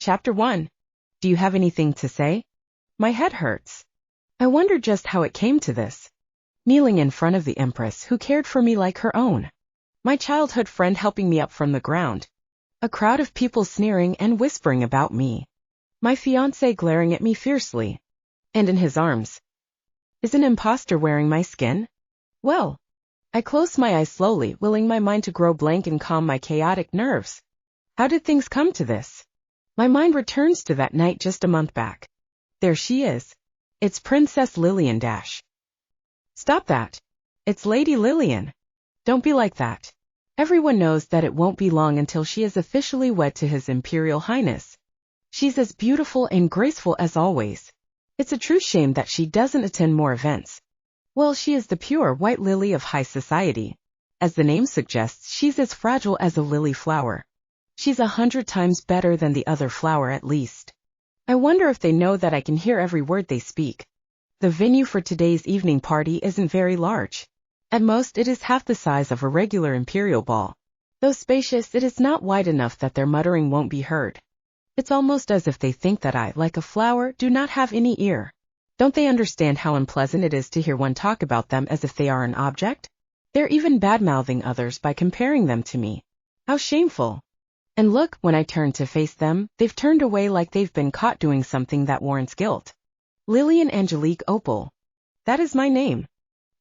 Chapter 1. Do you have anything to say? My head hurts. I wonder just how it came to this. Kneeling in front of the Empress who cared for me like her own. My childhood friend helping me up from the ground. A crowd of people sneering and whispering about me. My fiancé glaring at me fiercely. And in his arms. Is an imposter wearing my skin? Well. I close my eyes slowly, willing my mind to grow blank and calm my chaotic nerves. How did things come to this? My mind returns to that night just a month back. There she is. It's Princess Lillian dash. Stop that. It's Lady Lillian. Don't be like that. Everyone knows that it won't be long until she is officially wed to His Imperial Highness. She's as beautiful and graceful as always. It's a true shame that she doesn't attend more events. Well, she is the pure white lily of high society. As the name suggests, she's as fragile as a lily flower. She's 100 times better than the other flower at least. I wonder if they know that I can hear every word they speak. The venue for today's evening party isn't very large. At most it is half the size of a regular imperial ball. Though spacious, it is not wide enough that their muttering won't be heard. It's almost as if they think that I, like a flower, do not have any ear. Don't they understand how unpleasant it is to hear one talk about them as if they are an object? They're even bad-mouthing others by comparing them to me. How shameful. And look, when I turn to face them, they've turned away like they've been caught doing something that warrants guilt. Lillian Angelique Opal. That is my name.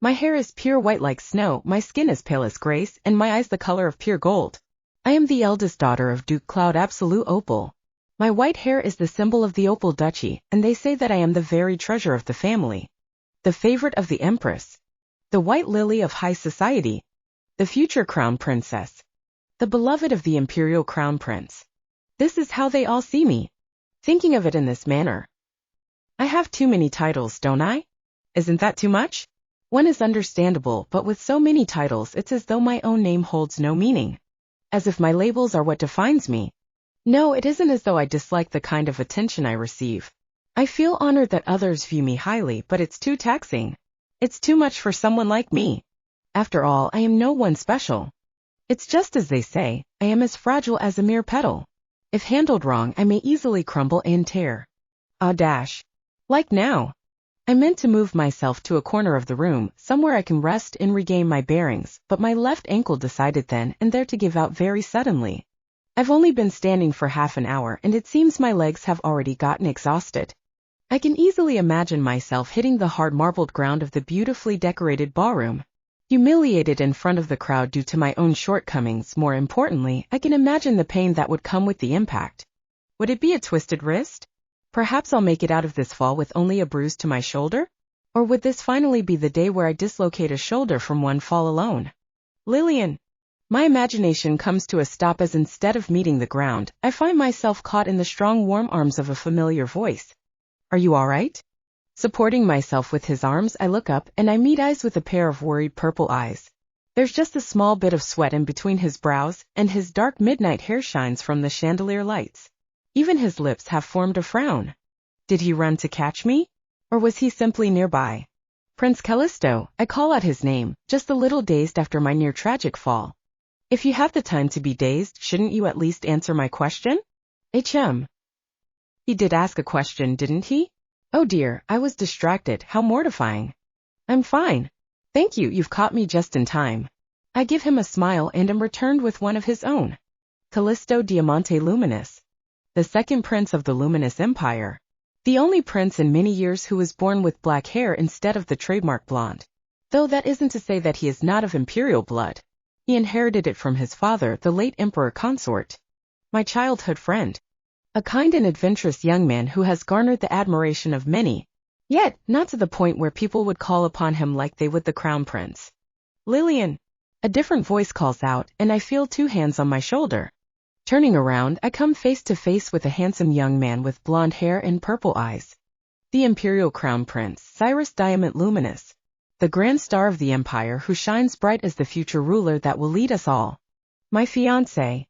My hair is pure white like snow, my skin is pale as grace, and my eyes the color of pure gold. I am the eldest daughter of Duke Cloud Absolute Opal. My white hair is the symbol of the Opal Duchy, and they say that I am the very treasure of the family. The favorite of the Empress. The white lily of high society. The future crown princess. The beloved of the imperial crown prince. This is how they all see me. Thinking of it in this manner. I have too many titles, don't I? Isn't that too much? One is understandable, but with so many titles it's as though my own name holds no meaning. As if my labels are what defines me. No, it isn't as though I dislike the kind of attention I receive. I feel honored that others view me highly, but it's too taxing. It's too much for someone like me. After all, I am no one special. It's just as they say, I am as fragile as a mere petal. If handled wrong, I may easily crumble and tear. Ah dash. Like now. I meant to move myself to a corner of the room, somewhere I can rest and regain my bearings, but my left ankle decided then and there to give out very suddenly. I've only been standing for half an hour and it seems my legs have already gotten exhausted. I can easily imagine myself hitting the hard marbled ground of the beautifully decorated ballroom. Humiliated in front of the crowd due to my own shortcomings, more importantly, I can imagine the pain that would come with the impact. Would it be a twisted wrist? Perhaps I'll make it out of this fall with only a bruise to my shoulder? Or would this finally be the day where I dislocate a shoulder from one fall alone? Lillian! My imagination comes to a stop as instead of meeting the ground, I find myself caught in the strong warm arms of a familiar voice. Are you all right? Supporting myself with his arms, I look up and I meet eyes with a pair of worried purple eyes. There's just a small bit of sweat in between his brows, and his dark midnight hair shines from the chandelier lights. Even his lips have formed a frown. Did he run to catch me? Or was he simply nearby? Prince Callisto, I call out his name, just a little dazed after my near-tragic fall. If you have the time to be dazed, shouldn't you at least answer my question? HM. He did ask a question, didn't he? Oh dear, I was distracted, how mortifying. I'm fine. Thank you, you've caught me just in time. I give him a smile and am returned with one of his own. Callisto Diamante Luminous. The second prince of the Luminous Empire. The only prince in many years who was born with black hair instead of the trademark blonde. Though that isn't to say that he is not of imperial blood. He inherited it from his father, the late emperor consort. My childhood friend. A kind and adventurous young man who has garnered the admiration of many, yet not to the point where people would call upon him like they would the crown prince. Lillian! A different voice calls out, and I feel two hands on my shoulder. Turning around, I come face to face with a handsome young man with blonde hair and purple eyes. The imperial crown prince, Cyrus Diamant Luminous. The grand star of the empire who shines bright as the future ruler that will lead us all. My fiancé.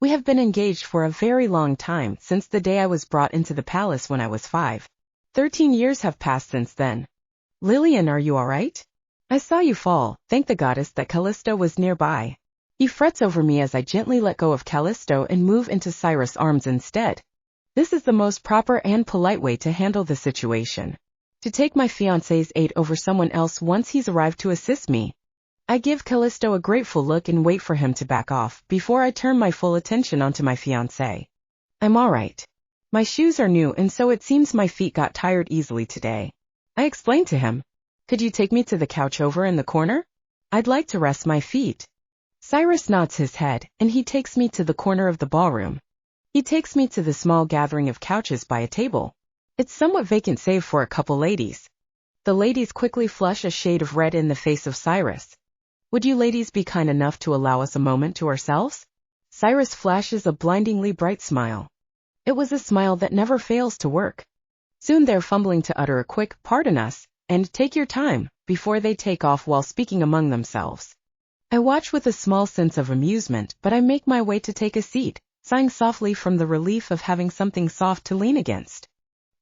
We have been engaged for a very long time, since the day I was brought into the palace when I was 5. 13 years have passed since then. Lillian, are you all right? I saw you fall, thank the goddess that Callisto was nearby. He frets over me as I gently let go of Callisto and move into Cyrus' arms instead. This is the most proper and polite way to handle the situation. To take my fiancé's aid over someone else once he's arrived to assist me. I give Callisto a grateful look and wait for him to back off before I turn my full attention onto my fiancé. I'm alright. My shoes are new and so it seems my feet got tired easily today. I explained to him. Could you take me to the couch over in the corner? I'd like to rest my feet. Cyrus nods his head, and he takes me to the corner of the ballroom. He takes me to the small gathering of couches by a table. It's somewhat vacant save for a couple ladies. The ladies quickly flush a shade of red in the face of Cyrus. Would you ladies be kind enough to allow us a moment to ourselves? Cyrus flashes a blindingly bright smile. It was a smile that never fails to work. Soon they're fumbling to utter a quick, "Pardon us," and "Take your time," before they take off while speaking among themselves. I watch with a small sense of amusement, but I make my way to take a seat, sighing softly from the relief of having something soft to lean against.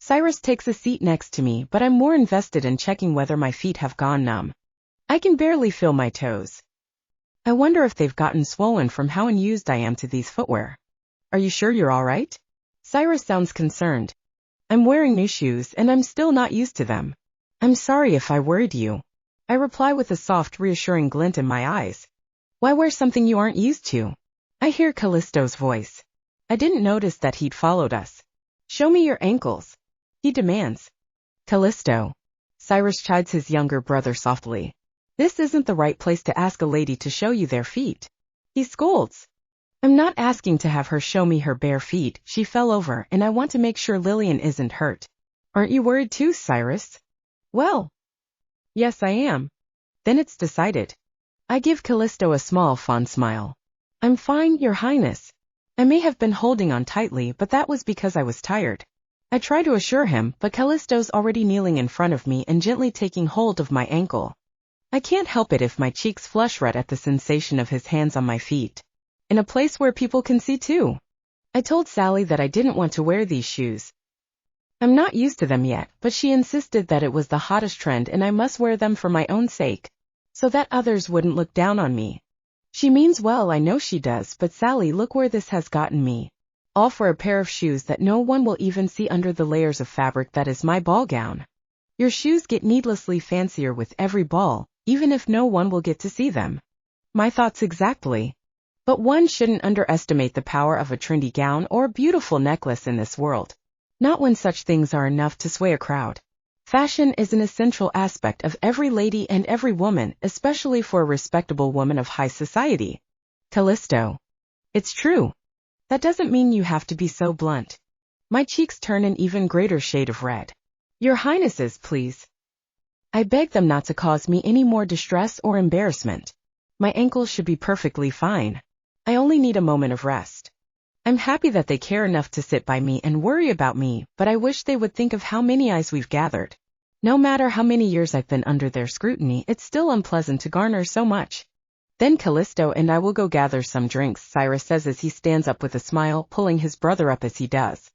Cyrus takes a seat next to me, but I'm more invested in checking whether my feet have gone numb. I can barely feel my toes. I wonder if they've gotten swollen from how unused I am to these footwear. Are you sure you're all right? Cyrus sounds concerned. I'm wearing new shoes and I'm still not used to them. I'm sorry if I worried you. I reply with a soft, reassuring glint in my eyes. Why wear something you aren't used to? I hear Callisto's voice. I didn't notice that he'd followed us. Show me your ankles, he demands. Callisto. Cyrus chides his younger brother softly. This isn't the right place to ask a lady to show you their feet. He scolds. I'm not asking to have her show me her bare feet. She fell over and I want to make sure Lillian isn't hurt. Aren't you worried too, Cyrus? Well, yes I am. Then it's decided. I give Callisto a small, fond smile. I'm fine, Your Highness. I may have been holding on tightly, but that was because I was tired. I try to assure him, but Callisto's already kneeling in front of me and gently taking hold of my ankle. I can't help it if my cheeks flush red at the sensation of his hands on my feet. In a place where people can see too. I told Sally that I didn't want to wear these shoes. I'm not used to them yet, but she insisted that it was the hottest trend and I must wear them for my own sake, so that others wouldn't look down on me. She means well, I know she does, but Sally, look where this has gotten me. All for a pair of shoes that no one will even see under the layers of fabric that is my ball gown. Your shoes get needlessly fancier with every ball, even if no one will get to see them. My thoughts exactly. But one shouldn't underestimate the power of a trendy gown or beautiful necklace in this world. Not when such things are enough to sway a crowd. Fashion is an essential aspect of every lady and every woman, especially for a respectable woman of high society. Callisto. It's true. That doesn't mean you have to be so blunt. My cheeks turn an even greater shade of red. Your Highnesses, please. I beg them not to cause me any more distress or embarrassment. My ankles should be perfectly fine. I only need a moment of rest. I'm happy that they care enough to sit by me and worry about me, but I wish they would think of how many eyes we've gathered. No matter how many years I've been under their scrutiny, it's still unpleasant to garner so much. Then Callisto and I will go gather some drinks, Cyrus says as he stands up with a smile, pulling his brother up as he does.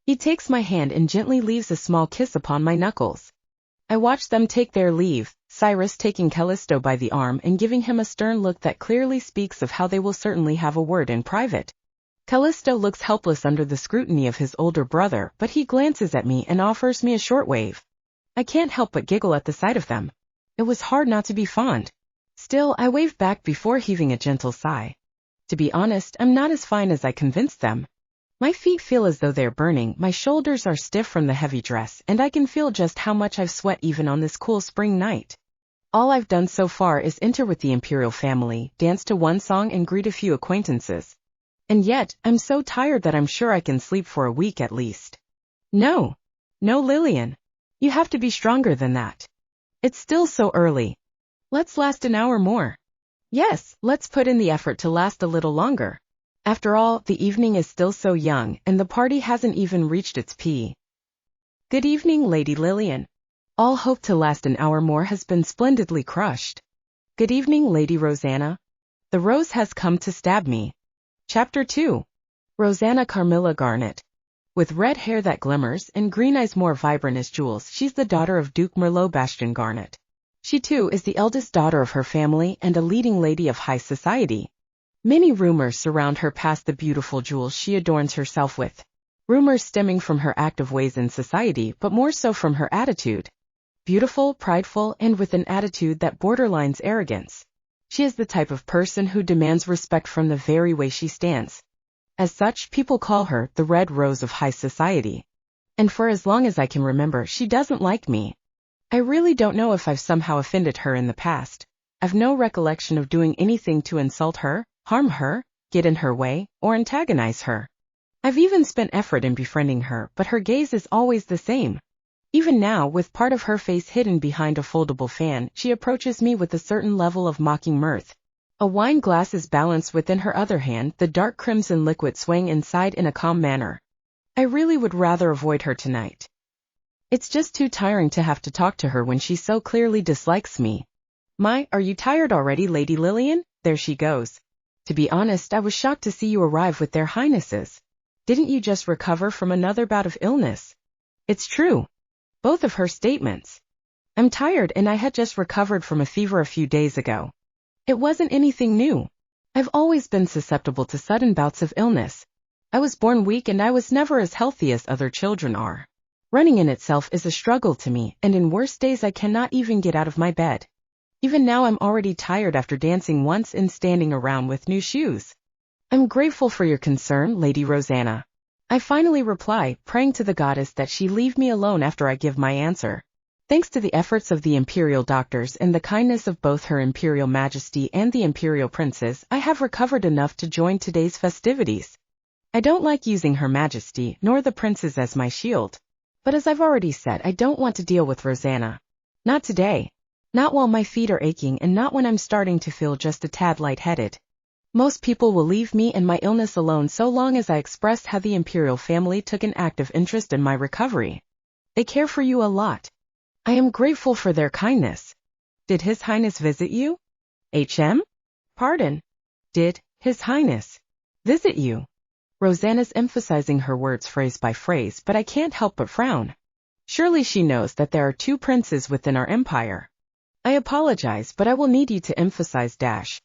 He takes my hand and gently leaves a small kiss upon my knuckles. I watch them take their leave, Cyrus taking Callisto by the arm and giving him a stern look that clearly speaks of how they will certainly have a word in private. Callisto looks helpless under the scrutiny of his older brother, but he glances at me and offers me a short wave. I can't help but giggle at the sight of them. It was hard not to be fond. Still, I wave back before heaving a gentle sigh. To be honest, I'm not as fine as I convinced them. My feet feel as though they're burning, my shoulders are stiff from the heavy dress, and I can feel just how much I've sweat even on this cool spring night. All I've done so far is enter with the imperial family, dance to one song and greet a few acquaintances. And yet, I'm so tired that I'm sure I can sleep for a week at least. No, Lillian. You have to be stronger than that. It's still so early. Let's last an hour more. Yes, let's put in the effort to last a little longer. After all, the evening is still so young, and the party hasn't even reached its peak. Good evening, Lady Lillian. All hope to last an hour more has been splendidly crushed. Good evening, Lady Rosanna. The rose has come to stab me. Chapter 2. Rosanna Carmilla Garnet. With red hair that glimmers and green eyes more vibrant as jewels, she's the daughter of Duke Merlot Bastion Garnet. She too is the eldest daughter of her family and a leading lady of high society. Many rumors surround her past the beautiful jewels she adorns herself with. Rumors stemming from her active ways in society, but more so from her attitude. Beautiful, prideful, and with an attitude that borderlines arrogance. She is the type of person who demands respect from the very way she stands. As such, people call her the Red Rose of high society. And for as long as I can remember, she doesn't like me. I really don't know if I've somehow offended her in the past. I've no recollection of doing anything to insult her, harm her, get in her way, or antagonize her. I've even spent effort in befriending her, but her gaze is always the same. Even now, with part of her face hidden behind a foldable fan, she approaches me with a certain level of mocking mirth. A wine glass is balanced within her other hand, the dark crimson liquid swaying inside in a calm manner. I really would rather avoid her tonight. It's just too tiring to have to talk to her when she so clearly dislikes me. Are you tired already, Lady Lillian? There she goes. To be honest, I was shocked to see you arrive with their highnesses. Didn't you just recover from another bout of illness? It's true. Both of her statements. I'm tired and I had just recovered from a fever a few days ago. It wasn't anything new. I've always been susceptible to sudden bouts of illness. I was born weak and I was never as healthy as other children are. Running in itself is a struggle to me, and in worse days I cannot even get out of my bed. Even now I'm already tired after dancing once and standing around with new shoes. I'm grateful for your concern, Lady Rosanna. I finally reply, praying to the goddess that she leave me alone after I give my answer. Thanks to the efforts of the imperial doctors and the kindness of both Her Imperial Majesty and the Imperial Princes, I have recovered enough to join today's festivities. I don't like using Her Majesty nor the princes as my shield. But as I've already said, I don't want to deal with Rosanna. Not today. Not while my feet are aching and not when I'm starting to feel just a tad lightheaded. Most people will leave me and my illness alone so long as I express how the imperial family took an active interest in my recovery. They care for you a lot. I am grateful for their kindness. Did His Highness visit you? Pardon? Did His Highness visit you? Rosanna's emphasizing her words phrase by phrase, but I can't help but frown. Surely she knows that there are two princes within our empire. I apologize, but I will need you to emphasize dash.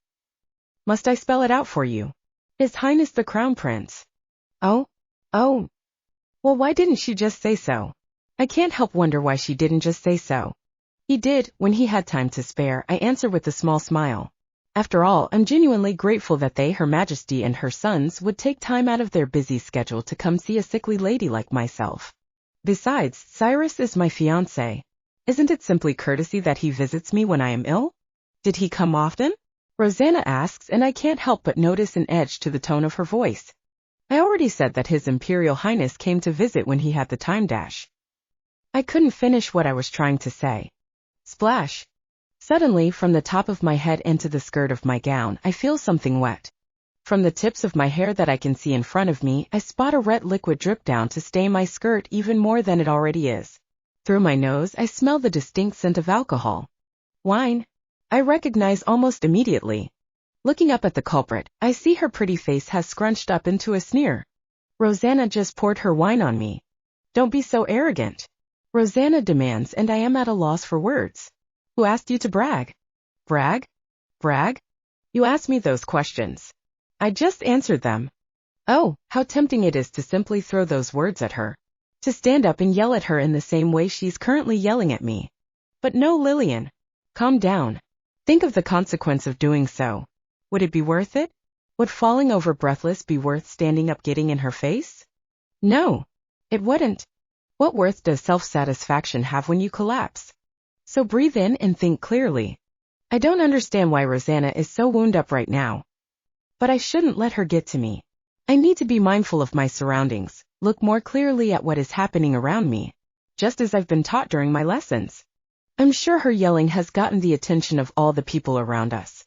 Must I spell it out for you? His Highness the Crown Prince. Oh. Well, why didn't she just say so? I can't help wonder why she didn't just say so. He did, when he had time to spare, I answer with a small smile. After all, I'm genuinely grateful that they, Her Majesty and her sons, would take time out of their busy schedule to come see a sickly lady like myself. Besides, Cyrus is my fiancé. Isn't it simply courtesy that he visits me when I am ill? Did he come often? Rosanna asks, and I can't help but notice an edge to the tone of her voice. I already said that His Imperial Highness came to visit when he had the time dash. I couldn't finish what I was trying to say. Splash. Suddenly, from the top of my head into the skirt of my gown, I feel something wet. From the tips of my hair that I can see in front of me, I spot a red liquid drip down to stain my skirt even more than it already is. Through my nose, I smell the distinct scent of alcohol. Wine. I recognize almost immediately. Looking up at the culprit, I see her pretty face has scrunched up into a sneer. Rosanna just poured her wine on me. Don't be so arrogant. Rosanna demands, and I am at a loss for words. Who asked you to brag? Brag? You asked me those questions. I just answered them. Oh, how tempting it is to simply throw those words at her. To stand up and yell at her in the same way she's currently yelling at me. But no, Lillian. Calm down. Think of the consequence of doing so. Would it be worth it? Would falling over breathless be worth standing up getting in her face? No, it wouldn't. What worth does self-satisfaction have when you collapse? So breathe in and think clearly. I don't understand why Rosanna is so wound up right now. But I shouldn't let her get to me. I need to be mindful of my surroundings, look more clearly at what is happening around me, just as I've been taught during my lessons. I'm sure her yelling has gotten the attention of all the people around us.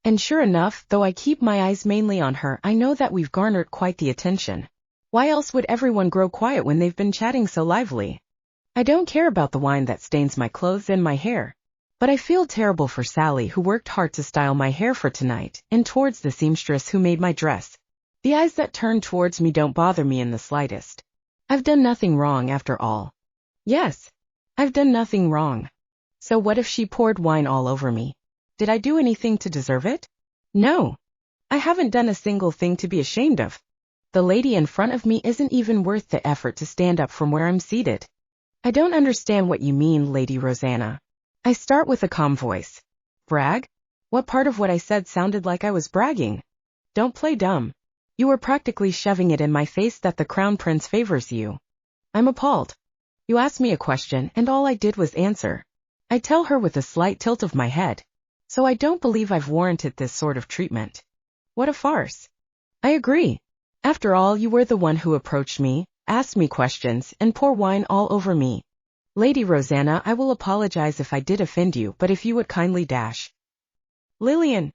And sure enough, though I keep my eyes mainly on her, I know that we've garnered quite the attention. Why else would everyone grow quiet when they've been chatting so lively? I don't care about the wine that stains my clothes and my hair. But I feel terrible for Sally, who worked hard to style my hair for tonight, and towards the seamstress who made my dress. The eyes that turn towards me don't bother me in the slightest. I've done nothing wrong after all. Yes, I've done nothing wrong. So what if she poured wine all over me? Did I do anything to deserve it? No. I haven't done a single thing to be ashamed of. The lady in front of me isn't even worth the effort to stand up from where I'm seated. I don't understand what you mean, Lady Rosanna. I start with a calm voice. Brag? What part of what I said sounded like I was bragging? Don't play dumb. You were practically shoving it in my face that the Crown Prince favors you. I'm appalled. You asked me a question and all I did was answer. I tell her with a slight tilt of my head. So I don't believe I've warranted this sort of treatment. What a farce. I agree. After all, you were the one who approached me, asked me questions, and poured wine all over me. Lady Rosanna, I will apologize if I did offend you, but if you would kindly dash. Lillian.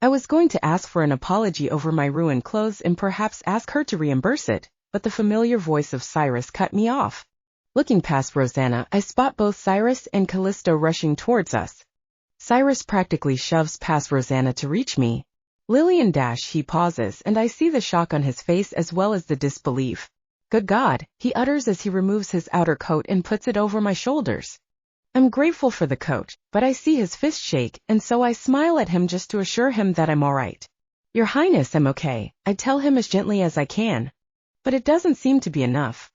I was going to ask for an apology over my ruined clothes and perhaps ask her to reimburse it, but the familiar voice of Cyrus cut me off. Looking past Rosanna, I spot both Cyrus and Callisto rushing towards us. Cyrus practically shoves past Rosanna to reach me. Lillian he pauses and I see the shock on his face as well as the disbelief. Good God, he utters as he removes his outer coat and puts it over my shoulders. I'm grateful for the coat, but I see his fist shake and so I smile at him just to assure him that I'm alright. Your Highness, I'm okay, I tell him as gently as I can. But it doesn't seem to be enough.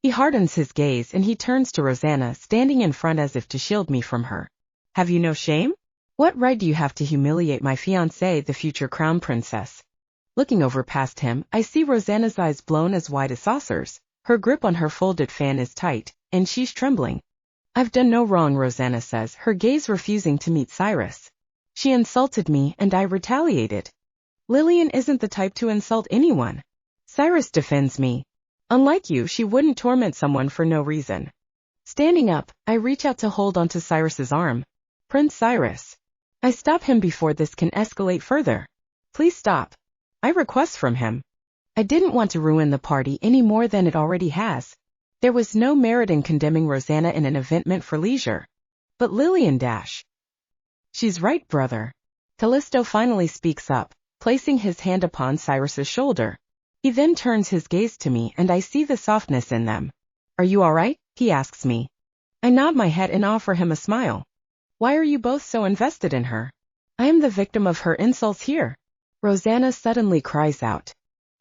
He hardens his gaze and he turns to Rosanna standing in front as if to shield me from her. Have you no shame? What right do you have to humiliate my fiancée, the future crown princess? Looking over past him, I see Rosanna's eyes blown as wide as saucers. Her grip on her folded fan is tight, and she's trembling. I've done no wrong, Rosanna says, her gaze refusing to meet Cyrus. She insulted me and I retaliated. Lillian isn't the type to insult anyone. Cyrus defends me. Unlike you, she wouldn't torment someone for no reason. Standing up, I reach out to hold onto Cyrus's arm. Prince Cyrus. I stop him before this can escalate further. Please stop. I request from him. I didn't want to ruin the party any more than it already has. There was no merit in condemning Rosanna in an event meant for leisure. But Lillian She's right, brother. Callisto finally speaks up, placing his hand upon Cyrus's shoulder. He then turns his gaze to me and I see the softness in them. Are you all right? He asks me. I nod my head and offer him a smile. Why are you both so invested in her? I am the victim of her insults here. Rosanna suddenly cries out.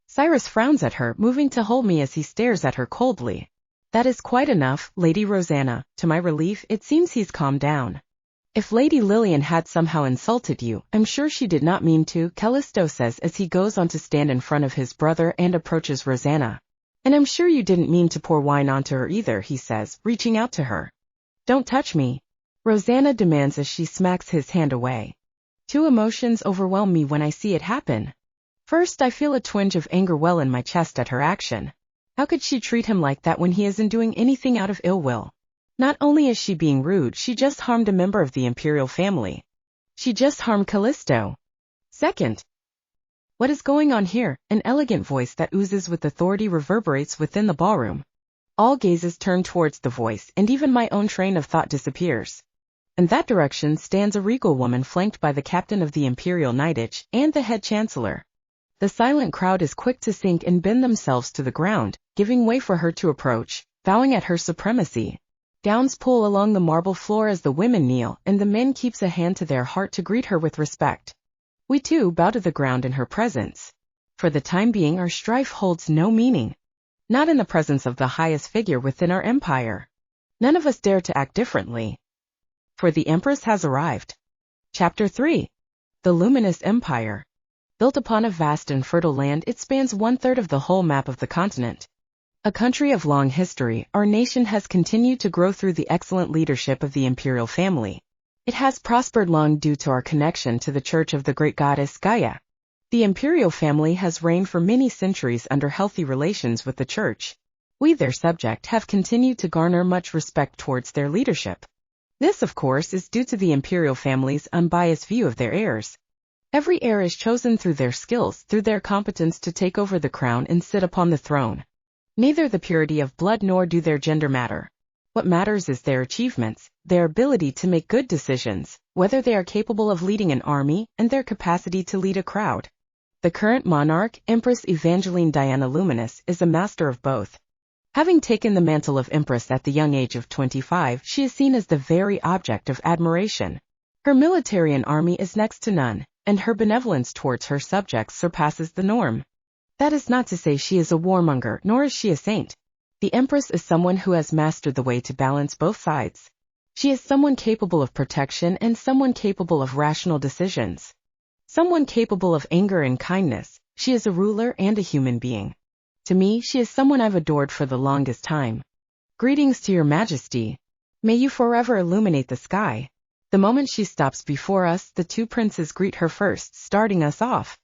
Cyrus frowns at her, moving to hold me as he stares at her coldly. That is quite enough, Lady Rosanna. To my relief, it seems he's calmed down. If Lady Lillian had somehow insulted you, I'm sure she did not mean to, Callisto says as he goes on to stand in front of his brother and approaches Rosanna. And I'm sure you didn't mean to pour wine onto her either, he says, reaching out to her. Don't touch me. Rosanna demands as she smacks his hand away. Two emotions overwhelm me when I see it happen. First, I feel a twinge of anger well in my chest at her action. How could she treat him like that when he isn't doing anything out of ill will? Not only is she being rude, she just harmed a member of the imperial family. She just harmed Callisto. Second, what is going on here? An elegant voice that oozes with authority reverberates within the ballroom. All gazes turn towards the voice, and even my own train of thought disappears. In that direction stands a regal woman flanked by the captain of the Imperial Knightage and the head chancellor. The silent crowd is quick to sink and bend themselves to the ground, giving way for her to approach, bowing at her supremacy. Gowns pull along the marble floor as the women kneel, and the men keeps a hand to their heart to greet her with respect. We too bow to the ground in her presence. For the time being, our strife holds no meaning. Not in the presence of the highest figure within our empire. None of us dare to act differently. For the Empress has arrived. Chapter 3. The Luminous Empire. Built upon a vast and fertile land, it spans 1/3 of the whole map of the continent. A country of long history, our nation has continued to grow through the excellent leadership of the imperial family. It has prospered long due to our connection to the church of the great goddess Gaia. The imperial family has reigned for many centuries under healthy relations with the church. We, their subject, have continued to garner much respect towards their leadership. This, of course, is due to the imperial family's unbiased view of their heirs. Every heir is chosen through their skills, through their competence to take over the crown and sit upon the throne. Neither the purity of blood nor do their gender matter. What matters is their achievements, their ability to make good decisions, whether they are capable of leading an army, and their capacity to lead a crowd. The current monarch, Empress Evangeline Diana Luminous, is a master of both. Having taken the mantle of Empress at the young age of 25, she is seen as the very object of admiration. Her military and army is next to none, and her benevolence towards her subjects surpasses the norm. That is not to say she is a warmonger, nor is she a saint. The Empress is someone who has mastered the way to balance both sides. She is someone capable of protection and someone capable of rational decisions. Someone capable of anger and kindness. She is a ruler and a human being. To me, she is someone I've adored for the longest time. Greetings to your Majesty. May you forever illuminate the sky. The moment she stops before us, the two princes greet her first, starting us off.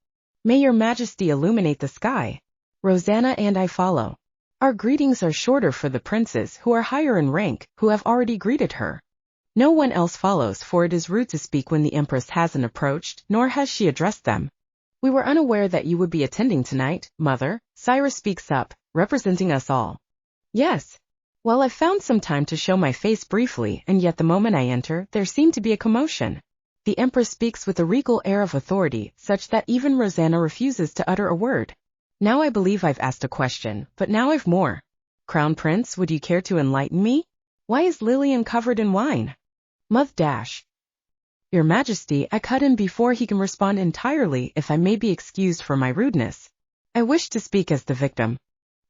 May your Majesty illuminate the sky. Rosanna and I follow. Our greetings are shorter for the princes who are higher in rank, who have already greeted her. No one else follows, for it is rude to speak when the Empress hasn't approached, nor has she addressed them. We were unaware that you would be attending tonight, Mother. Cyrus speaks up, representing us all. Yes. Well, I found some time to show my face briefly, and yet the moment I enter, there seemed to be a commotion. The Empress speaks with a regal air of authority, such that even Rosanna refuses to utter a word. Now I believe I've asked a question, but now I've more. Crown Prince, would you care to enlighten me? Why is Lillian covered in wine? Mother. Your Majesty, I cut in before he can respond entirely, if I may be excused for my rudeness. I wish to speak as the victim.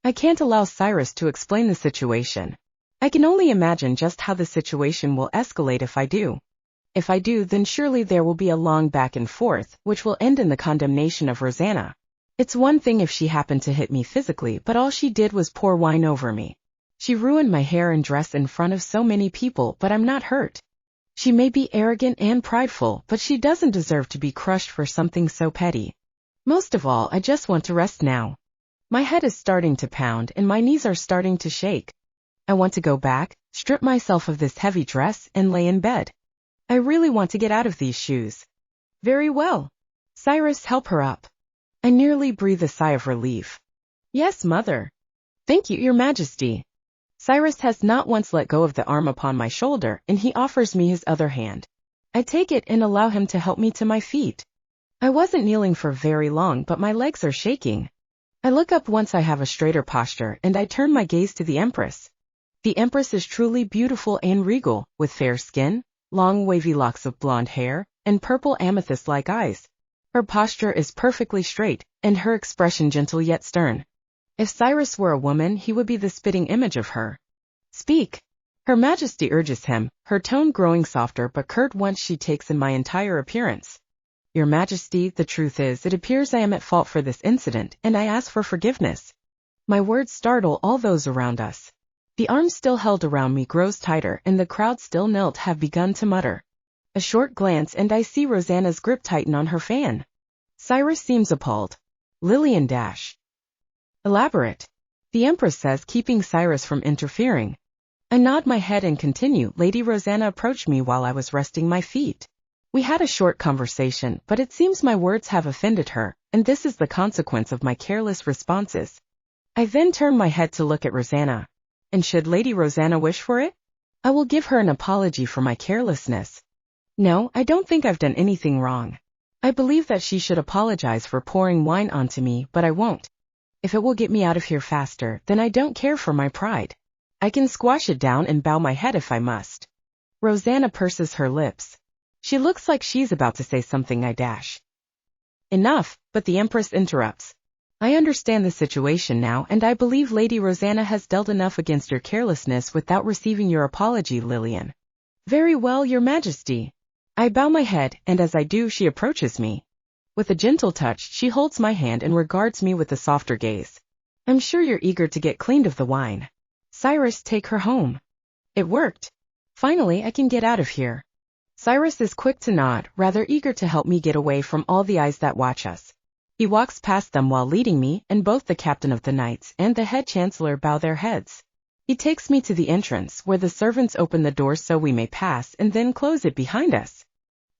I can't allow Cyrus to explain the situation. I can only imagine just how the situation will escalate if I do. If I do, then surely there will be a long back and forth, which will end in the condemnation of Rosanna. It's one thing if she happened to hit me physically, but all she did was pour wine over me. She ruined my hair and dress in front of so many people, but I'm not hurt. She may be arrogant and prideful, but she doesn't deserve to be crushed for something so petty. Most of all, I just want to rest now. My head is starting to pound and my knees are starting to shake. I want to go back, strip myself of this heavy dress, and lay in bed. I really want to get out of these shoes. Very well. Cyrus, help her up. I nearly breathe a sigh of relief. Yes, Mother. Thank you, Your Majesty. Cyrus has not once let go of the arm upon my shoulder, and he offers me his other hand. I take it and allow him to help me to my feet. I wasn't kneeling for very long, but my legs are shaking. I look up once I have a straighter posture, and I turn my gaze to the Empress. The Empress is truly beautiful and regal, with fair skin, long wavy locks of blonde hair, and purple amethyst-like eyes. Her posture is perfectly straight, and her expression gentle yet stern. If Cyrus were a woman, he would be the spitting image of her. Speak. Her Majesty urges him, her tone growing softer but curt once she takes in my entire appearance. Your Majesty, the truth is, it appears I am at fault for this incident, and I ask for forgiveness. My words startle all those around us. The arms still held around me grows tighter, and the crowd still knelt have begun to mutter. A short glance and I see Rosanna's grip tighten on her fan. Cyrus seems appalled. Lillian. Elaborate. The Empress says, keeping Cyrus from interfering. I nod my head and continue. Lady Rosanna approached me while I was resting my feet. We had a short conversation, but it seems my words have offended her, and this is the consequence of my careless responses. I then turn my head to look at Rosanna. And should Lady Rosanna wish for it, I will give her an apology for my carelessness. No, I don't think I've done anything wrong. I believe that she should apologize for pouring wine onto me, but I won't. If it will get me out of here faster, then I don't care for my pride. I can squash it down and bow my head if I must. Rosanna purses her lips. She looks like she's about to say something. I dash. Enough, but the Empress interrupts. I understand the situation now, and I believe Lady Rosanna has dealt enough against your carelessness without receiving your apology, Lillian. Very well, Your Majesty. I bow my head, and as I do, she approaches me. With a gentle touch, she holds my hand and regards me with a softer gaze. I'm sure you're eager to get cleaned of the wine. Cyrus, take her home. It worked. Finally, I can get out of here. Cyrus is quick to nod, rather eager to help me get away from all the eyes that watch us. He walks past them while leading me, and both the captain of the knights and the head chancellor bow their heads. He takes me to the entrance, where the servants open the door so we may pass and then close it behind us.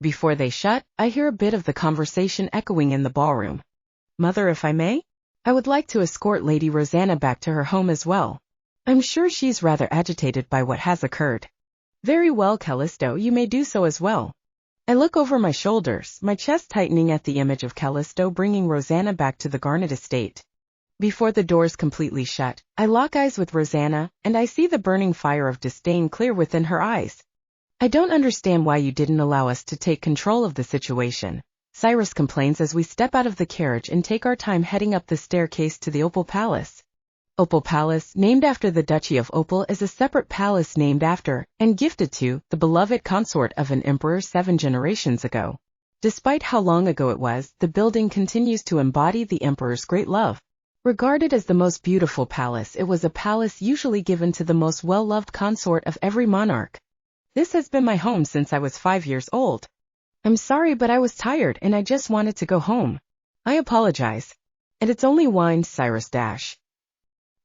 Before they shut, I hear a bit of the conversation echoing in the ballroom. Mother, if I may? I would like to escort Lady Rosanna back to her home as well. I'm sure she's rather agitated by what has occurred. Very well, Callisto, you may do so as well. I look over my shoulders, my chest tightening at the image of Callisto bringing Rosanna back to the Garnet estate. Before the doors completely shut, I lock eyes with Rosanna, and I see the burning fire of disdain clear within her eyes. I don't understand why you didn't allow us to take control of the situation. Cyrus complains as we step out of the carriage and take our time heading up the staircase to the Opal Palace. Opal Palace, named after the Duchy of Opal, is a separate palace named after, and gifted to, the beloved consort of an emperor 7 generations ago. Despite how long ago it was, the building continues to embody the emperor's great love. Regarded as the most beautiful palace, it was a palace usually given to the most well-loved consort of every monarch. This has been my home since I was 5 years old. I'm sorry, but I was tired and I just wanted to go home. I apologize. And it's only wine, Cyrus dash.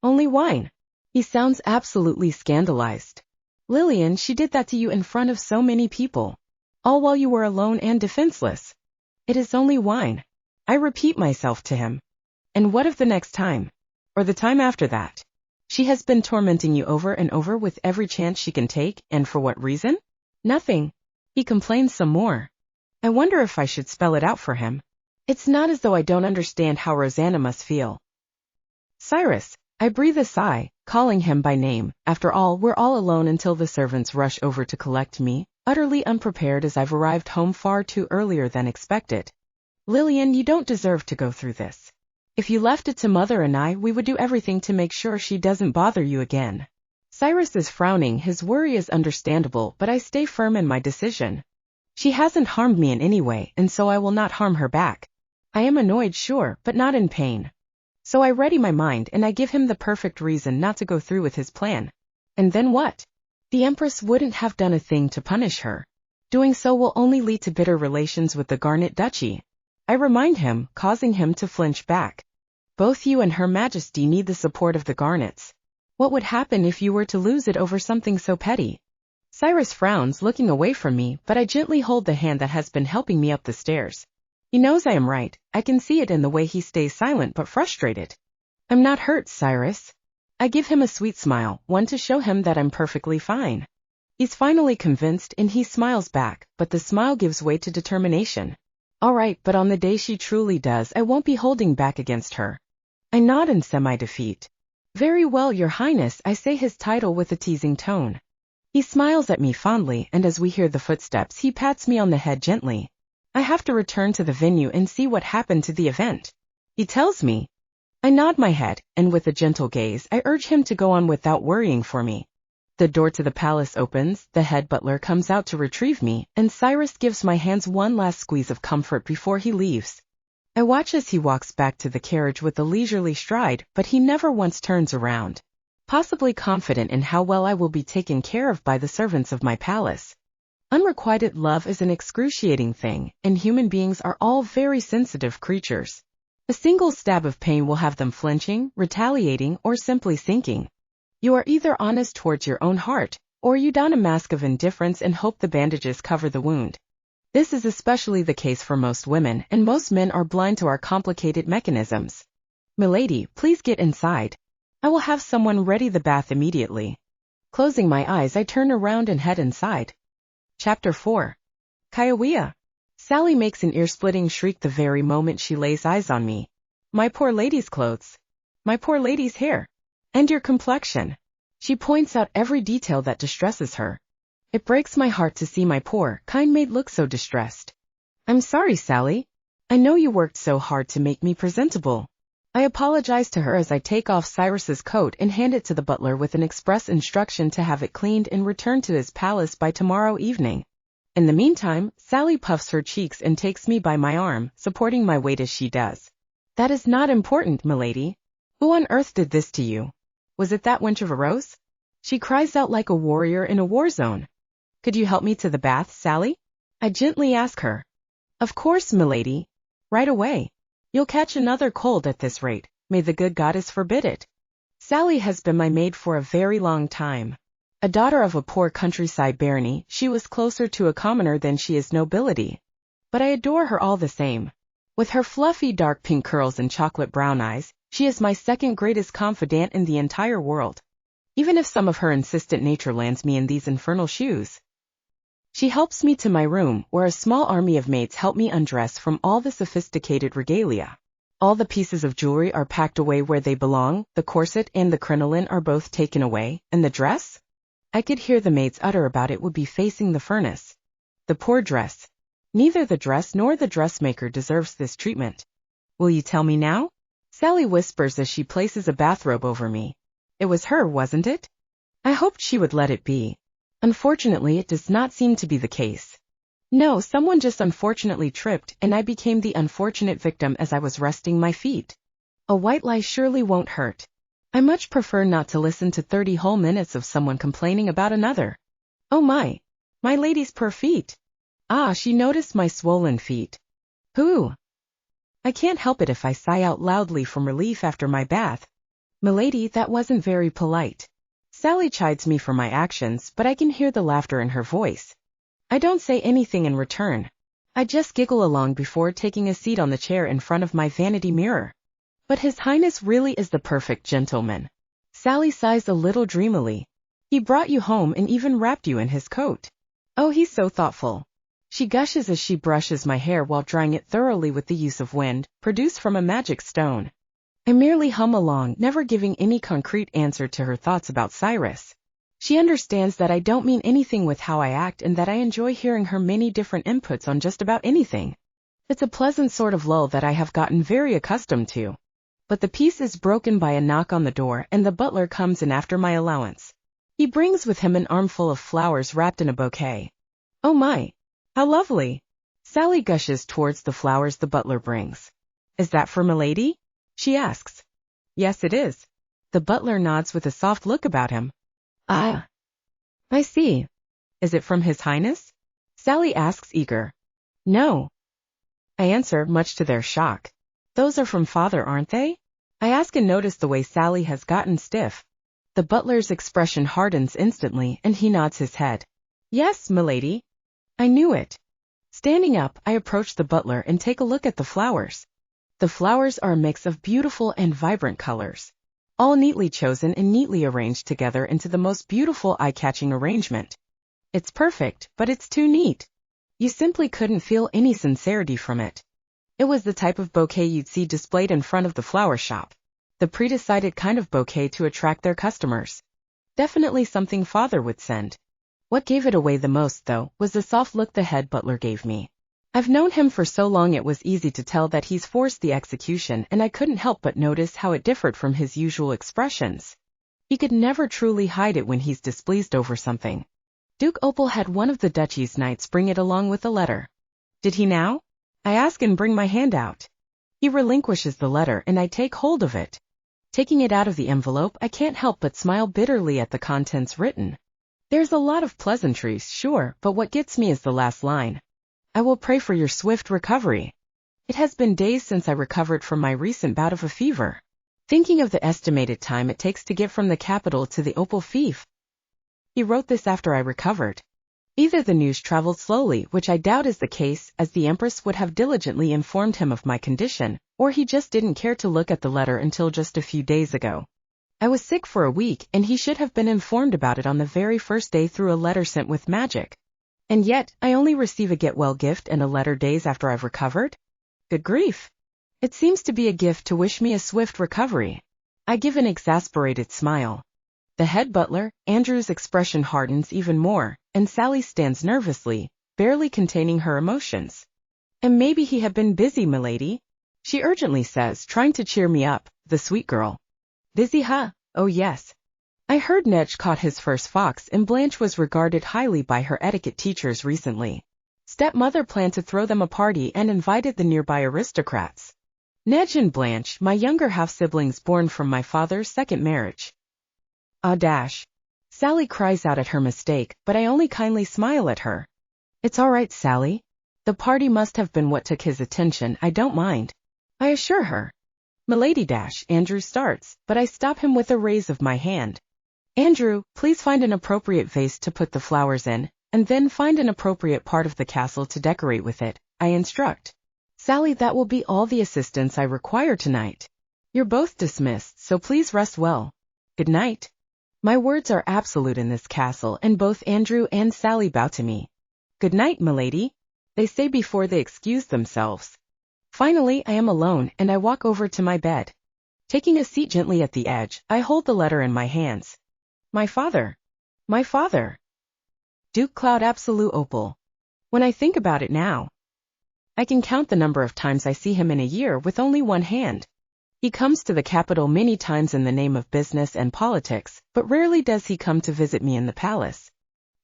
Only wine. He sounds absolutely scandalized. Lillian, she did that to you in front of so many people. All while you were alone and defenseless. It is only wine. I repeat myself to him. And what of the next time? Or the time after that? She has been tormenting you over and over with every chance she can take, and for what reason? Nothing. He complains some more. I wonder if I should spell it out for him. It's not as though I don't understand how Rosanna must feel. Cyrus. I breathe a sigh, calling him by name. After all, we're all alone until the servants rush over to collect me, utterly unprepared as I've arrived home far too earlier than expected. Lillian, you don't deserve to go through this. If you left it to Mother and I, we would do everything to make sure she doesn't bother you again. Cyrus is frowning. His worry is understandable, but I stay firm in my decision. She hasn't harmed me in any way, and so I will not harm her back. I am annoyed, sure, but not in pain. So I ready my mind and I give him the perfect reason not to go through with his plan. And then what? The Empress wouldn't have done a thing to punish her. Doing so will only lead to bitter relations with the Garnet Duchy. I remind him, causing him to flinch back. Both you and Her Majesty need the support of the Garnets. What would happen if you were to lose it over something so petty? Cyrus frowns, looking away from me, but I gently hold the hand that has been helping me up the stairs. He knows I am right. I can see it in the way he stays silent but frustrated. I'm not hurt, Cyrus. I give him a sweet smile, one to show him that I'm perfectly fine. He's finally convinced and he smiles back, but the smile gives way to determination. All right, but on the day she truly does, I won't be holding back against her. I nod in semi-defeat. Very well, Your Highness, I say his title with a teasing tone. He smiles at me fondly, and as we hear the footsteps, he pats me on the head gently. I have to return to the venue and see what happened to the event. He tells me. I nod my head, and with a gentle gaze, I urge him to go on without worrying for me. The door to the palace opens, the head butler comes out to retrieve me, and Cyrus gives my hands one last squeeze of comfort before he leaves. I watch as he walks back to the carriage with a leisurely stride, but he never once turns around. Possibly confident in how well I will be taken care of by the servants of my palace. Unrequited love is an excruciating thing, and human beings are all very sensitive creatures. A single stab of pain will have them flinching, retaliating, or simply sinking. You are either honest towards your own heart, or you don a mask of indifference and hope the bandages cover the wound. This is especially the case for most women, and most men are blind to our complicated mechanisms. Milady, please get inside. I will have someone ready the bath immediately. Closing my eyes, I turn around and head inside. Chapter 4. Kaiawea. Sally makes an ear-splitting shriek the very moment she lays eyes on me. My poor lady's clothes. My poor lady's hair. And your complexion. She points out every detail that distresses her. It breaks my heart to see my poor, kind maid look so distressed. I'm sorry, Sally. I know you worked so hard to make me presentable. I apologize to her as I take off Cyrus's coat and hand it to the butler with an express instruction to have it cleaned and returned to his palace by tomorrow evening. In the meantime, Sally puffs her cheeks and takes me by my arm, supporting my weight as she does. That is not important, milady. Who on earth did this to you? Was it that wench of a Rose? She cries out like a warrior in a war zone. Could you help me to the bath, Sally? I gently ask her. Of course, milady. Right away. You'll catch another cold at this rate. May the good goddess forbid it. Sally has been my maid for a very long time. A daughter of a poor countryside barony, she was closer to a commoner than she is nobility. But I adore her all the same. With her fluffy dark pink curls and chocolate brown eyes, she is my second greatest confidant in the entire world. Even if some of her insistent nature lands me in these infernal shoes. She helps me to my room, where a small army of maids help me undress from all the sophisticated regalia. All the pieces of jewelry are packed away where they belong, the corset and the crinoline are both taken away, and the dress? I could hear the maids utter about it would be facing the furnace. The poor dress. Neither the dress nor the dressmaker deserves this treatment. Will you tell me now? Sally whispers as she places a bathrobe over me. It was her, wasn't it? I hoped she would let it be. Unfortunately, it does not seem to be the case. No, someone just unfortunately tripped, and I became the unfortunate victim as I was resting my feet. A white lie surely won't hurt. I much prefer not to listen to 30 whole minutes of someone complaining about another. Oh my lady's poor feet. Ah, she noticed my swollen feet. Pooh. I can't help it if I sigh out loudly from relief after my bath. Milady, that wasn't very polite. Sally chides me for my actions, but I can hear the laughter in her voice. I don't say anything in return. I just giggle along before taking a seat on the chair in front of my vanity mirror. But His Highness really is the perfect gentleman. Sally sighs a little dreamily. He brought you home and even wrapped you in his coat. Oh, he's so thoughtful. She gushes as she brushes my hair while drying it thoroughly with the use of wind, produced from a magic stone. I merely hum along, never giving any concrete answer to her thoughts about Cyrus. She understands that I don't mean anything with how I act and that I enjoy hearing her many different inputs on just about anything. It's a pleasant sort of lull that I have gotten very accustomed to. But the peace is broken by a knock on the door, and the butler comes in after my allowance. He brings with him an armful of flowers wrapped in a bouquet. Oh my, how lovely! Sally gushes towards the flowers the butler brings. Is that for milady? She asks. Yes, it is. The butler nods with a soft look about him. Ah, I see. Is it from His Highness? Sally asks, eager. No. I answer, much to their shock. Those are from father, aren't they? I ask and notice the way Sally has gotten stiff. The butler's expression hardens instantly, and he nods his head. Yes, milady. I knew it. Standing up, I approach the butler and take a look at the flowers. The flowers are a mix of beautiful and vibrant colors, all neatly chosen and neatly arranged together into the most beautiful eye-catching arrangement. It's perfect, but it's too neat. You simply couldn't feel any sincerity from it. It was the type of bouquet you'd see displayed in front of the flower shop. The pre-decided kind of bouquet to attract their customers. Definitely something father would send. What gave it away the most, though, was the soft look the head butler gave me. I've known him for so long it was easy to tell that he's forced the execution, and I couldn't help but notice how it differed from his usual expressions. He could never truly hide it when he's displeased over something. Duke Opal had one of the Duchess knights bring it along with a letter. Did he now? I ask and bring my hand out. He relinquishes the letter and I take hold of it. Taking it out of the envelope, I can't help but smile bitterly at the contents written. There's a lot of pleasantries, sure, but what gets me is the last line. I will pray for your swift recovery. It has been days since I recovered from my recent bout of a fever. Thinking of the estimated time it takes to get from the capital to the Opal fief. He wrote this after I recovered. Either the news traveled slowly, which I doubt is the case, as the Empress would have diligently informed him of my condition, or he just didn't care to look at the letter until just a few days ago. I was sick for a week, and he should have been informed about it on the very first day through a letter sent with magic. And yet, I only receive a get-well gift and a letter days after I've recovered? Good grief! It seems to be a gift to wish me a swift recovery. I give an exasperated smile. The head butler, Andrew's expression hardens even more, and Sally stands nervously, barely containing her emotions. And maybe he had been busy, milady? She urgently says, trying to cheer me up, the sweet girl. Busy, huh? Oh yes. I heard Nedge caught his first fox and Blanche was regarded highly by her etiquette teachers recently. Stepmother planned to throw them a party and invited the nearby aristocrats. Nedge and Blanche, my younger half-siblings born from my father's second marriage. Ah dash. Sally cries out at her mistake, but I only kindly smile at her. It's all right, Sally. The party must have been what took his attention, I don't mind. I assure her. Milady dash, Andrew starts, but I stop him with a raise of my hand. Andrew, please find an appropriate vase to put the flowers in, and then find an appropriate part of the castle to decorate with it, I instruct. Sally, that will be all the assistance I require tonight. You're both dismissed, so please rest well. Good night. My words are absolute in this castle, and both Andrew and Sally bow to me. Good night, milady, they say before they excuse themselves. Finally, I am alone, and I walk over to my bed. Taking a seat gently at the edge, I hold the letter in my hands. My father. My father. Duke Cloud Absolute Opal. When I think about it now, I can count the number of times I see him in a year with only one hand. He comes to the capital many times in the name of business and politics, but rarely does he come to visit me in the palace.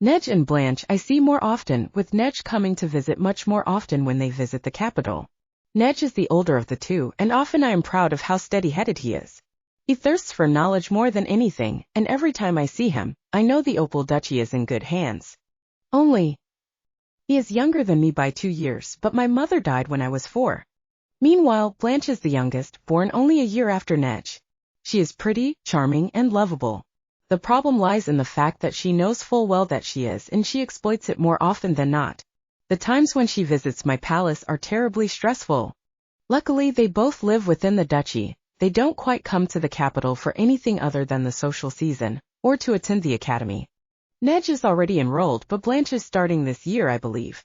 Nedge and Blanche I see more often, with Nedge coming to visit much more often when they visit the capital. Nedge is the older of the two, and often I am proud of how steady-headed he is. He thirsts for knowledge more than anything, and every time I see him, I know the Opal Duchy is in good hands. Only, he is younger than me by 2 years, but my mother died when I was 4. Meanwhile, Blanche is the youngest, born only a year after Nedge. She is pretty, charming, and lovable. The problem lies in the fact that she knows full well that she is, and she exploits it more often than not. The times when she visits my palace are terribly stressful. Luckily, they both live within the duchy. They don't quite come to the capital for anything other than the social season, or to attend the academy. Nedge is already enrolled, but Blanche is starting this year, I believe.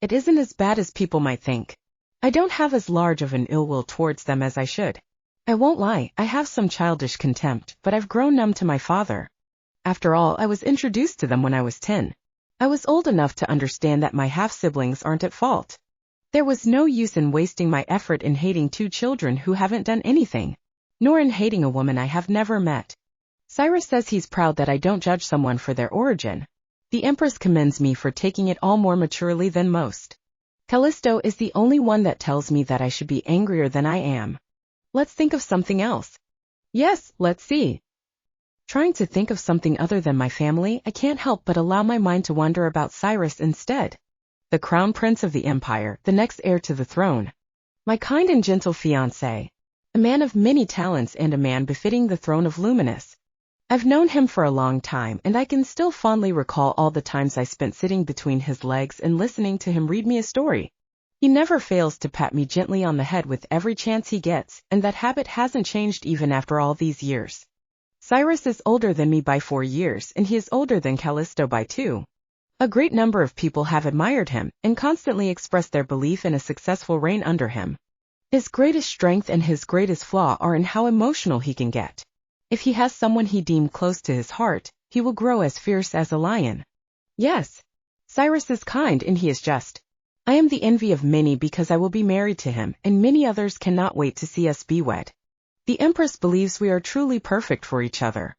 It isn't as bad as people might think. I don't have as large of an ill will towards them as I should. I won't lie, I have some childish contempt, but I've grown numb to my father. After all, I was introduced to them when I was 10. I was old enough to understand that my half-siblings aren't at fault. There was no use in wasting my effort in hating 2 children who haven't done anything, nor in hating a woman I have never met. Cyrus says he's proud that I don't judge someone for their origin. The Empress commends me for taking it all more maturely than most. Callisto is the only one that tells me that I should be angrier than I am. Let's think of something else. Yes, let's see. Trying to think of something other than my family, I can't help but allow my mind to wander about Cyrus instead. The crown prince of the empire, the next heir to the throne. My kind and gentle fiancé. A man of many talents and a man befitting the throne of Luminous. I've known him for a long time, and I can still fondly recall all the times I spent sitting between his legs and listening to him read me a story. He never fails to pat me gently on the head with every chance he gets, and that habit hasn't changed even after all these years. Cyrus is older than me by 4 years, and he is older than Callisto by 2. A great number of people have admired him, and constantly expressed their belief in a successful reign under him. His greatest strength and his greatest flaw are in how emotional he can get. If he has someone he deemed close to his heart, he will grow as fierce as a lion. Yes, Cyrus is kind and he is just. I am the envy of many because I will be married to him, and many others cannot wait to see us be wed. The Empress believes we are truly perfect for each other.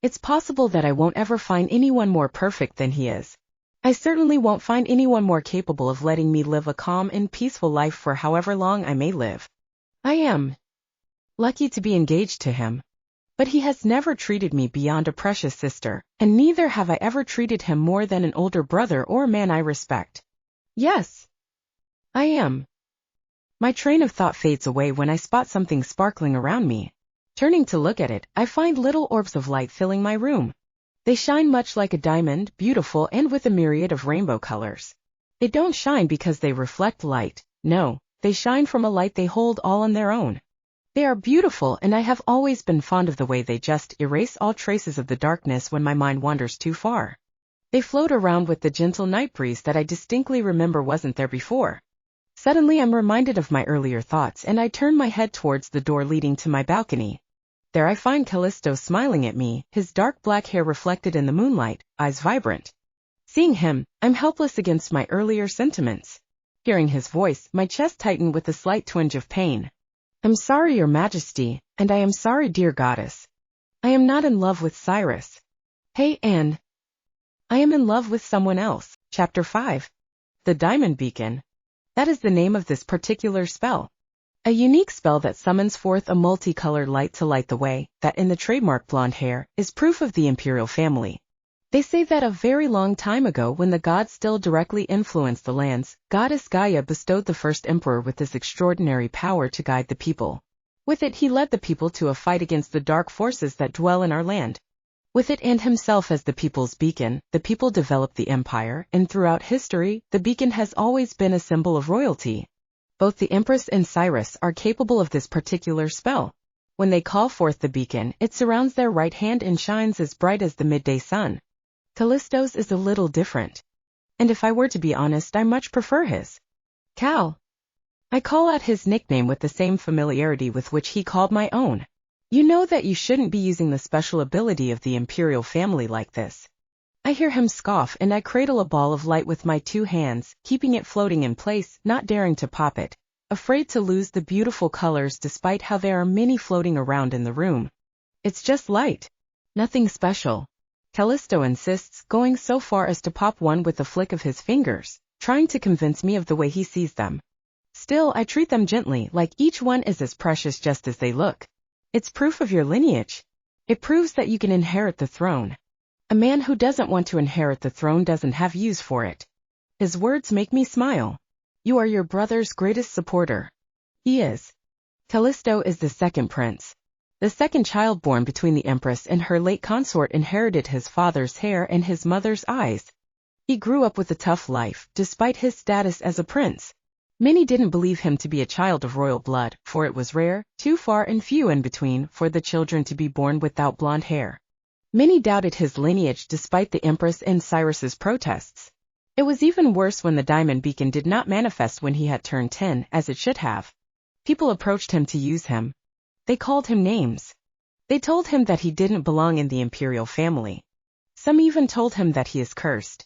It's possible that I won't ever find anyone more perfect than he is. I certainly won't find anyone more capable of letting me live a calm and peaceful life for however long I may live. I am lucky to be engaged to him. But he has never treated me beyond a precious sister, and neither have I ever treated him more than an older brother or a man I respect. Yes, I am. My train of thought fades away when I spot something sparkling around me. Turning to look at it, I find little orbs of light filling my room. They shine much like a diamond, beautiful and with a myriad of rainbow colors. They don't shine because they reflect light, no, they shine from a light they hold all on their own. They are beautiful, and I have always been fond of the way they just erase all traces of the darkness when my mind wanders too far. They float around with the gentle night breeze that I distinctly remember wasn't there before. Suddenly I'm reminded of my earlier thoughts, and I turn my head towards the door leading to my balcony. There I find Callisto smiling at me, his dark black hair reflected in the moonlight, eyes vibrant. Seeing him, I'm helpless against my earlier sentiments. Hearing his voice, my chest tightened with a slight twinge of pain. I'm sorry, Your Majesty, and I am sorry, dear goddess. I am not in love with Cyrus. Hey, Anne. I am in love with someone else. Chapter 5. The Diamond Beacon. That is the name of this particular spell. A unique spell that summons forth a multicolored light to light the way, that in the trademark blonde hair, is proof of the imperial family. They say that a very long time ago, when the gods still directly influenced the lands, goddess Gaia bestowed the first emperor with this extraordinary power to guide the people. With it he led the people to a fight against the dark forces that dwell in our land. With it and himself as the people's beacon, the people developed the empire, and throughout history, the beacon has always been a symbol of royalty. Both the Empress and Cyrus are capable of this particular spell. When they call forth the beacon, it surrounds their right hand and shines as bright as the midday sun. Callisto's is a little different. And if I were to be honest, I much prefer his. Cal. I call out his nickname with the same familiarity with which he called my own. You know that you shouldn't be using the special ability of the imperial family like this. I hear him scoff and I cradle a ball of light with my 2 hands, keeping it floating in place, not daring to pop it, afraid to lose the beautiful colors despite how there are many floating around in the room. It's just light. Nothing special. Callisto insists, going so far as to pop one with a flick of his fingers, trying to convince me of the way he sees them. Still, I treat them gently, like each one is as precious just as they look. It's proof of your lineage. It proves that you can inherit the throne. A man who doesn't want to inherit the throne doesn't have use for it. His words make me smile. You are your brother's greatest supporter. He is. Callisto is the second prince. The second child born between the empress and her late consort inherited his father's hair and his mother's eyes. He grew up with a tough life, despite his status as a prince. Many didn't believe him to be a child of royal blood, for it was rare, too far and few in between, for the children to be born without blonde hair. Many doubted his lineage despite the empress and Cyrus's protests. It was even worse when the diamond beacon did not manifest when he had turned 10, as it should have. People approached him to use him. They called him names. They told him that he didn't belong in the imperial family. Some even told him that he is cursed.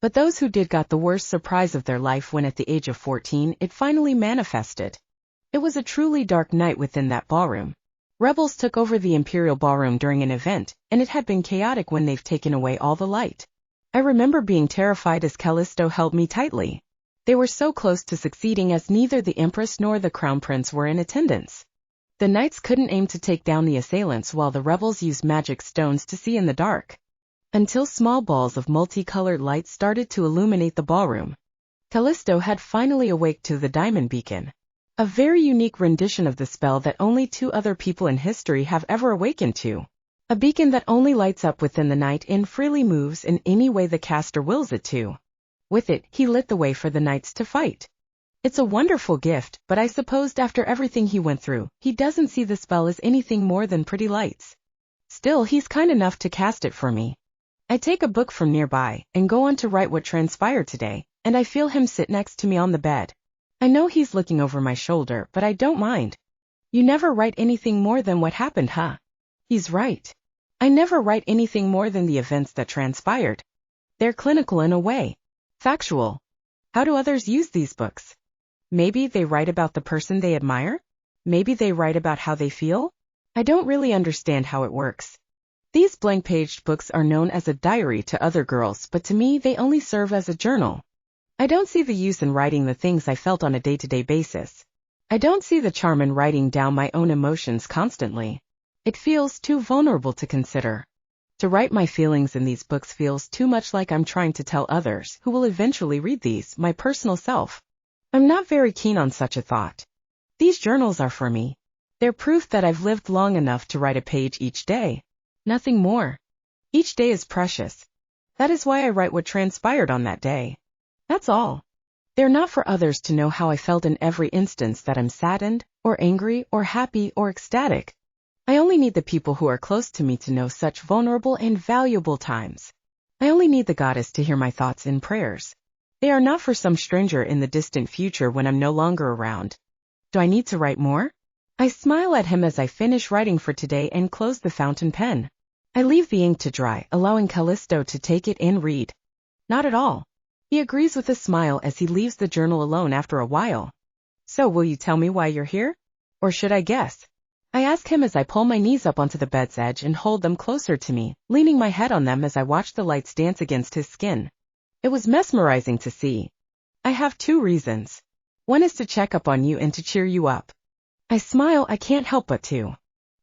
But those who did got the worst surprise of their life when at the age of 14 it finally manifested. It was a truly dark night within that ballroom. Rebels took over the imperial ballroom during an event, and it had been chaotic when they've taken away all the light. I remember being terrified as Callisto held me tightly. They were so close to succeeding as neither the empress nor the crown prince were in attendance. The knights couldn't aim to take down the assailants while the rebels used magic stones to see in the dark. Until small balls of multicolored light started to illuminate the ballroom. Callisto had finally awaked to the diamond beacon. A very unique rendition of the spell that only 2 other people in history have ever awakened to. A beacon that only lights up within the night and freely moves in any way the caster wills it to. With it, he lit the way for the knights to fight. It's a wonderful gift, but I supposed after everything he went through, he doesn't see the spell as anything more than pretty lights. Still, he's kind enough to cast it for me. I take a book from nearby and go on to write what transpired today, and I feel him sit next to me on the bed. I know he's looking over my shoulder, but I don't mind. You never write anything more than what happened, huh? He's right. I never write anything more than the events that transpired. They're clinical in a way. Factual. How do others use these books? Maybe they write about the person they admire? Maybe they write about how they feel? I don't really understand how it works. These blank-paged books are known as a diary to other girls, but to me they only serve as a journal. I don't see the use in writing the things I felt on a day-to-day basis. I don't see the charm in writing down my own emotions constantly. It feels too vulnerable to consider. To write my feelings in these books feels too much like I'm trying to tell others, who will eventually read these, my personal self. I'm not very keen on such a thought. These journals are for me. They're proof that I've lived long enough to write a page each day. Nothing more. Each day is precious. That is why I write what transpired on that day. That's all. They're not for others to know how I felt in every instance that I'm saddened, or angry, or happy, or ecstatic. I only need the people who are close to me to know such vulnerable and valuable times. I only need the goddess to hear my thoughts in prayers. They are not for some stranger in the distant future when I'm no longer around. Do I need to write more? I smile at him as I finish writing for today and close the fountain pen. I leave the ink to dry, allowing Callisto to take it and read. Not at all. He agrees with a smile as he leaves the journal alone after a while. So will you tell me why you're here? Or should I guess? I ask him as I pull my knees up onto the bed's edge and hold them closer to me, leaning my head on them as I watch the lights dance against his skin. It was mesmerizing to see. I have 2 reasons. One is to check up on you and to cheer you up. I smile, I can't help but to.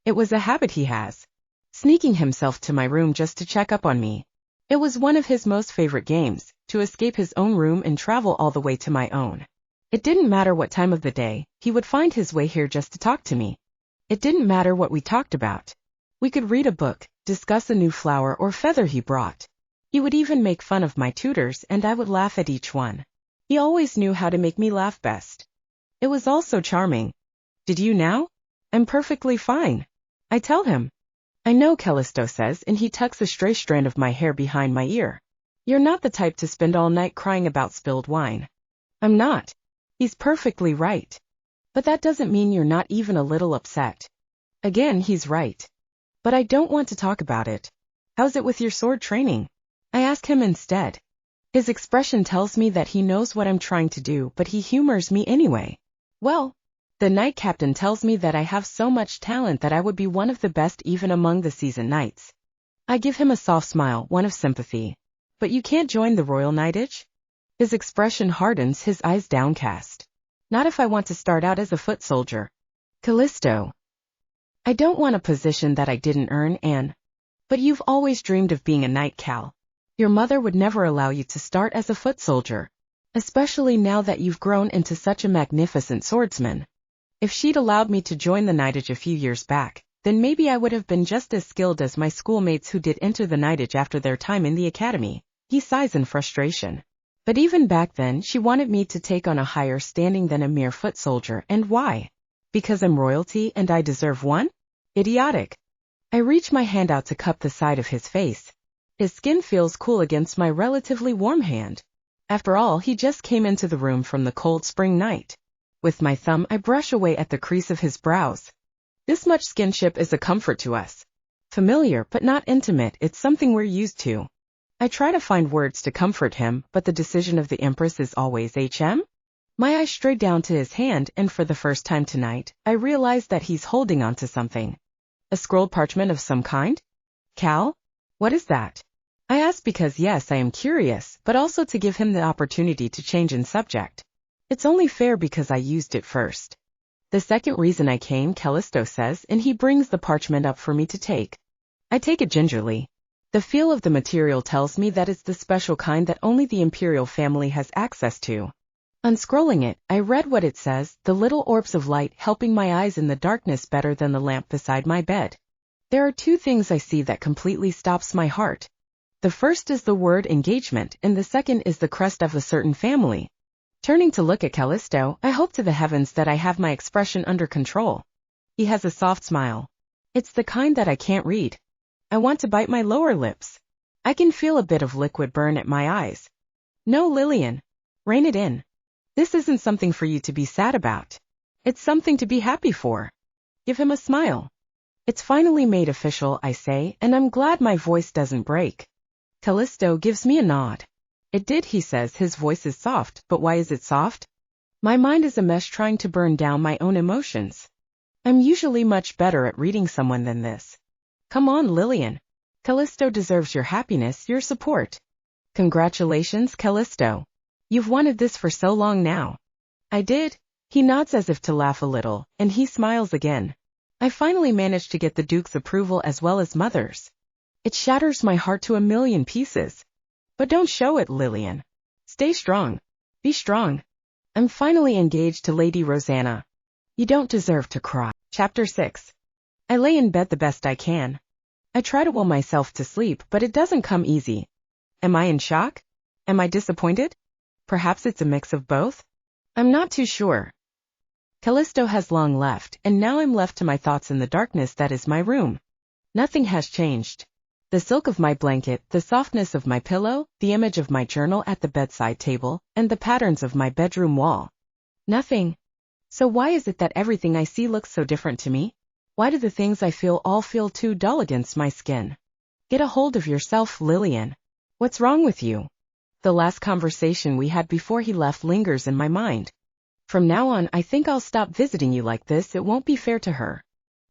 It was a habit he has. Sneaking himself to my room just to check up on me. It was one of his most favorite games, to escape his own room and travel all the way to my own. It didn't matter what time of the day, he would find his way here just to talk to me. It didn't matter what we talked about. We could read a book, discuss a new flower or feather he brought. He would even make fun of my tutors and I would laugh at each one. He always knew how to make me laugh best. It was all so charming. Did you now? I'm perfectly fine. I tell him. I know, Callisto says, and he tucks a stray strand of my hair behind my ear. You're not the type to spend all night crying about spilled wine. I'm not. He's perfectly right. But that doesn't mean you're not even a little upset. Again, he's right. But I don't want to talk about it. How's it with your sword training? I ask him instead. His expression tells me that he knows what I'm trying to do, but he humors me anyway. Well, the night captain tells me that I have so much talent that I would be one of the best even among the seasoned knights. I give him a soft smile, one of sympathy. But you can't join the royal knightage? His expression hardens, his eyes downcast. Not if I want to start out as a foot soldier. Callisto. I don't want a position that I didn't earn, Anne. But you've always dreamed of being a knight, Cal. Your mother would never allow you to start as a foot soldier, especially now that you've grown into such a magnificent swordsman. If she'd allowed me to join the knightage a few years back, then maybe I would have been just as skilled as my schoolmates who did enter the knightage after their time in the academy. He sighs in frustration. But even back then, she wanted me to take on a higher standing than a mere foot soldier, and why? Because I'm royalty and I deserve one? Idiotic. I reach my hand out to cup the side of his face. His skin feels cool against my relatively warm hand. After all, he just came into the room from the cold spring night. With my thumb, I brush away at the crease of his brows. This much skinship is a comfort to us. Familiar, but not intimate, it's something we're used to. I try to find words to comfort him, but the decision of the Empress is always HM? My eyes stray down to his hand, and for the first time tonight, I realize that he's holding on to something. A scrolled parchment of some kind? Cal? What is that? I ask because yes, I am curious, but also to give him the opportunity to change in subject. It's only fair because I used it first. The second reason I came, Callisto says, and he brings the parchment up for me to take. I take it gingerly. The feel of the material tells me that it's the special kind that only the imperial family has access to. Unscrolling it, I read what it says, the little orbs of light helping my eyes in the darkness better than the lamp beside my bed. There are two things I see that completely stops my heart. The first is the word engagement, and the second is the crest of a certain family. Turning to look at Callisto, I hope to the heavens that I have my expression under control. He has a soft smile. It's the kind that I can't read. I want to bite my lower lips. I can feel a bit of liquid burn at my eyes. No, Lillian. Rein it in. This isn't something for you to be sad about. It's something to be happy for. Give him a smile. It's finally made official, I say, and I'm glad my voice doesn't break. Callisto gives me a nod. It did, he says, his voice is soft, but why is it soft? My mind is a mesh trying to burn down my own emotions. I'm usually much better at reading someone than this. Come on, Lillian. Callisto deserves your happiness, your support. Congratulations, Callisto. You've wanted this for so long now. I did. He nods as if to laugh a little, and he smiles again. I finally managed to get the Duke's approval as well as Mother's. It shatters my heart to a million pieces. But don't show it, Lillian. Stay strong. Be strong. I'm finally engaged to Lady Rosanna. You don't deserve to cry. Chapter 6. I lay in bed the best I can. I try to will myself to sleep, but it doesn't come easy. Am I in shock? Am I disappointed? Perhaps it's a mix of both? I'm not too sure. Callisto has long left, and now I'm left to my thoughts in the darkness that is my room. Nothing has changed. The silk of my blanket, the softness of my pillow, the image of my journal at the bedside table, and the patterns of my bedroom wall. Nothing. So why is it that everything I see looks so different to me? Why do the things I feel all feel too dull against my skin? Get a hold of yourself, Lillian. What's wrong with you? The last conversation we had before he left lingers in my mind. From now on, I think I'll stop visiting you like this. It won't be fair to her.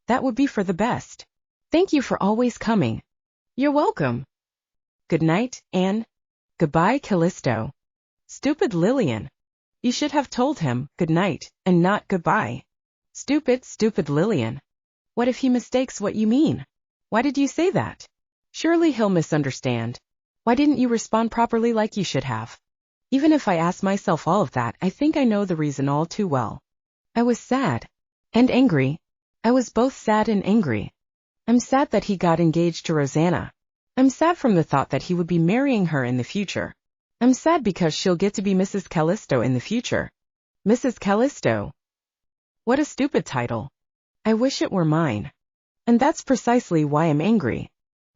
That would be for the best. Thank you for always coming. You're welcome. Good night, Anne. Goodbye, Callisto. Stupid Lillian. You should have told him good night and not goodbye. Stupid Lillian. What if he mistakes what you mean? Why did you say that? Surely he'll misunderstand. Why didn't you respond properly like you should have? Even if I ask myself all of that, I think I know the reason all too well. I was sad. And angry. I was both sad and angry. I'm sad that he got engaged to Rosanna. I'm sad from the thought that he would be marrying her in the future. I'm sad because she'll get to be Mrs. Callisto in the future. Mrs. Callisto. What a stupid title. I wish it were mine. And that's precisely why I'm angry.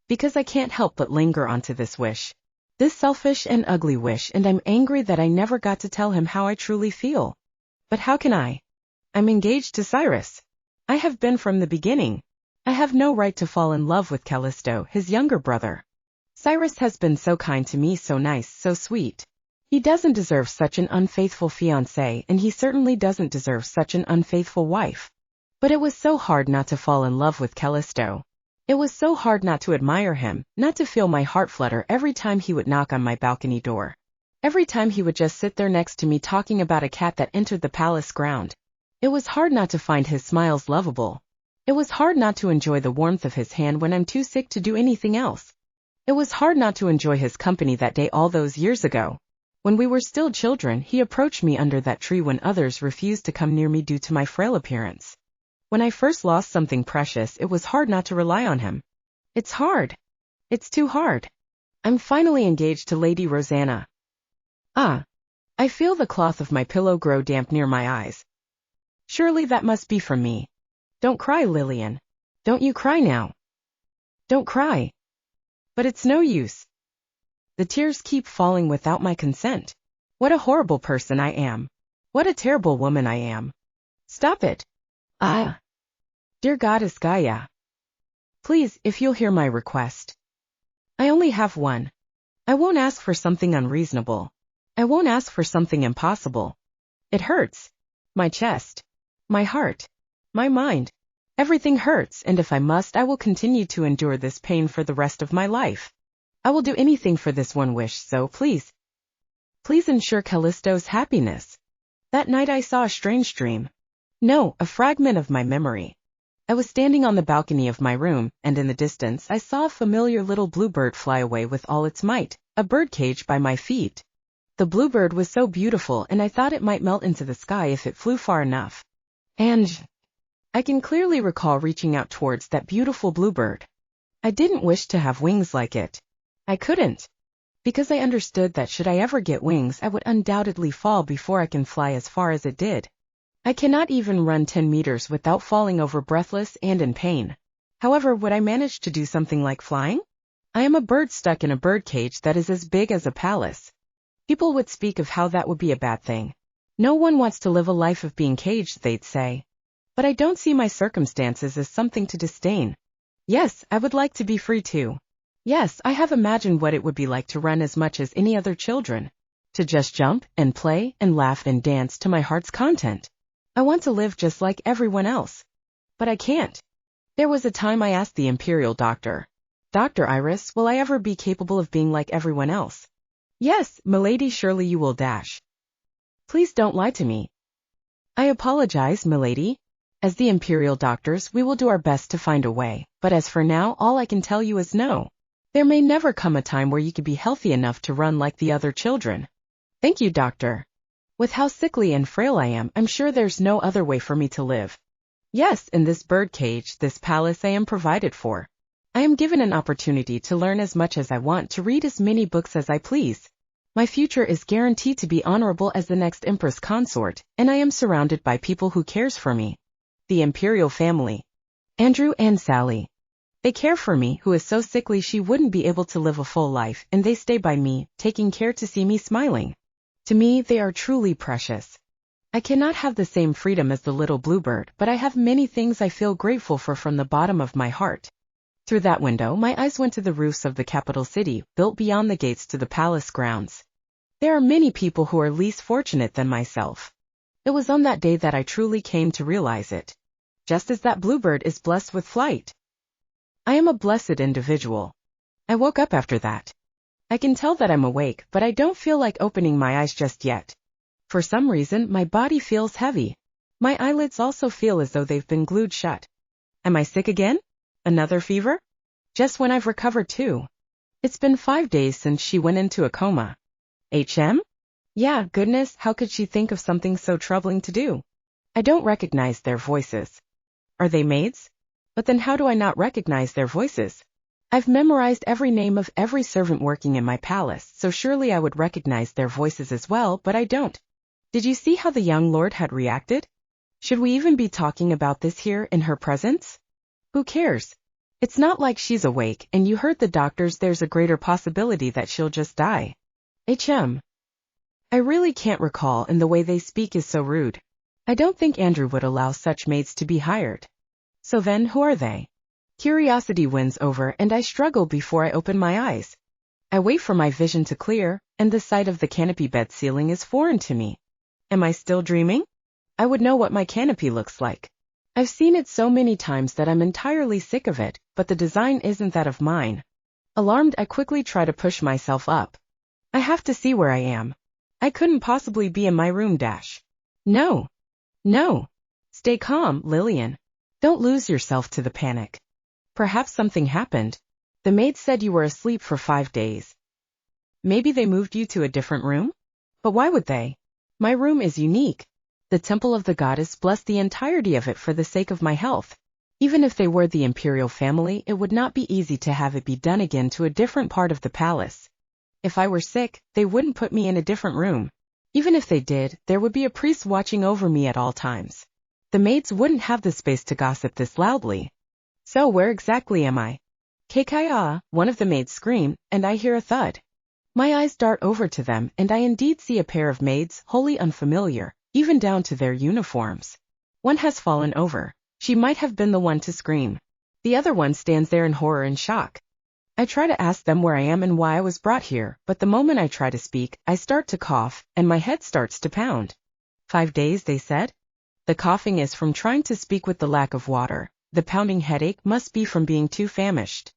Because I can't help but linger onto this wish. This selfish and ugly wish, and I'm angry that I never got to tell him how I truly feel. But how can I? I'm engaged to Cyrus. I have been from the beginning. I have no right to fall in love with Callisto, his younger brother. Cyrus has been so kind to me, so nice, so sweet. He doesn't deserve such an unfaithful fiancé, and he certainly doesn't deserve such an unfaithful wife. But it was so hard not to fall in love with Callisto. It was so hard not to admire him, not to feel my heart flutter every time he would knock on my balcony door. Every time he would just sit there next to me talking about a cat that entered the palace ground. It was hard not to find his smiles lovable. It was hard not to enjoy the warmth of his hand when I'm too sick to do anything else. It was hard not to enjoy his company that day all those years ago. When we were still children, he approached me under that tree when others refused to come near me due to my frail appearance. When I first lost something precious, it was hard not to rely on him. It's hard. It's too hard. I'm finally engaged to Lady Rosanna. Ah. I feel the cloth of my pillow grow damp near my eyes. Surely that must be from me. Don't cry, Lillian. Don't you cry now. Don't cry. But it's no use. The tears keep falling without my consent. What a horrible person I am. What a terrible woman I am. Stop it. Ah. Dear Goddess Gaia. Please, if you'll hear my request. I only have one. I won't ask for something unreasonable. I won't ask for something impossible. It hurts. My chest. My heart. My mind. Everything hurts, and if I must, I will continue to endure this pain for the rest of my life. I will do anything for this one wish, so please. Please ensure Callisto's happiness. That night I saw a strange dream. No, a fragment of my memory. I was standing on the balcony of my room, and in the distance I saw a familiar little bluebird fly away with all its might, a birdcage by my feet. The bluebird was so beautiful, and I thought it might melt into the sky if it flew far enough. And I can clearly recall reaching out towards that beautiful bluebird. I didn't wish to have wings like it. I couldn't. Because I understood that should I ever get wings, I would undoubtedly fall before I can fly as far as it did. I cannot even run 10 meters without falling over breathless and in pain. However, would I manage to do something like flying? I am a bird stuck in a birdcage that is as big as a palace. People would speak of how that would be a bad thing. No one wants to live a life of being caged, they'd say. But I don't see my circumstances as something to disdain. Yes, I would like to be free too. Yes, I have imagined what it would be like to run as much as any other children. To just jump and play and laugh and dance to my heart's content. I want to live just like everyone else. But I can't. There was a time I asked the imperial doctor, Dr. Iris, will I ever be capable of being like everyone else? Yes, milady, surely you will dash. Please don't lie to me. I apologize, milady. As the imperial doctors, we will do our best to find a way, but as for now, all I can tell you is no. There may never come a time where you could be healthy enough to run like the other children. Thank you, doctor. With how sickly and frail I am, I'm sure there's no other way for me to live. Yes, in this birdcage, this palace I am provided for. I am given an opportunity to learn as much as I want, to read as many books as I please. My future is guaranteed to be honorable as the next empress consort, and I am surrounded by people who cares for me. The imperial family. Andrew and Sally. They care for me, who is so sickly she wouldn't be able to live a full life, and they stay by me, taking care to see me smiling. To me, they are truly precious. I cannot have the same freedom as the little bluebird, but I have many things I feel grateful for from the bottom of my heart. Through that window, my eyes went to the roofs of the capital city, built beyond the gates to the palace grounds. There are many people who are less fortunate than myself. It was on that day that I truly came to realize it. Just as that bluebird is blessed with flight. I am a blessed individual. I woke up after that. I can tell that I'm awake, but I don't feel like opening my eyes just yet. For some reason, my body feels heavy. My eyelids also feel as though they've been glued shut. Am I sick again? Another fever? Just when I've recovered too. It's been 5 days since she went into a coma. Yeah, goodness, how could she think of something so troubling to do? I don't recognize their voices. Are they maids? But then how do I not recognize their voices? I've memorized every name of every servant working in my palace, so surely I would recognize their voices as well, but I don't. Did you see how the young lord had reacted? Should we even be talking about this here in her presence? Who cares? It's not like she's awake, and you heard the doctors, there's a greater possibility that she'll just die. I really can't recall, and the way they speak is so rude. I don't think Andrew would allow such maids to be hired. So then, who are they? Curiosity wins over, and I struggle before I open my eyes. I wait for my vision to clear, and the sight of the canopy bed ceiling is foreign to me. Am I still dreaming? I would know what my canopy looks like. I've seen it so many times that I'm entirely sick of it, but the design isn't that of mine. Alarmed, I quickly try to push myself up. I have to see where I am. I couldn't possibly be in my room. No. No. Stay calm, Lillian. Don't lose yourself to the panic. Perhaps something happened. The maid said you were asleep for 5 days. Maybe they moved you to a different room? But why would they? My room is unique. The temple of the goddess blessed the entirety of it for the sake of my health. Even if they were the imperial family, it would not be easy to have it be done again to a different part of the palace. If I were sick, they wouldn't put me in a different room. Even if they did, there would be a priest watching over me at all times. The maids wouldn't have the space to gossip this loudly. So where exactly am I? Kekaya, one of the maids scream, and I hear a thud. My eyes dart over to them, and I indeed see a pair of maids, wholly unfamiliar, even down to their uniforms. One has fallen over. She might have been the one to scream. The other one stands there in horror and shock. I try to ask them where I am and why I was brought here, but the moment I try to speak, I start to cough, and my head starts to pound. 5 days, they said? The coughing is from trying to speak with the lack of water. The pounding headache must be from being too famished.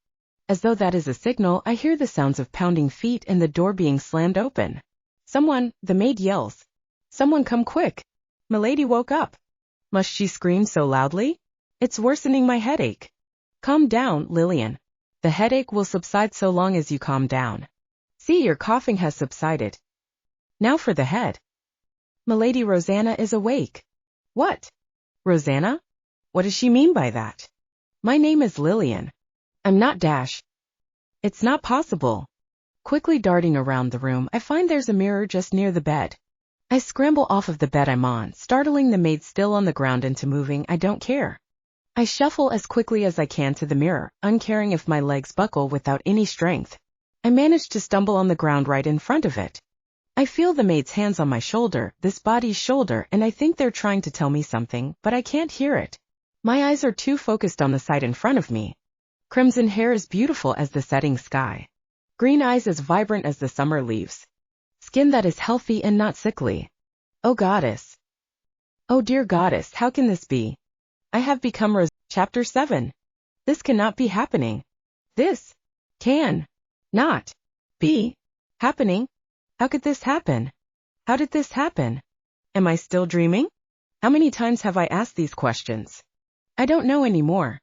As though that is a signal, I hear the sounds of pounding feet and the door being slammed open. Someone, the maid yells. Someone come quick. Milady woke up. Must she scream so loudly? It's worsening my headache. Calm down, Lillian. The headache will subside so long as you calm down. See, your coughing has subsided. Now for the head. Milady, Rosanna is awake. What? Rosanna? What does she mean by that? My name is Lillian. I'm not Dash. It's not possible. Quickly darting around the room, I find there's a mirror just near the bed. I scramble off of the bed I'm on, startling the maid still on the ground into moving. I don't care. I shuffle as quickly as I can to the mirror, uncaring if my legs buckle without any strength. I manage to stumble on the ground right in front of it. I feel the maid's hands on my shoulder, this body's shoulder, and I think they're trying to tell me something, but I can't hear it. My eyes are too focused on the sight in front of me. Crimson hair as beautiful as the setting sky. Green eyes as vibrant as the summer leaves. Skin that is healthy and not sickly. Oh goddess. Oh dear goddess, how can this be? I have become Chapter 7. This cannot be happening. This can not be happening. How could this happen? How did this happen? Am I still dreaming? How many times have I asked these questions? I don't know anymore.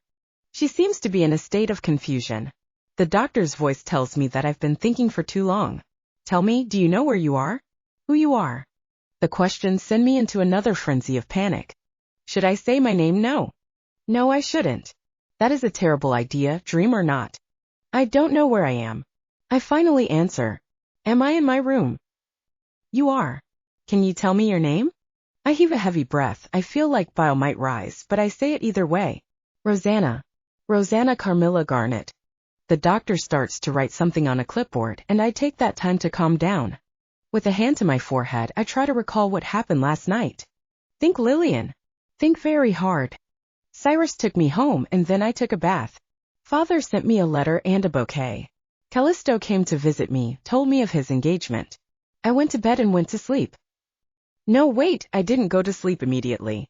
She seems to be in a state of confusion. The doctor's voice tells me that I've been thinking for too long. Tell me, do you know where you are? Who you are? The questions send me into another frenzy of panic. Should I say my name? No. No, I shouldn't. That is a terrible idea, dream or not. I don't know where I am. I finally answer. Am I in my room? You are. Can you tell me your name? I heave a heavy breath. I feel like bile might rise, but I say it either way. Rosanna. Rosanna Carmilla Garnet. The doctor starts to write something on a clipboard, and I take that time to calm down. With a hand to my forehead, I try to recall what happened last night. Think, Lillian. Think very hard. Cyrus took me home, and then I took a bath. Father sent me a letter and a bouquet. Callisto came to visit me, told me of his engagement. I went to bed and went to sleep. No, wait, I didn't go to sleep immediately.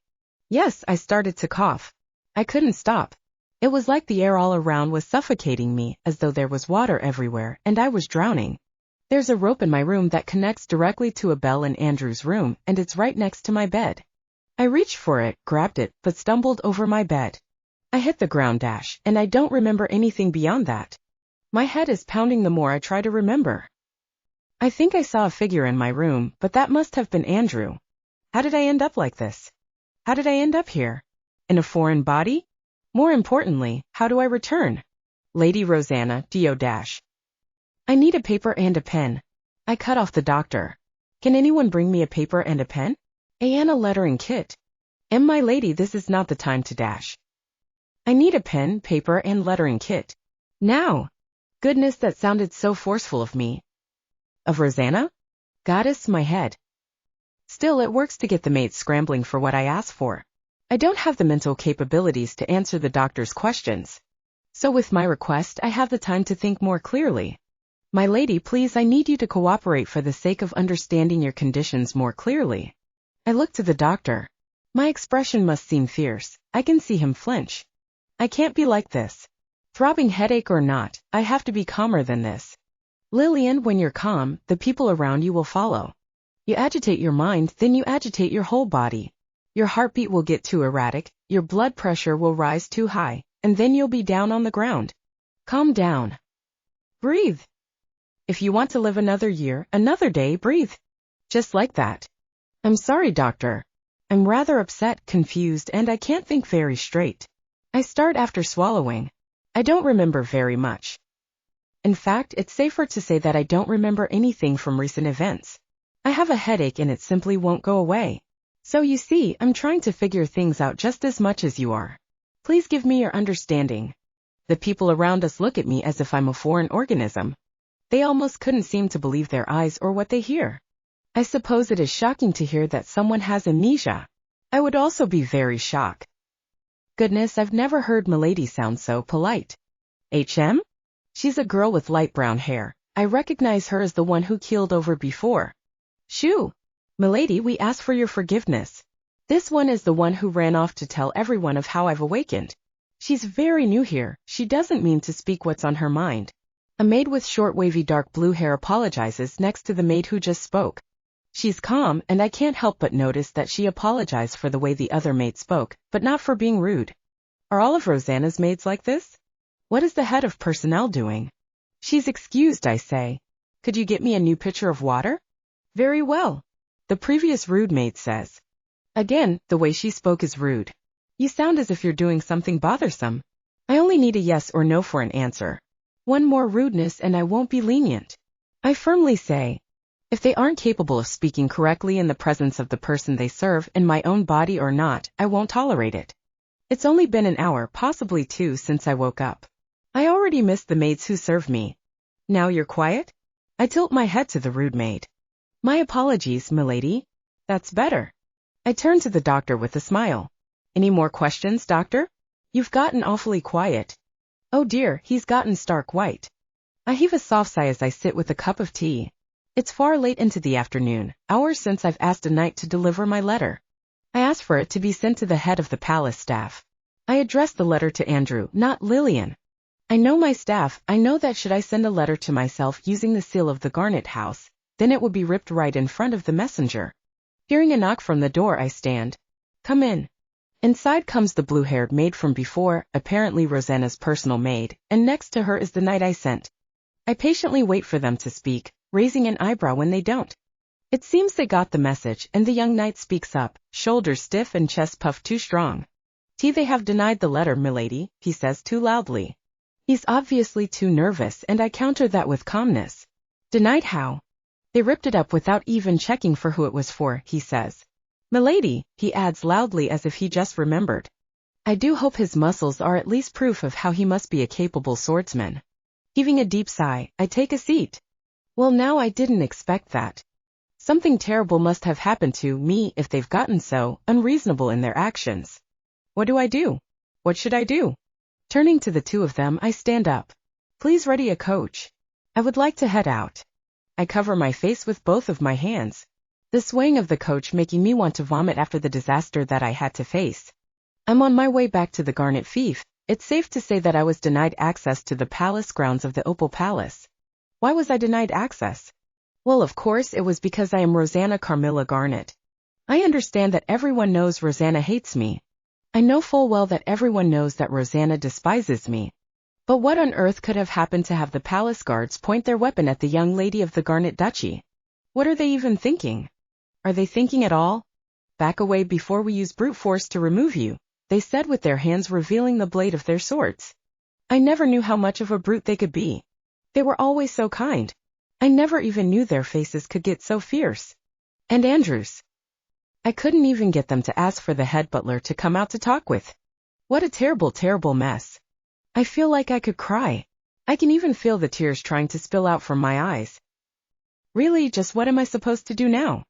Yes, I started to cough. I couldn't stop. It was like the air all around was suffocating me, as though there was water everywhere, and I was drowning. There's a rope in my room that connects directly to a bell in Andrew's room, and it's right next to my bed. I reached for it, grabbed it, but stumbled over my bed. I hit the ground, and I don't remember anything beyond that. My head is pounding the more I try to remember. I think I saw a figure in my room, but that must have been Andrew. How did I end up like this? How did I end up here? In a foreign body? More importantly, how do I return? Lady Rosanna, D.O. I need a paper and a pen. I cut off the doctor. Can anyone bring me a paper and a pen? And a lettering kit. My lady, this is not the time to dash. I need a pen, paper, and lettering kit. Now. Goodness, that sounded so forceful of me. Of Rosanna? Goddess, my head. Still, it works to get the maid scrambling for what I ask for. I don't have the mental capabilities to answer the doctor's questions. So with my request, I have the time to think more clearly. My lady, please, I need you to cooperate for the sake of understanding your conditions more clearly. I look to the doctor. My expression must seem fierce. I can see him flinch. I can't be like this. Throbbing headache or not, I have to be calmer than this. Lillian, when you're calm, the people around you will follow. You agitate your mind, then you agitate your whole body. Your heartbeat will get too erratic, your blood pressure will rise too high, and then you'll be down on the ground. Calm down. Breathe. If you want to live another year, another day, breathe. Just like that. I'm sorry, doctor. I'm rather upset, confused, and I can't think very straight. I start after swallowing. I don't remember very much. In fact, it's safer to say that I don't remember anything from recent events. I have a headache and it simply won't go away. So you see, I'm trying to figure things out just as much as you are. Please give me your understanding. The people around us look at me as if I'm a foreign organism. They almost couldn't seem to believe their eyes or what they hear. I suppose it is shocking to hear that someone has amnesia. I would also be very shocked. Goodness, I've never heard Milady sound so polite. HM? She's a girl with light brown hair. I recognize her as the one who keeled over before. Shoo! Milady, we ask for your forgiveness. This one is the one who ran off to tell everyone of how I've awakened. She's very new here. She doesn't mean to speak what's on her mind. A maid with short wavy dark blue hair apologizes next to the maid who just spoke. She's calm, and I can't help but notice that she apologized for the way the other maid spoke, but not for being rude. Are all of Rosanna's maids like this? What is the head of personnel doing? She's excused, I say. Could you get me a new pitcher of water? Very well. The previous rude maid says. Again, the way she spoke is rude. You sound as if you're doing something bothersome. I only need a yes or no for an answer. One more rudeness and I won't be lenient. I firmly say. If they aren't capable of speaking correctly in the presence of the person they serve, in my own body or not, I won't tolerate it. It's only been an hour, possibly two, since I woke up. I already missed the maids who served me. Now you're quiet? I tilt my head to the rude maid. My apologies, milady. That's better. I turn to the doctor with a smile. Any more questions, doctor? You've gotten awfully quiet. Oh dear, he's gotten stark white. I heave a soft sigh as I sit with a cup of tea. It's far late into the afternoon, hours since I've asked a knight to deliver my letter. I asked for it to be sent to the head of the palace staff. I addressed the letter to Andrew, not Lillian. I know my staff. I know that should I send a letter to myself using the seal of the Garnet House, then it would be ripped right in front of the messenger. Hearing a knock from the door, I stand. Come in. Inside comes the blue-haired maid from before, apparently Rosanna's personal maid, and next to her is the knight I sent. I patiently wait for them to speak, raising an eyebrow when they don't. It seems they got the message, and the young knight speaks up, shoulders stiff and chest puffed too strong. They have denied the letter, milady, he says too loudly. He's obviously too nervous, and I counter that with calmness. Denied how? They ripped it up without even checking for who it was for, he says. Milady, he adds loudly as if he just remembered. I do hope his muscles are at least proof of how he must be a capable swordsman. Heaving a deep sigh, I take a seat. Well, now I didn't expect that. Something terrible must have happened to me if they've gotten so unreasonable in their actions. What do I do? What should I do? Turning to the two of them, I stand up. Please ready a coach. I would like to head out. I cover my face with both of my hands. The swaying of the coach making me want to vomit after the disaster that I had to face. I'm on my way back to the Garnet Fief. It's safe to say that I was denied access to the palace grounds of the Opal Palace. Why was I denied access? Well, of course, it was because I am Rosanna Carmilla Garnet. I understand that everyone knows Rosanna hates me. I know full well that everyone knows that Rosanna despises me. But what on earth could have happened to have the palace guards point their weapon at the young lady of the Garnet Duchy? What are they even thinking? Are they thinking at all? Back away before we use brute force to remove you, they said with their hands revealing the blade of their swords. I never knew how much of a brute they could be. They were always so kind. I never even knew their faces could get so fierce. And Andrew's. I couldn't even get them to ask for the head butler to come out to talk with. What a terrible, terrible mess. I feel like I could cry. I can even feel the tears trying to spill out from my eyes. Really, just what am I supposed to do now?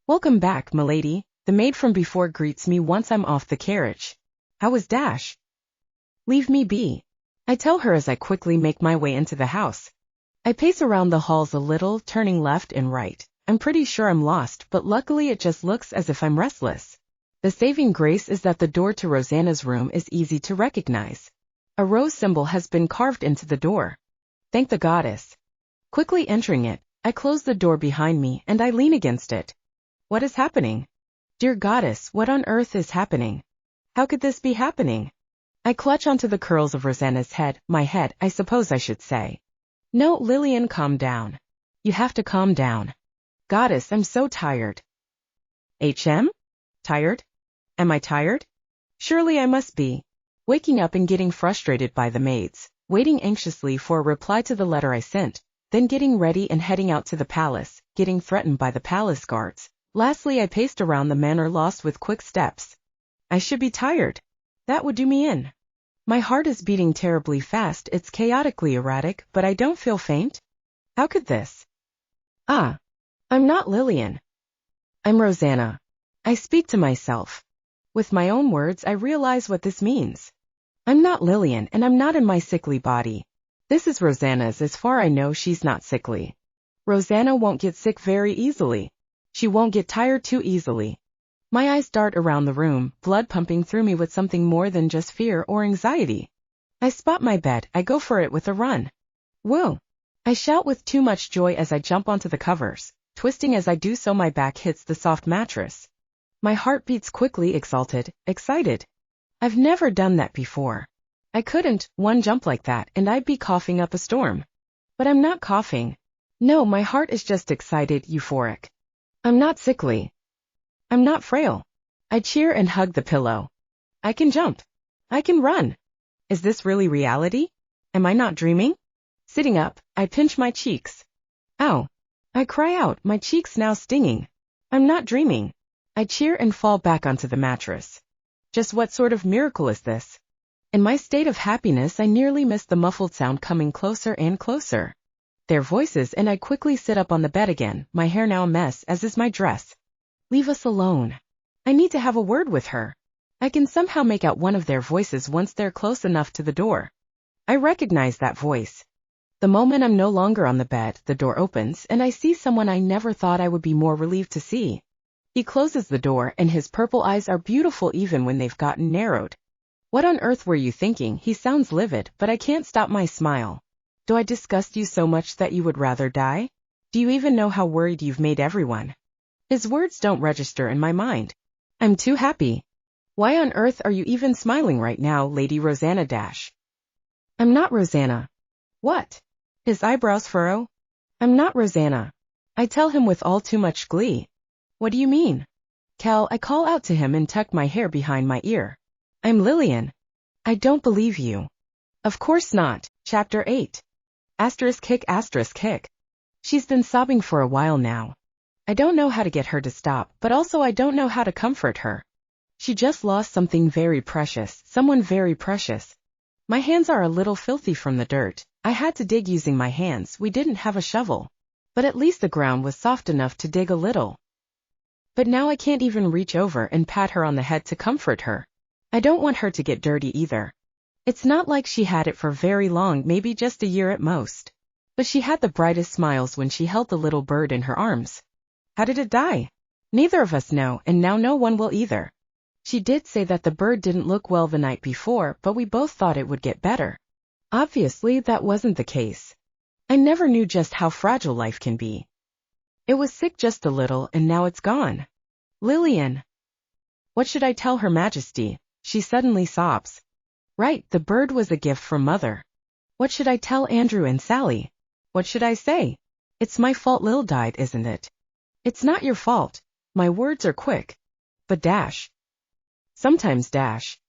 Welcome back, milady. The maid from before greets me once I'm off the carriage. How was Dash? Leave me be. I tell her as I quickly make my way into the house. I pace around the halls a little, turning left and right. I'm pretty sure I'm lost, but luckily it just looks as if I'm restless. The saving grace is that the door to Rosanna's room is easy to recognize. A rose symbol has been carved into the door. Thank the goddess. Quickly entering it, I close the door behind me and I lean against it. What is happening? Dear goddess, what on earth is happening? How could this be happening? I clutch onto the curls of Rosanna's head, my head, I suppose I should say. No, Lillian, calm down. You have to calm down. Goddess, I'm so tired. Tired? Am I tired? Surely I must be. Waking up and getting frustrated by the maids, waiting anxiously for a reply to the letter I sent, then getting ready and heading out to the palace, getting threatened by the palace guards. Lastly, I paced around the manor lost with quick steps. I should be tired. That would do me in. My heart is beating terribly fast, it's chaotically erratic, but I don't feel faint. How could this? I'm not Lillian. I'm Rosanna. I speak to myself. With my own words, I realize what this means. I'm not Lillian, and I'm not in my sickly body. This is Rosanna's. As far I know, she's not sickly. Rosanna won't get sick very easily. She won't get tired too easily. My eyes dart around the room, blood pumping through me with something more than just fear or anxiety. I spot my bed, I go for it with a run. Whoa! I shout with too much joy as I jump onto the covers. Twisting as I do so, my back hits the soft mattress. My heart beats quickly, exalted, excited. I've never done that before. I couldn't, one jump like that, and I'd be coughing up a storm. But I'm not coughing. No, my heart is just excited, euphoric. I'm not sickly. I'm not frail. I cheer and hug the pillow. I can jump. I can run. Is this really reality? Am I not dreaming? Sitting up, I pinch my cheeks. Ow! I cry out, my cheeks now stinging. I'm not dreaming. I cheer and fall back onto the mattress. Just what sort of miracle is this? In my state of happiness, I nearly miss the muffled sound coming closer and closer. Their voices, and I quickly sit up on the bed again, my hair now a mess, as is my dress. Leave us alone. I need to have a word with her. I can somehow make out one of their voices once they're close enough to the door. I recognize that voice. The moment I'm no longer on the bed, the door opens, and I see someone I never thought I would be more relieved to see. He closes the door, and his purple eyes are beautiful even when they've gotten narrowed. What on earth were you thinking? He sounds livid, but I can't stop my smile. Do I disgust you so much that you would rather die? Do you even know how worried you've made everyone? His words don't register in my mind. I'm too happy. Why on earth are you even smiling right now, Lady Rosanna dash? I'm not Rosanna. What? His eyebrows furrow. I'm not Rosanna. I tell him with all too much glee. What do you mean? Cal, I call out to him and tuck my hair behind my ear. I'm Lillian. I don't believe you. Of course not. Chapter 8. ***. She's been sobbing for a while now. I don't know how to get her to stop, but also I don't know how to comfort her. She just lost something very precious, someone very precious. My hands are a little filthy from the dirt. I had to dig using my hands, we didn't have a shovel. But at least the ground was soft enough to dig a little. But now I can't even reach over and pat her on the head to comfort her. I don't want her to get dirty either. It's not like she had it for very long, maybe just a year at most. But she had the brightest smiles when she held the little bird in her arms. How did it die? Neither of us know, and now no one will either. She did say that the bird didn't look well the night before, but we both thought it would get better. Obviously, that wasn't the case. I never knew just how fragile life can be. It was sick just a little, and now it's gone. Lillian. What should I tell Her Majesty? She suddenly sobs. Right, the bird was a gift from Mother. What should I tell Andrew and Sally? What should I say? It's my fault Lil died, isn't it? It's not your fault. My words are quick. But dash. Sometimes dash.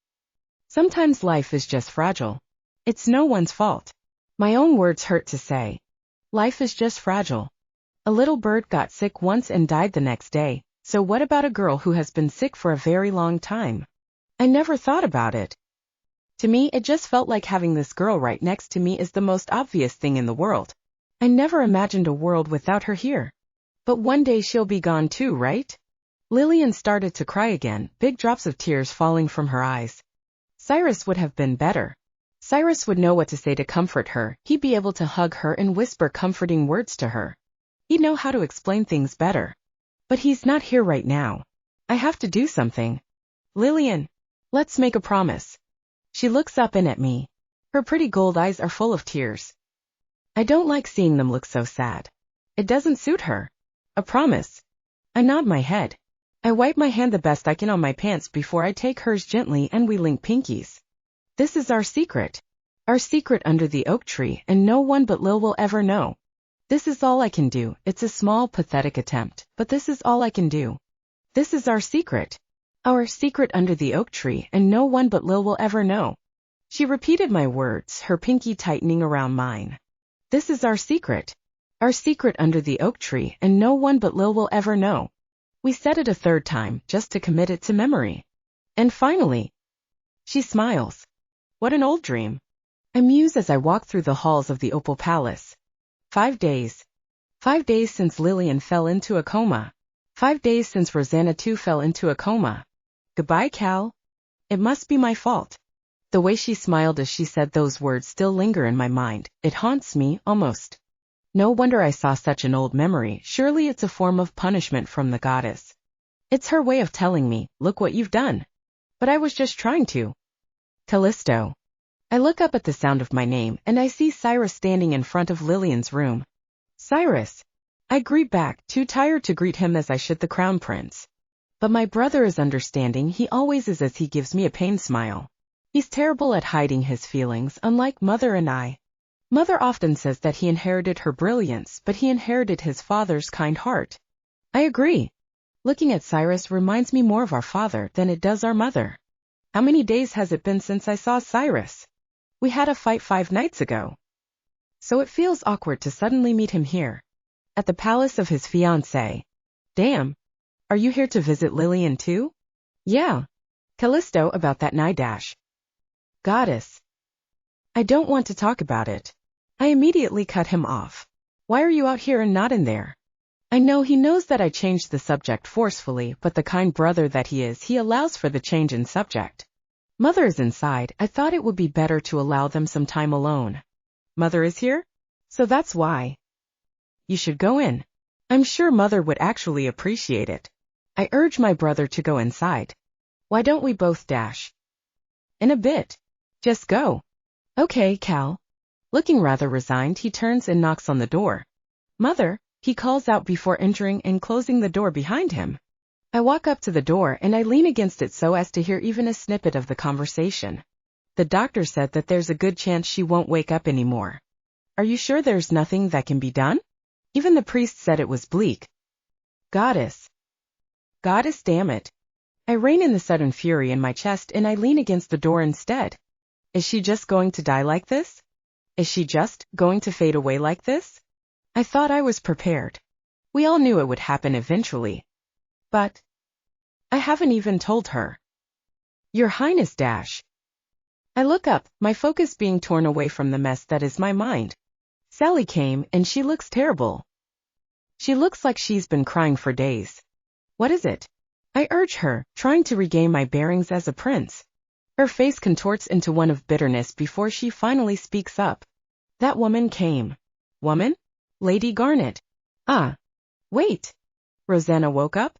Sometimes life is just fragile. It's no one's fault. My own words hurt to say. Life is just fragile. A little bird got sick once and died the next day, so what about a girl who has been sick for a very long time? I never thought about it. To me, it just felt like having this girl right next to me is the most obvious thing in the world. I never imagined a world without her here. But one day she'll be gone too, right? Lillian started to cry again, big drops of tears falling from her eyes. Cyrus would have been better. Cyrus would know what to say to comfort her. He'd be able to hug her and whisper comforting words to her. He'd know how to explain things better. But he's not here right now. I have to do something. Lillian, let's make a promise. She looks up in at me. Her pretty gold eyes are full of tears. I don't like seeing them look so sad. It doesn't suit her. A promise. I nod my head. I wipe my hand the best I can on my pants before I take hers gently and we link pinkies. This is our secret. Our secret under the oak tree, and no one but Lil will ever know. This is all I can do. It's a small, pathetic attempt, but this is all I can do. This is our secret. Our secret under the oak tree, and no one but Lil will ever know. She repeated my words, her pinky tightening around mine. This is our secret. Our secret under the oak tree, and no one but Lil will ever know. We said it a third time, just to commit it to memory. And finally, she smiles. What an old dream. I muse as I walk through the halls of the Opal Palace. 5 days. 5 days since Lillian fell into a coma. 5 days since Rosanna too fell into a coma. Goodbye, Cal. It must be my fault. The way she smiled as she said those words still linger in my mind. It haunts me, almost. No wonder I saw such an old memory. Surely it's a form of punishment from the goddess. It's her way of telling me, look what you've done. But I was just trying to. Callisto. I look up at the sound of my name, and I see Cyrus standing in front of Lillian's room. Cyrus. I greet back, too tired to greet him as I should the crown prince. But my brother is understanding. He always is, as he gives me a pained smile. He's terrible at hiding his feelings, unlike Mother and I. Mother often says that he inherited her brilliance, but he inherited his father's kind heart. I agree. Looking at Cyrus reminds me more of our father than it does our mother. How many days has it been since I saw Cyrus? We had a fight 5 nights ago. So it feels awkward to suddenly meet him here. At the palace of his fiancée. Damn. Are you here to visit Lillian too? Yeah. Callisto, about that night dash. Goddess. I don't want to talk about it. I immediately cut him off. Why are you out here and not in there? I know he knows that I changed the subject forcefully, but the kind brother that he is, he allows for the change in subject. Mother is inside. I thought it would be better to allow them some time alone. Mother is here? So that's why. You should go in. I'm sure Mother would actually appreciate it. I urge my brother to go inside. Why don't we both dash? In a bit. Just go. Okay, Cal. Looking rather resigned, he turns and knocks on the door. Mother, he calls out before entering and closing the door behind him. I walk up to the door and I lean against it so as to hear even a snippet of the conversation. The doctor said that there's a good chance she won't wake up anymore. Are you sure there's nothing that can be done? Even the priest said it was bleak. Goddess. Goddess, damn it. I rein in the sudden fury in my chest and I lean against the door instead. Is she just going to die like this? Is she just going to fade away like this? I thought I was prepared. We all knew it would happen eventually. But I haven't even told her. Your Highness dash. I look up, my focus being torn away from the mess that is my mind. Sally came and she looks terrible. She looks like she's been crying for days. What is it? I urge her, trying to regain my bearings as a prince. Her face contorts into one of bitterness before she finally speaks up. That woman came. Woman? Lady Garnet. Ah. Wait. Rosanna woke up?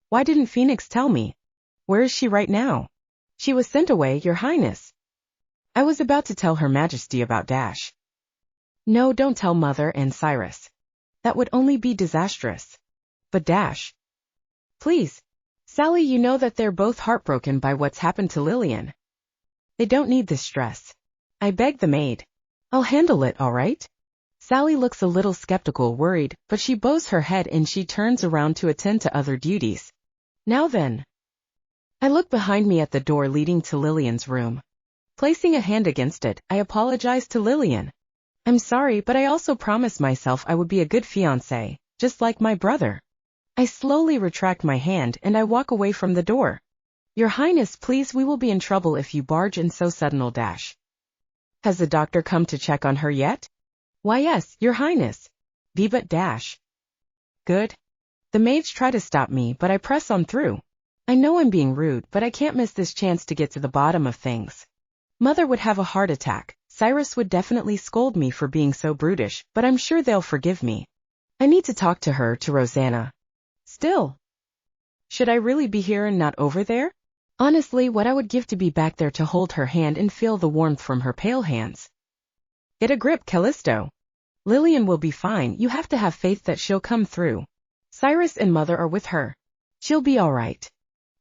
Why didn't Phoenix tell me? Where is she right now? She was sent away, Your Highness. I was about to tell Her Majesty about Dash. No, don't tell Mother and Cyrus. That would only be disastrous. But Dash. Please. Sally, you know that they're both heartbroken by what's happened to Lillian. They don't need this stress. I beg the maid. I'll handle it, all right? Sally looks a little skeptical, worried, but she bows her head and she turns around to attend to other duties. Now then. I look behind me at the door leading to Lillian's room. Placing a hand against it, I apologize to Lillian. I'm sorry, but I also promised myself I would be a good fiancé, just like my brother. I slowly retract my hand and I walk away from the door. Your Highness, please, we will be in trouble if you barge in so sudden. Dash. Has the doctor come to check on her yet? Why, yes, Your Highness. Be but Dash. Good. The maids try to stop me, but I press on through. I know I'm being rude, but I can't miss this chance to get to the bottom of things. Mother would have a heart attack. Cyrus would definitely scold me for being so brutish, but I'm sure they'll forgive me. I need to talk to her, to Rosanna. Still, should I really be here and not over there? Honestly, what I would give to be back there to hold her hand and feel the warmth from her pale hands. Get a grip, Callisto. Lillian will be fine. You have to have faith that she'll come through. Cyrus and Mother are with her. She'll be all right.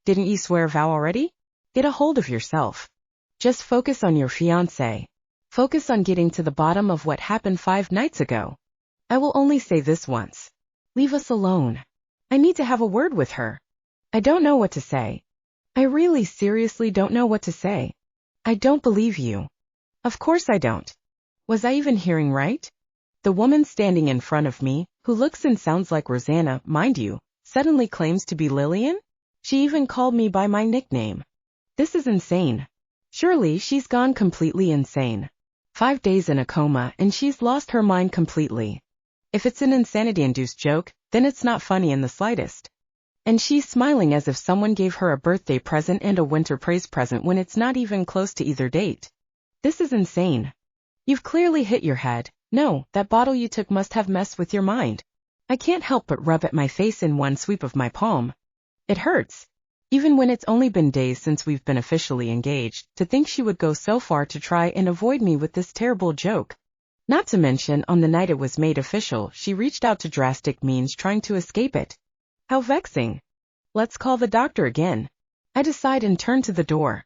Didn't you swear a vow already? Get a hold of yourself. Just focus on your fiancé. Focus on getting to the bottom of what happened 5 nights ago. I will only say this once. Leave us alone. I need to have a word with her. I don't know what to say. I really seriously don't know what to say. I don't believe you. Of course I don't. Was I even hearing right? The woman standing in front of me, who looks and sounds like Rosanna, mind you, suddenly claims to be Lillian? She even called me by my nickname. This is insane. Surely she's gone completely insane. 5 days in a coma and she's lost her mind completely. If it's an insanity-induced joke, then it's not funny in the slightest. And she's smiling as if someone gave her a birthday present and a winter praise present when it's not even close to either date. This is insane. You've clearly hit your head. No, that bottle you took must have messed with your mind. I can't help but rub at my face in one sweep of my palm. It hurts. Even when it's only been days since we've been officially engaged, to think she would go so far to try and avoid me with this terrible joke. Not to mention, on the night it was made official, she reached out to drastic means trying to escape it. How vexing. Let's call the doctor again. I decide and turn to the door.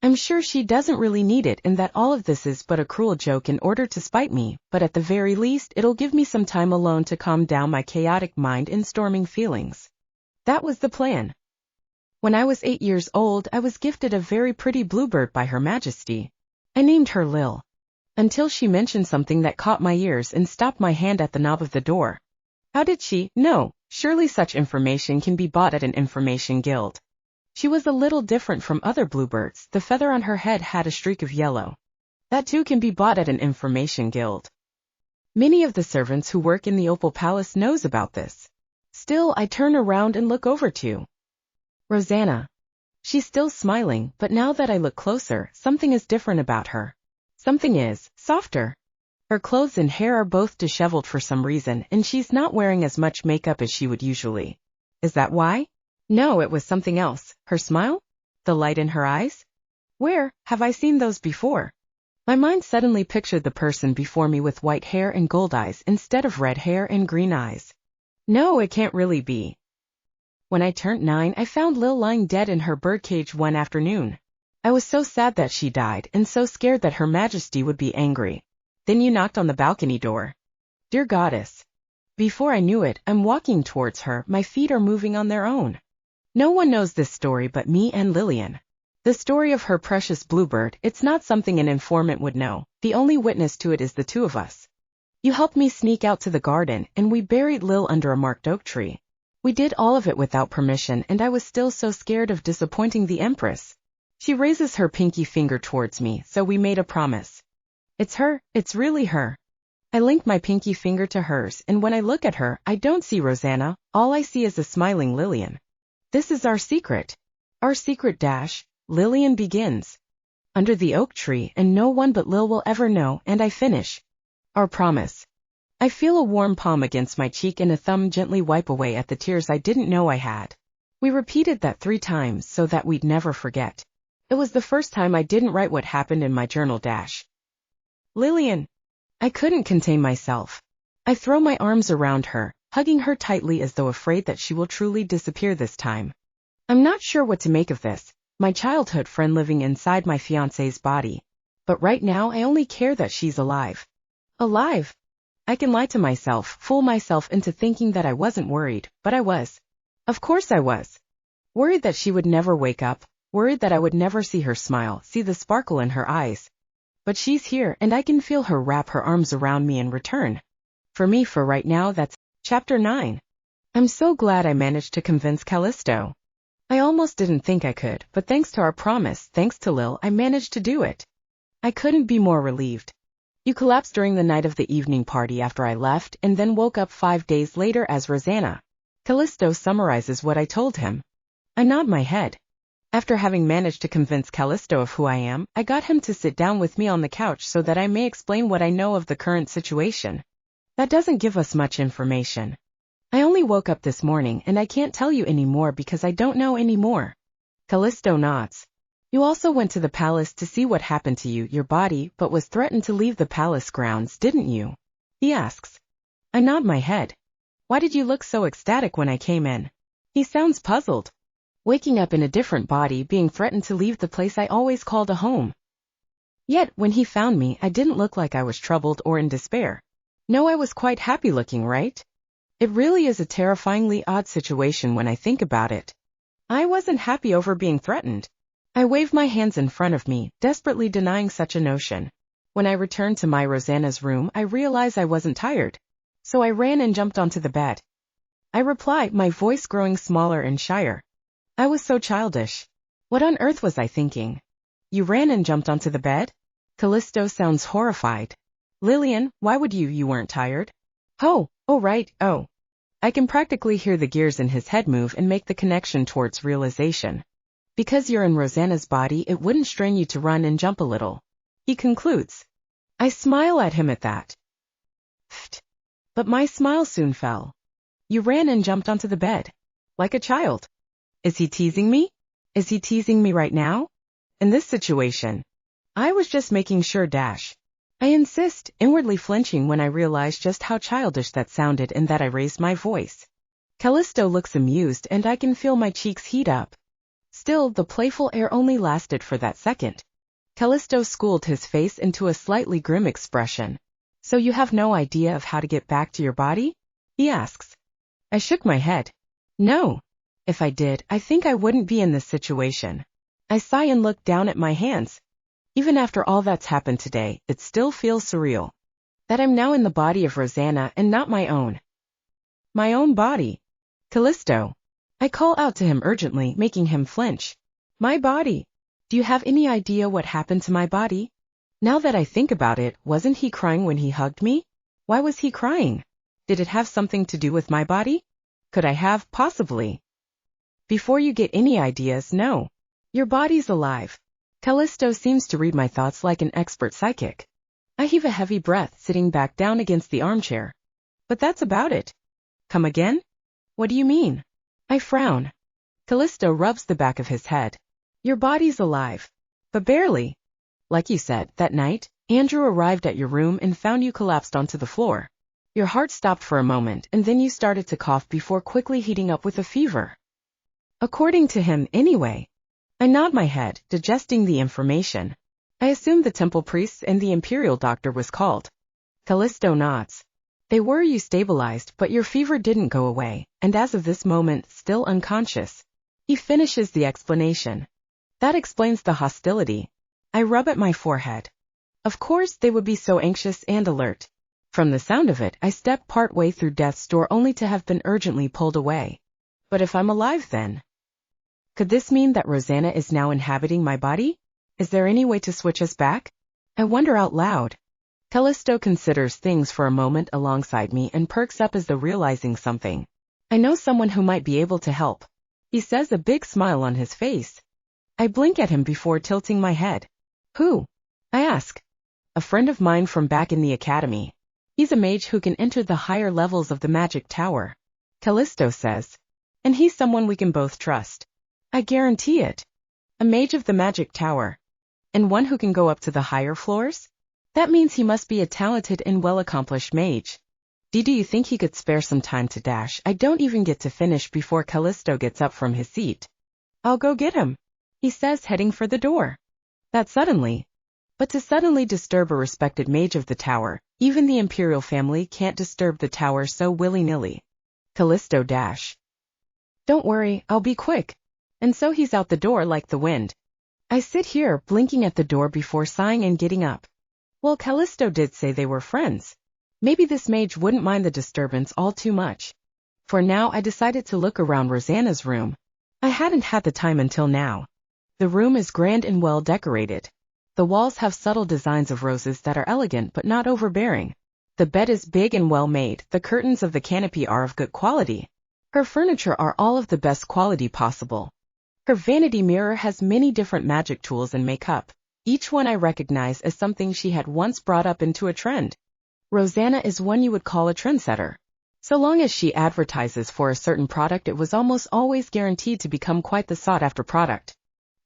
I'm sure she doesn't really need it and that all of this is but a cruel joke in order to spite me, but at the very least it'll give me some time alone to calm down my chaotic mind and storming feelings. That was the plan. When I was 8 years old, I was gifted a very pretty bluebird by Her Majesty. I named her Lil. Until she mentioned something that caught my ears and stopped my hand at the knob of the door. How did she? No, surely such information can be bought at an information guild. She was a little different from other bluebirds. The feather on her head had a streak of yellow. That too can be bought at an information guild. Many of the servants who work in the Opal Palace knows about this. Still, I turn around and look over to Rosanna. She's still smiling, but now that I look closer, something is different about her. Something is softer. Her clothes and hair are both disheveled for some reason, and she's not wearing as much makeup as she would usually. Is that why? No, it was something else. Her smile? The light in her eyes? Where have I seen those before? My mind suddenly pictured the person before me with white hair and gold eyes instead of red hair and green eyes. No, it can't really be. When I turned 9, I found Lil lying dead in her birdcage one afternoon. I was so sad that she died and so scared that Her Majesty would be angry. Then you knocked on the balcony door. Dear Goddess. Before I knew it, I'm walking towards her. My feet are moving on their own. No one knows this story but me and Lillian. The story of her precious bluebird, it's not something an informant would know. The only witness to it is the two of us. You helped me sneak out to the garden, and we buried Lil under a marked oak tree. We did all of it without permission, and I was still so scared of disappointing the Empress. She raises her pinky finger towards me, so we made a promise. It's her, it's really her. I link my pinky finger to hers, and when I look at her, I don't see Rosanna, all I see is a smiling Lillian. This is our secret. Our secret dash. Lillian begins. Under the oak tree, and no one but Lil will ever know, and I finish. Our promise. I feel a warm palm against my cheek and a thumb gently wipe away at the tears I didn't know I had. We repeated that 3 times so that we'd never forget. It was the first time I didn't write what happened in my journal dash. Lillian. I couldn't contain myself. I throw my arms around her, hugging her tightly as though afraid that she will truly disappear this time. I'm not sure what to make of this, my childhood friend living inside my fiancé's body. But right now I only care that she's alive. Alive? I can lie to myself, fool myself into thinking that I wasn't worried, but I was. Of course I was. Worried that she would never wake up, worried that I would never see her smile, see the sparkle in her eyes. But she's here, and I can feel her wrap her arms around me in return. For me, for right now, that's Chapter 9. I'm so glad I managed to convince Callisto. I almost didn't think I could, but thanks to our promise, thanks to Lil, I managed to do it. I couldn't be more relieved. You collapsed during the night of the evening party after I left, and then woke up 5 days later as Rosanna. Callisto summarizes what I told him. I nod my head. After having managed to convince Callisto of who I am, I got him to sit down with me on the couch so that I may explain what I know of the current situation. That doesn't give us much information. I only woke up this morning and I can't tell you any more because I don't know any more. Callisto nods. You also went to the palace to see what happened to you, your body, but was threatened to leave the palace grounds, didn't you? He asks. I nod my head. Why did you look so ecstatic when I came in? He sounds puzzled. Waking up in a different body, being threatened to leave the place I always called a home. Yet, when he found me, I didn't look like I was troubled or in despair. No, I was quite happy looking, right? It really is a terrifyingly odd situation when I think about it. I wasn't happy over being threatened. I waved my hands in front of me, desperately denying such a notion. When I returned to my Rosanna's room, I realized I wasn't tired. So I ran and jumped onto the bed. I replied, my voice growing smaller and shyer. I was so childish. What on earth was I thinking? You ran and jumped onto the bed? Callisto sounds horrified. Lillian, why would you weren't tired? Oh right, oh. I can practically hear the gears in his head move and make the connection towards realization. Because you're in Rosanna's body, it wouldn't strain you to run and jump a little. He concludes. I smile at him at that. Pfft. But my smile soon fell. You ran and jumped onto the bed. Like a child. Is he teasing me? Is he teasing me right now? In this situation. I was just making sure dash. I insist, inwardly flinching when I realized just how childish that sounded and that I raised my voice. Callisto looks amused and I can feel my cheeks heat up. Still, the playful air only lasted for that second. Callisto schooled his face into a slightly grim expression. So you have no idea of how to get back to your body? He asks. I shook my head. No. If I did, I think I wouldn't be in this situation. I sigh and look down at my hands. Even after all that's happened today, it still feels surreal. That I'm now in the body of Rosanna and not my own. My own body. Callisto. I call out to him urgently, making him flinch. My body. Do you have any idea what happened to my body? Now that I think about it, wasn't he crying when he hugged me? Why was he crying? Did it have something to do with my body? Could I have, possibly? Before you get any ideas, no. Your body's alive. Callisto seems to read my thoughts like an expert psychic. I heave a heavy breath, sitting back down against the armchair. But that's about it. Come again? What do you mean? I frown. Callisto rubs the back of his head. Your body's alive. But barely. Like you said, that night, Andrew arrived at your room and found you collapsed onto the floor. Your heart stopped for a moment and then you started to cough before quickly heating up with a fever. According to him, anyway. I nod my head, digesting the information. I assume the temple priests and the imperial doctor was called. Callisto nods. They were you stabilized, but your fever didn't go away, and as of this moment, still unconscious. He finishes the explanation. That explains the hostility. I rub at my forehead. Of course, they would be so anxious and alert. From the sound of it, I step part way through death's door only to have been urgently pulled away. But if I'm alive then? Could this mean that Rosanna is now inhabiting my body? Is there any way to switch us back? I wonder out loud. Callisto considers things for a moment alongside me and perks up as though realizing something. I know someone who might be able to help. He says, a big smile on his face. I blink at him before tilting my head. Who? I ask. A friend of mine from back in the academy. He's a mage who can enter the higher levels of the magic tower. Callisto says. And he's someone we can both trust. I guarantee it. A mage of the magic tower. And one who can go up to the higher floors? That means he must be a talented and well-accomplished mage. Do you think he could spare some time to dash? I don't even get to finish before Callisto gets up from his seat. I'll go get him, he says, heading for the door. That suddenly. But to suddenly disturb a respected mage of the tower, even the imperial family can't disturb the tower so willy-nilly. Callisto dash. Don't worry, I'll be quick. And so he's out the door like the wind. I sit here, blinking at the door before sighing and getting up. Well, Callisto did say they were friends. Maybe this mage wouldn't mind the disturbance all too much. For now, I decided to look around Rosanna's room. I hadn't had the time until now. The room is grand and well decorated. The walls have subtle designs of roses that are elegant but not overbearing. The bed is big and well made. The curtains of the canopy are of good quality. Her furniture are all of the best quality possible. Her vanity mirror has many different magic tools and makeup. Each one I recognize as something she had once brought up into a trend. Rosanna is one you would call a trendsetter. So long as she advertises for a certain product, it was almost always guaranteed to become quite the sought-after product.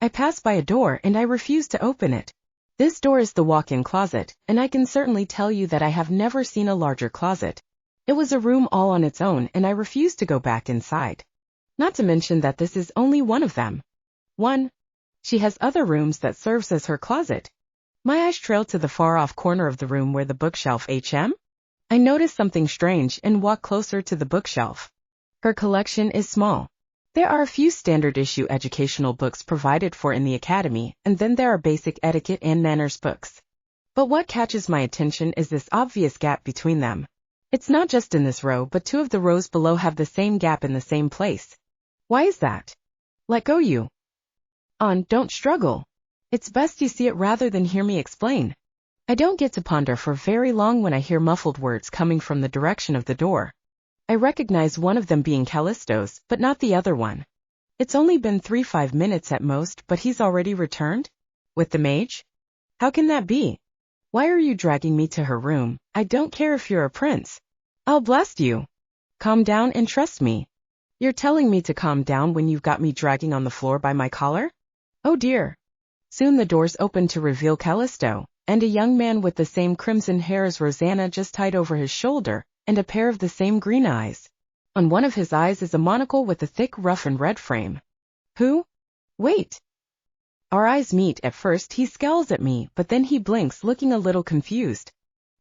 I pass by a door and I refuse to open it. This door is the walk-in closet, and I can certainly tell you that I have never seen a larger closet. It was a room all on its own, and I refuse to go back inside. Not to mention that this is only one of them. She has other rooms that serves as her closet. My eyes trail to the far-off corner of the room where the bookshelf HM. I notice something strange and walk closer to the bookshelf. Her collection is small. There are a few standard issue educational books provided for in the academy, and then there are basic etiquette and manners books. But what catches my attention is this obvious gap between them. It's not just in this row, but two of the rows below have the same gap in the same place. Why is that? Let go, you. Don't struggle. It's best you see it rather than hear me explain. I don't get to ponder for very long when I hear muffled words coming from the direction of the door. I recognize one of them being Callisto's, but not the other one. It's only been 3-5 minutes at most, but he's already returned? With the mage? How can that be? Why are you dragging me to her room? I don't care if you're a prince. I'll blast you. Calm down and trust me. You're telling me to calm down when you've got me dragging on the floor by my collar? Oh dear. Soon the doors open to reveal Callisto, and a young man with the same crimson hair as Rosanna just tied over his shoulder, and a pair of the same green eyes. On one of his eyes is a monocle with a thick rough and red frame. Who? Wait. Our eyes meet. At first he scowls at me, but then he blinks, looking a little confused.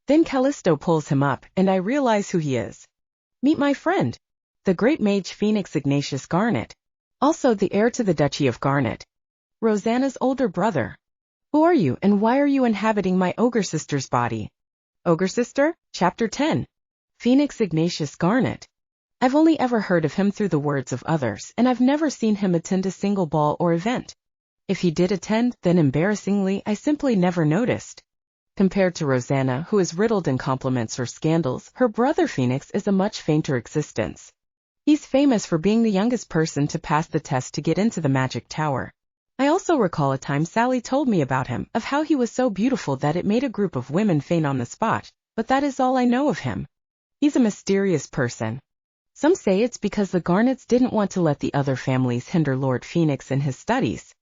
Then Callisto pulls him up, and I realize who he is. Meet my friend, the great mage Phoenix Ignatius Garnet, also the heir to the Duchy of Garnet, Rosanna's older brother. Who are you, and why are you inhabiting my ogre sister's body? Ogre sister? Chapter 10. Phoenix Ignatius Garnet. I've only ever heard of him through the words of others, and I've never seen him attend a single ball or event. If he did attend, then embarrassingly, I simply never noticed. Compared to Rosanna, who is riddled in compliments or scandals, her brother Phoenix is a much fainter existence. He's famous for being the youngest person to pass the test to get into the magic tower. I also recall a time Sally told me about him, of how he was so beautiful that it made a group of women faint on the spot, but that is all I know of him. He's a mysterious person. Some say it's because the Garnets didn't want to let the other families hinder Lord Phoenix in his studies.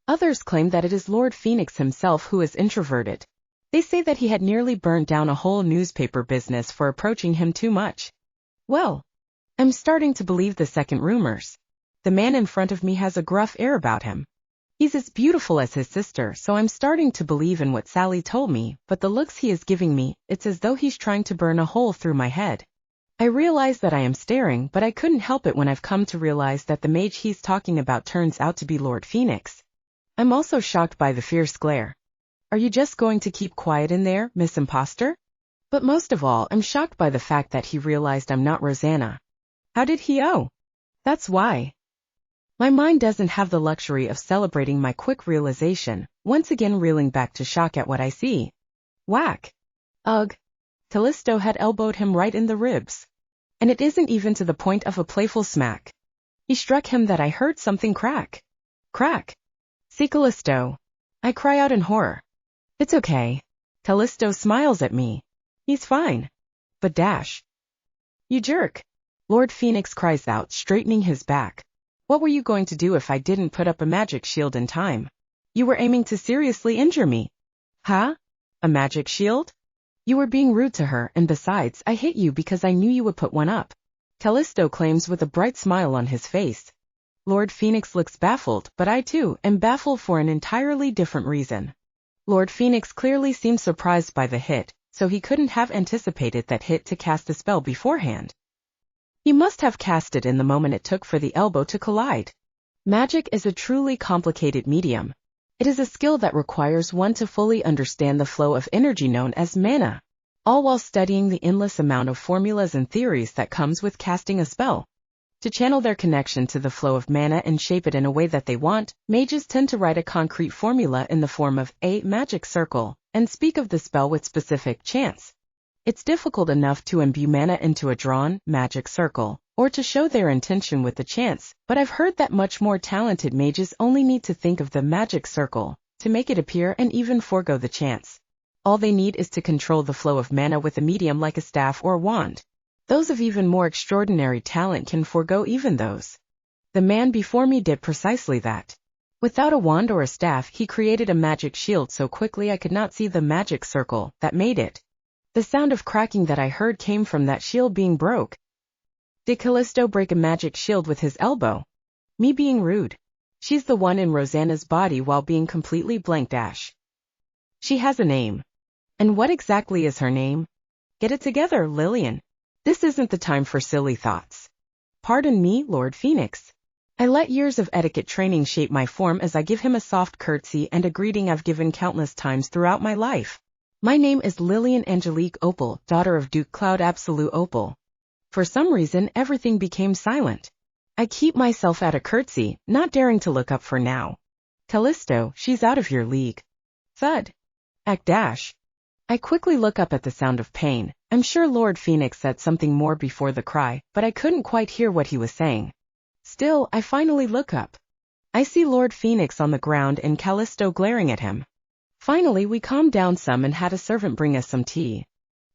Others claim that it is Lord Phoenix himself who is introverted. They say that he had nearly burned down a whole newspaper business for approaching him too much. Well, I'm starting to believe the second rumors. The man in front of me has a gruff air about him. He's as beautiful as his sister, so I'm starting to believe in what Sally told me, but the looks he is giving me, it's as though he's trying to burn a hole through my head. I realize that I am staring, but I couldn't help it when I've come to realize that the mage he's talking about turns out to be Lord Phoenix. I'm also shocked by the fierce glare. Are you just going to keep quiet in there, Miss Imposter? But most of all, I'm shocked by the fact that he realized I'm not Rosanna. How did he? Oh, that's why. My mind doesn't have the luxury of celebrating my quick realization, once again reeling back to shock at what I see. Whack! Ugh! Callisto had elbowed him right in the ribs. And it isn't even to the point of a playful smack. He struck him that I heard something crack. Crack! See Callisto. I cry out in horror. It's okay. Callisto smiles at me. He's fine. But dash. You jerk! Lord Phoenix cries out, straightening his back. What were you going to do if I didn't put up a magic shield in time? You were aiming to seriously injure me. Huh? A magic shield? You were being rude to her, and besides, I hit you because I knew you would put one up. Callisto claims with a bright smile on his face. Lord Phoenix looks baffled, but I too am baffled for an entirely different reason. Lord Phoenix clearly seems surprised by the hit, so he couldn't have anticipated that hit to cast the spell beforehand. He must have cast it in the moment it took for the elbow to collide. Magic is a truly complicated medium. It is a skill that requires one to fully understand the flow of energy known as mana, all while studying the endless amount of formulas and theories that comes with casting a spell. To channel their connection to the flow of mana and shape it in a way that they want, mages tend to write a concrete formula in the form of a magic circle, and speak of the spell with specific chants. It's difficult enough to imbue mana into a drawn, magic circle, or to show their intention with the chance, but I've heard that much more talented mages only need to think of the magic circle to make it appear and even forego the chance. All they need is to control the flow of mana with a medium like a staff or wand. Those of even more extraordinary talent can forego even those. The man before me did precisely that. Without a wand or a staff, he created a magic shield so quickly I could not see the magic circle that made it. The sound of cracking that I heard came from that shield being broke. Did Callisto break a magic shield with his elbow? Me being rude. She's the one in Rosanna's body while being completely blank. She has a name. And what exactly is her name? Get it together, Lillian. This isn't the time for silly thoughts. Pardon me, Lord Phoenix. I let years of etiquette training shape my form as I give him a soft curtsy and a greeting I've given countless times throughout my life. My name is Lillian Angelique Opal, daughter of Duke Cloud Absolute Opal. For some reason, everything became silent. I keep myself at a curtsy, not daring to look up for now. Callisto, she's out of your league. Thud. Act dash. I quickly look up at the sound of pain. I'm sure Lord Phoenix said something more before the cry, but I couldn't quite hear what he was saying. Still, I finally look up. I see Lord Phoenix on the ground and Callisto glaring at him. Finally, we calmed down some and had a servant bring us some tea.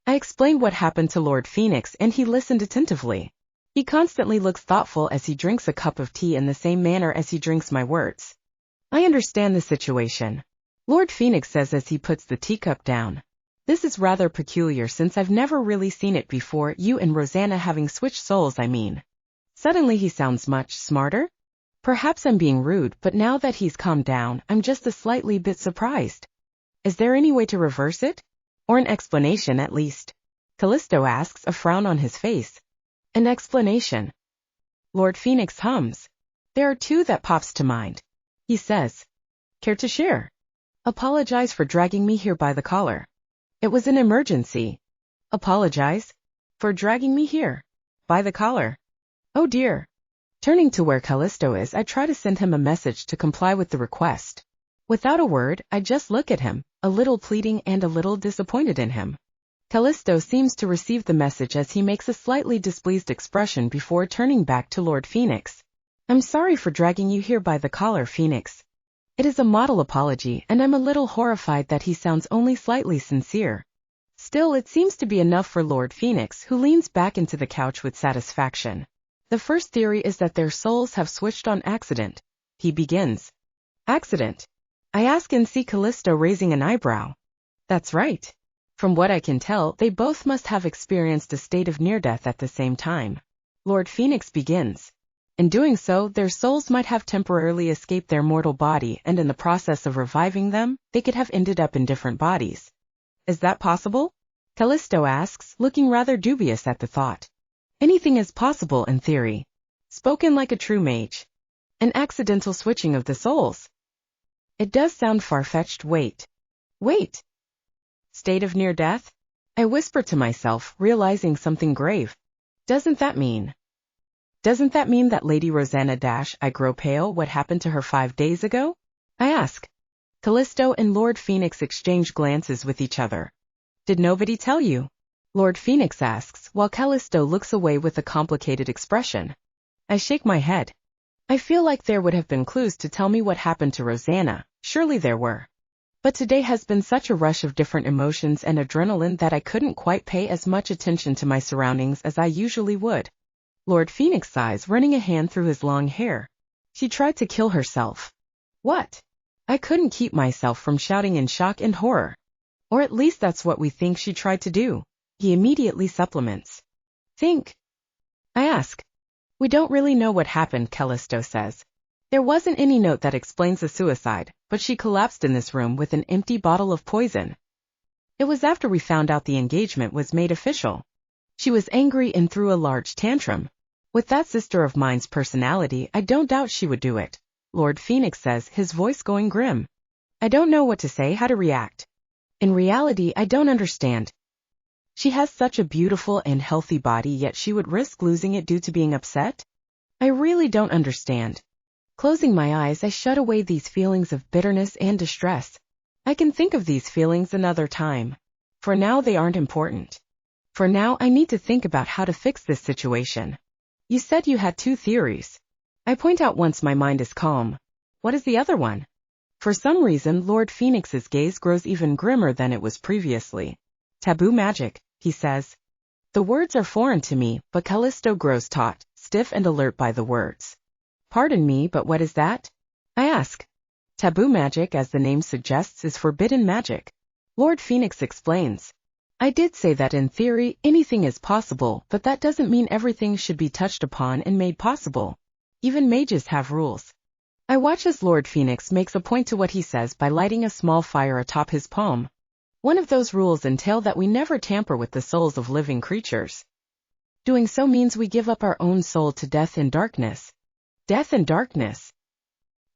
I explained what happened to Lord Phoenix and he listened attentively. He constantly looks thoughtful as he drinks a cup of tea in the same manner as he drinks my words. I understand the situation. Lord Phoenix says as he puts the teacup down. This is rather peculiar since I've never really seen it before, you and Rosanna having switched souls, I mean. Suddenly he sounds much smarter? Perhaps I'm being rude, but now that he's calmed down, I'm just a slightly bit surprised. Is there any way to reverse it? Or an explanation at least? Callisto asks, a frown on his face. An explanation. Lord Phoenix hums. There are two that pops to mind. He says. Care to share? Apologize for dragging me here by the collar. It was an emergency. Apologize? For dragging me here? By the collar. Oh dear. Turning to where Callisto is, I try to send him a message to comply with the request. Without a word, I just look at him, a little pleading and a little disappointed in him. Callisto seems to receive the message as he makes a slightly displeased expression before turning back to Lord Phoenix. I'm sorry for dragging you here by the collar, Phoenix. It is a model apology, and I'm a little horrified that he sounds only slightly sincere. Still, it seems to be enough for Lord Phoenix, who leans back into the couch with satisfaction. The first theory is that their souls have switched on accident. He begins. Accident? I ask and see Callisto raising an eyebrow. That's right. From what I can tell, they both must have experienced a state of near-death at the same time. Lord Phoenix begins. In doing so, their souls might have temporarily escaped their mortal body, and in the process of reviving them, they could have ended up in different bodies. Is that possible? Callisto asks, looking rather dubious at the thought. Anything is possible in theory. Spoken like a true mage. An accidental switching of the souls. It does sound far-fetched. Wait. State of near death? I whisper to myself, realizing something grave. Doesn't that mean that Lady Rosanna I grow pale? What happened to her 5 days ago? I ask. Callisto and Lord Phoenix exchange glances with each other. Did nobody tell you? Lord Phoenix asks, while Callisto looks away with a complicated expression. I shake my head. I feel like there would have been clues to tell me what happened to Rosanna. Surely there were. But today has been such a rush of different emotions and adrenaline that I couldn't quite pay as much attention to my surroundings as I usually would. Lord Phoenix sighs, running a hand through his long hair. She tried to kill herself. What? I couldn't keep myself from shouting in shock and horror. Or at least that's what we think she tried to do. He immediately supplements. Think? I ask. We don't really know what happened, Callisto says. There wasn't any note that explains the suicide, but she collapsed in this room with an empty bottle of poison. It was after we found out the engagement was made official. She was angry and threw a large tantrum. With that sister of mine's personality, I don't doubt she would do it. Lord Phoenix says, his voice going grim. I don't know what to say, how to react. In reality, I don't understand. She has such a beautiful and healthy body, yet she would risk losing it due to being upset? I really don't understand. Closing my eyes, I shut away these feelings of bitterness and distress. I can think of these feelings another time. For now, they aren't important. For now, I need to think about how to fix this situation. You said you had two theories. I point out once my mind is calm. What is the other one? For some reason, Lord Phoenix's gaze grows even grimmer than it was previously. Taboo magic, he says. The words are foreign to me, but Callisto grows taut, stiff and alert by the words. Pardon me, but what is that? I ask. Taboo magic, as the name suggests, is forbidden magic. Lord Phoenix explains. I did say that in theory, anything is possible, but that doesn't mean everything should be touched upon and made possible. Even mages have rules. I watch as Lord Phoenix makes a point to what he says by lighting a small fire atop his palm. One of those rules entail that we never tamper with the souls of living creatures. Doing so means we give up our own soul to death and darkness. Death and darkness.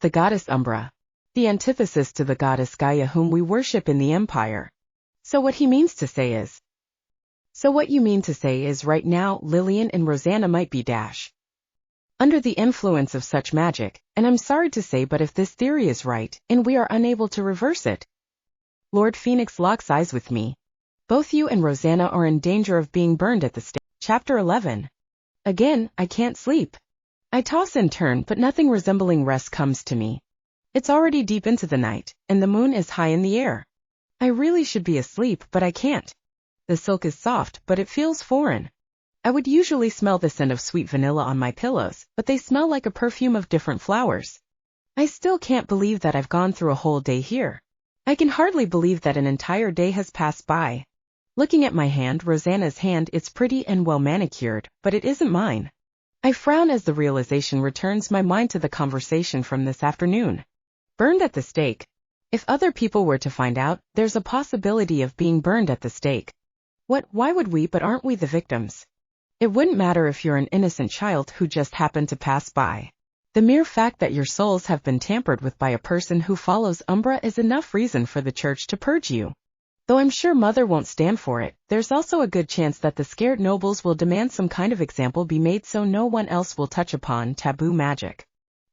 The goddess Umbra. The antithesis to the goddess Gaia whom we worship in the Empire. So what he means to say is. So what you mean to say is right now Lillian and Rosanna might be under the influence of such magic, and I'm sorry to say but if this theory is right, and we are unable to reverse it. Lord Phoenix locks eyes with me. Both you and Rosanna are in danger of being burned at the stake. Chapter 11. Again, I can't sleep. I toss and turn but nothing resembling rest comes to me. It's already deep into the night, and the moon is high in the air. I really should be asleep but I can't. The silk is soft but it feels foreign. I would usually smell the scent of sweet vanilla on my pillows, but they smell like a perfume of different flowers. I still can't believe that I've gone through a whole day here. I can hardly believe that an entire day has passed by. Looking at my hand, Rosanna's hand, it's pretty and well manicured, but it isn't mine. I frown as the realization returns my mind to the conversation from this afternoon. Burned at the stake. If other people were to find out, there's a possibility of being burned at the stake. Why would we, but aren't we the victims? It wouldn't matter if you're an innocent child who just happened to pass by. The mere fact that your souls have been tampered with by a person who follows Umbra is enough reason for the church to purge you. Though I'm sure Mother won't stand for it, there's also a good chance that the scared nobles will demand some kind of example be made so no one else will touch upon taboo magic.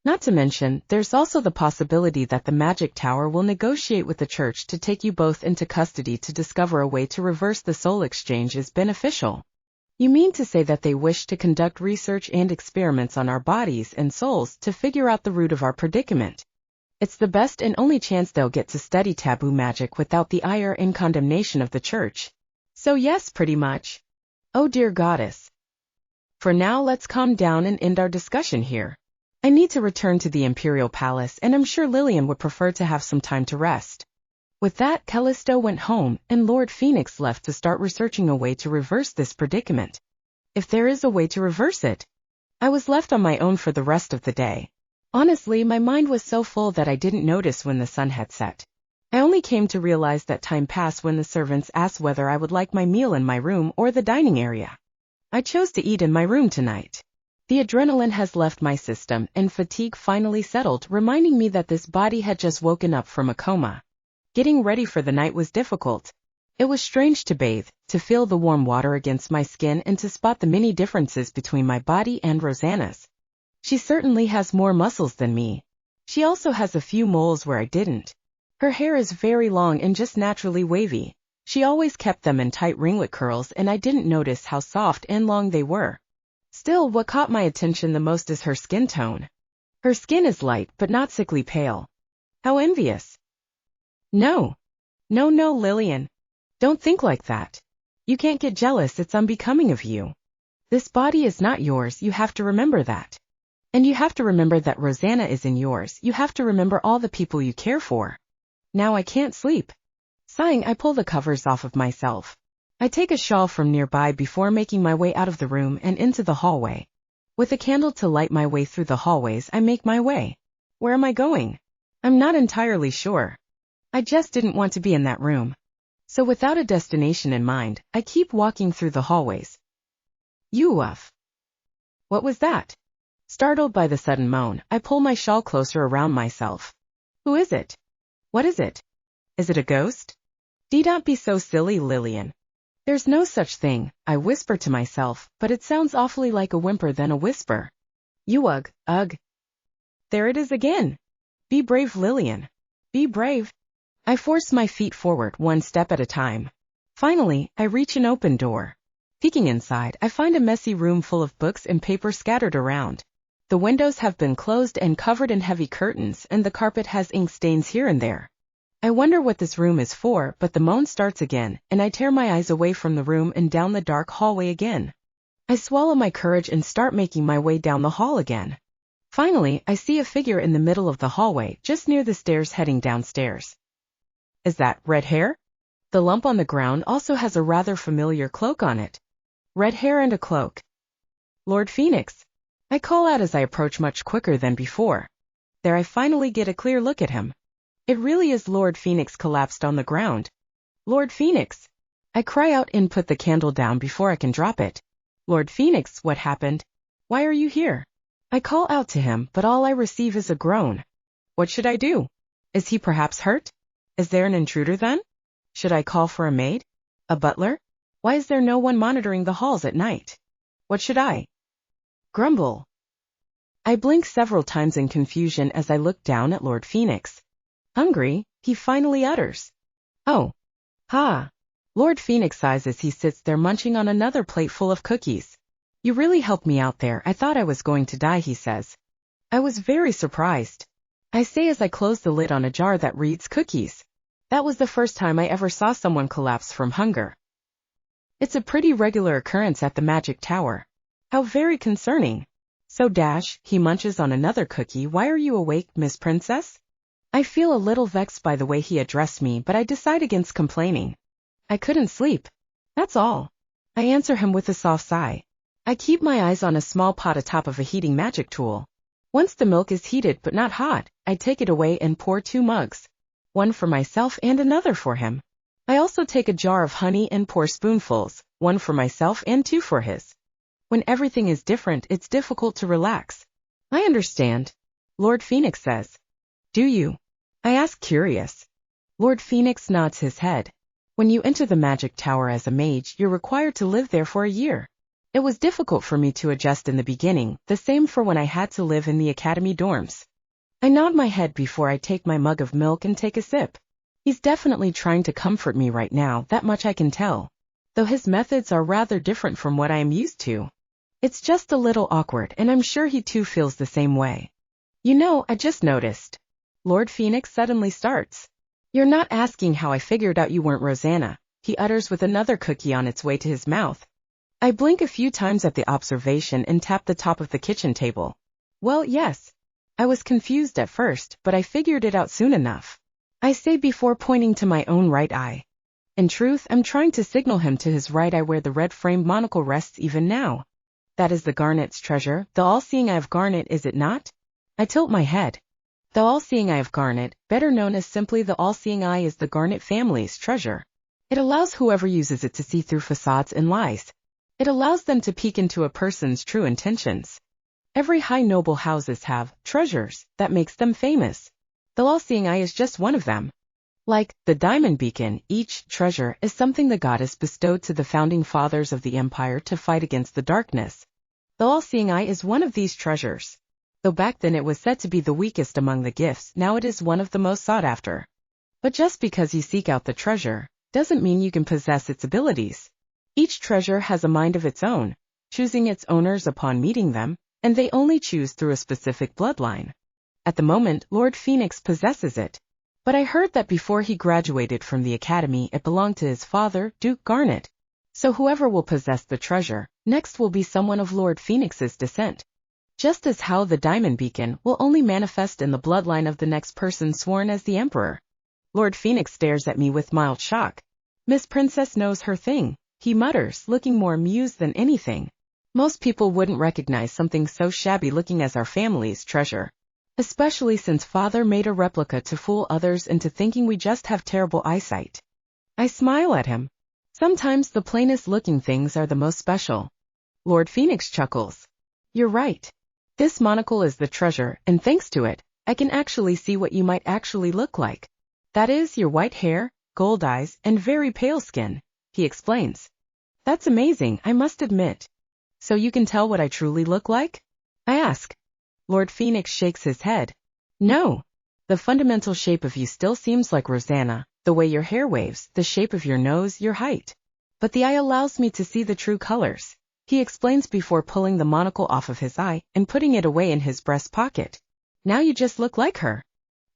Not to mention, there's also the possibility that the magic tower will negotiate with the church to take you both into custody to discover a way to reverse the soul exchange is beneficial. You mean to say that they wish to conduct research and experiments on our bodies and souls to figure out the root of our predicament? It's the best and only chance they'll get to study taboo magic without the ire and condemnation of the church. So yes, pretty much. Oh dear goddess. For now, let's calm down and end our discussion here. I need to return to the Imperial Palace and I'm sure Lillian would prefer to have some time to rest. With that, Callisto went home, and Lord Phoenix left to start researching a way to reverse this predicament. If there is a way to reverse it. I was left on my own for the rest of the day. Honestly, my mind was so full that I didn't notice when the sun had set. I only came to realize that time passed when the servants asked whether I would like my meal in my room or the dining area. I chose to eat in my room tonight. The adrenaline has left my system, and fatigue finally settled, reminding me that this body had just woken up from a coma. Getting ready for the night was difficult. It was strange to bathe, to feel the warm water against my skin and to spot the many differences between my body and Rosanna's. She certainly has more muscles than me. She also has a few moles where I didn't. Her hair is very long and just naturally wavy. She always kept them in tight ringlet curls and I didn't notice how soft and long they were. Still, what caught my attention the most is her skin tone. Her skin is light but not sickly pale. How envious. No, Lillian. Don't think like that. You can't get jealous, it's unbecoming of you. This body is not yours, you have to remember that. And you have to remember that Rosanna isn't yours, you have to remember all the people you care for. Now I can't sleep. Sighing, I pull the covers off of myself. I take a shawl from nearby before making my way out of the room and into the hallway. With a candle to light my way through the hallways, I make my way. Where am I going? I'm not entirely sure. I just didn't want to be in that room. So without a destination in mind, I keep walking through the hallways. Woof. What was that? Startled by the sudden moan, I pull my shawl closer around myself. Who is it? What is it? Is it a ghost? Don't be so silly, Lillian. There's no such thing, I whisper to myself, but it sounds awfully like a whimper than a whisper. Ugh. There it is again. Be brave, Lillian. Be brave. I force my feet forward one step at a time. Finally, I reach an open door. Peeking inside, I find a messy room full of books and paper scattered around. The windows have been closed and covered in heavy curtains, and the carpet has ink stains here and there. I wonder what this room is for, but the moan starts again, and I tear my eyes away from the room and down the dark hallway again. I swallow my courage and start making my way down the hall again. Finally, I see a figure in the middle of the hallway, just near the stairs heading downstairs. Is that red hair? The lump on the ground also has a rather familiar cloak on it. Red hair and a cloak. Lord Phoenix. I call out as I approach much quicker than before. There I finally get a clear look at him. It really is Lord Phoenix collapsed on the ground. Lord Phoenix. I cry out and put the candle down before I can drop it. Lord Phoenix, what happened? Why are you here? I call out to him, but all I receive is a groan. What should I do? Is he perhaps hurt? Is there an intruder then? Should I call for a maid? A butler? Why is there no one monitoring the halls at night? What should I grumble? I blink several times in confusion as I look down at Lord Phoenix. Hungry, he finally utters. Oh. Ha. Lord Phoenix sighs as he sits there munching on another plate full of cookies. You really helped me out there. I thought I was going to die, he says. I was very surprised. I say as I close the lid on a jar that reads cookies. That was the first time I ever saw someone collapse from hunger. It's a pretty regular occurrence at the Magic Tower. How very concerning. So he munches on another cookie. Why are you awake, Miss Princess? I feel a little vexed by the way he addressed me, but I decide against complaining. I couldn't sleep. That's all. I answer him with a soft sigh. I keep my eyes on a small pot atop of a heating magic tool. Once the milk is heated but not hot, I take it away and pour 2 mugs. One for myself and another for him. I also take a jar of honey and pour spoonfuls, 1 for myself and 2 for his. When everything is different, it's difficult to relax. I understand. Lord Phoenix says. Do you? I ask, curious. Lord Phoenix nods his head. When you enter the Magic Tower as a mage, you're required to live there for a year. It was difficult for me to adjust in the beginning, the same for when I had to live in the academy dorms. I nod my head before I take my mug of milk and take a sip. He's definitely trying to comfort me right now, that much I can tell. Though his methods are rather different from what I am used to. It's just a little awkward, and I'm sure he too feels the same way. You know, I just noticed. Lord Phoenix suddenly starts. You're not asking how I figured out you weren't Rosanna, he utters with another cookie on its way to his mouth. I blink a few times at the observation and tap the top of the kitchen table. Well, yes. I was confused at first, but I figured it out soon enough. I say before pointing to my own right eye. In truth, I'm trying to signal him to his right eye where the red-framed monocle rests even now. That is the Garnet's treasure, the all-seeing eye of Garnet, is it not? I tilt my head. The all-seeing eye of Garnet, better known as simply the all-seeing eye, is the Garnet family's treasure. It allows whoever uses it to see through facades and lies. It allows them to peek into a person's true intentions. Every high noble houses have treasures that makes them famous. The all-seeing eye is just one of them. Like the diamond beacon, each treasure is something the goddess bestowed to the founding fathers of the empire to fight against the darkness. The all-seeing eye is one of these treasures. Though back then it was said to be the weakest among the gifts, now it is one of the most sought after. But just because you seek out the treasure, doesn't mean you can possess its abilities. Each treasure has a mind of its own, choosing its owners upon meeting them, and they only choose through a specific bloodline. At the moment, Lord Phoenix possesses it. But I heard that before he graduated from the academy it belonged to his father, Duke Garnet. So whoever will possess the treasure, next will be someone of Lord Phoenix's descent. Just as how the diamond beacon will only manifest in the bloodline of the next person sworn as the emperor. Lord Phoenix stares at me with mild shock. Miss Princess knows her thing, he mutters, looking more amused than anything. Most people wouldn't recognize something so shabby looking as our family's treasure. Especially since father made a replica to fool others into thinking we just have terrible eyesight. I smile at him. Sometimes the plainest looking things are the most special. Lord Phoenix chuckles. You're right. This monocle is the treasure, and thanks to it, I can actually see what you might actually look like. That is, your white hair, gold eyes, and very pale skin, he explains. That's amazing, I must admit. So you can tell what I truly look like? I ask. Lord Phoenix shakes his head. No. The fundamental shape of you still seems like Rosanna, the way your hair waves, the shape of your nose, your height. but the eye allows me to see the true colors, he explains before pulling the monocle off of his eye and putting it away in his breast pocket. Now you just look like her.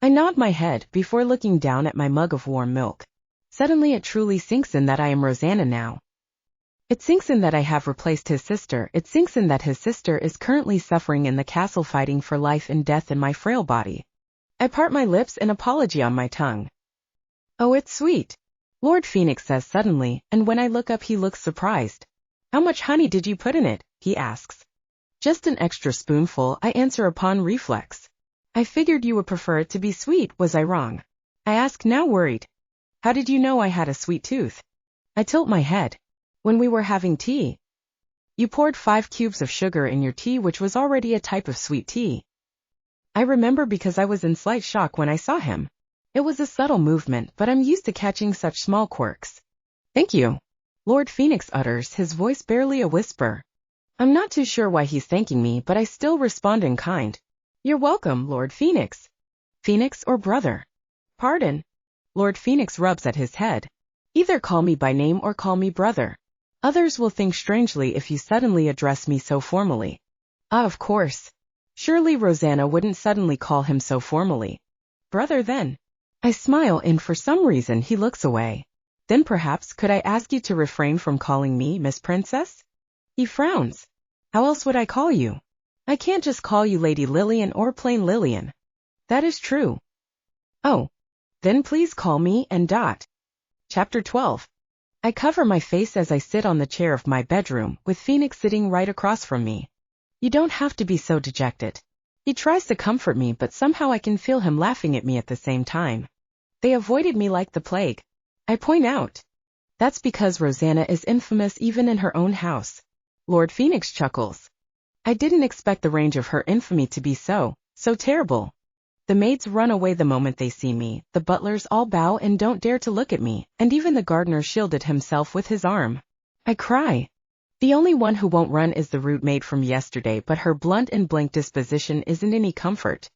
I nod my head before looking down at my mug of warm milk. Suddenly it truly sinks in that I am Rosanna now. It sinks in that I have replaced his sister. It sinks in that his sister is currently suffering in the castle fighting for life and death in my frail body. I part my lips, an apology on my tongue. Oh, it's sweet, Lord Phoenix says suddenly, and when I look up he looks surprised. How much honey did you put in it? He asks. Just an extra spoonful, I answer upon reflex. I figured you would prefer it to be sweet, was I wrong? I ask, now worried. How did you know I had a sweet tooth? I tilt my head. When we were having tea. You poured 5 cubes of sugar in your tea, which was already a type of sweet tea. I remember because I was in slight shock when I saw him. It was a subtle movement, but I'm used to catching such small quirks. Thank you, Lord Phoenix utters, his voice barely a whisper. I'm not too sure why he's thanking me, but I still respond in kind. You're welcome, Lord Phoenix. Phoenix or brother? Pardon? Lord Phoenix rubs at his head. Either call me by name or call me brother. Others will think strangely if you suddenly address me so formally. Ah, of course. Surely Rosanna wouldn't suddenly call him so formally. Brother then. I smile and for some reason he looks away. Then perhaps could I ask you to refrain from calling me Miss Princess? He frowns. How else would I call you? I can't just call you Lady Lillian or plain Lillian. That is true. Oh. Then please call me and dot. Chapter 12. I cover my face as I sit on the chair of my bedroom, with Phoenix sitting right across from me. You don't have to be so dejected. He tries to comfort me, but somehow I can feel him laughing at me at the same time. They avoided me like the plague. I point out. That's because Rosanna is infamous even in her own house. Lord Phoenix chuckles. I didn't expect the range of her infamy to be so terrible. The maids run away the moment they see me, the butlers all bow and don't dare to look at me, and even the gardener shielded himself with his arm. I cry. The only one who won't run is the rude maid from yesterday, but her blunt and blank disposition isn't any comfort.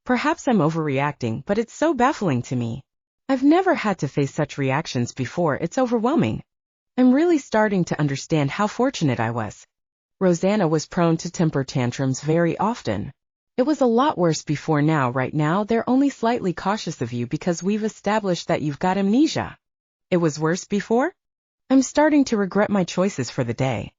Perhaps I'm overreacting, but it's so baffling to me. I've never had to face such reactions before, it's overwhelming. I'm really starting to understand how fortunate I was. Rosanna was prone to temper tantrums very often. It was a lot worse before. Now, right now, they're only slightly cautious of you because we've established that you've got amnesia. It was worse before? I'm starting to regret my choices for the day.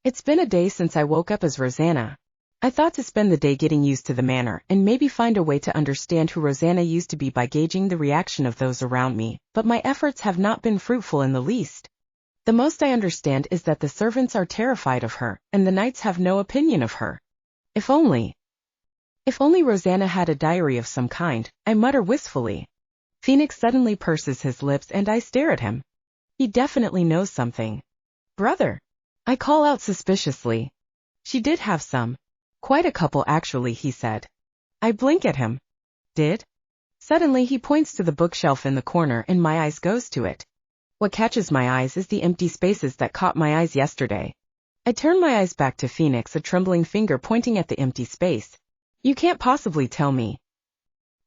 It's been a day since I woke up as Rosanna. I thought to spend the day getting used to the manner and maybe find a way to understand who Rosanna used to be by gauging the reaction of those around me, but my efforts have not been fruitful in the least. The most I understand is that the servants are terrified of her, and the knights have no opinion of her. If only Rosanna had a diary of some kind, I mutter wistfully. Phoenix suddenly purses his lips and I stare at him. He definitely knows something. Brother, I call out suspiciously. She did have some. Quite a couple actually, he said. I blink at him. Did? Suddenly he points to the bookshelf in the corner and my eyes goes to it. What catches my eyes is the empty spaces that caught my eyes yesterday. I turn my eyes back to Phoenix, a trembling finger pointing at the empty space. You can't possibly tell me.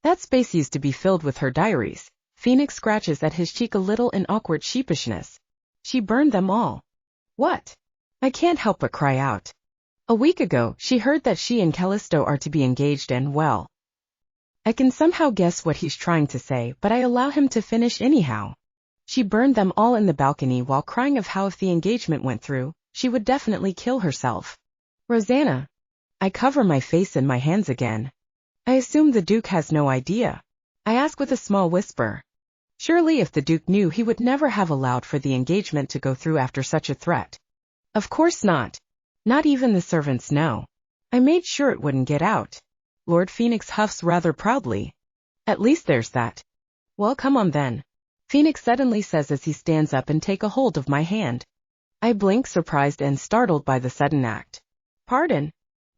That space used to be filled with her diaries. Phoenix scratches at his cheek a little in awkward sheepishness. She burned them all. What? I can't help but cry out. A week ago, she heard that she and Callisto are to be engaged and, well, I can somehow guess what he's trying to say, but I allow him to finish anyhow. She burned them all in the balcony while crying of how if the engagement went through, she would definitely kill herself. Rosanna. I cover my face in my hands again. I assume the Duke has no idea. I ask with a small whisper. Surely if the Duke knew, he would never have allowed for the engagement to go through after such a threat. Of course not. Not even the servants know. I made sure it wouldn't get out. Lord Phoenix huffs rather proudly. At least there's that. Well, come on then. Phoenix suddenly says as he stands up and take a hold of my hand. I blink, surprised and startled by the sudden act. Pardon?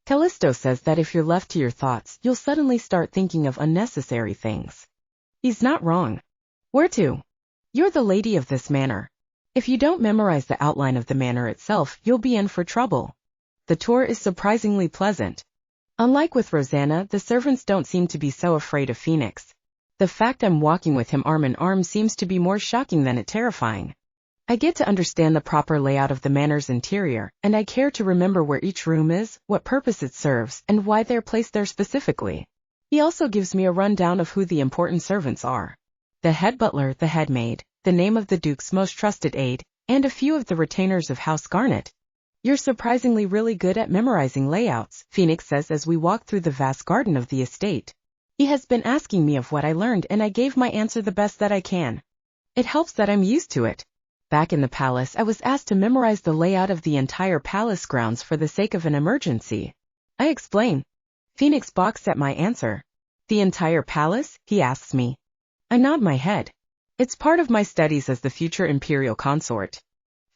Callisto says that if you're left to your thoughts, you'll suddenly start thinking of unnecessary things. He's not wrong. Where to? You're the lady of this manor. If you don't memorize the outline of the manor itself, you'll be in for trouble. The tour is surprisingly pleasant. Unlike with Rosanna, the servants don't seem to be so afraid of Phoenix. The fact I'm walking with him arm in arm seems to be more shocking than it terrifying. I get to understand the proper layout of the manor's interior, and I care to remember where each room is, what purpose it serves, and why they're placed there specifically. He also gives me a rundown of who the important servants are. The head butler, the head maid, the name of the Duke's most trusted aide, and a few of the retainers of House Garnet. You're surprisingly really good at memorizing layouts, Phoenix says as we walk through the vast garden of the estate. He has been asking me of what I learned and I gave my answer the best that I can. It helps that I'm used to it. Back in the palace, I was asked to memorize the layout of the entire palace grounds for the sake of an emergency. I explain. Phoenix balks at my answer. The entire palace? He asks me. I nod my head. It's part of my studies as the future imperial consort.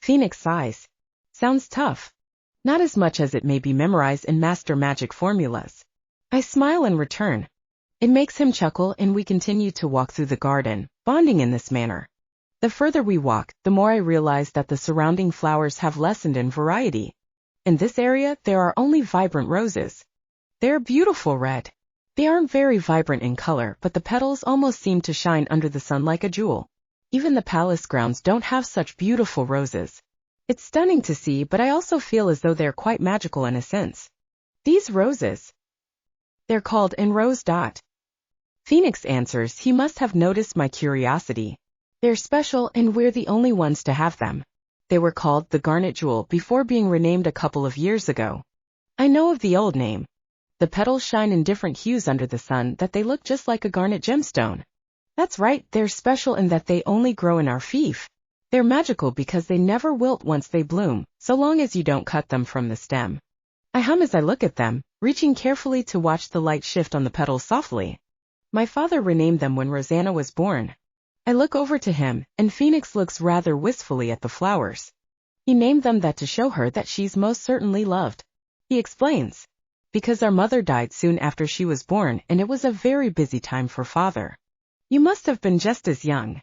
Phoenix sighs. Sounds tough. Not as much as it may be memorized in master magic formulas. I smile in return. It makes him chuckle and we continue to walk through the garden, bonding in this manner. The further we walk, the more I realize that the surrounding flowers have lessened in variety. In this area, there are only vibrant roses. They're beautiful red. They aren't very vibrant in color, but the petals almost seem to shine under the sun like a jewel. Even the palace grounds don't have such beautiful roses. It's stunning to see, but I also feel as though they're quite magical in a sense. These roses. They're called in rose. Phoenix answers he must have noticed my curiosity. They're special and we're the only ones to have them. They were called the Garnet Jewel before being renamed a couple of years ago. I know of the old name. The petals shine in different hues under the sun that they look just like a garnet gemstone. That's right, they're special in that they only grow in our fief. They're magical because they never wilt once they bloom, so long as you don't cut them from the stem. I hum as I look at them, reaching carefully to watch the light shift on the petals softly. My father renamed them when Rosanna was born. I look over to him, and Phoenix looks rather wistfully at the flowers. He named them that to show her that she's most certainly loved. He explains. Because our mother died soon after she was born and it was a very busy time for father. You must have been just as young.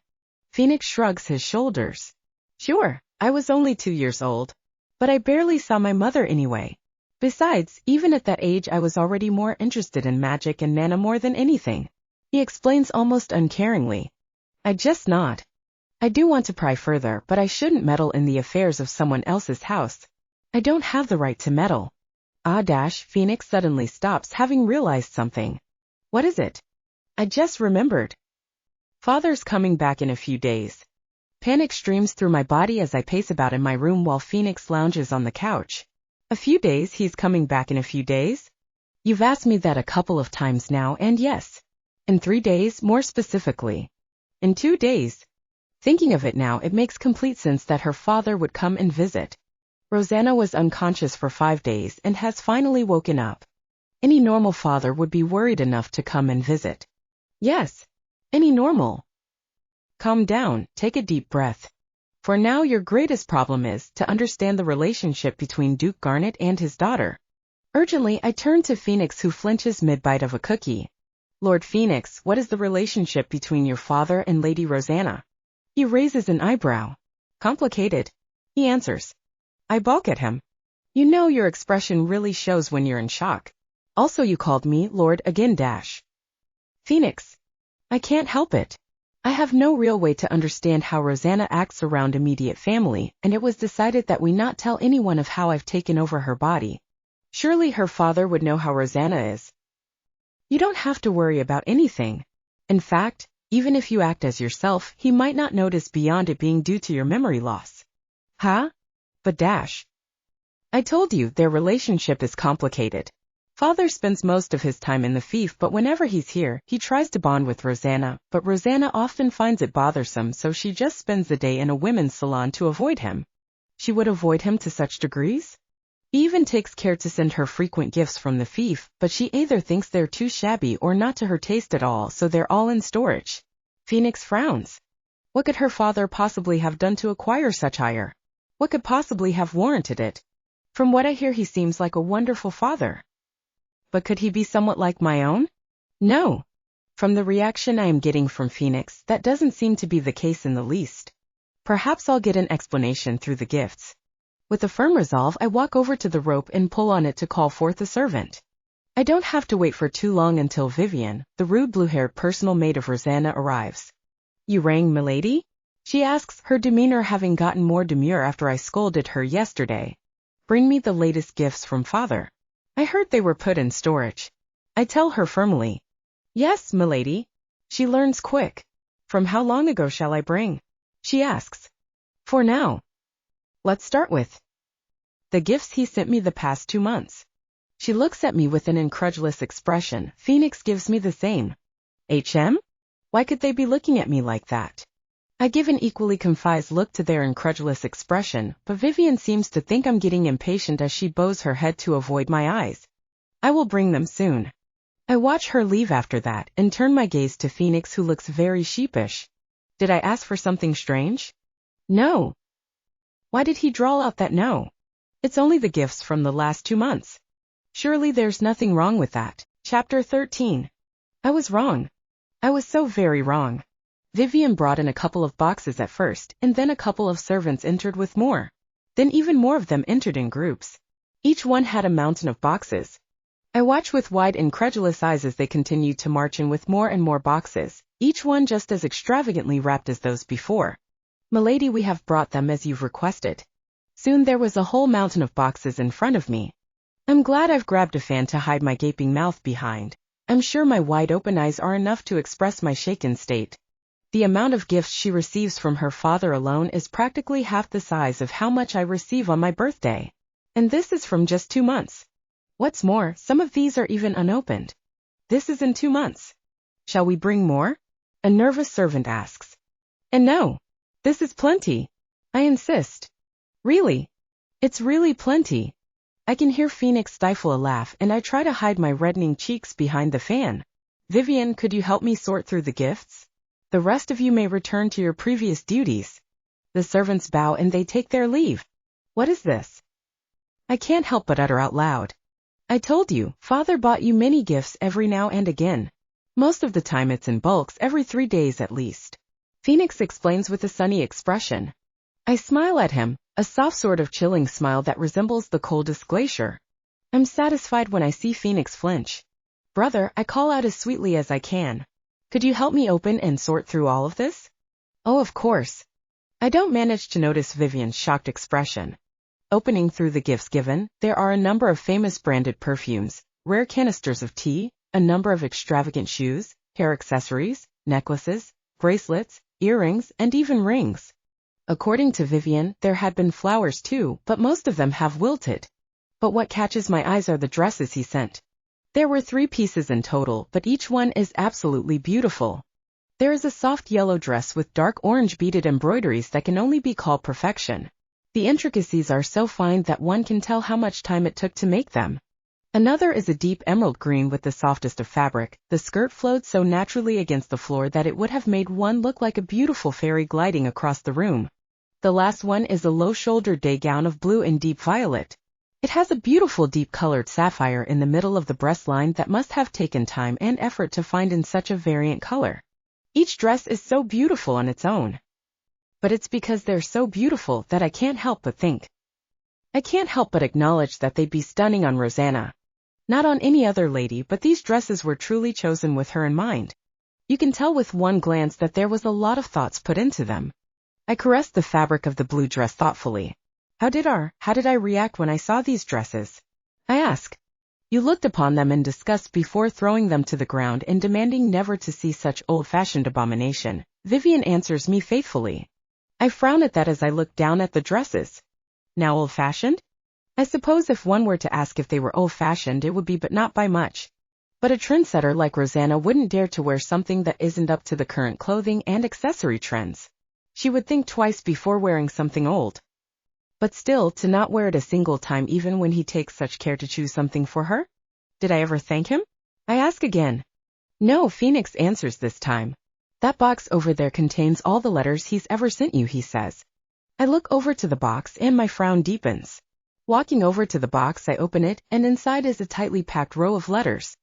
Phoenix shrugs his shoulders. Sure, I was only 2 years old. But I barely saw my mother anyway. Besides, even at that age I was already more interested in magic and mana more than anything. He explains almost uncaringly. I just nod. I do want to pry further, but I shouldn't meddle in the affairs of someone else's house. I don't have the right to meddle. Phoenix suddenly stops, having realized something. What is it? I just remembered. Father's coming back in a few days. Panic streams through my body as I pace about in my room while Phoenix lounges on the couch. A few days? He's coming back in a few days? You've asked me that a couple of times now, and yes. In 3 days, more specifically. In 2 days. Thinking of it now, it makes complete sense that her father would come and visit. Rosanna was unconscious for 5 days and has finally woken up. Any normal father would be worried enough to come and visit. Yes. Any normal. Calm down, take a deep breath. For now your greatest problem is to understand the relationship between Duke Garnet and his daughter. Urgently I turn to Phoenix who flinches mid-bite of a cookie. Lord Phoenix, what is the relationship between your father and Lady Rosanna? He raises an eyebrow. Complicated. He answers. I balk at him. You know your expression really shows when you're in shock. Also you called me Lord again. Phoenix. I can't help it. I have no real way to understand how Rosanna acts around immediate family, and it was decided that we not tell anyone of how I've taken over her body. Surely her father would know how Rosanna is. You don't have to worry about anything. In fact, even if you act as yourself, he might not notice beyond it being due to your memory loss. Huh? But I told you their relationship is complicated. Father spends most of his time in the fief, but whenever he's here, he tries to bond with Rosanna, but Rosanna often finds it bothersome, so she just spends the day in a women's salon to avoid him. She would avoid him to such degrees? He even takes care to send her frequent gifts from the fief, but she either thinks they're too shabby or not to her taste at all, so they're all in storage. Phoenix frowns. What could her father possibly have done to acquire such hire? What could possibly have warranted it? From what I hear, he seems like a wonderful father. But could he be somewhat like my own? No. From the reaction I am getting from Phoenix, that doesn't seem to be the case in the least. Perhaps I'll get an explanation through the gifts. With a firm resolve, I walk over to the rope and pull on it to call forth a servant. I don't have to wait for too long until Vivian, the rude blue-haired personal maid of Rosanna, arrives. You rang, milady? She asks, her demeanor having gotten more demure after I scolded her yesterday. Bring me the latest gifts from father. I heard they were put in storage. I tell her firmly. Yes, milady. She learns quick. From how long ago shall I bring? She asks. For now. Let's start with the gifts he sent me the past 2 months. She looks at me with an incredulous expression. Phoenix gives me the same. Why could they be looking at me like that? I give an equally confused look to their incredulous expression, but Vivian seems to think I'm getting impatient as she bows her head to avoid my eyes. I will bring them soon. I watch her leave after that and turn my gaze to Phoenix, who looks very sheepish. Did I ask for something strange? No. Why did he drawl out that no? It's only the gifts from the last 2 months. Surely there's nothing wrong with that. Chapter 13. I was wrong. I was so very wrong. Vivian brought in a couple of boxes at first, and then a couple of servants entered with more. Then even more of them entered in groups. Each one had a mountain of boxes. I watch with wide, incredulous eyes as they continued to march in with more and more boxes, each one just as extravagantly wrapped as those before. Milady, we have brought them as you've requested. Soon there was a whole mountain of boxes in front of me. I'm glad I've grabbed a fan to hide my gaping mouth behind. I'm sure my wide-open eyes are enough to express my shaken state. The amount of gifts she receives from her father alone is practically half the size of how much I receive on my birthday. And this is from just 2 months. What's more, some of these are even unopened. This is in 2 months. Shall we bring more? A nervous servant asks. And no. This is plenty. I insist. Really? It's really plenty. I can hear Phoenix stifle a laugh, and I try to hide my reddening cheeks behind the fan. Vivian, could you help me sort through the gifts? The rest of you may return to your previous duties. The servants bow and they take their leave. What is this? I can't help but utter out loud. I told you, father bought you many gifts every now and again. Most of the time it's in bulks, every 3 days at least. Phoenix explains with a sunny expression. I smile at him, a soft sort of chilling smile that resembles the coldest glacier. I'm satisfied when I see Phoenix flinch. Brother, I call out as sweetly as I can. Could you help me open and sort through all of this? Oh, of course. I don't manage to notice Vivian's shocked expression. Opening through the gifts given, there are a number of famous branded perfumes, rare canisters of tea, a number of extravagant shoes, hair accessories, necklaces, bracelets, earrings, and even rings. According to Vivian, there had been flowers too, but most of them have wilted. But what catches my eyes are the dresses he sent. There were 3 pieces in total, but each one is absolutely beautiful. There is a soft yellow dress with dark orange beaded embroideries that can only be called perfection. The intricacies are so fine that one can tell how much time it took to make them. Another is a deep emerald green with the softest of fabric. The skirt flowed so naturally against the floor that it would have made one look like a beautiful fairy gliding across the room. The last one is a low-shouldered day gown of blue and deep violet. It has a beautiful deep-colored sapphire in the middle of the breast line that must have taken time and effort to find in such a variant color. Each dress is so beautiful on its own. But it's because they're so beautiful that I can't help but think. I can't help but acknowledge that they'd be stunning on Rosanna. Not on any other lady, but these dresses were truly chosen with her in mind. You can tell with one glance that there was a lot of thoughts put into them. I caressed the fabric of the blue dress thoughtfully. How did I react when I saw these dresses? I ask. You looked upon them in disgust before throwing them to the ground and demanding never to see such old-fashioned abomination. Vivian answers me faithfully. I frown at that as I look down at the dresses. Now old-fashioned? I suppose if one were to ask if they were old-fashioned it would be, but not by much. But a trendsetter like Rosanna wouldn't dare to wear something that isn't up to the current clothing and accessory trends. She would think twice before wearing something old. But still, to not wear it a single time even when he takes such care to choose something for her? Did I ever thank him? I ask again. No, Phoenix answers this time. That box over there contains all the letters he's ever sent you, he says. I look over to the box and my frown deepens. Walking over to the box, I open it, and inside is a tightly packed row of letters.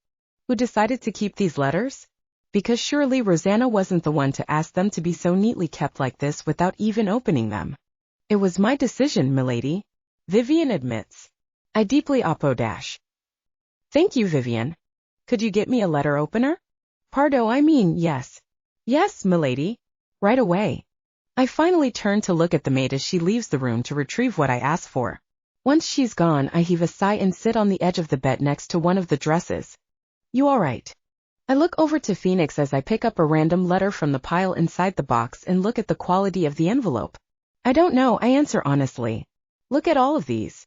Who decided to keep these letters? Because surely Rosanna wasn't the one to ask them to be so neatly kept like this without even opening them. It was my decision, milady. Vivian admits. I deeply applaud. Thank you, Vivian. Could you get me a letter opener? Pardon, I mean, yes. Yes, milady. Right away. I finally turn to look at the maid as she leaves the room to retrieve what I asked for. Once she's gone, I heave a sigh and sit on the edge of the bed next to one of the dresses. You all right? I look over to Phoenix as I pick up a random letter from the pile inside the box and look at the quality of the envelope. I don't know, I answer honestly. Look at all of these.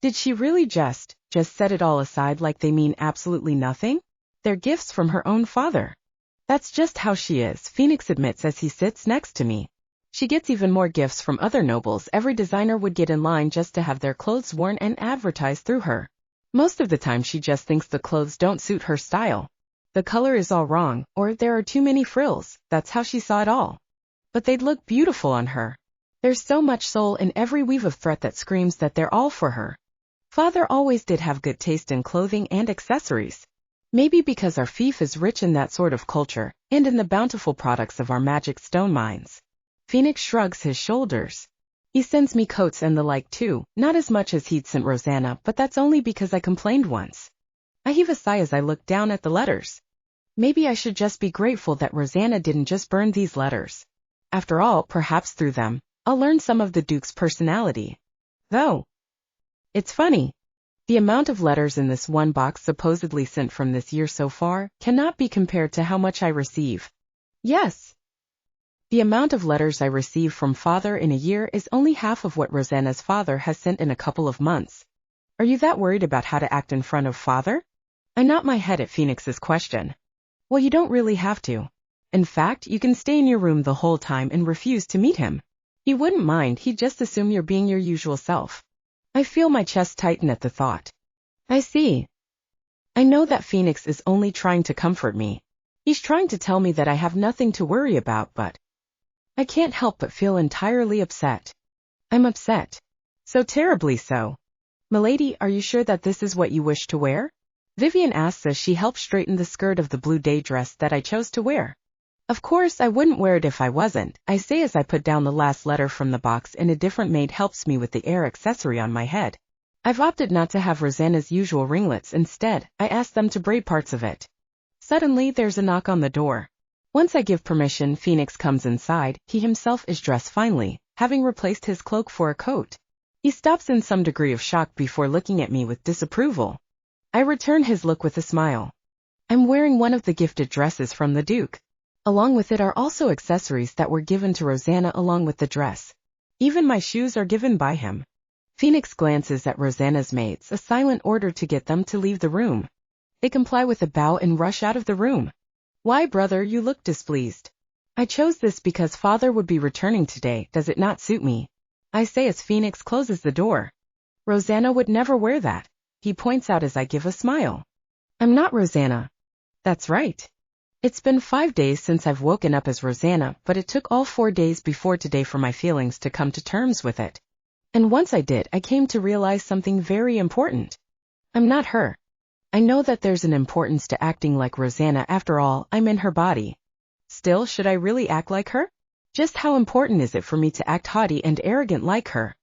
Did she really just set it all aside like they mean absolutely nothing? They're gifts from her own father. That's just how she is, Phoenix admits as he sits next to me. She gets even more gifts from other nobles. Every designer would get in line just to have their clothes worn and advertised through her. Most of the time she just thinks the clothes don't suit her style. The color is all wrong, or there are too many frills. That's how she saw it all. But they'd look beautiful on her. There's so much soul in every weave of thread that screams that they're all for her. Father always did have good taste in clothing and accessories. Maybe because our fief is rich in that sort of culture, and in the bountiful products of our magic stone mines. Phoenix shrugs his shoulders. He sends me coats and the like too, not as much as he'd sent Rosanna, but that's only because I complained once. I heave a sigh as I look down at the letters. Maybe I should just be grateful that Rosanna didn't just burn these letters. After all, perhaps through them, I'll learn some of the Duke's personality. Though, it's funny. The amount of letters in this one box supposedly sent from this year so far cannot be compared to how much I receive. Yes. The amount of letters I receive from Father in a year is only half of what Rosanna's father has sent in a couple of months. Are you that worried about how to act in front of Father? I nod my head at Phoenix's question. Well, you don't really have to. In fact, you can stay in your room the whole time and refuse to meet him. He wouldn't mind, he'd just assume you're being your usual self. I feel my chest tighten at the thought. I see. I know that Phoenix is only trying to comfort me. He's trying to tell me that I have nothing to worry about, but I can't help but feel entirely upset. I'm upset. So terribly so. Milady, are you sure that this is what you wish to wear? Vivian asks as she helps straighten the skirt of the blue day dress that I chose to wear. Of course I wouldn't wear it if I wasn't, I say as I put down the last letter from the box and a different maid helps me with the air accessory on my head. I've opted not to have Rosanna's usual ringlets. Instead, I ask them to braid parts of it. Suddenly there's a knock on the door. Once I give permission, Phoenix comes inside. He himself is dressed finely, having replaced his cloak for a coat. He stops in some degree of shock before looking at me with disapproval. I return his look with a smile. I'm wearing one of the gifted dresses from the Duke. Along with it are also accessories that were given to Rosanna along with the dress. Even my shoes are given by him. Phoenix glances at Rosanna's maids, a silent order to get them to leave the room. They comply with a bow and rush out of the room. Why, brother, you look displeased. I chose this because Father would be returning today. Does it not suit me? I say as Phoenix closes the door. Rosanna would never wear that. He points out as I give a smile. I'm not Rosanna. That's right. It's been 5 days since I've woken up as Rosanna, but it took all 4 days before today for my feelings to come to terms with it. And once I did, I came to realize something very important. I'm not her. I know that there's an importance to acting like Rosanna. After all, I'm in her body. Still, should I really act like her? Just how important is it for me to act haughty and arrogant like her?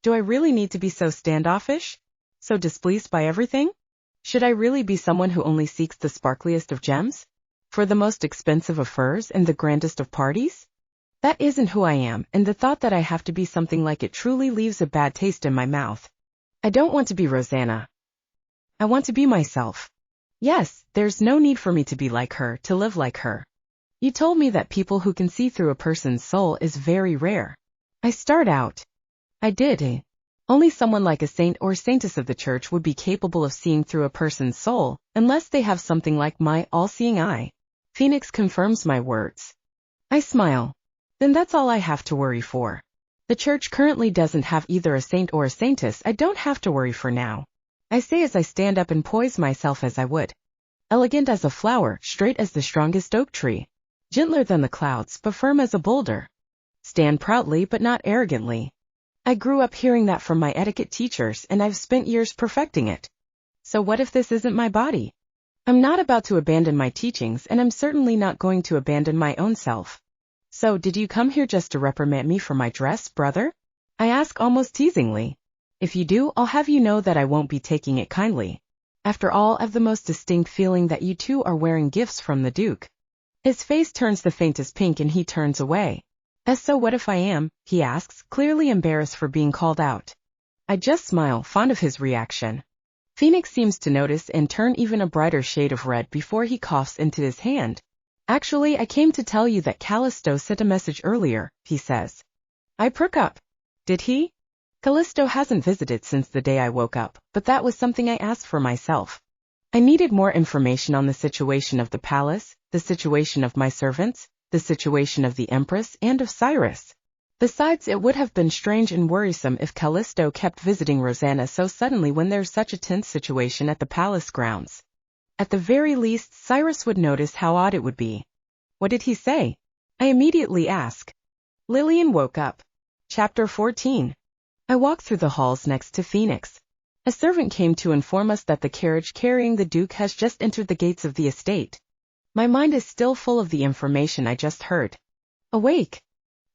Do I really need to be so standoffish? So displeased by everything? Should I really be someone who only seeks the sparkliest of gems? For the most expensive of furs and the grandest of parties? That isn't who I am, and the thought that I have to be something like it truly leaves a bad taste in my mouth. I don't want to be Rosanna. I want to be myself. Yes, there's no need for me to be like her, to live like her. You told me that people who can see through a person's soul is very rare. I start out. I did. Only someone like a saint or saintess of the church would be capable of seeing through a person's soul, unless they have something like my all-seeing eye. Phoenix confirms my words. I smile. Then that's all I have to worry for. The church currently doesn't have either a saint or a saintess. I don't have to worry for now. I say as I stand up and poise myself as I would. Elegant as a flower, straight as the strongest oak tree. Gentler than the clouds, but firm as a boulder. Stand proudly but not arrogantly. I grew up hearing that from my etiquette teachers, and I've spent years perfecting it. So what if this isn't my body? I'm not about to abandon my teachings, and I'm certainly not going to abandon my own self. So, did you come here just to reprimand me for my dress, brother? I ask almost teasingly. If you do, I'll have you know that I won't be taking it kindly. After all, I've the most distinct feeling that you two are wearing gifts from the Duke. His face turns the faintest pink and he turns away. So what if I am? He asks, clearly embarrassed for being called out. I just smile, fond of his reaction. Phoenix seems to notice and turn even a brighter shade of red before he coughs into his hand. Actually, I came to tell you that Callisto sent a message earlier, he says. I perk up. Did he? Callisto hasn't visited since the day I woke up, but that was something I asked for myself. I needed more information on the situation of the palace, the situation of my servants, the situation of the Empress and of Cyrus. Besides, it would have been strange and worrisome if Callisto kept visiting Rosanna so suddenly when there's such a tense situation at the palace grounds. At the very least, Cyrus would notice how odd it would be. What did he say? I immediately ask. Lillian woke up. Chapter 14. I walk through the halls next to Phoenix. A servant came to inform us that the carriage carrying the Duke has just entered the gates of the estate. My mind is still full of the information I just heard. Awake.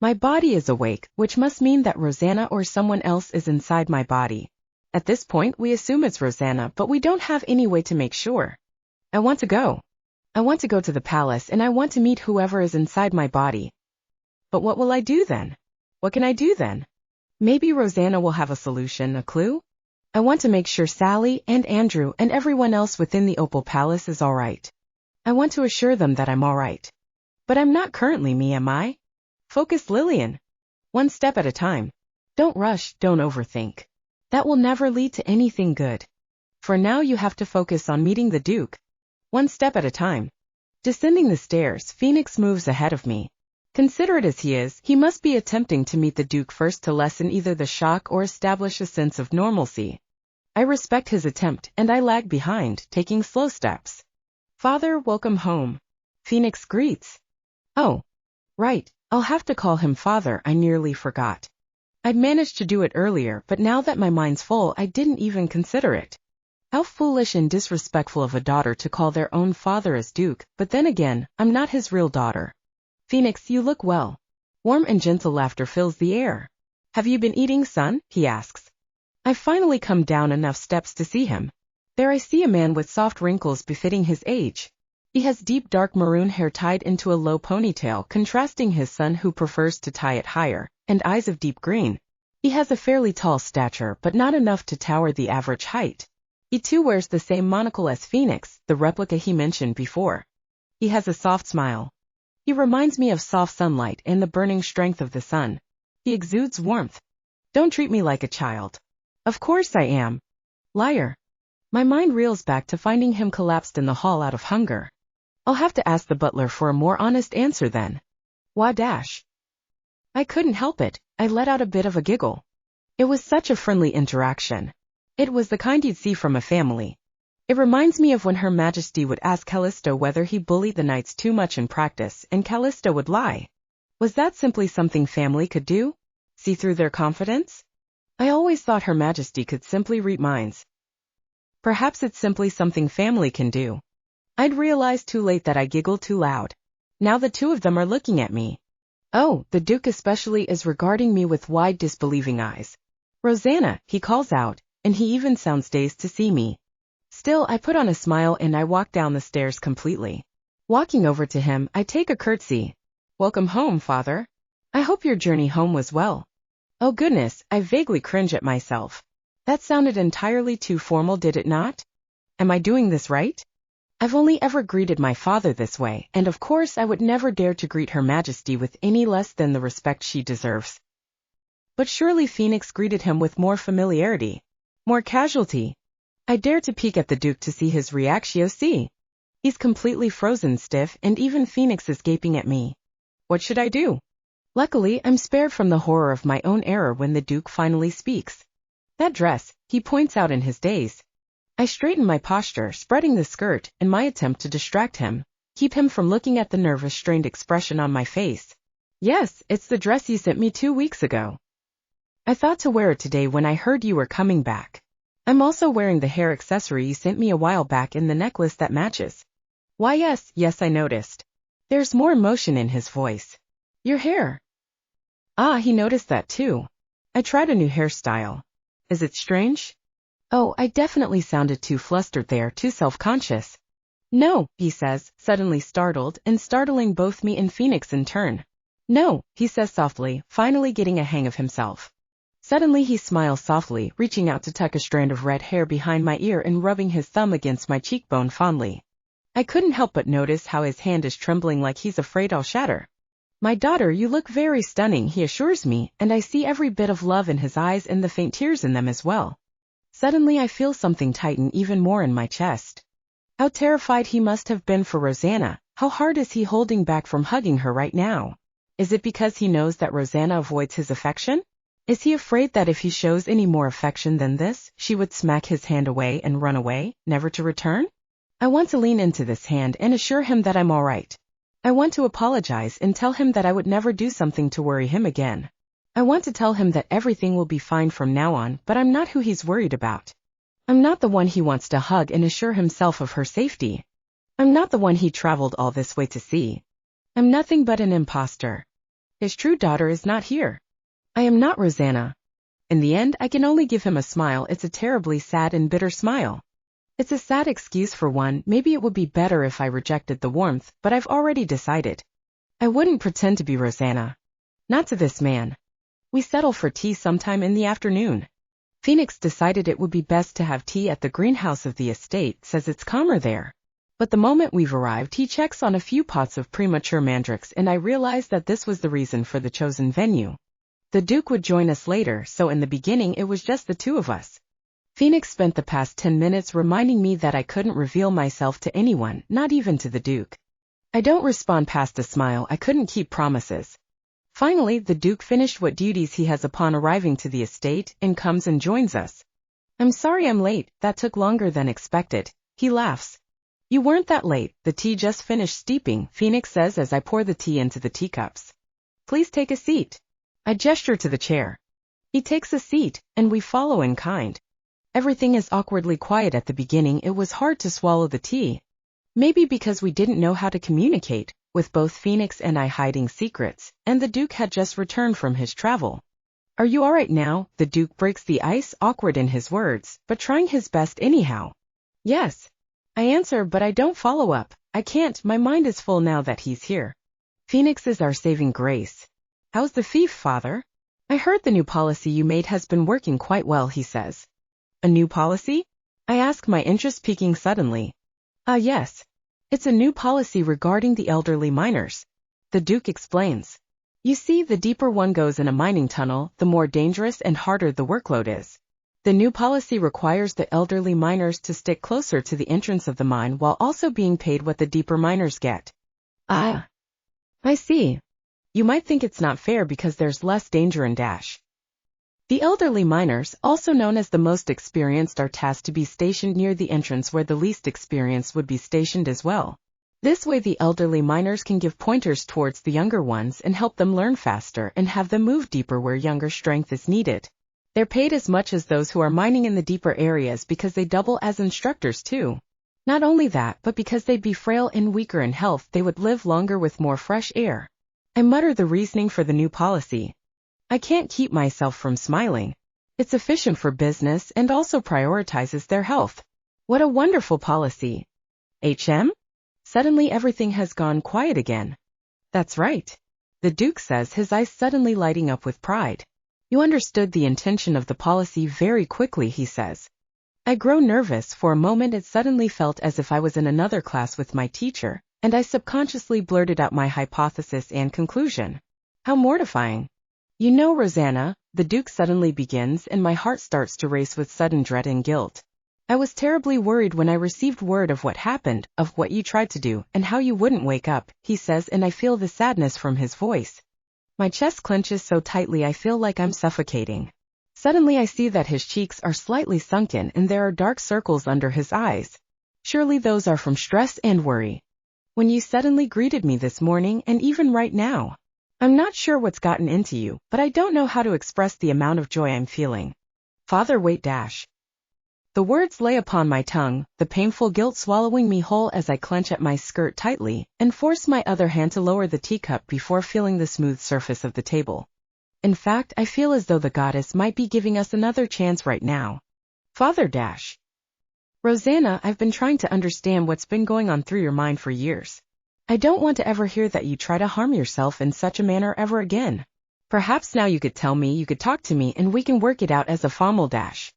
My body is awake, which must mean that Rosanna or someone else is inside my body. At this point, we assume it's Rosanna, but we don't have any way to make sure. I want to go. I want to go to the palace and I want to meet whoever is inside my body. But what will I do then? What can I do then? Maybe Rosanna will have a solution, a clue? I want to make sure Sally and Andrew and everyone else within the Opal Palace is all right. I want to assure them that I'm all right. But I'm not currently me, am I? Focus, Lillian. One step at a time. Don't rush, don't overthink. That will never lead to anything good. For now you have to focus on meeting the Duke. One step at a time. Descending the stairs, Phoenix moves ahead of me. Considerate as he is, he must be attempting to meet the Duke first to lessen either the shock or establish a sense of normalcy. I respect his attempt, and I lag behind, taking slow steps. Father, welcome home. Phoenix greets. Oh. Right, I'll have to call him father, I nearly forgot. I'd managed to do it earlier, but now that my mind's full, I didn't even consider it. How foolish and disrespectful of a daughter to call their own father as Duke, but then again, I'm not his real daughter. Phoenix, you look well. Warm and gentle laughter fills the air. Have you been eating, son? He asks. I finally come down enough steps to see him. There I see a man with soft wrinkles befitting his age. He has deep dark maroon hair tied into a low ponytail, contrasting his son who prefers to tie it higher, and eyes of deep green. He has a fairly tall stature, but not enough to tower the average height. He too wears the same monocle as Phoenix, the replica he mentioned before. He has a soft smile. He reminds me of soft sunlight and the burning strength of the sun. He exudes warmth. Don't treat me like a child. Of course I am. Liar. My mind reels back to finding him collapsed in the hall out of hunger. I'll have to ask the butler for a more honest answer then. Wah dash. I couldn't help it, I let out a bit of a giggle. It was such a friendly interaction. It was the kind you'd see from a family. It reminds me of when Her Majesty would ask Callisto whether he bullied the knights too much in practice, and Callisto would lie. Was that simply something family could do? See through their confidence? I always thought Her Majesty could simply read minds. Perhaps it's simply something family can do. I'd realized too late that I giggled too loud. Now the two of them are looking at me. Oh, the Duke especially is regarding me with wide disbelieving eyes. Rosanna, he calls out, and he even sounds dazed to see me. Still, I put on a smile and I walk down the stairs completely. Walking over to him, I take a curtsy. Welcome home, father. I hope your journey home was well. Oh goodness, I vaguely cringe at myself. That sounded entirely too formal, did it not? Am I doing this right? I've only ever greeted my father this way, and of course I would never dare to greet Her Majesty with any less than the respect she deserves. But surely Phoenix greeted him with more familiarity, more casualty. I dare to peek at the Duke to see his reaction. See, he's completely frozen stiff, and even Phoenix is gaping at me. What should I do? Luckily, I'm spared from the horror of my own error when the Duke finally speaks. That dress, he points out in his daze. I straighten my posture, spreading the skirt, in my attempt to distract him, keep him from looking at the nervous, strained expression on my face. Yes, it's the dress you sent me 2 weeks ago. I thought to wear it today when I heard you were coming back. I'm also wearing the hair accessory you sent me a while back in the necklace that matches. Why yes, I noticed. There's more emotion in his voice. Your hair. Ah, he noticed that too. I tried a new hairstyle. Is it strange? Oh, I definitely sounded too flustered there, too self-conscious. No, he says, suddenly startled and startling both me and Phoenix in turn. No, he says softly, finally getting a hang of himself. Suddenly he smiles softly, reaching out to tuck a strand of red hair behind my ear and rubbing his thumb against my cheekbone fondly. I couldn't help but notice how his hand is trembling like he's afraid I'll shatter. My daughter, you look very stunning, he assures me, and I see every bit of love in his eyes and the faint tears in them as well. Suddenly I feel something tighten even more in my chest. How terrified he must have been for Rosanna. How hard is he holding back from hugging her right now? Is it because he knows that Rosanna avoids his affection? Is he afraid that if he shows any more affection than this, she would smack his hand away and run away, never to return? I want to lean into this hand and assure him that I'm all right. I want to apologize and tell him that I would never do something to worry him again. I want to tell him that everything will be fine from now on, but I'm not who he's worried about. I'm not the one he wants to hug and assure himself of her safety. I'm not the one he traveled all this way to see. I'm nothing but an imposter. His true daughter is not here. I am not Rosanna. In the end, I can only give him a smile. It's a terribly sad and bitter smile. It's a sad excuse for one. Maybe it would be better if I rejected the warmth, but I've already decided. I wouldn't pretend to be Rosanna. Not to this man. We settle for tea sometime in the afternoon. Phoenix decided it would be best to have tea at the greenhouse of the estate, says it's calmer there. But the moment we've arrived, he checks on a few pots of premature mandrakes and I realize that this was the reason for the chosen venue. The Duke would join us later, so in the beginning it was just the two of us. Phoenix spent the past 10 minutes reminding me that I couldn't reveal myself to anyone, not even to the Duke. I don't respond past a smile. I couldn't keep promises. Finally, the Duke finished what duties he has upon arriving to the estate and comes and joins us. I'm sorry I'm late, that took longer than expected. He laughs. You weren't that late, the tea just finished steeping, Phoenix says as I pour the tea into the teacups. Please take a seat. I gesture to the chair. He takes a seat, and we follow in kind. Everything is awkwardly quiet at the beginning. It was hard to swallow the tea. Maybe because we didn't know how to communicate, with both Phoenix and I hiding secrets, and the Duke had just returned from his travel. Are you all right now? The Duke breaks the ice, awkward in his words, but trying his best anyhow. Yes. I answer, but I don't follow up. I can't, my mind is full now that he's here. Phoenix is our saving grace. How's the fief, father? I heard the new policy you made has been working quite well, he says. A new policy? I ask, my interest peaking suddenly. Yes. It's a new policy regarding the elderly miners. The Duke explains. You see, the deeper one goes in a mining tunnel, the more dangerous and harder the workload is. The new policy requires the elderly miners to stick closer to the entrance of the mine while also being paid what the deeper miners get. I see. You might think it's not fair because there's less danger in dash. The elderly miners, also known as the most experienced, are tasked to be stationed near the entrance where the least experienced would be stationed as well. This way the elderly miners can give pointers towards the younger ones and help them learn faster and have them move deeper where younger strength is needed. They're paid as much as those who are mining in the deeper areas because they double as instructors too. Not only that, but because they'd be frail and weaker in health, they would live longer with more fresh air. I mutter the reasoning for the new policy. I can't keep myself from smiling. It's efficient for business and also prioritizes their health. What a wonderful policy. HM? Suddenly everything has gone quiet again. That's right. The Duke says, his eyes suddenly lighting up with pride. You understood the intention of the policy very quickly, he says. I grow nervous. For a moment it suddenly felt as if I was in another class with my teacher, and I subconsciously blurted out my hypothesis and conclusion. How mortifying. You know, Rosanna, the Duke suddenly begins, and my heart starts to race with sudden dread and guilt. I was terribly worried when I received word of what happened, of what you tried to do, and how you wouldn't wake up, he says, and I feel the sadness from his voice. My chest clenches so tightly I feel like I'm suffocating. Suddenly I see that his cheeks are slightly sunken and there are dark circles under his eyes. Surely those are from stress and worry. When you suddenly greeted me this morning, and even right now. I'm not sure what's gotten into you, but I don't know how to express the amount of joy I'm feeling. Father, wait dash. The words lay upon my tongue, the painful guilt swallowing me whole as I clench at my skirt tightly, and force my other hand to lower the teacup before feeling the smooth surface of the table. In fact, I feel as though the goddess might be giving us another chance right now. Father dash. Rosanna, I've been trying to understand what's been going on through your mind for years. I don't want to ever hear that you try to harm yourself in such a manner ever again. Perhaps now you could tell me, you could talk to me, and we can work it out as a formal dash.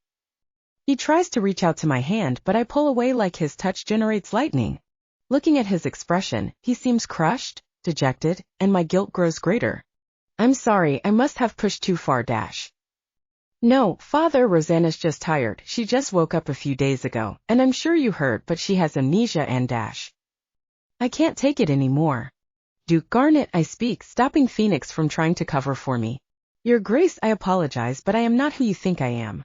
He tries to reach out to my hand, but I pull away like his touch generates lightning. Looking at his expression, he seems crushed, dejected, and my guilt grows greater. I'm sorry, I must have pushed too far dash. No, Father, Rosanna's just tired. She just woke up a few days ago, and I'm sure you heard, but she has amnesia and dash. I can't take it anymore. Duke Garnet, I speak, stopping Phoenix from trying to cover for me. Your Grace, I apologize, but I am not who you think I am.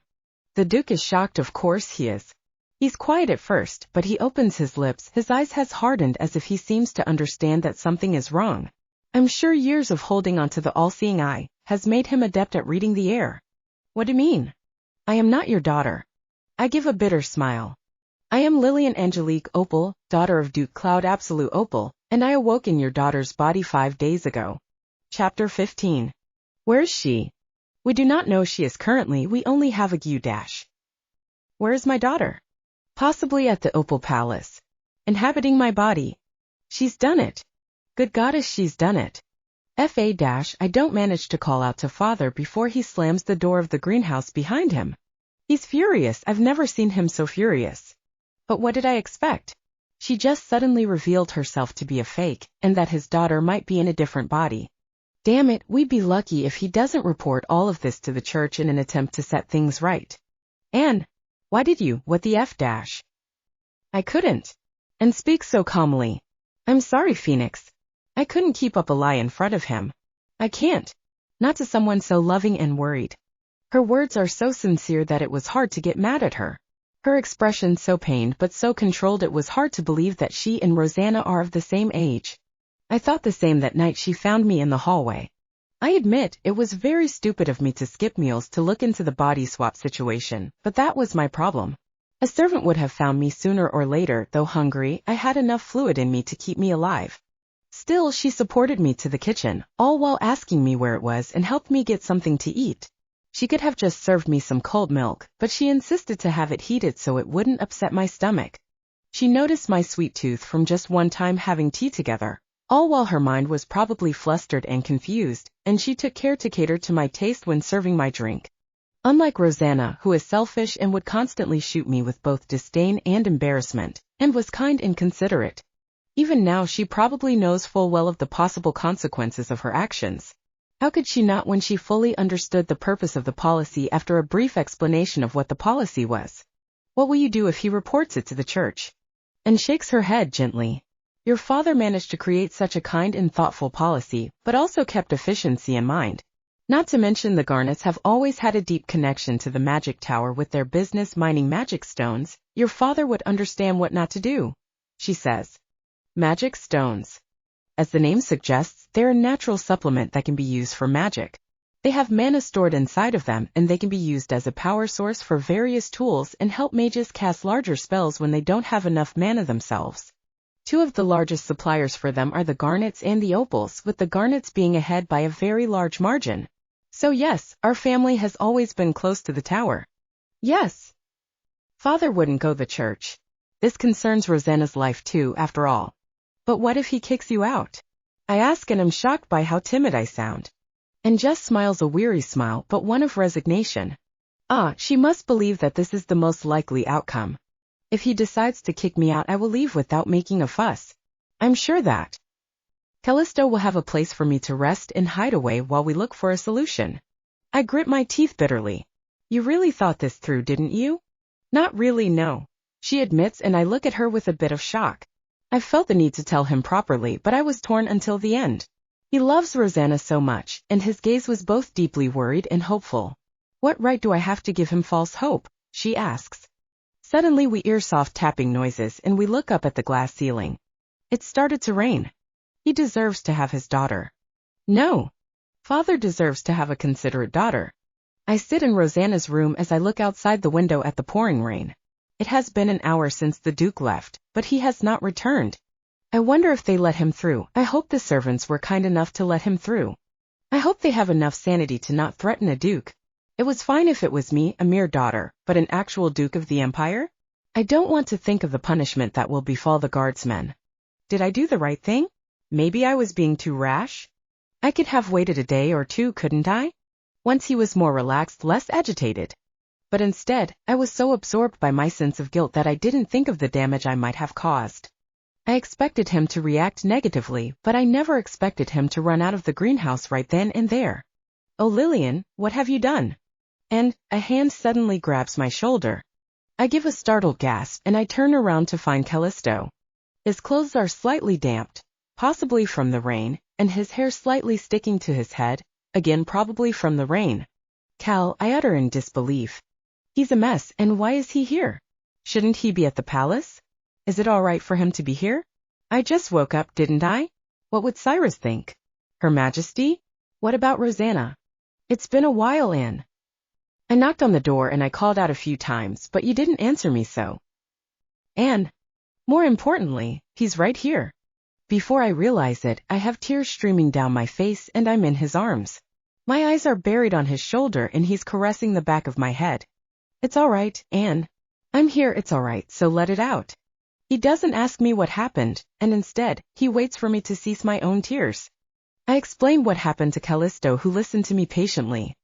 The Duke is shocked, of course he is. He's quiet at first, but he opens his lips, his eyes has hardened as if he seems to understand that something is wrong. I'm sure years of holding on to the all-seeing eye has made him adept at reading the air. What do you mean? I am not your daughter. I give a bitter smile. I am Lillian Angelique Opal, daughter of Duke Cloud Absolute Opal, and I awoke in your daughter's body 5 days ago. Chapter 15. Where is she? We do not know she is currently, we only have a guess dash. Where is my daughter? Possibly at the Opal Palace. Inhabiting my body. She's done it. Good goddess, she's done it. I don't manage to call out to Father before he slams the door of the greenhouse behind him. He's furious, I've never seen him so furious. But what did I expect? She just suddenly revealed herself to be a fake, and that his daughter might be in a different body. Damn it, we'd be lucky if he doesn't report all of this to the church in an attempt to set things right. Anne, why did you, what the F dash? I couldn't. And speak so calmly. I'm sorry, Phoenix. I couldn't keep up a lie in front of him. I can't. Not to someone so loving and worried. Her words are so sincere that it was hard to get mad at her. Her expression so pained but so controlled it was hard to believe that she and Rosanna are of the same age. I thought the same that night she found me in the hallway. I admit, it was very stupid of me to skip meals to look into the body swap situation, but that was my problem. A servant would have found me sooner or later, though hungry, I had enough fluid in me to keep me alive. Still, she supported me to the kitchen, all while asking me where it was and helped me get something to eat. She could have just served me some cold milk, but she insisted to have it heated so it wouldn't upset my stomach. She noticed my sweet tooth from just one time having tea together, all while her mind was probably flustered and confused, and she took care to cater to my taste when serving my drink. Unlike Rosanna, who is selfish and would constantly shoot me with both disdain and embarrassment, and was kind and considerate. Even now she probably knows full well of the possible consequences of her actions. How could she not when she fully understood the purpose of the policy after a brief explanation of what the policy was? What will you do if he reports it to the church? And shakes her head gently. Your father managed to create such a kind and thoughtful policy, but also kept efficiency in mind. Not to mention the Garnets have always had a deep connection to the magic tower with their business mining magic stones. Your father would understand what not to do, she says. Magic stones. As the name suggests, they're a natural supplement that can be used for magic. They have mana stored inside of them, and they can be used as a power source for various tools and help mages cast larger spells when they don't have enough mana themselves. Two of the largest suppliers for them are the Garnets and the Opals, with the Garnets being ahead by a very large margin. So yes, our family has always been close to the tower. Yes. Father wouldn't go to the church. This concerns Rosanna's life too, after all. But what if he kicks you out? I ask and am shocked by how timid I sound. And Jess smiles a weary smile, but one of resignation. She must believe that this is the most likely outcome. If he decides to kick me out, I will leave without making a fuss. I'm sure that Callisto will have a place for me to rest and hide away while we look for a solution. I grit my teeth bitterly. You really thought this through, didn't you? Not really, no. She admits, and I look at her with a bit of shock. I felt the need to tell him properly, but I was torn until the end. He loves Rosanna so much, and his gaze was both deeply worried and hopeful. What right do I have to give him false hope? She asks. Suddenly we hear soft tapping noises and we look up at the glass ceiling. It started to rain. He deserves to have his daughter. No. Father deserves to have a considerate daughter. I sit in Rosanna's room as I look outside the window at the pouring rain. It has been an hour since the Duke left, but he has not returned. I wonder if they let him through. I hope the servants were kind enough to let him through. I hope they have enough sanity to not threaten a duke. It was fine if it was me, a mere daughter, but an actual duke of the empire? I don't want to think of the punishment that will befall the guardsmen. Did I do the right thing? Maybe I was being too rash? I could have waited a day or two, couldn't I? Once he was more relaxed, less agitated. But instead, I was so absorbed by my sense of guilt that I didn't think of the damage I might have caused. I expected him to react negatively, but I never expected him to run out of the greenhouse right then and there. Oh, Lillian, what have you done? And a hand suddenly grabs my shoulder. I give a startled gasp and I turn around to find Callisto. His clothes are slightly damped, possibly from the rain, and his hair slightly sticking to his head, again probably from the rain. Cal, I utter in disbelief. He's a mess, and why is he here? Shouldn't he be at the palace? Is it all right for him to be here? I just woke up, didn't I? What would Cyrus think? Her Majesty? What about Rosanna? It's been a while, Anne. I knocked on the door and I called out a few times, but you didn't answer me so. Anne. More importantly, he's right here. Before I realize it, I have tears streaming down my face and I'm in his arms. My eyes are buried on his shoulder and he's caressing the back of my head. It's all right, Anne. I'm here, it's all right, so let it out. He doesn't ask me what happened, and instead, he waits for me to cease my own tears. I explain what happened to Callisto, who listened to me patiently.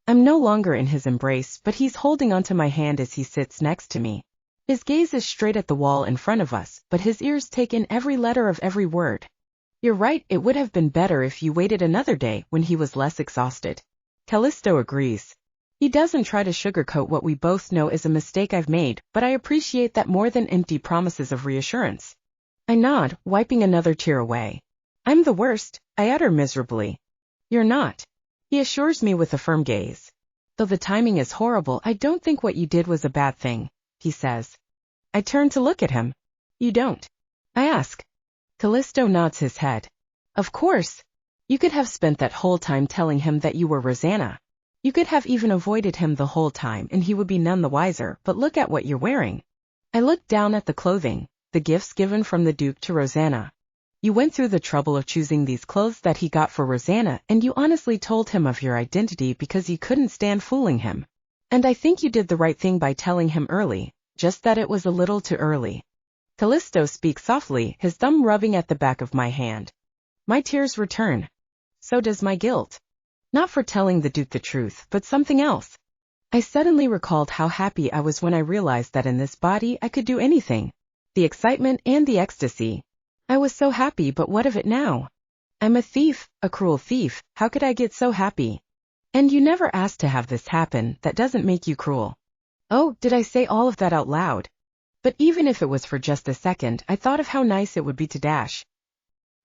I'm no longer in his embrace, but he's holding onto my hand as he sits next to me. His gaze is straight at the wall in front of us, but his ears take in every letter of every word. You're right, it would have been better if you waited another day when he was less exhausted. Callisto agrees. He doesn't try to sugarcoat what we both know is a mistake I've made, but I appreciate that more than empty promises of reassurance. I nod, wiping another tear away. I'm the worst, I utter miserably. You're not. He assures me with a firm gaze. Though the timing is horrible, I don't think what you did was a bad thing, he says. I turn to look at him. You don't? I ask. Callisto nods his head. Of course. You could have spent that whole time telling him that you were Rosanna. You could have even avoided him the whole time and he would be none the wiser, but look at what you're wearing. I look down at the clothing, the gifts given from the Duke to Rosanna. You went through the trouble of choosing these clothes that he got for Rosanna, and you honestly told him of your identity because you couldn't stand fooling him. And I think you did the right thing by telling him early, just that it was a little too early. Callisto speaks softly, his thumb rubbing at the back of my hand. My tears return. So does my guilt. Not for telling the Duke the truth, but something else. I suddenly recalled how happy I was when I realized that in this body I could do anything. The excitement and the ecstasy. I was so happy, but what of it now? I'm a thief, a cruel thief, how could I get so happy? And you never asked to have this happen, that doesn't make you cruel. Oh, did I say all of that out loud? But even if it was for just a second, I thought of how nice it would be to dash.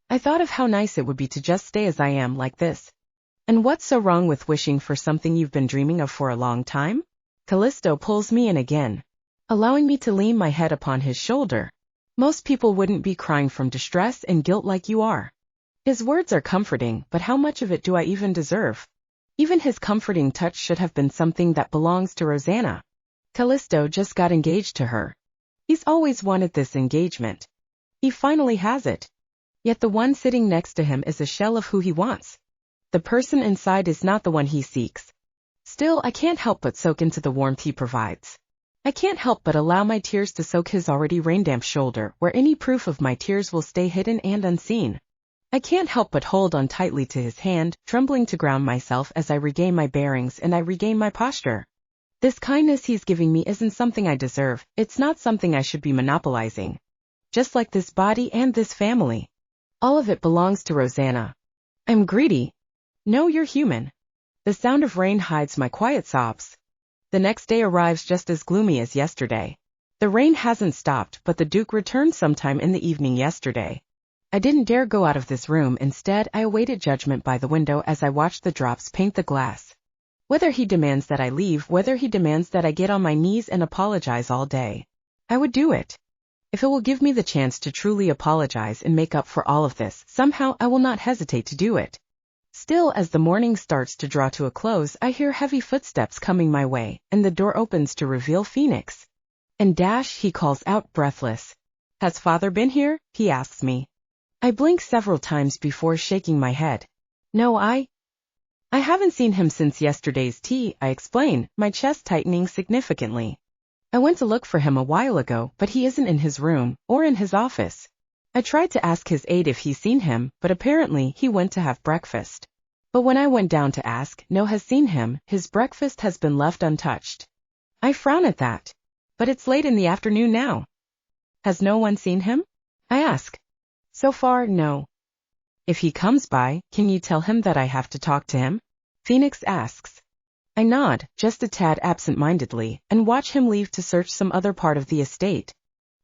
I thought of how nice it would be to just stay as I am, like this. And what's so wrong with wishing for something you've been dreaming of for a long time? Callisto pulls me in again, allowing me to lean my head upon his shoulder. Most people wouldn't be crying from distress and guilt like you are. His words are comforting, but how much of it do I even deserve? Even his comforting touch should have been something that belongs to Rosanna. Callisto just got engaged to her. He's always wanted this engagement. He finally has it. Yet the one sitting next to him is a shell of who he wants. The person inside is not the one he seeks. Still, I can't help but soak into the warmth he provides. I can't help but allow my tears to soak his already rain-damp shoulder, where any proof of my tears will stay hidden and unseen. I can't help but hold on tightly to his hand, trembling to ground myself as I regain my bearings and I regain my posture. This kindness he's giving me isn't something I deserve, it's not something I should be monopolizing. Just like this body and this family. All of it belongs to Rosanna. I'm greedy. No, you're human. The sound of rain hides my quiet sobs. The next day arrives just as gloomy as yesterday. The rain hasn't stopped, but the Duke returned sometime in the evening yesterday. I didn't dare go out of this room, instead I awaited judgment by the window as I watched the drops paint the glass. Whether he demands that I leave, whether he demands that I get on my knees and apologize all day, I would do it. If it will give me the chance to truly apologize and make up for all of this, somehow I will not hesitate to do it. Still, as the morning starts to draw to a close, I hear heavy footsteps coming my way, and the door opens to reveal Phoenix. And Dash, he calls out, breathless. Has father been here? He asks me. I blink several times before shaking my head. No, I haven't seen him since yesterday's tea, I explain, my chest tightening significantly. I went to look for him a while ago, but he isn't in his room, or in his office. I tried to ask his aide if he's seen him, but apparently he went to have breakfast. But when I went down to ask, no has seen him, his breakfast has been left untouched. I frown at that. But it's late in the afternoon now. Has no one seen him? I ask. So far, no. If he comes by, can you tell him that I have to talk to him? Phoenix asks. I nod, just a tad absent-mindedly, and watch him leave to search some other part of the estate.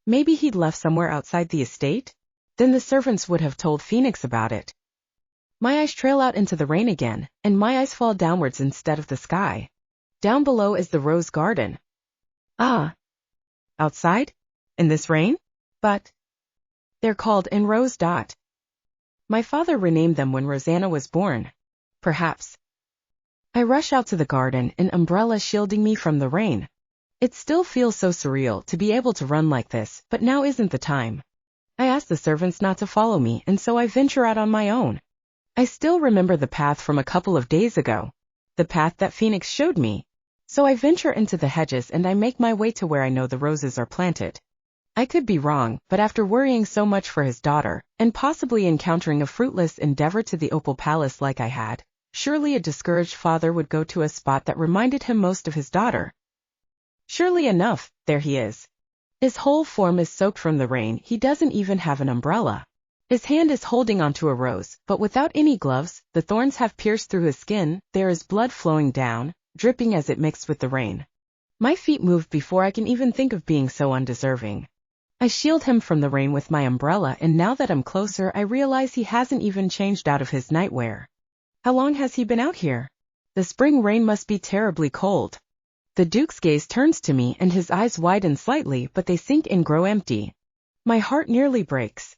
Maybe he'd left somewhere outside the estate? Then the servants would have told Phoenix about it. My eyes trail out into the rain again, and my eyes fall downwards instead of the sky. Down below is the rose garden. Ah. Outside? In this rain? But they're called in rose. My father renamed them when Rosanna was born. Perhaps. I rush out to the garden, an umbrella shielding me from the rain. It still feels so surreal to be able to run like this, but now isn't the time. I ask the servants not to follow me, and so I venture out on my own. I still remember the path from a couple of days ago. The path that Phoenix showed me. So I venture into the hedges and I make my way to where I know the roses are planted. I could be wrong, but after worrying so much for his daughter, and possibly encountering a fruitless endeavor to the Opal Palace like I had, surely a discouraged father would go to a spot that reminded him most of his daughter. Surely enough, there he is. His whole form is soaked from the rain, he doesn't even have an umbrella. His hand is holding onto a rose, but without any gloves, the thorns have pierced through his skin, there is blood flowing down, dripping as it mixed with the rain. My feet move before I can even think of being so undeserving. I shield him from the rain with my umbrella, and now that I'm closer I realize he hasn't even changed out of his nightwear. How long has he been out here? The spring rain must be terribly cold. The Duke's gaze turns to me and his eyes widen slightly, but they sink and grow empty. My heart nearly breaks.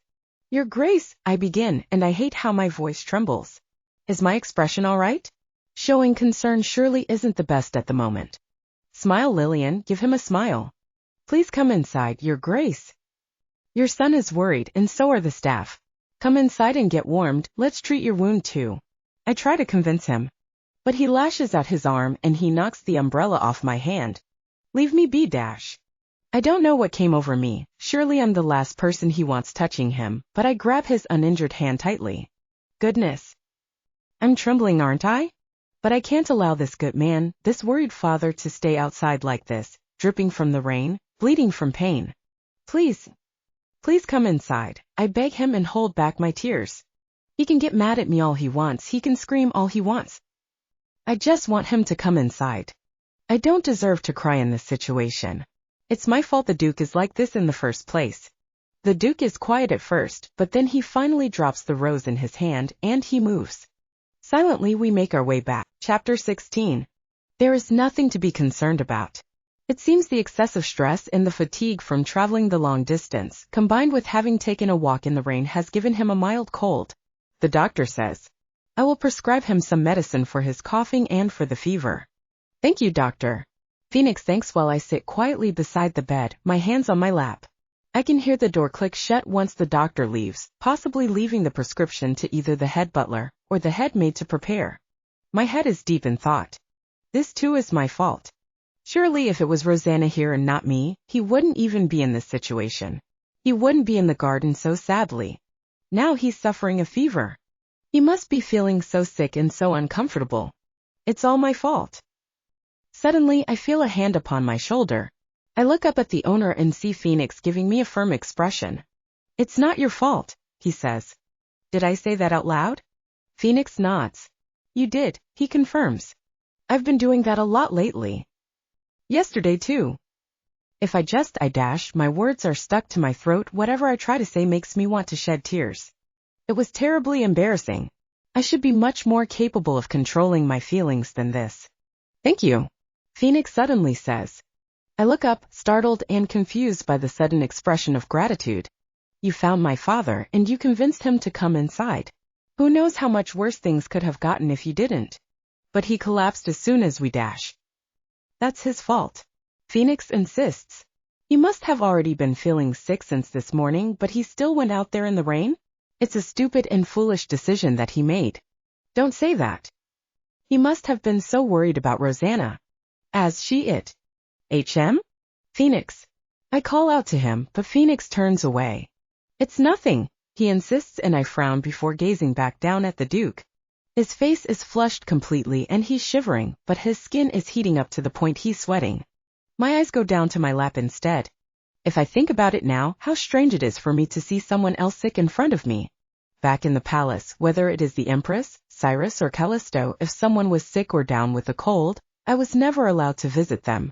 Your Grace, I begin, and I hate how my voice trembles. Is my expression all right? Showing concern surely isn't the best at the moment. Smile, Lillian, give him a smile. Please come inside, Your Grace. Your son is worried, and so are the staff. Come inside and get warmed, let's treat your wound too. I try to convince him. But he lashes out his arm and he knocks the umbrella off my hand. Leave me be. I don't know what came over me, surely I'm the last person he wants touching him, but I grab his uninjured hand tightly. Goodness. I'm trembling, aren't I? But I can't allow this good man, this worried father, to stay outside like this, dripping from the rain, bleeding from pain. Please. Please come inside, I beg him and hold back my tears. He can get mad at me all he wants, he can scream all he wants. I just want him to come inside. I don't deserve to cry in this situation. It's my fault the Duke is like this in the first place. The Duke is quiet at first, but then he finally drops the rose in his hand and he moves. Silently we make our way back. Chapter 16. There is nothing to be concerned about. It seems the excessive stress and the fatigue from traveling the long distance, combined with having taken a walk in the rain, has given him a mild cold. The doctor says, I will prescribe him some medicine for his coughing and for the fever. Thank you, doctor. Phoenix thanks while I sit quietly beside the bed, my hands on my lap. I can hear the door click shut once the doctor leaves, possibly leaving the prescription to either the head butler or the head maid to prepare. My head is deep in thought. This too is my fault. Surely if it was Rosanna here and not me, he wouldn't even be in this situation. He wouldn't be in the garden so sadly. Now he's suffering a fever. He must be feeling so sick and so uncomfortable. It's all my fault. Suddenly I feel a hand upon my shoulder. I look up at the owner and see Phoenix giving me a firm expression. It's not your fault, he says. Did I say that out loud? Phoenix nods. You did, he confirms. I've been doing that a lot lately. Yesterday too. If I my words are stuck to my throat, whatever I try to say makes me want to shed tears. It was terribly embarrassing. I should be much more capable of controlling my feelings than this. Thank you, Phoenix suddenly says. I look up, startled and confused by the sudden expression of gratitude. You found my father and you convinced him to come inside. Who knows how much worse things could have gotten if you didn't. But he collapsed as soon as we dash. That's his fault. Phoenix insists. He must have already been feeling sick since this morning, but he still went out there in the rain? It's a stupid and foolish decision that he made. Don't say that. He must have been so worried about Rosanna. As she it. Phoenix. I call out to him, but Phoenix turns away. It's nothing, he insists, and I frown before gazing back down at the Duke. His face is flushed completely and he's shivering, but his skin is heating up to the point he's sweating. My eyes go down to my lap instead. If I think about it now, how strange it is for me to see someone else sick in front of me. Back in the palace, whether it is the Empress, Cyrus, or Callisto, if someone was sick or down with a cold, I was never allowed to visit them.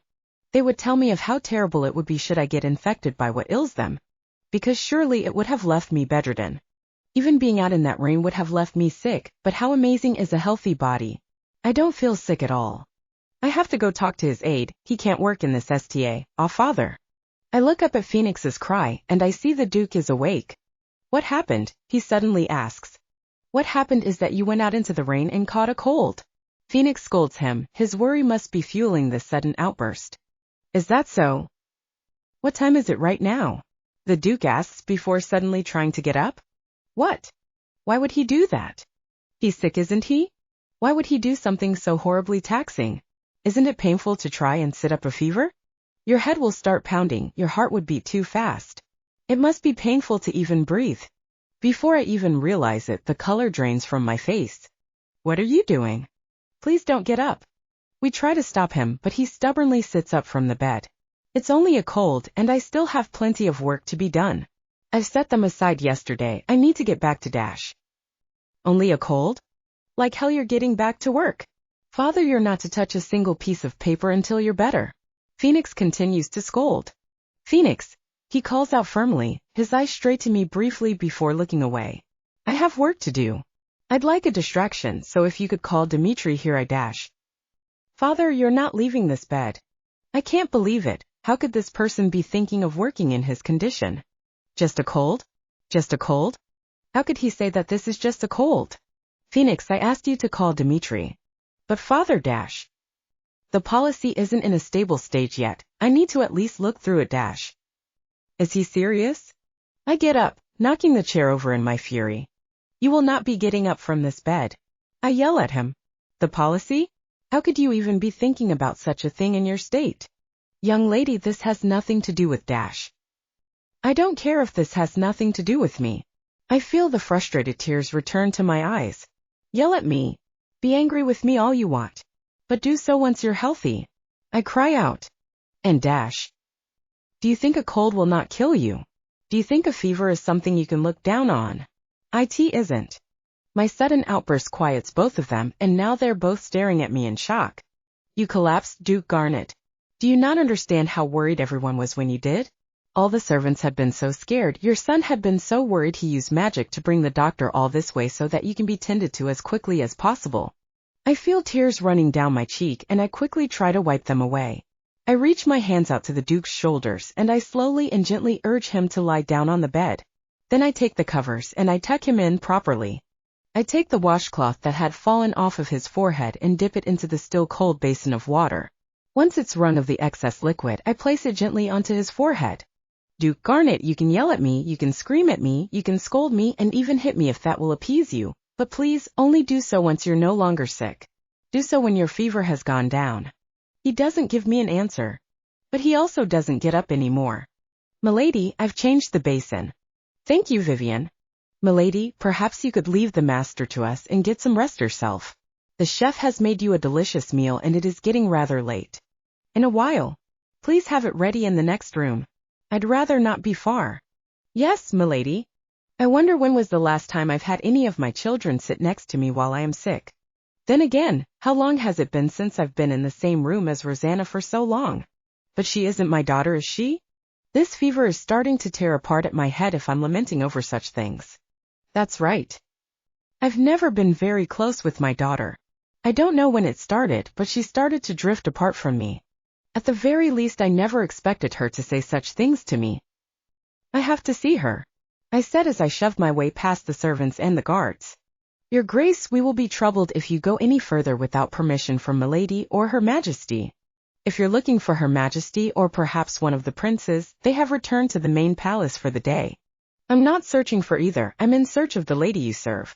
They would tell me of how terrible it would be should I get infected by what ails them. Because surely it would have left me bedridden. Even being out in that rain would have left me sick, but how amazing is a healthy body? I don't feel sick at all. I have to go talk to his aide, he can't work in this STA, father. I look up at Phoenix's cry, and I see the Duke is awake. What happened? He suddenly asks. What happened is that you went out into the rain and caught a cold. Phoenix scolds him, his worry must be fueling this sudden outburst. Is that so? What time is it right now? The Duke asks before suddenly trying to get up. What? Why would he do that? He's sick, isn't he? Why would he do something so horribly taxing? Isn't it painful to try and sit up a fever? Your head will start pounding, your heart would beat too fast. It must be painful to even breathe. Before I even realize it, the color drains from my face. What are you doing? Please don't get up. We try to stop him, but he stubbornly sits up from the bed. It's only a cold, and I still have plenty of work to be done. I've set them aside yesterday, I need to get back to Dash. Only a cold? Like hell you're getting back to work. Father, you're not to touch a single piece of paper until you're better. Phoenix continues to scold. Phoenix, he calls out firmly, his eyes straight to me briefly before looking away. I have work to do. I'd like a distraction, so if you could call Dimitri here, I dash. Father, you're not leaving this bed. I can't believe it, how could this person be thinking of working in his condition? Just a cold? Just a cold? How could he say that this is just a cold? Phoenix, I asked you to call Dimitri. But Father dash. The policy isn't in a stable stage yet, I need to at least look through it dash. Is he serious? I get up, knocking the chair over in my fury. You will not be getting up from this bed. I yell at him. The policy? How could you even be thinking about such a thing in your state? Young lady, this has nothing to do with Dash. I don't care if this has nothing to do with me. I feel the frustrated tears return to my eyes. Yell at me. Be angry with me all you want. But do so once you're healthy. I cry out. And Dash. Do you think a cold will not kill you? Do you think a fever is something you can look down on? It isn't. My sudden outburst quiets both of them, and now they're both staring at me in shock. You collapsed, Duke Garnet. Do you not understand how worried everyone was when you did? All the servants had been so scared, your son had been so worried he used magic to bring the doctor all this way so that you can be tended to as quickly as possible. I feel tears running down my cheek and I quickly try to wipe them away. I reach my hands out to the Duke's shoulders and I slowly and gently urge him to lie down on the bed. Then I take the covers and I tuck him in properly. I take the washcloth that had fallen off of his forehead and dip it into the still cold basin of water. Once it's wrung of the excess liquid, I place it gently onto his forehead. Duke Garnet, you can yell at me, you can scream at me, you can scold me, and even hit me if that will appease you. But please, only do so once you're no longer sick. Do so when your fever has gone down. He doesn't give me an answer. But he also doesn't get up anymore. Milady, I've changed the basin. Thank you, Vivian. Milady, perhaps you could leave the master to us and get some rest yourself. The chef has made you a delicious meal and it is getting rather late. In a while. Please have it ready in the next room. I'd rather not be far. Yes, milady. I wonder when was the last time I've had any of my children sit next to me while I am sick. Then again, how long has it been since I've been in the same room as Rosanna for so long? But she isn't my daughter, is she? This fever is starting to tear apart at my head if I'm lamenting over such things. That's right. I've never been very close with my daughter. I don't know when it started, but she started to drift apart from me. At the very least, I never expected her to say such things to me. I have to see her, I said as I shoved my way past the servants and the guards. Your Grace, we will be troubled if you go any further without permission from Milady or Her Majesty. If you're looking for Her Majesty or perhaps one of the princes, they have returned to the main palace for the day. I'm not searching for either, I'm in search of the lady you serve.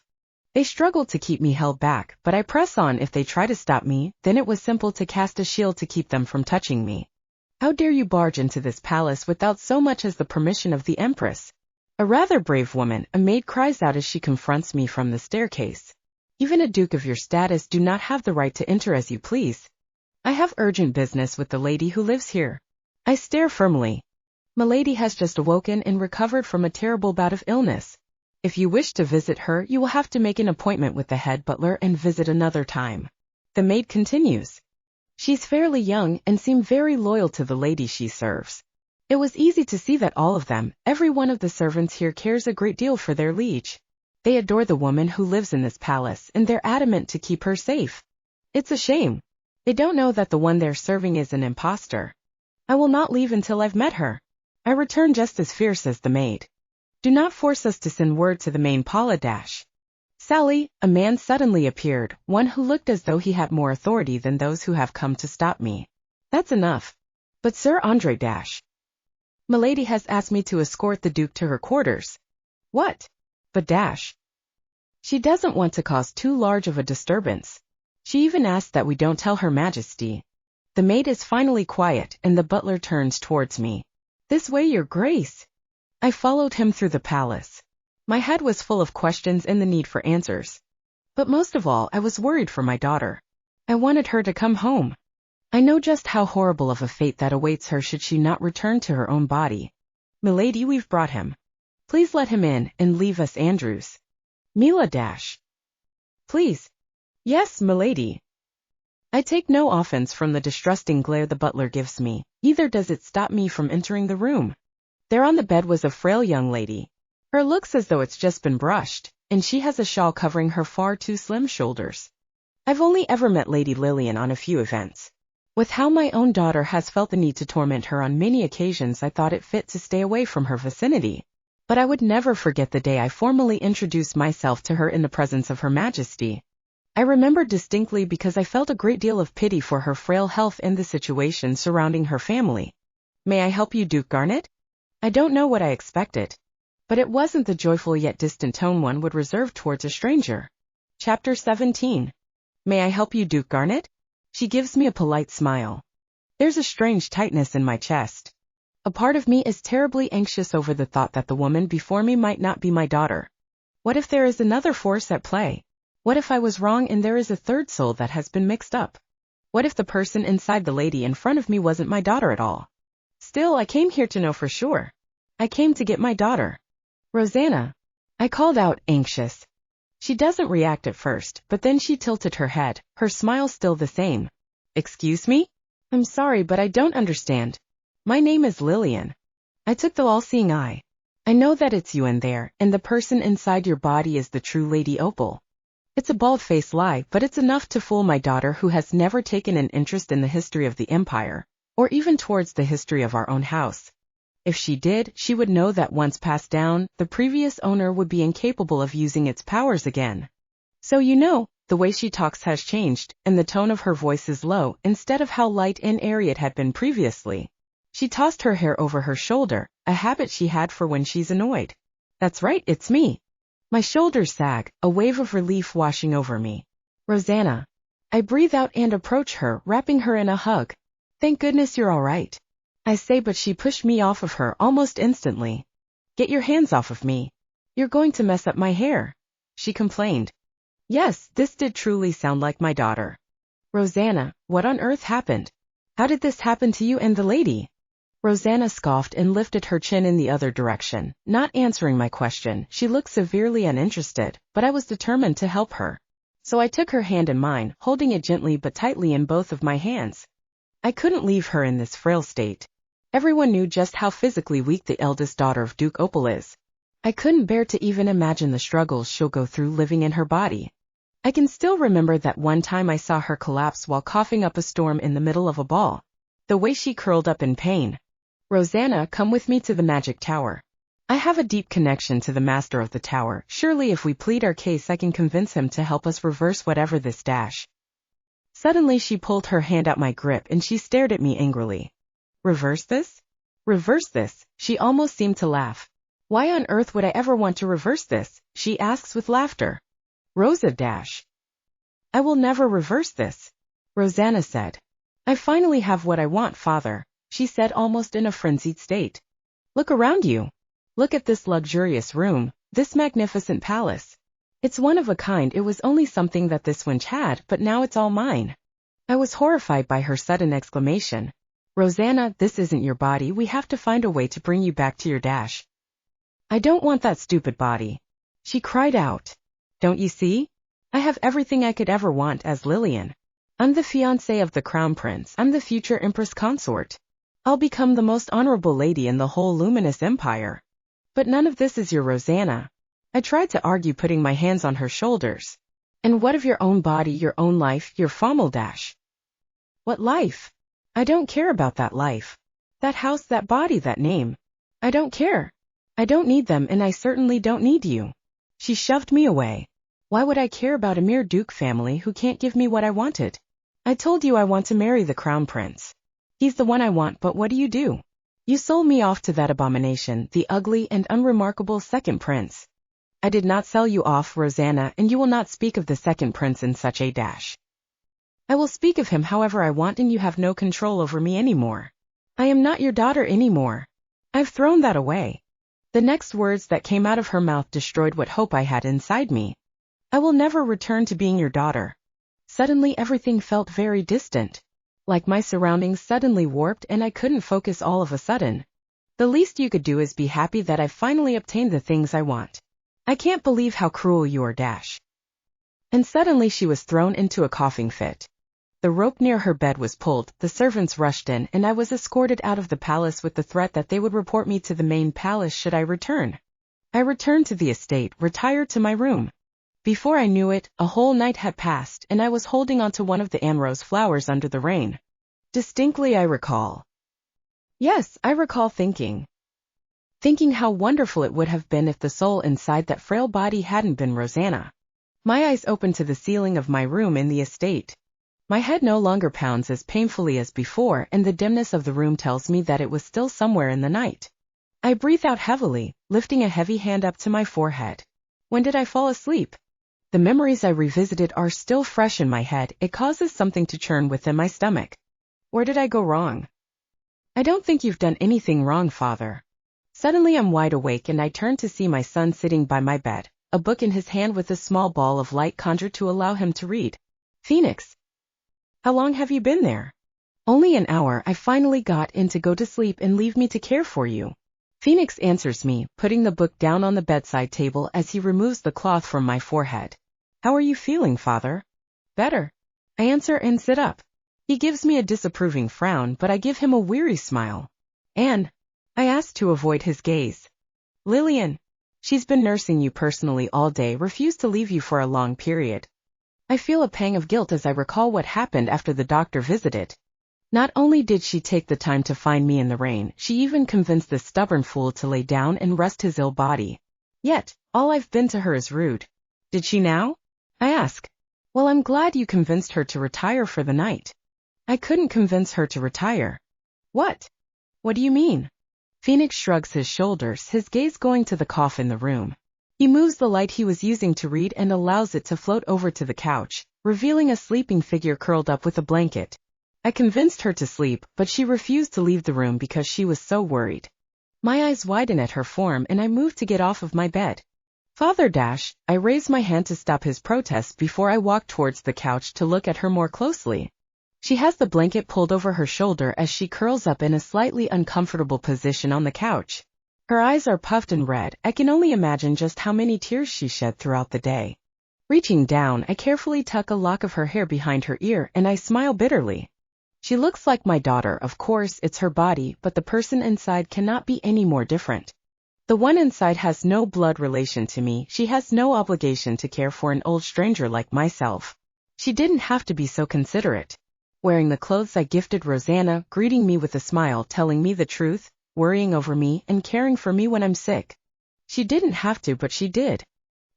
They struggled to keep me held back, but I press on. If they try to stop me, then it was simple to cast a shield to keep them from touching me. How dare you barge into this palace without so much as the permission of the Empress? A rather brave woman, a maid cries out as she confronts me from the staircase. Even a duke of your status do not have the right to enter as you please. I have urgent business with the lady who lives here. I stare firmly. Milady has just awoken and recovered from a terrible bout of illness. If you wish to visit her, you will have to make an appointment with the head butler and visit another time. The maid continues. She's fairly young and seemed very loyal to the lady she serves. It was easy to see that all of them, every one of the servants here cares a great deal for their liege. They adore the woman who lives in this palace and they're adamant to keep her safe. It's a shame. They don't know that the one they're serving is an impostor. I will not leave until I've met her. I return just as fierce as the maid. Do not force us to send word to the main Paula dash. Sally, a man suddenly appeared, one who looked as though he had more authority than those who have come to stop me. That's enough. But Sir Andre dash. Milady has asked me to escort the Duke to her quarters. What? But dash. She doesn't want to cause too large of a disturbance. She even asked that we don't tell Her Majesty. The maid is finally quiet and the butler turns towards me. This way, Your Grace. I followed him through the palace. My head was full of questions and the need for answers. But most of all, I was worried for my daughter. I wanted her to come home. I know just how horrible of a fate that awaits her should she not return to her own body. Milady, we've brought him. Please let him in and leave us Andrews. Mila dash. Please. Yes, milady. I take no offense from the distrusting glare the butler gives me, neither does it stop me from entering the room. There on the bed was a frail young lady. Her looks as though it's just been brushed, and she has a shawl covering her far too slim shoulders. I've only ever met Lady Lillian on a few events. With how my own daughter has felt the need to torment her on many occasions, I thought it fit to stay away from her vicinity. But I would never forget the day I formally introduced myself to her in the presence of Her Majesty. I remember distinctly because I felt a great deal of pity for her frail health and the situation surrounding her family. May I help you, Duke Garnet? I don't know what I expected. But it wasn't the joyful yet distant tone one would reserve towards a stranger. Chapter 17. May I help you, Duke Garnet? She gives me a polite smile. There's a strange tightness in my chest. A part of me is terribly anxious over the thought that the woman before me might not be my daughter. What if there is another force at play? What if I was wrong and there is a third soul that has been mixed up? What if the person inside the lady in front of me wasn't my daughter at all? Still, I came here to know for sure. I came to get my daughter. Rosanna. I called out, anxious. She doesn't react at first, but then she tilted her head, her smile still the same. Excuse me? I'm sorry, but I don't understand. My name is Lillian. I took the all-seeing eye. I know that it's you in there, and the person inside your body is the true Lady Opal. It's a bald-faced lie, but it's enough to fool my daughter who has never taken an interest in the history of the Empire, or even towards the history of our own house. If she did, she would know that once passed down, the previous owner would be incapable of using its powers again. So you know, the way she talks has changed, and the tone of her voice is low instead of how light and airy it had been previously. She tossed her hair over her shoulder, a habit she had for when she's annoyed. That's right, it's me. My shoulders sag, a wave of relief washing over me. Rosanna. I breathe out and approach her, wrapping her in a hug. Thank goodness you're all right. I say, but she pushed me off of her almost instantly. Get your hands off of me. You're going to mess up my hair, she complained. Yes, this did truly sound like my daughter. Rosanna, what on earth happened? How did this happen to you and the lady? Rosanna scoffed and lifted her chin in the other direction, not answering my question. She looked severely uninterested, but I was determined to help her. So I took her hand in mine, holding it gently but tightly in both of my hands. I couldn't leave her in this frail state. Everyone knew just how physically weak the eldest daughter of Duke Opal is. I couldn't bear to even imagine the struggles she'll go through living in her body. I can still remember that one time I saw her collapse while coughing up a storm in the middle of a ball. The way she curled up in pain. Rosanna, come with me to the magic tower. I have a deep connection to the master of the tower. Surely if we plead our case I can convince him to help us reverse whatever this dash. Suddenly she pulled her hand out my grip and she stared at me angrily. Reverse this? Reverse this? She almost seemed to laugh. Why on earth would I ever want to reverse this? She asks with laughter. Rosa dash. I will never reverse this, Rosanna said. I finally have what I want, father, she said almost in a frenzied state. Look around you. Look at this luxurious room, this magnificent palace. It's one of a kind. It was only something that this wench had, but now it's all mine. I was horrified by her sudden exclamation. Rosanna, this isn't your body. We have to find a way to bring you back to your dash. I don't want that stupid body. She cried out. Don't you see? I have everything I could ever want as Lillian. I'm the fiancée of the crown prince. I'm the future empress consort. I'll become the most honorable lady in the whole luminous empire. But none of this is your Rosanna. I tried to argue, putting my hands on her shoulders. And what of your own body, your own life, your family dash? What life? I don't care about that life. That house, that body, that name. I don't care. I don't need them, and I certainly don't need you. She shoved me away. Why would I care about a mere Duke family who can't give me what I wanted? I told you I want to marry the crown prince. He's the one I want, but what do? You sold me off to that abomination, the ugly and unremarkable second prince. I did not sell you off, Rosanna, and you will not speak of the second prince in such a dash. I will speak of him however I want, and you have no control over me anymore. I am not your daughter anymore. I've thrown that away. The next words that came out of her mouth destroyed what hope I had inside me. I will never return to being your daughter. Suddenly everything felt very distant. Like my surroundings suddenly warped and I couldn't focus all of a sudden. The least you could do is be happy that I've finally obtained the things I want. I can't believe how cruel you are, dash. And suddenly she was thrown into a coughing fit. The rope near her bed was pulled, the servants rushed in, and I was escorted out of the palace with the threat that they would report me to the main palace should I return. I returned to the estate, retired to my room. Before I knew it, a whole night had passed, and I was holding onto one of the amrose flowers under the rain. Distinctly I recall. Yes, I recall thinking how wonderful it would have been if the soul inside that frail body hadn't been Rosanna. My eyes opened to the ceiling of my room in the estate. My head no longer pounds as painfully as before, and the dimness of the room tells me that it was still somewhere in the night. I breathe out heavily, lifting a heavy hand up to my forehead. When did I fall asleep? The memories I revisited are still fresh in my head. It causes something to churn within my stomach. Where did I go wrong? I don't think you've done anything wrong, Father. Suddenly I'm wide awake and I turn to see my son sitting by my bed, a book in his hand with a small ball of light conjured to allow him to read. Phoenix. How long have you been there? Only an hour. I finally got in to go to sleep and leave me to care for you. Phoenix answers me, putting the book down on the bedside table as he removes the cloth from my forehead. How are you feeling, Father? Better. I answer and sit up. He gives me a disapproving frown, but I give him a weary smile. Anne? I ask to avoid his gaze. Lillian. She's been nursing you personally all day, refused to leave you for a long period. I feel a pang of guilt as I recall what happened after the doctor visited. Not only did she take the time to find me in the rain, she even convinced this stubborn fool to lay down and rest his ill body. Yet, all I've been to her is rude. Did she now? I ask. Well, I'm glad you convinced her to retire for the night. I couldn't convince her to retire. What? What do you mean? Phoenix shrugs his shoulders, his gaze going to the cough in the room. He moves the light he was using to read and allows it to float over to the couch, revealing a sleeping figure curled up with a blanket. I convinced her to sleep, but she refused to leave the room because she was so worried. My eyes widen at her form and I move to get off of my bed. Father dash, I raise my hand to stop his protest before I walk towards the couch to look at her more closely. She has the blanket pulled over her shoulder as she curls up in a slightly uncomfortable position on the couch. Her eyes are puffed and red. I can only imagine just how many tears she shed throughout the day. Reaching down, I carefully tuck a lock of her hair behind her ear and I smile bitterly. She looks like my daughter, of course, it's her body, but the person inside cannot be any more different. The one inside has no blood relation to me. She has no obligation to care for an old stranger like myself. She didn't have to be so considerate. Wearing the clothes I gifted Rosanna, greeting me with a smile, telling me the truth, worrying over me, and caring for me when I'm sick. She didn't have to, but she did.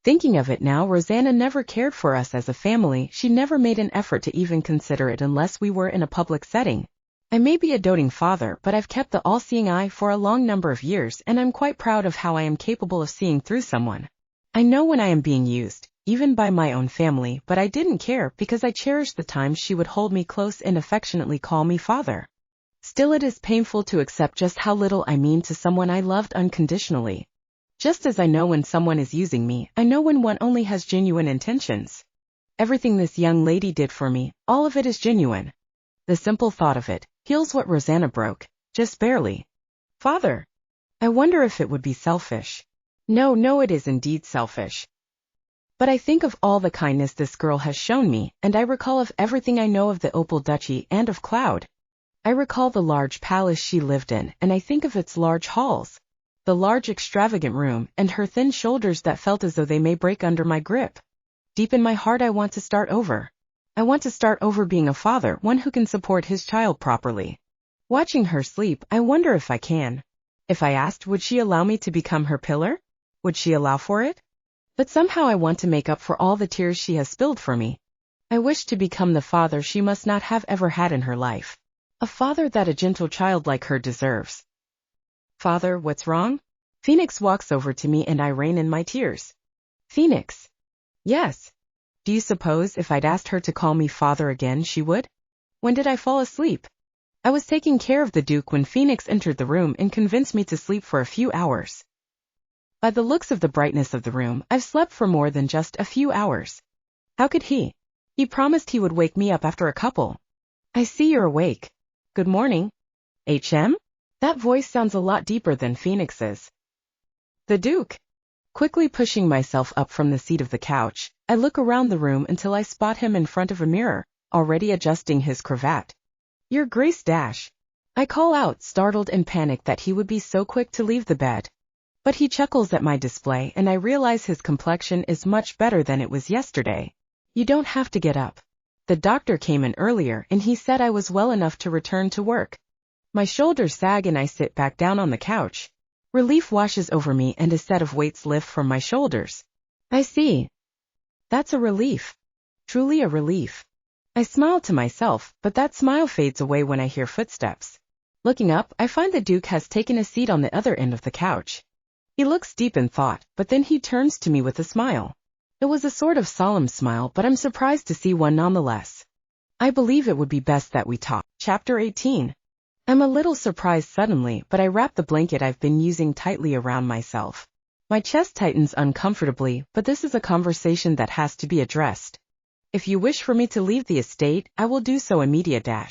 Thinking of it now, Rosanna never cared for us as a family. She never made an effort to even consider it unless we were in a public setting. I may be a doting father, but I've kept the all-seeing eye for a long number of years, and I'm quite proud of how I am capable of seeing through someone. I know when I am being used, even by my own family, but I didn't care because I cherished the time she would hold me close and affectionately call me father. Still, it is painful to accept just how little I mean to someone I loved unconditionally. Just as I know when someone is using me, I know when one only has genuine intentions. Everything this young lady did for me, all of it is genuine. The simple thought of it heals what Rosanna broke, just barely. Father. I wonder if it would be selfish. No, it is indeed selfish. But I think of all the kindness this girl has shown me, and I recall of everything I know of the Opal Duchy and of Cloud. I recall the large palace she lived in, and I think of its large halls, the large extravagant room, and her thin shoulders that felt as though they may break under my grip. Deep in my heart I want to start over. I want to start over being a father, one who can support his child properly. Watching her sleep, I wonder if I can. If I asked, would she allow me to become her pillar? Would she allow for it? But somehow I want to make up for all the tears she has spilled for me. I wish to become the father she must not have ever had in her life. A father that a gentle child like her deserves. Father, what's wrong? Phoenix walks over to me and I rein in my tears. Phoenix. Yes. Do you suppose if I'd asked her to call me father again she would? When did I fall asleep? I was taking care of the Duke when Phoenix entered the room and convinced me to sleep for a few hours. By the looks of the brightness of the room, I've slept for more than just a few hours. How could he? He promised he would wake me up after a couple. I see you're awake. Good morning. HM? That voice sounds a lot deeper than Phoenix's. The Duke. Quickly pushing myself up from the seat of the couch, I look around the room until I spot him in front of a mirror, already adjusting his cravat. Your Grace Dash. I call out, startled and panicked that he would be so quick to leave the bed. But he chuckles at my display and I realize his complexion is much better than it was yesterday. You don't have to get up. The doctor came in earlier and he said I was well enough to return to work. My shoulders sag and I sit back down on the couch. Relief washes over me and a set of weights lift from my shoulders. I see. That's a relief. Truly a relief. I smile to myself, but that smile fades away when I hear footsteps. Looking up, I find the Duke has taken a seat on the other end of the couch. He looks deep in thought, but then he turns to me with a smile. It was a sort of solemn smile, but I'm surprised to see one nonetheless. I believe it would be best that we talk. Chapter 18. I'm a little surprised suddenly, but I wrap the blanket I've been using tightly around myself. My chest tightens uncomfortably, but this is a conversation that has to be addressed. If you wish for me to leave the estate, I will do so immediately.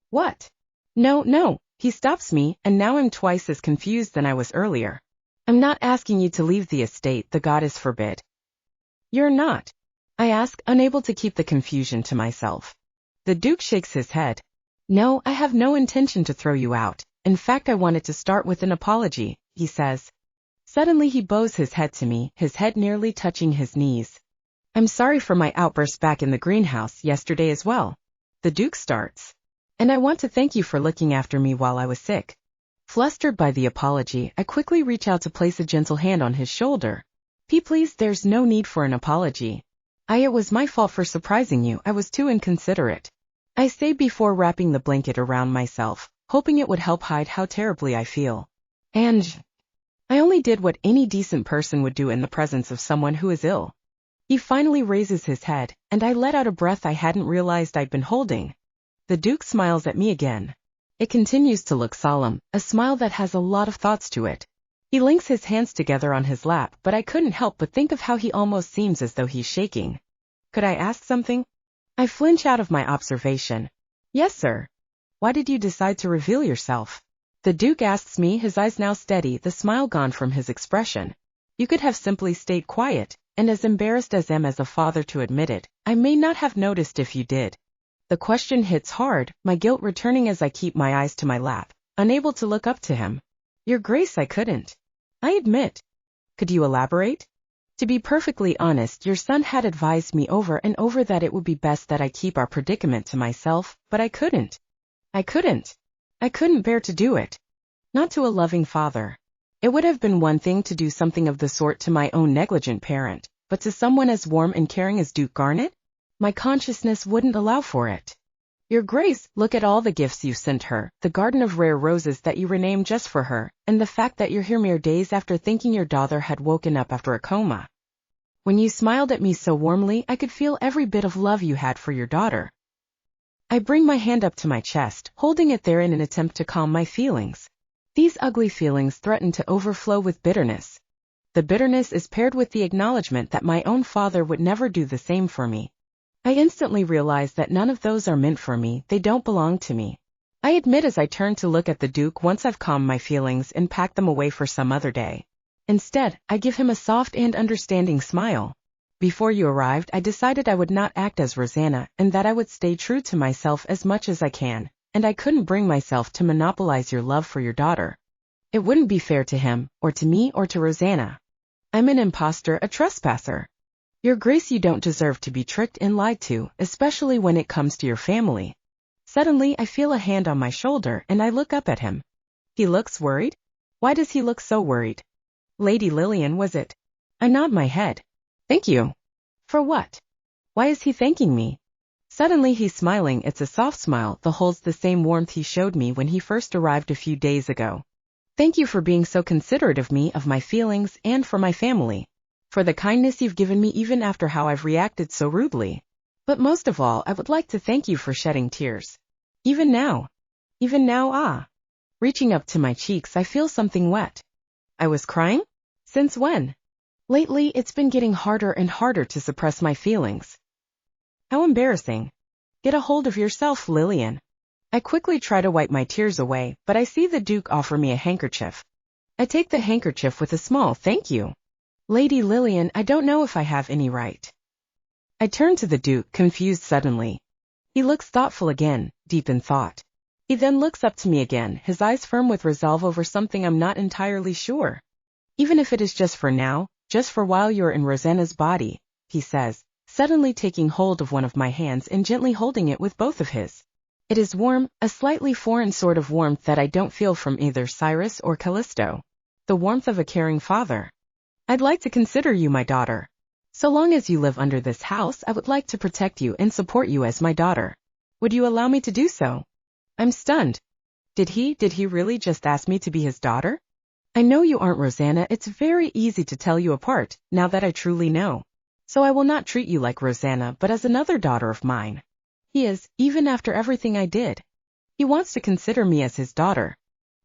What? No, he stops me, and now I'm twice as confused than I was earlier. I'm not asking you to leave the estate, the goddess forbid. You're not? I ask, unable to keep the confusion to myself. The Duke shakes his head. No, I have no intention to throw you out. In fact, I wanted to start with an apology, he says. Suddenly he bows his head to me, his head nearly touching his knees. I'm sorry for my outburst back in the greenhouse yesterday as well. The Duke starts. And I want to thank you for looking after me while I was sick. Flustered by the apology, I quickly reach out to place a gentle hand on his shoulder. Please, there's no need for an apology. It was my fault for surprising you, I was too inconsiderate. I say before wrapping the blanket around myself, hoping it would help hide how terribly I feel. And I only did what any decent person would do in the presence of someone who is ill. He finally raises his head, and I let out a breath I hadn't realized I'd been holding. The Duke smiles at me again. It continues to look solemn, a smile that has a lot of thoughts to it. He links his hands together on his lap, but I couldn't help but think of how he almost seems as though he's shaking. Could I ask something? I flinch out of my observation. Yes, sir. Why did you decide to reveal yourself? The Duke asks me, his eyes now steady, the smile gone from his expression. You could have simply stayed quiet, and as embarrassed as I am as a father to admit it, I may not have noticed if you did. The question hits hard, my guilt returning as I keep my eyes to my lap, unable to look up to him. Your Grace, I couldn't. I admit. Could you elaborate? To be perfectly honest, your son had advised me over and over that it would be best that I keep our predicament to myself, but I couldn't. I couldn't bear to do it. Not to a loving father. It would have been one thing to do something of the sort to my own negligent parent, but to someone as warm and caring as Duke Garnet? My consciousness wouldn't allow for it. Your Grace, look at all the gifts you sent her, the garden of rare roses that you renamed just for her, and the fact that you're here mere days after thinking your daughter had woken up after a coma. When you smiled at me so warmly, I could feel every bit of love you had for your daughter. I bring my hand up to my chest, holding it there in an attempt to calm my feelings. These ugly feelings threaten to overflow with bitterness. The bitterness is paired with the acknowledgement that my own father would never do the same for me. I instantly realize that none of those are meant for me, they don't belong to me. I admit as I turn to look at the Duke once I've calmed my feelings and packed them away for some other day. Instead, I give him a soft and understanding smile. Before you arrived, I decided I would not act as Rosanna and that I would stay true to myself as much as I can, and I couldn't bring myself to monopolize your love for your daughter. It wouldn't be fair to him, or to me, or to Rosanna. I'm an imposter, a trespasser. Your Grace, you don't deserve to be tricked and lied to, especially when it comes to your family. Suddenly, I feel a hand on my shoulder and I look up at him. He looks worried? Why does he look so worried? Lady Lillian, was it? I nod my head. Thank you. For what? Why is he thanking me? Suddenly he's smiling. It's a soft smile that holds the same warmth he showed me when he first arrived a few days ago. Thank you for being so considerate of me, of my feelings, and for my family. For the kindness you've given me even after how I've reacted so rudely. But most of all, I would like to thank you for shedding tears. Even now, reaching up to my cheeks, I feel something wet. I was crying? Since when? Lately, it's been getting harder and harder to suppress my feelings. How embarrassing. Get a hold of yourself, Lillian. I quickly try to wipe my tears away, but I see the Duke offer me a handkerchief. I take the handkerchief with a small thank you. Lady Lillian, I don't know if I have any right. I turn to the Duke, confused suddenly. He looks thoughtful again, deep in thought. He then looks up to me again, his eyes firm with resolve over something I'm not entirely sure. Even if it is just for now, just for while you're in Rosanna's body, he says, suddenly taking hold of one of my hands and gently holding it with both of his. It is warm, a slightly foreign sort of warmth that I don't feel from either Cyrus or Callisto. The warmth of a caring father. I'd like to consider you my daughter. So long as you live under this house, I would like to protect you and support you as my daughter. Would you allow me to do so? I'm stunned. Did he really just ask me to be his daughter? I know you aren't Rosanna. It's very easy to tell you apart, now that I truly know. So I will not treat you like Rosanna, but as another daughter of mine. He is, even after everything I did. He wants to consider me as his daughter.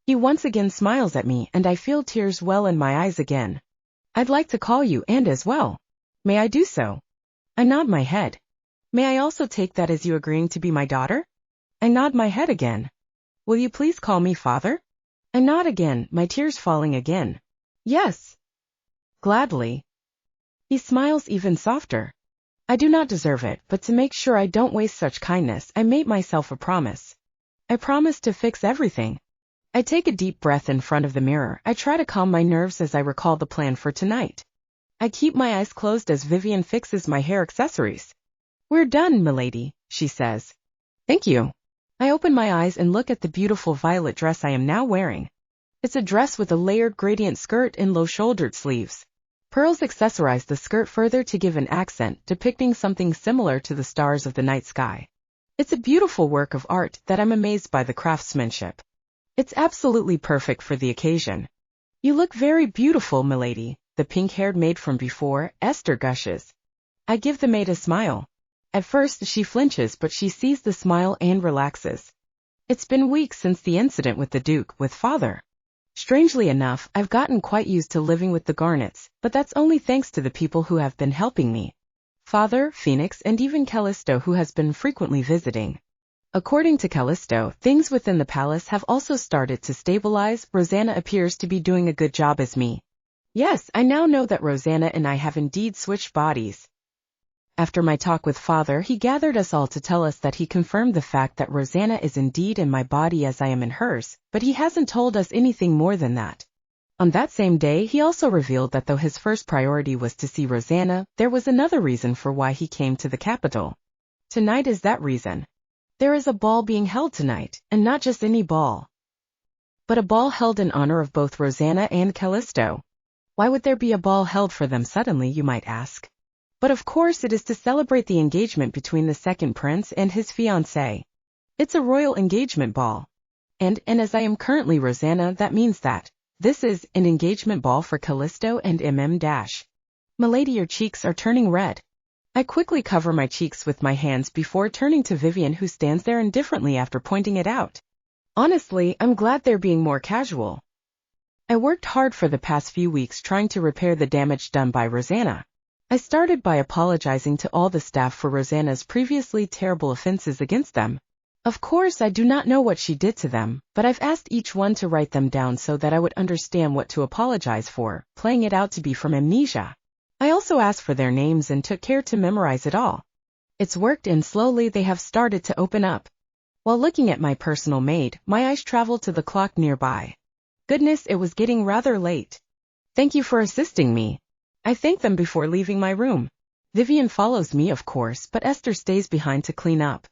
He once again smiles at me, and I feel tears well in my eyes again. I'd like to call you and as well. May I do so? I nod my head. May I also take that as you agreeing to be my daughter? I nod my head again. Will you please call me father? I nod again, my tears falling again. Yes. Gladly. He smiles even softer. I do not deserve it, but to make sure I don't waste such kindness, I made myself a promise. I promise to fix everything. I take a deep breath in front of the mirror. I try to calm my nerves as I recall the plan for tonight. I keep my eyes closed as Vivian fixes my hair accessories. We're done, milady, she says. Thank you. I open my eyes and look at the beautiful violet dress I am now wearing. It's a dress with a layered gradient skirt and low-shouldered sleeves. Pearls accessorize the skirt further to give an accent, depicting something similar to the stars of the night sky. It's a beautiful work of art that I'm amazed by the craftsmanship. It's absolutely perfect for the occasion. You look very beautiful, milady, the pink-haired maid from before, Esther gushes. I give the maid a smile. At first she flinches, but she sees the smile and relaxes. It's been weeks since the incident with the Duke, with father. Strangely enough, I've gotten quite used to living with the Garnets, but that's only thanks to the people who have been helping me. Father, Phoenix, and even Callisto, who has been frequently visiting. According to Callisto, things within the palace have also started to stabilize. Rosanna appears to be doing a good job as me. Yes, I now know that Rosanna and I have indeed switched bodies. After my talk with father, he gathered us all to tell us that he confirmed the fact that Rosanna is indeed in my body as I am in hers, but he hasn't told us anything more than that. On that same day, he also revealed that though his first priority was to see Rosanna, there was another reason for why he came to the capital. Tonight is that reason. There is a ball being held tonight, and not just any ball, but a ball held in honor of both Rosanna and Callisto. Why would there be a ball held for them suddenly, you might ask? But of course it is to celebrate the engagement between the second prince and his fiancée. It's a royal engagement ball. And as I am currently Rosanna, that means that this is an engagement ball for Callisto and Milady, your cheeks are turning red. I quickly cover my cheeks with my hands before turning to Vivian, who stands there indifferently after pointing it out. Honestly, I'm glad they're being more casual. I worked hard for the past few weeks trying to repair the damage done by Rosanna. I started by apologizing to all the staff for Rosanna's previously terrible offenses against them. Of course, I do not know what she did to them, but I've asked each one to write them down so that I would understand what to apologize for, playing it out to be from amnesia. I also asked for their names and took care to memorize it all. It's worked, and slowly they have started to open up. While looking at my personal maid, my eyes traveled to the clock nearby. Goodness, it was getting rather late. Thank you for assisting me. I thank them before leaving my room. Vivian follows me, of course, but Esther stays behind to clean up.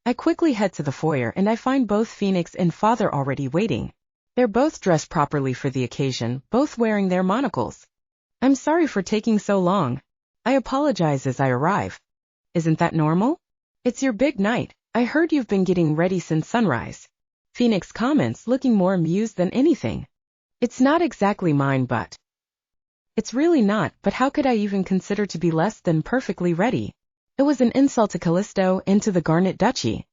I quickly head to the foyer and I find both Phoenix and Father already waiting. They're both dressed properly for the occasion, both wearing their monocles. I'm sorry for taking so long. I apologize as I arrive. Isn't that normal? It's your big night. I heard you've been getting ready since sunrise. Phoenix comments, looking more amused than anything. It's not exactly mine, but... It's really not, but how could I even consider to be less than perfectly ready? It was an insult to Callisto and to the Garnet Duchy.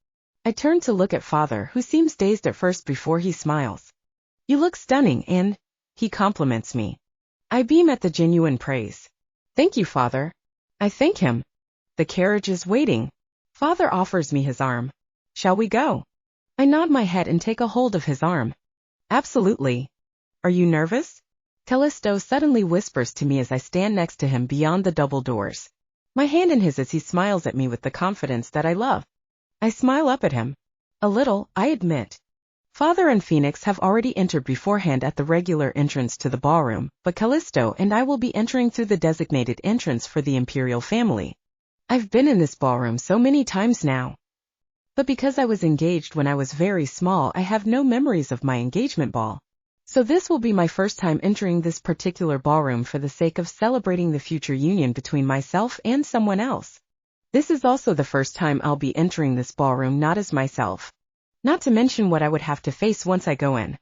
I turn to look at Father, who seems dazed at first before he smiles. You look stunning, and... he compliments me. I beam at the genuine praise. Thank you, Father. I thank him. The carriage is waiting. Father offers me his arm. Shall we go? I nod my head and take a hold of his arm. Absolutely. Are you nervous? Callisto suddenly whispers to me as I stand next to him beyond the double doors. My hand in his as he smiles at me with the confidence that I love. I smile up at him. A little, I admit. Father and Phoenix have already entered beforehand at the regular entrance to the ballroom, but Callisto and I will be entering through the designated entrance for the Imperial family. I've been in this ballroom so many times now. But because I was engaged when I was very small, I have no memories of my engagement ball. So this will be my first time entering this particular ballroom for the sake of celebrating the future union between myself and someone else. This is also the first time I'll be entering this ballroom not as myself. Not to mention what I would have to face once I go in.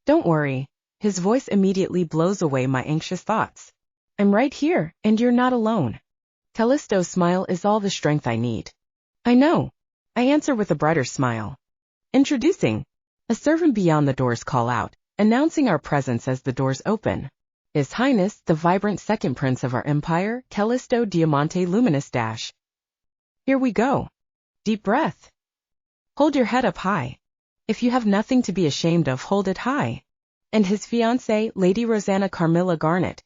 Don't worry. His voice immediately blows away my anxious thoughts. I'm right here, and you're not alone. Callisto's smile is all the strength I need. I know. I answer with a brighter smile. Introducing. A servant beyond the doors call out, announcing our presence as the doors open. His Highness, the vibrant second prince of our empire, Callisto Diamante Luminous Dash. Here we go. Deep breath. Hold your head up high. If you have nothing to be ashamed of, hold it high. And his fiancée, Lady Rosanna Carmilla Garnet.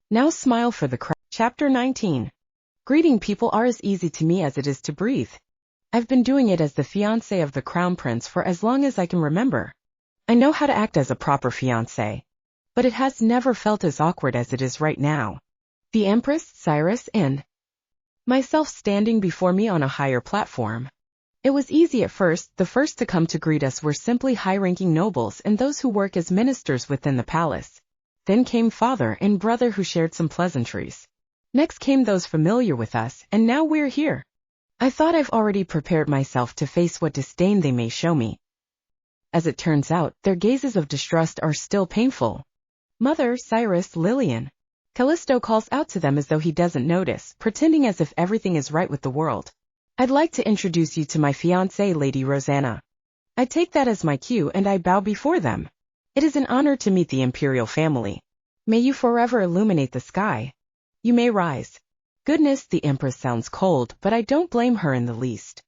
Now smile for the crowd. Chapter 19. Greeting people are as easy to me as it is to breathe. I've been doing it as the fiancée of the Crown Prince for as long as I can remember. I know how to act as a proper fiancé. But it has never felt as awkward as it is right now. The Empress, Cyrus, and myself standing before me on a higher platform. It was easy at first. The first to come to greet us were simply high-ranking nobles and those who work as ministers within the palace. Then came father and brother, who shared some pleasantries. Next came those familiar with us, and now we're here. I thought I've already prepared myself to face what disdain they may show me. As it turns out, their gazes of distrust are still painful. Mother, Cyrus, Lillian. Callisto calls out to them as though he doesn't notice, pretending as if everything is right with the world. I'd like to introduce you to my fiancée, Lady Rosanna. I take that as my cue and I bow before them. It is an honor to meet the Imperial family. May you forever illuminate the sky. You may rise. Goodness, the Empress sounds cold, but I don't blame her in the least.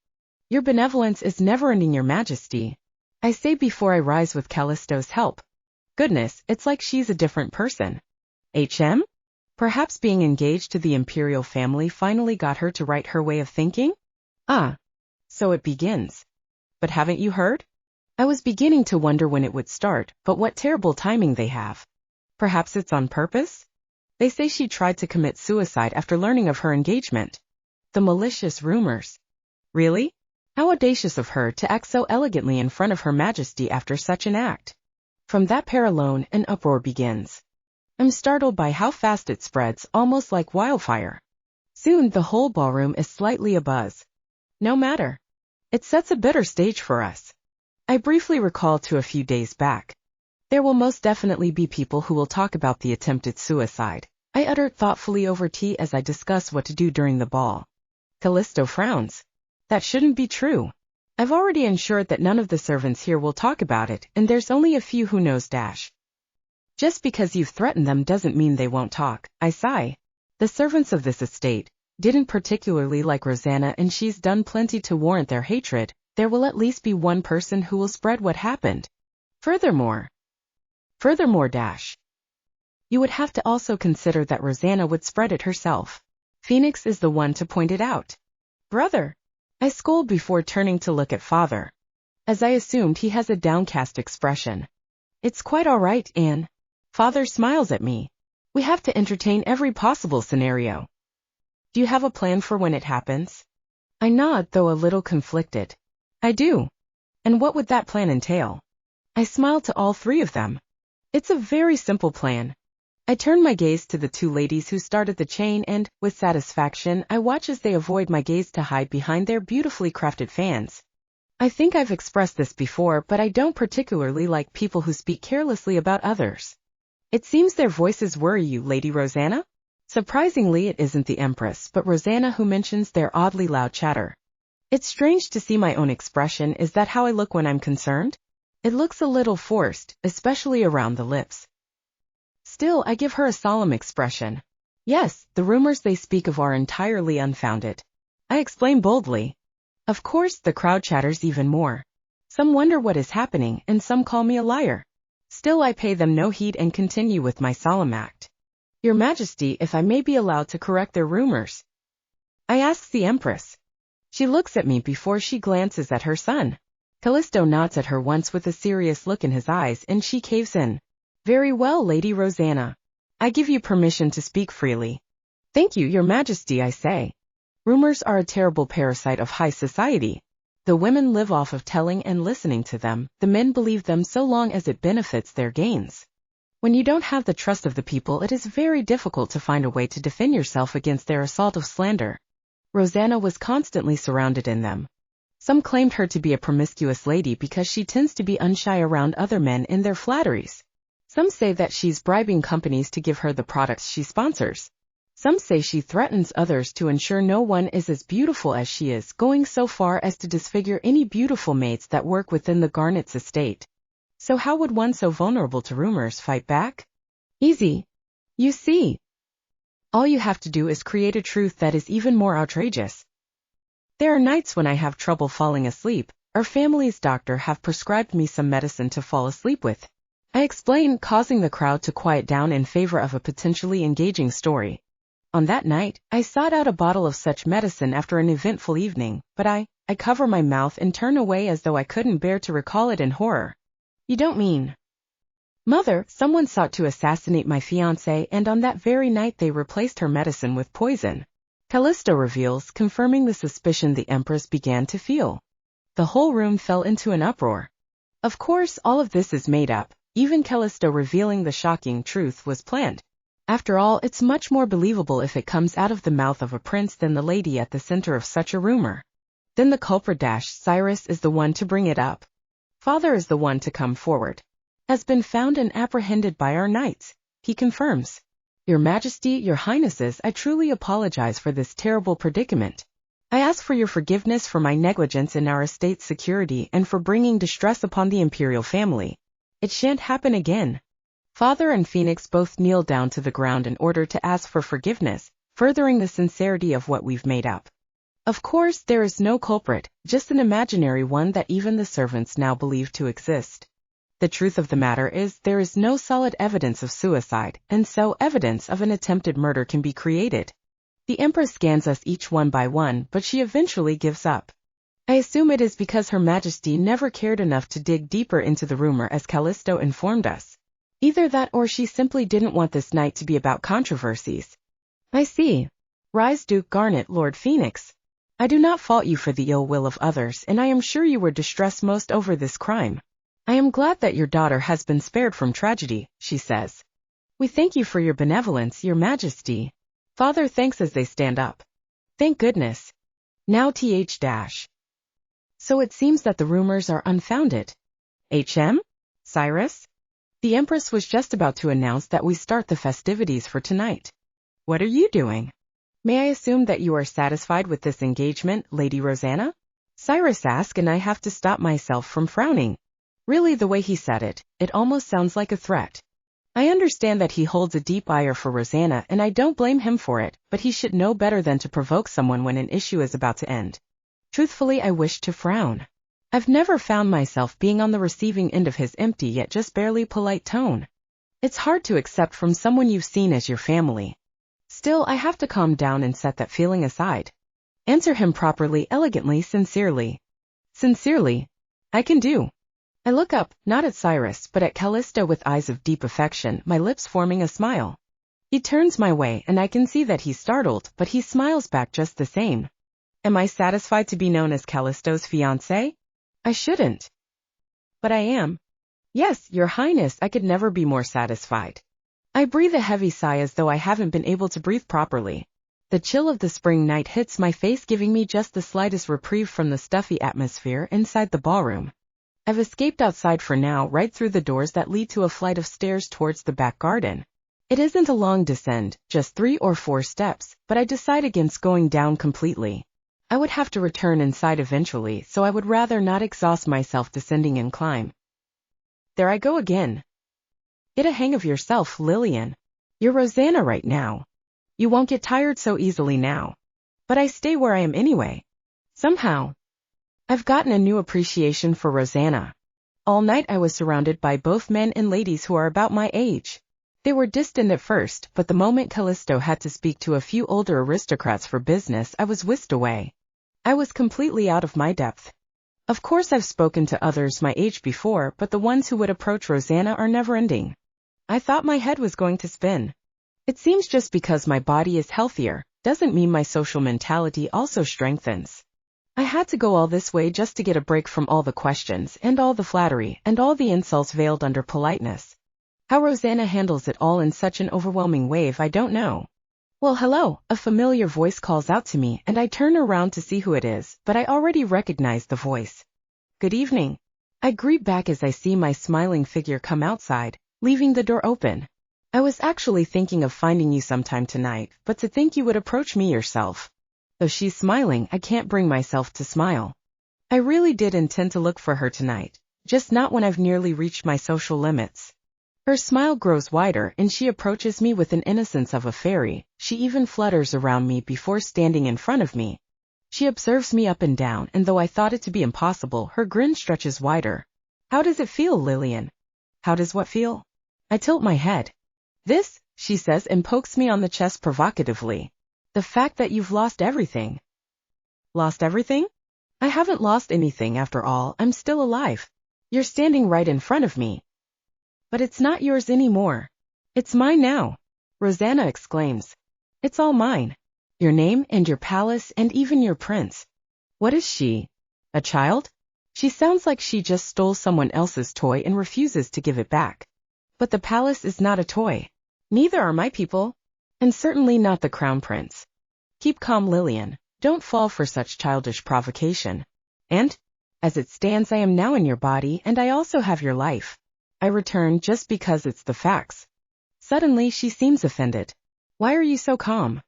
Your benevolence is never-ending, Your Majesty. I say before I rise with Callisto's help. Goodness, it's like she's a different person. HM? Perhaps being engaged to the Imperial family finally got her to right her way of thinking? Ah. So it begins. But haven't you heard? I was beginning to wonder when it would start, but what terrible timing they have. Perhaps it's on purpose? They say she tried to commit suicide after learning of her engagement. The malicious rumors. Really? How audacious of her to act so elegantly in front of Her Majesty after such an act. From that pair alone, an uproar begins. I'm startled by how fast it spreads, almost like wildfire. Soon the whole ballroom is slightly abuzz. No matter. It sets a better stage for us. I briefly recall to a few days back. There will most definitely be people who will talk about the attempted suicide. I uttered thoughtfully over tea as I discuss what to do during the ball. Callisto frowns. That shouldn't be true. I've already ensured that none of the servants here will talk about it, and there's only a few who knows dash. Just because you've threatened them doesn't mean they won't talk, I sigh. The servants of this estate didn't particularly like Rosanna, and she's done plenty to warrant their hatred. There will at least be one person who will spread what happened. Furthermore dash. You would have to also consider that Rosanna would spread it herself. Phoenix is the one to point it out. Brother, I scold before turning to look at father, as I assumed he has a downcast expression. It's quite all right, Anne. Father smiles at me. We have to entertain every possible scenario. Do you have a plan for when it happens? I nod, though a little conflicted. I do. And what would that plan entail? I smile to all three of them. It's a very simple plan. I turn my gaze to the two ladies who started the chain and, with satisfaction, I watch as they avoid my gaze to hide behind their beautifully crafted fans. I think I've expressed this before, but I don't particularly like people who speak carelessly about others. It seems their voices worry you, Lady Rosanna? Surprisingly, it isn't the Empress, but Rosanna who mentions their oddly loud chatter. It's strange to see my own expression. Is that how I look when I'm concerned? It looks a little forced, especially around the lips. Still, I give her a solemn expression. Yes, the rumors they speak of are entirely unfounded. I explain boldly. Of course, the crowd chatters even more. Some wonder what is happening, and some call me a liar. Still, I pay them no heed and continue with my solemn act. Your Majesty, if I may be allowed to correct their rumors. I ask the Empress. She looks at me before she glances at her son. Callisto nods at her once with a serious look in his eyes, and she caves in. Very well, Lady Rosanna. I give you permission to speak freely. Thank you, Your Majesty, I say. Rumors are a terrible parasite of high society. The women live off of telling and listening to them. The men believe them so long as it benefits their gains. When you don't have the trust of the people, it is very difficult to find a way to defend yourself against their assault of slander. Rosanna was constantly surrounded in them. Some claimed her to be a promiscuous lady because she tends to be unshy around other men in their flatteries. Some say that she's bribing companies to give her the products she sponsors. Some say she threatens others to ensure no one is as beautiful as she is, going so far as to disfigure any beautiful maids that work within the Garnets estate. So how would one so vulnerable to rumors fight back? Easy. You see. All you have to do is create a truth that is even more outrageous. There are nights when I have trouble falling asleep. Our family's doctor have prescribed me some medicine to fall asleep with. I explain, causing the crowd to quiet down in favor of a potentially engaging story. On that night, I sought out a bottle of such medicine after an eventful evening, but I cover my mouth and turn away as though I couldn't bear to recall it in horror. You don't mean... Mother, someone sought to assassinate my fiancé, and on that very night they replaced her medicine with poison. Callisto reveals, confirming the suspicion the Empress began to feel. The whole room fell into an uproar. Of course, all of this is made up. Even Callisto revealing the shocking truth was planned. After all, it's much more believable if it comes out of the mouth of a prince than the lady at the center of such a rumor. Then the culprit Cyrus is the one to bring it up. Father is the one to come forward. Has been found and apprehended by our knights, he confirms. Your Majesty, Your Highnesses, I truly apologize for this terrible predicament. I ask for your forgiveness for my negligence in our estate's security and for bringing distress upon the imperial family. It shan't happen again. Father and Phoenix both kneel down to the ground in order to ask for forgiveness, furthering the sincerity of what we've made up. Of course, there is no culprit, just an imaginary one that even the servants now believe to exist. The truth of the matter is there is no solid evidence of suicide, and so evidence of an attempted murder can be created. The Empress scans us each one by one, but she eventually gives up. I assume it is because Her Majesty never cared enough to dig deeper into the rumor, as Callisto informed us. Either that or she simply didn't want this night to be about controversies. I see. Rise, Duke Garnet, Lord Phoenix. I do not fault you for the ill will of others, and I am sure you were distressed most over this crime. I am glad that your daughter has been spared from tragedy, she says. We thank you for your benevolence, Your Majesty. Father thanks as they stand up. Thank goodness. Now So it seems that the rumors are unfounded. Cyrus? The Empress was just about to announce that we start the festivities for tonight. What are you doing? May I assume that you are satisfied with this engagement, Lady Rosanna? Cyrus asked, and I have to stop myself from frowning. Really, the way he said it, it almost sounds like a threat. I understand that he holds a deep ire for Rosanna, and I don't blame him for it, but he should know better than to provoke someone when an issue is about to end. Truthfully, I wish to frown. I've never found myself being on the receiving end of his empty yet just barely polite tone. It's hard to accept from someone you've seen as your family. Still, I have to calm down and set that feeling aside. Answer him properly, elegantly, sincerely. Sincerely. I can do. I look up, not at Cyrus, but at Callisto with eyes of deep affection, my lips forming a smile. He turns my way, and I can see that he's startled, but he smiles back just the same. Am I satisfied to be known as Callisto's fiancé? I shouldn't. But I am. Yes, Your Highness, I could never be more satisfied. I breathe a heavy sigh as though I haven't been able to breathe properly. The chill of the spring night hits my face, giving me just the slightest reprieve from the stuffy atmosphere inside the ballroom. I've escaped outside for now, right through the doors that lead to a flight of stairs towards the back garden. It isn't a long descent, just 3 or 4 steps, but I decide against going down completely. I would have to return inside eventually, so I would rather not exhaust myself descending and climb. There I go again. Get a hang of yourself, Lillian. You're Rosanna right now. You won't get tired so easily now. But I stay where I am anyway. Somehow. I've gotten a new appreciation for Rosanna. All night I was surrounded by both men and ladies who are about my age. They were distant at first, but the moment Callisto had to speak to a few older aristocrats for business, I was whisked away. I was completely out of my depth. Of course I've spoken to others my age before, but the ones who would approach Rosanna are never-ending. I thought my head was going to spin. It seems just because my body is healthier, doesn't mean my social mentality also strengthens. I had to go all this way just to get a break from all the questions and all the flattery and all the insults veiled under politeness. How Rosanna handles it all in such an overwhelming wave, I don't know. Well, hello, a familiar voice calls out to me, and I turn around to see who it is, but I already recognize the voice. Good evening. I greet back as I see my smiling figure come outside, leaving the door open. I was actually thinking of finding you sometime tonight, but to think you would approach me yourself. Though she's smiling, I can't bring myself to smile. I really did intend to look for her tonight, just not when I've nearly reached my social limits. Her smile grows wider, and she approaches me with an innocence of a fairy. She even flutters around me before standing in front of me. She observes me up and down, and though I thought it to be impossible, her grin stretches wider. How does it feel, Lillian? How does what feel? I tilt my head. This, she says, and pokes me on the chest provocatively. The fact that you've lost everything. Lost everything? I haven't lost anything after all, I'm still alive. You're standing right in front of me. But it's not yours anymore. It's mine now, Rosanna exclaims. It's all mine. Your name and your palace and even your prince. What is she? A child? She sounds like she just stole someone else's toy and refuses to give it back. But the palace is not a toy. Neither are my people. And certainly not the crown prince. Keep calm, Lillian. Don't fall for such childish provocation. And, as it stands, I am now in your body, and I also have your life. I return just because it's the facts. Suddenly she seems offended. Why are you so calm?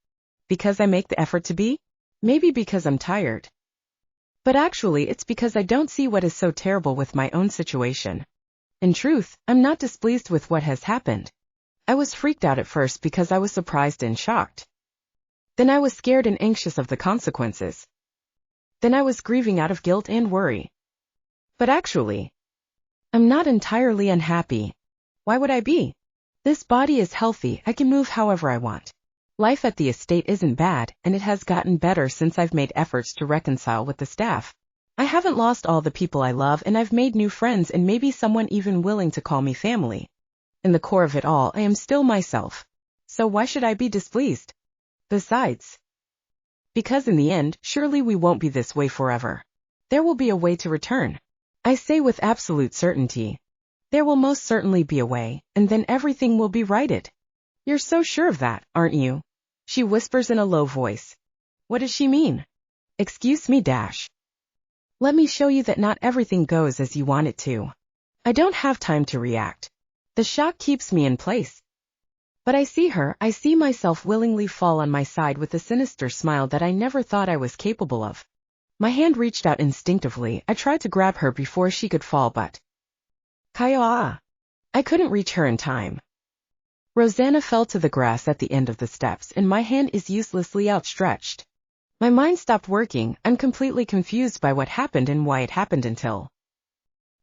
Because I make the effort to be? Maybe because I'm tired. But actually it's because I don't see what is so terrible with my own situation. In truth, I'm not displeased with what has happened. I was freaked out at first because I was surprised and shocked. Then I was scared and anxious of the consequences. Then I was grieving out of guilt and worry. But actually, I'm not entirely unhappy. Why would I be? This body is healthy, I can move however I want. Life at the estate isn't bad, and it has gotten better since I've made efforts to reconcile with the staff. I haven't lost all the people I love, and I've made new friends and maybe someone even willing to call me family. In the core of it all, I am still myself. So why should I be displeased? Besides, because in the end, surely we won't be this way forever. There will be a way to return. I say with absolute certainty. There will most certainly be a way, and then everything will be righted. You're so sure of that, aren't you? She whispers in a low voice. What does she mean? Excuse me, Dash. Let me show you that not everything goes as you want it to. I don't have time to react. The shock keeps me in place. But I see her, I see myself willingly fall on my side with a sinister smile that I never thought I was capable of. My hand reached out instinctively. I tried to grab her before she could fall, but Kaya! I couldn't reach her in time. Rosanna fell to the grass at the end of the steps, and my hand is uselessly outstretched. My mind stopped working. I'm completely confused by what happened and why it happened until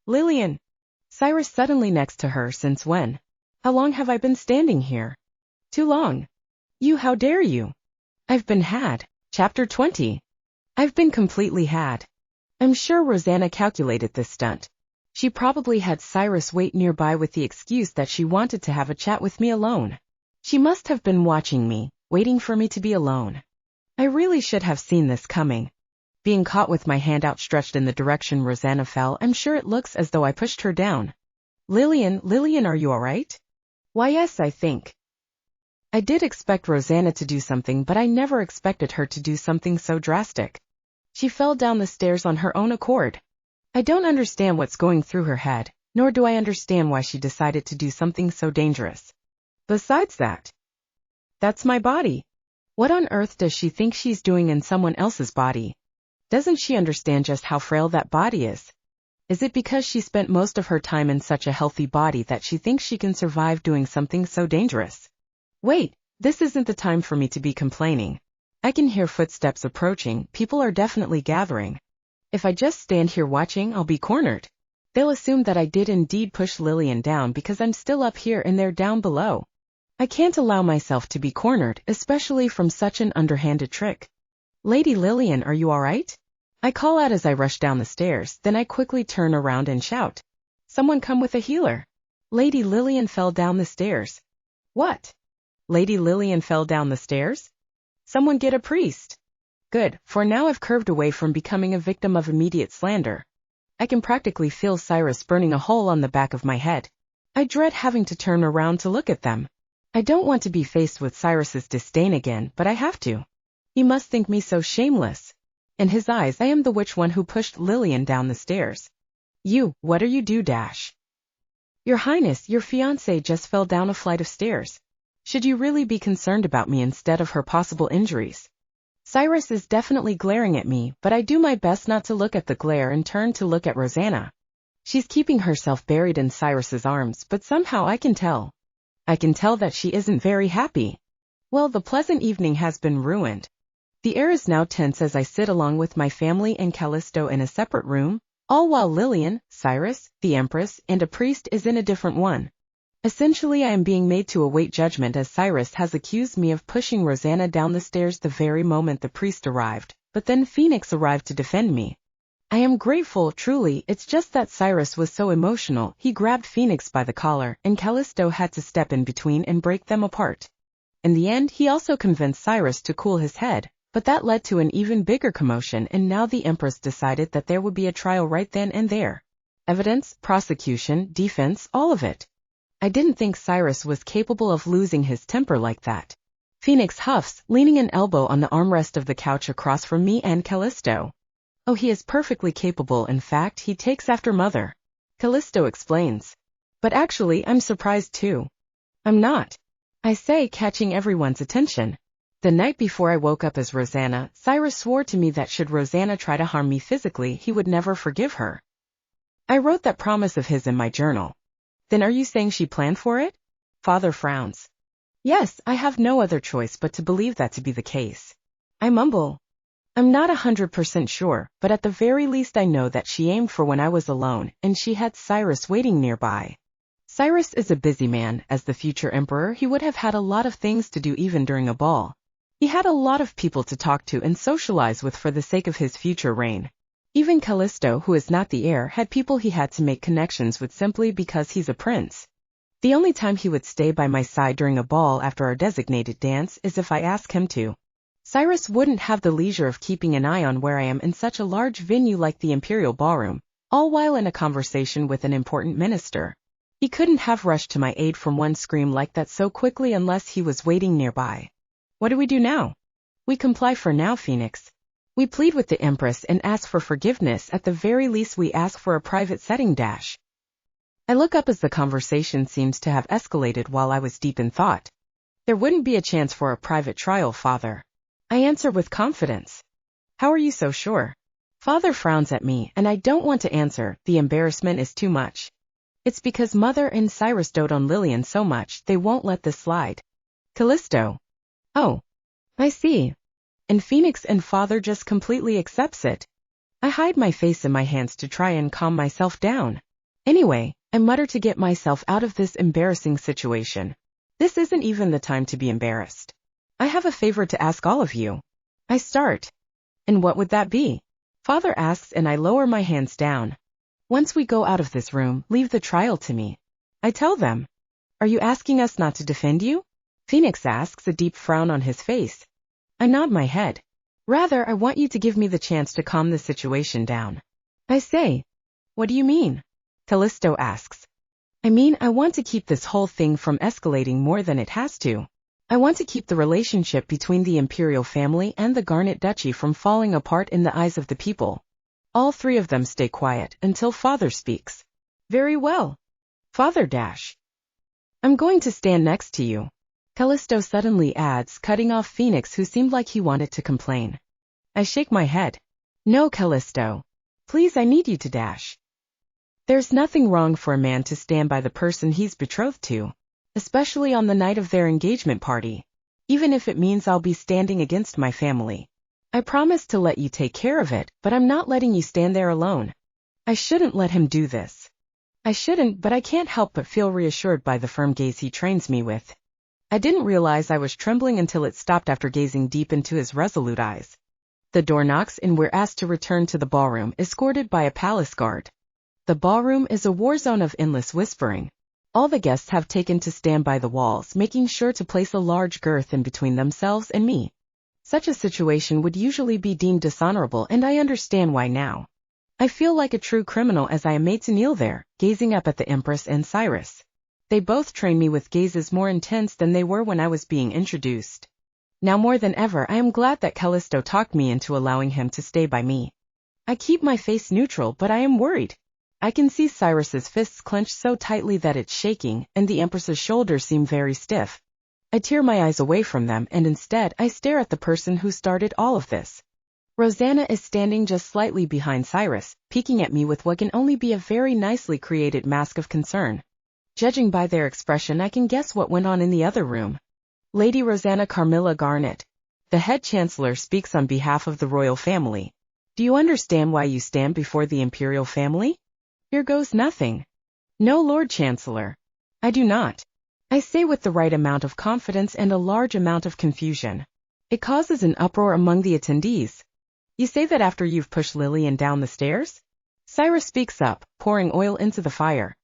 Lillian! Cyrus suddenly next to her. Since when? How long have I been standing here? Too long. You, how dare you? I've been had. Chapter 20. I've been completely had. I'm sure Rosanna calculated this stunt. She probably had Cyrus wait nearby with the excuse that she wanted to have a chat with me alone. She must have been watching me, waiting for me to be alone. I really should have seen this coming. Being caught with my hand outstretched in the direction Rosanna fell, I'm sure it looks as though I pushed her down. Lillian, are you alright? Why, yes, I think. I did expect Rosanna to do something, but I never expected her to do something so drastic. She fell down the stairs on her own accord. I don't understand what's going through her head, nor do I understand why she decided to do something so dangerous. Besides that, that's my body. What on earth does she think she's doing in someone else's body? Doesn't she understand just how frail that body is? Is it because she spent most of her time in such a healthy body that she thinks she can survive doing something so dangerous? Wait, this isn't the time for me to be complaining. I can hear footsteps approaching. People are definitely gathering. If I just stand here watching, I'll be cornered. They'll assume that I did indeed push Lillian down because I'm still up here and they're down below. I can't allow myself to be cornered, especially from such an underhanded trick. Lady Lillian, are you alright? I call out as I rush down the stairs, then I quickly turn around and shout. Someone come with a healer. Lady Lillian fell down the stairs. What? Lady Lillian fell down the stairs? Someone get a priest. Good, for now I've curved away from becoming a victim of immediate slander. I can practically feel Cyrus burning a hole on the back of my head. I dread having to turn around to look at them. I don't want to be faced with Cyrus's disdain again, but I have to. He must think me so shameless. In his eyes, I am the witch one who pushed Lillian down the stairs. You, what are you do dash? Your Highness, your fiancée just fell down a flight of stairs. Should you really be concerned about me instead of her possible injuries? Cyrus is definitely glaring at me, but I do my best not to look at the glare and turn to look at Rosanna. She's keeping herself buried in Cyrus's arms, but somehow I can tell. I can tell that she isn't very happy. Well, the pleasant evening has been ruined. The air is now tense as I sit along with my family and Callisto in a separate room, all while Lillian, Cyrus, the Empress, and a priest is in a different one. Essentially, I am being made to await judgment as Cyrus has accused me of pushing Rosanna down the stairs the very moment the priest arrived, but then Phoenix arrived to defend me. I am grateful, truly, it's just that Cyrus was so emotional, he grabbed Phoenix by the collar, and Callisto had to step in between and break them apart. In the end, he also convinced Cyrus to cool his head, but that led to an even bigger commotion, and now the Empress decided that there would be a trial right then and there. Evidence, prosecution, defense, all of it. I didn't think Cyrus was capable of losing his temper like that. Phoenix huffs, leaning an elbow on the armrest of the couch across from me and Callisto. Oh, he is perfectly capable, in fact, he takes after Mother. Callisto explains. But actually, I'm surprised too. I'm not. I say, catching everyone's attention. The night before I woke up as Rosanna, Cyrus swore to me that should Rosanna try to harm me physically, he would never forgive her. I wrote that promise of his in my journal. Then are you saying she planned for it? Father frowns. Yes, I have no other choice but to believe that to be the case. I mumble. I'm not 100% sure, but at the very least I know that she aimed for when I was alone, and she had Cyrus waiting nearby. Cyrus is a busy man. As the future emperor, he would have had a lot of things to do even during a ball. He had a lot of people to talk to and socialize with for the sake of his future reign. Even Callisto, who is not the heir, had people he had to make connections with simply because he's a prince. The only time he would stay by my side during a ball after our designated dance is if I ask him to. Cyrus wouldn't have the leisure of keeping an eye on where I am in such a large venue like the Imperial Ballroom, all while in a conversation with an important minister. He couldn't have rushed to my aid from one scream like that so quickly unless he was waiting nearby. What do we do now? We comply for now, Phoenix. We plead with the Empress and ask for forgiveness. At the very least we ask for a private setting dash. I look up as the conversation seems to have escalated while I was deep in thought. There wouldn't be a chance for a private trial, Father. I answer with confidence. How are you so sure? Father frowns at me, and I don't want to answer. The embarrassment is too much. It's because Mother and Cyrus dote on Lillian so much they won't let this slide. Callisto. Oh. I see. And Phoenix and Father just completely accepts it. I hide my face in my hands to try and calm myself down. Anyway, I mutter to get myself out of this embarrassing situation. This isn't even the time to be embarrassed. I have a favor to ask all of you. I start. And what would that be? Father asks, and I lower my hands down. Once we go out of this room, leave the trial to me. I tell them. Are you asking us not to defend you? Phoenix asks, a deep frown on his face. I nod my head. Rather, I want you to give me the chance to calm the situation down. I say. What do you mean? Callisto asks. I mean, I want to keep this whole thing from escalating more than it has to. I want to keep the relationship between the Imperial family and the Garnet Duchy from falling apart in the eyes of the people. All three of them stay quiet until Father speaks. Very well. Father dash. I'm going to stand next to you. Callisto suddenly adds, cutting off Phoenix, who seemed like he wanted to complain. I shake my head. No, Callisto. Please, I need you to dash. There's nothing wrong for a man to stand by the person he's betrothed to, especially on the night of their engagement party, even if it means I'll be standing against my family. I promise to let you take care of it, but I'm not letting you stand there alone. I shouldn't let him do this. I shouldn't, but I can't help but feel reassured by the firm gaze he trains me with. I didn't realize I was trembling until it stopped after gazing deep into his resolute eyes. The door knocks and we're asked to return to the ballroom, escorted by a palace guard. The ballroom is a war zone of endless whispering. All the guests have taken to stand by the walls, making sure to place a large girth in between themselves and me. Such a situation would usually be deemed dishonorable, and I understand why now. I feel like a true criminal as I am made to kneel there, gazing up at the Empress and Cyrus. They both train me with gazes more intense than they were when I was being introduced. Now more than ever, I am glad that Callisto talked me into allowing him to stay by me. I keep my face neutral, but I am worried. I can see Cyrus's fists clenched so tightly that it's shaking, and the Empress's shoulders seem very stiff. I tear my eyes away from them, and instead I stare at the person who started all of this. Rosanna is standing just slightly behind Cyrus, peeking at me with what can only be a very nicely created mask of concern. Judging by their expression, I can guess what went on in the other room. Lady Rosanna Carmilla Garnet, the head chancellor, speaks on behalf of the royal family. Do you understand why you stand before the imperial family? Here goes nothing. No, Lord Chancellor. I do not. I say with the right amount of confidence and a large amount of confusion. It causes an uproar among the attendees. You say that after you've pushed Lillian down the stairs? Cyrus speaks up, pouring oil into the fire.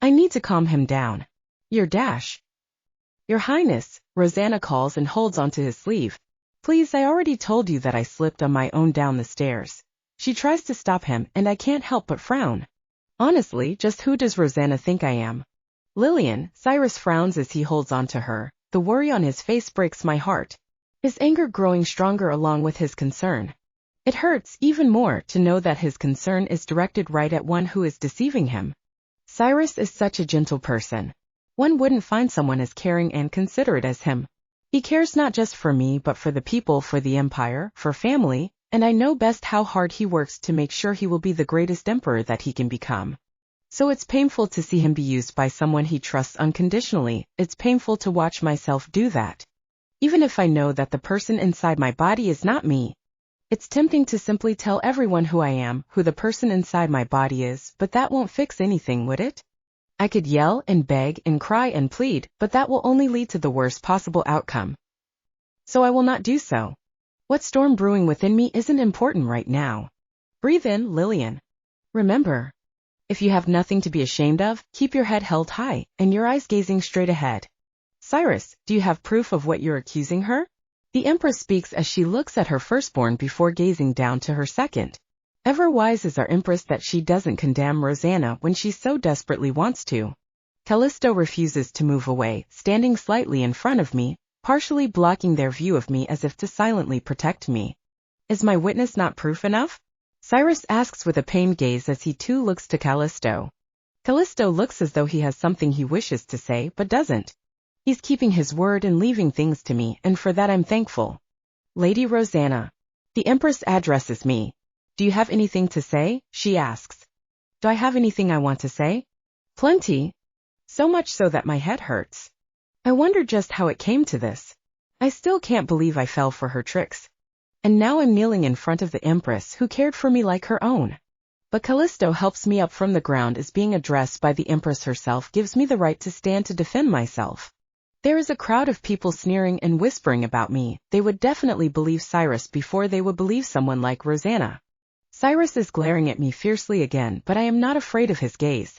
I need to calm him down. Your dash. Your Highness, Rosanna calls and holds onto his sleeve. Please, I already told you that I slipped on my own down the stairs. She tries to stop him, and I can't help but frown. Honestly, just who does Rosanna think I am? Lillian, Cyrus frowns as he holds on to her. The worry on his face breaks my heart. His anger growing stronger along with his concern. It hurts even more to know that his concern is directed right at one who is deceiving him. Cyrus is such a gentle person. One wouldn't find someone as caring and considerate as him. He cares not just for me but for the people, for the empire, for family, and I know best how hard he works to make sure he will be the greatest emperor that he can become. So it's painful to see him be used by someone he trusts unconditionally. It's painful to watch myself do that. Even if I know that the person inside my body is not me. It's tempting to simply tell everyone who I am, who the person inside my body is, but that won't fix anything, would it? I could yell and beg and cry and plead, but that will only lead to the worst possible outcome. So I will not do so. What storm brewing within me isn't important right now. Breathe in, Lillian. Remember, if you have nothing to be ashamed of, keep your head held high, and your eyes gazing straight ahead. Cyrus, do you have proof of what you're accusing her? The Empress speaks as she looks at her firstborn before gazing down to her second. Ever wise is our Empress that she doesn't condemn Rosanna when she so desperately wants to. Callisto refuses to move away, standing slightly in front of me, partially blocking their view of me as if to silently protect me. Is my witness not proof enough? Cyrus asks with a pained gaze as he too looks to Callisto. Callisto looks as though he has something he wishes to say but doesn't. He's keeping his word and leaving things to me, and for that I'm thankful. Lady Rosanna. The Empress addresses me. Do you have anything to say? She asks. Do I have anything I want to say? Plenty. So much so that my head hurts. I wonder just how it came to this. I still can't believe I fell for her tricks. And now I'm kneeling in front of the Empress who cared for me like her own. But Callisto helps me up from the ground as being addressed by the Empress herself gives me the right to stand to defend myself. There is a crowd of people sneering and whispering about me. They would definitely believe Cyrus before they would believe someone like Rosanna. Cyrus is glaring at me fiercely again, but I am not afraid of his gaze.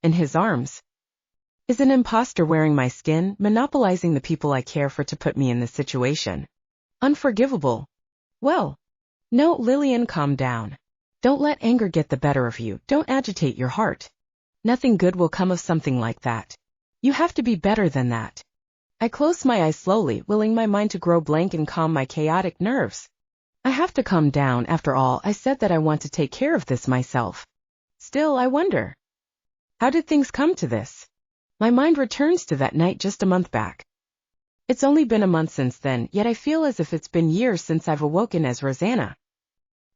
In his arms is an imposter wearing my skin, monopolizing the people I care for to put me in this situation. Unforgivable. Well. No, Lillian, calm down. Don't let anger get the better of you. Don't agitate your heart. Nothing good will come of something like that. You have to be better than that. I close my eyes slowly, willing my mind to grow blank and calm my chaotic nerves. I have to calm down. After all, I said that I want to take care of this myself. Still, I wonder. How did things come to this? My mind returns to that night just a month back. It's only been a month since then, yet I feel as if it's been years since I've awoken as Rosanna.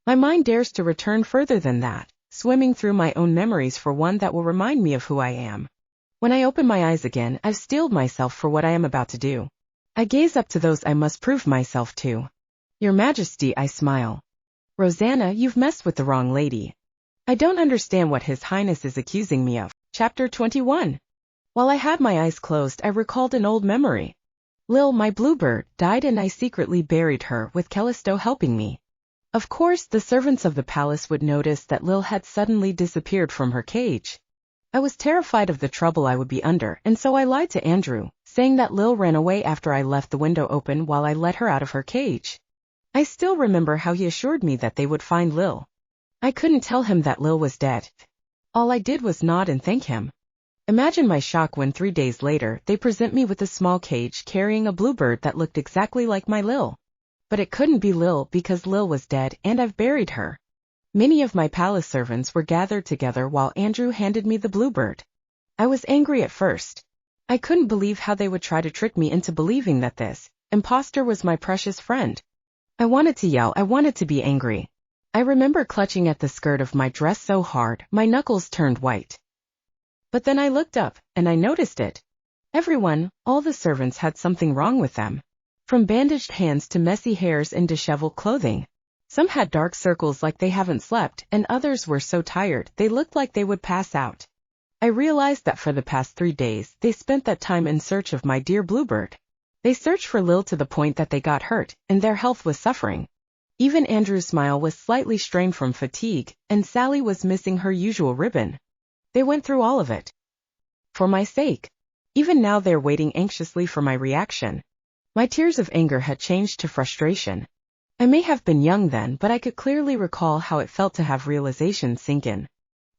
My mind dares to return further than that, swimming through my own memories for one that will remind me of who I am. When I open my eyes again, I've steeled myself for what I am about to do. I gaze up to those I must prove myself to. Your Majesty, I smile. Rosanna, you've messed with the wrong lady. I don't understand what His Highness is accusing me of. Chapter 21. While I had my eyes closed, I recalled an old memory. Lil, my bluebird, died and I secretly buried her, with Callisto helping me. Of course, the servants of the palace would notice that Lil had suddenly disappeared from her cage. I was terrified of the trouble I would be under, and so I lied to Andrew, saying that Lil ran away after I left the window open while I let her out of her cage. I still remember how he assured me that they would find Lil. I couldn't tell him that Lil was dead. All I did was nod and thank him. Imagine my shock when 3 days later they present me with a small cage carrying a bluebird that looked exactly like my Lil. But it couldn't be Lil because Lil was dead and I've buried her. Many of my palace servants were gathered together while Andrew handed me the bluebird. I was angry at first. I couldn't believe how they would try to trick me into believing that this imposter was my precious friend. I wanted to yell, I wanted to be angry. I remember clutching at the skirt of my dress so hard, my knuckles turned white. But then I looked up, and I noticed it. Everyone, all the servants had something wrong with them. From bandaged hands to messy hairs and disheveled clothing. Some had dark circles like they haven't slept, and others were so tired they looked like they would pass out. I realized that for the past 3 days, they spent that time in search of my dear bluebird. They searched for Lil to the point that they got hurt, and their health was suffering. Even Andrew's smile was slightly strained from fatigue, and Sally was missing her usual ribbon. They went through all of it. For my sake. Even now they're waiting anxiously for my reaction. My tears of anger had changed to frustration. I may have been young then, but I could clearly recall how it felt to have realization sink in.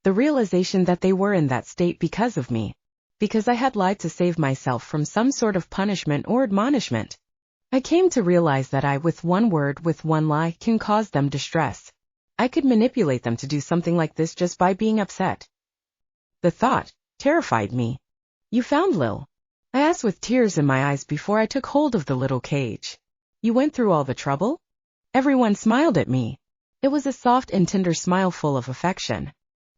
The realization that they were in that state because of me. Because I had lied to save myself from some sort of punishment or admonishment. I came to realize that I, with one word, with one lie, can cause them distress. I could manipulate them to do something like this just by being upset. The thought terrified me. You found Lil? I asked with tears in my eyes before I took hold of the little cage. You went through all the trouble? Everyone smiled at me. It was a soft and tender smile full of affection.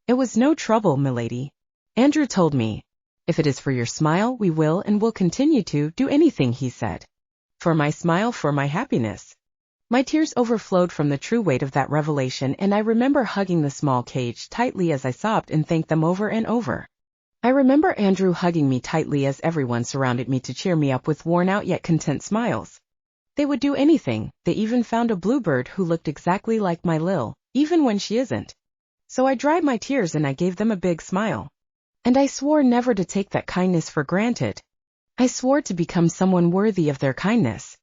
It was no trouble, milady. Andrew told me. If it is for your smile, we will and will continue to do anything, he said. For my smile, for my happiness. My tears overflowed from the true weight of that revelation, and I remember hugging the small cage tightly as I sobbed and thanked them over and over. I remember Andrew hugging me tightly as everyone surrounded me to cheer me up with worn-out yet content smiles. They would do anything. They even found a bluebird who looked exactly like my Lil, even when she isn't. So I dried my tears and I gave them a big smile. And I swore never to take that kindness for granted. I swore to become someone worthy of their kindness.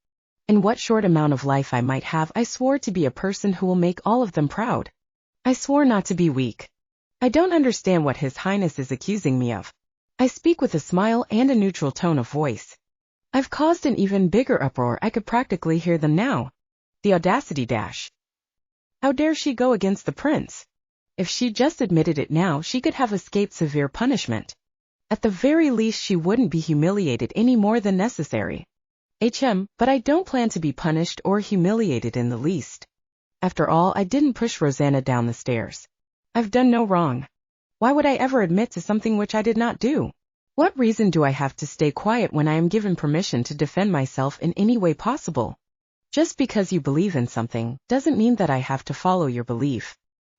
In what short amount of life I might have, I swore to be a person who will make all of them proud. I swore not to be weak. I don't understand what His Highness is accusing me of. I speak with a smile and a neutral tone of voice. I've caused an even bigger uproar. I could practically hear them now. The audacity dash. How dare she go against the prince? If she just admitted it now, she could have escaped severe punishment. At the very least she wouldn't be humiliated any more than necessary. But I don't plan to be punished or humiliated in the least. After all, I didn't push Rosanna down the stairs. I've done no wrong. Why would I ever admit to something which I did not do? What reason do I have to stay quiet when I am given permission to defend myself in any way possible? Just because you believe in something doesn't mean that I have to follow your belief.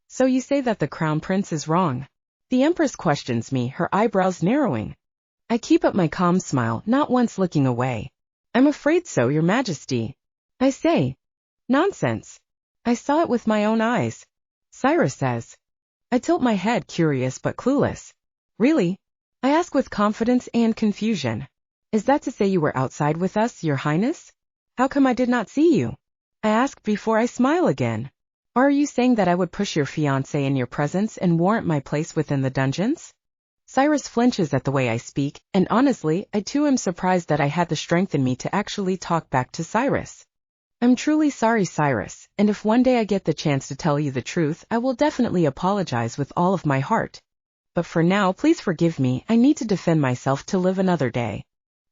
So you say that the crown prince is wrong? The empress questions me, her eyebrows narrowing. I keep up my calm smile, not once looking away. I'm afraid so, your majesty. I say. Nonsense. I saw it with my own eyes. Cyrus says. I tilt my head, curious but clueless. Really? I ask with confidence and confusion. Is that to say you were outside with us, your highness? How come I did not see you? I ask before I smile again. Or are you saying that I would push your fiancé in your presence and warrant my place within the dungeons? Cyrus flinches at the way I speak, and honestly, I too am surprised that I had the strength in me to actually talk back to Cyrus. I'm truly sorry, Cyrus, and if one day I get the chance to tell you the truth, I will definitely apologize with all of my heart. But for now, please forgive me, I need to defend myself to live another day.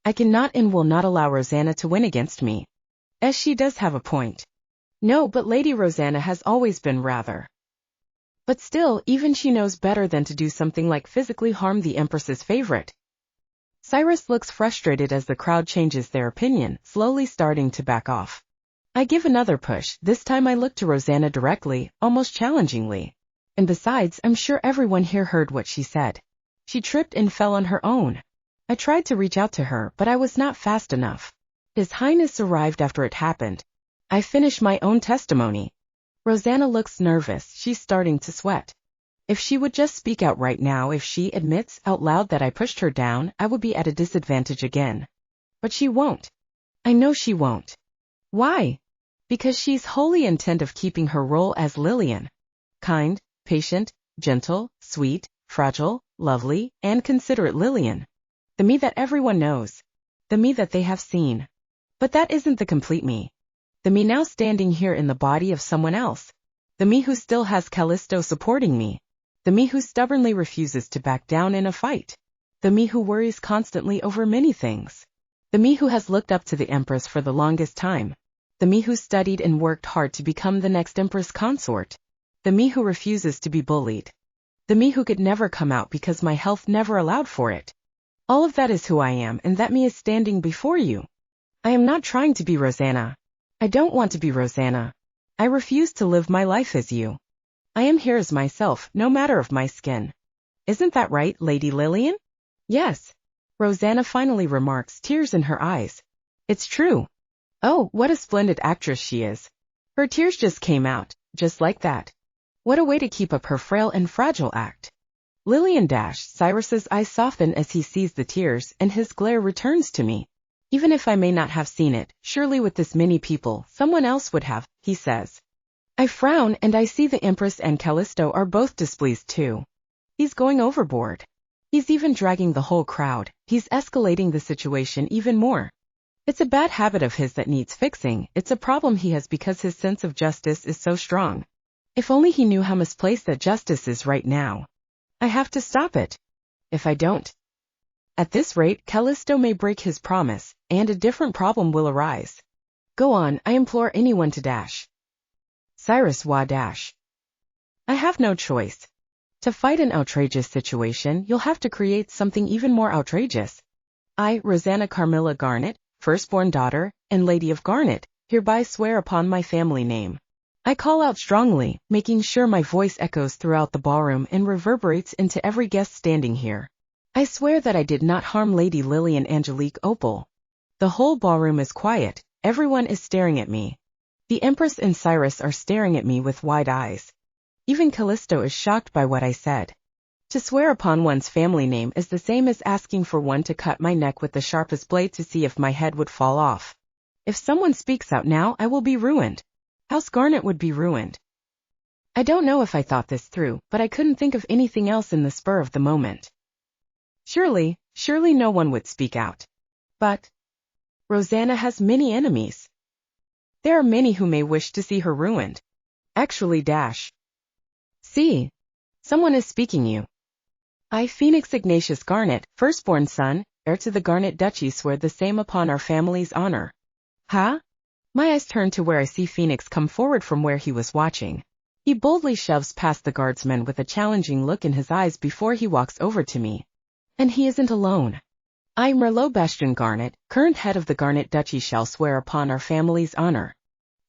I cannot and will not allow Rosanna to win against me. As she does have a point. No, but Lady Rosanna has always been rather. But still, even she knows better than to do something like physically harm the Empress's favorite. Cyrus looks frustrated as the crowd changes their opinion, slowly starting to back off. I give another push, this time I look to Rosanna directly, almost challengingly. And besides, I'm sure everyone here heard what she said. She tripped and fell on her own. I tried to reach out to her, but I was not fast enough. His Highness arrived after it happened. I finish my own testimony. Rosanna looks nervous, she's starting to sweat. If she would just speak out right now, if she admits out loud that I pushed her down, I would be at a disadvantage again. But she won't. I know she won't. Why? Because she's wholly intent of keeping her role as Lillian. Kind, patient, gentle, sweet, fragile, lovely, and considerate Lillian. The me that everyone knows. The me that they have seen. But that isn't the complete me. The me now standing here in the body of someone else. The me who still has Callisto supporting me. The me who stubbornly refuses to back down in a fight. The me who worries constantly over many things. The me who has looked up to the Empress for the longest time. The me who studied and worked hard to become the next Empress consort. The me who refuses to be bullied. The me who could never come out because my health never allowed for it. All of that is who I am, and that me is standing before you. I am not trying to be Rosanna. I don't want to be Rosanna. I refuse to live my life as you. I am here as myself, no matter of my skin. Isn't that right, Lady Lillian? Yes. Rosanna finally remarks, tears in her eyes. It's true. Oh, what a splendid actress she is. Her tears just came out, just like that. What a way to keep up her frail and fragile act. Lillian Cyrus's eyes soften as he sees the tears, and his glare returns to me. Even if I may not have seen it, surely with this many people, someone else would have, he says. I frown, and I see the Empress and Callisto are both displeased too. He's going overboard. He's even dragging the whole crowd. He's escalating the situation even more. It's a bad habit of his that needs fixing. It's a problem he has because his sense of justice is so strong. If only he knew how misplaced that justice is right now. I have to stop it. If I don't. At this rate, Callisto may break his promise, and a different problem will arise. Go on, I implore anyone to Cyrus I have no choice. To fight an outrageous situation, you'll have to create something even more outrageous. I, Rosanna Carmilla Garnet, firstborn daughter, and Lady of Garnet, hereby swear upon my family name. I call out strongly, making sure my voice echoes throughout the ballroom and reverberates into every guest standing here. I swear that I did not harm Lady Lillian Angelique Opal. The whole ballroom is quiet, everyone is staring at me. The Empress and Cyrus are staring at me with wide eyes. Even Callisto is shocked by what I said. To swear upon one's family name is the same as asking for one to cut my neck with the sharpest blade to see if my head would fall off. If someone speaks out now, I will be ruined. House Garnet would be ruined. I don't know if I thought this through, but I couldn't think of anything else in the spur of the moment. Surely no one would speak out. But Rosanna has many enemies. There are many who may wish to see her ruined. Actually, see. Someone is speaking you. I, Phoenix Ignatius Garnet, firstborn son, heir to the Garnet Duchy, swear the same upon our family's honor. Huh? My eyes turn to where I see Phoenix come forward from where he was watching. He boldly shoves past the guardsman with a challenging look in his eyes before he walks over to me. And he isn't alone. I, Merlot Bastian Garnet, current head of the Garnet Duchy, shall swear upon our family's honor.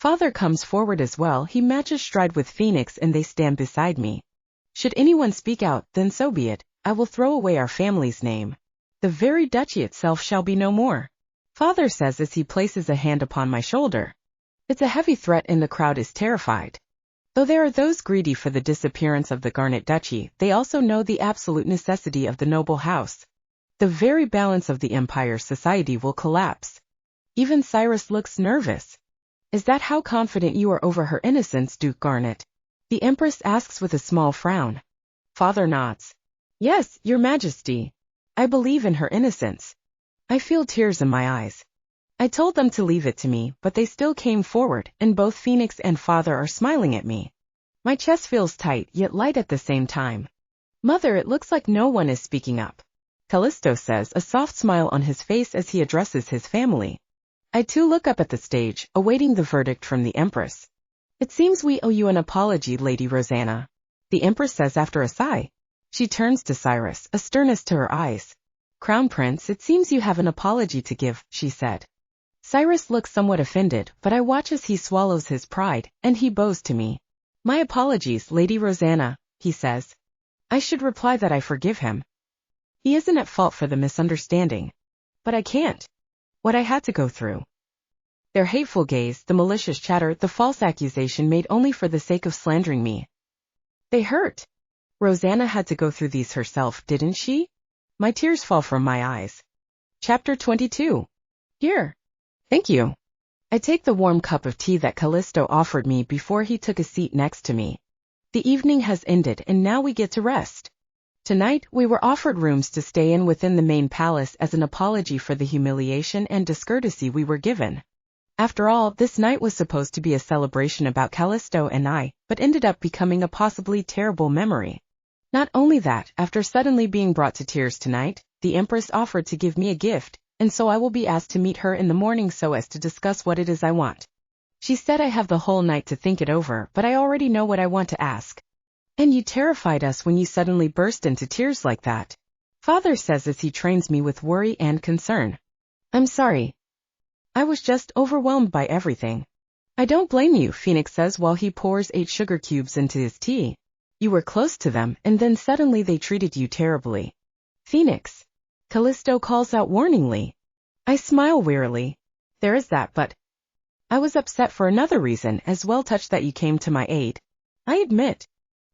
Father comes forward as well. He matches stride with Phoenix and they stand beside me. Should anyone speak out, then so be it. I will throw away our family's name. The very duchy itself shall be no more. Father says as he places a hand upon my shoulder. It's a heavy threat and the crowd is terrified. Though there are those greedy for the disappearance of the Garnet Duchy, they also know the absolute necessity of the noble house. The very balance of the empire's society will collapse. Even Cyrus looks nervous. Is that how confident you are over her innocence, Duke Garnet? The Empress asks with a small frown. Father nods. Yes, Your Majesty. I believe in her innocence. I feel tears in my eyes. I told them to leave it to me, but they still came forward, and both Phoenix and Father are smiling at me. My chest feels tight, yet light at the same time. Mother, it looks like no one is speaking up. Callisto says, a soft smile on his face as he addresses his family. I too look up at the stage, awaiting the verdict from the Empress. It seems we owe you an apology, Lady Rosanna. The Empress says after a sigh. She turns to Cyrus, a sternness to her eyes. Crown Prince, it seems you have an apology to give, she said. Cyrus looks somewhat offended, but I watch as he swallows his pride, and he bows to me. My apologies, Lady Rosanna, he says. I should reply that I forgive him. He isn't at fault for the misunderstanding. But I can't. What I had to go through. Their hateful gaze, the malicious chatter, the false accusation made only for the sake of slandering me. They hurt. Rosanna had to go through these herself, didn't she? My tears fall from my eyes. Chapter 22. Here. Thank you. I take the warm cup of tea that Callisto offered me before he took a seat next to me. The evening has ended and now we get to rest. Tonight, we were offered rooms to stay in within the main palace as an apology for the humiliation and discourtesy we were given. After all, this night was supposed to be a celebration about Callisto and I, but ended up becoming a possibly terrible memory. Not only that, after suddenly being brought to tears tonight, the Empress offered to give me a gift, and so I will be asked to meet her in the morning so as to discuss what it is I want. She said I have the whole night to think it over, but I already know what I want to ask. And you terrified us when you suddenly burst into tears like that. Father says as he trains me with worry and concern. I'm sorry. I was just overwhelmed by everything. I don't blame you, Phoenix says while he pours 8 sugar cubes into his tea. You were close to them, and then suddenly they treated you terribly. Phoenix. Callisto calls out warningly. I smile wearily. There is that, but I was upset for another reason, as well touched that you came to my aid. I admit.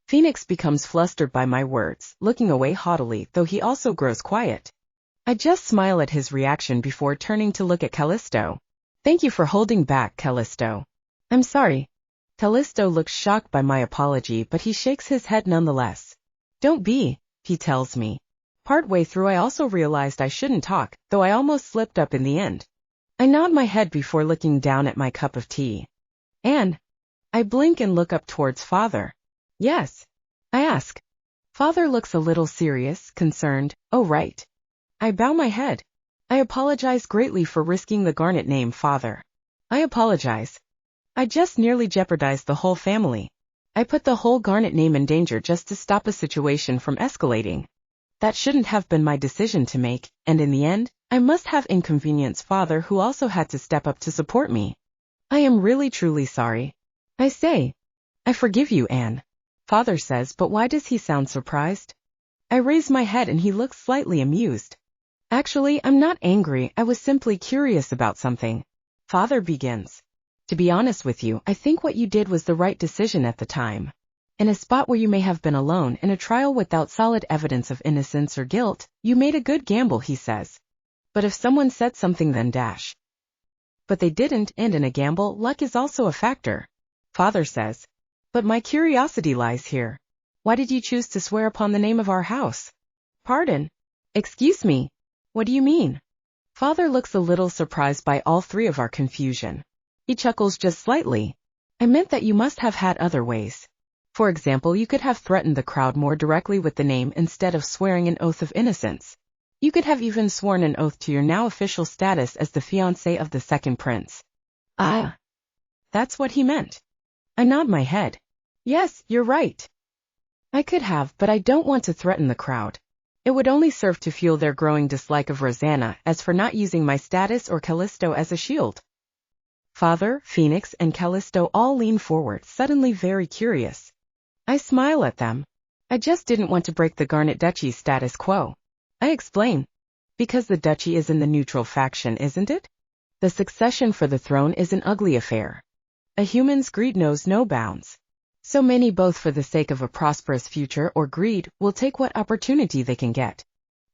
Phoenix becomes flustered by my words, looking away haughtily, though he also grows quiet. I just smile at his reaction before turning to look at Callisto. Thank you for holding back, Callisto. I'm sorry. Callisto looks shocked by my apology, but he shakes his head nonetheless. Don't be, he tells me. Partway through I also realized I shouldn't talk, though I almost slipped up in the end. I nod my head before looking down at my cup of tea. Anne. I blink and look up towards Father. Yes. I ask. Father looks a little serious, concerned. Oh right. I bow my head. I apologize greatly for risking the Garnet name, Father. I apologize. I just nearly jeopardized the whole family. I put the whole Garnet name in danger just to stop a situation from escalating. That shouldn't have been my decision to make, and in the end, I must have inconvenienced Father who also had to step up to support me. I am really truly sorry. I say. I forgive you, Anne. Father says, but why does he sound surprised? I raise my head and he looks slightly amused. Actually, I'm not angry, I was simply curious about something. Father begins. To be honest with you, I think what you did was the right decision at the time. In a spot where you may have been alone, in a trial without solid evidence of innocence or guilt, you made a good gamble, he says. But if someone said something then dash. But they didn't, and in a gamble, luck is also a factor. Father says. But my curiosity lies here. Why did you choose to swear upon the name of our house? Pardon? Excuse me. What do you mean? Father looks a little surprised by all three of our confusion. He chuckles just slightly. I meant that you must have had other ways. For example, you could have threatened the crowd more directly with the name instead of swearing an oath of innocence. You could have even sworn an oath to your now official status as the fiancé of the second prince. Ah, that's what he meant. I nod my head. Yes, you're right. I could have, but I don't want to threaten the crowd. It would only serve to fuel their growing dislike of Rosanna as for not using my status or Callisto as a shield. Father, Phoenix, and Callisto all lean forward, suddenly very curious. I smile at them. I just didn't want to break the Garnet Duchy's status quo. I explain. Because the duchy is in the neutral faction, isn't it? The succession for the throne is an ugly affair. A human's greed knows no bounds. So many, both for the sake of a prosperous future or greed, will take what opportunity they can get.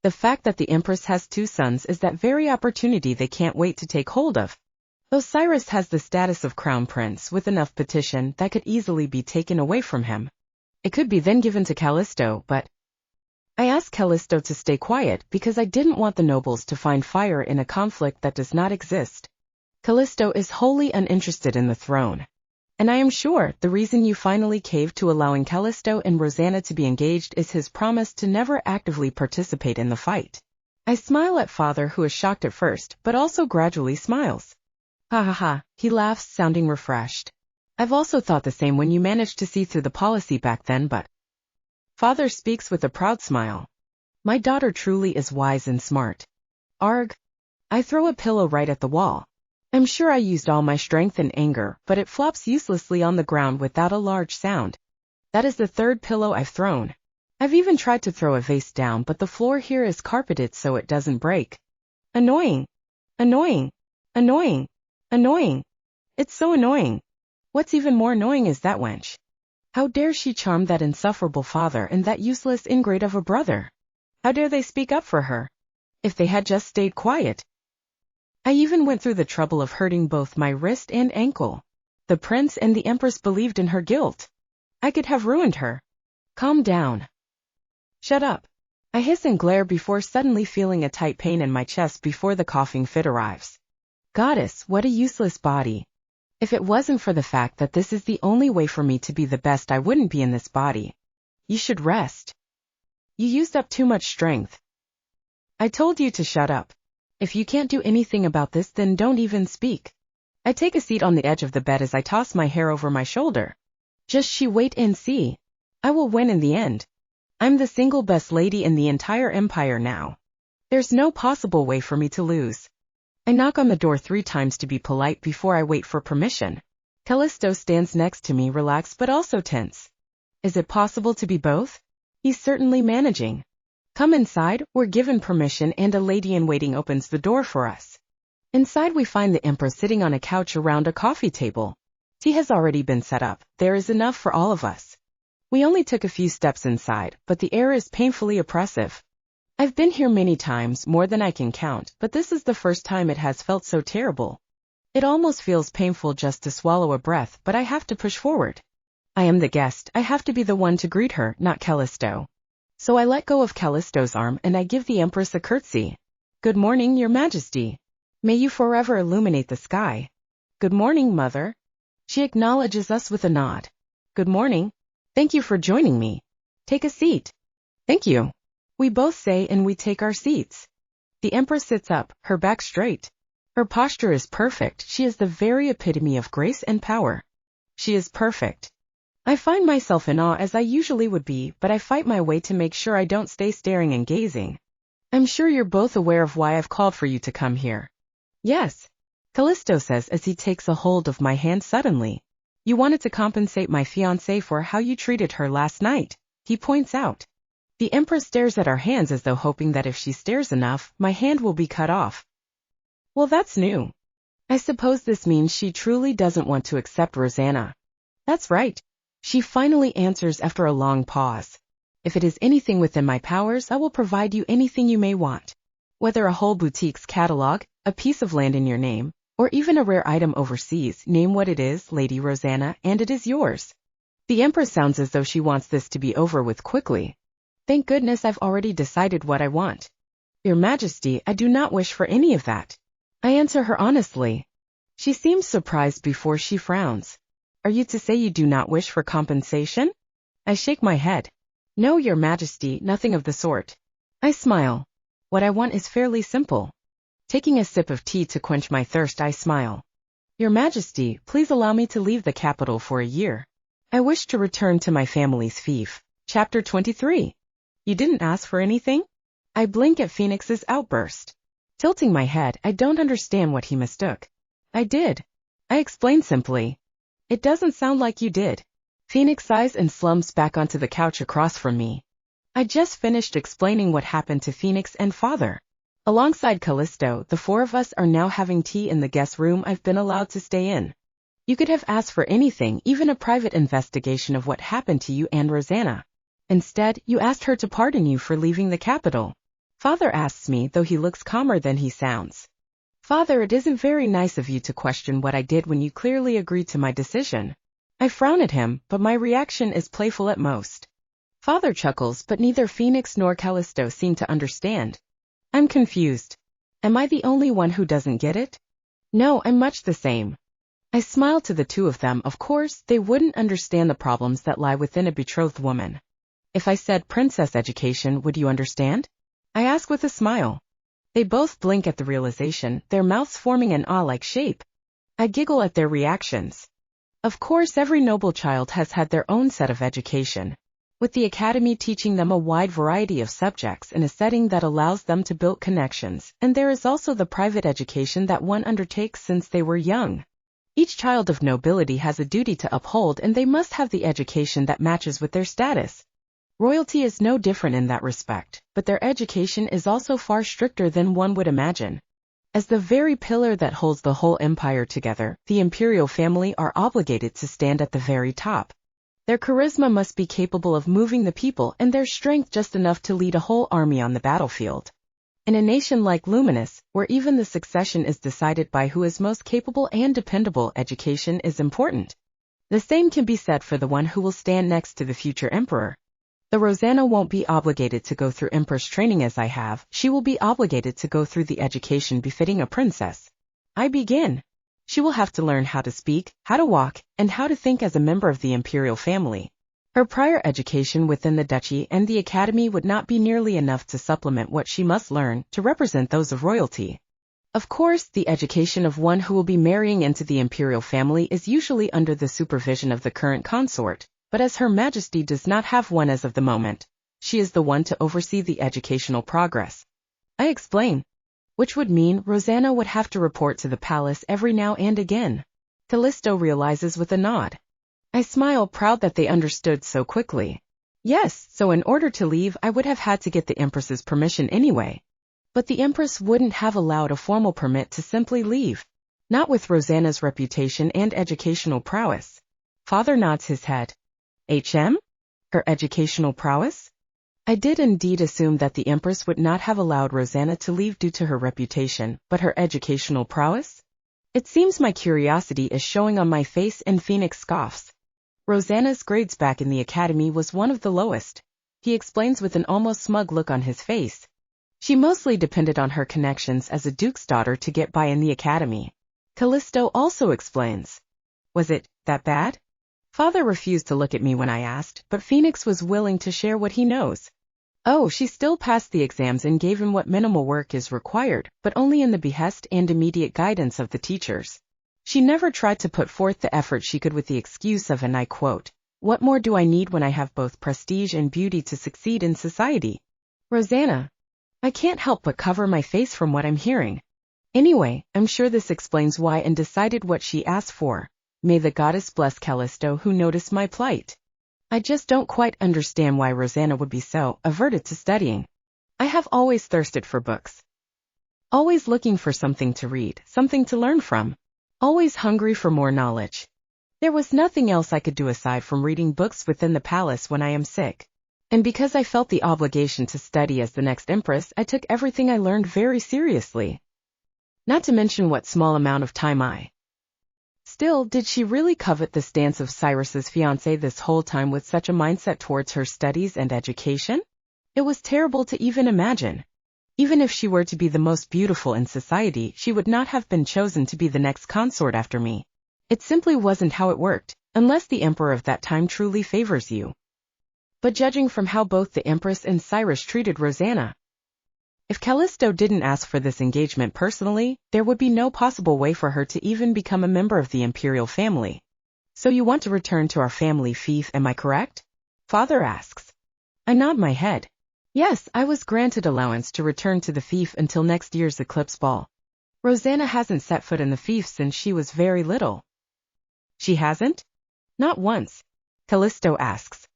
The fact that the Empress has 2 sons is that very opportunity they can't wait to take hold of. Osiris has the status of crown prince with enough petition that could easily be taken away from him. It could be then given to Callisto, but I asked Callisto to stay quiet because I didn't want the nobles to find fire in a conflict that does not exist. Callisto is wholly uninterested in the throne. And I am sure the reason you finally caved to allowing Callisto and Rosanna to be engaged is his promise to never actively participate in the fight. I smile at Father, who is shocked at first, but also gradually smiles. Ha ha ha, he laughs, sounding refreshed. I've also thought the same when you managed to see through the policy back then, but Father speaks with a proud smile. My daughter truly is wise and smart. Arg. I throw a pillow right at the wall. I'm sure I used all my strength and anger, but it flops uselessly on the ground without a large sound. That is the 3rd pillow I've thrown. I've even tried to throw a vase down, but the floor here is carpeted so it doesn't break. Annoying. Annoying. Annoying. Annoying. It's so annoying. What's even more annoying is that wench. How dare she charm that insufferable father and that useless ingrate of a brother? How dare they speak up for her? If they had just stayed quiet. I even went through the trouble of hurting both my wrist and ankle. The prince and the empress believed in her guilt. I could have ruined her. Calm down. Shut up. I hiss and glare before suddenly feeling a tight pain in my chest before the coughing fit arrives. Goddess, what a useless body. If it wasn't for the fact that this is the only way for me to be the best, I wouldn't be in this body. You should rest. You used up too much strength. I told you to shut up. If you can't do anything about this, then don't even speak. I take a seat on the edge of the bed as I toss my hair over my shoulder. Just wait and see. I will win in the end. I'm the single best lady in the entire empire now. There's no possible way for me to lose. I knock on the door 3 times to be polite before I wait for permission. Callisto stands next to me, relaxed but also tense. Is it possible to be both? He's certainly managing. Come inside, we're given permission, and a lady-in-waiting opens the door for us. Inside we find the Empress sitting on a couch around a coffee table. Tea has already been set up. There is enough for all of us. We only took a few steps inside, but the air is painfully oppressive. I've been here many times, more than I can count, but this is the first time it has felt so terrible. It almost feels painful just to swallow a breath, but I have to push forward. I am the guest. I have to be the one to greet her, not Callisto. So I let go of Callisto's arm and I give the Empress a curtsy. Good morning, Your Majesty. May you forever illuminate the sky. Good morning, Mother. She acknowledges us with a nod. Good morning. Thank you for joining me. Take a seat. Thank you. We both say and we take our seats. The Empress sits up, her back straight. Her posture is perfect. She is the very epitome of grace and power. She is perfect. I find myself in awe as I usually would be, but I fight my way to make sure I don't stay staring and gazing. I'm sure you're both aware of why I've called for you to come here. Yes, Callisto says as he takes a hold of my hand suddenly. You wanted to compensate my fiancée for how you treated her last night, he points out. The Empress stares at our hands as though hoping that if she stares enough, my hand will be cut off. Well, that's new. I suppose this means she truly doesn't want to accept Rosanna. That's right. She finally answers after a long pause. If it is anything within my powers, I will provide you anything you may want. Whether a whole boutique's catalog, a piece of land in your name, or even a rare item overseas, name what it is, Lady Rosanna, and it is yours. The Empress sounds as though she wants this to be over with quickly. Thank goodness I've already decided what I want. Your Majesty, I do not wish for any of that. I answer her honestly. She seems surprised before she frowns. Are you to say you do not wish for compensation? I shake my head. No, Your Majesty, nothing of the sort. I smile. What I want is fairly simple. Taking a sip of tea to quench my thirst, I smile. Your Majesty, please allow me to leave the capital for a year. I wish to return to my family's fief. Chapter 23. You didn't ask for anything? I blink at Phoenix's outburst. Tilting my head, I don't understand what he mistook. I did. I explained simply. It doesn't sound like you did. Phoenix sighs and slumps back onto the couch across from me. I just finished explaining what happened to Phoenix and Father. Alongside Callisto, the four of us are now having tea in the guest room I've been allowed to stay in. You could have asked for anything, even a private investigation of what happened to you and Rosanna. Instead, you asked her to pardon you for leaving the capital. Father asks me, though he looks calmer than he sounds. Father, it isn't very nice of you to question what I did when you clearly agreed to my decision. I frown at him, but my reaction is playful at most. Father chuckles, but neither Phoenix nor Callisto seem to understand. I'm confused. Am I the only one who doesn't get it? No, I'm much the same. I smile to the two of them. Of course, they wouldn't understand the problems that lie within a betrothed woman. If I said princess education, would you understand? I ask with a smile. They both blink at the realization, their mouths forming an awe-like shape. I giggle at their reactions. Of course, every noble child has had their own set of education, with the academy teaching them a wide variety of subjects in a setting that allows them to build connections, and there is also the private education that one undertakes since they were young. Each child of nobility has a duty to uphold, and they must have the education that matches with their status. Royalty is no different in that respect, but their education is also far stricter than one would imagine. As the very pillar that holds the whole empire together, the imperial family are obligated to stand at the very top. Their charisma must be capable of moving the people and their strength just enough to lead a whole army on the battlefield. In a nation like Luminous, where even the succession is decided by who is most capable and dependable, education is important. The same can be said for the one who will stand next to the future emperor. The Rosanna won't be obligated to go through empress training as I have, she will be obligated to go through the education befitting a princess. I begin. She will have to learn how to speak, how to walk, and how to think as a member of the imperial family. Her prior education within the duchy and the academy would not be nearly enough to supplement what she must learn to represent those of royalty. Of course, the education of one who will be marrying into the imperial family is usually under the supervision of the current consort. But as Her Majesty does not have one as of the moment, she is the one to oversee the educational progress. I explain. Which would mean Rosanna would have to report to the palace every now and again. Callisto realizes with a nod. I smile, proud that they understood so quickly. Yes, so in order to leave, I would have had to get the Empress's permission anyway. But the Empress wouldn't have allowed a formal permit to simply leave. Not with Rosanna's reputation and educational prowess. Father nods his head. Her educational prowess? I did indeed assume that the Empress would not have allowed Rosanna to leave due to her reputation, but her educational prowess? It seems my curiosity is showing on my face, and Phoenix scoffs. Rosanna's grades back in the academy was one of the lowest. He explains with an almost smug look on his face. She mostly depended on her connections as a duke's daughter to get by in the academy. Callisto also explains. Was it that bad? Father refused to look at me when I asked, but Phoenix was willing to share what he knows. Oh, she still passed the exams and gave him what minimal work is required, but only in the behest and immediate guidance of the teachers. She never tried to put forth the effort she could with the excuse of, and I quote, "What more do I need when I have both prestige and beauty to succeed in society?" Rosanna. I can't help but cover my face from what I'm hearing. Anyway, I'm sure this explains why and decided what she asked for. May the goddess bless Callisto who noticed my plight. I just don't quite understand why Rosanna would be so averted to studying. I have always thirsted for books. Always looking for something to read, something to learn from. Always hungry for more knowledge. There was nothing else I could do aside from reading books within the palace when I am sick. And because I felt the obligation to study as the next empress, I took everything I learned very seriously. Not to mention what small amount of time I Still, did she really covet the stance of Cyrus's fiancé this whole time with such a mindset towards her studies and education? It was terrible to even imagine. Even if she were to be the most beautiful in society, she would not have been chosen to be the next consort after me. It simply wasn't how it worked, unless the emperor of that time truly favors you. but judging from how both the Empress and Cyrus treated Rosanna, if Callisto didn't ask for this engagement personally, there would be no possible way for her to even become a member of the imperial family. So you want to return to our family fief, am I correct? Father asks. I nod my head. Yes, I was granted allowance to return to the fief until next year's eclipse ball. Rosanna hasn't set foot in the fief since she was very little. She hasn't? Not once. Callisto asks.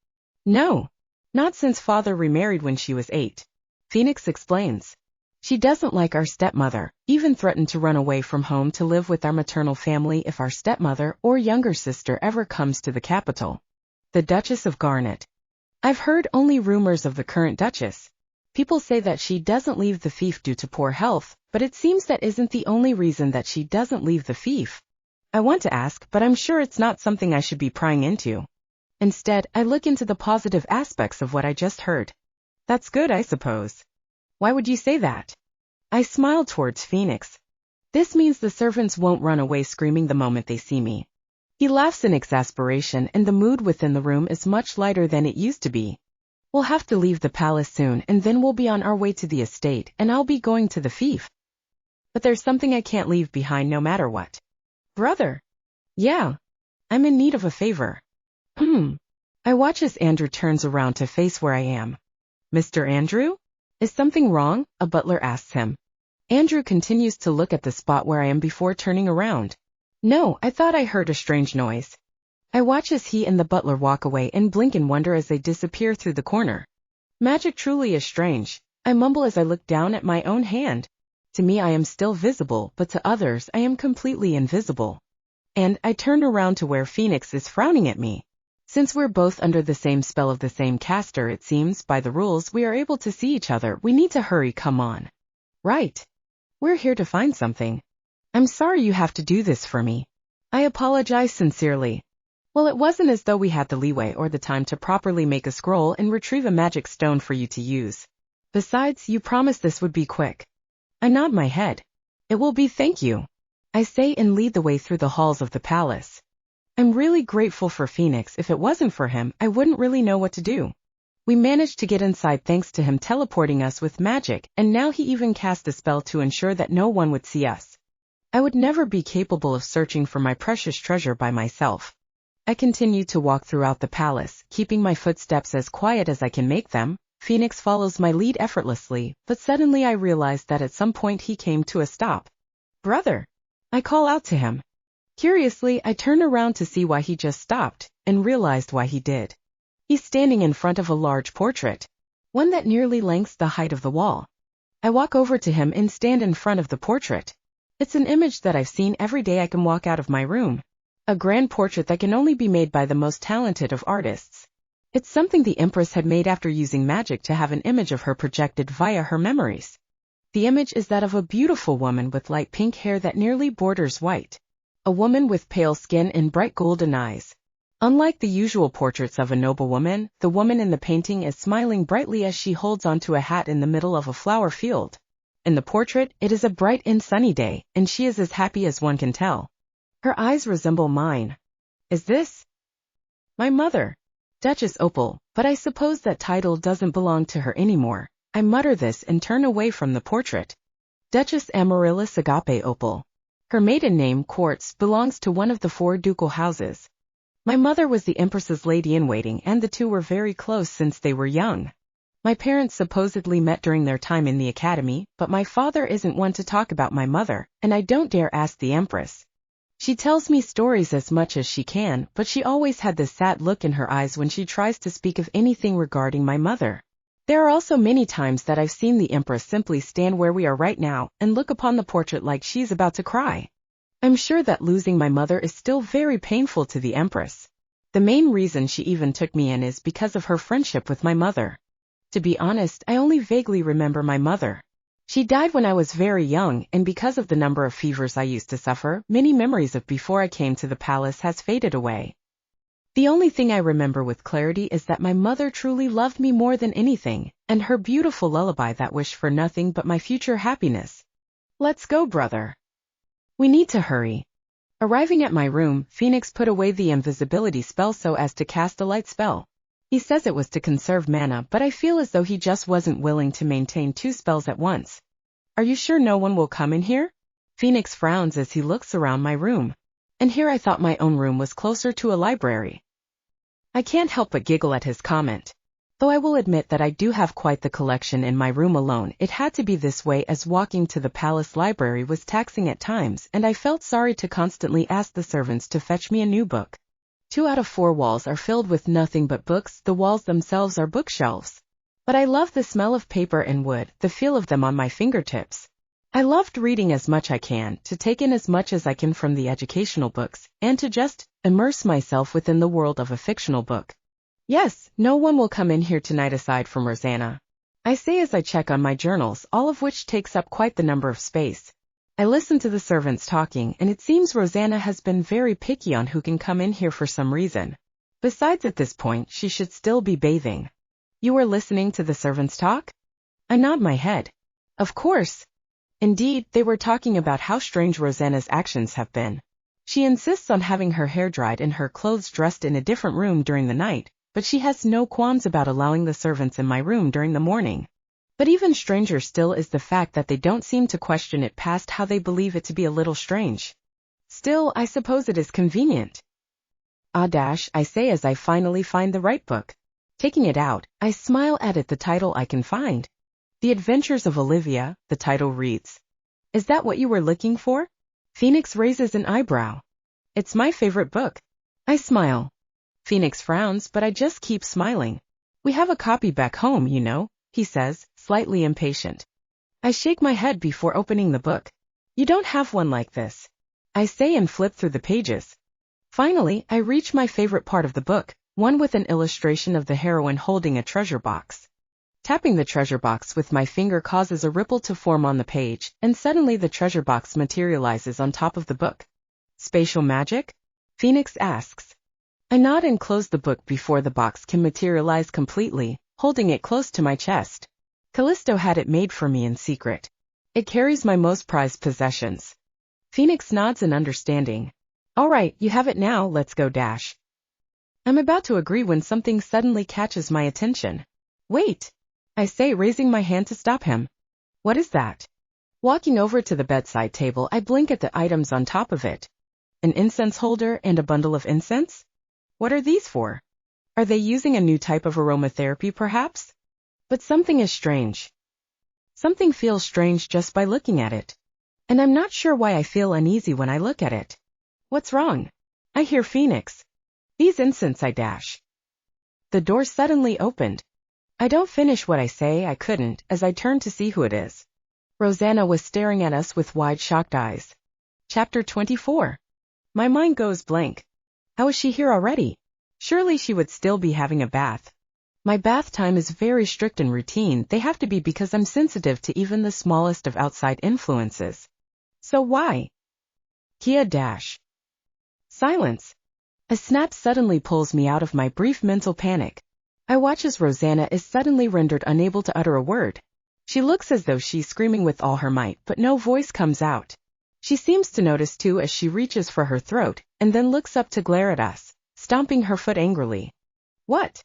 No, not since Father remarried when she was 8. Phoenix explains. She doesn't like our stepmother, even threatened to run away from home to live with our maternal family if our stepmother or younger sister ever comes to the capital. The Duchess of Garnet. I've heard only rumors of the current Duchess. People say that she doesn't leave the fief due to poor health, but it seems that isn't the only reason that she doesn't leave the fief. I want to ask, but I'm sure it's not something I should be prying into. Instead, I look into the positive aspects of what I just heard. That's good, I suppose. Why would you say that? I smile towards Phoenix. This means the servants won't run away screaming the moment they see me. He laughs in exasperation, and the mood within the room is much lighter than it used to be. We'll have to leave the palace soon, and then we'll be on our way to the estate, and I'll be going to the fief. But there's something I can't leave behind no matter what. Brother. Yeah. I'm in need of a favor. I watch as Andrew turns around to face where I am. Mr. Andrew? Is something wrong? A butler asks him. Andrew continues to look at the spot where I am before turning around. No, I thought I heard a strange noise. I watch as he and the butler walk away and blink in wonder as they disappear through the corner. Magic truly is strange. I mumble as I look down at my own hand. To me I am still visible, but to others I am completely invisible. And I turn around to where Phoenix is frowning at me. Since we're both under the same spell of the same caster, it seems, by the rules, we are able to see each other. We need to hurry, come on. Right. We're here to find something. I'm sorry you have to do this for me. I apologize sincerely. Well, it wasn't as though we had the leeway or the time to properly make a scroll and retrieve a magic stone for you to use. Besides, you promised this would be quick. I nod my head. It will be, thank you. I say and lead the way through the halls of the palace. I'm really grateful for Phoenix. If it wasn't for him, I wouldn't really know what to do. We managed to get inside thanks to him teleporting us with magic, and now he even cast a spell to ensure that no one would see us. I would never be capable of searching for my precious treasure by myself. I continue to walk throughout the palace, keeping my footsteps as quiet as I can make them. Phoenix follows my lead effortlessly, but suddenly I realize that at some point he came to a stop. Brother! I call out to him. Curiously, I turn around to see why he just stopped, and realized why he did. He's standing in front of a large portrait, one that nearly lengths the height of the wall. I walk over to him and stand in front of the portrait. It's an image that I've seen every day I can walk out of my room. A grand portrait that can only be made by the most talented of artists. It's something the Empress had made after using magic to have an image of her projected via her memories. The image is that of a beautiful woman with light pink hair that nearly borders white. A woman with pale skin and bright golden eyes. Unlike the usual portraits of a noble woman, the woman in the painting is smiling brightly as she holds onto a hat in the middle of a flower field. In the portrait, it is a bright and sunny day, and she is as happy as one can tell. Her eyes resemble mine. Is this my mother? Duchess Opal, but I suppose that title doesn't belong to her anymore. I mutter this and turn away from the portrait. Duchess Amaryllis Agape Opal. Her maiden name, Quartz, belongs to one of the 4 ducal houses. My mother was the Empress's lady-in-waiting, and the two were very close since they were young. My parents supposedly met during their time in the academy, but my father isn't one to talk about my mother, and I don't dare ask the Empress. She tells me stories as much as she can, but she always had this sad look in her eyes when she tries to speak of anything regarding my mother. There are also many times that I've seen the Empress simply stand where we are right now and look upon the portrait like she's about to cry. I'm sure that losing my mother is still very painful to the Empress. The main reason she even took me in is because of her friendship with my mother. To be honest, I only vaguely remember my mother. She died when I was very young, and because of the number of fevers I used to suffer, many memories of before I came to the palace has faded away. The only thing I remember with clarity is that my mother truly loved me more than anything, and her beautiful lullaby that wished for nothing but my future happiness. Let's go, brother. We need to hurry. Arriving at my room, Phoenix put away the invisibility spell so as to cast a light spell. He says it was to conserve mana, but I feel as though he just wasn't willing to maintain 2 spells at once. Are you sure no one will come in here? Phoenix frowns as he looks around my room. And here I thought my own room was closer to a library. I can't help but giggle at his comment. Though I will admit that I do have quite the collection in my room alone, it had to be this way as walking to the palace library was taxing at times, and I felt sorry to constantly ask the servants to fetch me a new book. 2 out of 4 walls are filled with nothing but books, the walls themselves are bookshelves. But I love the smell of paper and wood, the feel of them on my fingertips. I loved reading as much I can, to take in as much as I can from the educational books, and to just immerse myself within the world of a fictional book. Yes, no one will come in here tonight aside from Rosanna. I say as I check on my journals, all of which takes up quite the number of space. I listen to the servants talking, and it seems Rosanna has been very picky on who can come in here for some reason. Besides, at this point, she should still be bathing. You are listening to the servants talk? I nod my head. Of course. Indeed, they were talking about how strange Rosanna's actions have been. She insists on having her hair dried and her clothes dressed in a different room during the night, but she has no qualms about allowing the servants in my room during the morning. But even stranger still is the fact that they don't seem to question it past how they believe it to be a little strange. Still, I suppose it is convenient. I say as I finally find the right book. Taking it out, I smile at it. The title I can find. The Adventures of Olivia, the title reads. Is that what you were looking for? Phoenix raises an eyebrow. It's my favorite book. I smile. Phoenix frowns, but I just keep smiling. We have a copy back home, you know, he says, slightly impatient. I shake my head before opening the book. You don't have one like this, I say and flip through the pages. Finally, I reach my favorite part of the book, one with an illustration of the heroine holding a treasure box. Tapping the treasure box with my finger causes a ripple to form on the page, and suddenly the treasure box materializes on top of the book. Spatial magic? Phoenix asks. I nod and close the book before the box can materialize completely, holding it close to my chest. Callisto had it made for me in secret. It carries my most prized possessions. Phoenix nods in understanding. All right, you have it now, let's go. I'm about to agree when something suddenly catches my attention. Wait, I say, raising my hand to stop him. What is that? Walking over to the bedside table, I blink at the items on top of it. An incense holder and a bundle of incense? What are these for? Are they using a new type of aromatherapy, perhaps? But something is strange. Something feels strange just by looking at it. And I'm not sure why I feel uneasy when I look at it. What's wrong? I hear Phoenix. These incense, The door suddenly opened. I don't finish what I say. I couldn't, as I turned to see who it is. Rosanna was staring at us with wide, shocked eyes. Chapter 24. My mind goes blank. How is she here already? Surely she would still be having a bath. My bath time is very strict and routine. They have to be because I'm sensitive to even the smallest of outside influences. So why? Silence. A snap suddenly pulls me out of my brief mental panic. I watch as Rosanna is suddenly rendered unable to utter a word. She looks as though she's screaming with all her might, but no voice comes out. She seems to notice too as she reaches for her throat, and then looks up to glare at us, stomping her foot angrily. What?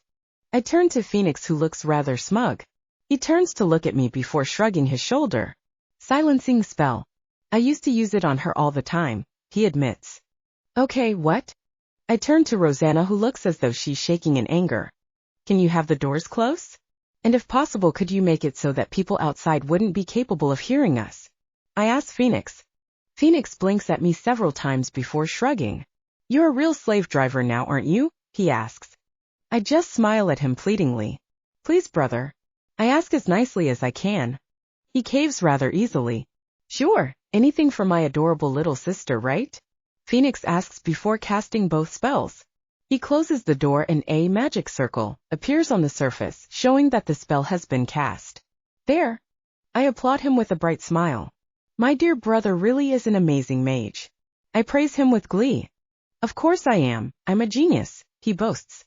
I turn to Phoenix, who looks rather smug. He turns to look at me before shrugging his shoulder. Silencing spell. I used to use it on her all the time, he admits. Okay, what? I turn to Rosanna, who looks as though she's shaking in anger. Can you have the doors close? And if possible, could you make it so that people outside wouldn't be capable of hearing us? I ask Phoenix. Phoenix blinks at me several times before shrugging. You're a real slave driver now, aren't you? He asks. I just smile at him pleadingly. Please, brother. I ask as nicely as I can. He caves rather easily. Sure, anything for my adorable little sister, right? Phoenix asks before casting both spells. He closes the door and a magic circle appears on the surface, showing that the spell has been cast. There. I applaud him with a bright smile. My dear brother really is an amazing mage. I praise him with glee. Of course I am. I'm a genius, he boasts.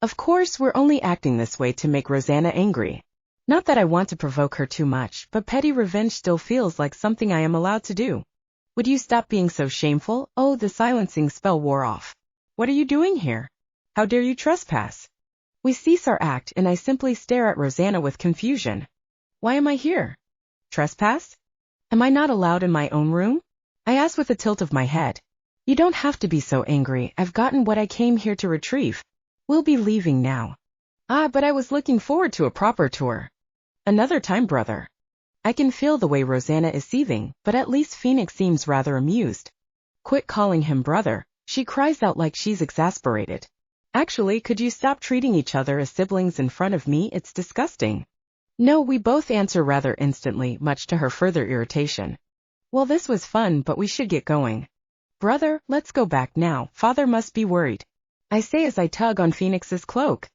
Of course, we're only acting this way to make Rosanna angry. Not that I want to provoke her too much, but petty revenge still feels like something I am allowed to do. Would you stop being so shameful? Oh, the silencing spell wore off. What are you doing here? How dare you trespass? We cease our act and I simply stare at Rosanna with confusion. Why am I here? Trespass? Am I not allowed in my own room? I ask with a tilt of my head. You don't have to be so angry, I've gotten what I came here to retrieve. We'll be leaving now. Ah, but I was looking forward to a proper tour. Another time, brother. I can feel the way Rosanna is seething, but at least Phoenix seems rather amused. Quit calling him brother, she cries out like she's exasperated. Actually, could you stop treating each other as siblings in front of me? It's disgusting. No, we both answer rather instantly, much to her further irritation. Well, this was fun, but we should get going. Brother, let's go back now, father must be worried. I say as I tug on Phoenix's cloak.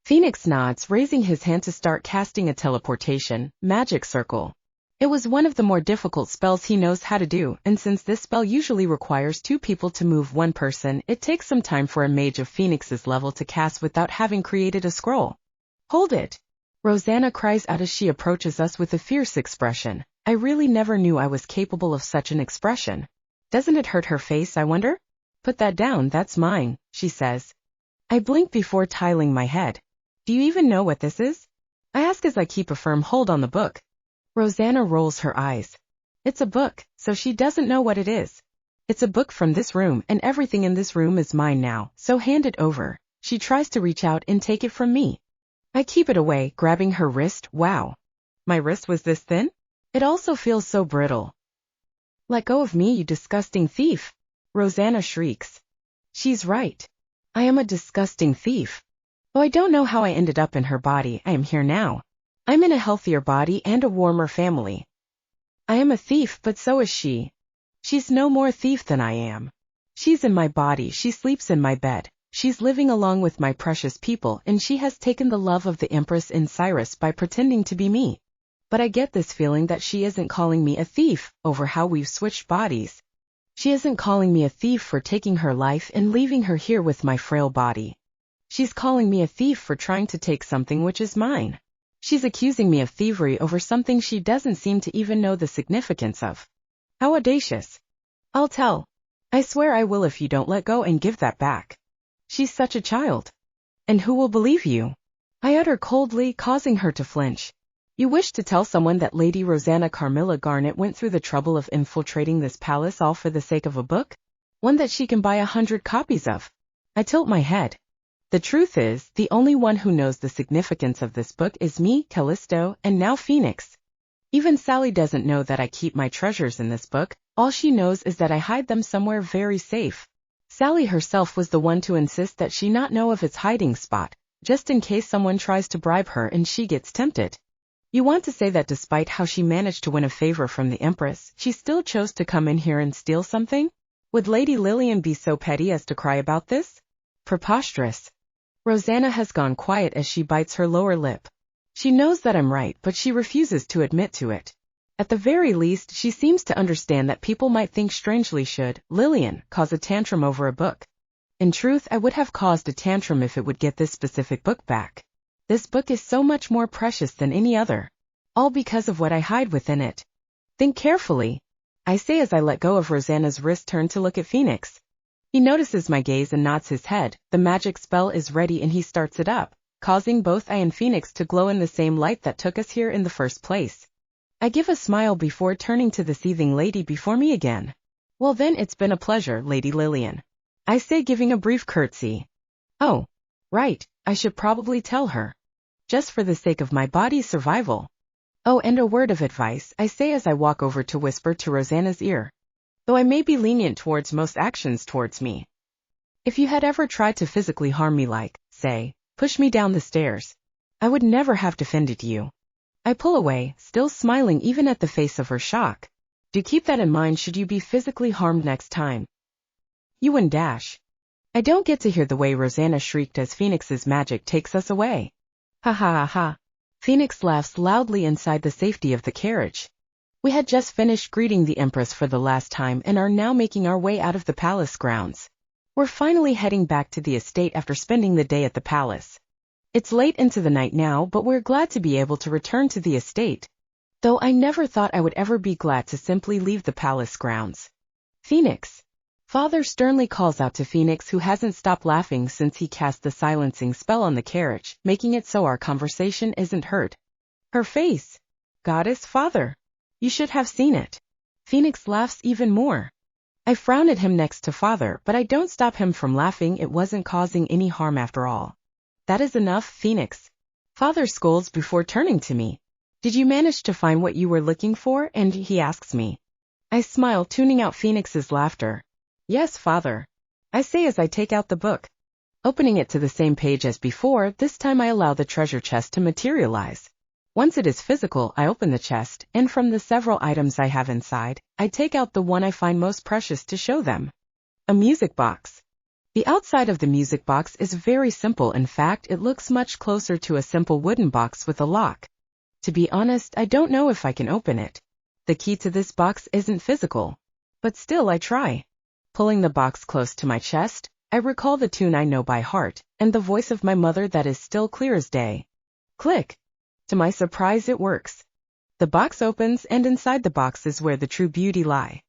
Phoenix nods, raising his hand to start casting a teleportation, magic circle. It was one of the more difficult spells he knows how to do, and since this spell usually requires 2 people to move one person, it takes some time for a mage of Phoenix's level to cast without having created a scroll. Hold it! Rosanna cries out as she approaches us with a fierce expression. I really never knew I was capable of such an expression. Doesn't it hurt her face, I wonder? Put that down, that's mine, she says. I blink before tiling my head. Do you even know what this is? I ask as I keep a firm hold on the book. Rosanna rolls her eyes. It's a book, so she doesn't know what it is. It's a book from this room, and everything in this room is mine now, so hand it over. She tries to reach out and take it from me. I keep it away, grabbing her wrist. Wow. My wrist was this thin? It also feels so brittle. Let go of me, you disgusting thief! Rosanna shrieks. She's right. I am a disgusting thief. Though I don't know how I ended up in her body, I am here now. I'm in a healthier body and a warmer family. I am a thief, but so is she. She's no more thief than I am. She's in my body, she sleeps in my bed. She's living along with my precious people, and she has taken the love of the Empress in Cyrus by pretending to be me. But I get this feeling that she isn't calling me a thief over how we've switched bodies. She isn't calling me a thief for taking her life and leaving her here with my frail body. She's calling me a thief for trying to take something which is mine. She's accusing me of thievery over something she doesn't seem to even know the significance of. How audacious. I'll tell. I swear I will if you don't let go and give that back. She's such a child. And who will believe you? I utter coldly, causing her to flinch. You wish to tell someone that Lady Rosanna Carmilla Garnet went through the trouble of infiltrating this palace all for the sake of a book? One that she can buy 100 copies of. I tilt my head. The truth is, the only one who knows the significance of this book is me, Callisto, and now Phoenix. Even Sally doesn't know that I keep my treasures in this book. All she knows is that I hide them somewhere very safe. Sally herself was the one to insist that she not know of its hiding spot, just in case someone tries to bribe her and she gets tempted. You want to say that despite how she managed to win a favor from the Empress, she still chose to come in here and steal something? Would Lady Lillian be so petty as to cry about this? Preposterous. Rosanna has gone quiet as she bites her lower lip. She knows that I'm right, but she refuses to admit to it. At the very least, she seems to understand that people might think strangely should Lillian cause a tantrum over a book. In truth, I would have caused a tantrum if it would get this specific book back. This book is so much more precious than any other. All because of what I hide within it. Think carefully. I say as I let go of Rosanna's wrist, turn to look at Phoenix. He notices my gaze and nods his head. The magic spell is ready and he starts it up, causing both I and Phoenix to glow in the same light that took us here in the first place. I give a smile before turning to the seething lady before me again. Well then, it's been a pleasure, Lady Lillian. I say, giving a brief curtsy. Oh, right, I should probably tell her. Just for the sake of my body's survival. Oh, and a word of advice, I say as I walk over to whisper to Rosanna's ear. Though I may be lenient towards most actions towards me. If you had ever tried to physically harm me like, say, push me down the stairs, I would never have defended you. I pull away, still smiling even at the face of her shock. Do keep that in mind should you be physically harmed next time. You and dash. I don't get to hear the way Rosanna shrieked as Phoenix's magic takes us away. Ha ha ha ha. Phoenix laughs loudly inside the safety of the carriage. We had just finished greeting the Empress for the last time and are now making our way out of the palace grounds. We're finally heading back to the estate after spending the day at the palace. It's late into the night now, but we're glad to be able to return to the estate. Though I never thought I would ever be glad to simply leave the palace grounds. Phoenix. Father sternly calls out to Phoenix, who hasn't stopped laughing since he cast the silencing spell on the carriage, making it so our conversation isn't heard. Her face. Goddess, Father. You should have seen it. Phoenix laughs even more. I frown at him next to Father, but I don't stop him from laughing. It wasn't causing any harm after all. That is enough, Phoenix. Father scolds before turning to me. Did you manage to find what you were looking for? And he asks me. I smile, tuning out Phoenix's laughter. Yes, Father. I say as I take out the book. Opening it to the same page as before, this time I allow the treasure chest to materialize. Once it is physical, I open the chest, and from the several items I have inside, I take out the one I find most precious to show them. A music box. The outside of the music box is very simple. In fact, it looks much closer to a simple wooden box with a lock. To be honest, I don't know if I can open it. The key to this box isn't physical. But still I try. Pulling the box close to my chest, I recall the tune I know by heart, and the voice of my mother that is still clear as day. Click. To my surprise, it works. The box opens, and inside the box is where the true beauty lie.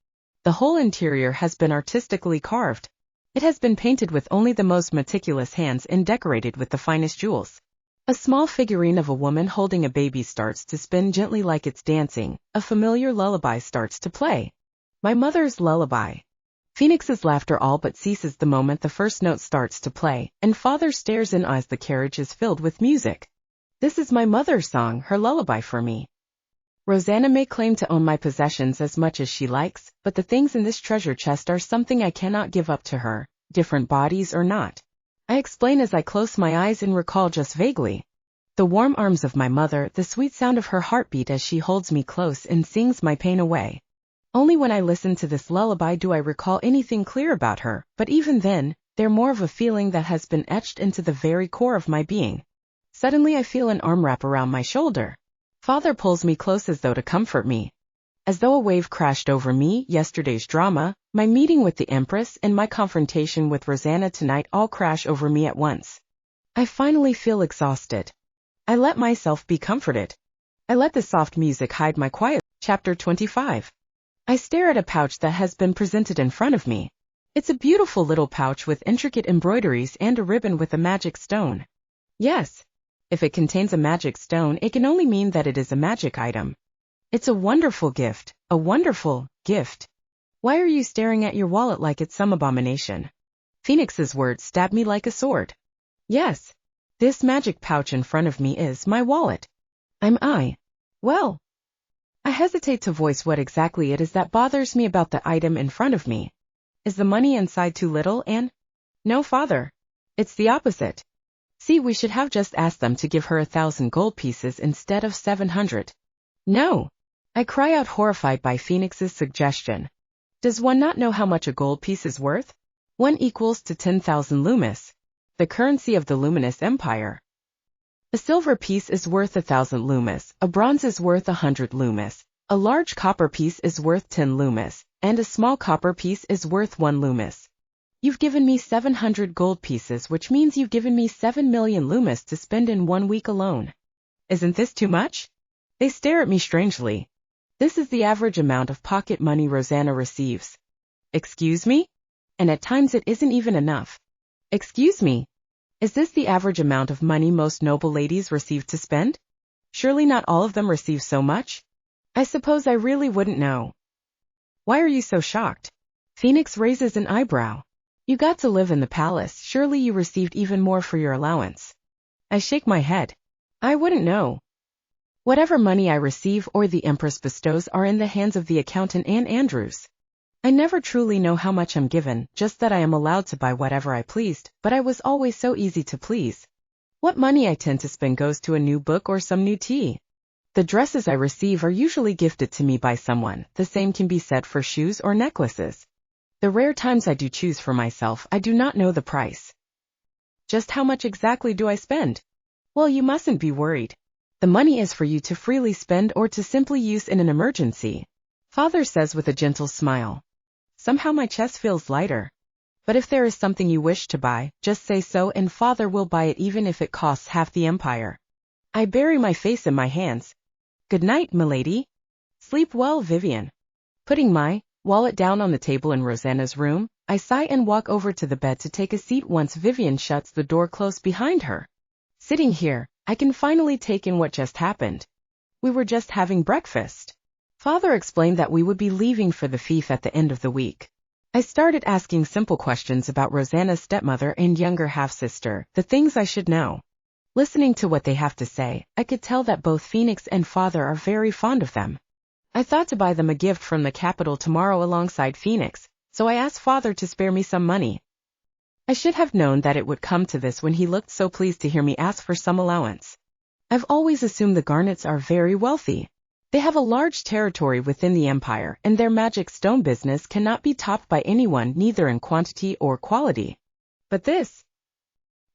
The whole interior has been artistically carved. It has been painted with only the most meticulous hands and decorated with the finest jewels. A small figurine of a woman holding a baby starts to spin gently like it's dancing. A familiar lullaby starts to play. My mother's lullaby. Phoenix's laughter all but ceases the moment the first note starts to play, and Father stares in as the carriage is filled with music. This is my mother's song, her lullaby for me. Rosanna may claim to own my possessions as much as she likes, but the things in this treasure chest are something I cannot give up to her, different bodies or not. I explain as I close my eyes and recall just vaguely. The warm arms of my mother, the sweet sound of her heartbeat as she holds me close and sings my pain away. Only when I listen to this lullaby do I recall anything clear about her, but even then, they're more of a feeling that has been etched into the very core of my being. Suddenly I feel an arm wrap around my shoulder. Father pulls me close as though to comfort me. As though a wave crashed over me, yesterday's drama, my meeting with the Empress, and my confrontation with Rosanna tonight all crash over me at once. I finally feel exhausted. I let myself be comforted. I let the soft music hide my quiet. Chapter 25. I stare at a pouch that has been presented in front of me. It's a beautiful little pouch with intricate embroideries and a ribbon with a magic stone. Yes. If it contains a magic stone, it can only mean that it is a magic item. It's a wonderful gift, a wonderful gift. Why are you staring at your wallet like it's some abomination? Phoenix's words stab me like a sword. Yes, this magic pouch in front of me is my wallet. Well, I hesitate to voice what exactly it is that bothers me about the item in front of me. Is the money inside too little, Anne? No, Father. It's the opposite. See, we should have just asked them to give her 1,000 gold pieces instead of 700. No. I cry out, horrified by Phoenix's suggestion. Does one not know how much a gold piece is worth? 1 equals to 10,000 lumis, the currency of the luminous empire. A silver piece is worth 1,000 lumis, a bronze is worth 100 lumis, a large copper piece is worth 10 lumis, and a small copper piece is worth 1 lumis. You've given me 700 gold pieces, which means you've given me 7 million lumis to spend in 1 week alone. Isn't this too much? They stare at me strangely. This is the average amount of pocket money Rosanna receives. Excuse me? And at times it isn't even enough. Excuse me? Is this the average amount of money most noble ladies receive to spend? Surely not all of them receive so much? I suppose I really wouldn't know. Why are you so shocked? Phoenix raises an eyebrow. You got to live in the palace, surely you received even more for your allowance. I shake my head. I wouldn't know. Whatever money I receive or the Empress bestows are in the hands of the accountant Anne Andrews. I never truly know how much I'm given, just that I am allowed to buy whatever I pleased, but I was always so easy to please. What money I tend to spend goes to a new book or some new tea. The dresses I receive are usually gifted to me by someone. The same can be said for shoes or necklaces. The rare times I do choose for myself, I do not know the price. Just how much exactly do I spend? Well, you mustn't be worried. The money is for you to freely spend or to simply use in an emergency, Father says with a gentle smile. Somehow my chest feels lighter. But if there is something you wish to buy, just say so and Father will buy it even if it costs half the empire. I bury my face in my hands. Good night, milady. Sleep well, Vivian. Putting my Wallet down on the table in Rosanna's room, I sigh and walk over to the bed to take a seat once Vivian shuts the door close behind her. Sitting here, I can finally take in what just happened. We were just having breakfast. Father explained that we would be leaving for the fief at the end of the week. I started asking simple questions about Rosanna's stepmother and younger half-sister, the things I should know. Listening to what they have to say, I could tell that both Phoenix and Father are very fond of them. I thought to buy them a gift from the capital tomorrow alongside Phoenix, so I asked Father to spare me some money. I should have known that it would come to this when he looked so pleased to hear me ask for some allowance. I've always assumed the Garnets are very wealthy. They have a large territory within the empire, and their magic stone business cannot be topped by anyone, neither in quantity or quality. But this...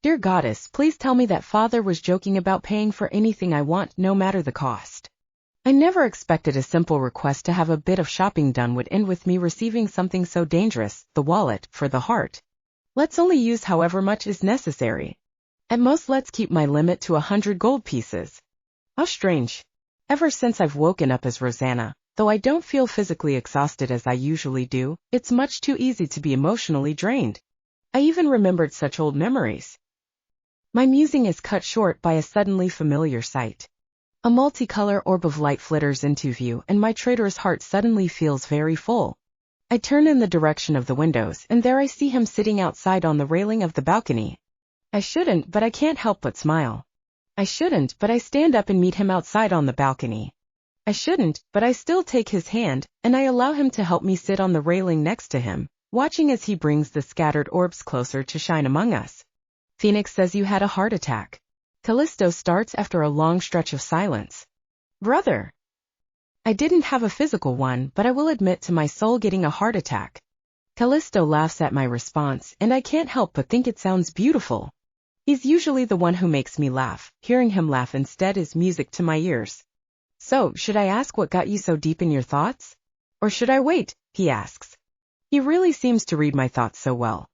Dear Goddess, please tell me that Father was joking about paying for anything I want, no matter the cost. I never expected a simple request to have a bit of shopping done would end with me receiving something so dangerous, the wallet, for the heart. Let's only use however much is necessary. At most let's keep my limit to 100 gold pieces. How strange. Ever since I've woken up as Rosanna, though I don't feel physically exhausted as I usually do, it's much too easy to be emotionally drained. I even remembered such old memories. My musing is cut short by a suddenly familiar sight. A multicolor orb of light flitters into view, and my traitor's heart suddenly feels very full. I turn in the direction of the windows, and there I see him sitting outside on the railing of the balcony. I shouldn't, but I can't help but smile. I shouldn't, but I stand up and meet him outside on the balcony. I shouldn't, but I still take his hand, and I allow him to help me sit on the railing next to him, watching as he brings the scattered orbs closer to shine among us. Phoenix says you had a heart attack. Callisto starts after a long stretch of silence. Brother. I didn't have a physical one, but I will admit to my soul getting a heart attack. Callisto laughs at my response, and I can't help but think it sounds beautiful. He's usually the one who makes me laugh. Hearing him laugh instead is music to my ears. So, should I ask what got you so deep in your thoughts? Or should I wait? He asks. He really seems to read my thoughts so well.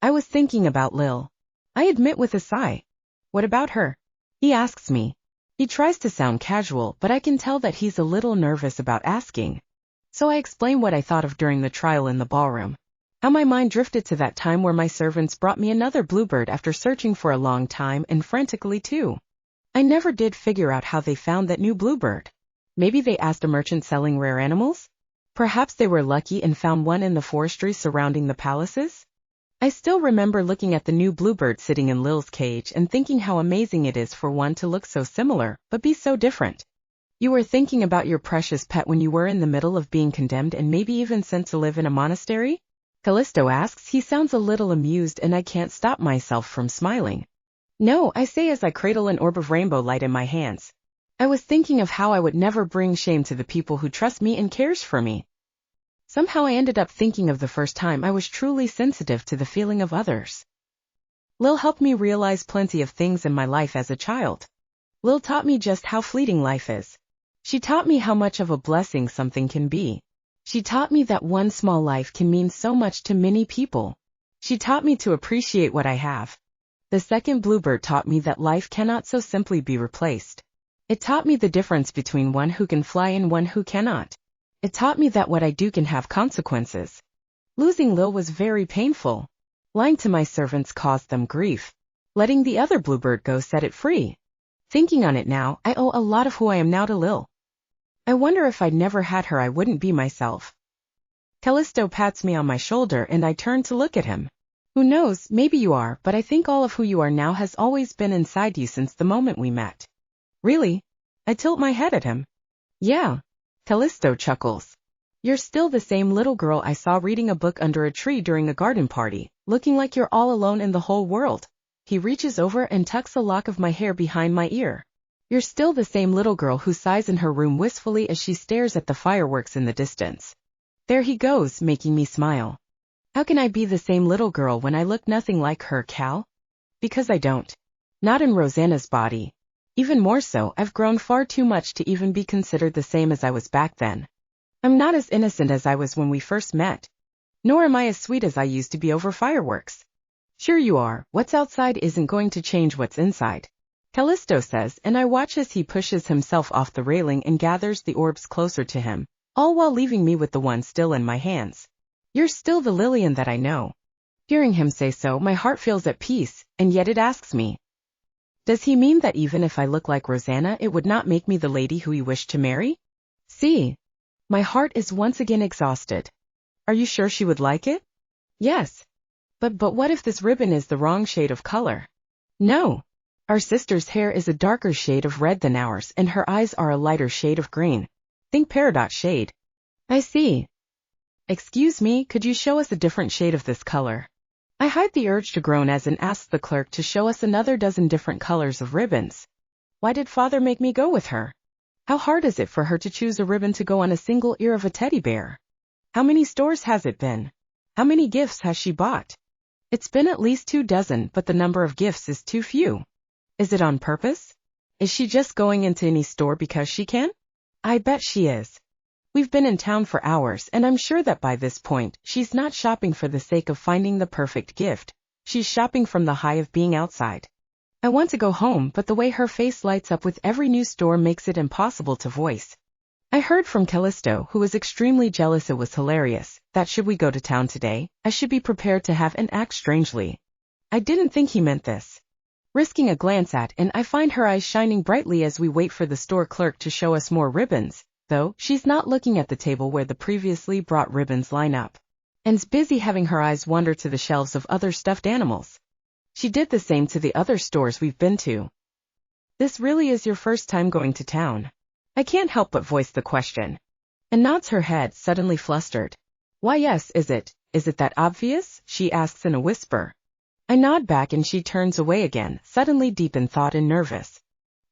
I was thinking about Lil. I admit with a sigh. What about her? He asks me. He tries to sound casual, but I can tell that he's a little nervous about asking. So I explain what I thought of during the trial in the ballroom. How my mind drifted to that time where my servants brought me another bluebird after searching for a long time and frantically too. I never did figure out how they found that new bluebird. Maybe they asked a merchant selling rare animals? Perhaps they were lucky and found one in the forestry surrounding the palaces? I still remember looking at the new bluebird sitting in Lil's cage and thinking how amazing it is for one to look so similar, but be so different. You were thinking about your precious pet when you were in the middle of being condemned and maybe even sent to live in a monastery? Callisto asks. He sounds a little amused and I can't stop myself from smiling. No, I say as I cradle an orb of rainbow light in my hands. I was thinking of how I would never bring shame to the people who trust me and cares for me. Somehow I ended up thinking of the first time I was truly sensitive to the feeling of others. Lil helped me realize plenty of things in my life as a child. Lil taught me just how fleeting life is. She taught me how much of a blessing something can be. She taught me that one small life can mean so much to many people. She taught me to appreciate what I have. The second bluebird taught me that life cannot so simply be replaced. It taught me the difference between one who can fly and one who cannot. It taught me that what I do can have consequences. Losing Lil was very painful. Lying to my servants caused them grief. Letting the other bluebird go set it free. Thinking on it now, I owe a lot of who I am now to Lil. I wonder if I'd never had her I wouldn't be myself. Callisto pats me on my shoulder and I turn to look at him. Who knows, maybe you are, but I think all of who you are now has always been inside you since the moment we met. Really? I tilt my head at him. Yeah. Callisto chuckles. You're still the same little girl I saw reading a book under a tree during a garden party, looking like you're all alone in the whole world. He reaches over and tucks a lock of my hair behind my ear. You're still the same little girl who sighs in her room wistfully as she stares at the fireworks in the distance. There he goes, making me smile. How can I be the same little girl when I look nothing like her, Cal? Because I don't. Not in Rosanna's body. Even more so, I've grown far too much to even be considered the same as I was back then. I'm not as innocent as I was when we first met. Nor am I as sweet as I used to be over fireworks. Sure you are, what's outside isn't going to change what's inside. Callisto says, and I watch as he pushes himself off the railing and gathers the orbs closer to him, all while leaving me with the one still in my hands. You're still the Lillian that I know. Hearing him say so, my heart feels at peace, and yet it asks me, does he mean that even if I look like Rosanna, it would not make me the lady who he wished to marry? See, my heart is once again exhausted. Are you sure she would like it? Yes. But what if this ribbon is the wrong shade of color? No. Our sister's hair is a darker shade of red than ours, and her eyes are a lighter shade of green. Think peridot shade. I see. Excuse me, could you show us a different shade of this color? I hide the urge to groan as and ask the clerk to show us another dozen different colors of ribbons. Why did father make me go with her? How hard is it for her to choose a ribbon to go on a single ear of a teddy bear? How many stores has it been? How many gifts has she bought? It's been at least 24, but the number of gifts is too few. Is it on purpose? Is she just going into any store because she can? I bet she is. We've been in town for hours, and I'm sure that by this point, she's not shopping for the sake of finding the perfect gift. She's shopping from the high of being outside. I want to go home, but the way her face lights up with every new store makes it impossible to voice. I heard from Callisto, who was extremely jealous. It was hilarious, that should we go to town today, I should be prepared to have and act strangely. I didn't think he meant this. Risking a glance at, and I find her eyes shining brightly as we wait for the store clerk to show us more ribbons. Though, she's not looking at the table where the previously brought ribbons line up, and's busy having her eyes wander to the shelves of other stuffed animals. She did the same to the other stores we've been to. This really is your first time going to town? I can't help but voice the question. And nods her head, suddenly flustered. Why yes, is it that obvious? She asks in a whisper. I nod back and she turns away again, suddenly deep in thought and nervous.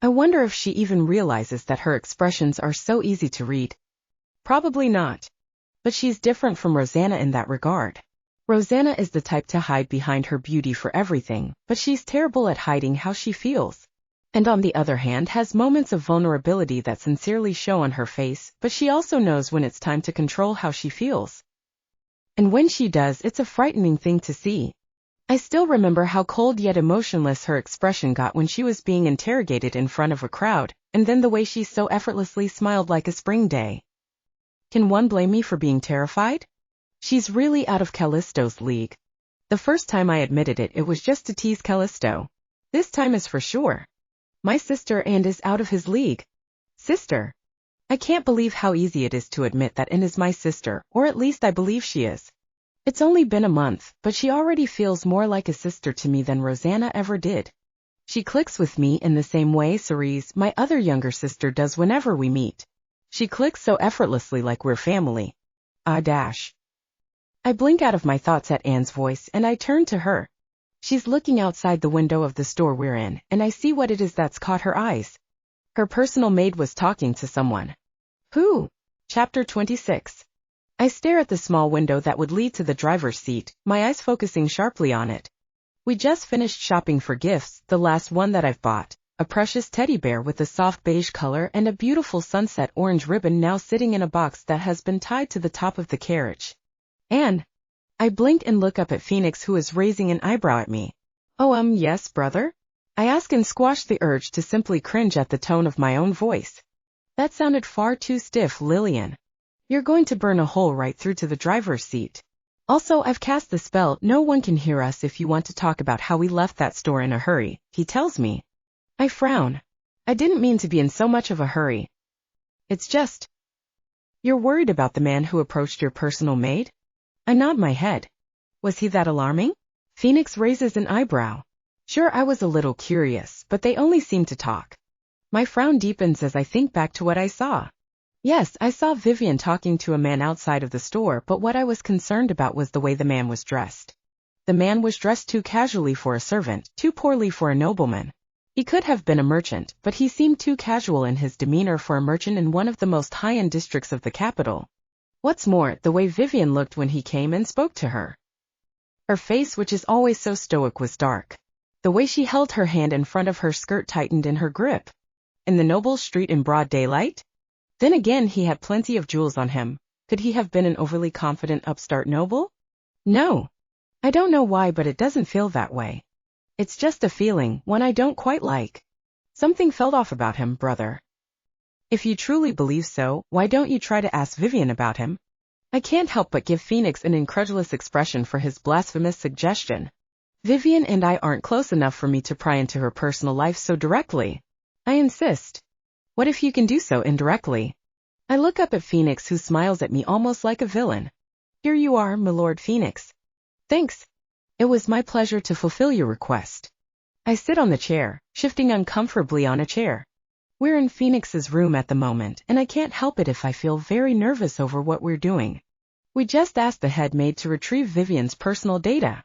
I wonder if she even realizes that her expressions are so easy to read. Probably not. But she's different from Rosanna in that regard. Rosanna is the type to hide behind her beauty for everything, but she's terrible at hiding how she feels. And on the other hand has moments of vulnerability that sincerely show on her face, but she also knows when it's time to control how she feels. And when she does, it's a frightening thing to see. I still remember how cold yet emotionless her expression got when she was being interrogated in front of a crowd, and then the way she so effortlessly smiled like a spring day. Can one blame me for being terrified? She's really out of Callisto's league. The first time I admitted it, it was just to tease Callisto. This time is for sure. My sister and is out of his league. Sister. I can't believe how easy it is to admit that Anne is my sister, or at least I believe she is. It's only been a month, but she already feels more like a sister to me than Rosanna ever did. She clicks with me in the same way Cerise, my other younger sister, does whenever we meet. She clicks so effortlessly like we're family. I blink out of my thoughts at Anne's voice and I turn to her. She's looking outside the window of the store we're in, and I see what it is that's caught her eyes. Her personal maid was talking to someone. Who? Chapter 26. I stare at the small window that would lead to the driver's seat, my eyes focusing sharply on it. We just finished shopping for gifts, the last one that I've bought, a precious teddy bear with a soft beige color and a beautiful sunset orange ribbon now sitting in a box that has been tied to the top of the carriage. Anne. I blink and look up at Phoenix, who is raising an eyebrow at me. Oh, yes, brother? I ask and squash the urge to simply cringe at the tone of my own voice. That sounded far too stiff, Lillian. You're going to burn a hole right through to the driver's seat. Also, I've cast the spell, no one can hear us if you want to talk about how we left that store in a hurry, he tells me. I frown. I didn't mean to be in so much of a hurry. It's just... You're worried about the man who approached your personal maid? I nod my head. Was he that alarming? Phoenix raises an eyebrow. Sure, I was a little curious, but they only seem to talk. My frown deepens as I think back to what I saw. Yes, I saw Vivian talking to a man outside of the store, but what I was concerned about was the way the man was dressed. The man was dressed too casually for a servant, too poorly for a nobleman. He could have been a merchant, but he seemed too casual in his demeanor for a merchant in one of the most high-end districts of the capital. What's more, the way Vivian looked when he came and spoke to her. Her face, which is always so stoic, was dark. The way she held her hand in front of her skirt tightened in her grip. In the noble street in broad daylight? Then again, he had plenty of jewels on him. Could he have been an overly confident upstart noble? No. I don't know why, but it doesn't feel that way. It's just a feeling, one I don't quite like. Something felt off about him, brother. If you truly believe so, why don't you try to ask Vivian about him? I can't help but give Phoenix an incredulous expression for his blasphemous suggestion. Vivian and I aren't close enough for me to pry into her personal life so directly. I insist. What if you can do so indirectly? I look up at Phoenix, who smiles at me almost like a villain. Here you are, my Lord Phoenix. Thanks. It was my pleasure to fulfill your request. I sit on the chair, shifting uncomfortably on a chair. We're in Phoenix's room at the moment, and I can't help it if I feel very nervous over what we're doing. We just asked the head maid to retrieve Vivian's personal data.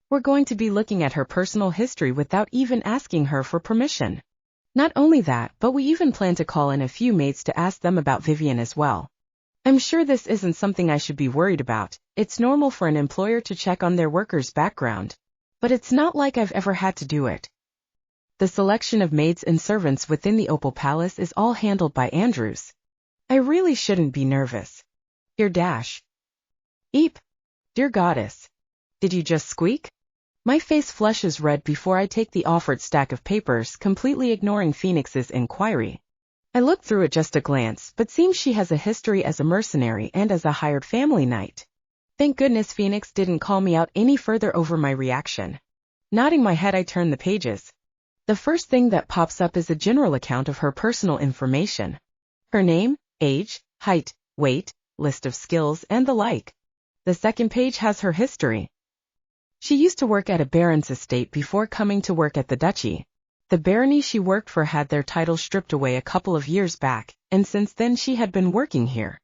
We're going to be looking at her personal history without even asking her for permission. Not only that, but we even plan to call in a few maids to ask them about Vivian as well. I'm sure this isn't something I should be worried about. It's normal for an employer to check on their workers' background. But it's not like I've ever had to do it. The selection of maids and servants within the Opal Palace is all handled by Andrews. I really shouldn't be nervous. Dear Dash. Eep. Dear Goddess. Did you just squeak? My face flushes red before I take the offered stack of papers, completely ignoring Phoenix's inquiry. I look through it just a glance, but seems she has a history as a mercenary and as a hired family knight. Thank goodness Phoenix didn't call me out any further over my reaction. Nodding my head, I turn the pages. The first thing that pops up is a general account of her personal information. Her name, age, height, weight, list of skills, and the like. The second page has her history. She used to work at a baron's estate before coming to work at the duchy. The barony she worked for had their title stripped away a couple of years back, and since then she had been working here.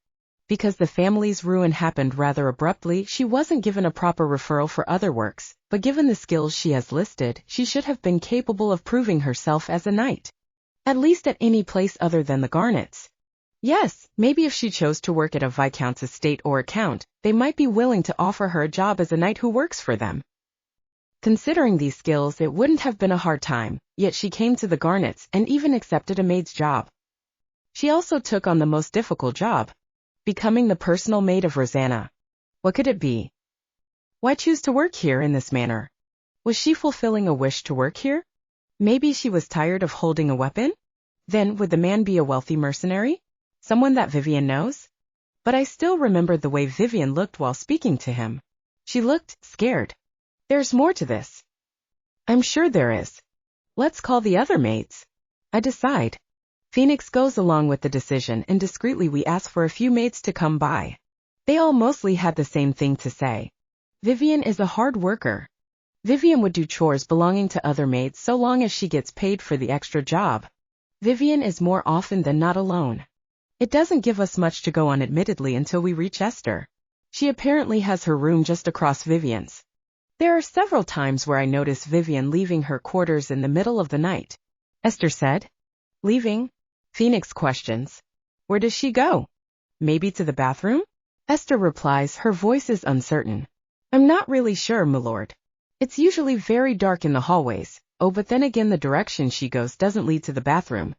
Because the family's ruin happened rather abruptly, she wasn't given a proper referral for other works, but given the skills she has listed, she should have been capable of proving herself as a knight. At least at any place other than the Garnets. Yes, maybe if she chose to work at a viscount's estate or a count, they might be willing to offer her a job as a knight who works for them. Considering these skills, it wouldn't have been a hard time, yet she came to the Garnets and even accepted a maid's job. She also took on the most difficult job. Becoming the personal maid of Rosanna. What could it be? Why choose to work here in this manner? Was she fulfilling a wish to work here? Maybe she was tired of holding a weapon? Then would the man be a wealthy mercenary? Someone that Vivian knows? But I still remembered the way Vivian looked while speaking to him. She looked scared. There's more to this. I'm sure there is. Let's call the other maids. I decide. Phoenix goes along with the decision, and discreetly we ask for a few maids to come by. They all mostly had the same thing to say. Vivian is a hard worker. Vivian would do chores belonging to other maids so long as she gets paid for the extra job. Vivian is more often than not alone. It doesn't give us much to go on admittedly until we reach Esther. She apparently has her room just across Vivian's. There are several times where I notice Vivian leaving her quarters in the middle of the night. Esther said. Leaving? Phoenix questions. Where does she go? Maybe to the bathroom? Esther replies, her voice is uncertain. I'm not really sure, my lord. It's usually very dark in the hallways. Oh, but then again the direction she goes doesn't lead to the bathroom.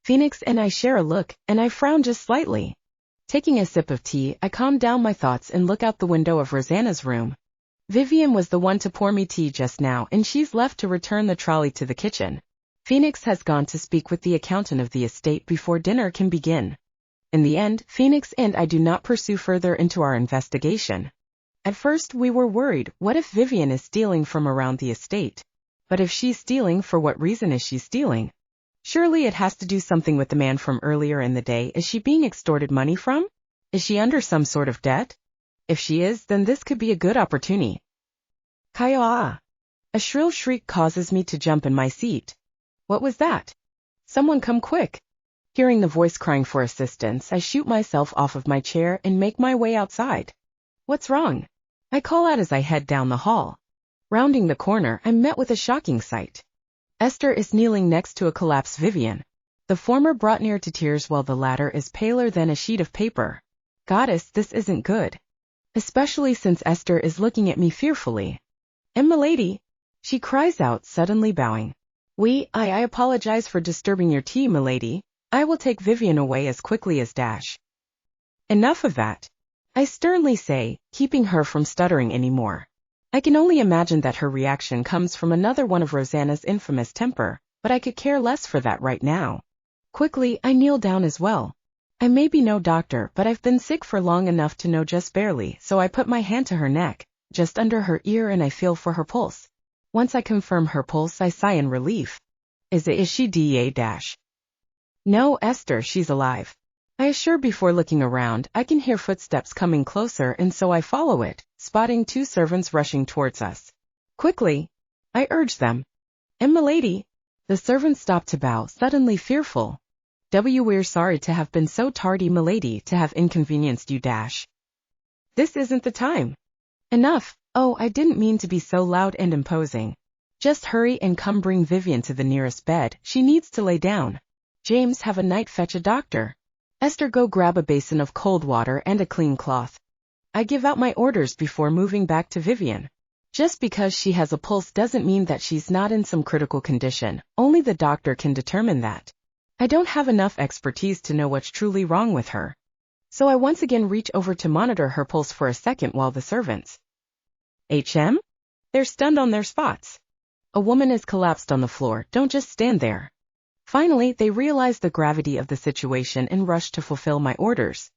Phoenix and I share a look, and I frown just slightly. Taking a sip of tea, I calm down my thoughts and look out the window of Rosanna's room. Vivian was the one to pour me tea just now, and she's left to return the trolley to the kitchen. Phoenix has gone to speak with the accountant of the estate before dinner can begin. In the end, Phoenix and I do not pursue further into our investigation. At first we were worried, what if Vivian is stealing from around the estate? But if she's stealing, for what reason is she stealing? Surely it has to do something with the man from earlier in the day. Is she being extorted money from? Is she under some sort of debt? If she is, then this could be a good opportunity. Kaya! A shrill shriek causes me to jump in my seat. What was that? Someone come quick. Hearing the voice crying for assistance, I shoot myself off of my chair and make my way outside. What's wrong? I call out as I head down the hall. Rounding the corner, I'm met with a shocking sight. Esther is kneeling next to a collapsed Vivian. The former brought near to tears while the latter is paler than a sheet of paper. Goddess, this isn't good. Especially since Esther is looking at me fearfully. And milady, she cries out, suddenly bowing. I apologize for disturbing your tea, milady. I will take Vivian away as quickly as dash. Enough of that. I sternly say, keeping her from stuttering anymore. I can only imagine that her reaction comes from another one of Rosanna's infamous temper, but I could care less for that right now. Quickly, I kneel down as well. I may be no doctor, but I've been sick for long enough to know just barely, so I put my hand to her neck, just under her ear, and I feel for her pulse. Once I confirm her pulse, I sigh in relief. Is she da-? No, Esther, she's alive. I assure before looking around. I can hear footsteps coming closer, and so I follow it, spotting 2 servants rushing towards us. Quickly, I urge them. M'lady. The servants stop to bow, suddenly fearful. We're sorry to have been so tardy, m'lady, to have inconvenienced you. This isn't the time. Enough. Oh, I didn't mean to be so loud and imposing. Just hurry and come bring Vivian to the nearest bed. She needs to lay down. James, have a night fetch a doctor. Esther, go grab a basin of cold water and a clean cloth. I give out my orders before moving back to Vivian. Just because she has a pulse doesn't mean that she's not in some critical condition. Only the doctor can determine that. I don't have enough expertise to know what's truly wrong with her. So I once again reach over to monitor her pulse for a second while the servants. They're stunned on their spots. A woman is collapsed on the floor. Don't just stand there. Finally, they realize the gravity of the situation and rush to fulfill my orders.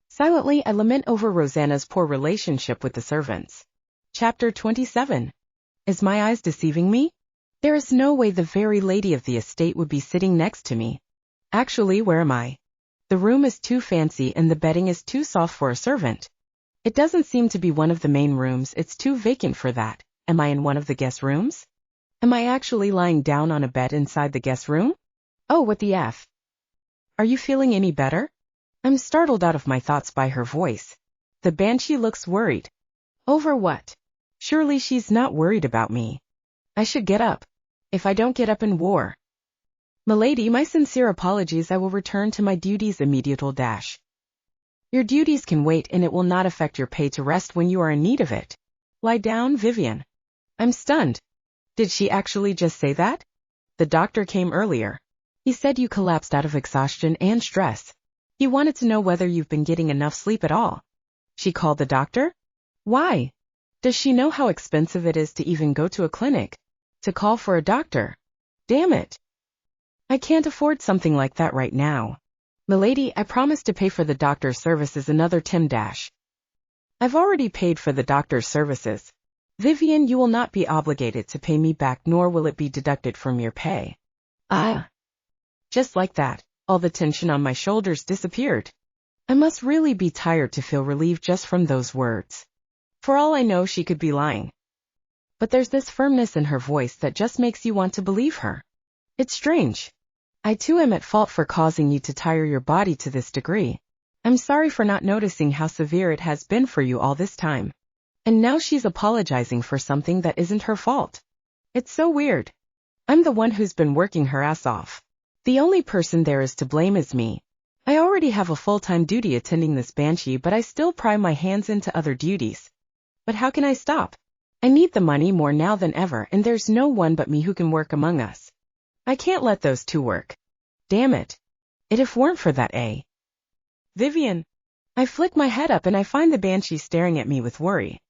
Silently, I lament over Rosanna's poor relationship with the servants. Chapter 27. Is my eyes deceiving me? There is no way the very lady of the estate would be sitting next to me. Actually, where am I? The room is too fancy and the bedding is too soft for a servant. It doesn't seem to be one of the main rooms. It's too vacant for that. Am I in one of the guest rooms? Am I actually lying down on a bed inside the guest room? Oh, what the F? Are you feeling any better? I'm startled out of my thoughts by her voice. The banshee looks worried. Over what? Surely she's not worried about me. I should get up. If I don't get up in war. M'lady, my sincere apologies. I will return to my duties immediately. Your duties can wait, and it will not affect your pay to rest when you are in need of it. Lie down, Vivian. I'm stunned. Did she actually just say that? The doctor came earlier. He said you collapsed out of exhaustion and stress. He wanted to know whether you've been getting enough sleep at all. She called the doctor? Why? Does she know how expensive it is to even go to a clinic? To call for a doctor? Damn it. I can't afford something like that right now. M'lady, I promised to pay for the doctor's services another 10 dash. I've already paid for the doctor's services. Vivian, you will not be obligated to pay me back, nor will it be deducted from your pay. Just like that, all the tension on my shoulders disappeared. I must really be tired to feel relieved just from those words. For all I know, she could be lying. But there's this firmness in her voice that just makes you want to believe her. It's strange. I too am at fault for causing you to tire your body to this degree. I'm sorry for not noticing how severe it has been for you all this time. And now she's apologizing for something that isn't her fault. It's so weird. I'm the one who's been working her ass off. The only person there is to blame is me. I already have a full-time duty attending this banshee, but I still pry my hands into other duties. But how can I stop? I need the money more now than ever, and there's no one but me who can work among us. I can't let those two work. Damn it. If weren't for that, Vivian. I flick my head up and I find the banshee staring at me with worry.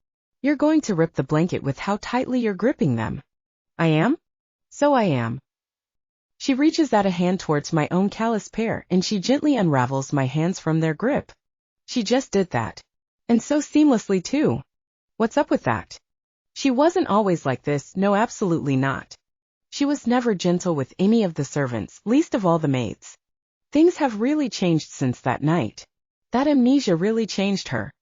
You're going to rip the blanket with how tightly you're gripping them. I am? So I am. She reaches out a hand towards my own callous pair, and she gently unravels my hands from their grip. She just did that. And so seamlessly too. What's up with that? She wasn't always like this, no, absolutely not. She was never gentle with any of the servants, least of all the maids. Things have really changed since that night. That amnesia really changed her.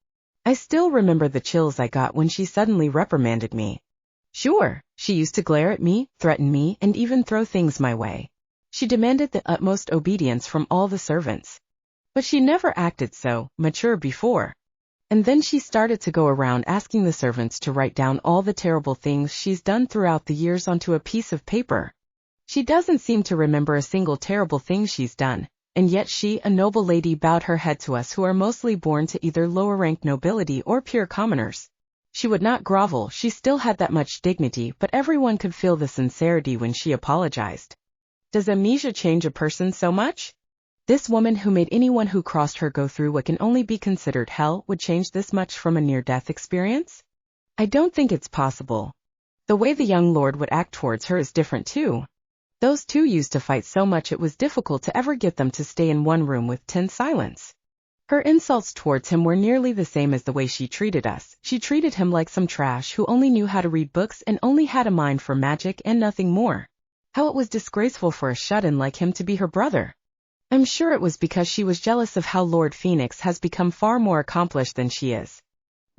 I still remember the chills I got when she suddenly reprimanded me. Sure, she used to glare at me, threaten me, and even throw things my way. She demanded the utmost obedience from all the servants. But she never acted so mature before. And then she started to go around asking the servants to write down all the terrible things she's done throughout the years onto a piece of paper. She doesn't seem to remember a single terrible thing she's done, and yet she, a noble lady, bowed her head to us who are mostly born to either lower-ranked nobility or pure commoners. She would not grovel, she still had that much dignity, but everyone could feel the sincerity when she apologized. Does amnesia change a person so much? This woman who made anyone who crossed her go through what can only be considered hell would change this much from a near-death experience? I don't think it's possible. The way the young lord would act towards her is different too. Those two used to fight so much it was difficult to ever get them to stay in one room with tense silence. Her insults towards him were nearly the same as the way she treated us. She treated him like some trash who only knew how to read books and only had a mind for magic and nothing more. How it was disgraceful for a shut-in like him to be her brother. I'm sure it was because she was jealous of how Lord Phoenix has become far more accomplished than she is.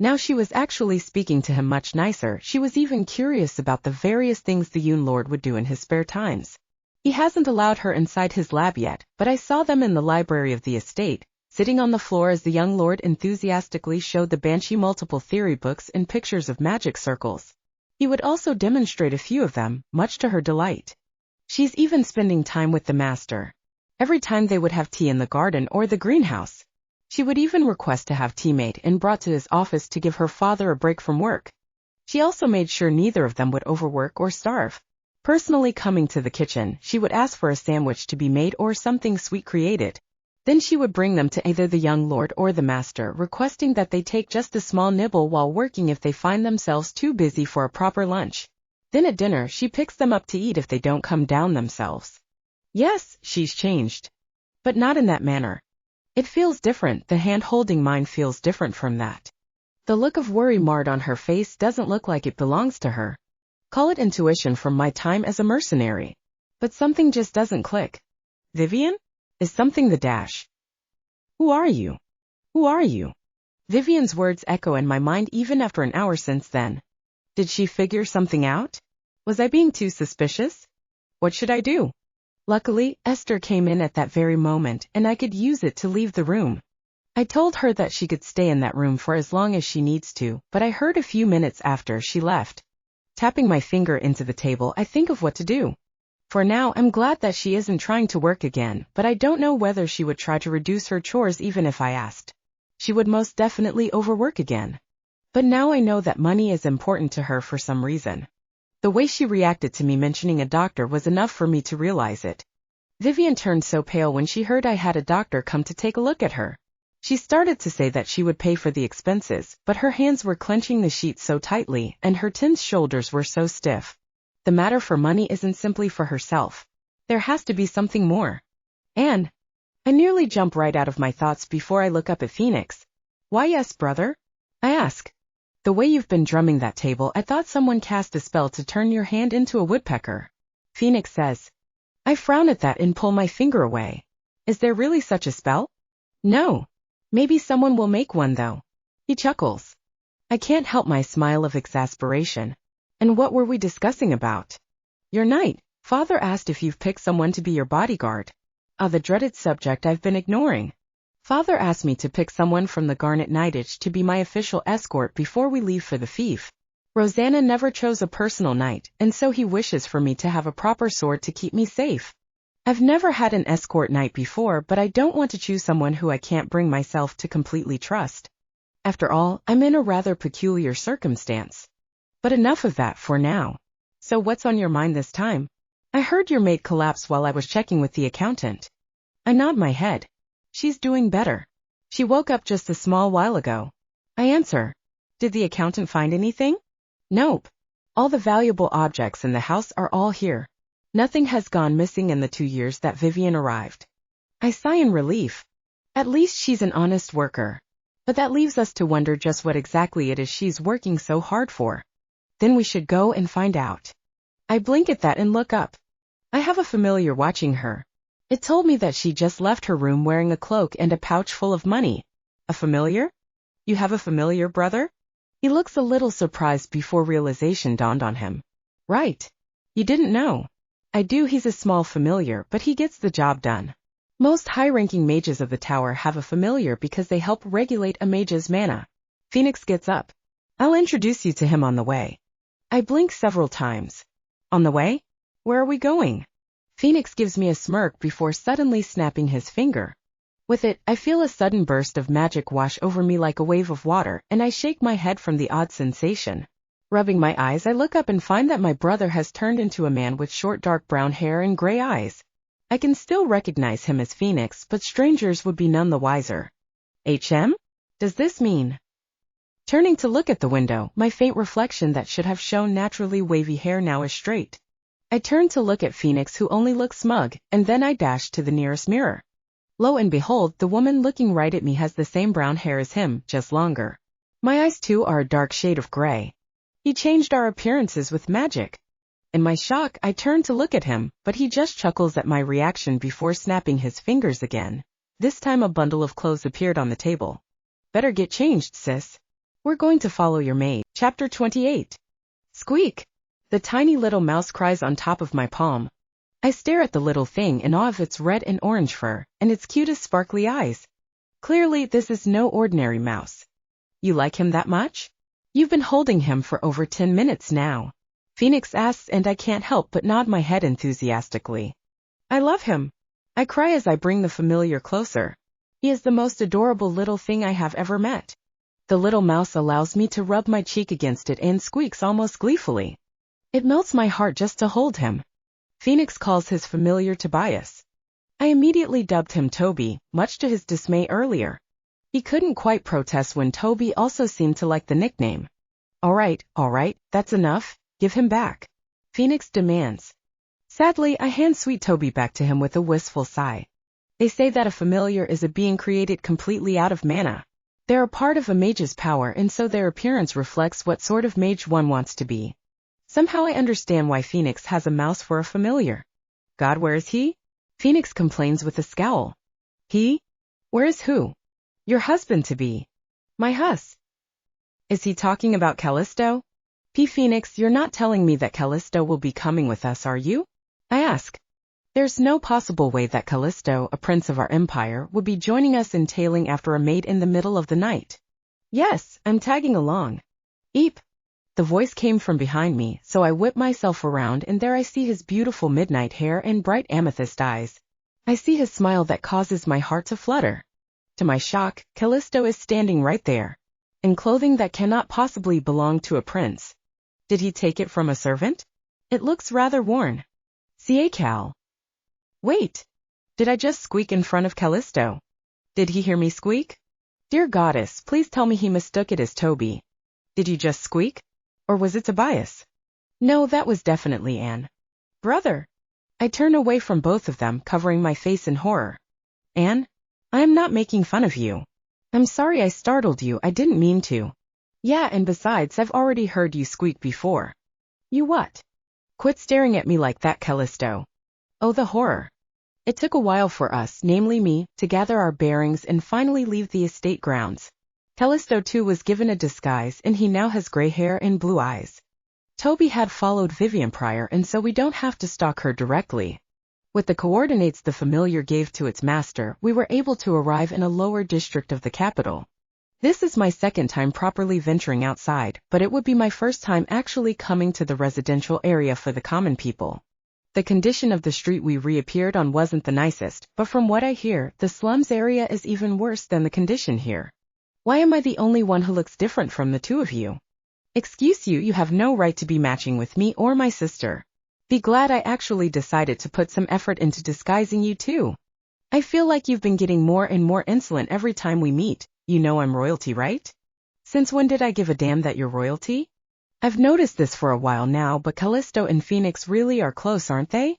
Now she was actually speaking to him much nicer. She was even curious about the various things the Yoon Lord would do in his spare times. He hasn't allowed her inside his lab yet, but I saw them in the library of the estate, sitting on the floor as the young lord enthusiastically showed the Banshee multiple theory books and pictures of magic circles. He would also demonstrate a few of them, much to her delight. She's even spending time with the master. Every time they would have tea in the garden or the greenhouse. She would even request to have tea made and brought to his office to give her father a break from work. She also made sure neither of them would overwork or starve. Personally coming to the kitchen, she would ask for a sandwich to be made or something sweet created. Then she would bring them to either the young lord or the master, requesting that they take just a small nibble while working if they find themselves too busy for a proper lunch. Then at dinner she picks them up to eat if they don't come down themselves. Yes, she's changed. But not in that manner. It feels different. The hand holding mine feels different from that. The look of worry marred on her face doesn't look like it belongs to her. Call it intuition from my time as a mercenary. But something just doesn't click. Vivian? Is something the dash? Who are you? Who are you? Vivian's words echo in my mind even after an hour since then. Did she figure something out? Was I being too suspicious? What should I do? Luckily, Esther came in at that very moment and I could use it to leave the room. I told her that she could stay in that room for as long as she needs to, but I heard a few minutes after she left. Tapping my finger into the table, I think of what to do. For now, I'm glad that she isn't trying to work again, but I don't know whether she would try to reduce her chores even if I asked. She would most definitely overwork again. But now I know that money is important to her for some reason. The way she reacted to me mentioning a doctor was enough for me to realize it. Vivian turned so pale when she heard I had a doctor come to take a look at her. She started to say that she would pay for the expenses, but her hands were clenching the sheets so tightly and her tense shoulders were so stiff. The matter for money isn't simply for herself. There has to be something more. Anne. I nearly jump right out of my thoughts before I look up at Phoenix. Why yes, brother? I ask. The way you've been drumming that table, I thought someone cast a spell to turn your hand into a woodpecker. Phoenix says. I frown at that and pull my finger away. Is there really such a spell? No. Maybe someone will make one though. He chuckles. I can't help my smile of exasperation. And what were we discussing about? Your knight. Father asked if you've picked someone to be your bodyguard. The dreaded subject I've been ignoring. Father asked me to pick someone from the Garnet Knightage to be my official escort before we leave for the fief. Rosanna never chose a personal knight, and so he wishes for me to have a proper sword to keep me safe. I've never had an escort knight before, but I don't want to choose someone who I can't bring myself to completely trust. After all, I'm in a rather peculiar circumstance. But enough of that for now. So what's on your mind this time? I heard your maid collapse while I was checking with the accountant. I nod my head. She's doing better. She woke up just a small while ago. I answer. Did the accountant find anything? Nope. All the valuable objects in the house are all here. Nothing has gone missing in the 2 years that Vivian arrived. I sigh in relief. At least she's an honest worker. But that leaves us to wonder just what exactly it is she's working so hard for. Then we should go and find out. I blink at that and look up. I have a familiar watching her. It told me that she just left her room wearing a cloak and a pouch full of money. A familiar? You have a familiar, brother? He looks a little surprised before realization dawned on him. Right. You didn't know. I do. He's a small familiar, but he gets the job done. Most high-ranking mages of the tower have a familiar because they help regulate a mage's mana. Phoenix gets up. I'll introduce you to him on the way. I blink several times. On the way? Where are we going? Phoenix gives me a smirk before suddenly snapping his finger. With it, I feel a sudden burst of magic wash over me like a wave of water, and I shake my head from the odd sensation. Rubbing my eyes, I look up and find that my brother has turned into a man with short dark brown hair and gray eyes. I can still recognize him as Phoenix, but strangers would be none the wiser. HM? Does this mean? Turning to look at the window, my faint reflection that should have shown naturally wavy hair now is straight. I turn to look at Phoenix, who only looks smug, and then I dash to the nearest mirror. Lo and behold, the woman looking right at me has the same brown hair as him, just longer. My eyes too are a dark shade of gray. He changed our appearances with magic. In my shock, I turn to look at him, but he just chuckles at my reaction before snapping his fingers again. This time a bundle of clothes appeared on the table. Better get changed, sis. We're going to follow your maid. Chapter 28. Squeak! The tiny little mouse cries on top of my palm. I stare at the little thing in awe of its red and orange fur, and its cutest sparkly eyes. Clearly, this is no ordinary mouse. You like him that much? You've been holding him for over 10 minutes now. Phoenix asks, and I can't help but nod my head enthusiastically. I love him. I cry as I bring the familiar closer. He is the most adorable little thing I have ever met. The little mouse allows me to rub my cheek against it and squeaks almost gleefully. It melts my heart just to hold him. Phoenix calls his familiar Tobias. I immediately dubbed him Toby, much to his dismay earlier. He couldn't quite protest when Toby also seemed to like the nickname. All right, that's enough. Give him back. Phoenix demands. Sadly, I hand sweet Toby back to him with a wistful sigh. They say that a familiar is a being created completely out of mana. They're a part of a mage's power, and so their appearance reflects what sort of mage one wants to be. Somehow I understand why Phoenix has a mouse for a familiar. God, where is he? Phoenix complains with a scowl. He? Where is who? Your husband-to-be. My hus. Is he talking about Callisto? Phoenix, you're not telling me that Callisto will be coming with us, are you? I ask. There's no possible way that Callisto, a prince of our empire, would be joining us in tailing after a maid in the middle of the night. Yes, I'm tagging along. Eep. The voice came from behind me, so I whip myself around, and there I see his beautiful midnight hair and bright amethyst eyes. I see his smile that causes my heart to flutter. To my shock, Callisto is standing right there, in clothing that cannot possibly belong to a prince. Did he take it from a servant? It looks rather worn. C.A. Cal. Wait. Did I just squeak in front of Callisto? Did he hear me squeak? Dear goddess, please tell me he mistook it as Toby. Did you just squeak? Or was it Tobias? No, that was definitely Anne. Brother. I turn away from both of them, covering my face in horror. Anne? I am not making fun of you. I'm sorry I startled you, I didn't mean to. Yeah, and besides, I've already heard you squeak before. You what? Quit staring at me like that, Callisto. Oh, the horror. It took a while for us, namely me, to gather our bearings and finally leave the estate grounds. Callisto too was given a disguise, and he now has gray hair and blue eyes. Toby had followed Vivian prior, and so we don't have to stalk her directly. With the coordinates the familiar gave to its master, we were able to arrive in a lower district of the capital. This is my second time properly venturing outside, but it would be my first time actually coming to the residential area for the common people. The condition of the street we reappeared on wasn't the nicest, but from what I hear, the slums area is even worse than the condition here. Why am I the only one who looks different from the two of you? Excuse you, you have no right to be matching with me or my sister. Be glad I actually decided to put some effort into disguising you too. I feel like you've been getting more and more insolent every time we meet. You know I'm royalty, right? Since when did I give a damn that you're royalty? I've noticed this for a while now, but Callisto and Phoenix really are close, aren't they?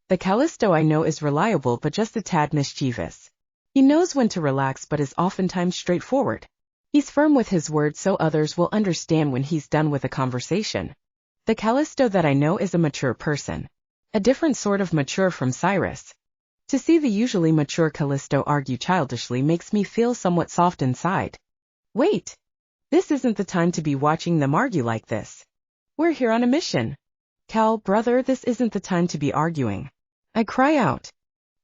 The Callisto I know is reliable but just a tad mischievous. He knows when to relax but is oftentimes straightforward. He's firm with his words so others will understand when he's done with a conversation. The Callisto that I know is a mature person. A different sort of mature from Cyrus. To see the usually mature Callisto argue childishly makes me feel somewhat soft inside. Wait! This isn't the time to be watching them argue like this. We're here on a mission. Cal, brother, this isn't the time to be arguing. I cry out.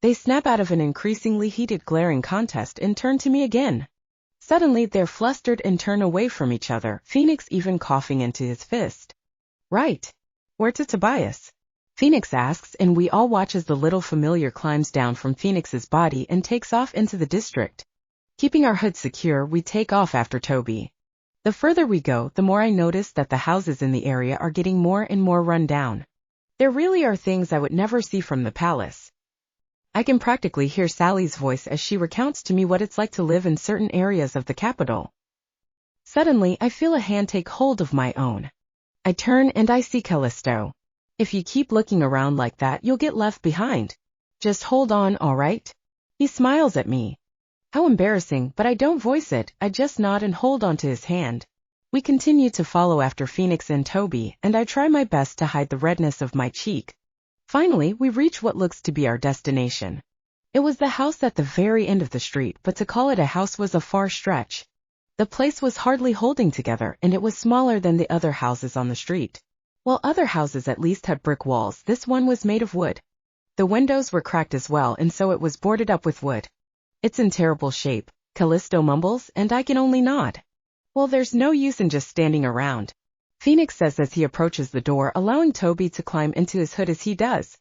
They snap out of an increasingly heated glaring contest and turn to me again. Suddenly they're flustered and turn away from each other, Phoenix even coughing into his fist. Right. Where to Tobias? Phoenix asks, and we all watch as the little familiar climbs down from Phoenix's body and takes off into the district. Keeping our hood secure, we take off after Toby. The further we go, the more I notice that the houses in the area are getting more and more run down. There really are things I would never see from the palace. I can practically hear Sally's voice as she recounts to me what it's like to live in certain areas of the capital. Suddenly, I feel a hand take hold of my own. I turn and I see Callisto. If you keep looking around like that, you'll get left behind. Just hold on, all right? He smiles at me. How embarrassing, but I don't voice it, I just nod and hold onto his hand. We continue to follow after Phoenix and Toby, and I try my best to hide the redness of my cheek. Finally, we reach what looks to be our destination. It was the house at the very end of the street, but to call it a house was a far stretch. The place was hardly holding together, and it was smaller than the other houses on the street. While other houses at least had brick walls, this one was made of wood. The windows were cracked as well, and so it was boarded up with wood. It's in terrible shape, Callisto mumbles, and I can only nod. Well, there's no use in just standing around, Phoenix says as he approaches the door, allowing Toby to climb into his hood as he does.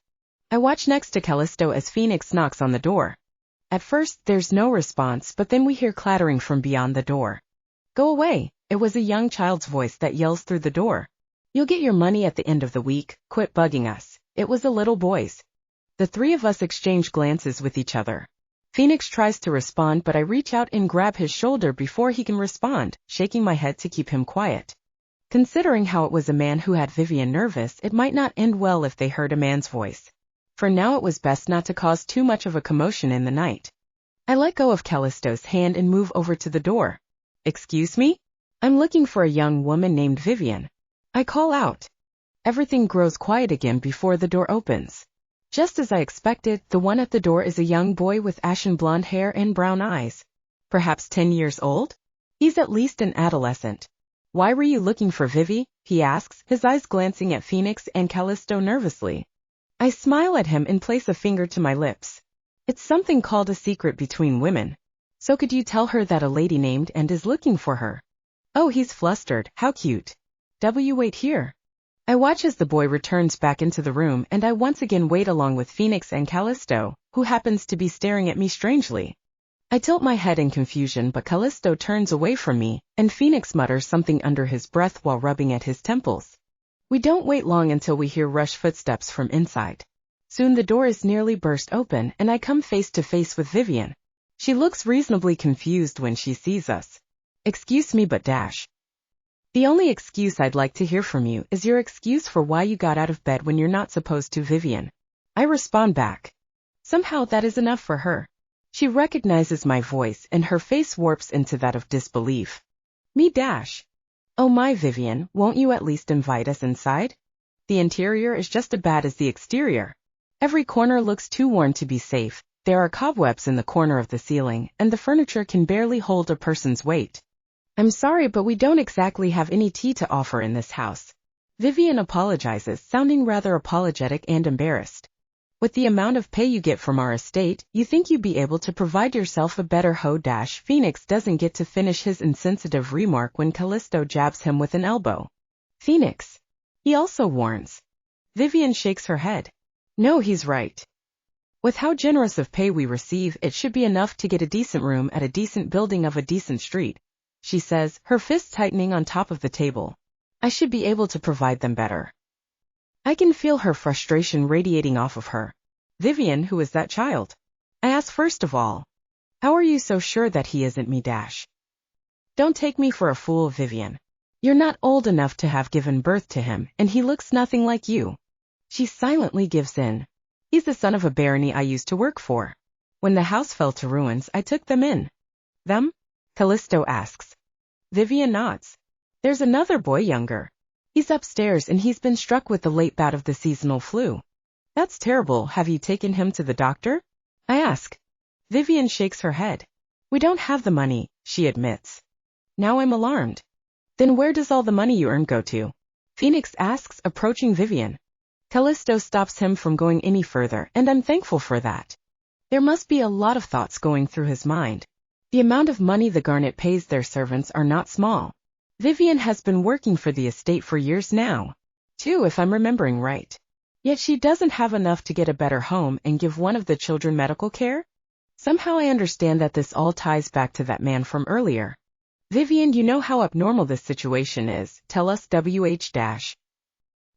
I watch next to Callisto as Phoenix knocks on the door. At first, there's no response, but then we hear clattering from beyond the door. Go away, it was a young child's voice that yells through the door. You'll get your money at the end of the week, quit bugging us. It was a little boy's. The three of us exchange glances with each other. Phoenix tries to respond, but I reach out and grab his shoulder before he can respond, shaking my head to keep him quiet. Considering how it was a man who had Vivian nervous, it might not end well if they heard a man's voice. For now it was best not to cause too much of a commotion in the night. I let go of Callisto's hand and move over to the door. Excuse me? I'm looking for a young woman named Vivian. I call out. Everything grows quiet again before the door opens. Just as I expected, the one at the door is a young boy with ashen blonde hair and brown eyes. Perhaps 10 years old? He's at least an adolescent. Why were you looking for Vivi? He asks, his eyes glancing at Phoenix and Callisto nervously. I smile at him and place a finger to my lips. It's something called a secret between women. So could you tell her that a lady named and is looking for her? Oh, he's flustered, how cute. Wait here. I watch as the boy returns back into the room, and I once again wait along with Phoenix and Callisto, who happens to be staring at me strangely. I tilt my head in confusion, but Callisto turns away from me, and Phoenix mutters something under his breath while rubbing at his temples. We don't wait long until we hear rushed footsteps from inside. Soon the door is nearly burst open, and I come face to face with Vivian. She looks reasonably confused when she sees us. Excuse me, but the only excuse I'd like to hear from you is your excuse for why you got out of bed when you're not supposed to, Vivian. I respond back. Somehow that is enough for her. She recognizes my voice, and her face warps into that of disbelief. Me. Oh my, Vivian, won't you at least invite us inside? The interior is just as bad as the exterior. Every corner looks too worn to be safe. There are cobwebs in the corner of the ceiling, and the furniture can barely hold a person's weight. I'm sorry, but we don't exactly have any tea to offer in this house. Vivian apologizes, sounding rather apologetic and embarrassed. With the amount of pay you get from our estate, you think you'd be able to provide yourself a better hoe. Phoenix doesn't get to finish his insensitive remark when Callisto jabs him with an elbow. Phoenix. He also warns. Vivian shakes her head. No, he's right. With how generous of pay we receive, it should be enough to get a decent room at a decent building of a decent street, she says, her fists tightening on top of the table. I should be able to provide them better. I can feel her frustration radiating off of her. Vivian, who is that child? I ask first of all. How are you so sure that he isn't me? Don't take me for a fool, Vivian. You're not old enough to have given birth to him, and he looks nothing like you. She silently gives in. He's the son of a barony I used to work for. When the house fell to ruins, I took them in. Them? Callisto asks. Vivian nods. There's another boy younger. He's upstairs and he's been struck with the late bout of the seasonal flu. That's terrible. Have you taken him to the doctor? I ask. Vivian shakes her head. We don't have the money, she admits. Now I'm alarmed. Then where does all the money you earn go to? Phoenix asks, approaching Vivian. Callisto stops him from going any further, and I'm thankful for that. There must be a lot of thoughts going through his mind. The amount of money the Garnet pays their servants are not small. Vivian has been working for the estate for years now. 2, if I'm remembering right. Yet she doesn't have enough to get a better home and give one of the children medical care? Somehow I understand that this all ties back to that man from earlier. Vivian, you know how abnormal this situation is. Tell us,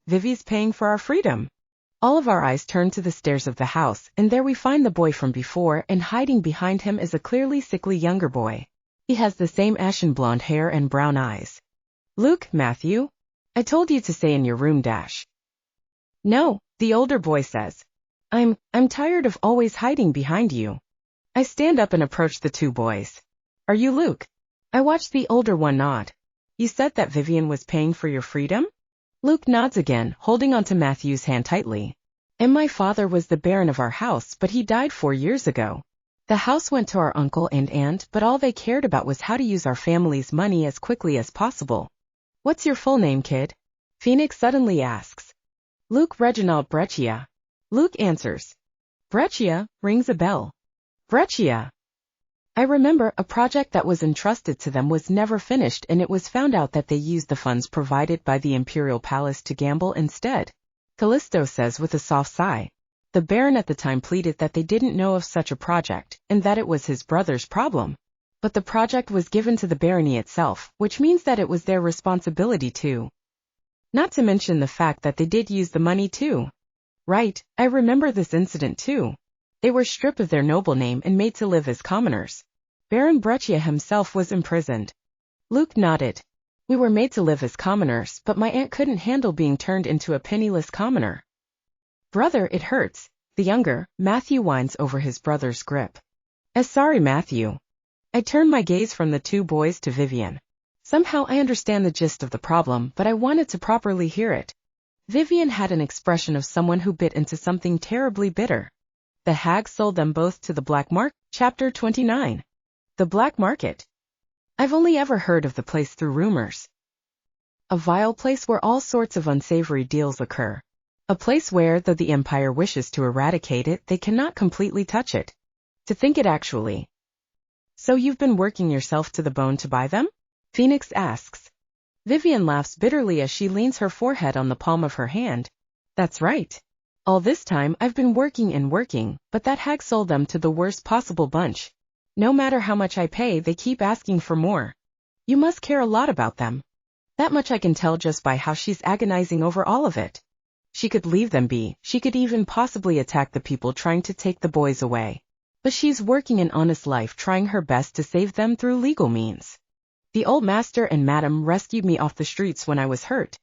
Vivi's paying for our freedom. All of our eyes turn to the stairs of the house, and there we find the boy from before, and hiding behind him is a clearly sickly younger boy. He has the same ashen blonde hair and brown eyes. Luke, Matthew? I told you to stay in your room. No, the older boy says. I'm tired of always hiding behind you. I stand up and approach the two boys. Are you Luke? I watch the older one nod. You said that Vivian was paying for your freedom? Luke nods again, holding onto Matthew's hand tightly. And my father was the baron of our house, but he died 4 years ago. The house went to our uncle and aunt, but all they cared about was how to use our family's money as quickly as possible. What's your full name, kid? Phoenix suddenly asks. Luke Reginald Breccia. Luke answers. Breccia rings a bell. Breccia. I remember a project that was entrusted to them was never finished, and it was found out that they used the funds provided by the Imperial Palace to gamble instead. Callisto says with a soft sigh. The Baron at the time pleaded that they didn't know of such a project, and that it was his brother's problem. But the project was given to the barony itself, which means that it was their responsibility too. Not to mention the fact that they did use the money too. Right, I remember this incident too. They were stripped of their noble name and made to live as commoners. Baron Breccia himself was imprisoned. Luke nodded. We were made to live as commoners, but my aunt couldn't handle being turned into a penniless commoner. Brother, it hurts. The younger, Matthew whines over his brother's grip. Sorry, Matthew. I turn my gaze from the two boys to Vivian. Somehow I understand the gist of the problem, but I wanted to properly hear it. Vivian had an expression of someone who bit into something terribly bitter. The hag sold them both to the black market. Chapter 29. The black market. I've only ever heard of the place through rumors. A vile place where all sorts of unsavory deals occur. A place where, though the Empire wishes to eradicate it, they cannot completely touch it. To think it actually. So you've been working yourself to the bone to buy them? Phoenix asks. Vivian laughs bitterly as she leans her forehead on the palm of her hand. That's right. All this time I've been working and working, but that hag sold them to the worst possible bunch. No matter how much I pay, they keep asking for more. You must care a lot about them. That much I can tell just by how she's agonizing over all of it. She could leave them be, she could even possibly attack the people trying to take the boys away. But she's working an honest life, trying her best to save them through legal means. The old master and madam rescued me off the streets when I was hurt.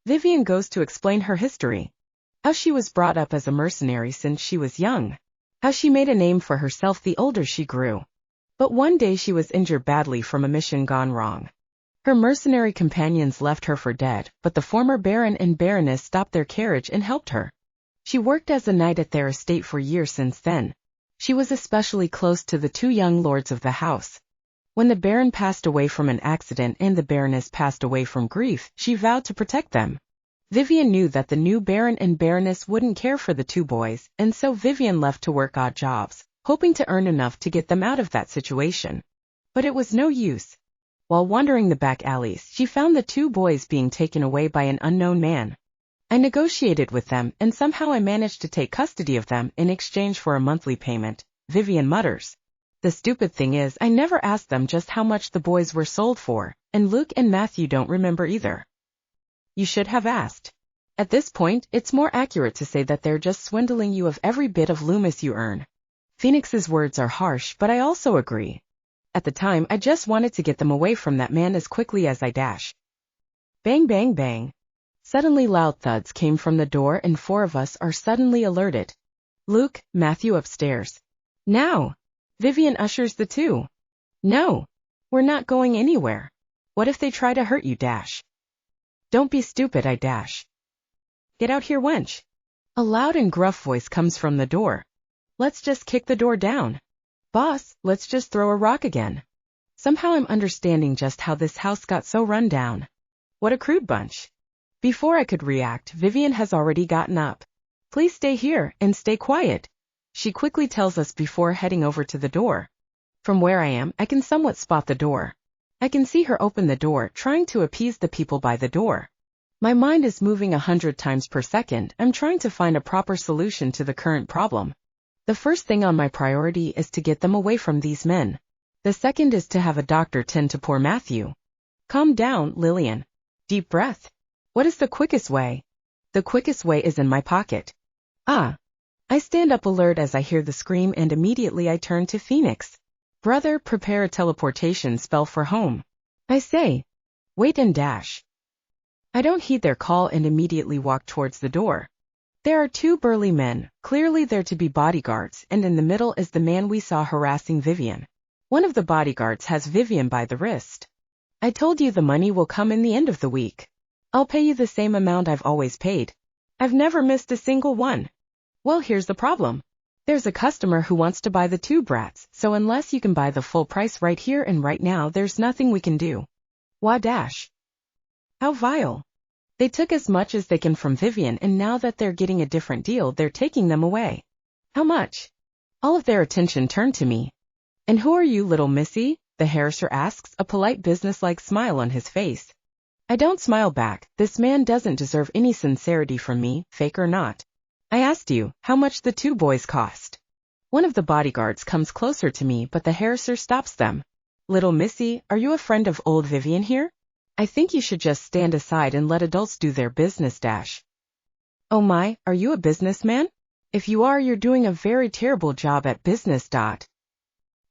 Vivian goes to explain her history. How she was brought up as a mercenary since she was young. How she made a name for herself the older she grew. But one day she was injured badly from a mission gone wrong. Her mercenary companions left her for dead, but the former baron and baroness stopped their carriage and helped her. She worked as a knight at their estate for years since then. She was especially close to the two young lords of the house. When the baron passed away from an accident and the baroness passed away from grief, she vowed to protect them. Vivian knew that the new baron and baroness wouldn't care for the two boys, and so Vivian left to work odd jobs, hoping to earn enough to get them out of that situation. But it was no use. While wandering the back alleys, she found the two boys being taken away by an unknown man. I negotiated with them, and somehow I managed to take custody of them in exchange for a monthly payment, Vivian mutters. The stupid thing is, I never asked them just how much the boys were sold for, and Luke and Matthew don't remember either. You should have asked. At this point, it's more accurate to say that they're just swindling you of every bit of loomis you earn. Phoenix's words are harsh, but I also agree. At the time, I just wanted to get them away from that man as quickly as I dash. Bang, bang, bang. Suddenly loud thuds came from the door and 4 of us are suddenly alerted. Luke, Matthew upstairs. Now! Vivian ushers the two. No! We're not going anywhere. What if they try to hurt you, dash? Don't be stupid, I dash. Get out here, wench. A loud and gruff voice comes from the door. Let's just kick the door down. Boss, let's just throw a rock again. Somehow I'm understanding just how this house got so run down. What a crude bunch. Before I could react, Vivian has already gotten up. Please stay here and stay quiet. She quickly tells us before heading over to the door. From where I am, I can somewhat spot the door. I can see her open the door, trying to appease the people by the door. My mind is moving 100 times per second. I'm trying to find a proper solution to the current problem. The first thing on my priority is to get them away from these men. The second is to have a doctor tend to poor Matthew. Calm down, Lillian. Deep breath. What is the quickest way? The quickest way is in my pocket. Ah. I stand up alert as I hear the scream and immediately I turn to Phoenix. Brother, prepare a teleportation spell for home. I say. Wait and dash. I don't heed their call and immediately walk towards the door. There are two burly men, clearly there to be bodyguards, and in the middle is the man we saw harassing Vivian. One of the bodyguards has Vivian by the wrist. I told you the money will come in the end of the week. I'll pay you the same amount I've always paid. I've never missed a single one. Well, here's the problem. There's a customer who wants to buy the two brats, so unless you can buy the full price right here and right now, there's nothing we can do. Wah dash. How vile. They took as much as they can from Vivian, and now that they're getting a different deal, they're taking them away. How much? All of their attention turned to me. And who are you, little missy? The harasser asks, a polite businesslike smile on his face. I don't smile back. This man doesn't deserve any sincerity from me, fake or not. I asked you how much the two boys cost. One of the bodyguards comes closer to me, but the harasser stops them. Little missy, are you a friend of old Vivian here? I think you should just stand aside and let adults do their business dash. Oh my, are you a businessman? If you are, you're doing a very terrible job at business.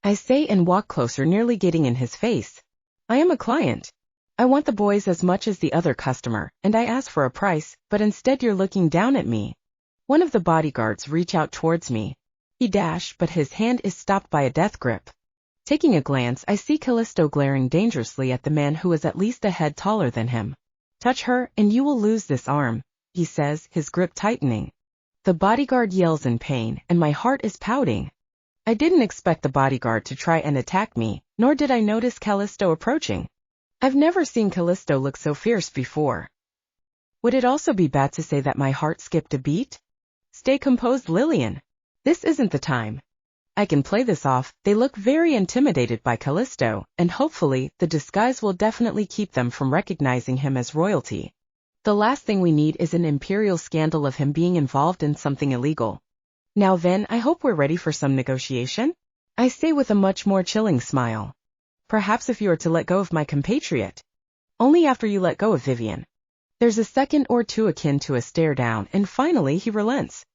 I say and walk closer, nearly getting in his face. I am a client. I want the boys as much as the other customer, and I ask for a price, but instead you're looking down at me. One of the bodyguards reach out towards me. He dash, but his hand is stopped by a death grip. Taking a glance, I see Callisto glaring dangerously at the man who is at least a head taller than him. Touch her, and you will lose this arm, he says, his grip tightening. The bodyguard yells in pain, and my heart is pounding. I didn't expect the bodyguard to try and attack me, nor did I notice Callisto approaching. I've never seen Callisto look so fierce before. Would it also be bad to say that my heart skipped a beat? Stay composed, Lillian. This isn't the time. I can play this off. They look very intimidated by Callisto, and hopefully, the disguise will definitely keep them from recognizing him as royalty. The last thing we need is an imperial scandal of him being involved in something illegal. Now then, I hope we're ready for some negotiation? I say with a much more chilling smile. Perhaps if you are to let go of my compatriot. Only after you let go of Vivian. There's a second or two akin to a stare down, and finally he relents.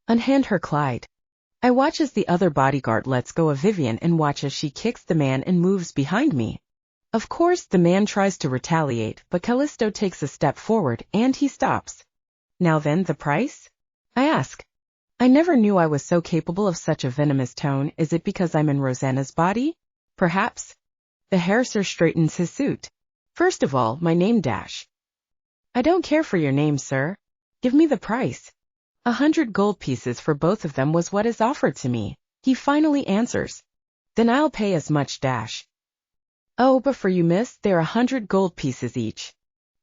Unhand her, Clyde. I watch as the other bodyguard lets go of Vivian and watch as she kicks the man and moves behind me. Of course, the man tries to retaliate, but Callisto takes a step forward, and he stops. Now then, the price? I ask. I never knew I was so capable of such a venomous tone. Is it because I'm in Rosanna's body? Perhaps. The harasser straightens his suit. First of all, my name dash. I don't care for your name, sir. Give me the price. 100 gold pieces for both of them was what is offered to me. He finally answers. Then I'll pay as much dash. Oh, but for you, miss, they're 100 gold pieces each.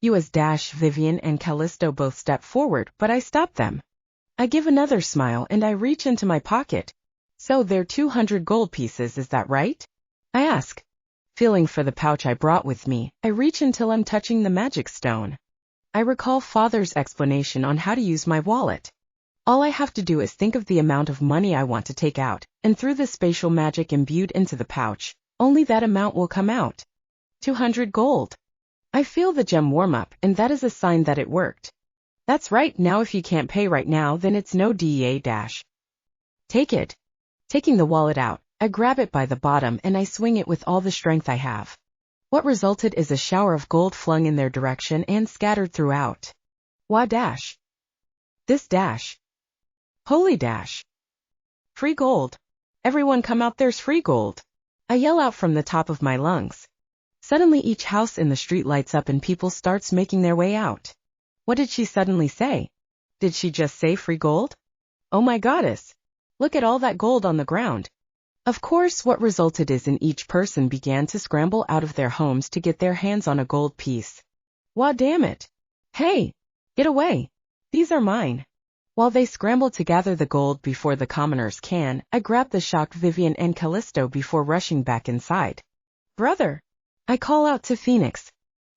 You as dash, Vivian and Callisto both step forward, but I stop them. I give another smile and I reach into my pocket. So they're 200 gold pieces, is that right? I ask. Feeling for the pouch I brought with me, I reach until I'm touching the magic stone. I recall Father's explanation on how to use my wallet. All I have to do is think of the amount of money I want to take out, and through the spatial magic imbued into the pouch, only that amount will come out. 200 gold. I feel the gem warm up, and that is a sign that it worked. That's right, now if you can't pay right now, then it's no DEA dash. Take it. Taking the wallet out, I grab it by the bottom and I swing it with all the strength I have. What resulted is a shower of gold flung in their direction and scattered throughout. Wah dash. This dash. Holy dash. Free gold. Everyone come out, there's free gold. I yell out from the top of my lungs. Suddenly each house in the street lights up and people starts making their way out. What did she suddenly say? Did she just say free gold? Oh my goddess. Look at all that gold on the ground. Of course, what resulted is in each person began to scramble out of their homes to get their hands on a gold piece. Wah damn it. Hey, get away. These are mine. While they scramble to gather the gold before the commoners can, I grab the shocked Vivian and Callisto before rushing back inside. Brother! I call out to Phoenix.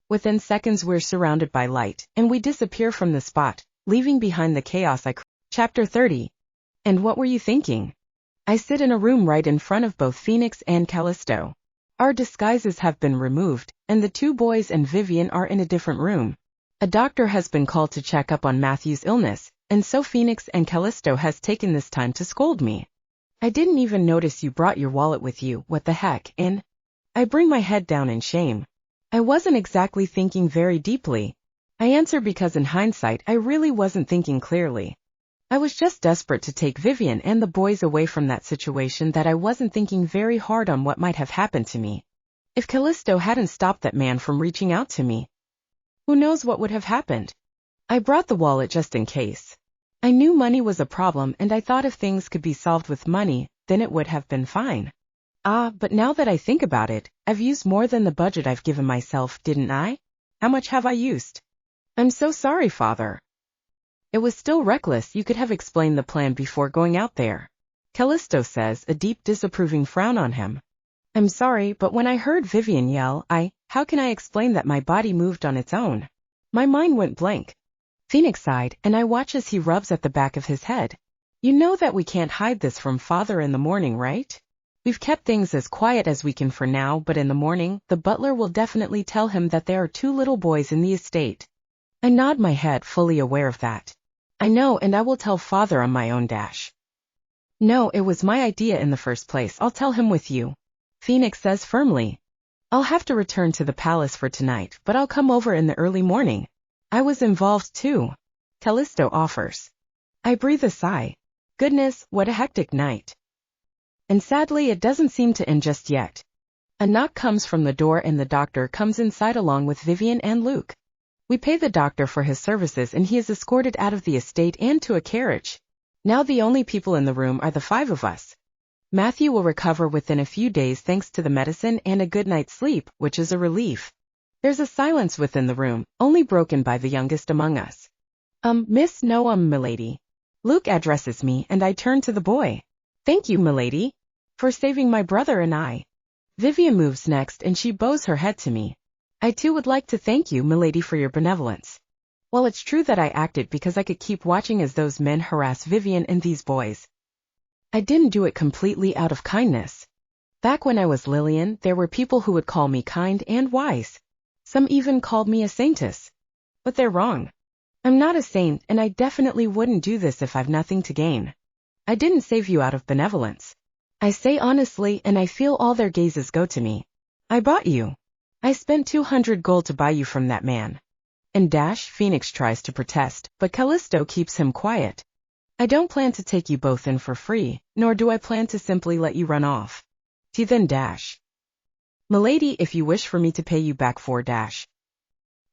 Within seconds we're surrounded by light, and we disappear from the spot, leaving behind the chaos I created. Chapter 30. And what were you thinking? I sit in a room right in front of both Phoenix and Callisto. Our disguises have been removed, and the two boys and Vivian are in a different room. A doctor has been called to check up on Matthew's illness, and so Phoenix and Callisto has taken this time to scold me. I didn't even notice you brought your wallet with you, what the heck, and I bring my head down in shame. I wasn't exactly thinking very deeply. I answer because in hindsight I really wasn't thinking clearly. I was just desperate to take Vivian and the boys away from that situation that I wasn't thinking very hard on what might have happened to me. If Callisto hadn't stopped that man from reaching out to me, who knows what would have happened? I brought the wallet just in case. I knew money was a problem and I thought if things could be solved with money, then it would have been fine. But now that I think about it, I've used more than the budget I've given myself, didn't I? How much have I used? I'm so sorry, Father. It was still reckless. You could have explained the plan before going out there. Callisto says, a deep disapproving frown on him. I'm sorry, but when I heard Vivian yell, how can I explain that my body moved on its own? My mind went blank. Phoenix sighed, and I watch as he rubs at the back of his head. You know that we can't hide this from Father in the morning, right? We've kept things as quiet as we can for now, but in the morning, the butler will definitely tell him that there are 2 little boys in the estate. I nod my head, fully aware of that. I know, and I will tell Father on my own. No, it was my idea in the first place. I'll tell him with you. Phoenix says firmly. I'll have to return to the palace for tonight, but I'll come over in the early morning. I was involved too. Callisto offers. I breathe a sigh. Goodness, what a hectic night. And sadly it doesn't seem to end just yet. A knock comes from the door and the doctor comes inside along with Vivian and Luke. We pay the doctor for his services and he is escorted out of the estate and to a carriage. Now the only people in the room are the 5 of us. Matthew will recover within a few days thanks to the medicine and a good night's sleep, which is a relief. There's a silence within the room, only broken by the youngest among us. Miss No, milady. Luke addresses me and I turn to the boy. Thank you, milady, for saving my brother and I. Vivian moves next and she bows her head to me. I too would like to thank you, milady, for your benevolence. Well, it's true that I acted because I could keep watching as those men harass Vivian and these boys. I didn't do it completely out of kindness. Back when I was Lillian, there were people who would call me kind and wise. Some even called me a saintess. But they're wrong. I'm not a saint, and I definitely wouldn't do this if I've nothing to gain. I didn't save you out of benevolence. I say honestly, and I feel all their gazes go to me. I bought you. I spent 200 gold to buy you from that man. And Phoenix tries to protest, but Callisto keeps him quiet. I don't plan to take you both in for free, nor do I plan to simply let you run off. Then Milady, if you wish for me to pay you back for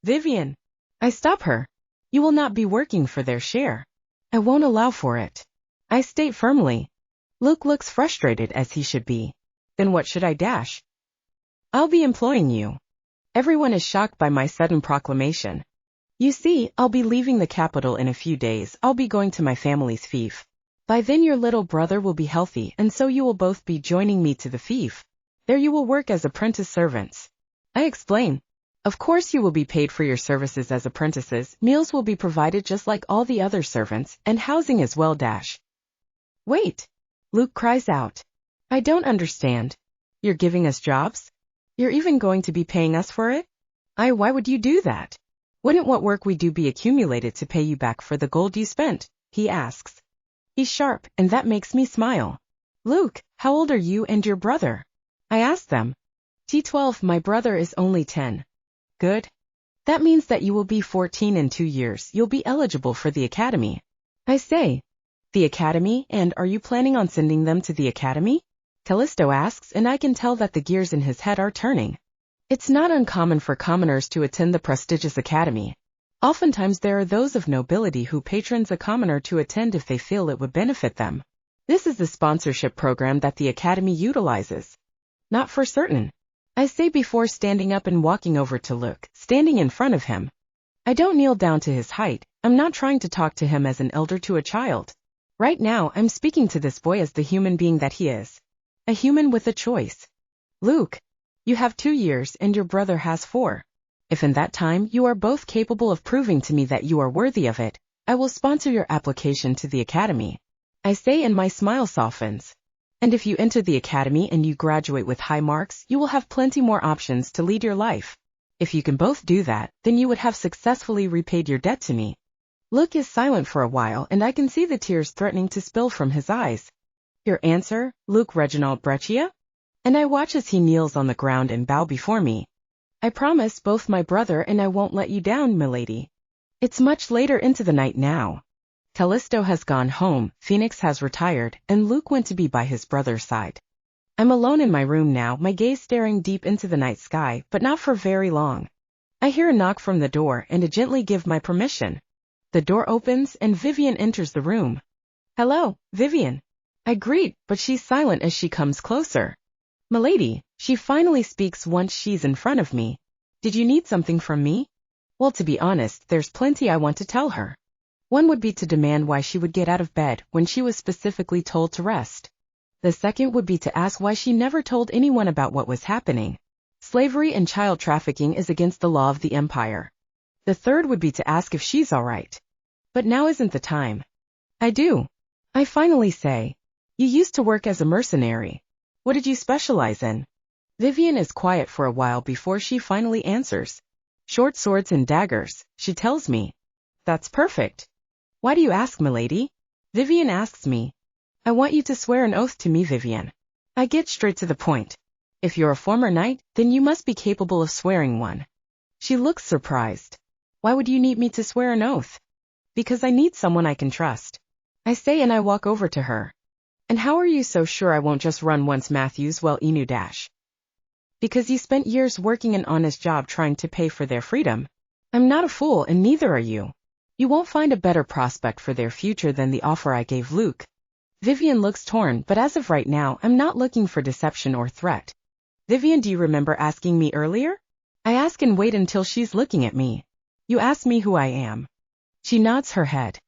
Vivian. I stop her. You will not be working for their share. I won't allow for it. I state firmly. Luke looks frustrated as he should be. Then what should I I'll be employing you. Everyone is shocked by my sudden proclamation. You see, I'll be leaving the capital in a few days. I'll be going to my family's fief. By then your little brother will be healthy, and so you will both be joining me to the fief. There you will work as apprentice servants. I explain. Of course you will be paid for your services as apprentices, meals will be provided just like all the other servants, and housing as well. Wait! Luke cries out. I don't understand. You're giving us jobs? You're even going to be paying us for it? Why would you do that? Wouldn't what work we do be accumulated to pay you back for the gold you spent? He asks. He's sharp, and that makes me smile. Luke, how old are you and your brother? I ask them. 12, my brother is only 10. Good. That means that you will be 14 in 2 years. You'll be eligible for the academy. I say. The academy, and are you planning on sending them to the academy? Callisto asks, and I can tell that the gears in his head are turning. It's not uncommon for commoners to attend the prestigious academy. Oftentimes there are those of nobility who patrons a commoner to attend if they feel it would benefit them. This is the sponsorship program that the academy utilizes. Not for certain. I say before standing up and walking over to Luke, standing in front of him. I don't kneel down to his height. I'm not trying to talk to him as an elder to a child. Right now, I'm speaking to this boy as the human being that he is. A human with a choice. Luke, you have 2 years and your brother has 4. If in that time you are both capable of proving to me that you are worthy of it, I will sponsor your application to the academy. I say, and my smile softens. And if you enter the academy and you graduate with high marks, you will have plenty more options to lead your life. If you can both do that, then you would have successfully repaid your debt to me. Luke is silent for a while, and I can see the tears threatening to spill from his eyes. Your answer, Luke Reginald Breccia? And I watch as he kneels on the ground and bow before me. I promise both my brother and I won't let you down, milady. It's much later into the night now. Callisto has gone home, Phoenix has retired, and Luke went to be by his brother's side. I'm alone in my room now, my gaze staring deep into the night sky, but not for very long. I hear a knock from the door and I gently give my permission. The door opens and Vivian enters the room. Hello, Vivian. I greet, but she's silent as she comes closer. Milady, she finally speaks once she's in front of me. Did you need something from me? Well, to be honest, there's plenty I want to tell her. One would be to demand why she would get out of bed when she was specifically told to rest. The second would be to ask why she never told anyone about what was happening. Slavery and child trafficking is against the law of the Empire. The third would be to ask if she's all right. But now isn't the time. I do. I finally say. You used to work as a mercenary. What did you specialize in? Vivian is quiet for a while before she finally answers. Short swords and daggers, she tells me. That's perfect. Why do you ask, milady? Vivian asks me. I want you to swear an oath to me, Vivian. I get straight to the point. If you're a former knight, then you must be capable of swearing one. She looks surprised. Why would you need me to swear an oath? Because I need someone I can trust. I say and I walk over to her. And how are you so sure I won't just run once Matthews well inu dash? Because you spent years working an honest job trying to pay for their freedom. I'm not a fool and neither are you. You won't find a better prospect for their future than the offer I gave Luke. Vivian looks torn, but as of right now, I'm not looking for deception or threat. Vivian, do you remember asking me earlier? I ask and wait until she's looking at me. You asked me who I am. She nods her head.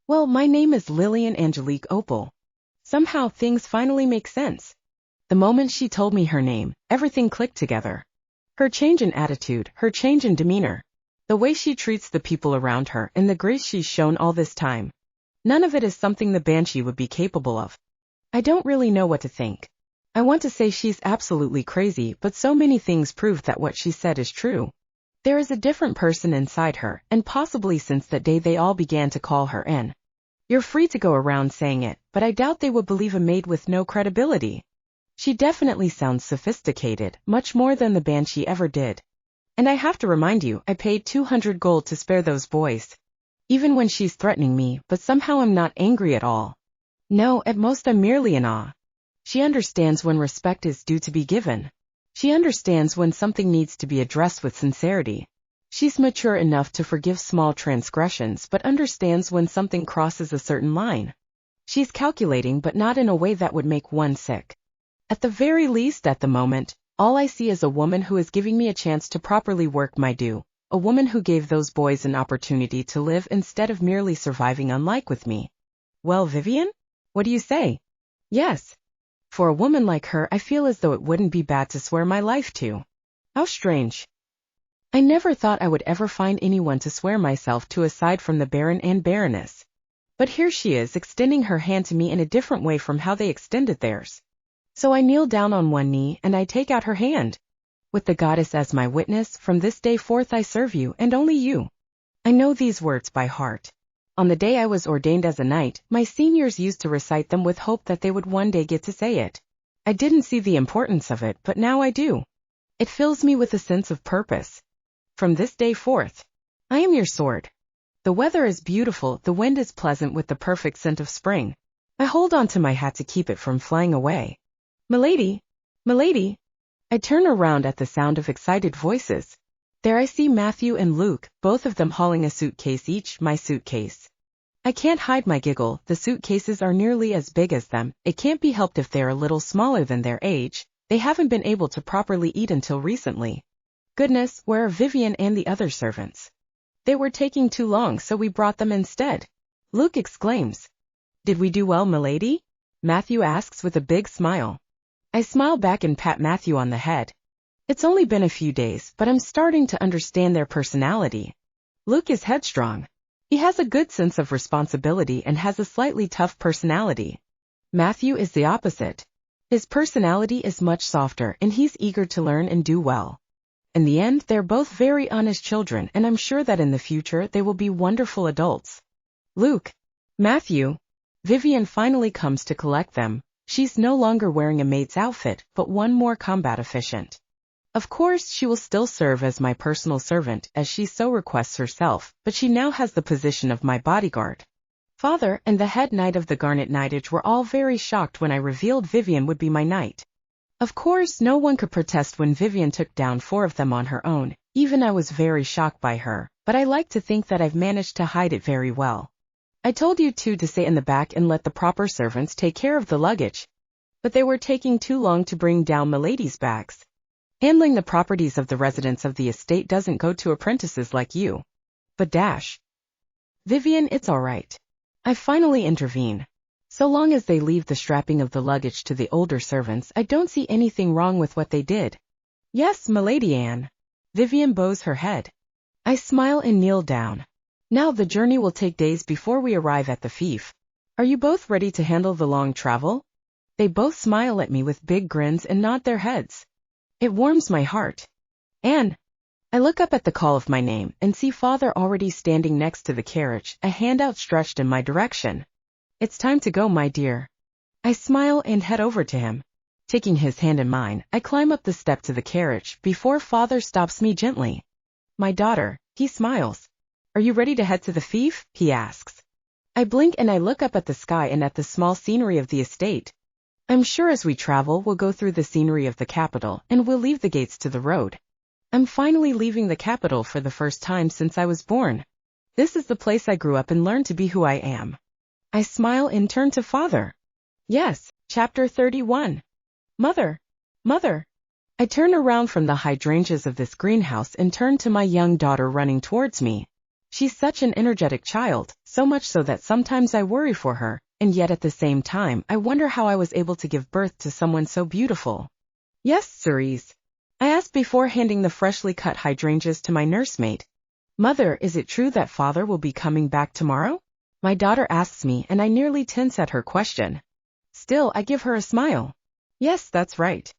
Well, my name is Lillian Angelique Opal. Somehow things finally make sense. The moment she told me her name, everything clicked together. Her change in attitude, her change in demeanor, the way she treats the people around her, and the grace she's shown all this time. None of it is something the Banshee would be capable of. I don't really know what to think. I want to say she's absolutely crazy, but so many things prove that what she said is true. There is a different person inside her, and possibly since that day they all began to call her in. You're free to go around saying it, but I doubt they would believe a maid with no credibility. She definitely sounds sophisticated, much more than the Banshee ever did. And I have to remind you, I paid 200 gold to spare those boys. Even when she's threatening me, but somehow I'm not angry at all. No, at most I'm merely in awe. She understands when respect is due to be given. She understands when something needs to be addressed with sincerity. She's mature enough to forgive small transgressions but understands when something crosses a certain line. She's calculating but not in a way that would make one sick. At the very least at the moment, all I see is a woman who is giving me a chance to properly work my due. A woman who gave those boys an opportunity to live instead of merely surviving unlike with me. Well, Vivian? What do you say? Yes. For a woman like her, I feel as though it wouldn't be bad to swear my life to. How strange. I never thought I would ever find anyone to swear myself to aside from the Baron and Baroness. But here she is extending her hand to me in a different way from how they extended theirs. So I kneel down on one knee and I take out her hand. With the goddess as my witness, from this day forth I serve you, and only you. I know these words by heart. On the day I was ordained as a knight, my seniors used to recite them with hope that they would one day get to say it. I didn't see the importance of it, but now I do. It fills me with a sense of purpose. From this day forth, I am your sword. The weather is beautiful, the wind is pleasant with the perfect scent of spring. I hold on to my hat to keep it from flying away. Milady! Milady! I turn around at the sound of excited voices. There I see Matthew and Luke, both of them hauling a suitcase each, my suitcase. I can't hide my giggle, the suitcases are nearly as big as them, it can't be helped if they're a little smaller than their age, they haven't been able to properly eat until recently. Goodness, where are Vivian and the other servants? They were taking too long, so we brought them instead. Luke exclaims. Did we do well, milady? Matthew asks with a big smile. I smile back and pat Matthew on the head. It's only been a few days, but I'm starting to understand their personality. Luke is headstrong. He has a good sense of responsibility and has a slightly tough personality. Matthew is the opposite. His personality is much softer and he's eager to learn and do well. In the end, they're both very honest children and I'm sure that in the future they will be wonderful adults. Luke. Matthew. Vivian finally comes to collect them. She's no longer wearing a maid's outfit, but one more combat efficient. Of course, she will still serve as my personal servant, as she so requests herself, but she now has the position of my bodyguard. Father and the head knight of the Garnet Knightage were all very shocked when I revealed Vivian would be my knight. Of course, no one could protest when Vivian took down 4 of them on her own. Even I was very shocked by her, but I like to think that I've managed to hide it very well. I told you two to stay in the back and let the proper servants take care of the luggage. But they were taking too long to bring down Milady's bags. Handling the properties of the residents of the estate doesn't go to apprentices like you. But Vivian, it's all right. I finally intervene. So long as they leave the strapping of the luggage to the older servants, I don't see anything wrong with what they did. Yes, Milady Anne. Vivian bows her head. I smile and kneel down. Now the journey will take days before we arrive at the fief. Are you both ready to handle the long travel? They both smile at me with big grins and nod their heads. It warms my heart. Anne. I look up at the call of my name and see Father already standing next to the carriage, a hand outstretched in my direction. It's time to go, my dear. I smile and head over to him. Taking his hand in mine, I climb up the step to the carriage before Father stops me gently. My daughter, he smiles. Are you ready to head to the fief? He asks. I blink and I look up at the sky and at the small scenery of the estate. I'm sure as we travel, we'll go through the scenery of the capital and we'll leave the gates to the road. I'm finally leaving the capital for the first time since I was born. This is the place I grew up and learned to be who I am. I smile and turn to Father. Yes, chapter 31. Mother. Mother. I turn around from the hydrangeas of this greenhouse and turn to my young daughter running towards me. She's such an energetic child, so much so that sometimes I worry for her, and yet at the same time I wonder how I was able to give birth to someone so beautiful. Yes, Cerise. I asked before handing the freshly cut hydrangeas to my nursemaid. Mother, is it true that Father will be coming back tomorrow? My daughter asks me and I nearly tense at her question. Still, I give her a smile. Yes, that's right.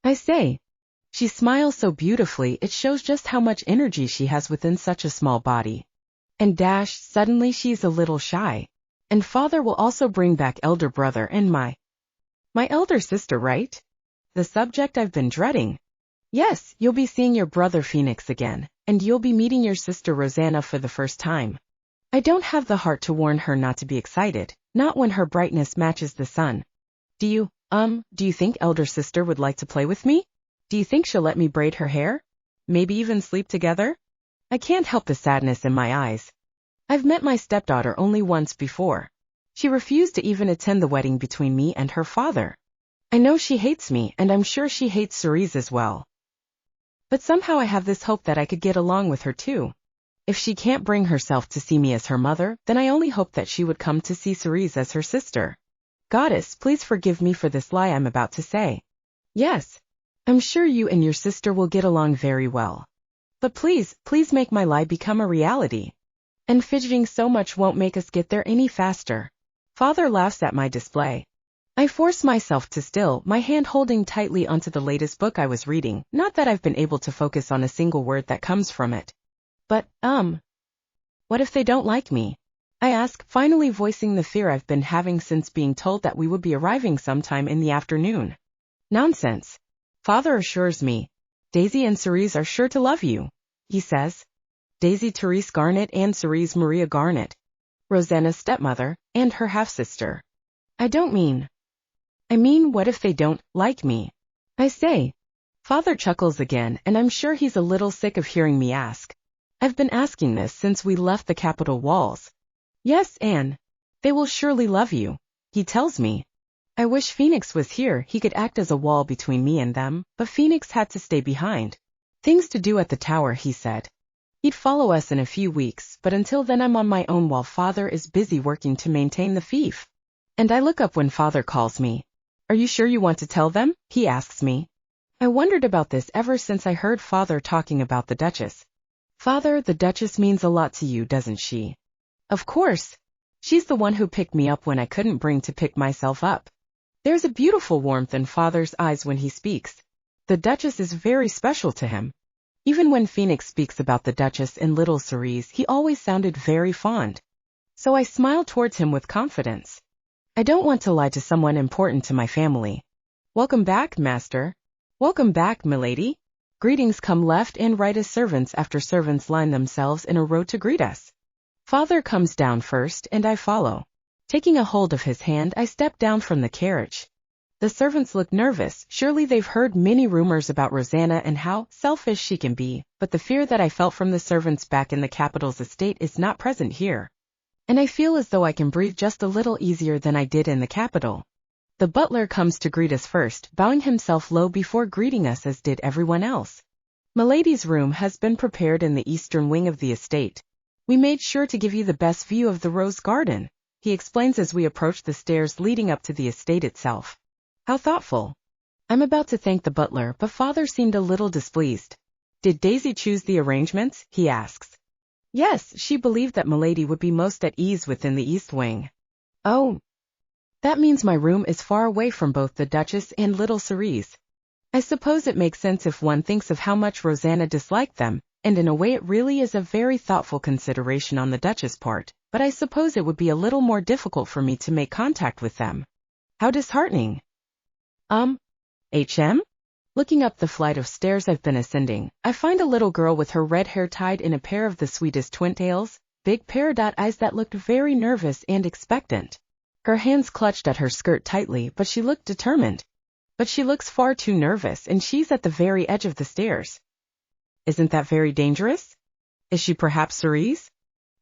I say. She smiles so beautifully it shows just how much energy she has within such a small body. And suddenly she's a little shy. And Father will also bring back elder brother and my elder sister, right? The subject I've been dreading. Yes, you'll be seeing your brother Phoenix again, and you'll be meeting your sister Rosanna for the first time. I don't have the heart to warn her not to be excited, not when her brightness matches the sun. Do you think elder sister would like to play with me? Do you think she'll let me braid her hair? Maybe even sleep together? I can't help the sadness in my eyes. I've met my stepdaughter only once before. She refused to even attend the wedding between me and her father. I know she hates me, and I'm sure she hates Cerise as well. But somehow I have this hope that I could get along with her too. If she can't bring herself to see me as her mother, then I only hope that she would come to see Cerise as her sister. Goddess, please forgive me for this lie I'm about to say. Yes, I'm sure you and your sister will get along very well. But please make my lie become a reality. And fidgeting so much won't make us get there any faster. Father laughs at my display. I force myself to still, my hand holding tightly onto the latest book I was reading, not that I've been able to focus on a single word that comes from it. But, what if they don't like me? I ask, finally voicing the fear I've been having since being told that we would be arriving sometime in the afternoon. Nonsense. Father assures me. Daisy and Cerise are sure to love you, he says. Daisy Therese Garnet and Cerise Maria Garnet. Rosanna's stepmother, and her half-sister. I mean, what if they don't like me? I say. Father chuckles again, and I'm sure he's a little sick of hearing me ask. I've been asking this since we left the capital walls. Yes, Anne. They will surely love you, he tells me. I wish Phoenix was here, he could act as a wall between me and them, but Phoenix had to stay behind. Things to do at the tower, he said. He'd follow us in a few weeks, but until then I'm on my own while Father is busy working to maintain the fief. And I look up when Father calls me. Are you sure you want to tell them? He asks me. I wondered about this ever since I heard Father talking about the Duchess. Father, the Duchess means a lot to you, doesn't she? Of course. She's the one who picked me up when I couldn't bring to pick myself up. There's a beautiful warmth in Father's eyes when he speaks. The Duchess is very special to him. Even when Phoenix speaks about the Duchess and little Cerise, he always sounded very fond. So I smile towards him with confidence. I don't want to lie to someone important to my family. Welcome back, master. Welcome back, milady. Greetings come left and right as servants after servants line themselves in a row to greet us. Father comes down first and I follow. Taking a hold of his hand, I stepped down from the carriage. The servants looked nervous. Surely they've heard many rumors about Rosanna and how selfish she can be, but the fear that I felt from the servants back in the capital's estate is not present here. And I feel as though I can breathe just a little easier than I did in the capital. The butler comes to greet us first, bowing himself low before greeting us as did everyone else. Milady's room has been prepared in the eastern wing of the estate. We made sure to give you the best view of the rose garden, he explains as we approach the stairs leading up to the estate itself. How thoughtful. I'm about to thank the butler, but Father seemed a little displeased. Did Daisy choose the arrangements? He asks. Yes, she believed that Milady would be most at ease within the east wing. Oh. That means my room is far away from both the Duchess and little Cerise. I suppose it makes sense if one thinks of how much Rosanna disliked them, and in a way it really is a very thoughtful consideration on the Duchess' part, but I suppose it would be a little more difficult for me to make contact with them. How disheartening. HM? Looking up the flight of stairs I've been ascending, I find a little girl with her red hair tied in a pair of the sweetest twin tails, big peridot eyes that looked very nervous and expectant. Her hands clutched at her skirt tightly, but she looked determined. But she looks far too nervous, and she's at the very edge of the stairs. Isn't that very dangerous? Is she perhaps Cerise?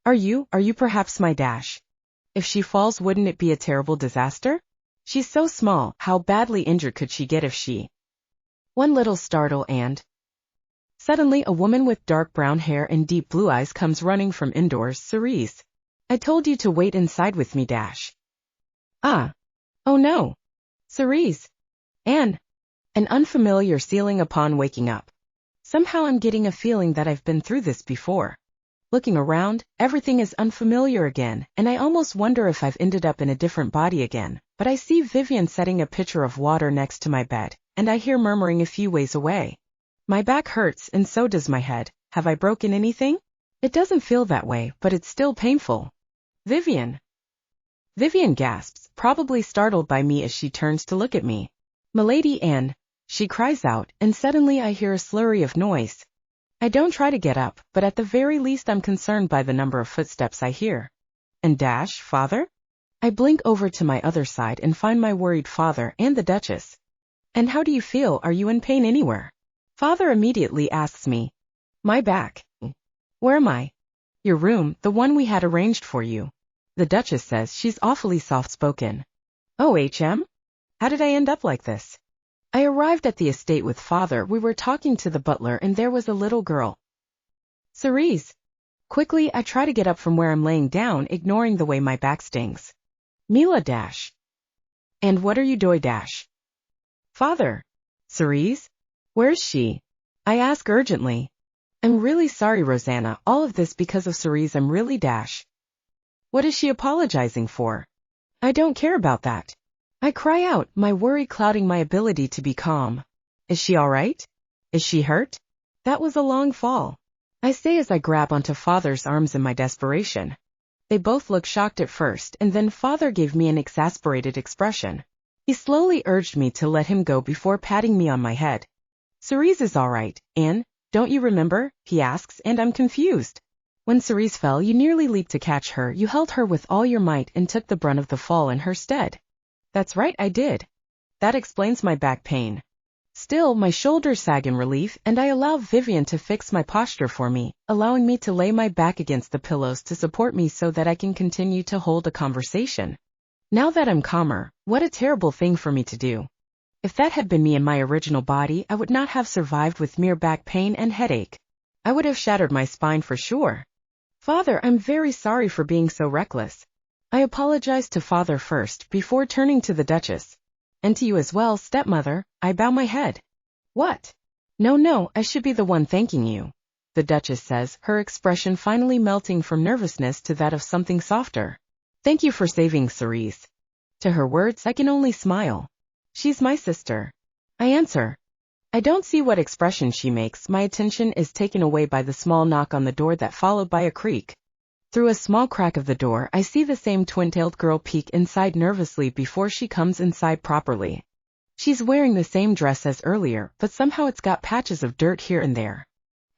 Are you perhaps my Dash? If she falls, wouldn't it be a terrible disaster? She's so small, how badly injured could she get if she... One little startle and... Suddenly a woman with dark brown hair and deep blue eyes comes running from indoors. Cerise. I told you to wait inside with me, Dash. Ah. Oh no. Cerise. An unfamiliar feeling upon waking up. Somehow I'm getting a feeling that I've been through this before. Looking around, everything is unfamiliar again, and I almost wonder if I've ended up in a different body again, but I see Vivian setting a pitcher of water next to my bed, and I hear murmuring a few ways away. My back hurts and so does my head. Have I broken anything? It doesn't feel that way, but it's still painful. Vivian. Vivian gasps, probably startled by me as she turns to look at me. Milady Anne, she cries out, and suddenly I hear a slurry of noise. I don't try to get up, but at the very least I'm concerned by the number of footsteps I hear. And Dash, Father? I blink over to my other side and find my worried father and the Duchess. And how do you feel? Are you in pain anywhere? Father immediately asks me. My back. Where am I? Your room, the one we had arranged for you. The Duchess says she's awfully soft-spoken. Oh, HM? How did I end up like this? I arrived at the estate with Father. We were talking to the butler and there was a little girl. Cerise. Quickly, I try to get up from where I'm laying down, ignoring the way my back stings. Mila Dash. And what are you doing, Dash? Father. Cerise? Where's she? I ask urgently. I'm really sorry, Rosanna, all of this because of Cerise. I'm really Dash. What is she apologizing for? I don't care about that. I cry out, my worry clouding my ability to be calm. Is she all right? Is she hurt? That was a long fall. I say as I grab onto Father's arms in my desperation. They both look shocked at first, and then Father gave me an exasperated expression. He slowly urged me to let him go before patting me on my head. Cerise is all right, Anne, don't you remember? He asks, and I'm confused. When Cerise fell, you nearly leaped to catch her. You held her with all your might and took the brunt of the fall in her stead. That's right, I did. That explains my back pain. Still, my shoulders sag in relief, and I allow Vivian to fix my posture for me, allowing me to lay my back against the pillows to support me so that I can continue to hold a conversation. Now that I'm calmer, what a terrible thing for me to do. If that had been me in my original body, I would not have survived with mere back pain and headache. I would have shattered my spine for sure. Father, I'm very sorry for being so reckless. I apologized to Father first, before turning to the Duchess. And to you as well, stepmother. I bow my head. What? No, I should be the one thanking you. The Duchess says, her expression finally melting from nervousness to that of something softer. Thank you for saving Cerise. To her words, I can only smile. She's my sister. I answer. I don't see what expression she makes. My attention is taken away by the small knock on the door that followed by a creak. Through a small crack of the door, I see the same twin-tailed girl peek inside nervously before she comes inside properly. She's wearing the same dress as earlier, but somehow it's got patches of dirt here and there.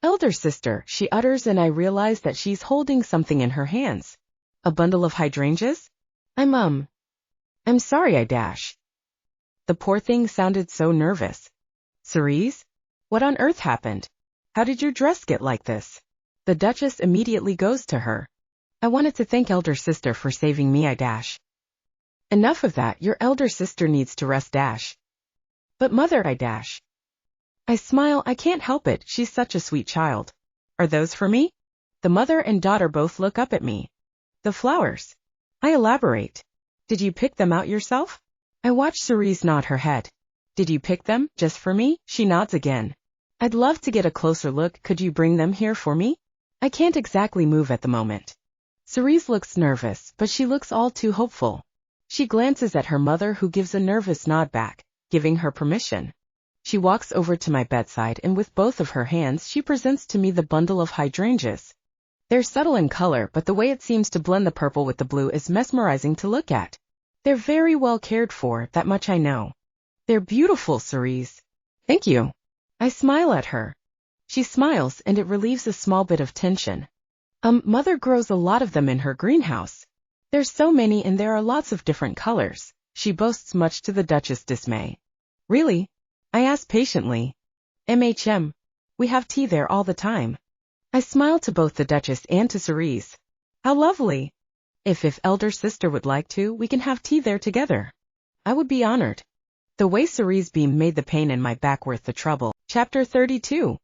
Elder sister, she utters, and I realize that she's holding something in her hands. A bundle of hydrangeas? I'm sorry, I dash. The poor thing sounded so nervous. Cerise? What on earth happened? How did your dress get like this? The Duchess immediately goes to her. I wanted to thank elder sister for saving me, I dash. Enough of that, your elder sister needs to rest, dash. But mother, I dash. I smile, I can't help it, she's such a sweet child. Are those for me? The mother and daughter both look up at me. The flowers. I elaborate. Did you pick them out yourself? I watch Cerise nod her head. Did you pick them, just for me? She nods again. I'd love to get a closer look, could you bring them here for me? I can't exactly move at the moment. Cerise looks nervous, but she looks all too hopeful. She glances at her mother, who gives a nervous nod back, giving her permission. She walks over to my bedside and with both of her hands she presents to me the bundle of hydrangeas. They're subtle in color, but the way it seems to blend the purple with the blue is mesmerizing to look at. They're very well cared for, that much I know. They're beautiful, Cerise. Thank you. I smile at her. She smiles and it relieves a small bit of tension. Mother grows a lot of them in her greenhouse. There's so many and there are lots of different colors, she boasts, much to the Duchess' dismay. Really? I ask patiently. We have tea there all the time. I smile to both the Duchess and to Cerise. How lovely. If elder sister would like to, we can have tea there together. I would be honored. The way Cerise beamed made the pain in my back worth the trouble. Chapter 32.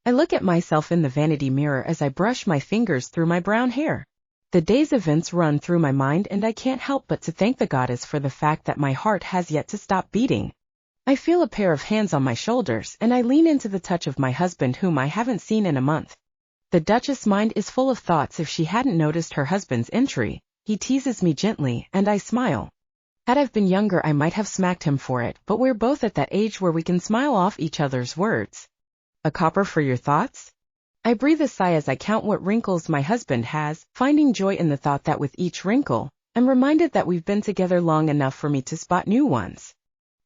I look at myself in the vanity mirror as I brush my fingers through my brown hair. The day's events run through my mind and I can't help but to thank the goddess for the fact that my heart has yet to stop beating. I feel a pair of hands on my shoulders and I lean into the touch of my husband, whom I haven't seen in a month. The Duchess' mind is full of thoughts if she hadn't noticed her husband's entry. He teases me gently and I smile. Had I been younger I might have smacked him for it, but we're both at that age where we can smile off each other's words. A copper for your thoughts? I breathe a sigh as I count what wrinkles my husband has, finding joy in the thought that with each wrinkle, I'm reminded that we've been together long enough for me to spot new ones.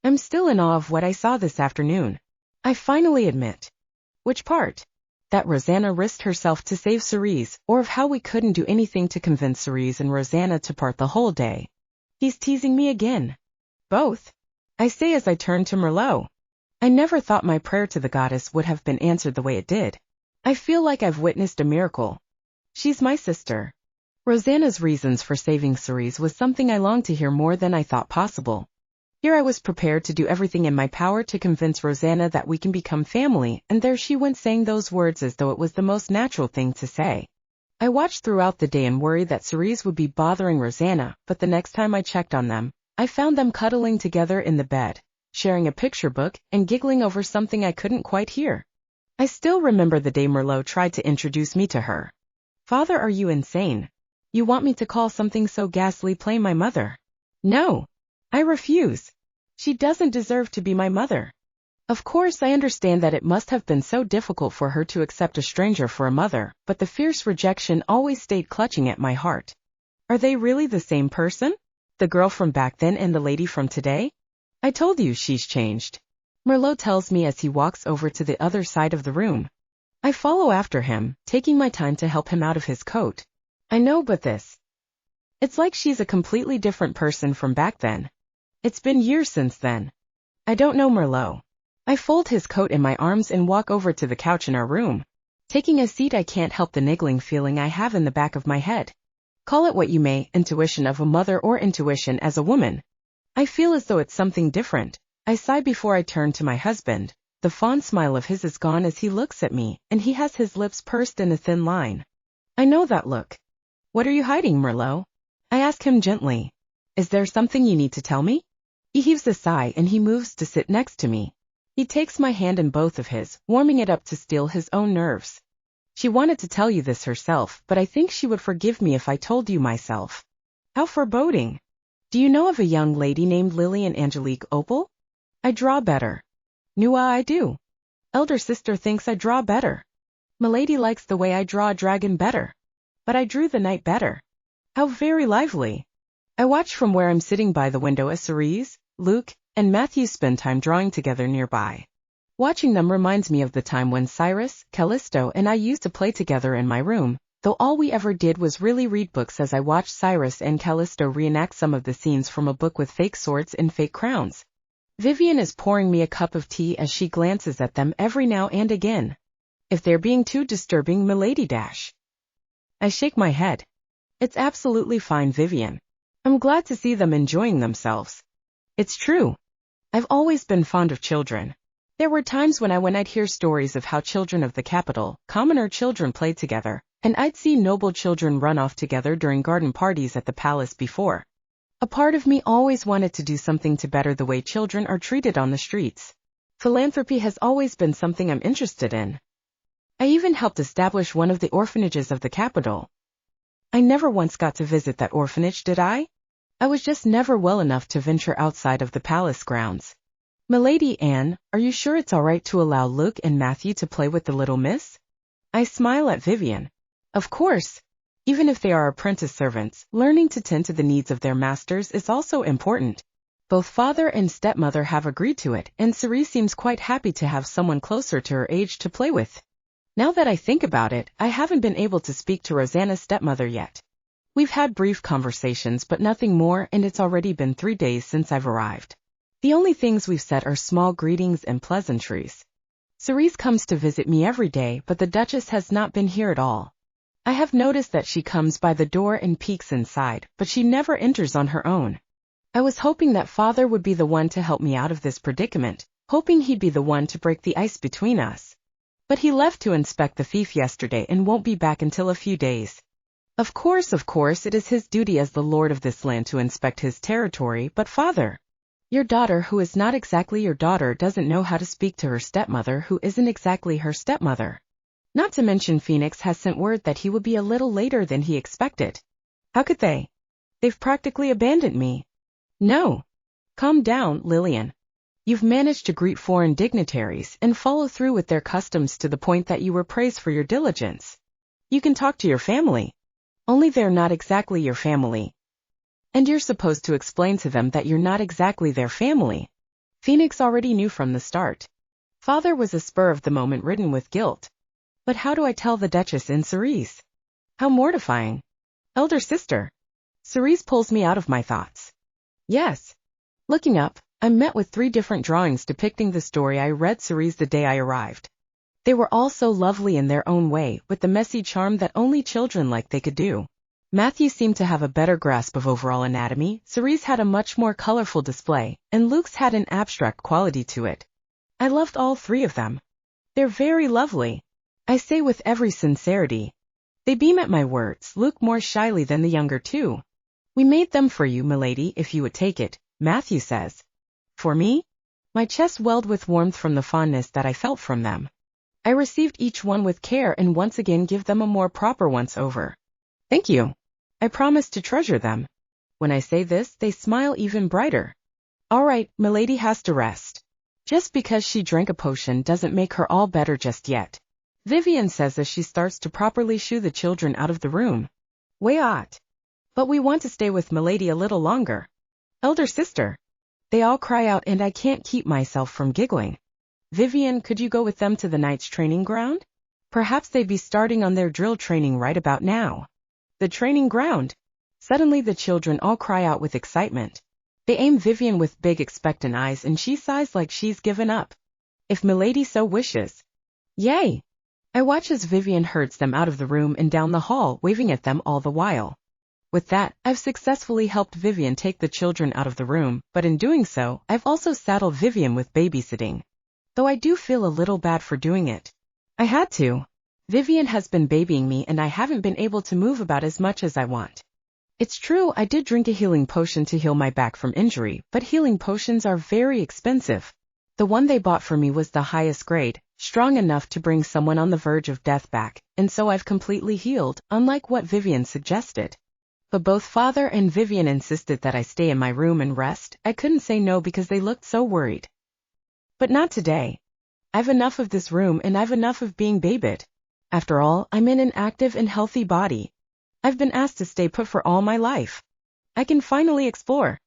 I'm still in awe of what I saw this afternoon. I finally admit. Which part? That Rosanna risked herself to save Cerise, or of how we couldn't do anything to convince Cerise and Rosanna to part the whole day. He's teasing me again. Both. I say as I turn to Merlot. I never thought my prayer to the goddess would have been answered the way it did. I feel like I've witnessed a miracle. She's my sister. Rosanna's reasons for saving Cerise was something I longed to hear more than I thought possible. Here I was prepared to do everything in my power to convince Rosanna that we can become family, and there she went saying those words as though it was the most natural thing to say. I watched throughout the day and worried that Cerise would be bothering Rosanna, but the next time I checked on them, I found them cuddling together in the bed, sharing a picture book, and giggling over something I couldn't quite hear. I still remember the day Merlot tried to introduce me to her. Father, are you insane? You want me to call something so ghastly plain my mother? No. I refuse. She doesn't deserve to be my mother. Of course I understand that it must have been so difficult for her to accept a stranger for a mother, but the fierce rejection always stayed clutching at my heart. Are they really the same person? The girl from back then and the lady from today? I told you she's changed. Merlot tells me as he walks over to the other side of the room. I follow after him, taking my time to help him out of his coat. I know, but this. It's like she's a completely different person from back then. It's been years since then. I don't know, Merlot. I fold his coat in my arms and walk over to the couch in our room. Taking a seat, I can't help the niggling feeling I have in the back of my head. Call it what you may, intuition of a mother or intuition as a woman. I feel as though it's something different. I sigh before I turn to my husband. The fond smile of his is gone as he looks at me, and he has his lips pursed in a thin line. I know that look. What are you hiding, Merlot? I ask him gently. Is there something you need to tell me? He heaves a sigh and he moves to sit next to me. He takes my hand in both of his, warming it up to steel his own nerves. She wanted to tell you this herself, but I think she would forgive me if I told you myself. How foreboding. Do you know of a young lady named Lillian Angelique Opal? I draw better. Nua, I do. Elder sister thinks I draw better. Milady likes the way I draw a dragon better. But I drew the knight better. How very lively. I watch from where I'm sitting by the window as Cerise, Luke, and Matthew spend time drawing together nearby. Watching them reminds me of the time when Cyrus, Callisto, and I used to play together in my room, though all we ever did was really read books as I watched Cyrus and Callisto reenact some of the scenes from a book with fake swords and fake crowns. Vivian is pouring me a cup of tea as she glances at them every now and again. If they're being too disturbing, milady dash. I shake my head. It's absolutely fine, Vivian. I'm glad to see them enjoying themselves. It's true. I've always been fond of children. There were times when I'd hear stories of how children of the capital, commoner children, played together, and I'd see noble children run off together during garden parties at the palace before. A part of me always wanted to do something to better the way children are treated on the streets. Philanthropy has always been something I'm interested in. I even helped establish one of the orphanages of the capital. I never once got to visit that orphanage, did I? I was just never well enough to venture outside of the palace grounds. Milady Anne, are you sure it's all right to allow Luke and Matthew to play with the little miss? I smile at Vivian. Of course. Even if they are apprentice servants, learning to tend to the needs of their masters is also important. Both father and stepmother have agreed to it, and Cerise seems quite happy to have someone closer to her age to play with. Now that I think about it, I haven't been able to speak to Rosanna's stepmother yet. We've had brief conversations but nothing more, and it's already been 3 days since I've arrived. The only things we've said are small greetings and pleasantries. Cerise comes to visit me every day, but the Duchess has not been here at all. I have noticed that she comes by the door and peeks inside, but she never enters on her own. I was hoping that father would be the one to help me out of this predicament, hoping he'd be the one to break the ice between us. But he left to inspect the fief yesterday and won't be back until a few days. Of course, it is his duty as the lord of this land to inspect his territory, but father, your daughter, who is not exactly your daughter, doesn't know how to speak to her stepmother, who isn't exactly her stepmother. Not to mention Phoenix has sent word that he will be a little later than he expected. How could they? They've practically abandoned me. No. Calm down, Lillian. You've managed to greet foreign dignitaries and follow through with their customs to the point that you were praised for your diligence. You can talk to your family. Only they're not exactly your family. And you're supposed to explain to them that you're not exactly their family. Phoenix already knew from the start. Father was a spur of the moment ridden with guilt. But how do I tell the Duchess and Cerise? How mortifying. Elder sister. Cerise pulls me out of my thoughts. Yes. Looking up, I'm met with 3 different drawings depicting the story I read Cerise the day I arrived. They were all so lovely in their own way, with the messy charm that only children like they could do. Matthew seemed to have a better grasp of overall anatomy, Cerise had a much more colorful display, and Luke's had an abstract quality to it. I loved all 3 of them. They're very lovely. I say with every sincerity. They beam at my words, Luke more shyly than the younger 2. We made them for you, milady, if you would take it, Matthew says. For me? My chest welled with warmth from the fondness that I felt from them. I received each one with care and once again give them a more proper once-over. Thank you. I promise to treasure them. When I say this, they smile even brighter. All right, milady has to rest. Just because she drank a potion doesn't make her all better just yet. Vivian says as she starts to properly shoo the children out of the room. Wait. But we want to stay with milady a little longer. Elder sister. They all cry out and I can't keep myself from giggling. Vivian, could you go with them to the knight's training ground? Perhaps they'd be starting on their drill training right about now. The training ground. Suddenly the children all cry out with excitement. They aim Vivian with big expectant eyes and she sighs like she's given up. If milady so wishes. Yay! I watch as Vivian herds them out of the room and down the hall, waving at them all the while. With that, I've successfully helped Vivian take the children out of the room, but in doing so, I've also saddled Vivian with babysitting. Though I do feel a little bad for doing it. I had to. Vivian has been babying me and I haven't been able to move about as much as I want. It's true, I did drink a healing potion to heal my back from injury, but healing potions are very expensive. The one they bought for me was the highest grade, strong enough to bring someone on the verge of death back, and so I've completely healed, unlike what Vivian suggested. But both father and Vivian insisted that I stay in my room and rest. I couldn't say no because they looked so worried. But not today. I've enough of this room and I've enough of being babied. After all, I'm in an active and healthy body. I've been asked to stay put for all my life. I can finally explore.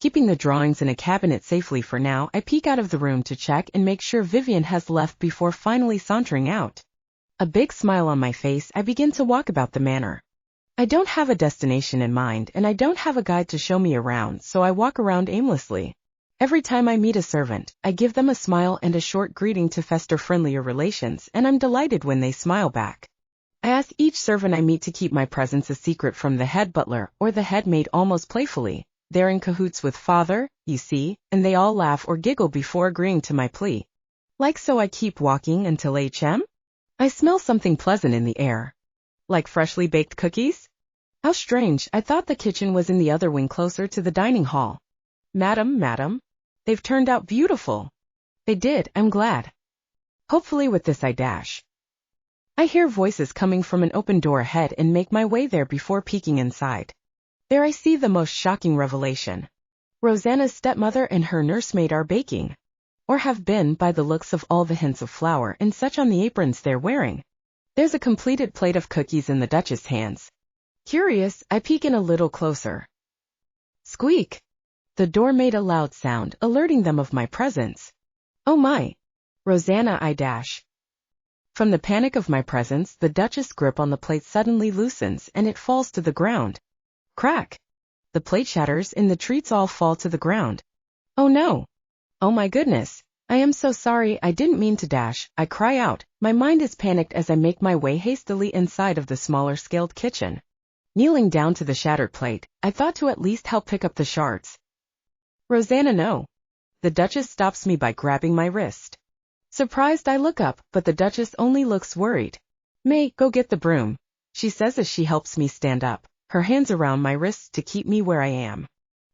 Keeping the drawings in a cabinet safely for now, I peek out of the room to check and make sure Vivian has left before finally sauntering out. A big smile on my face, I begin to walk about the manor. I don't have a destination in mind, and I don't have a guide to show me around, so I walk around aimlessly. Every time I meet a servant, I give them a smile and a short greeting to foster friendlier relations, and I'm delighted when they smile back. I ask each servant I meet to keep my presence a secret from the head butler or the head maid almost playfully. They're in cahoots with father, you see, and they all laugh or giggle before agreeing to my plea. Like so I keep walking until I smell something pleasant in the air. Like freshly baked cookies? How strange, I thought the kitchen was in the other wing closer to the dining hall. Madam, they've turned out beautiful. They did, I'm glad. Hopefully with this I dash. I hear voices coming from an open door ahead and make my way there before peeking inside. There I see the most shocking revelation. Rosanna's stepmother and her nursemaid are baking. Or have been by the looks of all the hints of flour and such on the aprons they're wearing. There's a completed plate of cookies in the Duchess' hands. Curious, I peek in a little closer. Squeak! The door made a loud sound, alerting them of my presence. Oh my! Rosanna, I dash. From the panic of my presence, the Duchess' grip on the plate suddenly loosens and it falls to the ground. Crack! The plate shatters and the treats all fall to the ground. Oh no! Oh my goodness! I am so sorry, I didn't mean to dash, I cry out. My mind is panicked as I make my way hastily inside of the smaller-scaled kitchen. Kneeling down to the shattered plate, I thought to at least help pick up the shards. Rosanna, no. The Duchess stops me by grabbing my wrist. Surprised, I look up, but the Duchess only looks worried. May, go get the broom, she says as she helps me stand up, her hands around my wrists to keep me where I am.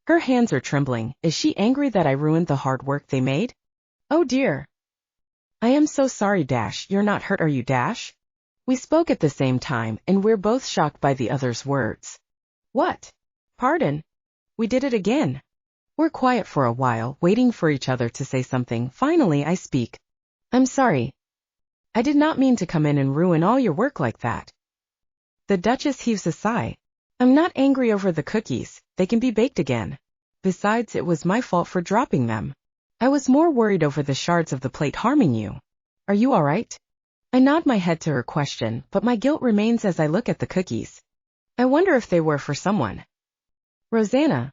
Her hands are trembling. Is she angry that I ruined the hard work they made? Oh dear. I am so sorry, Dash. You're not hurt, are you, Dash? We spoke at the same time, and we're both shocked by the other's words. What? Pardon? We did it again. We're quiet for a while, waiting for each other to say something. Finally, I speak. I'm sorry. I did not mean to come in and ruin all your work like that. The Duchess heaves a sigh. I'm not angry over the cookies. They can be baked again. Besides, it was my fault for dropping them. I was more worried over the shards of the plate harming you. Are you all right? I nod my head to her question, but my guilt remains as I look at the cookies. I wonder if they were for someone. Rosanna.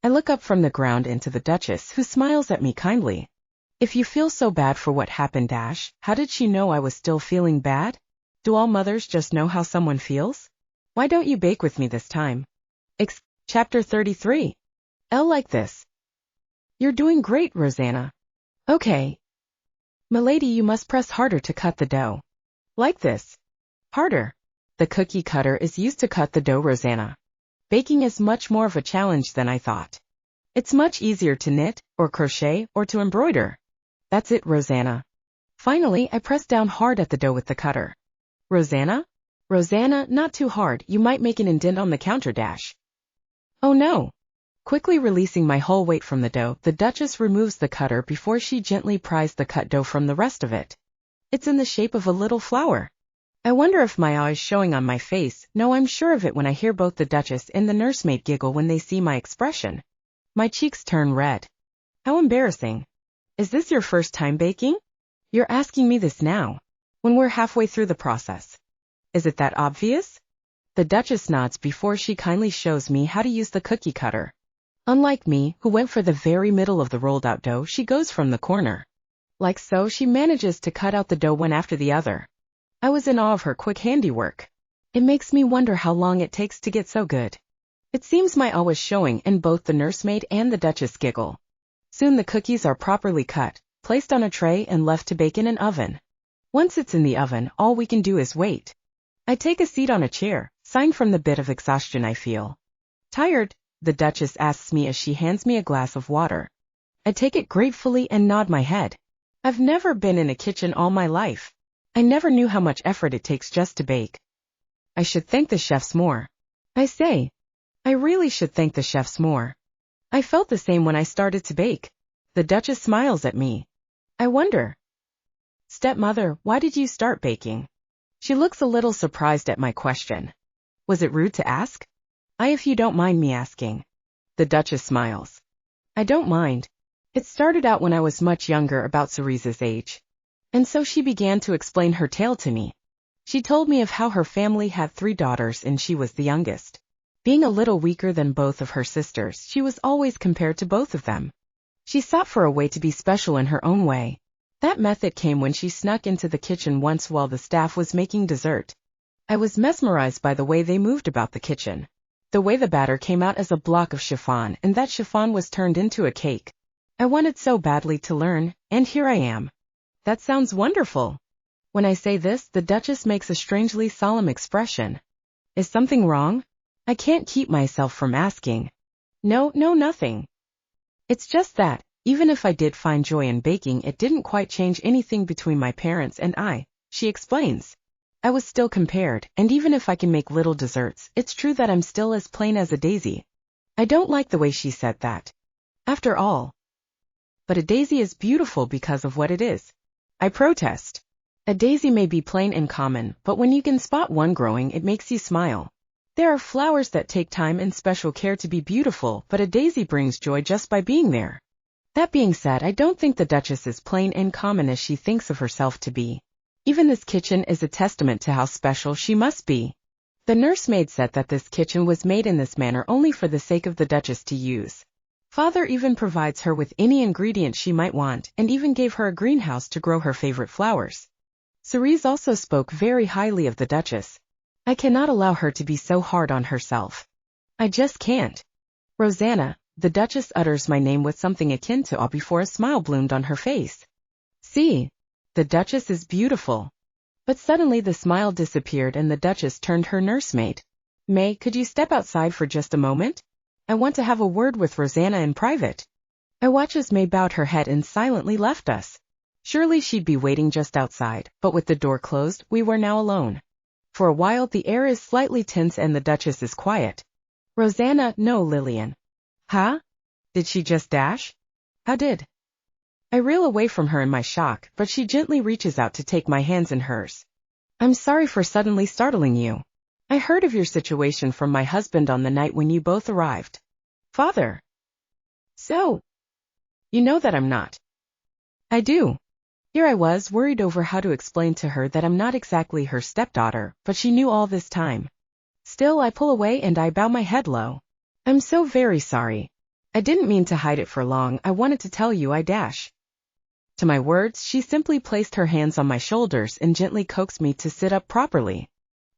I look up from the ground into the Duchess, who smiles at me kindly. If you feel so bad for what happened, Dash, how did she know I was still feeling bad? Do all mothers just know how someone feels? Why don't you bake with me this time? Chapter 33. Like this. You're doing great, Rosanna. Okay. Milady, you must press harder to cut the dough. Like this. Harder. The cookie cutter is used to cut the dough, Rosanna. Baking is much more of a challenge than I thought. It's much easier to knit, or crochet, or to embroider. That's it, Rosanna. Finally, I press down hard at the dough with the cutter. Rosanna? Rosanna, not too hard, you might make an indent on the counter, Dash. Oh no. Quickly releasing my whole weight from the dough, the Duchess removes the cutter before she gently pries the cut dough from the rest of it. It's in the shape of a little flower. I wonder if my awe is showing on my face. No, I'm sure of it when I hear both the Duchess and the nursemaid giggle when they see my expression. My cheeks turn red. How embarrassing. Is this your first time baking? You're asking me this now, when we're halfway through the process. Is it that obvious? The Duchess nods before she kindly shows me how to use the cookie cutter. Unlike me, who went for the very middle of the rolled out dough, she goes from the corner. Like so, she manages to cut out the dough one after the other. I was in awe of her quick handiwork. It makes me wonder how long it takes to get so good. It seems my awe was showing, and both the nursemaid and the Duchess giggle. Soon the cookies are properly cut, placed on a tray and left to bake in an oven. Once it's in the oven, all we can do is wait. I take a seat on a chair, sighing from the bit of exhaustion I feel. Tired? The Duchess asks me as she hands me a glass of water. I take it gratefully and nod my head. I've never been in a kitchen all my life. I never knew how much effort it takes just to bake. I should thank the chefs more. I say. I really should thank the chefs more. I felt the same when I started to bake. The Duchess smiles at me. I wonder. Stepmother, why did you start baking? She looks a little surprised at my question. Was it rude to ask? If you don't mind me asking. The Duchess smiles. I don't mind. It started out when I was much younger, about Cerese's age. And so she began to explain her tale to me. She told me of how her family had 3 daughters and she was the youngest. Being a little weaker than both of her sisters, she was always compared to both of them. She sought for a way to be special in her own way. That method came when she snuck into the kitchen once while the staff was making dessert. I was mesmerized by the way they moved about the kitchen. The way the batter came out as a block of chiffon and that chiffon was turned into a cake. I wanted so badly to learn, and here I am. That sounds wonderful. When I say this, the Duchess makes a strangely solemn expression. Is something wrong? I can't keep myself from asking. No, nothing. It's just that, even if I did find joy in baking, it didn't quite change anything between my parents and I, she explains. I was still compared, and even if I can make little desserts, it's true that I'm still as plain as a daisy. I don't like the way she said that. After all. But a daisy is beautiful because of what it is. I protest. A daisy may be plain and common, but when you can spot one growing, it makes you smile. There are flowers that take time and special care to be beautiful, but a daisy brings joy just by being there. That being said, I don't think the Duchess is plain and common as she thinks of herself to be. Even this kitchen is a testament to how special she must be. The nursemaid said that this kitchen was made in this manner only for the sake of the Duchess to use. Father even provides her with any ingredient she might want, and even gave her a greenhouse to grow her favorite flowers. Cerise also spoke very highly of the Duchess. I cannot allow her to be so hard on herself. I just can't. Rosanna, the Duchess utters my name with something akin to awe before a smile bloomed on her face. See, the Duchess is beautiful. But suddenly the smile disappeared and the Duchess turned her nursemaid. May, could you step outside for just a moment? I want to have a word with Rosanna in private. I watched as May bowed her head and silently left us. Surely she'd be waiting just outside, but with the door closed, we were now alone. For a while the air is slightly tense and the Duchess is quiet. Rosanna, no, Lillian. Huh? Did she just dash? How did? I reel away from her in my shock, but she gently reaches out to take my hands in hers. I'm sorry for suddenly startling you. I heard of your situation from my husband on the night when you both arrived. Father. So, you know that I'm not. I do. Here I was, worried over how to explain to her that I'm not exactly her stepdaughter, but she knew all this time. Still, I pull away and I bow my head low. I'm so very sorry. I didn't mean to hide it for long. I wanted to tell you I dash. To my words, she simply placed her hands on my shoulders and gently coaxed me to sit up properly.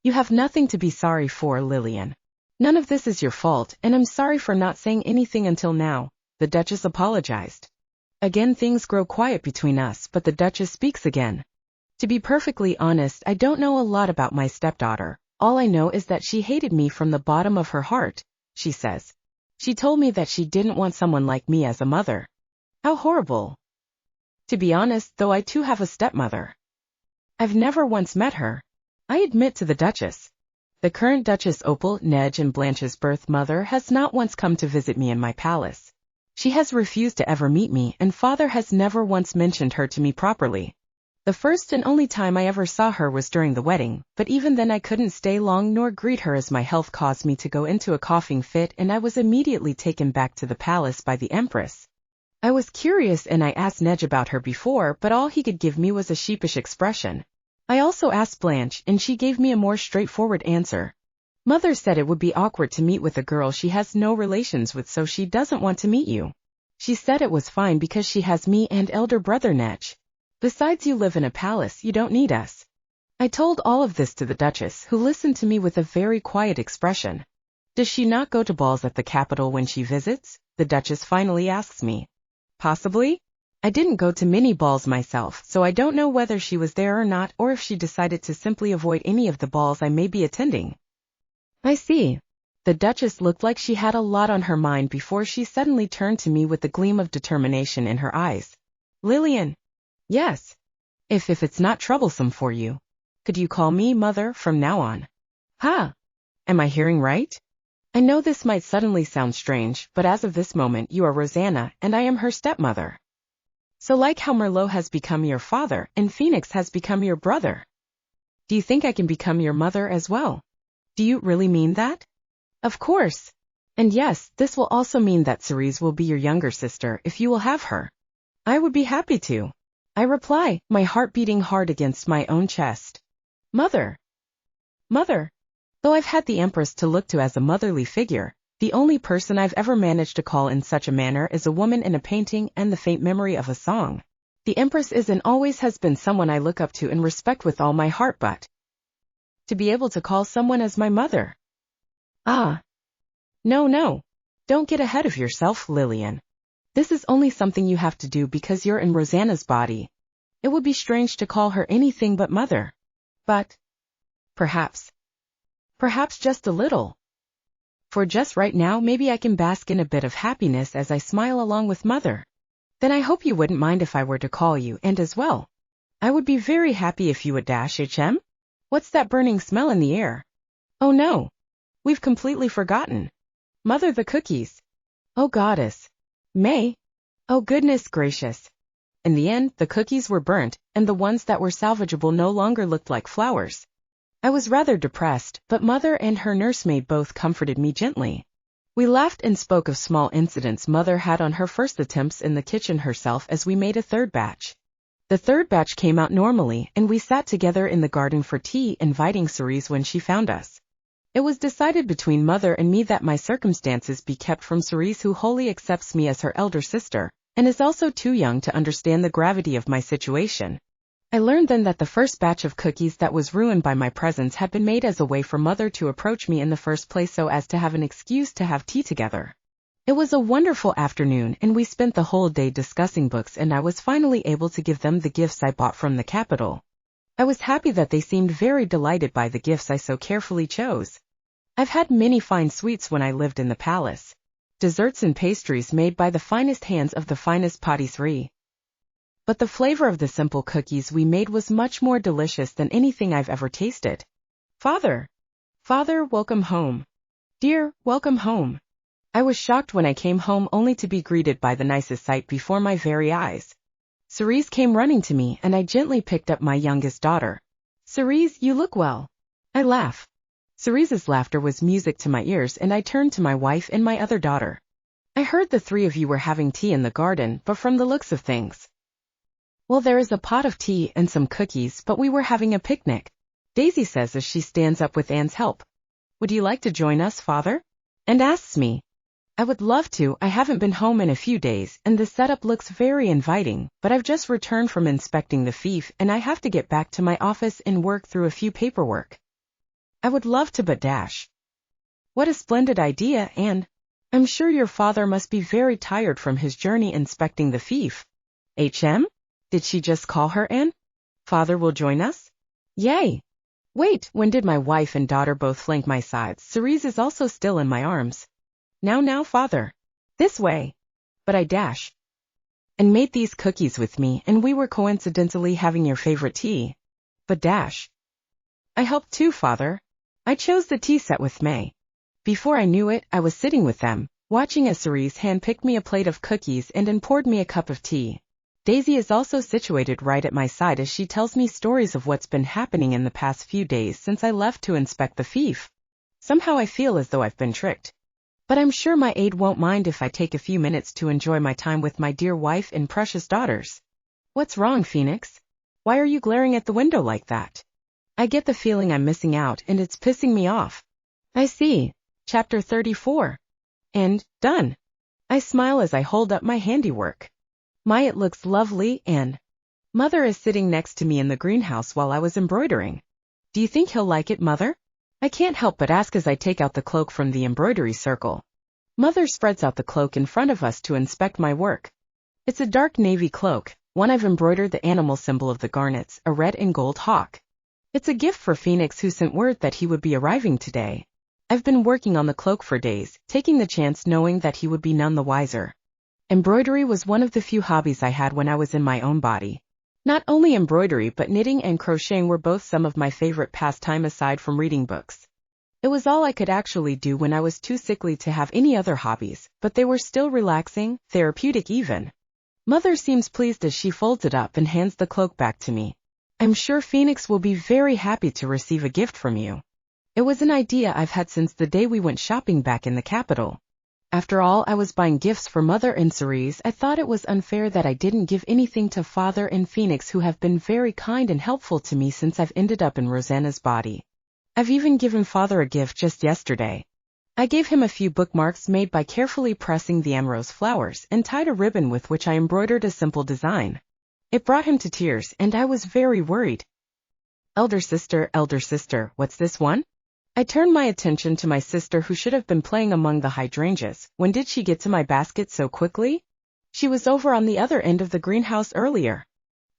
You have nothing to be sorry for, Lillian. None of this is your fault, and I'm sorry for not saying anything until now, the Duchess apologized. Again things grow quiet between us, but the Duchess speaks again. To be perfectly honest, I don't know a lot about my stepdaughter. All I know is that she hated me from the bottom of her heart, she says. She told me that she didn't want someone like me as a mother. How horrible. To be honest, though, I too have a stepmother. I've never once met her. I admit to the Duchess. The current Duchess Opal, Nedge and Blanche's birth mother has not once come to visit me in my palace. She has refused to ever meet me, and Father has never once mentioned her to me properly. The first and only time I ever saw her was during the wedding, but even then I couldn't stay long nor greet her as my health caused me to go into a coughing fit and I was immediately taken back to the palace by the Empress. I was curious and I asked Nedge about her before, but all he could give me was a sheepish expression. I also asked Blanche, and she gave me a more straightforward answer. Mother said it would be awkward to meet with a girl she has no relations with, so she doesn't want to meet you. She said it was fine because she has me and elder brother Nedge. Besides, you live in a palace, you don't need us. I told all of this to the Duchess, who listened to me with a very quiet expression. Does she not go to balls at the capital when she visits? The Duchess finally asks me. Possibly. I didn't go to many balls myself, so I don't know whether she was there or not, or if she decided to simply avoid any of the balls I may be attending. I see. The Duchess looked like she had a lot on her mind before she suddenly turned to me with a gleam of determination in her eyes. Lillian. Yes. If it's not troublesome for you. Could you call me Mother from now on? Huh? Am I hearing right? I know this might suddenly sound strange, but as of this moment you are Rosanna, and I am her stepmother. So like how Merlot has become your father, and Phoenix has become your brother. Do you think I can become your mother as well? Do you really mean that? Of course. And yes, this will also mean that Cerise will be your younger sister if you will have her. I would be happy to. I reply, my heart beating hard against my own chest. Mother, Mother. Though I've had the Empress to look to as a motherly figure, the only person I've ever managed to call in such a manner is a woman in a painting and the faint memory of a song. The Empress is and always has been someone I look up to and respect with all my heart, but to be able to call someone as my mother. Ah. No. Don't get ahead of yourself, Lillian. This is only something you have to do because you're in Rosanna's body. It would be strange to call her anything but mother. But perhaps just a little. For just right now, maybe I can bask in a bit of happiness as I smile along with mother. Then I hope you wouldn't mind if I were to call you and as well. I would be very happy if you would dash HM. What's that burning smell in the air? Oh no. We've completely forgotten. Mother, the cookies. Oh goddess. May. Oh goodness gracious. In the end, the cookies were burnt, and the ones that were salvageable no longer looked like flowers. I was rather depressed, but mother and her nursemaid both comforted me gently. We laughed and spoke of small incidents mother had on her first attempts in the kitchen herself as we made a third batch. The third batch came out normally, and we sat together in the garden for tea, inviting Cerise when she found us. It was decided between mother and me that my circumstances be kept from Cerise, who wholly accepts me as her elder sister, and is also too young to understand the gravity of my situation. I learned then that the first batch of cookies that was ruined by my presence had been made as a way for mother to approach me in the first place so as to have an excuse to have tea together. It was a wonderful afternoon, and we spent the whole day discussing books, and I was finally able to give them the gifts I bought from the capital. I was happy that they seemed very delighted by the gifts I so carefully chose. I've had many fine sweets when I lived in the palace. Desserts and pastries made by the finest hands of the finest patisserie. But the flavor of the simple cookies we made was much more delicious than anything I've ever tasted. Father, welcome home. Dear, welcome home. I was shocked when I came home only to be greeted by the nicest sight before my very eyes. Cerise came running to me, and I gently picked up my youngest daughter. Cerise, you look well. I laugh. Cerise's laughter was music to my ears, and I turned to my wife and my other daughter. I heard the three of you were having tea in the garden, but from the looks of things, well, there is a pot of tea and some cookies, but we were having a picnic, Daisy says as she stands up with Anne's help. Would you like to join us, Father? And asks me. I would love to. I haven't been home in a few days, and the setup looks very inviting, but I've just returned from inspecting the fief, and I have to get back to my office and work through a few paperwork. I would love to, but dash. What a splendid idea, Anne. I'm sure your father must be very tired from his journey inspecting the fief. HM? Did she just call her, Anne? Father will join us? Yay! Wait, when did my wife and daughter both flank my sides? Cerise is also still in my arms. Now, Father. This way. But I dash. And made these cookies with me, and we were coincidentally having your favorite tea. But dash. I helped too, Father. I chose the tea set with May. Before I knew it, I was sitting with them, watching as Cerise hand-picked me a plate of cookies and then poured me a cup of tea. Daisy is also situated right at my side as she tells me stories of what's been happening in the past few days since I left to inspect the fief. Somehow I feel as though I've been tricked. But I'm sure my aide won't mind if I take a few minutes to enjoy my time with my dear wife and precious daughters. What's wrong, Phoenix? Why are you glaring at the window like that? I get the feeling I'm missing out, and it's pissing me off. I see. Chapter 34. And, done. I smile as I hold up my handiwork. My, it looks lovely, and Mother is sitting next to me in the greenhouse while I was embroidering. Do you think he'll like it, Mother? I can't help but ask as I take out the cloak from the embroidery circle. Mother spreads out the cloak in front of us to inspect my work. It's a dark navy cloak, one I've embroidered the animal symbol of the Garnets, a red and gold hawk. It's a gift for Phoenix, who sent word that he would be arriving today. I've been working on the cloak for days, taking the chance knowing that he would be none the wiser. Embroidery was one of the few hobbies I had when I was in my own body. Not only embroidery but knitting and crocheting were both some of my favorite pastime aside from reading books. It was all I could actually do when I was too sickly to have any other hobbies, but they were still relaxing, therapeutic even. Mother seems pleased as she folds it up and hands the cloak back to me. I'm sure Phoenix will be very happy to receive a gift from you. It was an idea I've had since the day we went shopping back in the capital. After all, I was buying gifts for Mother and Cerise. I thought it was unfair that I didn't give anything to Father and Phoenix, who have been very kind and helpful to me since I've ended up in Rosanna's body. I've even given father a gift just yesterday. I gave him a few bookmarks made by carefully pressing the amorose flowers and tied a ribbon with which I embroidered a simple design. It brought him to tears, and I was very worried. Elder sister, what's this one? I turned my attention to my sister, who should have been playing among the hydrangeas. When did she get to my basket so quickly? She was over on the other end of the greenhouse earlier.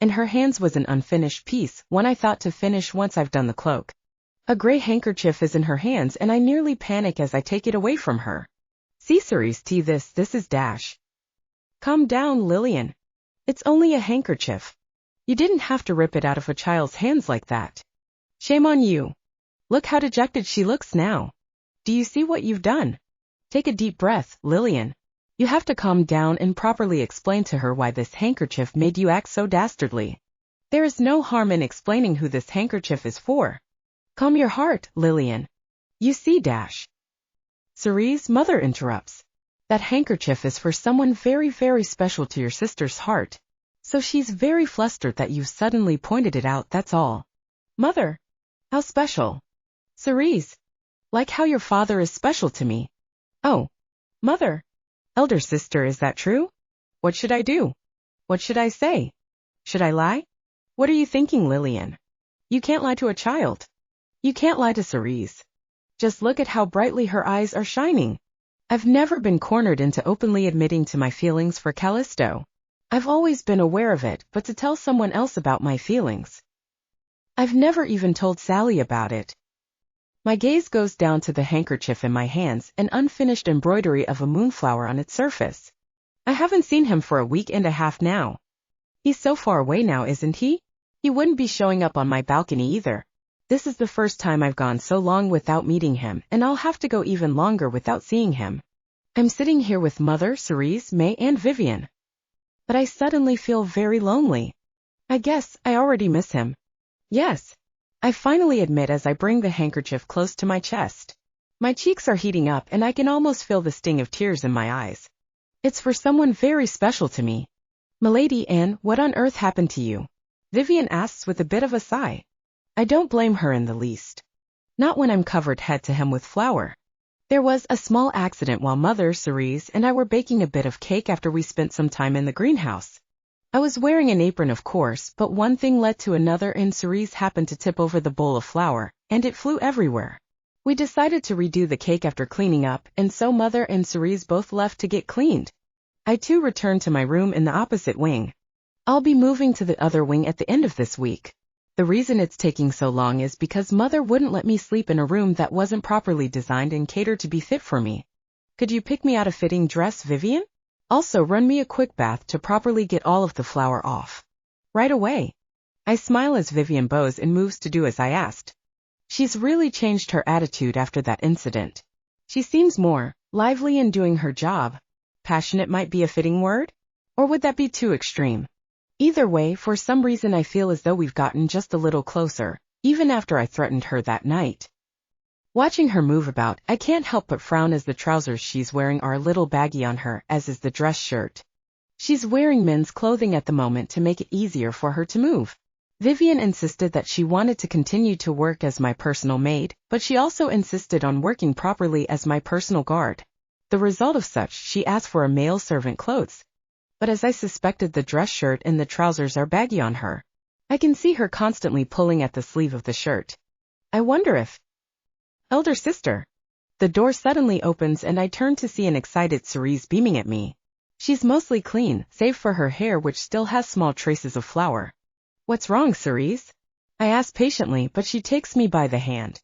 In her hands was an unfinished piece, one I thought to finish once I've done the cloak. A gray handkerchief is in her hands, and I nearly panic as I take it away from her. See, Cerise, this is Dash. Calm down, Lillian. It's only a handkerchief. You didn't have to rip it out of a child's hands like that. Shame on you. Look how dejected she looks now. Do you see what you've done? Take a deep breath, Lillian. You have to calm down and properly explain to her why this handkerchief made you act so dastardly. There is no harm in explaining who this handkerchief is for. Calm your heart, Lillian. You see, Dash. Cerise, mother interrupts. That handkerchief is for someone very, very special to your sister's heart. So she's very flustered that you suddenly pointed it out, that's all. Mother. How special? Cerise. Like how your father is special to me. Oh. Mother. Elder sister, is that true? What should I do? What should I say? Should I lie? What are you thinking, Lillian? You can't lie to a child. You can't lie to Cerise. Just look at how brightly her eyes are shining. I've never been cornered into openly admitting to my feelings for Callisto. I've always been aware of it, but to tell someone else about my feelings. I've never even told Sally about it. My gaze goes down to the handkerchief in my hands, an unfinished embroidery of a moonflower on its surface. I haven't seen him for a week and a half now. He's so far away now, isn't he? He wouldn't be showing up on my balcony either. This is the first time I've gone so long without meeting him, and I'll have to go even longer without seeing him. I'm sitting here with Mother, Cerise, May, and Vivian. But I suddenly feel very lonely. I guess I already miss him. Yes. I finally admit as I bring the handkerchief close to my chest. My cheeks are heating up, and I can almost feel the sting of tears in my eyes. It's for someone very special to me. Milady Anne, what on earth happened to you? Vivian asks with a bit of a sigh. I don't blame her in the least. Not when I'm covered head to hem with flour. There was a small accident while Mother, Cerise, and I were baking a bit of cake after we spent some time in the greenhouse. I was wearing an apron, of course, but one thing led to another, and Cerise happened to tip over the bowl of flour, and it flew everywhere. We decided to redo the cake after cleaning up, and so Mother and Cerise both left to get cleaned. I too returned to my room in the opposite wing. I'll be moving to the other wing at the end of this week. The reason it's taking so long is because Mother wouldn't let me sleep in a room that wasn't properly designed and catered to be fit for me. Could you pick me out a fitting dress, Vivian? Also, run me a quick bath to properly get all of the flour off. Right away. I smile as Vivian bows and moves to do as I asked. She's really changed her attitude after that incident. She seems more lively in doing her job. Passionate might be a fitting word? Or would that be too extreme? Either way, for some reason I feel as though we've gotten just a little closer, even after I threatened her that night. Watching her move about, I can't help but frown as the trousers she's wearing are a little baggy on her, as is the dress shirt. She's wearing men's clothing at the moment to make it easier for her to move. Vivian insisted that she wanted to continue to work as my personal maid, but she also insisted on working properly as my personal guard. The result of such, she asked for a male servant clothes. But as I suspected, the dress shirt and the trousers are baggy on her. I can see her constantly pulling at the sleeve of the shirt. I wonder if... Elder sister. The door suddenly opens and I turn to see an excited Cerise beaming at me. She's mostly clean, save for her hair, which still has small traces of flour. What's wrong, Cerise? I ask patiently, but she takes me by the hand.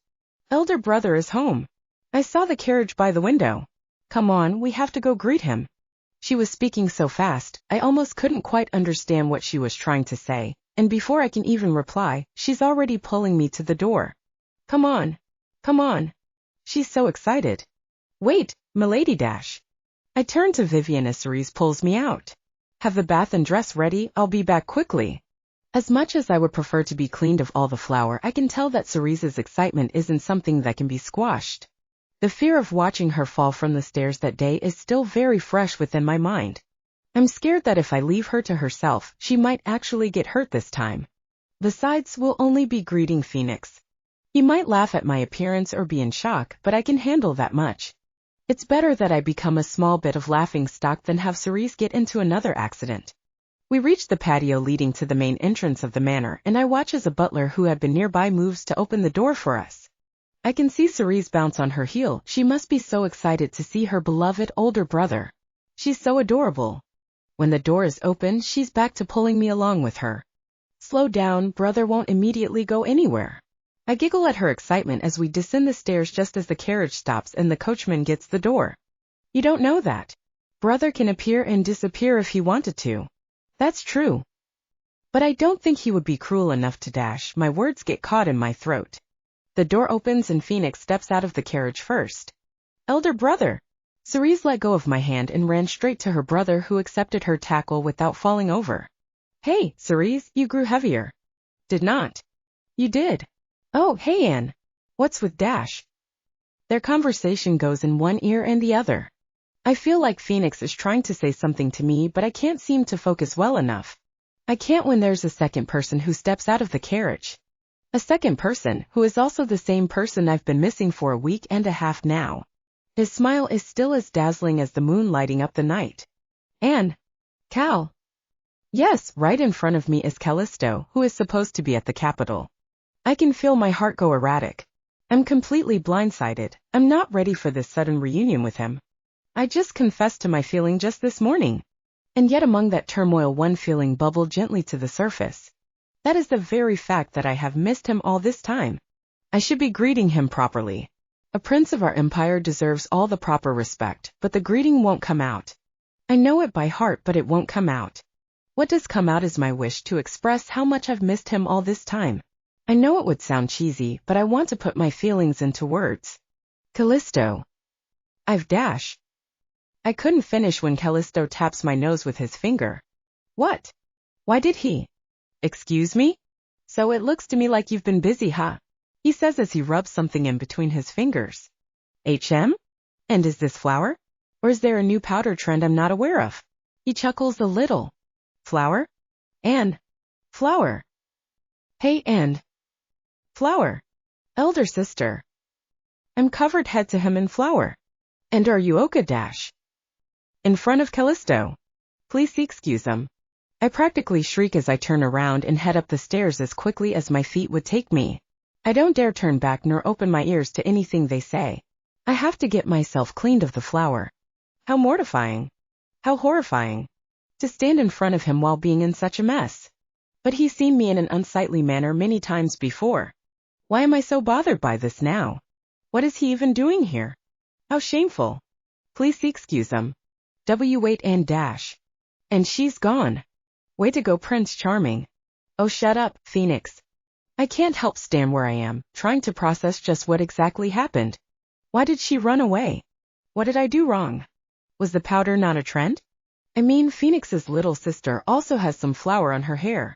Elder brother is home. I saw the carriage by the window. Come on, we have to go greet him. She was speaking so fast, I almost couldn't quite understand what she was trying to say, and before I can even reply, she's already pulling me to the door. Come on. Come on. She's so excited. Wait, Milady Dash. I turn to Vivian as Cerise pulls me out. Have the bath and dress ready, I'll be back quickly. As much as I would prefer to be cleaned of all the flour, I can tell that Cerise's excitement isn't something that can be squashed. The fear of watching her fall from the stairs that day is still very fresh within my mind. I'm scared that if I leave her to herself, she might actually get hurt this time. Besides, we'll only be greeting Phoenix. He might laugh at my appearance or be in shock, but I can handle that much. It's better that I become a small bit of laughing stock than have Cerise get into another accident. We reach the patio leading to the main entrance of the manor, and I watch as a butler who had been nearby moves to open the door for us. I can see Cerise bounce on her heel. She must be so excited to see her beloved older brother. She's so adorable. When the door is open, she's back to pulling me along with her. Slow down, brother won't immediately go anywhere. I giggle at her excitement as we descend the stairs just as the carriage stops and the coachman gets the door. You don't know that. Brother can appear and disappear if he wanted to. That's true. But I don't think he would be cruel enough to dash. My words get caught in my throat. The door opens and Phoenix steps out of the carriage first. Elder brother. Cerise let go of my hand and ran straight to her brother, who accepted her tackle without falling over. Hey, Cerise, you grew heavier. Did not. You did. Oh, hey Anne. What's with Dash? Their conversation goes in one ear and the other. I feel like Phoenix is trying to say something to me, but I can't seem to focus well enough. I can't when there's a second person who steps out of the carriage. A second person, who is also the same person I've been missing for a week and a half now. His smile is still as dazzling as the moon lighting up the night. Anne. Cal. Yes, right in front of me is Callisto, who is supposed to be at the capital. I can feel my heart go erratic. I'm completely blindsided. I'm not ready for this sudden reunion with him. I just confessed to my feeling just this morning. And yet among that turmoil one feeling bubbled gently to the surface. That is the very fact that I have missed him all this time. I should be greeting him properly. A prince of our empire deserves all the proper respect, but the greeting won't come out. I know it by heart, but it won't come out. What does come out is my wish to express how much I've missed him all this time. I know it would sound cheesy, but I want to put my feelings into words. Callisto. I've Dash. I couldn't finish when Callisto taps my nose with his finger. What? Why did he? Excuse me? So it looks to me like you've been busy, huh? He says as he rubs something in between his fingers. HM? And is this flour? Or is there a new powder trend I'm not aware of? He chuckles a little. Flour? Anne. Flour. Hey, Anne. Flour. Elder sister. I'm covered head to hem in flour. And are you okay, Dash? In front of Callisto. Please excuse him. I practically shriek as I turn around and head up the stairs as quickly as my feet would take me. I don't dare turn back nor open my ears to anything they say. I have to get myself cleaned of the flour. How mortifying. How horrifying. To stand in front of him while being in such a mess. But he's seen me in an unsightly manner many times before. Why am I so bothered by this now? What is he even doing here? How shameful. Please excuse him. Wait and Dash. And she's gone. Way to go, Prince Charming. Oh, shut up, Phoenix. I can't help stand where I am, trying to process just what exactly happened. Why did she run away? What did I do wrong? Was the powder not a trend? I mean, Phoenix's little sister also has some flour on her hair.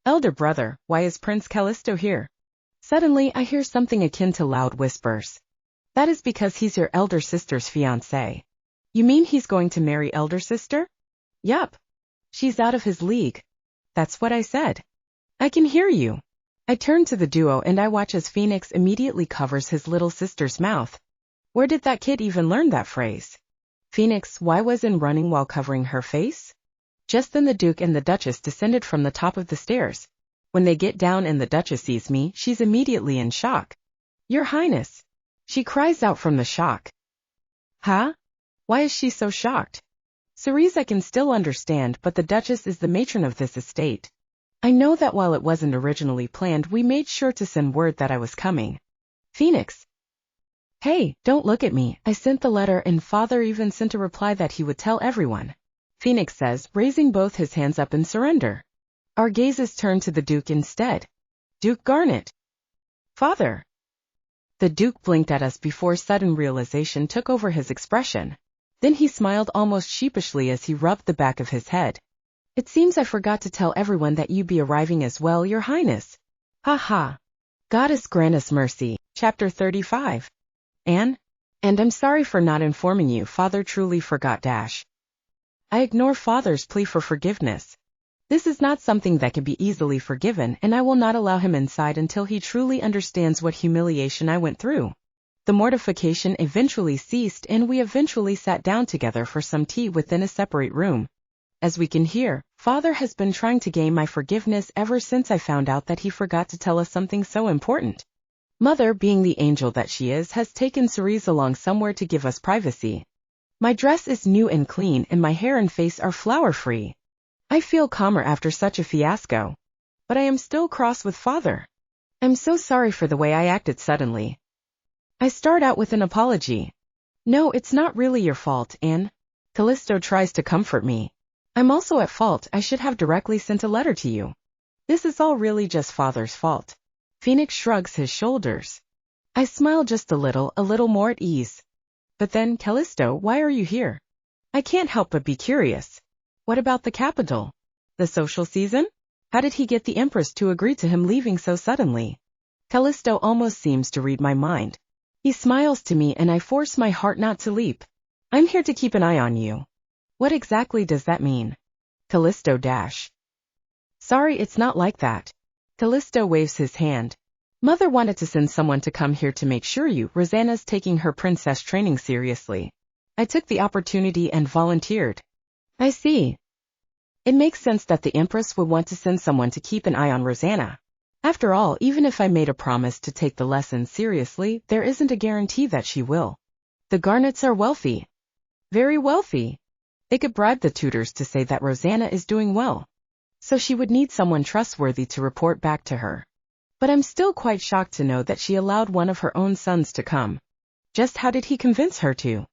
Elder brother, why is Prince Callisto here? Suddenly, I hear something akin to loud whispers. That is because he's your elder sister's fiancé. You mean he's going to marry elder sister? Yup. She's out of his league. That's what I said. I can hear you. I turn to the duo and I watch as Phoenix immediately covers his little sister's mouth. Where did that kid even learn that phrase? Phoenix, why was in running while covering her face? Just then the Duke and the Duchess descended from the top of the stairs. When they get down and the Duchess sees me, she's immediately in shock. Your Highness. She cries out from the shock. Huh? Why is she so shocked? Cerise I can still understand, but the Duchess is the matron of this estate. I know that while it wasn't originally planned, we made sure to send word that I was coming. Phoenix. Hey, don't look at me. I sent the letter and Father even sent a reply that he would tell everyone. Phoenix says, raising both his hands up in surrender. Our gazes turn to the Duke instead. Duke Garnet. Father. The Duke blinked at us before sudden realization took over his expression. Then he smiled almost sheepishly as he rubbed the back of his head. It seems I forgot to tell everyone that you be arriving as well, Your Highness. Ha ha. Goddess grant us mercy. Chapter 35. Anne? And I'm sorry for not informing you, Father truly forgot Dash. I ignore Father's plea for forgiveness. This is not something that can be easily forgiven, and I will not allow him inside until he truly understands what humiliation I went through. The mortification eventually ceased, and we eventually sat down together for some tea within a separate room. As we can hear, Father has been trying to gain my forgiveness ever since I found out that he forgot to tell us something so important. Mother, being the angel that she is, has taken Cerise along somewhere to give us privacy. My dress is new and clean, and my hair and face are flower-free. I feel calmer after such a fiasco. But I am still cross with Father. I'm so sorry for the way I acted suddenly. I start out with an apology. No, it's not really your fault, Anne. Callisto tries to comfort me. I'm also at fault. I should have directly sent a letter to you. This is all really just Father's fault. Phoenix shrugs his shoulders. I smile just a little more at ease. But then, Callisto, why are you here? I can't help but be curious. What about the capital? The social season? How did he get the Empress to agree to him leaving so suddenly? Callisto almost seems to read my mind. He smiles to me and I force my heart not to leap. I'm here to keep an eye on you. What exactly does that mean? Callisto dash. Sorry, it's not like that. Callisto waves his hand. Mother wanted to send someone to come here to make sure Rosanna's taking her princess training seriously. I took the opportunity and volunteered. I see. It makes sense that the Empress would want to send someone to keep an eye on Rosanna. After all, even if I made a promise to take the lesson seriously, there isn't a guarantee that she will. The Garnets are wealthy. Very wealthy. They could bribe the tutors to say that Rosanna is doing well. So she would need someone trustworthy to report back to her. But I'm still quite shocked to know that she allowed one of her own sons to come. Just how did he convince her to?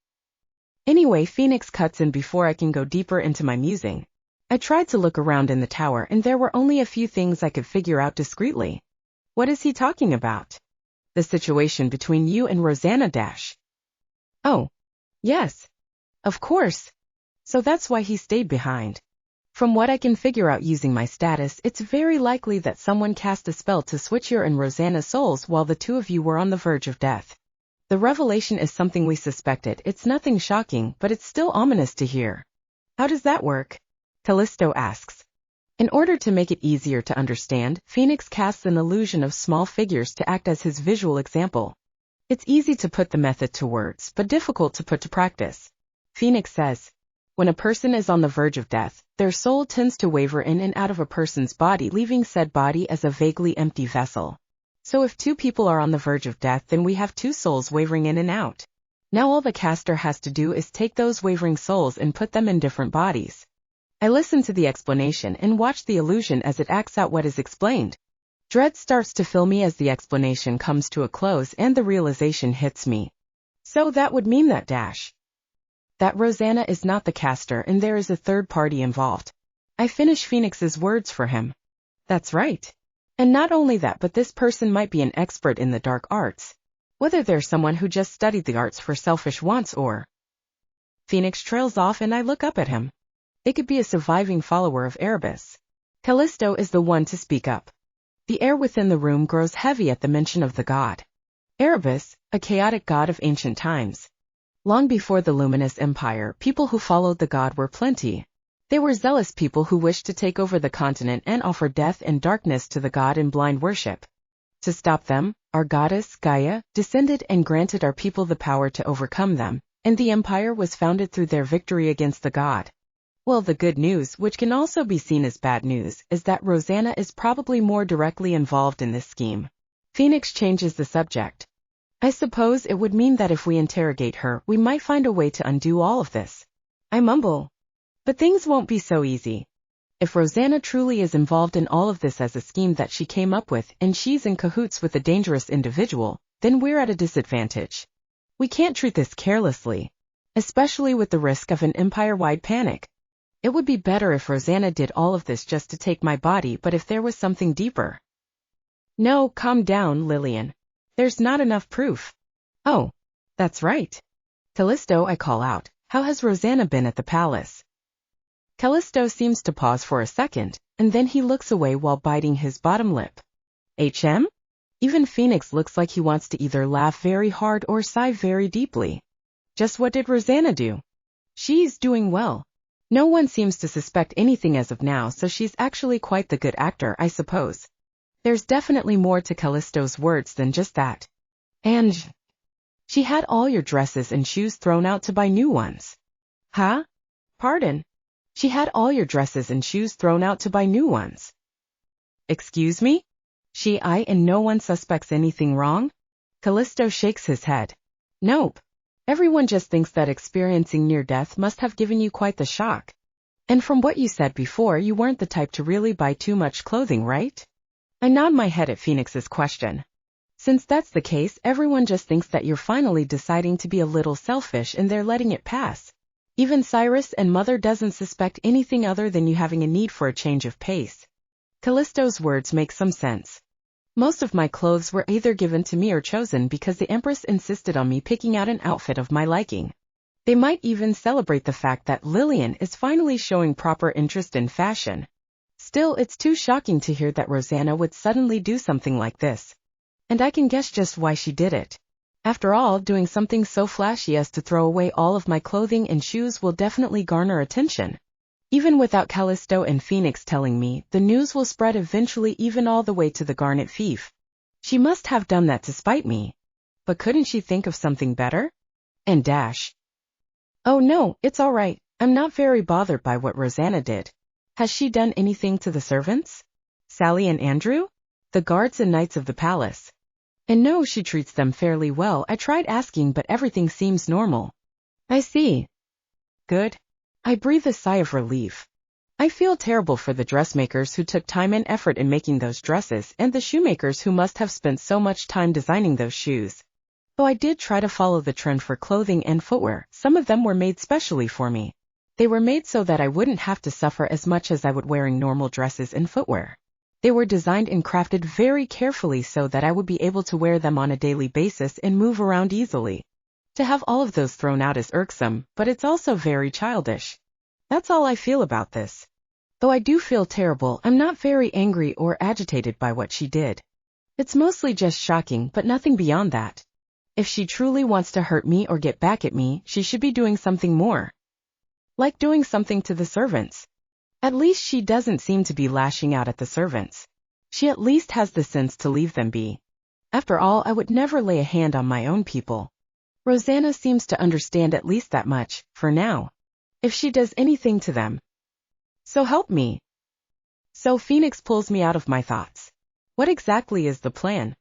Anyway, Phoenix cuts in before I can go deeper into my musing. I tried to look around in the tower and there were only a few things I could figure out discreetly. What is he talking about? The situation between you and Rosanna dash. Oh. Yes. Of course. So that's why he stayed behind. From what I can figure out using my status, it's very likely that someone cast a spell to switch your and Rosanna's souls while the two of you were on the verge of death. The revelation is something we suspected. It's nothing shocking, but it's still ominous to hear. How does that work? Callisto asks. In order to make it easier to understand, Phoenix casts an illusion of small figures to act as his visual example. It's easy to put the method to words, but difficult to put to practice. Phoenix says, when a person is on the verge of death, their soul tends to waver in and out of a person's body, leaving said body as a vaguely empty vessel. So if two people are on the verge of death, then we have two souls wavering in and out. Now all the caster has to do is take those wavering souls and put them in different bodies. I listen to the explanation and watch the illusion as it acts out what is explained. Dread starts to fill me as the explanation comes to a close and the realization hits me. So that would mean that that Rosanna is not the caster and there is a third party involved. I finish Phoenix's words for him. That's right. And not only that, but this person might be an expert in the dark arts. Whether they're someone who just studied the arts for selfish wants or... Phoenix trails off and I look up at him. They could be a surviving follower of Erebus. Callisto is the one to speak up. The air within the room grows heavy at the mention of the god. Erebus, a chaotic god of ancient times. Long before the Luminous Empire, people who followed the god were plenty. They were zealous people who wished to take over the continent and offer death and darkness to the god in blind worship. To stop them, our goddess, Gaia, descended and granted our people the power to overcome them, and the empire was founded through their victory against the god. Well, the good news, which can also be seen as bad news, is that Rosanna is probably more directly involved in this scheme. Phoenix changes the subject. I suppose it would mean that if we interrogate her, we might find a way to undo all of this. I mumble. But things won't be so easy. If Rosanna truly is involved in all of this as a scheme that she came up with and she's in cahoots with a dangerous individual, then we're at a disadvantage. We can't treat this carelessly, especially with the risk of an empire-wide panic. It would be better if Rosanna did all of this just to take my body, but if there was something deeper. No, calm down, Lillian. There's not enough proof. Oh, that's right. Callisto, I call out, how has Rosanna been at the palace? Callisto seems to pause for a second, and then he looks away while biting his bottom lip. Even Phoenix looks like he wants to either laugh very hard or sigh very deeply. Just what did Rosanna do? She's doing well. No one seems to suspect anything as of now, so she's actually quite the good actor, I suppose. There's definitely more to Callisto's words than just that. And she had all your dresses and shoes thrown out to buy new ones. Huh? Pardon? She had all your dresses and shoes thrown out to buy new ones. Excuse me? And no one suspects anything wrong? Callisto shakes his head. Nope. Everyone just thinks that experiencing near death must have given you quite the shock. And from what you said before, you weren't the type to really buy too much clothing, right? I nod my head at Phoenix's question. Since that's the case, everyone just thinks that you're finally deciding to be a little selfish and they're letting it pass. Even Cyrus and Mother doesn't suspect anything other than you having a need for a change of pace. Callisto's words make some sense. Most of my clothes were either given to me or chosen because the Empress insisted on me picking out an outfit of my liking. They might even celebrate the fact that Lillian is finally showing proper interest in fashion. Still, it's too shocking to hear that Rosanna would suddenly do something like this. And I can guess just why she did it. After all, doing something so flashy as to throw away all of my clothing and shoes will definitely garner attention. Even without Callisto and Phoenix telling me, the news will spread eventually, even all the way to the Garnet Thief. She must have done that to spite me. But couldn't she think of something better? And dash. Oh no, it's all right. I'm not very bothered by what Rosanna did. Has she done anything to the servants? Sally and Andrew? The guards and knights of the palace. And no, she treats them fairly well. I tried asking, but everything seems normal. I see. Good. I breathe a sigh of relief. I feel terrible for the dressmakers who took time and effort in making those dresses, and the shoemakers who must have spent so much time designing those shoes. Though I did try to follow the trend for clothing and footwear, some of them were made specially for me. They were made so that I wouldn't have to suffer as much as I would wearing normal dresses and footwear. They were designed and crafted very carefully so that I would be able to wear them on a daily basis and move around easily. To have all of those thrown out is irksome, but it's also very childish. That's all I feel about this. Though I do feel terrible, I'm not very angry or agitated by what she did. It's mostly just shocking, but nothing beyond that. If she truly wants to hurt me or get back at me, she should be doing something more. Like doing something to the servants. At least she doesn't seem to be lashing out at the servants. She at least has the sense to leave them be. After all, I would never lay a hand on my own people. Rosanna seems to understand at least that much, for now. If she does anything to them. So help me. So Phoenix pulls me out of my thoughts. What exactly is the plan?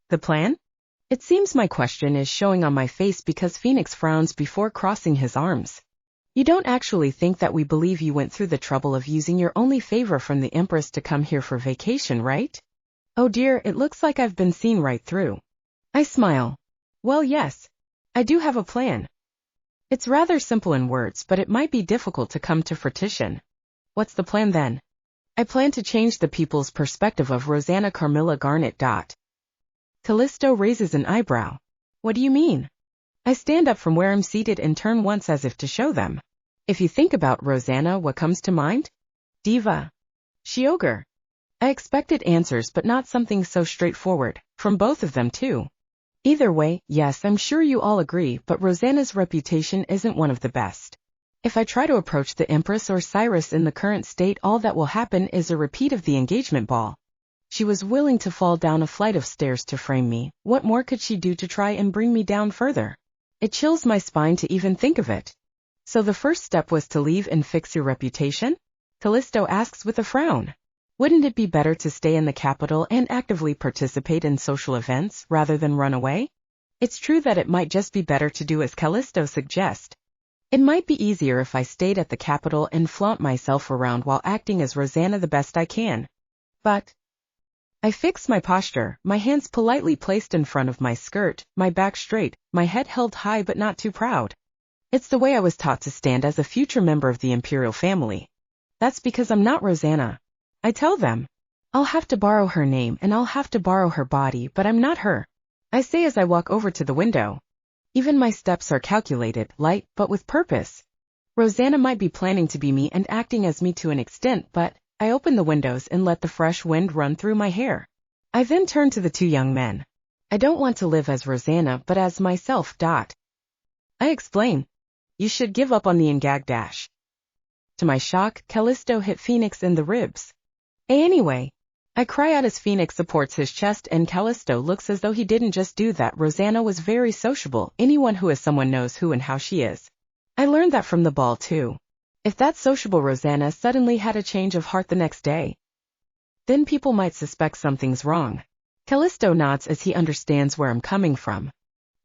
The plan? It seems my question is showing on my face because Phoenix frowns before crossing his arms. You don't actually think that we believe you went through the trouble of using your only favor from the Empress to come here for vacation, right? Oh dear, it looks like I've been seen right through. I smile. Well, yes. I do have a plan. It's rather simple in words, but it might be difficult to come to fruition. What's the plan then? I plan to change the people's perspective of Rosanna Carmilla Garnet. Callisto raises an eyebrow. What do you mean? I stand up from where I'm seated and turn once as if to show them. If you think about Rosanna, what comes to mind? Diva. She-ogre. I expected answers, but not something so straightforward, from both of them too. Either way, yes, I'm sure you all agree, but Rosanna's reputation isn't one of the best. If I try to approach the Empress or Cyrus in the current state, all that will happen is a repeat of the engagement ball. She was willing to fall down a flight of stairs to frame me. What more could she do to try and bring me down further? It chills my spine to even think of it. So the first step was to leave and fix your reputation? Callisto asks with a frown. Wouldn't it be better to stay in the capital and actively participate in social events rather than run away? It's true that it might just be better to do as Callisto suggests. It might be easier if I stayed at the capital and flaunt myself around while acting as Rosanna the best I can. But I fix my posture, my hands politely placed in front of my skirt, my back straight, my head held high but not too proud. It's the way I was taught to stand as a future member of the imperial family. That's because I'm not Rosanna. I tell them. I'll have to borrow her name and I'll have to borrow her body, but I'm not her. I say as I walk over to the window. Even my steps are calculated, light, but with purpose. Rosanna might be planning to be me and acting as me to an extent, but I open the windows and let the fresh wind run through my hair. I then turn to the two young men. I don't want to live as Rosanna, but as myself. I explain. You should give up on the engag. To my shock, Callisto hit Phoenix in the ribs. Anyway, I cry out as Phoenix supports his chest and Callisto looks as though he didn't just do that. Rosanna was very sociable. Anyone who is someone knows who and how she is. I learned that from the ball too. If that sociable Rosanna suddenly had a change of heart the next day, then people might suspect something's wrong. Callisto nods as he understands where I'm coming from.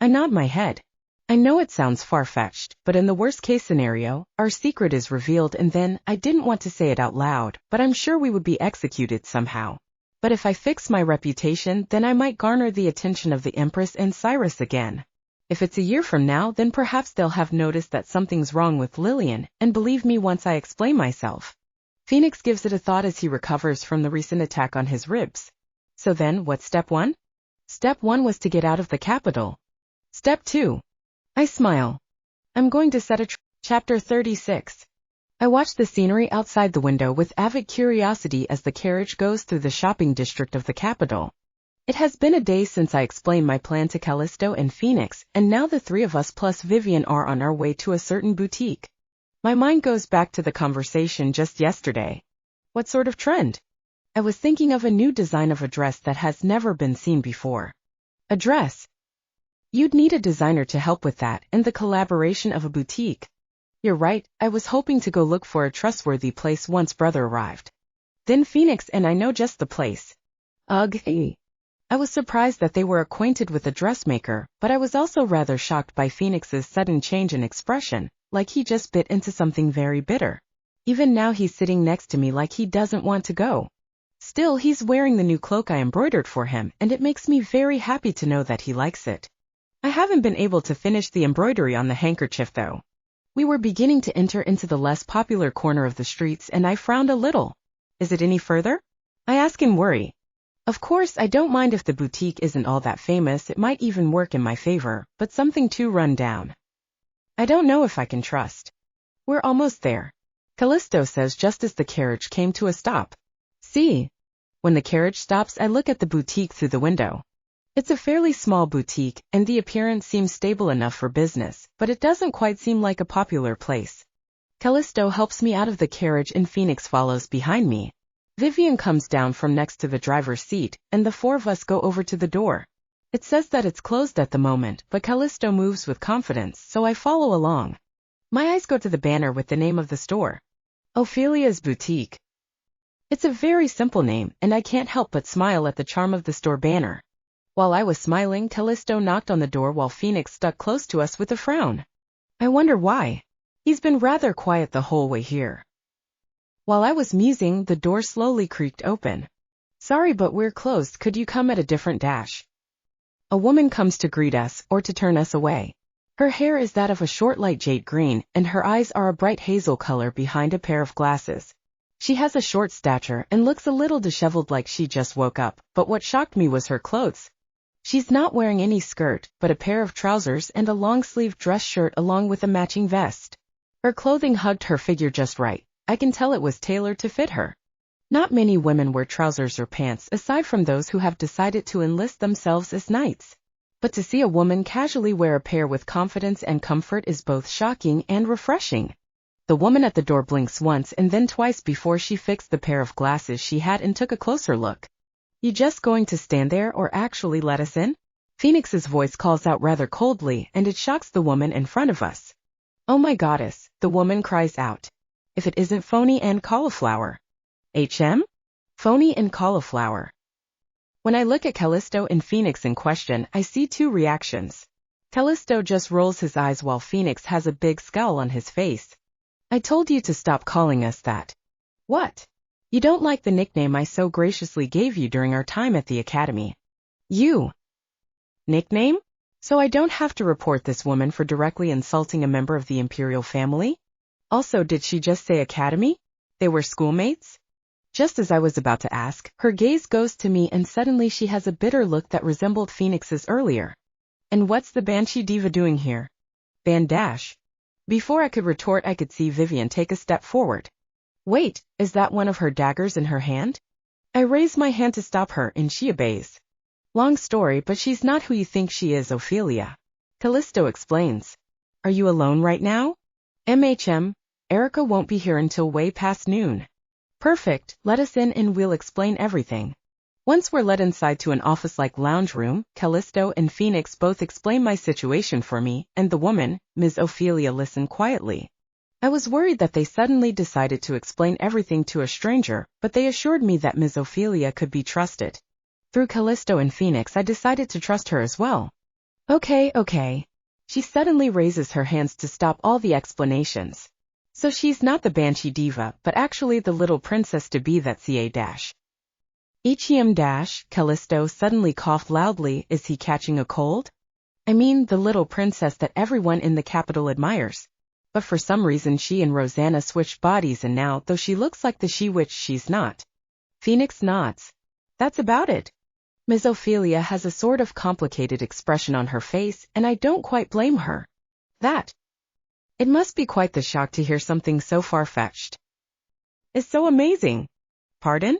I nod my head. I know it sounds far-fetched, but in the worst-case scenario, our secret is revealed and then, I didn't want to say it out loud, but I'm sure we would be executed somehow. But if I fix my reputation, then I might garner the attention of the Empress and Cyrus again. If it's a year from now, then perhaps they'll have noticed that something's wrong with Lillian, and believe me once I explain myself. Phoenix gives it a thought as he recovers from the recent attack on his ribs. So then, what's step 1? Step 1 was to get out of the capital. Step 2. I smile. I'm going to set a Chapter 36. I watch the scenery outside the window with avid curiosity as the carriage goes through the shopping district of the capital. It has been a day since I explained my plan to Callisto and Phoenix, and now the three of us plus Vivian are on our way to a certain boutique. My mind goes back to the conversation just yesterday. What sort of trend? I was thinking of a new design of a dress that has never been seen before. A dress? You'd need a designer to help with that and the collaboration of a boutique. You're right, I was hoping to go look for a trustworthy place once brother arrived. Then Phoenix and I know just the place. Ugh. I was surprised that they were acquainted with a dressmaker, but I was also rather shocked by Phoenix's sudden change in expression, like he just bit into something very bitter. Even now he's sitting next to me like he doesn't want to go. Still, he's wearing the new cloak I embroidered for him, and it makes me very happy to know that he likes it. I haven't been able to finish the embroidery on the handkerchief though. We were beginning to enter into the less popular corner of the streets and I frowned a little. Is it any further? I ask in worry. Of course, I don't mind if the boutique isn't all that famous, it might even work in my favor, but something too run down. I don't know if I can trust. We're almost there. Callisto says just as the carriage came to a stop. See? When the carriage stops, I look at the boutique through the window. It's a fairly small boutique, and the appearance seems stable enough for business, but it doesn't quite seem like a popular place. Callisto helps me out of the carriage and Phoenix follows behind me. Vivian comes down from next to the driver's seat, and the four of us go over to the door. It says that it's closed at the moment, but Callisto moves with confidence, so I follow along. My eyes go to the banner with the name of the store. Ophelia's Boutique. It's a very simple name, and I can't help but smile at the charm of the store banner. While I was smiling, Callisto knocked on the door while Phoenix stuck close to us with a frown. I wonder why. He's been rather quiet the whole way here. While I was musing, the door slowly creaked open. Sorry, but we're closed. Could you come at a different dash? A woman comes to greet us, or to turn us away. Her hair is that of a short light jade green, and her eyes are a bright hazel color behind a pair of glasses. She has a short stature and looks a little disheveled like she just woke up, but what shocked me was her clothes. She's not wearing any skirt, but a pair of trousers and a long-sleeved dress shirt along with a matching vest. Her clothing hugged her figure just right. I can tell it was tailored to fit her. Not many women wear trousers or pants aside from those who have decided to enlist themselves as knights. But to see a woman casually wear a pair with confidence and comfort is both shocking and refreshing. The woman at the door blinks once and then twice before she fixed the pair of glasses she had and took a closer look. You just going to stand there or actually let us in? Phoenix's voice calls out rather coldly, and it shocks the woman in front of us. Oh my goddess, the woman cries out. If it isn't Phony and Cauliflower. Phony and Cauliflower. When I look at Callisto and Phoenix in question, I see two reactions. Callisto just rolls his eyes while Phoenix has a big scowl on his face. I told you to stop calling us that. What? You don't like the nickname I so graciously gave you during our time at the academy. You. Nickname? So I don't have to report this woman for directly insulting a member of the imperial family? Also, did she just say academy? They were schoolmates? Just as I was about to ask, her gaze goes to me and suddenly she has a bitter look that resembled Phoenix's earlier. And what's the Banshee Diva doing here? Bandash. Before I could retort, I could see Vivian take a step forward. Wait, is that one of her daggers in her hand? I raise my hand to stop her and she obeys. Long story, but she's not who you think she is, Ophelia. Callisto explains. Are you alone right now? Erica won't be here until way past noon. Perfect, let us in and we'll explain everything. Once we're led inside to an office-like lounge room, Callisto and Phoenix both explain my situation for me, and the woman, Ms. Ophelia, listened quietly. I was worried that they suddenly decided to explain everything to a stranger, but they assured me that Ms. Ophelia could be trusted. Through Callisto and Phoenix, I decided to trust her as well. Okay. She suddenly raises her hands to stop all the explanations. So she's not the Banshee Diva, but actually the little princess-to-be that Callisto suddenly coughed loudly. Is he catching a cold? I mean, the little princess that everyone in the capital admires. But for some reason she and Rosanna switched bodies, and now, though she looks like the she-witch, she's not. Phoenix nods. That's about it. Ms. Ophelia has a sort of complicated expression on her face, and I don't quite blame her. It must be quite the shock to hear something so far-fetched. It's so amazing. Pardon?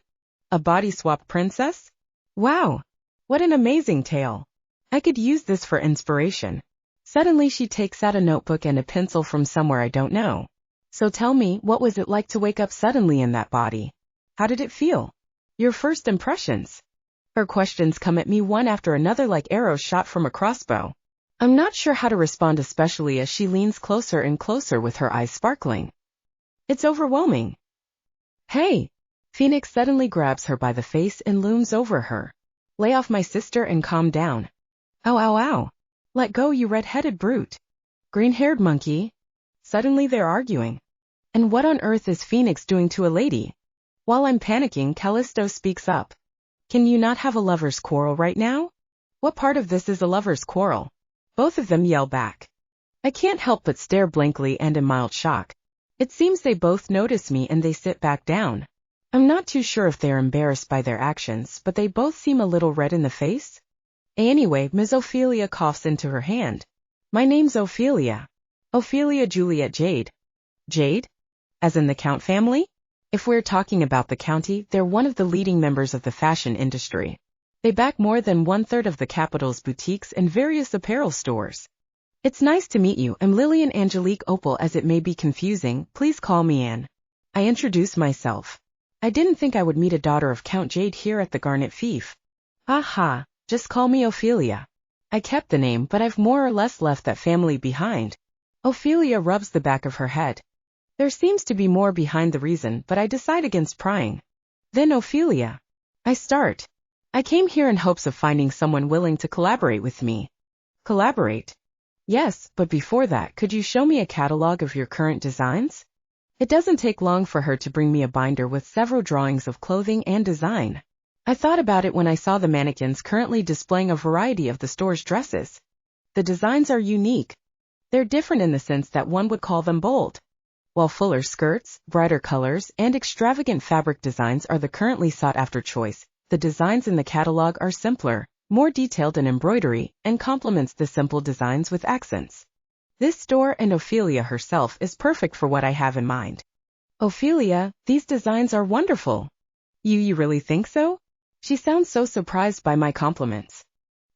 A body-swap princess? Wow! What an amazing tale. I could use this for inspiration. Suddenly she takes out a notebook and a pencil from somewhere I don't know. So tell me, what was it like to wake up suddenly in that body? How did it feel? Your first impressions? Her questions come at me one after another like arrows shot from a crossbow. I'm not sure how to respond, especially as she leans closer and closer with her eyes sparkling. It's overwhelming. Hey! Phoenix suddenly grabs her by the face and looms over her. Lay off my sister and calm down. Ow. Let go, you red-headed brute. Green-haired monkey. Suddenly they're arguing. And what on earth is Phoenix doing to a lady? While I'm panicking, Callisto speaks up. Can you not have a lover's quarrel right now? What part of this is a lover's quarrel? Both of them yell back. I can't help but stare blankly and in mild shock. It seems they both notice me and they sit back down. I'm not too sure if they're embarrassed by their actions, but they both seem a little red in the face. Anyway, Ms. Ophelia coughs into her hand. My name's Ophelia. Ophelia Juliet Jade. Jade? As in the Count family? If we're talking about the county, they're one of the leading members of the fashion industry. They back more than 1/3 of the capital's boutiques and various apparel stores. It's nice to meet you. I'm Lillian Angelique Opal, as it may be confusing. Please call me Anne. I introduce myself. I didn't think I would meet a daughter of Count Jade here at the Garnet Fief. Aha, just call me Ophelia. I kept the name, but I've more or less left that family behind. Ophelia rubs the back of her head. There seems to be more behind the reason, but I decide against prying. Then Ophelia. I start. I came here in hopes of finding someone willing to collaborate with me. Collaborate? Yes, but before that, could you show me a catalog of your current designs? It doesn't take long for her to bring me a binder with several drawings of clothing and design. I thought about it when I saw the mannequins currently displaying a variety of the store's dresses. The designs are unique. They're different in the sense that one would call them bold. While fuller skirts, brighter colors, and extravagant fabric designs are the currently sought-after choice, the designs in the catalog are simpler, more detailed in embroidery, and complements the simple designs with accents. This store and Ophelia herself is perfect for what I have in mind. Ophelia, these designs are wonderful. You really think so? She sounds so surprised by my compliments.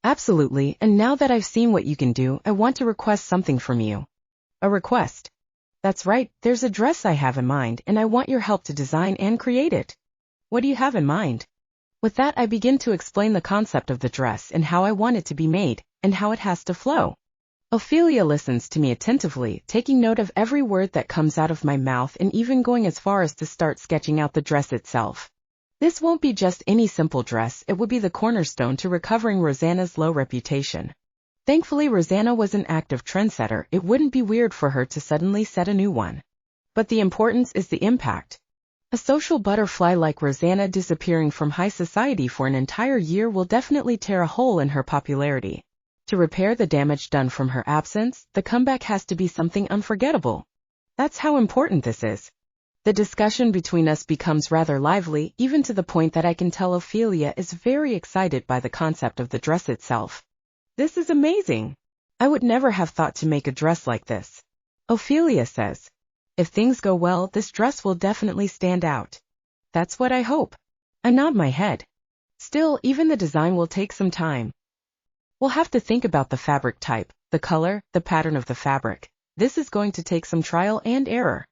Absolutely, and now that I've seen what you can do, I want to request something from you. A request? That's right, there's a dress I have in mind, and I want your help to design and create it. What do you have in mind? With that, I begin to explain the concept of the dress and how I want it to be made, and how it has to flow. Ophelia listens to me attentively, taking note of every word that comes out of my mouth and even going as far as to start sketching out the dress itself. This won't be just any simple dress, it would be the cornerstone to recovering Rosanna's low reputation. Thankfully, Rosanna was an active trendsetter. It wouldn't be weird for her to suddenly set a new one. But the importance is the impact. A social butterfly like Rosanna disappearing from high society for an entire year will definitely tear a hole in her popularity. To repair the damage done from her absence, the comeback has to be something unforgettable. That's how important this is. The discussion between us becomes rather lively, even to the point that I can tell Ophelia is very excited by the concept of the dress itself. This is amazing. I would never have thought to make a dress like this. Ophelia says, if things go well, this dress will definitely stand out. That's what I hope. I nod my head. Still, even the design will take some time. We'll have to think about the fabric type, the color, the pattern of the fabric. This is going to take some trial and error.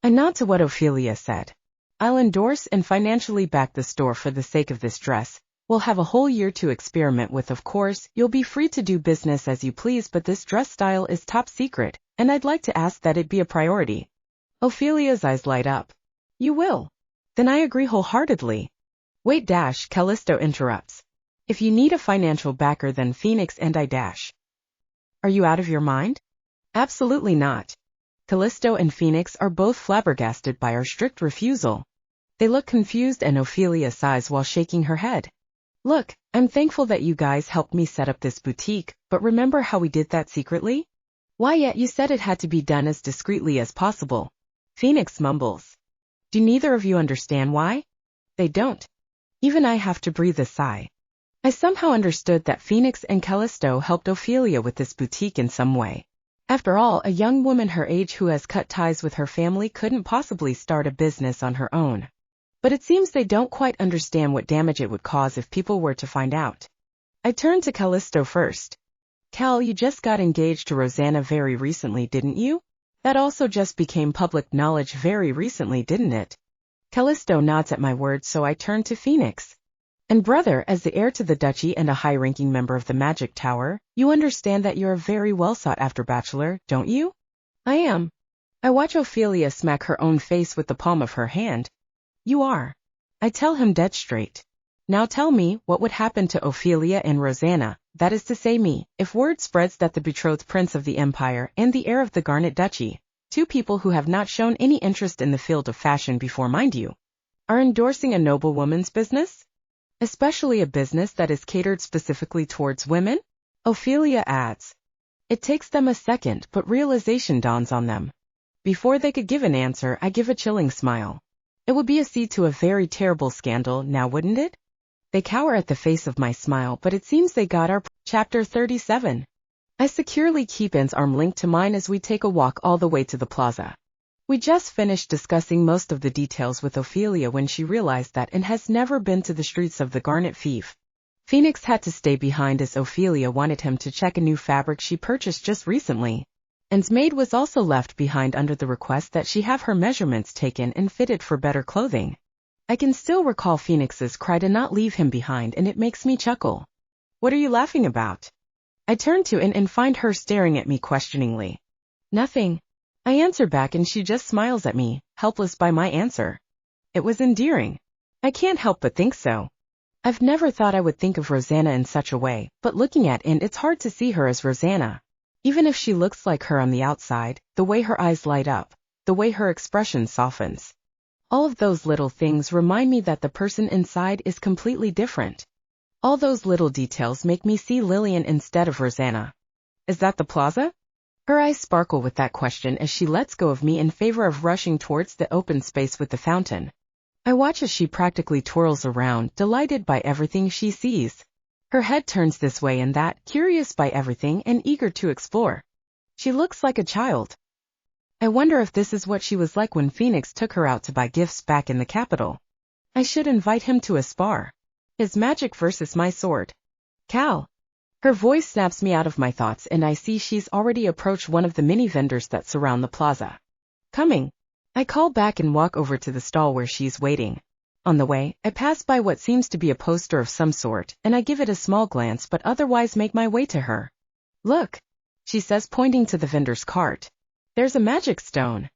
I nod to what Ophelia said. I'll endorse and financially back the store for the sake of this dress. We'll have a whole year to experiment with, of course. You'll be free to do business as you please, but this dress style is top secret, and I'd like to ask that it be a priority. Ophelia's eyes light up. You will? Then I agree wholeheartedly. Wait, Callisto interrupts. If you need a financial backer, then Phoenix and I. Are you out of your mind? Absolutely not. Callisto and Phoenix are both flabbergasted by our strict refusal. They look confused and Ophelia sighs while shaking her head. Look, I'm thankful that you guys helped me set up this boutique, but remember how we did that secretly? Why, yet you said it had to be done as discreetly as possible. Phoenix mumbles. Do neither of you understand why? They don't. Even I have to breathe a sigh. I somehow understood that Phoenix and Callisto helped Ophelia with this boutique in some way. After all, a young woman her age who has cut ties with her family couldn't possibly start a business on her own. But it seems they don't quite understand what damage it would cause if people were to find out. I turned to Callisto first. Cal, you just got engaged to Rosanna very recently, didn't you? That also just became public knowledge very recently, didn't it? Callisto nods at my words, so I turned to Phoenix. And brother, as the heir to the duchy and a high-ranking member of the Magic Tower, you understand that you're a very well-sought-after bachelor, don't you? I am. I watch Ophelia smack her own face with the palm of her hand. You are. I tell him dead straight. Now tell me, what would happen to Ophelia and Rosanna, that is to say me, if word spreads that the betrothed prince of the empire and the heir of the Garnet Duchy, two people who have not shown any interest in the field of fashion before, mind you, are endorsing a noblewoman's business? Especially a business that is catered specifically towards women? Ophelia adds. It takes them a second, but realization dawns on them. Before they could give an answer, I give a chilling smile. It would be a seed to a very terrible scandal, now wouldn't it? They cower at the face of my smile, but it seems they got our Chapter 37. I securely keep Anne's arm linked to mine as we take a walk all the way to the plaza. We just finished discussing most of the details with Ophelia when she realized that Anne has never been to the streets of the Garnet Fief. Phoenix had to stay behind as Ophelia wanted him to check a new fabric she purchased just recently. Anne's maid was also left behind under the request that she have her measurements taken and fitted for better clothing. I can still recall Phoenix's cry to not leave him behind, and it makes me chuckle. What are you laughing about? I turn to Anne and find her staring at me questioningly. Nothing. I answer back and she just smiles at me, helpless by my answer. It was endearing. I can't help but think so. I've never thought I would think of Rosanna in such a way, but looking at Anne, it's hard to see her as Rosanna. Even if she looks like her on the outside, the way her eyes light up, the way her expression softens. All of those little things remind me that the person inside is completely different. All those little details make me see Lillian instead of Rosanna. Is that the plaza? Her eyes sparkle with that question as she lets go of me in favor of rushing towards the open space with the fountain. I watch as she practically twirls around, delighted by everything she sees. Her head turns this way and that, curious by everything and eager to explore. She looks like a child. I wonder if this is what she was like when Phoenix took her out to buy gifts back in the capital. I should invite him to a spar. His magic versus my sword. Cal. Her voice snaps me out of my thoughts and I see she's already approached one of the mini vendors that surround the plaza. Coming. I call back and walk over to the stall where she's waiting. On the way, I pass by what seems to be a poster of some sort, and I give it a small glance but otherwise make my way to her. Look, she says, pointing to the vendor's cart. There's a magic stone.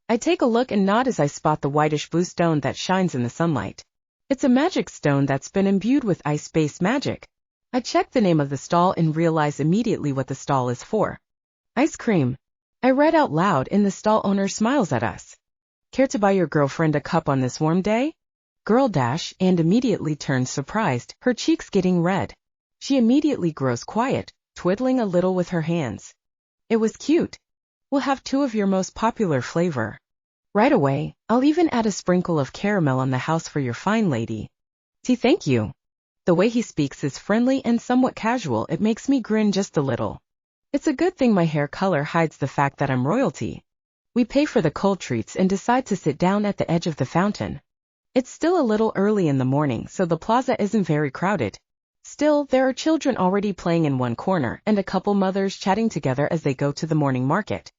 I take a look and nod as I spot the whitish blue stone that shines in the sunlight. It's a magic stone that's been imbued with ice-based magic. I check the name of the stall and realize immediately what the stall is for. Ice cream. I read out loud and the stall owner smiles at us. Care to buy your girlfriend a cup on this warm day? Girl and immediately turns surprised, her cheeks getting red. She immediately grows quiet, twiddling a little with her hands. It was cute. We'll have 2 of your most popular flavor. Right away, I'll even add a sprinkle of caramel on the house for your fine lady. Thank you. The way he speaks is friendly and somewhat casual. It makes me grin just a little. It's a good thing my hair color hides the fact that I'm royalty. We pay for the cold treats and decide to sit down at the edge of the fountain. It's still a little early in the morning, so the plaza isn't very crowded. Still, there are children already playing in one corner and a couple mothers chatting together as they go to the morning market.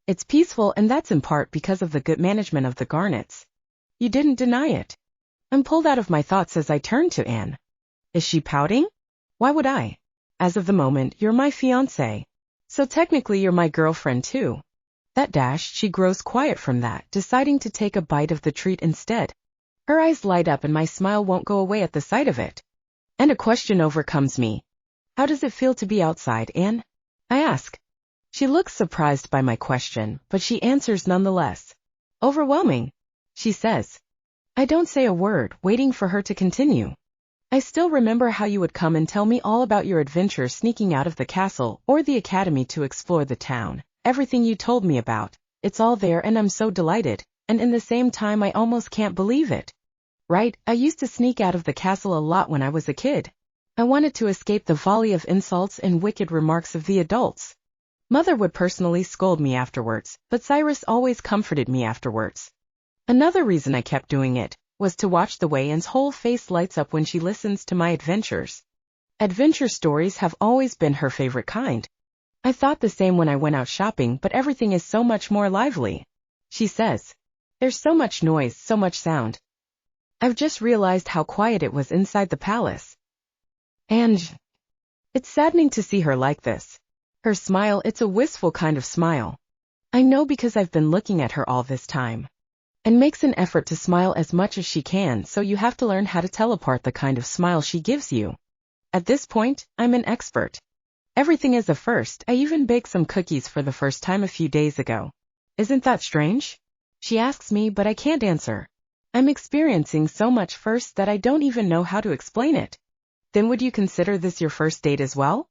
It's peaceful, and that's in part because of the good management of the Garnets. You didn't deny it. I'm pulled out of my thoughts as I turn to Anne. Is she pouting? Why would I? As of the moment, you're my fiancé. So technically you're my girlfriend too. That dash, she grows quiet from that, deciding to take a bite of the treat instead. Her eyes light up and my smile won't go away at the sight of it. And a question overcomes me. How does it feel to be outside, Anne? I ask. She looks surprised by my question, but she answers nonetheless. Overwhelming, she says. I don't say a word, waiting for her to continue. I still remember how you would come and tell me all about your adventures sneaking out of the castle or the academy to explore the town. Everything you told me about. It's all there and I'm so delighted, and in the same time I almost can't believe it. Right, I used to sneak out of the castle a lot when I was a kid. I wanted to escape the volley of insults and wicked remarks of the adults. Mother would personally scold me afterwards, but Cyrus always comforted me afterwards. Another reason I kept doing it was to watch the way Anne's whole face lights up when she listens to my adventures. Adventure stories have always been her favorite kind. I thought the same when I went out shopping, but everything is so much more lively, she says. There's so much noise, so much sound. I've just realized how quiet it was inside the palace. And it's saddening to see her like this. Her smile, it's a wistful kind of smile. I know because I've been looking at her all this time. And makes an effort to smile as much as she can, so you have to learn how to tell apart the kind of smile she gives you. At this point, I'm an expert. Everything is a first. I even baked some cookies for the first time a few days ago. Isn't that strange? She asks me, but I can't answer. I'm experiencing so much first that I don't even know how to explain it. Then would you consider this your first date as well?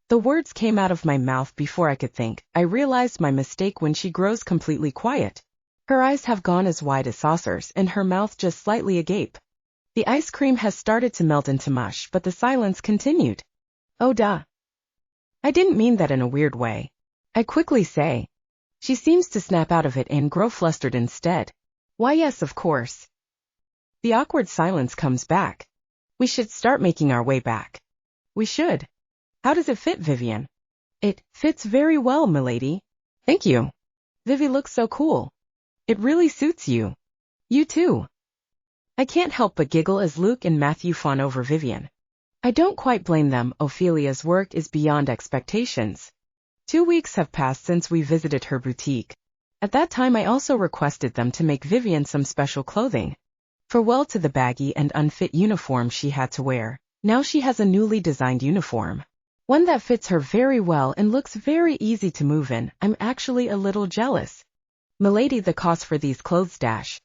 The words came out of my mouth before I could think. I realized my mistake when she grows completely quiet. Her eyes have gone as wide as saucers and her mouth just slightly agape. The ice cream has started to melt into mush, but the silence continued. Oh duh. I didn't mean that in a weird way. I quickly say. She seems to snap out of it and grow flustered instead. Why yes, of course. The awkward silence comes back. We should start making our way back. We should. How does it fit, Vivian? It fits very well, milady. Thank you. Vivi looks so cool. It really suits you. You too. I can't help but giggle as Luke and Matthew fawn over Vivian. I don't quite blame them. Ophelia's work is beyond expectations. 2 weeks have passed since we visited her boutique. At that time I also requested them to make Vivian some special clothing. Farewell to the baggy and unfit uniform she had to wear. Now she has a newly designed uniform. One that fits her very well and looks very easy to move in. I'm actually a little jealous. Milady, the cost for these clothes dash.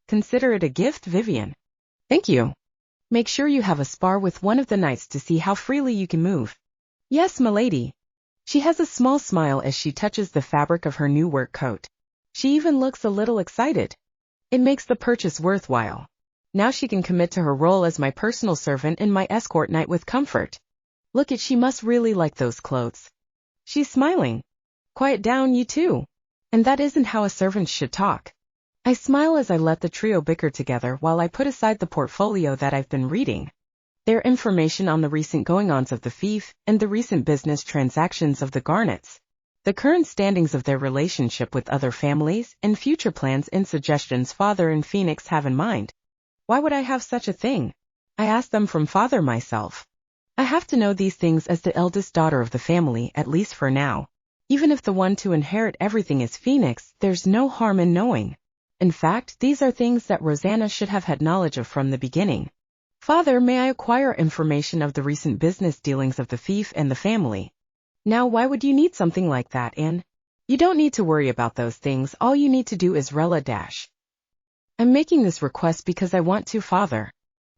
Consider it a gift, Vivian. Thank you. Make sure you have a spar with one of the knights to see how freely you can move. Yes, milady. She has a small smile as she touches the fabric of her new work coat. She even looks a little excited. It makes the purchase worthwhile. Now she can commit to her role as my personal servant and my escort knight with comfort. Look at, she must really like those clothes. She's smiling. Quiet down, you two. And that isn't how a servant should talk. I smile as I let the trio bicker together while I put aside the portfolio that I've been reading. Their information on the recent goings-ons of the fief and the recent business transactions of the Garnets, the current standings of their relationship with other families, and future plans and suggestions Father and Phoenix have in mind. Why would I have such a thing? I asked them from Father myself. I have to know these things as the eldest daughter of the family, at least for now. Even if the one to inherit everything is Phoenix, there's no harm in knowing. In fact, these are things that Rosanna should have had knowledge of from the beginning. Father, may I acquire information of the recent business dealings of the fief and the family? Now, why would you need something like that, Anne? You don't need to worry about those things. All you need to do is Rella dash. I'm making this request because I want to, Father.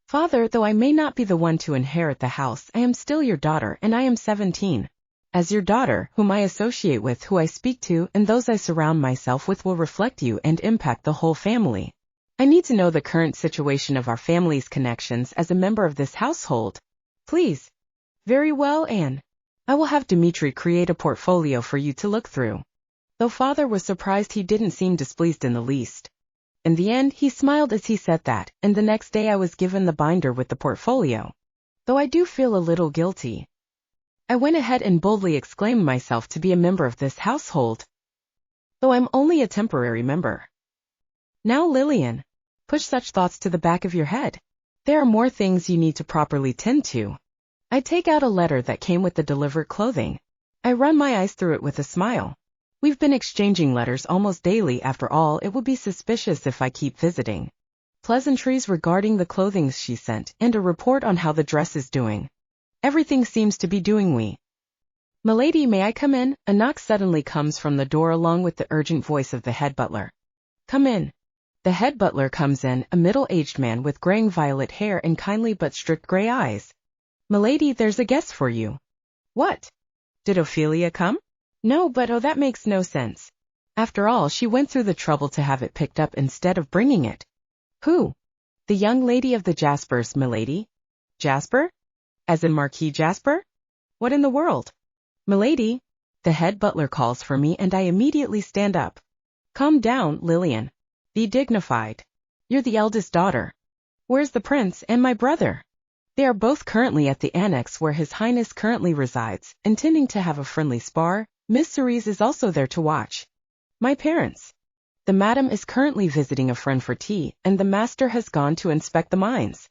Father, though I may not be the one to inherit the house, I am still your daughter, and I am 17. As your daughter, whom I associate with, who I speak to, and those I surround myself with will reflect you and impact the whole family. I need to know the current situation of our family's connections as a member of this household. Please. Very well, Anne. I will have Dimitri create a portfolio for you to look through. Though Father was surprised, he didn't seem displeased in the least. In the end, he smiled as he said that, and the next day I was given the binder with the portfolio. Though I do feel a little guilty. I went ahead and boldly exclaimed myself to be a member of this household. though I'm only a temporary member. Now Lillian, push such thoughts to the back of your head. There are more things you need to properly tend to. I take out a letter that came with the delivered clothing. I run my eyes through it with a smile. We've been exchanging letters almost daily. After all, it would be suspicious if I keep visiting. Pleasantries regarding the clothing she sent, and a report on how the dress is doing. Everything seems to be doing well. "Milady, may I come in?" A knock suddenly comes from the door along with the urgent voice of the head butler. "Come in." The head butler comes in, a middle-aged man with graying violet hair and kindly but strict gray eyes. "Milady, there's a guest for you." "What? Did Ophelia come?" "No, but that makes no sense. After all, she went through the trouble to have it picked up instead of bringing it." "Who?" "The young lady of the Jaspers, milady." "Jasper? As in Marquis Jasper? What in the world?" "Milady." The head butler calls for me and I immediately stand up. "Calm down, Lillian. Be dignified. You're the eldest daughter. Where's the prince and my brother?" "They are both currently at the annex where His Highness currently resides, intending to have a friendly spar. Miss Cerise is also there to watch." "My parents?" "The madam is currently visiting a friend for tea, and the master has gone to inspect the mines."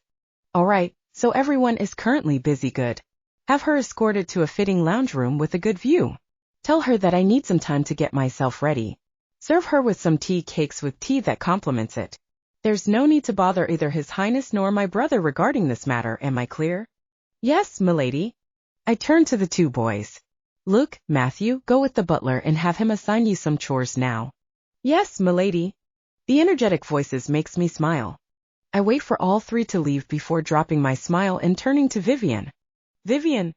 "All right, so everyone is currently busy. Good. Have her escorted to a fitting lounge room with a good view. Tell her that I need some time to get myself ready. Serve her with some tea cakes with tea that complements it. There's no need to bother either His Highness nor my brother regarding this matter, am I clear?" "Yes, milady." I turn to the two boys. "Luke, Matthew, go with the butler and have him assign you some chores now." "Yes, milady." The energetic voices makes me smile. I wait for all three to leave before dropping my smile and turning to Vivian. "Vivian."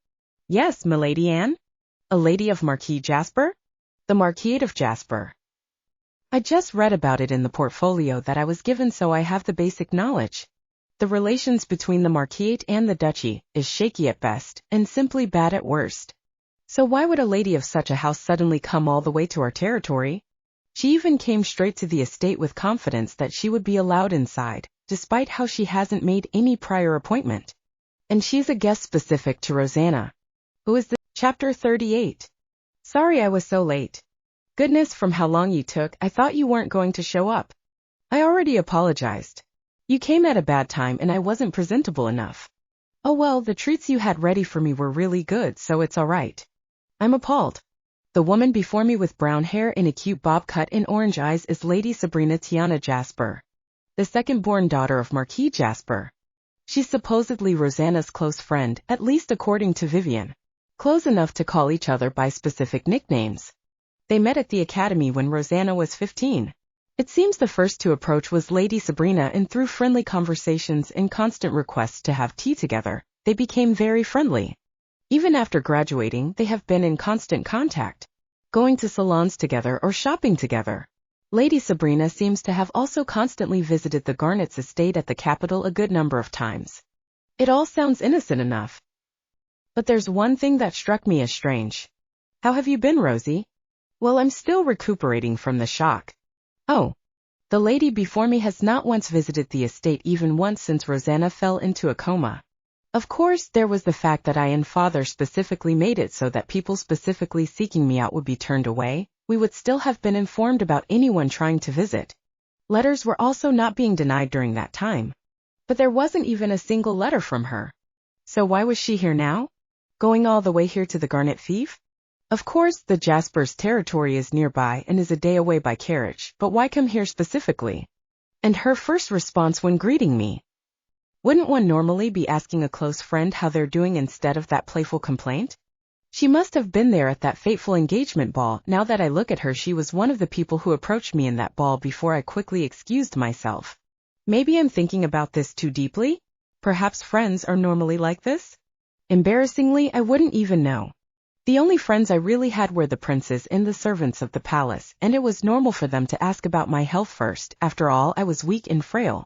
"Yes, milady Anne?" "A lady of Marquis Jasper?" "The Marquis of Jasper." I just read about it in the portfolio that I was given, so I have the basic knowledge. The relations between the Marquis and the Duchy is shaky at best and simply bad at worst. So why would a lady of such a house suddenly come all the way to our territory? She even came straight to the estate with confidence that she would be allowed inside, despite how she hasn't made any prior appointment. And she's a guest specific to Rosanna. Who is this? Chapter 38. Sorry I was so late. Goodness, from how long you took, I thought you weren't going to show up. I already apologized. You came at a bad time and I wasn't presentable enough. Oh well, the treats you had ready for me were really good, so it's all right. I'm appalled. The woman before me with brown hair and a cute bob cut and orange eyes is Lady Sabrina Tiana Jasper, the second-born daughter of Marquis Jasper. She's supposedly Rosanna's close friend, at least according to Vivian. Close enough to call each other by specific nicknames. They met at the academy when Rosanna was 15. It seems the first to approach was Lady Sabrina, and through friendly conversations and constant requests to have tea together, they became very friendly. Even after graduating, they have been in constant contact, going to salons together or shopping together. Lady Sabrina seems to have also constantly visited the Garnets' estate at the capital a good number of times. It all sounds innocent enough. But there's one thing that struck me as strange. "How have you been, Rosie?" "Well, I'm still recuperating from the shock." "Oh. The lady before me has not once visited the estate, even once since Rosanna fell into a coma. Of course, there was the fact that I and father specifically made it so that people specifically seeking me out would be turned away. We would still have been informed about anyone trying to visit. Letters were also not being denied during that time. But there wasn't even a single letter from her. So why was she here now? Going all the way here to the Garnet Fief? Of course, the Jaspers' territory is nearby and is a day away by carriage, but why come here specifically? And her first response when greeting me. Wouldn't one normally be asking a close friend how they're doing instead of that playful complaint? She must have been there at that fateful engagement ball. Now that I look at her, she was one of the people who approached me in that ball before I quickly excused myself. Maybe I'm thinking about this too deeply? Perhaps friends are normally like this? Embarrassingly, I wouldn't even know. The only friends I really had were the princes and the servants of the palace, and it was normal for them to ask about my health first. After all, I was weak and frail.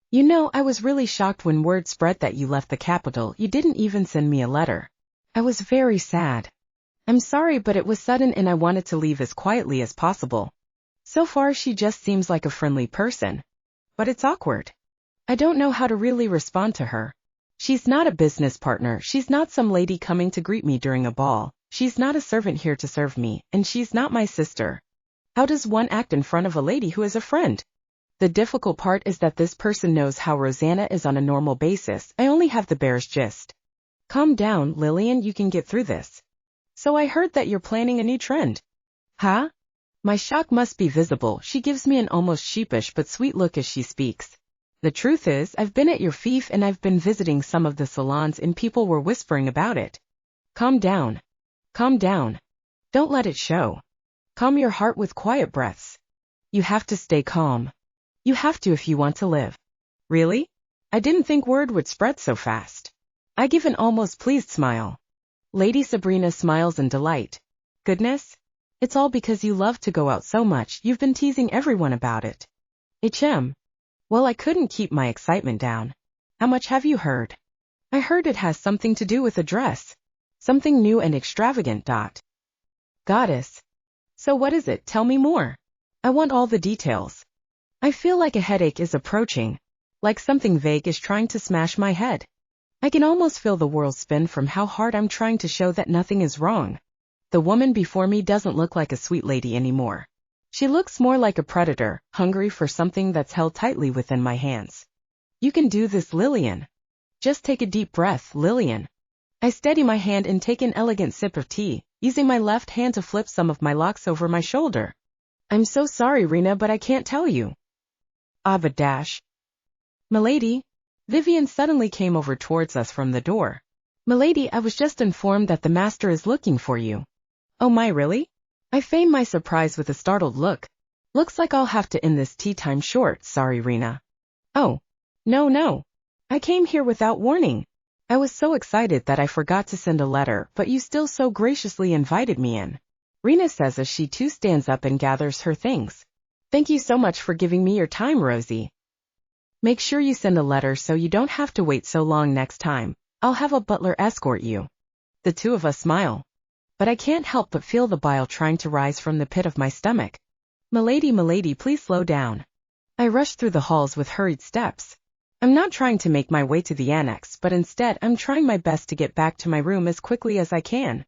You know, I was really shocked when word spread that you left the capital. You didn't even send me a letter. I was very sad. I'm sorry, but it was sudden and I wanted to leave as quietly as possible. So far, she just seems like a friendly person. But it's awkward. I don't know how to really respond to her. She's not a business partner, she's not some lady coming to greet me during a ball, she's not a servant here to serve me, and she's not my sister. How does one act in front of a lady who is a friend? The difficult part is that this person knows how Rosanna is on a normal basis. I only have the barest gist. Calm down, Lillian, you can get through this. So I heard that you're planning a new trend. Huh? My shock must be visible. She gives me an almost sheepish but sweet look as she speaks. The truth is, I've been at your fief and I've been visiting some of the salons and people were whispering about it. Calm down. Calm down. Don't let it show. Calm your heart with quiet breaths. You have to stay calm. You have to if you want to live. Really? I didn't think word would spread so fast. I give an almost pleased smile. Lady Sabrina smiles in delight. Goodness? It's all because you love to go out so much. You've been teasing everyone about it. HM. Well, I couldn't keep my excitement down. How much have you heard? I heard it has something to do with a dress. Something new and extravagant. Goddess. So what is it? Tell me more. I want all the details. I feel like a headache is approaching. Like something vague is trying to smash my head. I can almost feel the world spin from how hard I'm trying to show that nothing is wrong. The woman before me doesn't look like a sweet lady anymore. She looks more like a predator, hungry for something that's held tightly within my hands. You can do this, Lillian. Just take a deep breath, Lillian. I steady my hand and take an elegant sip of tea, using my left hand to flip some of my locks over my shoulder. I'm so sorry, Rena, but I can't tell you. But dash. Milady? Vivian suddenly came over towards us from the door. Milady, I was just informed that the master is looking for you. Oh my, really? I feign my surprise with a startled look. Looks like I'll have to end this tea time short, sorry, Rena. Oh. No. I came here without warning. I was so excited that I forgot to send a letter, but you still so graciously invited me in. Rena says as she too stands up and gathers her things. Thank you so much for giving me your time, Rosie. Make sure you send a letter so you don't have to wait so long next time. I'll have a butler escort you. The two of us smile. But I can't help but feel the bile trying to rise from the pit of my stomach. Milady, please slow down. I rush through the halls with hurried steps. I'm not trying to make my way to the annex, but instead I'm trying my best to get back to my room as quickly as I can.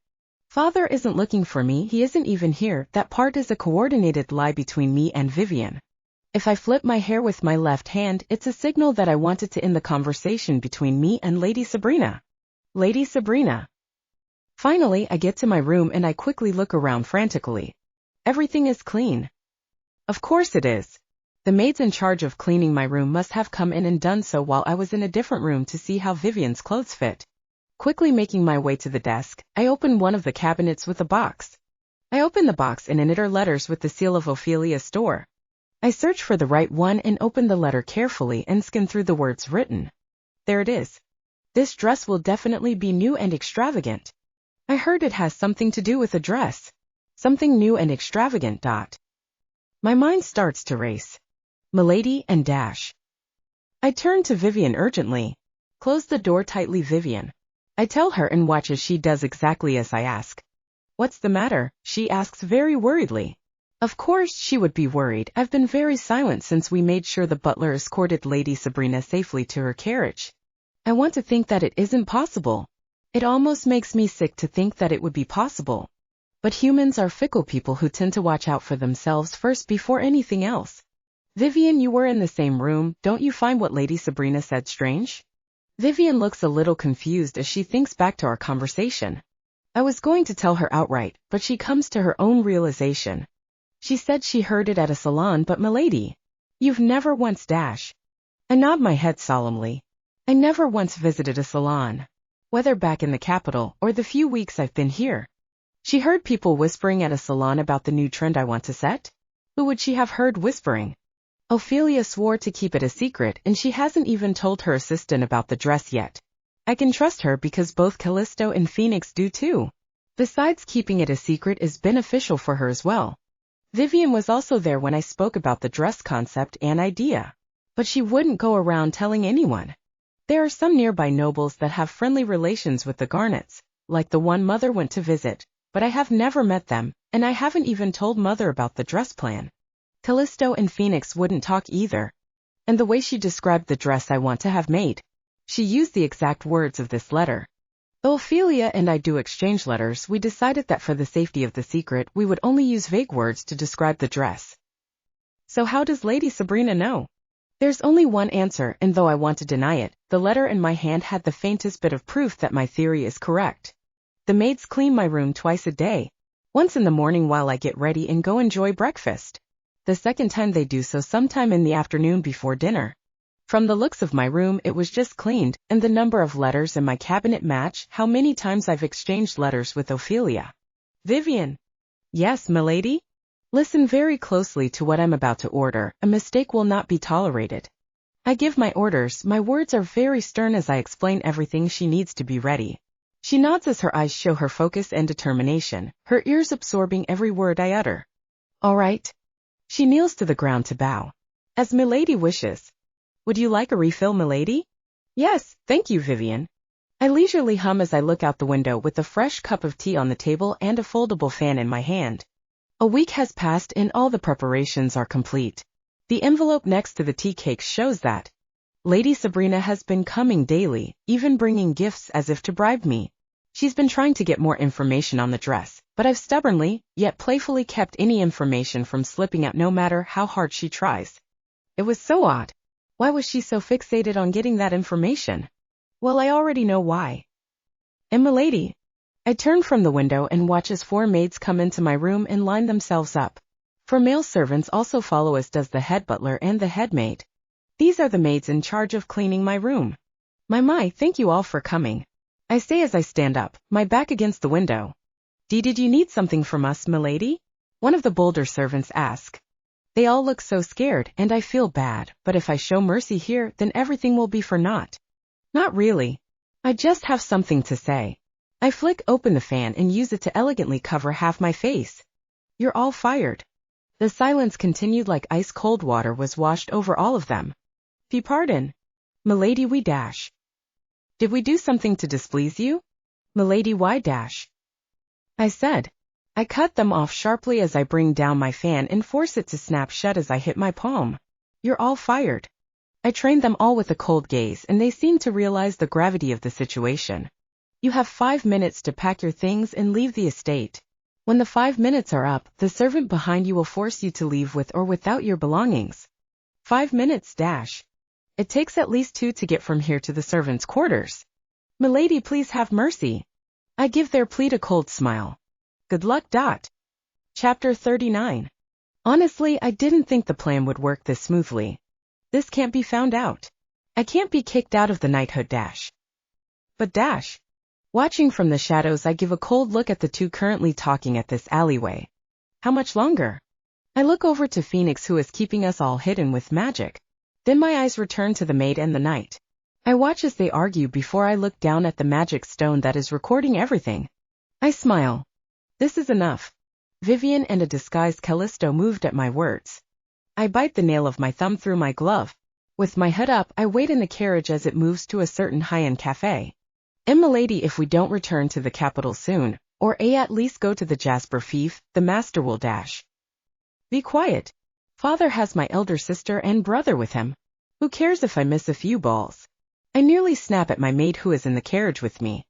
Father isn't looking for me, he isn't even here. That part is a coordinated lie between me and Vivian. If I flip my hair with my left hand, it's a signal that I wanted to end the conversation between me and Lady Sabrina. Lady Sabrina. Finally, I get to my room and I quickly look around frantically. Everything is clean. Of course it is. The maids in charge of cleaning my room must have come in and done so while I was in a different room to see how Vivian's clothes fit. Quickly making my way to the desk, I open one of the cabinets with a box. I open the box and in it are letters with the seal of Ophelia's store. I search for the right one and open the letter carefully and skim through the words written. There it is. This dress will definitely be new and extravagant. I heard it has something to do with a dress. Something new and extravagant. My mind starts to race. Milady and dash. I turn to Vivian urgently. Close the door tightly, Vivian. I tell her and watch as she does exactly as I ask. What's the matter? She asks very worriedly. Of course she would be worried. I've been very silent since we made sure the butler escorted Lady Sabrina safely to her carriage. I want to think that it isn't possible. It almost makes me sick to think that it would be possible. But humans are fickle people who tend to watch out for themselves first before anything else. Vivian, you were in the same room. Don't you find what Lady Sabrina said strange? Vivian looks a little confused as she thinks back to our conversation. I was going to tell her outright, but she comes to her own realization. She said she heard it at a salon, but milady, you've never once dash. I nod my head solemnly. I never once visited a salon, whether back in the capital or the few weeks I've been here. She heard people whispering at a salon about the new trend I want to set? Who would she have heard whispering? Ophelia swore to keep it a secret and she hasn't even told her assistant about the dress yet. I can trust her because both Callisto and Phoenix do too. Besides, keeping it a secret is beneficial for her as well. Vivian was also there when I spoke about the dress concept and idea. But she wouldn't go around telling anyone. There are some nearby nobles that have friendly relations with the Garnets, like the one Mother went to visit, but I have never met them, and I haven't even told Mother about the dress plan. Callisto and Phoenix wouldn't talk either. And the way she described the dress I want to have made, she used the exact words of this letter. Though Ophelia and I do exchange letters, we decided that for the safety of the secret, we would only use vague words to describe the dress. So how does Lady Sabrina know? There's only one answer, and though I want to deny it, the letter in my hand had the faintest bit of proof that my theory is correct. The maids clean my room twice a day. Once in the morning while I get ready and go enjoy breakfast. The second time they do so sometime in the afternoon before dinner. From the looks of my room it was just cleaned, and the number of letters in my cabinet match how many times I've exchanged letters with Ophelia. Vivian. Yes, milady? Listen very closely to what I'm about to order. A mistake will not be tolerated. I give my orders. My words are very stern as I explain everything she needs to be ready. She nods as her eyes show her focus and determination, her ears absorbing every word I utter. All right. She kneels to the ground to bow. As milady wishes. Would you like a refill, milady? Yes, thank you, Vivian. I leisurely hum as I look out the window with a fresh cup of tea on the table and a foldable fan in my hand. A week has passed and all the preparations are complete. The envelope next to the tea cakes shows that Lady Sabrina has been coming daily, even bringing gifts as if to bribe me. She's been trying to get more information on the dress, but I've stubbornly, yet playfully kept any information from slipping out no matter how hard she tries. It was so odd. Why was she so fixated on getting that information? Well, I already know why. And milady. I turn from the window and watch as 4 maids come into my room and line themselves up. 4 male servants also follow as does the head butler and the head maid. These are the maids in charge of cleaning my room. My, thank you all for coming. I say as I stand up, my back against the window. Did you need something from us, milady? One of the bolder servants asks. They all look so scared, and I feel bad, but if I show mercy here, then everything will be for naught. Not really. I just have something to say. I flick open the fan and use it to elegantly cover half my face. You're all fired. The silence continued like ice-cold water was washed over all of them. Pardon. Milady, we dash. Did we do something to displease you? Milady, why dash? I said. I cut them off sharply as I bring down my fan and force it to snap shut as I hit my palm. You're all fired. I trained them all with a cold gaze and they seemed to realize the gravity of the situation. You have 5 minutes to pack your things and leave the estate. When the 5 minutes are up, the servant behind you will force you to leave with or without your belongings. 5 minutes dash. It takes at least 2 to get from here to the servants' quarters. Milady, please have mercy. I give their plead a cold smile. Good luck. Chapter 39. Honestly, I didn't think the plan would work this smoothly. This can't be found out. I can't be kicked out of the knighthood dash. But dash. Watching from the shadows, I give a cold look at the 2 currently talking at this alleyway. How much longer? I look over to Phoenix, who is keeping us all hidden with magic. Then my eyes return to the maid and the knight. I watch as they argue before I look down at the magic stone that is recording everything. I smile. This is enough. Vivian and a disguised Callisto moved at my words. I bite the nail of my thumb through my glove. With my hood up, I wait in the carriage as it moves to a certain high-end cafe. And milady, if we don't return to the capital soon, or at least go to the Jasper Fief, the master will dash. Be quiet. Father has my elder sister and brother with him. Who cares if I miss a few balls? I nearly snap at my maid who is in the carriage with me.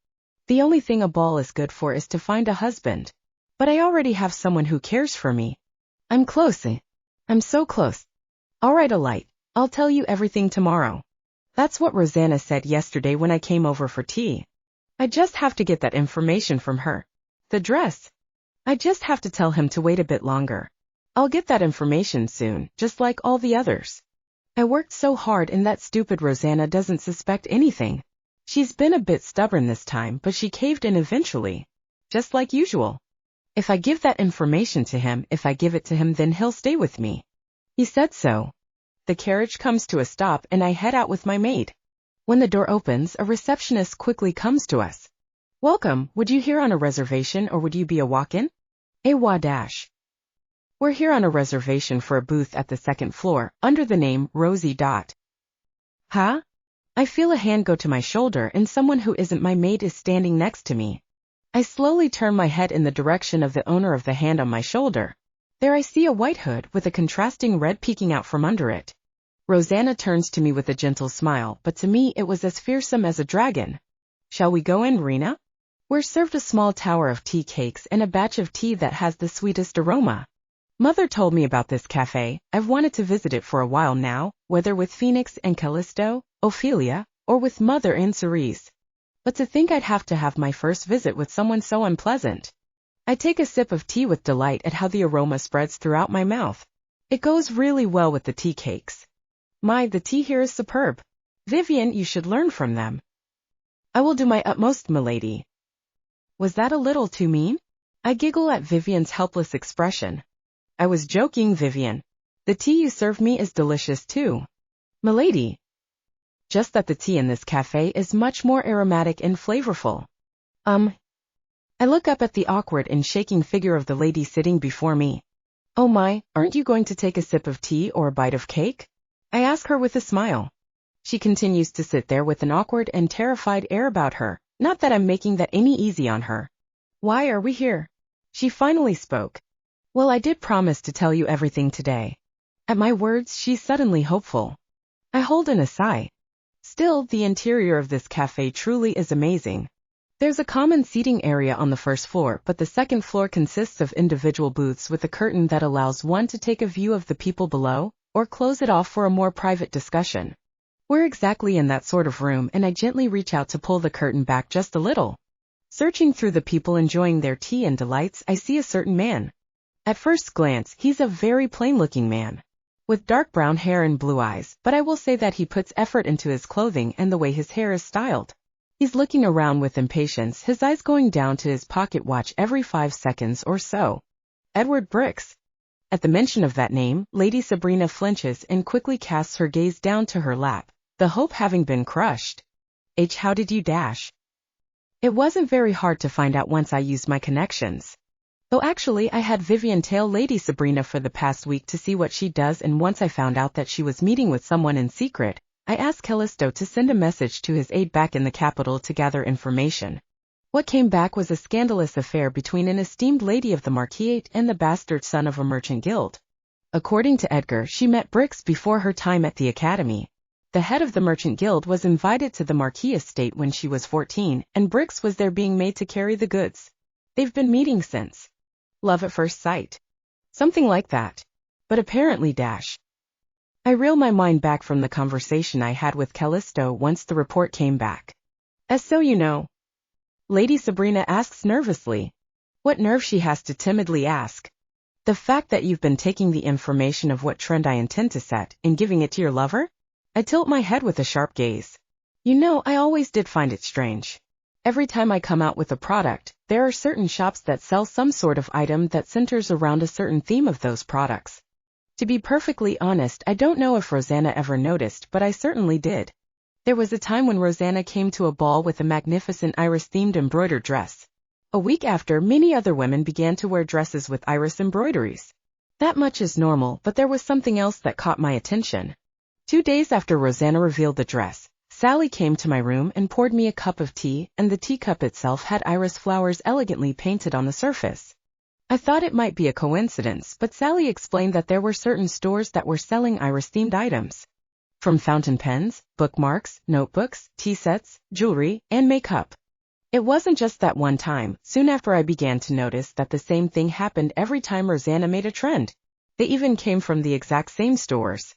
The only thing a ball is good for is to find a husband. But I already have someone who cares for me. I'm close. I'm so close. All right, Alight. I'll tell you everything tomorrow. That's what Rosanna said yesterday when I came over for tea. I just have to get that information from her. The dress. I just have to tell him to wait a bit longer. I'll get that information soon, just like all the others. I worked so hard and that stupid Rosanna doesn't suspect anything. She's been a bit stubborn this time, but she caved in eventually. Just like usual. If I give that information to him, then he'll stay with me. He said so. The carriage comes to a stop and I head out with my maid. When the door opens, a receptionist quickly comes to us. Welcome, would you here on a reservation or would you be a walk-in? Awa dash. We're here on a reservation for a booth at the 2nd floor, under the name Rosie. Huh? I feel a hand go to my shoulder and someone who isn't my maid is standing next to me. I slowly turn my head in the direction of the owner of the hand on my shoulder. There I see a white hood with a contrasting red peeking out from under it. Rosanna turns to me with a gentle smile, but to me it was as fearsome as a dragon. Shall we go in, Rena? We're served a small tower of tea cakes and a batch of tea that has the sweetest aroma. Mother told me about this cafe. I've wanted to visit it for a while now, whether with Phoenix and Callisto, Ophelia, or with Mother and Cerise. But to think I'd have to have my first visit with someone so unpleasant. I take a sip of tea with delight at how the aroma spreads throughout my mouth. It goes really well with the tea cakes. The tea here is superb. Vivian, you should learn from them. I will do my utmost, milady. Was that a little too mean? I giggle at Vivian's helpless expression. I was joking, Vivian. The tea you served me is delicious too. Milady. Just that the tea in this cafe is much more aromatic and flavorful. I look up at the awkward and shaking figure of the lady sitting before me. Oh my, aren't you going to take a sip of tea or a bite of cake? I ask her with a smile. She continues to sit there with an awkward and terrified air about her, not that I'm making that any easy on her. Why are we here? She finally spoke. Well, I did promise to tell you everything today. At my words, she's suddenly hopeful. I hold in a sigh. Still, the interior of this cafe truly is amazing. There's a common seating area on the first floor, but the second floor consists of individual booths with a curtain that allows one to take a view of the people below, or close it off for a more private discussion. We're exactly in that sort of room, and I gently reach out to pull the curtain back just a little. Searching through the people enjoying their tea and delights, I see a certain man. At first glance, he's a very plain-looking man, with dark brown hair and blue eyes, but I will say that he puts effort into his clothing and the way his hair is styled. He's looking around with impatience, his eyes going down to his pocket watch every 5 seconds or so. Edward Brooks. At the mention of that name, Lady Sabrina flinches and quickly casts her gaze down to her lap, the hope having been crushed. How did you dash? It wasn't very hard to find out once I used my connections. Though actually I had Vivian tail Lady Sabrina for the past week to see what she does, and once I found out that she was meeting with someone in secret, I asked Callisto to send a message to his aide back in the capital to gather information. What came back was a scandalous affair between an esteemed lady of the Marquisate and the bastard son of a merchant guild. According to Edgar, she met Brooks before her time at the academy. The head of the merchant guild was invited to the Marquis estate when she was 14, and Brooks was there being made to carry the goods. They've been meeting since. Love at first sight. Something like that. But apparently I reel my mind back from the conversation I had with Callisto once the report came back. As so you know. Lady Sabrina asks nervously. What nerve she has to timidly ask. The fact that you've been taking the information of what trend I intend to set and giving it to your lover? I tilt my head with a sharp gaze. You know, I always did find it strange. Every time I come out with a product, there are certain shops that sell some sort of item that centers around a certain theme of those products. To be perfectly honest, I don't know if Rosanna ever noticed, but I certainly did. There was a time when Rosanna came to a ball with a magnificent iris-themed embroidered dress. A week after, many other women began to wear dresses with iris embroideries. That much is normal, but there was something else that caught my attention. 2 days after Rosanna revealed the dress, Sally came to my room and poured me a cup of tea, and the teacup itself had iris flowers elegantly painted on the surface. I thought it might be a coincidence, but Sally explained that there were certain stores that were selling iris-themed items. From fountain pens, bookmarks, notebooks, tea sets, jewelry, and makeup. It wasn't just that one time. Soon after, I began to notice that the same thing happened every time Rosanna made a trend. They even came from the exact same stores.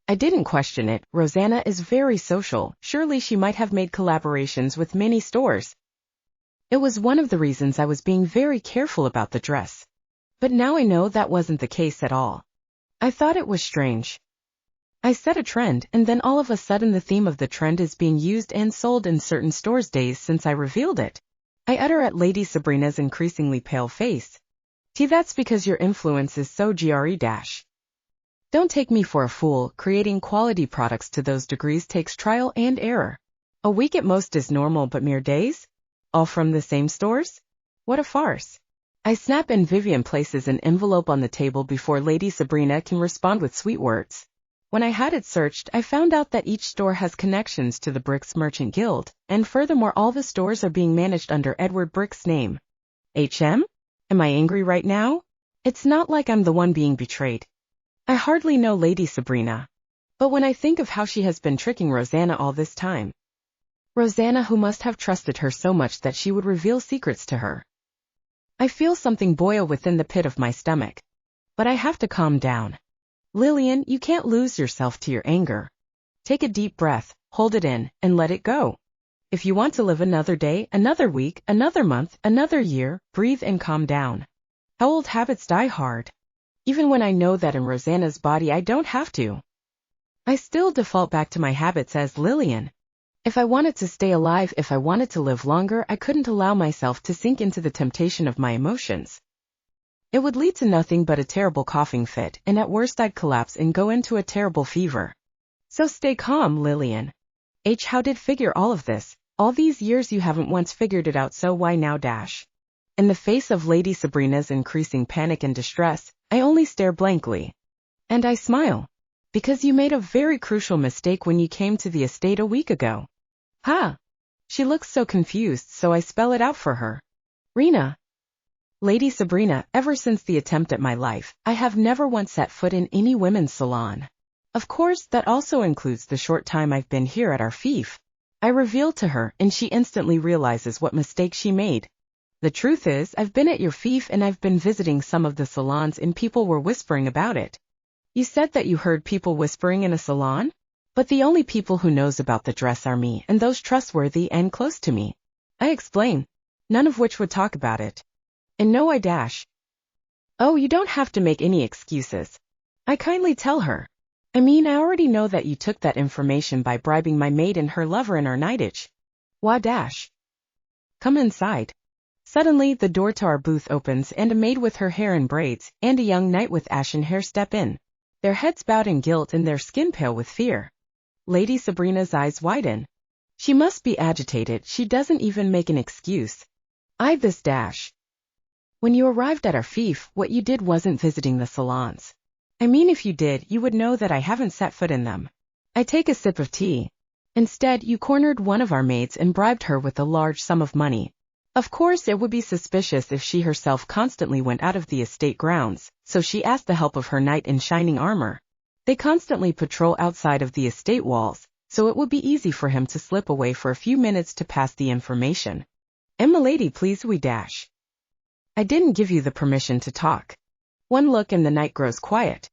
I didn't question it. Rosanna is very social. Surely she might have made collaborations with many stores. It was one of the reasons I was being very careful about the dress. But now I know that wasn't the case at all. I thought it was strange. I set a trend, and then all of a sudden the theme of the trend is being used and sold in certain stores days since I revealed it. I utter at Lady Sabrina's increasingly pale face. That's because your influence is so gre-. Don't take me for a fool. Creating quality products to those degrees takes trial and error. A week at most is normal, but mere days? All from the same stores? What a farce. I snap, and Vivian places an envelope on the table before Lady Sabrina can respond with sweet words. When I had it searched, I found out that each store has connections to the Brooks Merchant Guild, and furthermore all the stores are being managed under Edward Brooks' name. Am I angry right now? It's not like I'm the one being betrayed. I hardly know Lady Sabrina. But when I think of how she has been tricking Rosanna all this time, Rosanna, who must have trusted her so much that she would reveal secrets to her. I feel something boil within the pit of my stomach. But I have to calm down. Lillian, you can't lose yourself to your anger. Take a deep breath, hold it in, and let it go. If you want to live another day, another week, another month, another year, breathe and calm down. How old habits die hard. Even when I know that in Rosanna's body I don't have to. I still default back to my habits as Lillian. If I wanted to stay alive, if I wanted to live longer, I couldn't allow myself to sink into the temptation of my emotions. It would lead to nothing but a terrible coughing fit, and at worst I'd collapse and go into a terrible fever. So stay calm, Lillian. How did figure all of this? All these years you haven't once figured it out, so why now? In the face of Lady Sabrina's increasing panic and distress, I only stare blankly. And I smile. Because you made a very crucial mistake when you came to the estate a week ago. Ha! She looks so confused, so I spell it out for her. Rena. Lady Sabrina, ever since the attempt at my life, I have never once set foot in any women's salon. Of course, that also includes the short time I've been here at our fief. I reveal to her, and she instantly realizes what mistake she made. The truth is, I've been at your fief and I've been visiting some of the salons and people were whispering about it. You said that you heard people whispering in a salon? But the only people who knows about the dress are me and those trustworthy and close to me. I explain. None of which would talk about it. And no, I dash. Oh, you don't have to make any excuses. I kindly tell her. I mean, I already know that you took that information by bribing my maid and her lover in our nightage. Wah dash. Come inside. Suddenly, the door to our booth opens and a maid with her hair in braids and a young knight with ashen hair step in. Their heads bowed in guilt and their skin pale with fear. Lady Sabrina's eyes widen. She must be agitated, she doesn't even make an excuse. I this dash. When you arrived at our fief, what you did wasn't visiting the salons. I mean, if you did, you would know that I haven't set foot in them. I take a sip of tea. Instead, you cornered one of our maids and bribed her with a large sum of money. Of course, it would be suspicious if she herself constantly went out of the estate grounds, so she asked the help of her knight in shining armor. They constantly patrol outside of the estate walls, so it would be easy for him to slip away for a few minutes to pass the information. And milady, please, we dash. I didn't give you the permission to talk. One look and the knight grows quiet.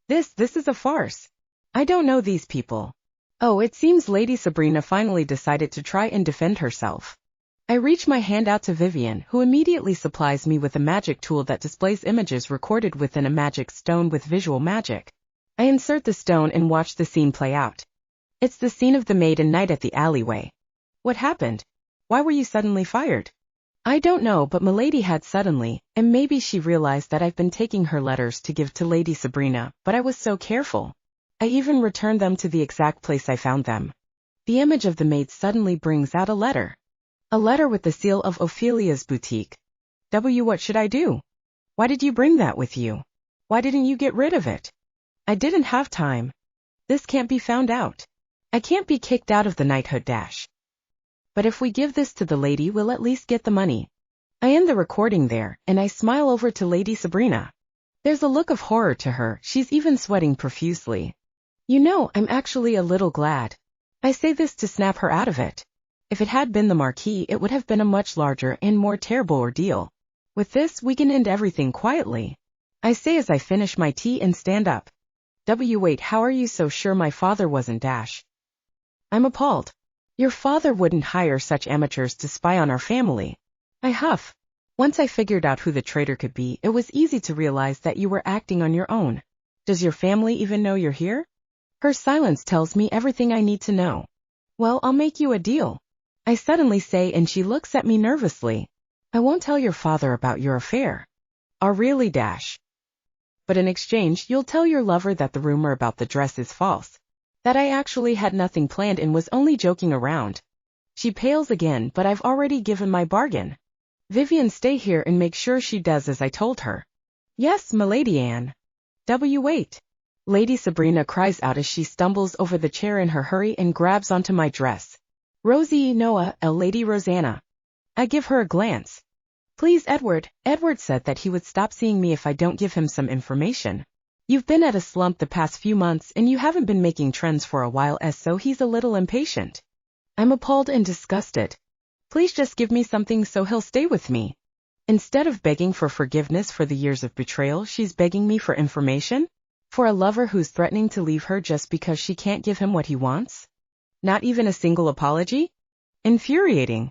This is a farce. I don't know these people. Oh, it seems Lady Sabrina finally decided to try and defend herself. I reach my hand out to Vivian, who immediately supplies me with a magic tool that displays images recorded within a magic stone with visual magic. I insert the stone and watch the scene play out. It's the scene of the maid and knight at the alleyway. What happened? Why were you suddenly fired? I don't know, but milady had suddenly, and maybe she realized that I've been taking her letters to give to Lady Sabrina, but I was so careful. I even returned them to the exact place I found them. The image of the maid suddenly brings out a letter. A letter with the seal of Ophelia's boutique. What should I do? Why did you bring that with you? Why didn't you get rid of it? I didn't have time. This can't be found out. I can't be kicked out of the knighthood dash. But if we give this to the lady, we'll at least get the money. I end the recording there, and I smile over to Lady Sabrina. There's a look of horror to her, she's even sweating profusely. You know, I'm actually a little glad. I say this to snap her out of it. If it had been the Marquis, it would have been a much larger and more terrible ordeal. With this, we can end everything quietly. I say as I finish my tea and stand up. Wait, how are you so sure my father wasn't dash? I'm appalled. Your father wouldn't hire such amateurs to spy on our family. I huff. Once I figured out who the traitor could be, it was easy to realize that you were acting on your own. Does your family even know you're here? Her silence tells me everything I need to know. Well, I'll make you a deal. I suddenly say, and she looks at me nervously. I won't tell your father about your affair. Oh, really, dash? But in exchange, you'll tell your lover that the rumor about the dress is false. That I actually had nothing planned and was only joking around. She pales again, but I've already given my bargain. Vivian, stay here and make sure she does as I told her. Yes, milady Anne. Wait. Lady Sabrina cries out as she stumbles over the chair in her hurry and grabs onto my dress. Rosie, Noah, Lady Rosanna. I give her a glance. Please, Edward. Edward said that he would stop seeing me if I don't give him some information. You've been at a slump the past few months and you haven't been making trends for a while, so he's a little impatient. I'm appalled and disgusted. Please just give me something so he'll stay with me. Instead of begging for forgiveness for the years of betrayal, she's begging me for information? For a lover who's threatening to leave her just because she can't give him what he wants? Not even a single apology? Infuriating.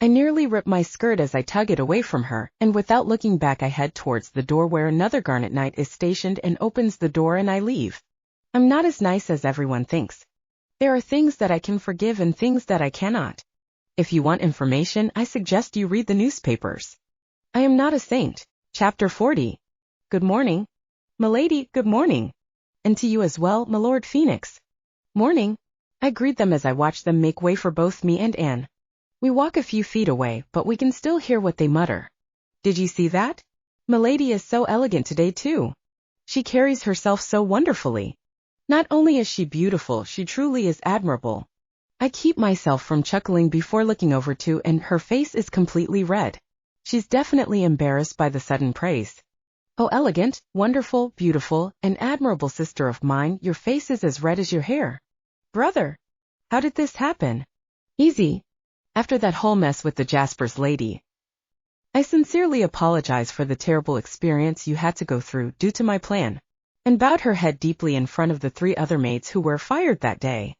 I nearly rip my skirt as I tug it away from her, and without looking back I head towards the door where another Garnet Knight is stationed and opens the door and I leave. I'm not as nice as everyone thinks. There are things that I can forgive and things that I cannot. If you want information, I suggest you read the newspapers. I am not a saint. Chapter 40. Good morning. Milady, good morning. And to you as well, my Lord Phoenix. Morning. I greet them as I watch them make way for both me and Anne. We walk a few feet away, but we can still hear what they mutter. Did you see that? Milady is so elegant today too. She carries herself so wonderfully. Not only is she beautiful, she truly is admirable. I keep myself from chuckling before looking over to, and her face is completely red. She's definitely embarrassed by the sudden praise. Oh, elegant, wonderful, beautiful, and admirable sister of mine, your face is as red as your hair. Brother, how did this happen? Easy. After that whole mess with the Jasper's lady. I sincerely apologize for the terrible experience you had to go through due to my plan, and bowed her head deeply in front of the 3 other maids who were fired that day.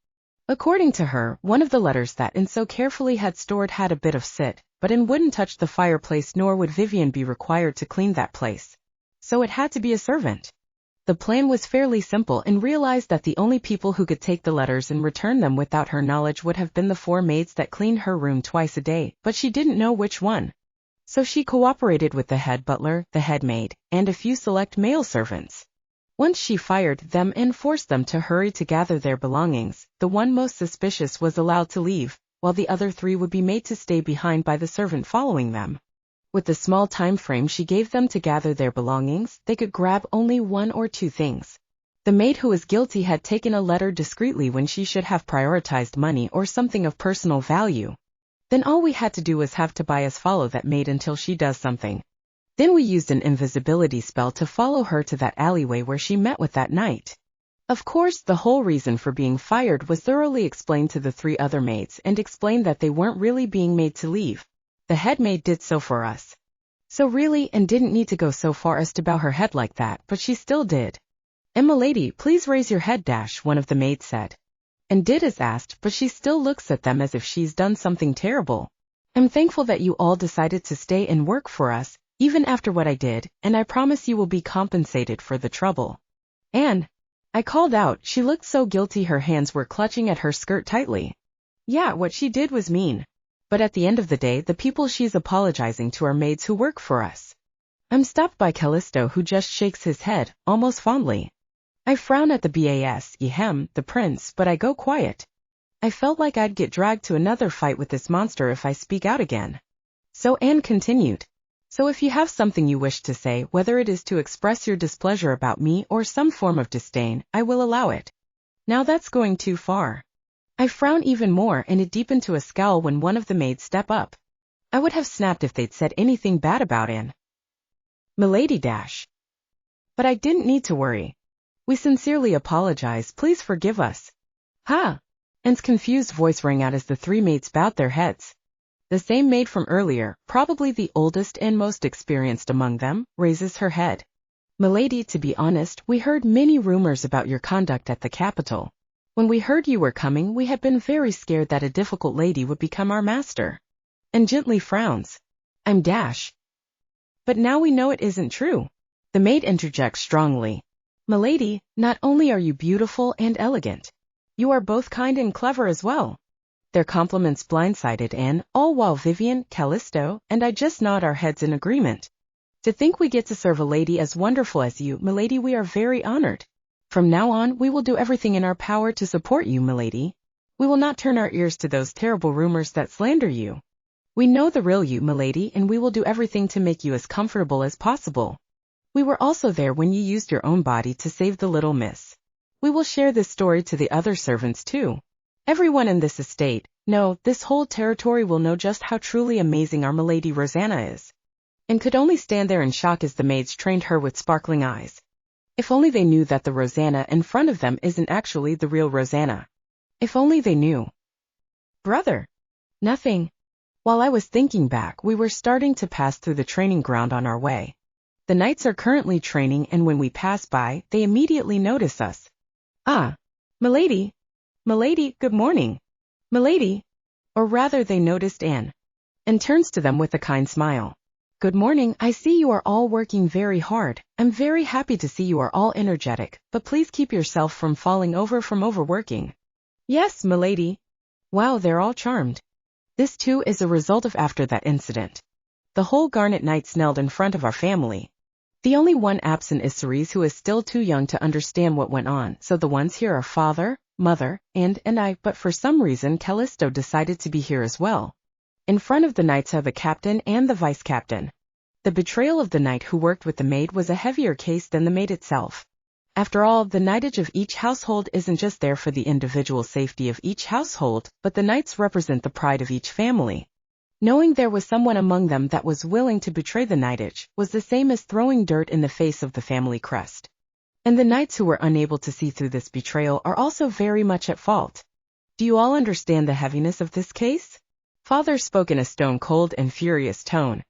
According to her, one of the letters that Anne so carefully had stored had a bit of soot, but Anne wouldn't touch the fireplace nor would Vivian be required to clean that place. So it had to be a servant. The plan was fairly simple and realized that the only people who could take the letters and return them without her knowledge would have been the 4 maids that cleaned her room twice a day, but she didn't know which one. So she cooperated with the head butler, the head maid, and a few select male servants. Once she fired them and forced them to hurry to gather their belongings, the one most suspicious was allowed to leave, while the other 3 would be made to stay behind by the servant following them. With the small time frame she gave them to gather their belongings, they could grab only 1 or 2 things. The maid who was guilty had taken a letter discreetly when she should have prioritized money or something of personal value. Then all we had to do was have Tobias follow that maid until she does something. Then we used an invisibility spell to follow her to that alleyway where she met with that knight. Of course, the whole reason for being fired was thoroughly explained to the 3 other maids and explained that they weren't really being made to leave. The head maid did so for us. So really, Anne didn't need to go so far as to bow her head like that, but she still did. "And milady, please raise your head," one of the maids said. And did as asked, but she still looks at them as if she's done something terrible. "I'm thankful that you all decided to stay and work for us, even after what I did, and I promise you will be compensated for the trouble." "Anne," I called out. She looked so guilty her hands were clutching at her skirt tightly. Yeah, what she did was mean. But at the end of the day, the people she's apologizing to are maids who work for us. I'm stopped by Callisto, who just shakes his head, almost fondly. I frown at the the prince, but I go quiet. I felt like I'd get dragged to another fight with this monster if I speak out again. So Anne continued. "So if you have something you wish to say, whether it is to express your displeasure about me or some form of disdain, I will allow it. Now that's going too far." I frown even more, and it deepened to a scowl when one of the maids stepped up. I would have snapped if they'd said anything bad about Anne. "Milady But I didn't need to worry. We sincerely apologize, please forgive us." "Ha!" Anne's confused voice rang out as the 3 maids bowed their heads. The same maid from earlier, probably the oldest and most experienced among them, raises her head. "Milady, to be honest, we heard many rumors about your conduct at the capital. When we heard you were coming, we had been very scared that a difficult lady would become our master." And gently frowns. "I'm But now we know it isn't true." The maid interjects strongly. "Milady, not only are you beautiful and elegant, you are both kind and clever as well." Their compliments blindsided Anne, all while Vivian, Callisto, and I just nod our heads in agreement. "To think we get to serve a lady as wonderful as you, milady, we are very honored. From now on, we will do everything in our power to support you, milady. We will not turn our ears to those terrible rumors that slander you. We know the real you, milady, and we will do everything to make you as comfortable as possible. We were also there when you used your own body to save the little miss. We will share this story to the other servants too. Everyone in this estate, no, this whole territory will know just how truly amazing our milady Rosanna is." And could only stand there in shock as the maids trained her with sparkling eyes. If only they knew that the Rosanna in front of them isn't actually the real Rosanna. If only they knew. Brother. Nothing. While I was thinking back, we were starting to pass through the training ground on our way. The knights are currently training, and when we pass by, they immediately notice us. Ah. Milady. Milady, good morning. Milady. Or rather, they noticed Anne. And turns to them with a kind smile. Good morning, I see you are all working very hard. I'm very happy to see you are all energetic, but please keep yourself from falling over from overworking. Yes, milady. Wow, they're all charmed. This too is a result of after that incident. The whole Garnet Knights knelt in front of our family. The only one absent is Cerise, who is still too young to understand what went on, so the ones here are father, mother, and I, but for some reason Callisto decided to be here as well. In front of the knights are the captain and the vice-captain. The betrayal of the knight who worked with the maid was a heavier case than the maid itself. After all, the knightage of each household isn't just there for the individual safety of each household, but the knights represent the pride of each family. Knowing there was someone among them that was willing to betray the knightage was the same as throwing dirt in the face of the family crest. And the knights who were unable to see through this betrayal are also very much at fault. Do you all understand the heaviness of this case? Father spoke in a stone-cold and furious tone.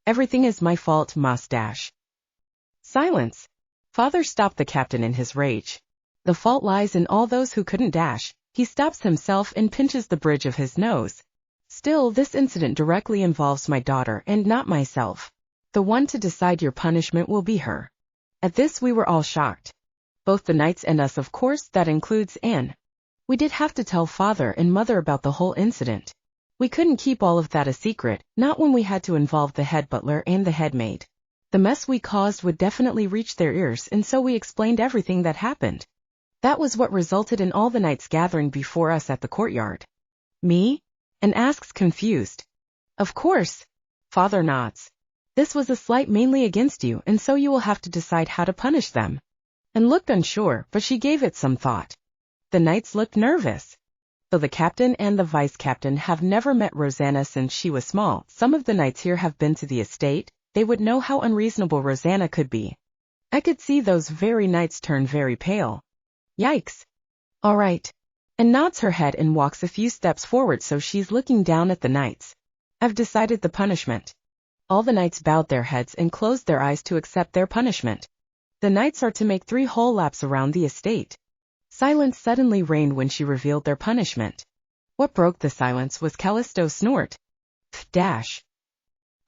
Everything is my fault, mustache. Silence. Father stopped the captain in his rage. The fault lies in all those who couldn't dash. He stops himself and pinches the bridge of his nose. Still, this incident directly involves my daughter and not myself. The one to decide your punishment will be her. At this we were all shocked. Both the knights and us, of course, that includes Anne. We did have to tell father and mother about the whole incident. We couldn't keep all of that a secret, not when we had to involve the head butler and the head maid. The mess we caused would definitely reach their ears, and so we explained everything that happened. That was what resulted in all the knights gathering before us at the courtyard. Me? Anne asks, confused. Of course. Father nods. This was a slight mainly against you, and so you will have to decide how to punish them. Anne looked unsure, but she gave it some thought. The knights looked nervous. Though the captain and the vice-captain have never met Rosanna since she was small, some of the knights here have been to the estate. They would know how unreasonable Rosanna could be. I could see those very knights turn very pale. Yikes. All right. And nods her head and walks a few steps forward so she's looking down at the knights. I've decided the punishment. All the knights bowed their heads and closed their eyes to accept their punishment. The knights are to make 3 whole laps around the estate. Silence suddenly reigned when she revealed their punishment. What broke the silence was Callisto's snort. Pff, dash.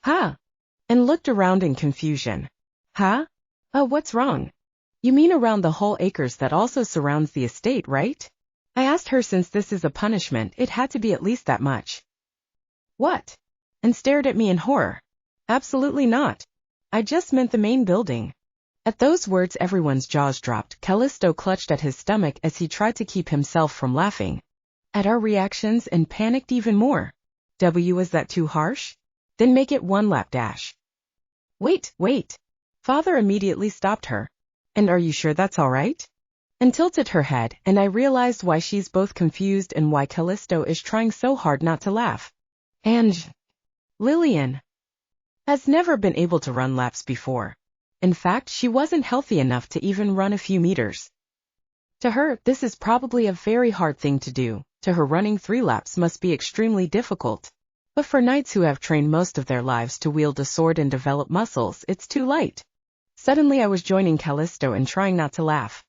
Ha! And looked around in confusion. Huh? Oh, what's wrong? You mean around the whole acres that also surrounds the estate, right? I asked her, since this is a punishment, it had to be at least that much. What? And stared at me in horror. Absolutely not. I just meant the main building. At those words everyone's jaws dropped. Callisto clutched at his stomach as he tried to keep himself from laughing. At our reactions and panicked even more. Was that too harsh? Then make it 1 lap dash. Wait. Father immediately stopped her. And are you sure that's all right? And tilted her head, and I realized why she's both confused and why Callisto is trying so hard not to laugh. And Lillian has never been able to run laps before. In fact, she wasn't healthy enough to even run a few meters. To her, this is probably a very hard thing to do. To her, running 3 laps must be extremely difficult. But for knights who have trained most of their lives to wield a sword and develop muscles, it's too light. Suddenly I was joining Callisto and trying not to laugh.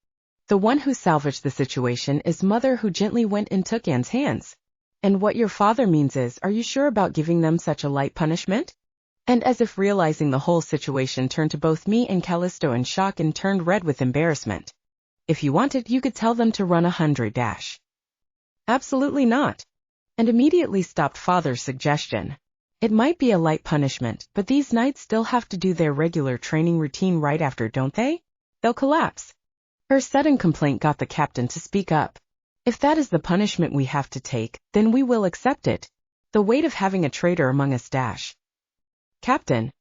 The one who salvaged the situation is Mother, who gently went and took Anne's hands. And what your father means is, are you sure about giving them such a light punishment? And as if realizing the whole situation, turned to both me and Callisto in shock and turned red with embarrassment. If you wanted, you could tell them to run 100 dash. Absolutely not. And immediately stopped Father's suggestion. It might be a light punishment, but these knights still have to do their regular training routine right after, don't they? They'll collapse. Her sudden complaint got the captain to speak up. If that is the punishment we have to take, then we will accept it. The weight of having a traitor among us dash. Captain.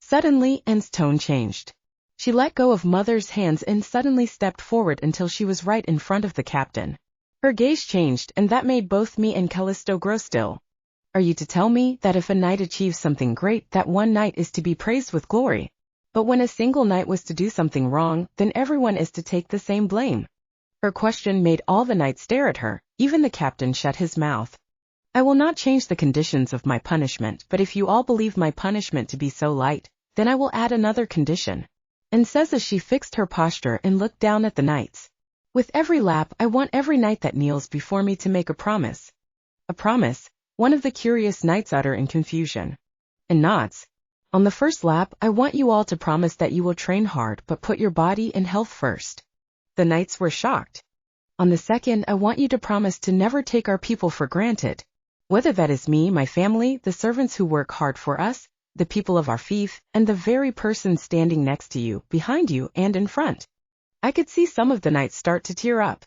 Suddenly, Anne's tone changed. She let go of Mother's hands and suddenly stepped forward until she was right in front of the captain. Her gaze changed, and that made both me and Callisto grow still. Are you to tell me that if a knight achieves something great, that one knight is to be praised with glory? But when a single knight was to do something wrong, then everyone is to take the same blame. Her question made all the knights stare at her. Even the captain shut his mouth. I will not change the conditions of my punishment, but if you all believe my punishment to be so light, then I will add another condition. And says as she fixed her posture and looked down at the knights. With every lap, I want every knight that kneels before me to make a promise. A promise, one of the curious knights utter in confusion. And nods. On the first lap, I want you all to promise that you will train hard but put your body and health first. The knights were shocked. On the second, I want you to promise to never take our people for granted. Whether that is me, my family, the servants who work hard for us, the people of our fief, and the very person standing next to you, behind you, and in front. I could see some of the knights start to tear up.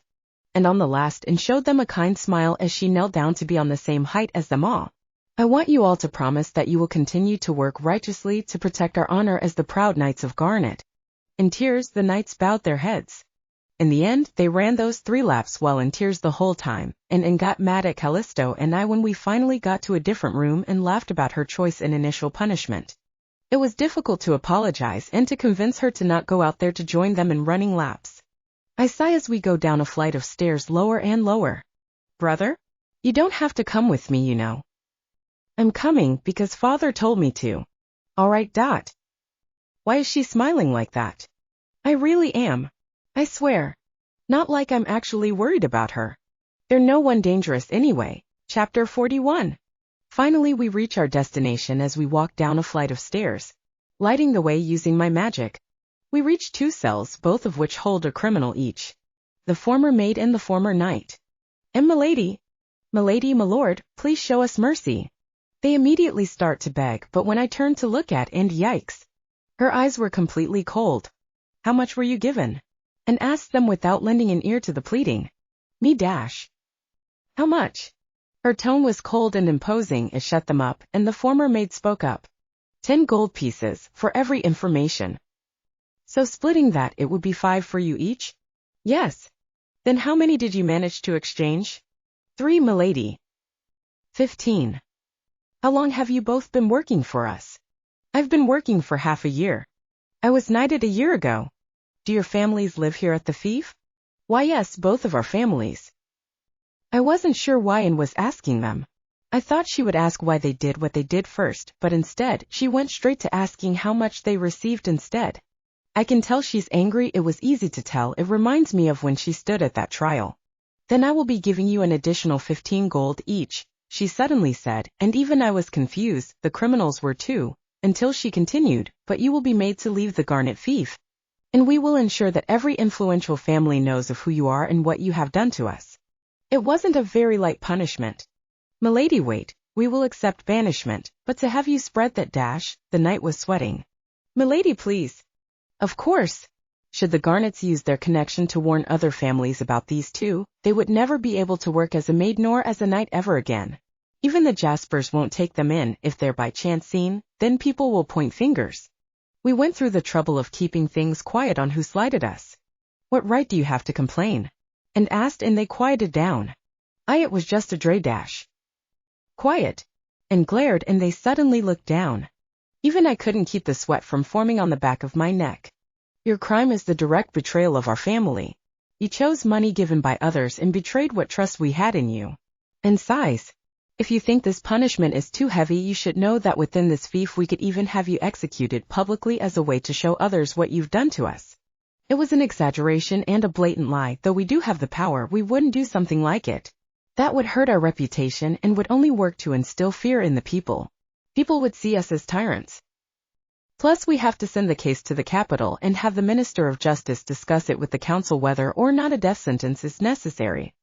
And on the last, and showed them a kind smile as she knelt down to be on the same height as them all. I want you all to promise that you will continue to work righteously to protect our honor as the proud knights of Garnet. In tears, the knights bowed their heads. In the end, they ran those 3 laps while in tears the whole time, and got mad at Callisto and I when we finally got to a different room and laughed about her choice in initial punishment. It was difficult to apologize and to convince her to not go out there to join them in running laps. I sigh as we go down a flight of stairs lower and lower. Brother? You don't have to come with me, you know. I'm coming because Father told me to. All right, Dot. Why is she smiling like that? I really am. I swear. Not like I'm actually worried about her. They're no one dangerous anyway. Chapter 41. Finally we reach our destination as we walk down a flight of stairs, lighting the way using my magic. We reach 2 cells, both of which hold a criminal each. The former maid and the former knight. And milady, my lord, please show us mercy. They immediately start to beg, but when I turn to look at and yikes. Her eyes were completely cold. How much were you given? And asked them without lending an ear to the pleading. Me dash. How much? Her tone was cold and imposing. It shut them up, and the former maid spoke up. 10 gold pieces, for every information. So splitting that, it would be 5 for you each? Yes. Then how many did you manage to exchange? 3, milady. 15. How long have you both been working for us? I've been working for half a year. I was knighted a year ago. Do your families live here at the fief? Why yes, both of our families. I wasn't sure why and was asking them. I thought she would ask why they did what they did first, but instead, she went straight to asking how much they received instead. I can tell she's angry. It was easy to tell. It reminds me of when she stood at that trial. Then I will be giving you an additional 15 gold each, she suddenly said, and even I was confused, the criminals were too, until she continued, but you will be made to leave the Garnet fief. And we will ensure that every influential family knows of who you are and what you have done to us. It wasn't a very light punishment. Milady, wait, we will accept banishment, but to have you spread that dash, the knight was sweating. Milady, please. Of course. Should the Garnets use their connection to warn other families about these two, they would never be able to work as a maid nor as a knight ever again. Even the Jaspers won't take them in. If they're by chance seen, then people will point fingers. We went through the trouble of keeping things quiet on who slighted us. What right do you have to complain? And asked, and they quieted down. It was just a dray dash. Quiet. And glared, and they suddenly looked down. Even I couldn't keep the sweat from forming on the back of my neck. Your crime is the direct betrayal of our family. You chose money given by others and betrayed what trust we had in you. And sighs. If you think this punishment is too heavy, you should know that within this fief we could even have you executed publicly as a way to show others what you've done to us. It was an exaggeration and a blatant lie. Though we do have the power, we wouldn't do something like it. That would hurt our reputation and would only work to instill fear in the people. People would see us as tyrants. Plus we have to send the case to the capital and have the Minister of Justice discuss it with the council whether or not a death sentence is necessary.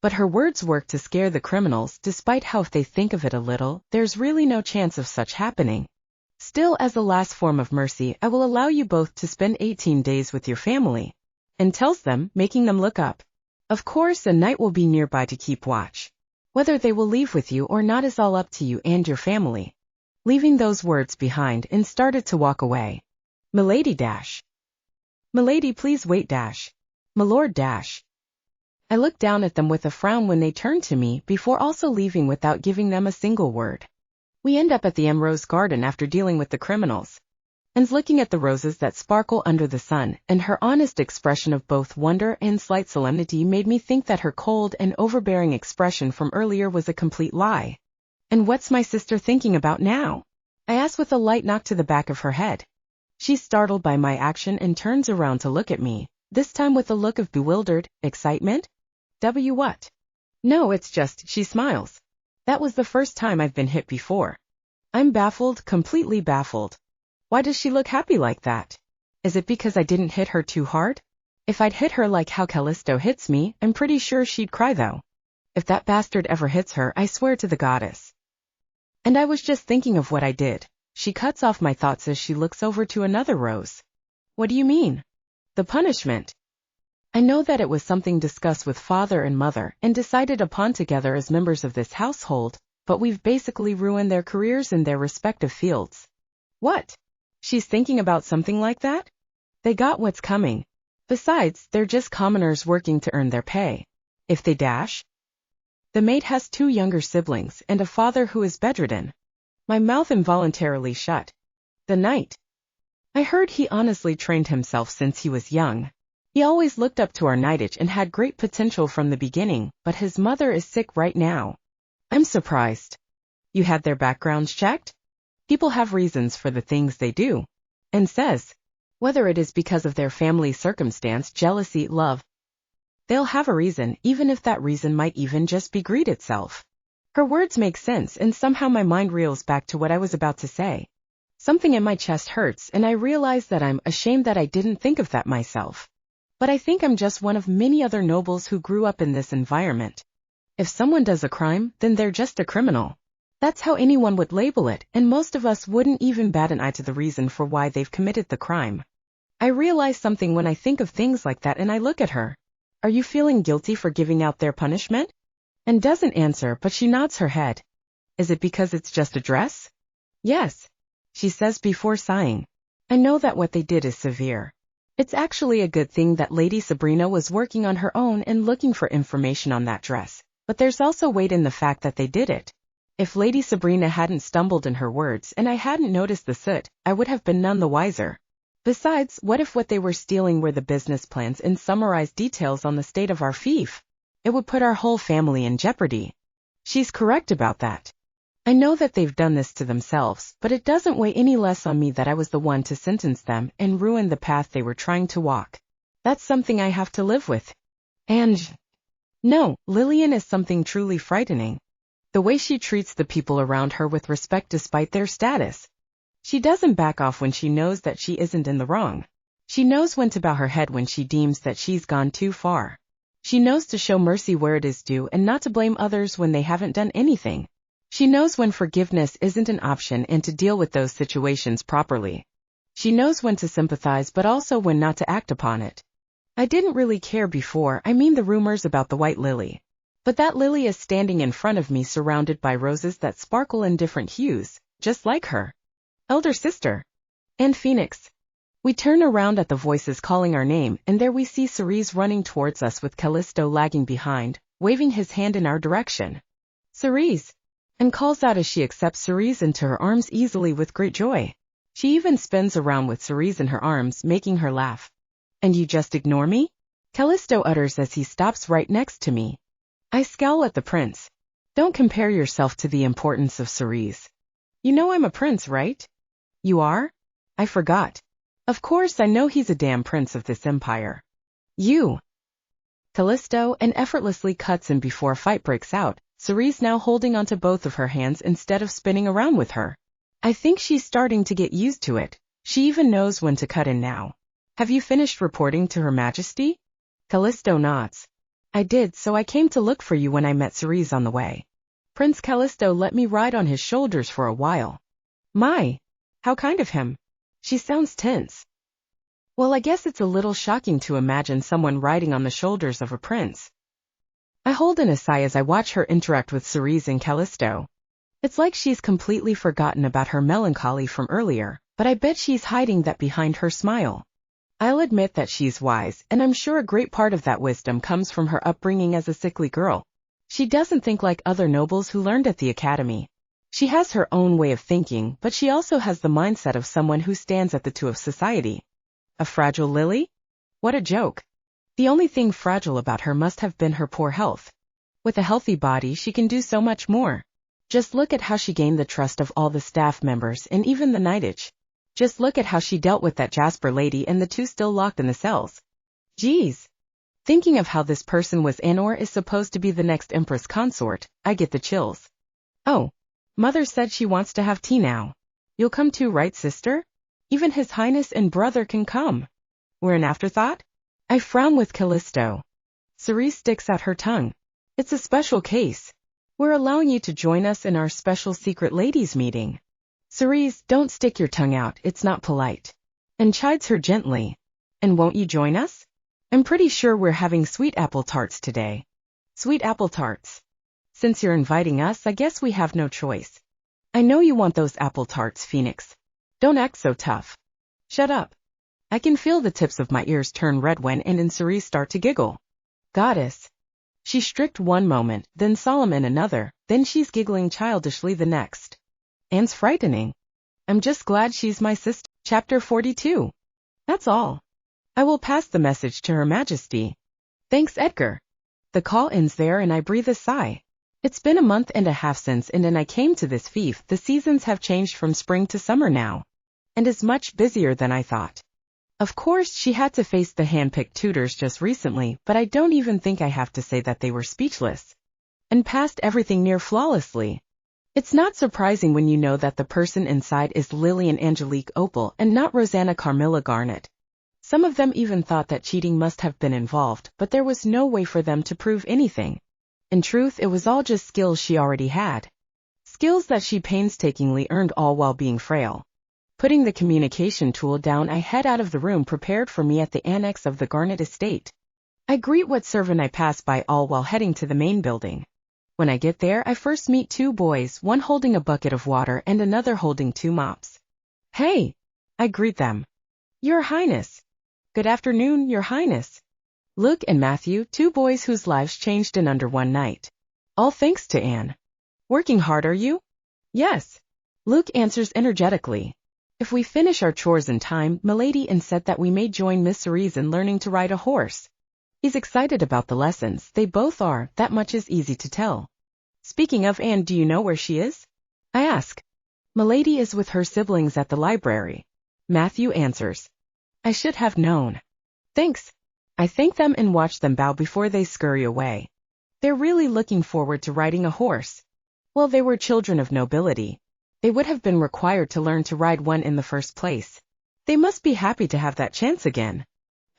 But her words work to scare the criminals, despite how if they think of it a little, there's really no chance of such happening. Still, as a last form of mercy, I will allow you both to spend 18 days with your family. And tells them, making them look up. Of course, a knight will be nearby to keep watch. Whether they will leave with you or not is all up to you and your family. Leaving those words behind and started to walk away. Milady dash. Milady, please wait dash. Milord dash. I looked down at them with a frown when they turned to me before also leaving without giving them a single word. We end up at the Emerald Garden after dealing with the criminals. and looking at the roses that sparkle under the sun, and her honest expression of both wonder and slight solemnity made me think that her cold and overbearing expression from earlier was a complete lie. And what's my sister thinking about now? I asked with a light knock to the back of her head. She's startled by my action and turns around to look at me, this time with a look of bewildered excitement. What? No, it's just, she smiles. That was the first time I've been hit before. I'm baffled, completely baffled. Why does she look happy like that? Is it because I didn't hit her too hard? If I'd hit her like how Callisto hits me, I'm pretty sure she'd cry though. If that bastard ever hits her, I swear to the goddess. And I was just thinking of what I did. She cuts off my thoughts as she looks over to another rose. What do you mean? The punishment. I know that it was something discussed with father and mother and decided upon together as members of this household, but we've basically ruined their careers in their respective fields. What? She's thinking about something like that? They got what's coming. Besides, they're just commoners working to earn their pay. If they dash? The maid has 2 younger siblings and a father who is bedridden. My mouth involuntarily shut. The knight. I heard he honestly trained himself since he was young. He always looked up to our knightage and had great potential from the beginning, but his mother is sick right now. I'm surprised. You had their backgrounds checked? People have reasons for the things they do. And says, whether it is because of their family circumstance, jealousy, love, they'll have a reason, even if that reason might even just be greed itself. Her words make sense, and somehow my mind reels back to what I was about to say. Something in my chest hurts, and I realize that I'm ashamed that I didn't think of that myself. But I think I'm just one of many other nobles who grew up in this environment. If someone does a crime, then they're just a criminal. That's how anyone would label it, and most of us wouldn't even bat an eye to the reason for why they've committed the crime. I realize something when I think of things like that, and I look at her. Are you feeling guilty for giving out their punishment? And doesn't answer, but she nods her head. Is it because it's just a dress? Yes, she says before sighing. I know that what they did is severe. It's actually a good thing that Lady Sabrina was working on her own and looking for information on that dress, but there's also weight in the fact that they did it. If Lady Sabrina hadn't stumbled in her words and I hadn't noticed the soot, I would have been none the wiser. Besides, what if what they were stealing were the business plans and summarized details on the state of our fief? It would put our whole family in jeopardy. She's correct about that. I know that they've done this to themselves, but it doesn't weigh any less on me that I was the one to sentence them and ruin the path they were trying to walk. That's something I have to live with. And no, Lillian is something truly frightening. The way she treats the people around her with respect despite their status. She doesn't back off when she knows that she isn't in the wrong. She knows when to bow her head when she deems that she's gone too far. She knows to show mercy where it is due and not to blame others when they haven't done anything. She knows when forgiveness isn't an option and to deal with those situations properly. She knows when to sympathize but also when not to act upon it. I didn't really care before, I mean the rumors about the white lily. But that lily is standing in front of me surrounded by roses that sparkle in different hues, just like her elder sister. And Phoenix. We turn around at the voices calling our name, and there we see Cerise running towards us with Callisto lagging behind, waving his hand in our direction. Cerise! And calls out as she accepts Cerise into her arms easily with great joy. She even spins around with Cerise in her arms, making her laugh. And you just ignore me? Callisto utters as he stops right next to me. I scowl at the prince. Don't compare yourself to the importance of Cerise. You know I'm a prince, right? You are? I forgot. Of course I know he's a damn prince of this empire. You. Callisto and effortlessly cuts in before a fight breaks out, Cerise now holding onto both of her hands instead of spinning around with her. I think she's starting to get used to it. She even knows when to cut in now. Have you finished reporting to Her Majesty? Callisto nods. I did, so I came to look for you when I met Cerise on the way. Prince Callisto let me ride on his shoulders for a while. My, how kind of him. She sounds tense. Well, I guess it's a little shocking to imagine someone riding on the shoulders of a prince. I hold in a sigh as I watch her interact with Cerise and Callisto. It's like she's completely forgotten about her melancholy from earlier, but I bet she's hiding that behind her smile. I'll admit that she's wise, and I'm sure a great part of that wisdom comes from her upbringing as a sickly girl. She doesn't think like other nobles who learned at the academy. She has her own way of thinking, but she also has the mindset of someone who stands at the toe of society. A fragile lily? What a joke. The only thing fragile about her must have been her poor health. With a healthy body, she can do so much more. Just look at how she gained the trust of all the staff members and even the knightage. Just look at how she dealt with that Jasper lady and the two still locked in the cells. Geez. Thinking of how this person was in or is supposed to be the next empress consort, I get the chills. Oh, Mother said she wants to have tea now. You'll come too, right, sister? Even His Highness and brother can come. We're an afterthought? I frown with Callisto. Cerise sticks out her tongue. It's a special case. We're allowing you to join us in our special secret ladies meeting. Cerise, don't stick your tongue out, it's not polite. And chides her gently. And won't you join us? I'm pretty sure we're having sweet apple tarts today. Sweet apple tarts. Since you're inviting us, I guess we have no choice. I know you want those apple tarts, Phoenix. Don't act so tough. Shut up. I can feel the tips of my ears turn red when Anne and Cerise start to giggle. Goddess. She's strict one moment, then solemn in another, then she's giggling childishly the next. Anne's frightening. I'm just glad she's my sister. Chapter 42. That's all. I will pass the message to Her Majesty. Thanks, Edgar. The call ends there and I breathe a sigh. It's been a month and a half since and I came to this fief. The seasons have changed from spring to summer now. And is much busier than I thought. Of course, she had to face the hand-picked tutors just recently, but I don't even think I have to say that they were speechless. And passed everything near flawlessly. It's not surprising when you know that the person inside is Lillian Angelique Opal and not Rosanna Carmilla Garnet. Some of them even thought that cheating must have been involved, but there was no way for them to prove anything. In truth, it was all just skills she already had. Skills that she painstakingly earned all while being frail. Putting the communication tool down, I head out of the room prepared for me at the annex of the Garnet estate. I greet what servant I pass by all while heading to the main building. When I get there, I first meet two boys, one holding a bucket of water and another holding two mops. Hey! I greet them. Your Highness. Good afternoon, Your Highness. Luke and Matthew, two boys whose lives changed in under one night. All thanks to Anne. Working hard, are you? Yes. Luke answers energetically. If we finish our chores in time, Milady and said that we may join Miss Cerise in learning to ride a horse. He's excited about the lessons, they both are, that much is easy to tell. Speaking of Anne, do you know where she is? I ask. Milady is with her siblings at the library. Matthew answers. I should have known. Thanks. I thank them and watch them bow before they scurry away. They're really looking forward to riding a horse. Well, they were children of nobility. They would have been required to learn to ride one in the first place. They must be happy to have that chance again.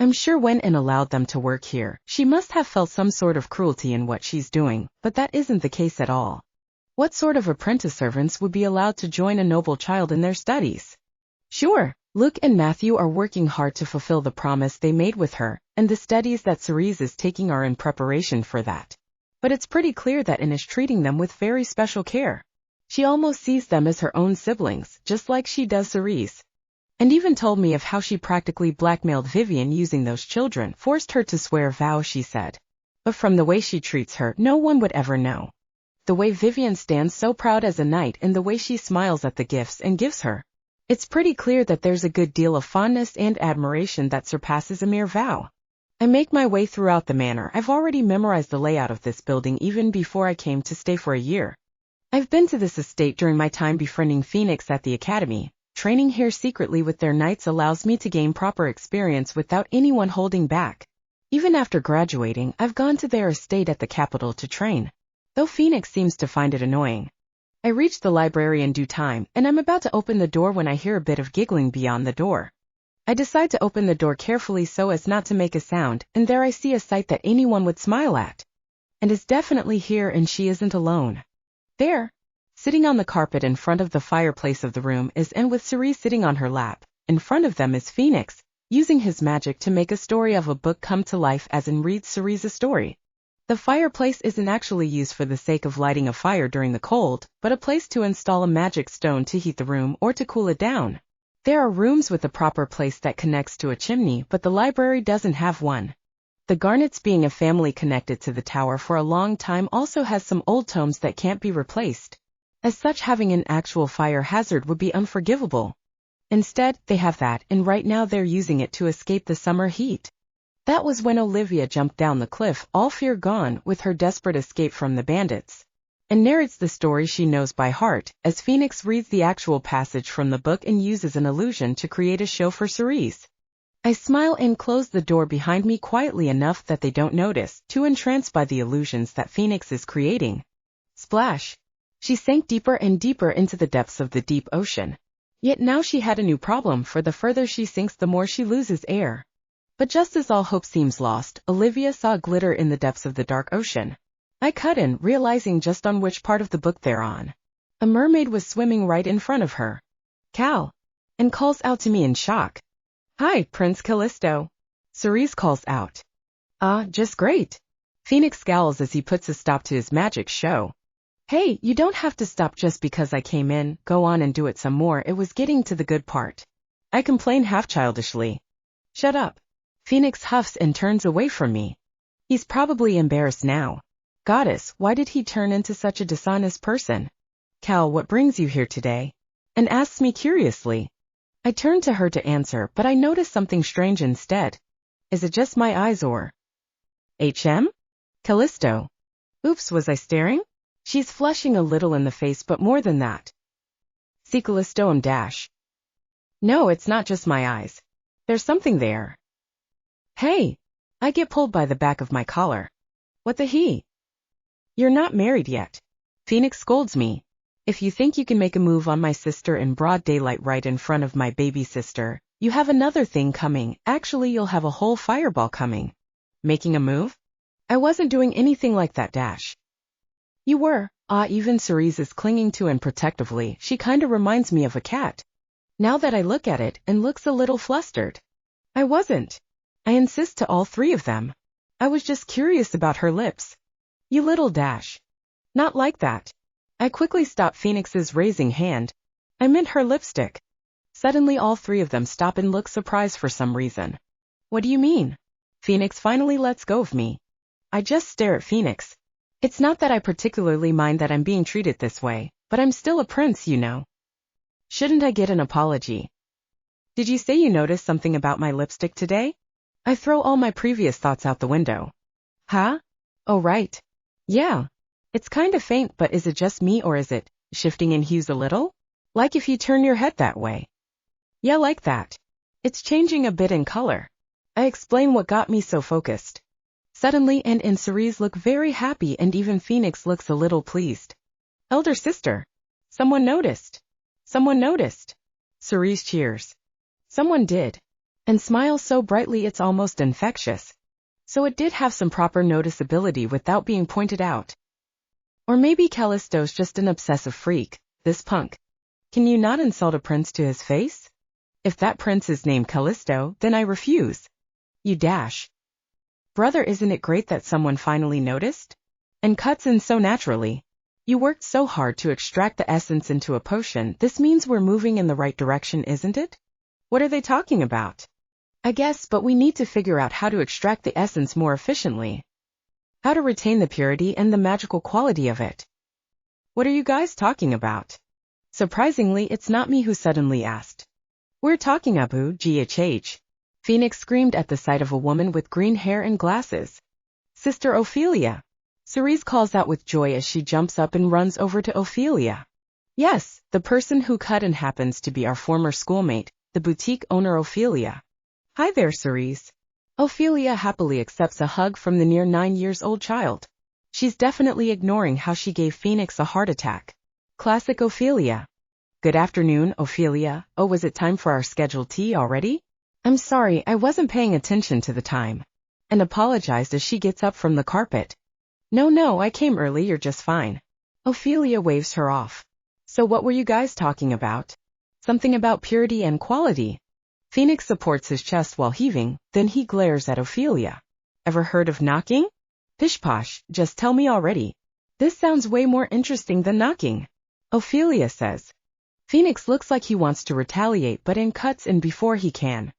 I'm sure when Anne allowed them to work here, she must have felt some sort of cruelty in what she's doing, but that isn't the case at all. What sort of apprentice servants would be allowed to join a noble child in their studies? Sure, Luke and Matthew are working hard to fulfill the promise they made with her, and the studies that Cerise is taking are in preparation for that. But it's pretty clear that Anne is treating them with very special care. She almost sees them as her own siblings, just like she does Cerise. And even told me of how she practically blackmailed Vivian using those children, forced her to swear vows, she said. But from the way she treats her, no one would ever know. The way Vivian stands so proud as a knight and the way she smiles at the gifts and gives her. It's pretty clear that there's a good deal of fondness and admiration that surpasses a mere vow. I make my way throughout the manor. I've already memorized the layout of this building even before I came to stay for a year. I've been to this estate during my time befriending Phoenix at the academy. Training here secretly with their knights allows me to gain proper experience without anyone holding back. Even after graduating, I've gone to their estate at the capital to train. Though Phoenix seems to find it annoying. I reach the library in due time, and I'm about to open the door when I hear a bit of giggling beyond the door. I decide to open the door carefully so as not to make a sound, and there I see a sight that anyone would smile at. And is definitely here, and she isn't alone. There, sitting on the carpet in front of the fireplace of the room is Anne with Cerise sitting on her lap. In front of them is Phoenix, using his magic to make a story of a book come to life as Anne reads Cerise a story. The fireplace isn't actually used for the sake of lighting a fire during the cold, but a place to install a magic stone to heat the room or to cool it down. There are rooms with a proper place that connects to a chimney, but the library doesn't have one. The Garnets, being a family connected to the tower for a long time, also has some old tomes that can't be replaced. As such, having an actual fire hazard would be unforgivable. Instead, they have that, and right now they're using it to escape the summer heat. That was when Olivia jumped down the cliff, all fear gone, with her desperate escape from the bandits, and narrates the story she knows by heart, as Phoenix reads the actual passage from the book and uses an illusion to create a show for Cerise. I smile and close the door behind me quietly enough that they don't notice, too entranced by the illusions that Phoenix is creating. Splash! She sank deeper and deeper into the depths of the deep ocean. Yet now she had a new problem, for the further she sinks the more she loses air. But just as all hope seems lost, Olivia saw glitter in the depths of the dark ocean. I cut in, realizing just on which part of the book they're on. A mermaid was swimming right in front of her. Cal! And calls out to me in shock. Hi, Prince Callisto. Cerise calls out. Just great. Phoenix scowls as he puts a stop to his magic show. Hey, you don't have to stop just because I came in, go on and do it some more. It was getting to the good part. I complain half childishly. Shut up. Phoenix huffs and turns away from me. He's probably embarrassed now. Goddess, why did he turn into such a dishonest person? Cal, what brings you here today? And asks me curiously. I turn to her to answer, but I notice something strange instead. Is it just my eyes or... Callisto. Oops, was I staring? She's flushing a little in the face, but more than that. See Callisto dash. No, it's not just my eyes. There's something there. Hey! I get pulled by the back of my collar. What the he? You're not married yet. Phoenix scolds me. If you think you can make a move on my sister in broad daylight right in front of my baby sister, you have another thing coming. Actually, you'll have a whole fireball coming. Making a move? I wasn't doing anything like that dash. You were. Even Cerise is clinging to and protectively. She kinda reminds me of a cat. Now that I look at it, and looks a little flustered. I wasn't. I insist to all three of them. I was just curious about her lips. You little dash. Not like that. I quickly stop Phoenix's raising hand. I meant her lipstick. Suddenly all three of them stop and look surprised for some reason. What do you mean? Phoenix finally lets go of me. I just stare at Phoenix. It's not that I particularly mind that I'm being treated this way, but I'm still a prince, you know. Shouldn't I get an apology? Did you say you noticed something about my lipstick today? I throw all my previous thoughts out the window. Huh? Oh right. Yeah. It's kind of faint, but is it just me or is it shifting in hues a little? Like if you turn your head that way. Yeah, like that. It's changing a bit in color. I explain what got me so focused. Suddenly Anne and Cerise look very happy and even Phoenix looks a little pleased. Elder sister. Someone noticed. Someone noticed. Cerise cheers. Someone did. And smiles so brightly it's almost infectious. So it did have some proper noticeability without being pointed out. Or maybe Callisto's just an obsessive freak, this punk. Can you not insult a prince to his face? If that prince is named Callisto, then I refuse. You dash. Brother, isn't it great that someone finally noticed? And cuts in so naturally. You worked so hard to extract the essence into a potion. This means we're moving in the right direction, isn't it? What are they talking about? I guess, but we need to figure out how to extract the essence more efficiently. How to retain the purity and the magical quality of it. What are you guys talking about? Surprisingly, it's not me who suddenly asked. We're talking about GHH. Phoenix screamed at the sight of a woman with green hair and glasses. Sister Ophelia. Cerise calls out with joy as she jumps up and runs over to Ophelia. Yes, the person who cut in happens to be our former schoolmate, the boutique owner Ophelia. Hi there, Cerise. Ophelia happily accepts a hug from the near 9-year-old child. She's definitely ignoring how she gave Phoenix a heart attack. Classic Ophelia. Good afternoon, Ophelia. Oh, was it time for our scheduled tea already? I'm sorry, I wasn't paying attention to the time. And apologized as she gets up from the carpet. No, I came early, you're just fine. Ophelia waves her off. So what were you guys talking about? Something about purity and quality. Phoenix supports his chest while heaving, then he glares at Ophelia. Ever heard of knocking? Pish-posh, just tell me already. This sounds way more interesting than knocking. Ophelia says. Phoenix looks like he wants to retaliate but cuts in before he can.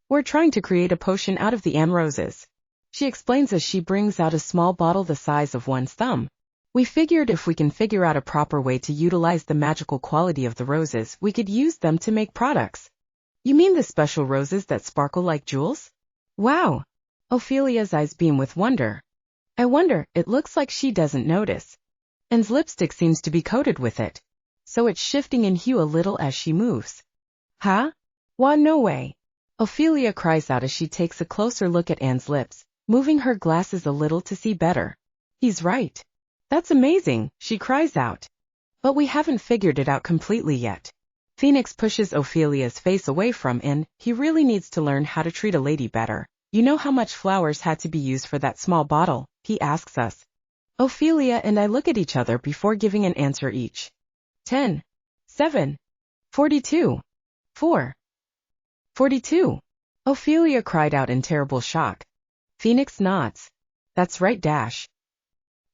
We're trying to create a potion out of the roses. She explains as she brings out a small bottle the size of one's thumb. We figured if we can figure out a proper way to utilize the magical quality of the roses, we could use them to make products. You mean the special roses that sparkle like jewels? Wow! Ophelia's eyes beam with wonder. I wonder, it looks like she doesn't notice. Anne's lipstick seems to be coated with it, so it's shifting in hue a little as she moves. Huh? Why, no way. Ophelia cries out as she takes a closer look at Anne's lips, moving her glasses a little to see better. He's right. That's amazing, she cries out. But we haven't figured it out completely yet. Phoenix pushes Ophelia's face away from Anne. He really needs to learn how to treat a lady better. You know how much flowers had to be used for that small bottle? He asks us. Ophelia and I look at each other before giving an answer each. 10, 7, 42, 4, 42. Ophelia cried out in terrible shock. Phoenix nods. That's right, Dash.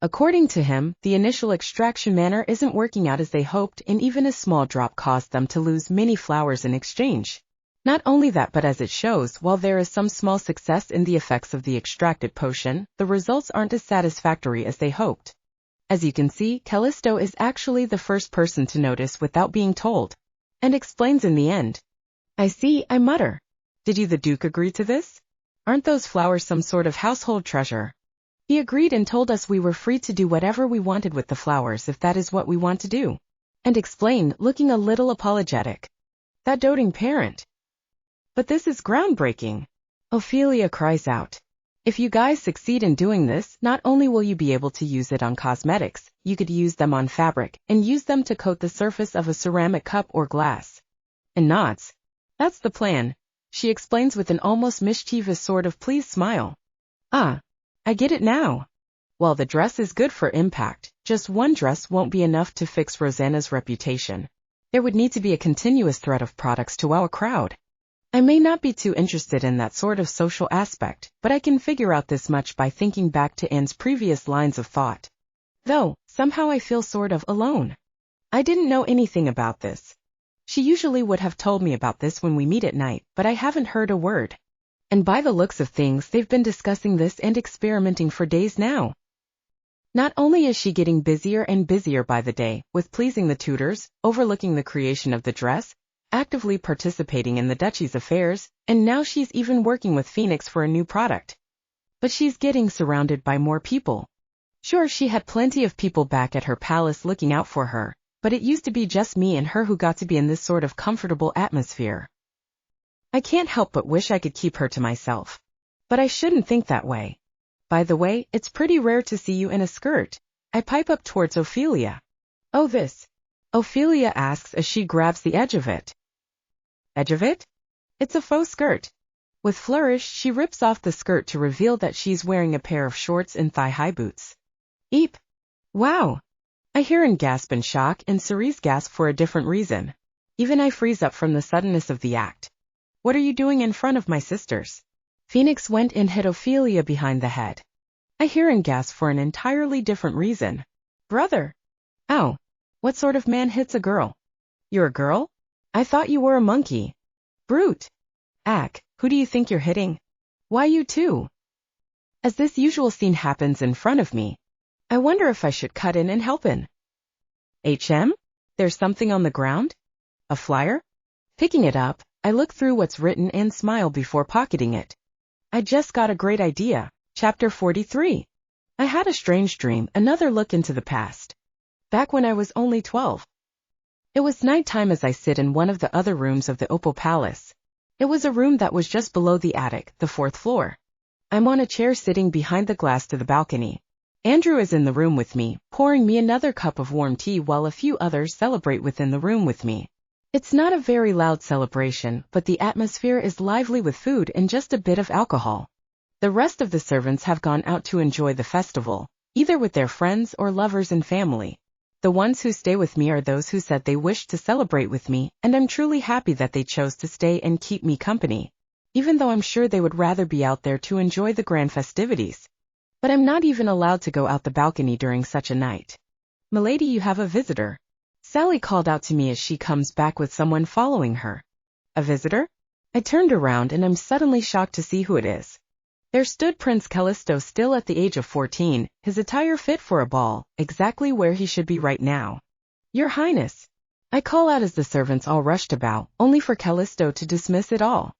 According to him, the initial extraction manner isn't working out as they hoped, and even a small drop caused them to lose many flowers in exchange. Not only that, but as it shows, while there is some small success in the effects of the extracted potion, the results aren't as satisfactory as they hoped. As you can see, Callisto is actually the first person to notice without being told, and explains in the end. I see, I mutter. Did you the Duke agree to this? Aren't those flowers some sort of household treasure? He agreed and told us we were free to do whatever we wanted with the flowers if that is what we want to do. And explained, looking a little apologetic. That doting parent. But this is groundbreaking. Ophelia cries out. If you guys succeed in doing this, not only will you be able to use it on cosmetics, you could use them on fabric, and use them to coat the surface of a ceramic cup or glass. And nods. That's the plan, she explains with an almost mischievous sort of pleased smile. Ah. I get it now. While the dress is good for impact, just one dress won't be enough to fix Rosanna's reputation. There would need to be a continuous thread of products to wow a crowd. I may not be too interested in that sort of social aspect, but I can figure out this much by thinking back to Anne's previous lines of thought. Though, somehow I feel sort of alone. I didn't know anything about this. She usually would have told me about this when we meet at night, but I haven't heard a word. And by the looks of things, they've been discussing this and experimenting for days now. Not only is she getting busier and busier by the day, with pleasing the tutors, overlooking the creation of the dress, actively participating in the Duchess affairs, and now she's even working with Phoenix for a new product. But she's getting surrounded by more people. Sure, she had plenty of people back at her palace looking out for her, but it used to be just me and her who got to be in this sort of comfortable atmosphere. I can't help but wish I could keep her to myself. But I shouldn't think that way. By the way, it's pretty rare to see you in a skirt. I pipe up towards Ophelia. Oh, this? Ophelia asks as she grabs the edge of it. Edge of it? It's a faux skirt. With flourish, she rips off the skirt to reveal that she's wearing a pair of shorts and thigh-high boots. Eep! Wow! I hear and gasp in shock, and Cerise gasp for a different reason. Even I freeze up from the suddenness of the act. What are you doing in front of my sisters? Phoenix went and hit Ophelia behind the head. I hear and gasp for an entirely different reason. Brother! Ow! What sort of man hits a girl? You're a girl? I thought you were a monkey. Brute! Ack, who do you think you're hitting? Why you too? As this usual scene happens in front of me, I wonder if I should cut in and help in. There's something on the ground? A flyer? Picking it up, I look through what's written and smile before pocketing it. I just got a great idea. Chapter 43. I had a strange dream, another look into the past. Back when I was only 12. It was nighttime as I sit in one of the other rooms of the Opal Palace. It was a room that was just below the attic, the 4th floor. I'm on a chair sitting behind the glass to the balcony. Andrew is in the room with me, pouring me another cup of warm tea while a few others celebrate within the room with me. It's not a very loud celebration, but the atmosphere is lively with food and just a bit of alcohol. The rest of the servants have gone out to enjoy the festival, either with their friends or lovers and family. The ones who stay with me are those who said they wished to celebrate with me, and I'm truly happy that they chose to stay and keep me company, even though I'm sure they would rather be out there to enjoy the grand festivities. But I'm not even allowed to go out the balcony during such a night. Milady, you have a visitor. Sally called out to me as she comes back with someone following her. A visitor? I turned around and I'm suddenly shocked to see who it is. There stood Prince Callisto still at the age of 14, his attire fit for a ball, exactly where he should be right now. Your Highness. I call out as the servants all rush to bow, only for Callisto to dismiss it all.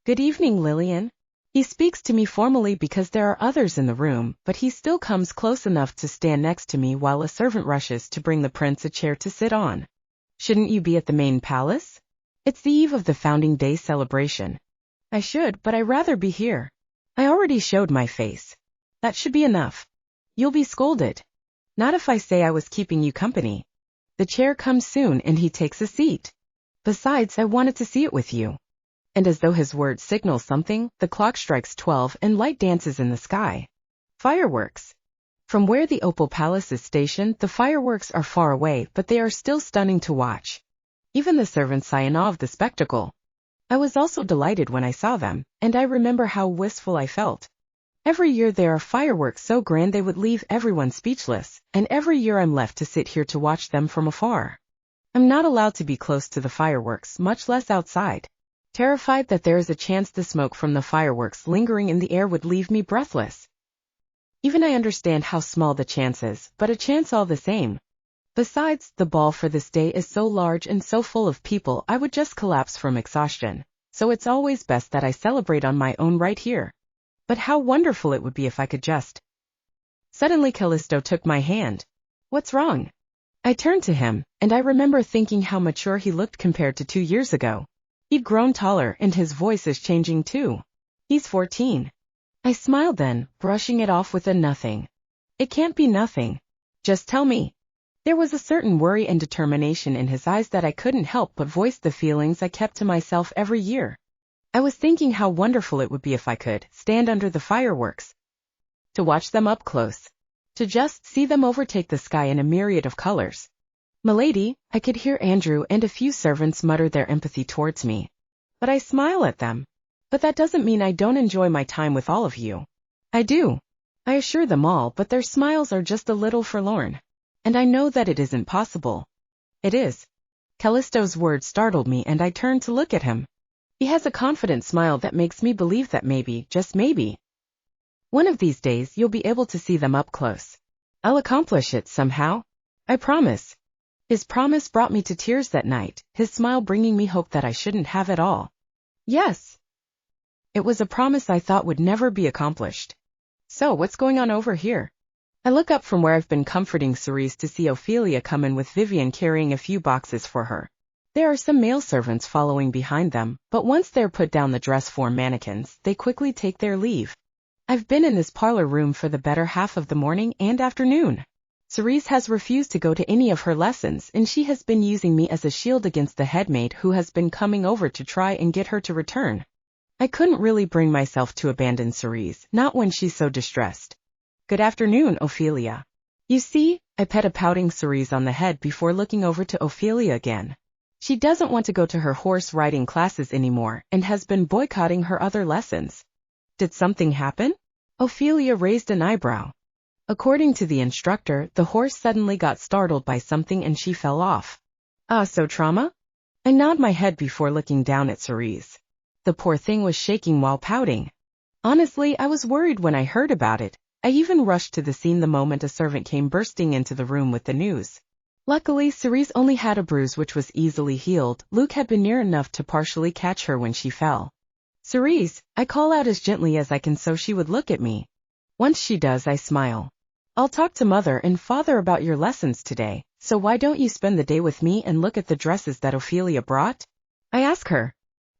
Good evening, Lillian. He speaks to me formally because there are others in the room, but he still comes close enough to stand next to me while a servant rushes to bring the prince a chair to sit on. Shouldn't you be at the main palace? It's the eve of the Founding Day celebration. I should, but I'd rather be here. I already showed my face. That should be enough. You'll be scolded. Not if I say I was keeping you company. The chair comes soon and he takes a seat. Besides, I wanted to see it with you. And as though his words signal something, the clock strikes 12 and light dances in the sky. Fireworks. From where the Opal Palace is stationed, the fireworks are far away, but they are still stunning to watch. Even the servants sigh in awe of the spectacle. I was also delighted when I saw them, and I remember how wistful I felt. Every year there are fireworks so grand they would leave everyone speechless, and every year I'm left to sit here to watch them from afar. I'm not allowed to be close to the fireworks, much less outside. Terrified that there is a chance the smoke from the fireworks lingering in the air would leave me breathless. Even I understand how small the chance is, but a chance all the same. Besides, the ball for this day is so large and so full of people I would just collapse from exhaustion, so it's always best that I celebrate on my own right here. But how wonderful it would be if I could just... Suddenly Callisto took my hand. What's wrong? I turned to him, and I remember thinking how mature he looked compared to 2 years ago. He'd grown taller and his voice is changing too. He's 14. I smiled then, brushing it off with a nothing. It can't be nothing. Just tell me. There was a certain worry and determination in his eyes that I couldn't help but voice the feelings I kept to myself every year. I was thinking how wonderful it would be if I could stand under the fireworks. To watch them up close. To just see them overtake the sky in a myriad of colors. Milady, I could hear Andrew and a few servants mutter their empathy towards me. But I smile at them. But that doesn't mean I don't enjoy my time with all of you. I do. I assure them all, but their smiles are just a little forlorn. And I know that it isn't possible. It is. Callisto's words startled me and I turned to look at him. He has a confident smile that makes me believe that maybe, just maybe, one of these days you'll be able to see them up close. I'll accomplish it somehow. I promise. His promise brought me to tears that night, his smile bringing me hope that I shouldn't have it all. Yes. It was a promise I thought would never be accomplished. So what's going on over here? I look up from where I've been comforting Cerise to see Ophelia come in with Vivian carrying a few boxes for her. There are some male servants following behind them, but once they're put down the dress form mannequins, they quickly take their leave. I've been in this parlor room for the better half of the morning and afternoon. Cerise has refused to go to any of her lessons, and she has been using me as a shield against the headmaid who has been coming over to try and get her to return. I couldn't really bring myself to abandon Cerise, not when she's so distressed. Good afternoon, Ophelia. You see, I pet a pouting Cerise on the head before looking over to Ophelia again. She doesn't want to go to her horse riding classes anymore and has been boycotting her other lessons. Did something happen? Ophelia raised an eyebrow. According to the instructor, the horse suddenly got startled by something and she fell off. So trauma? I nod my head before looking down at Cerise. The poor thing was shaking while pouting. Honestly, I was worried when I heard about it. I even rushed to the scene the moment a servant came bursting into the room with the news. Luckily, Cerise only had a bruise which was easily healed. Luke had been near enough to partially catch her when she fell. Cerise, I call out as gently as I can so she would look at me. Once she does, I smile. I'll talk to Mother and Father about your lessons today, so why don't you spend the day with me and look at the dresses that Ophelia brought? I ask her.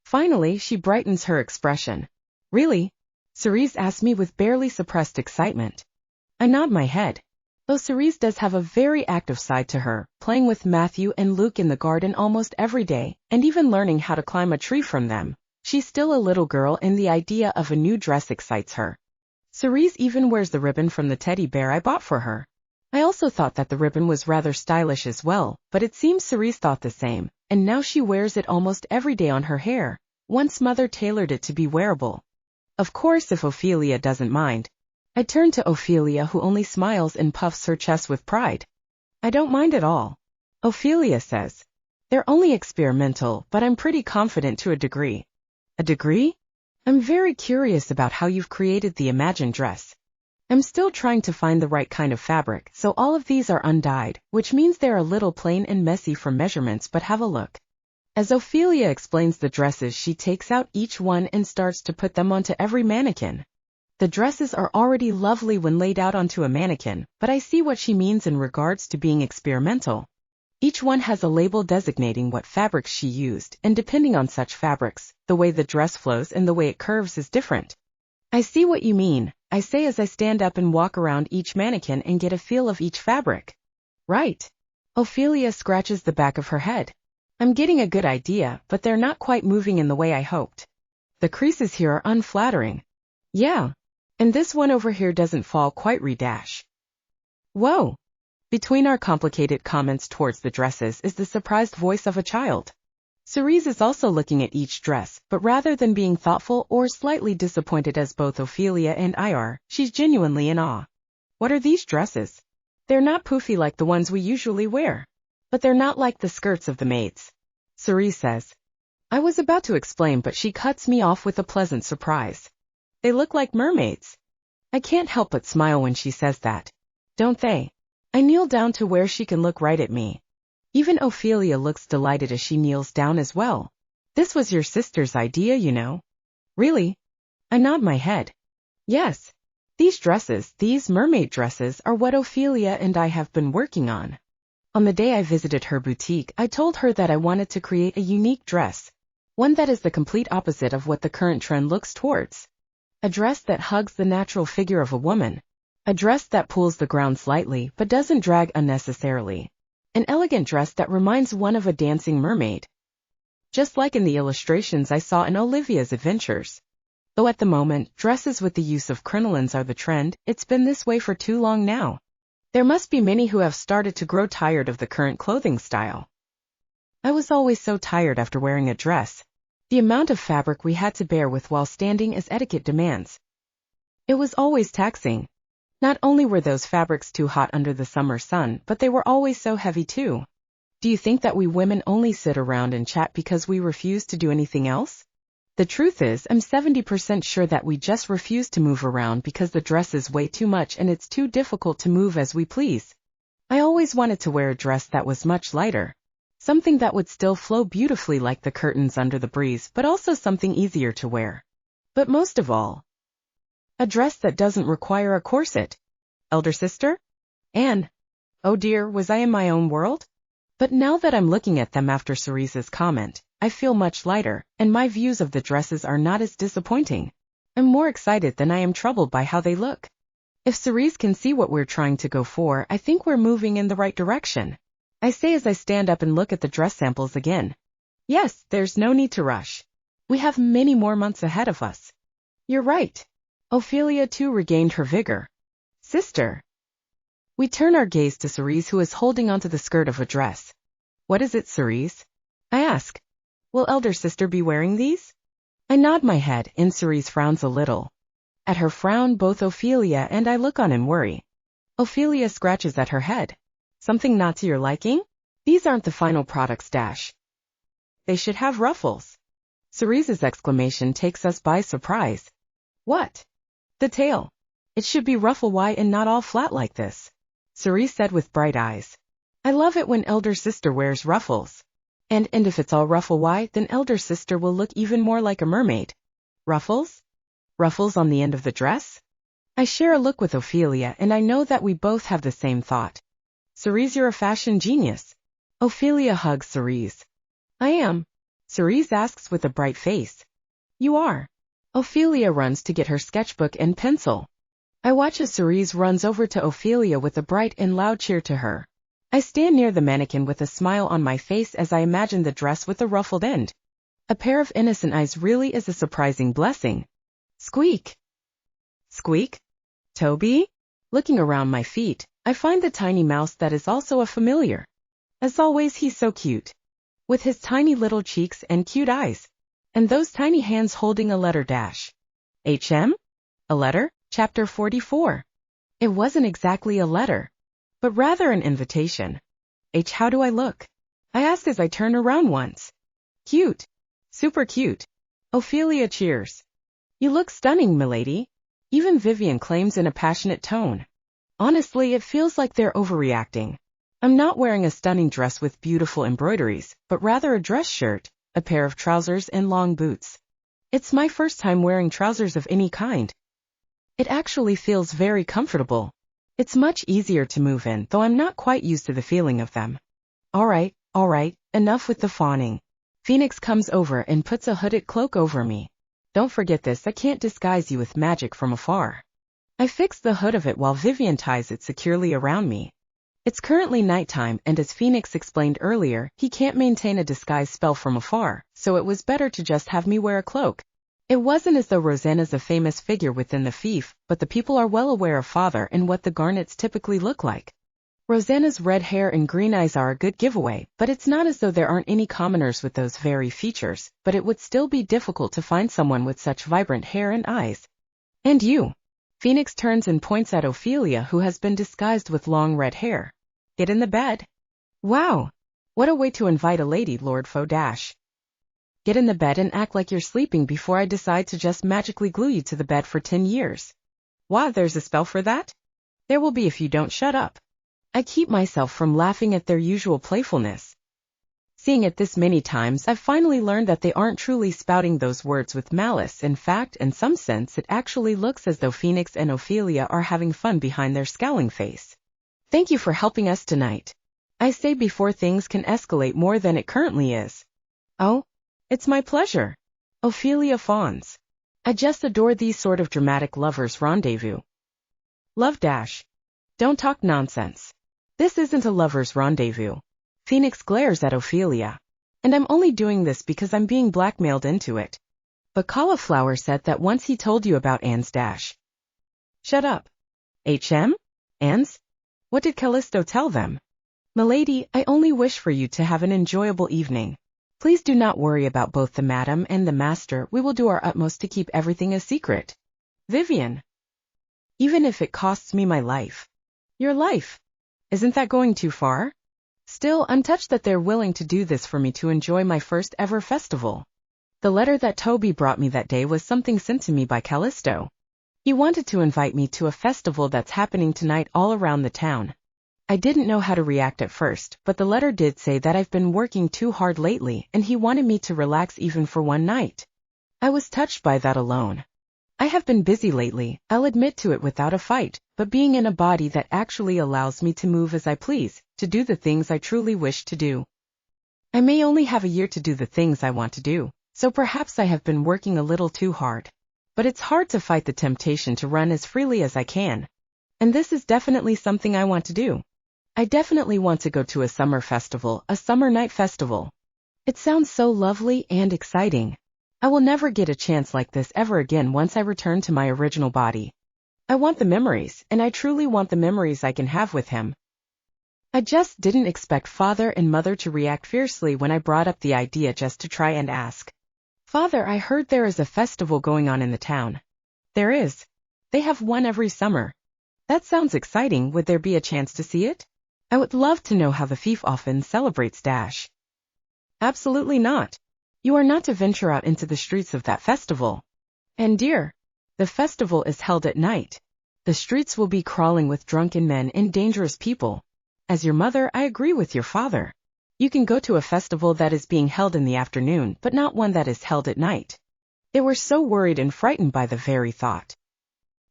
Finally, she brightens her expression. Really? Cerise asked me with barely suppressed excitement. I nod my head. Though Cerise does have a very active side to her, playing with Matthew and Luke in the garden almost every day, and even learning how to climb a tree from them, she's still a little girl and the idea of a new dress excites her. Cerise even wears the ribbon from the teddy bear I bought for her. I also thought that the ribbon was rather stylish as well, but it seems Cerise thought the same, and now she wears it almost every day on her hair. Once Mother tailored it to be wearable. Of course, if Ophelia doesn't mind. I turn to Ophelia, who only smiles and puffs her chest with pride. I don't mind at all. Ophelia says. They're only experimental, but I'm pretty confident to a degree. A degree? I'm very curious about how you've created the imagined dress. I'm still trying to find the right kind of fabric, so all of these are undyed, which means they're a little plain and messy for measurements, but have a look. As Ophelia explains the dresses, she takes out each one and starts to put them onto every mannequin. The dresses are already lovely when laid out onto a mannequin, but I see what she means in regards to being experimental. Each one has a label designating what fabrics she used, and depending on such fabrics, the way the dress flows and the way it curves is different. I see what you mean, I say as I stand up and walk around each mannequin and get a feel of each fabric. Right. Ophelia scratches the back of her head. I'm getting a good idea, but they're not quite moving in the way I hoped. The creases here are unflattering. Yeah. And this one over here doesn't fall quite redash. Whoa. Between our complicated comments towards the dresses is the surprised voice of a child. Cerise is also looking at each dress, but rather than being thoughtful or slightly disappointed as both Ophelia and I are, she's genuinely in awe. What are these dresses? They're not poofy like the ones we usually wear. But they're not like the skirts of the maids. Cerise says. I was about to explain, but she cuts me off with a pleasant surprise. They look like mermaids. I can't help but smile when she says that. Don't they? I kneel down to where she can look right at me. Even Ophelia looks delighted as she kneels down as well. This was your sister's idea, you know. Really? I nod my head. Yes. These dresses, these mermaid dresses, are what Ophelia and I have been working on. On the day I visited her boutique, I told her that I wanted to create a unique dress. One that is the complete opposite of what the current trend looks towards. A dress that hugs the natural figure of a woman. A dress that pulls the ground slightly but doesn't drag unnecessarily. An elegant dress that reminds one of a dancing mermaid. Just like in the illustrations I saw in Olivia's adventures. Though at the moment, dresses with the use of crinolines are the trend, it's been this way for too long now. There must be many who have started to grow tired of the current clothing style. I was always so tired after wearing a dress. The amount of fabric we had to bear with while standing as etiquette demands. It was always taxing. Not only were those fabrics too hot under the summer sun, but they were always so heavy too. Do you think that we women only sit around and chat because we refuse to do anything else? The truth is, I'm 70% sure that we just refuse to move around because the dresses weigh too much and it's too difficult to move as we please. I always wanted to wear a dress that was much lighter. Something that would still flow beautifully like the curtains under the breeze, but also something easier to wear. But most of all, a dress that doesn't require a corset. Elder sister? Anne. Oh dear, was I in my own world? But now that I'm looking at them after Cerise's comment, I feel much lighter, and my views of the dresses are not as disappointing. I'm more excited than I am troubled by how they look. If Cerise can see what we're trying to go for, I think we're moving in the right direction. I say as I stand up and look at the dress samples again. Yes, there's no need to rush. We have many more months ahead of us. You're right. Ophelia too regained her vigor. Sister. We turn our gaze to Cerise, who is holding onto the skirt of a dress. What is it, Cerise? I ask. Will elder sister be wearing these? I nod my head, and Cerise frowns a little. At her frown, both Ophelia and I look on in worry. Ophelia scratches at her head. Something not to your liking? These aren't the final products, Dash. They should have ruffles. Cerise's exclamation takes us by surprise. What? The tail. It should be ruffle wide and not all flat like this, Cerise said with bright eyes. I love it when elder sister wears ruffles. And if it's all ruffle wide, then elder sister will look even more like a mermaid. Ruffles? Ruffles on the end of the dress? I share a look with Ophelia, and I know that we both have the same thought. Cerise, you're a fashion genius. Ophelia hugs Cerise. I am. Cerise asks with a bright face. You are. Ophelia runs to get her sketchbook and pencil. I watch as Cerise runs over to Ophelia with a bright and loud cheer to her. I stand near the mannequin with a smile on my face as I imagine the dress with the ruffled end. A pair of innocent eyes really is a surprising blessing. Squeak. Squeak? Toby? Looking around my feet, I find the tiny mouse that is also a familiar. As always, he's so cute. With his tiny little cheeks and cute eyes. And those tiny hands holding a letter dash. HM? A letter? Chapter 44. It wasn't exactly a letter, but rather an invitation. How do I look? I asked as I turn around once. Cute. Super cute. Ophelia cheers. You look stunning, milady. Even Vivian claims in a passionate tone. Honestly, it feels like they're overreacting. I'm not wearing a stunning dress with beautiful embroideries, but rather a dress shirt, a pair of trousers and long boots. It's my first time wearing trousers of any kind. It actually feels very comfortable. It's much easier to move in, though I'm not quite used to the feeling of them. All right, enough with the fawning. Phoenix comes over and puts a hooded cloak over me. Don't forget this, I can't disguise you with magic from afar. I fix the hood of it while Vivian ties it securely around me. It's currently nighttime, and as Phoenix explained earlier, he can't maintain a disguise spell from afar, so it was better to just have me wear a cloak. It wasn't as though Rosanna's a famous figure within the fief, but the people are well aware of Father and what the Garnets typically look like. Rosanna's red hair and green eyes are a good giveaway, but it's not as though there aren't any commoners with those very features, but it would still be difficult to find someone with such vibrant hair and eyes. And you? Phoenix turns and points at Ophelia, who has been disguised with long red hair. Get in the bed. Wow! What a way to invite a lady, Lord Faux Dash. Get in the bed and act like you're sleeping before I decide to just magically glue you to the bed for 10 years. Wow, there's a spell for that? There will be if you don't shut up. I keep myself from laughing at their usual playfulness. Seeing it this many times, I've finally learned that they aren't truly spouting those words with malice. In fact, in some sense, it actually looks as though Phoenix and Ophelia are having fun behind their scowling face. Thank you for helping us tonight. I say before things can escalate more than it currently is. Oh, it's my pleasure. Ophelia fawns. I just adore these sort of dramatic lovers' rendezvous. Love dash. Don't talk nonsense. This isn't a lover's rendezvous. Phoenix glares at Ophelia. And I'm only doing this because I'm being blackmailed into it. But Cauliflower said that once he told you about Anne's dash. Shut up. Anne's? What did Callisto tell them? Milady, I only wish for you to have an enjoyable evening. Please do not worry about both the madam and the master. We will do our utmost to keep everything a secret. Vivian. Even if it costs me my life. Your life. Isn't that going too far? Still, I'm touched that they're willing to do this for me to enjoy my first ever festival. The letter that Toby brought me that day was something sent to me by Callisto. He wanted to invite me to a festival that's happening tonight all around the town. I didn't know how to react at first, but the letter did say that I've been working too hard lately and he wanted me to relax even for one night. I was touched by that alone. I have been busy lately, I'll admit to it without a fight, but being in a body that actually allows me to move as I please, to do the things I truly wish to do. I may only have a year to do the things I want to do, so perhaps I have been working a little too hard. But it's hard to fight the temptation to run as freely as I can. And this is definitely something I want to do. I definitely want to go to a summer festival, a summer night festival. It sounds so lovely and exciting. I will never get a chance like this ever again once I return to my original body. I want the memories, and I truly want the memories I can have with him. I just didn't expect Father and Mother to react fiercely when I brought up the idea just to try and ask. Father, I heard there is a festival going on in the town. There is. They have one every summer. That sounds exciting. Would there be a chance to see it? I would love to know how the fief often celebrates dash. Absolutely not. You are not to venture out into the streets of that festival. And dear, the festival is held at night. The streets will be crawling with drunken men and dangerous people. As your mother, I agree with your father. You can go to a festival that is being held in the afternoon, but not one that is held at night. They were so worried and frightened by the very thought.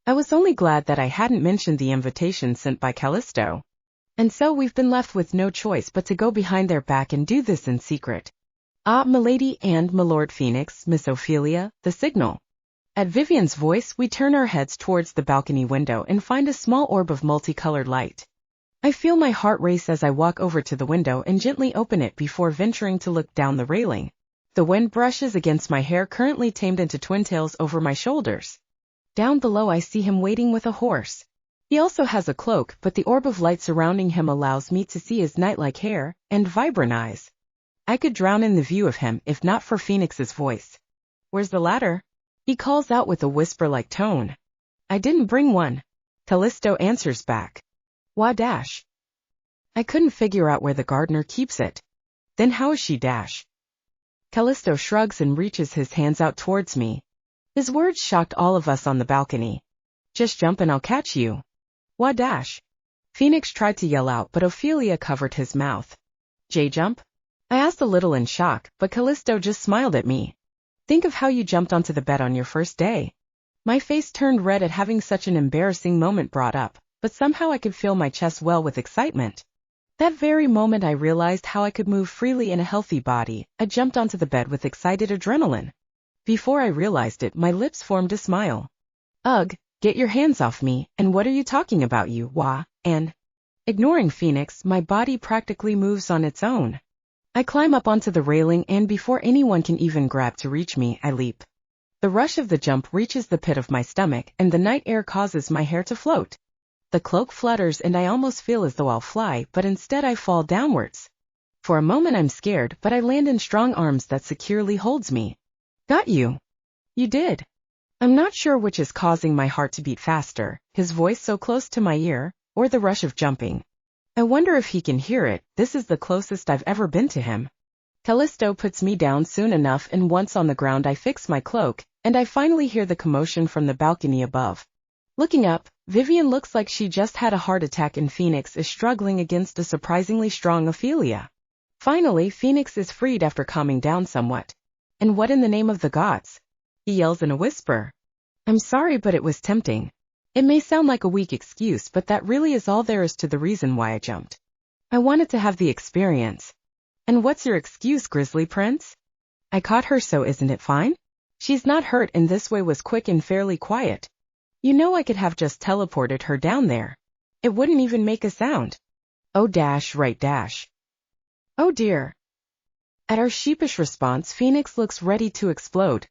I was only glad that I hadn't mentioned the invitation sent by Callisto. And so we've been left with no choice but to go behind their back and do this in secret. Ah, milady and milord Phoenix, Miss Ophelia, the signal. At Vivian's voice, we turn our heads towards the balcony window and find a small orb of multicolored light. I feel my heart race as I walk over to the window and gently open it before venturing to look down the railing. The wind brushes against my hair currently tamed into twin tails over my shoulders. Down below I see him waiting with a horse. He also has a cloak, but the orb of light surrounding him allows me to see his night-like hair and vibrant eyes. I could drown in the view of him if not for Phoenix's voice. Where's the ladder? He calls out with a whisper-like tone. I didn't bring one. Callisto answers back. Why dash? I couldn't figure out where the gardener keeps it. Then how is she dash? Callisto shrugs and reaches his hands out towards me. His words shocked all of us on the balcony. Just jump and I'll catch you. Wah dash. Phoenix tried to yell out, but Ophelia covered his mouth. J-jump? I asked a little in shock, but Callisto just smiled at me. Think of how you jumped onto the bed on your first day. My face turned red at having such an embarrassing moment brought up, but somehow I could feel my chest swell with excitement. That very moment I realized how I could move freely in a healthy body. I jumped onto the bed with excited adrenaline. Before I realized it, my lips formed a smile. Ugh, get your hands off me, and what are you talking about, you, wah, and... Ignoring Phoenix, my body practically moves on its own. I climb up onto the railing, and before anyone can even grab to reach me, I leap. The rush of the jump reaches the pit of my stomach, and the night air causes my hair to float. The cloak flutters and I almost feel as though I'll fly, but instead I fall downwards. For a moment I'm scared, but I land in strong arms that securely holds me. Got you. You did. I'm not sure which is causing my heart to beat faster, his voice so close to my ear, or the rush of jumping. I wonder if he can hear it. This is the closest I've ever been to him. Callisto puts me down soon enough, and once on the ground I fix my cloak, and I finally hear the commotion from the balcony above. Looking up, Vivian looks like she just had a heart attack and Phoenix is struggling against a surprisingly strong Ophelia. Finally, Phoenix is freed after calming down somewhat. And what in the name of the gods? He yells in a whisper. I'm sorry, but it was tempting. It may sound like a weak excuse, but that really is all there is to the reason why I jumped. I wanted to have the experience. And what's your excuse, Grizzly Prince? I caught her, so isn't it fine? She's not hurt, and this way was quick and fairly quiet. You know, I could have just teleported her down there. It wouldn't even make a sound. Oh dash right dash. Oh dear. At our sheepish response, Phoenix looks ready to explode.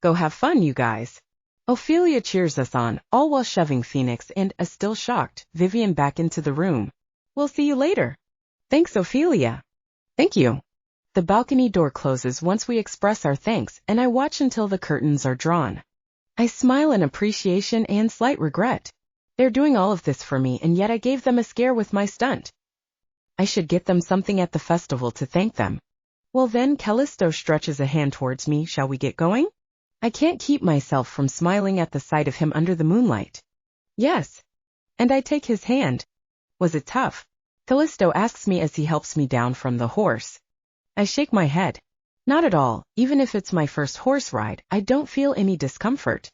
Go have fun, you guys. Ophelia cheers us on, all while shoving Phoenix and, still shocked, Vivian back into the room. We'll see you later. Thanks, Ophelia. Thank you. The balcony door closes once we express our thanks, and I watch until the curtains are drawn. I smile in appreciation and slight regret. They're doing all of this for me, and yet I gave them a scare with my stunt. I should get them something at the festival to thank them. Well then, Callisto stretches a hand towards me. Shall we get going? I can't keep myself from smiling at the sight of him under the moonlight. Yes. And I take his hand. Was it tough? Callisto asks me as he helps me down from the horse. I shake my head. Not at all. Even if it's my first horse ride, I don't feel any discomfort.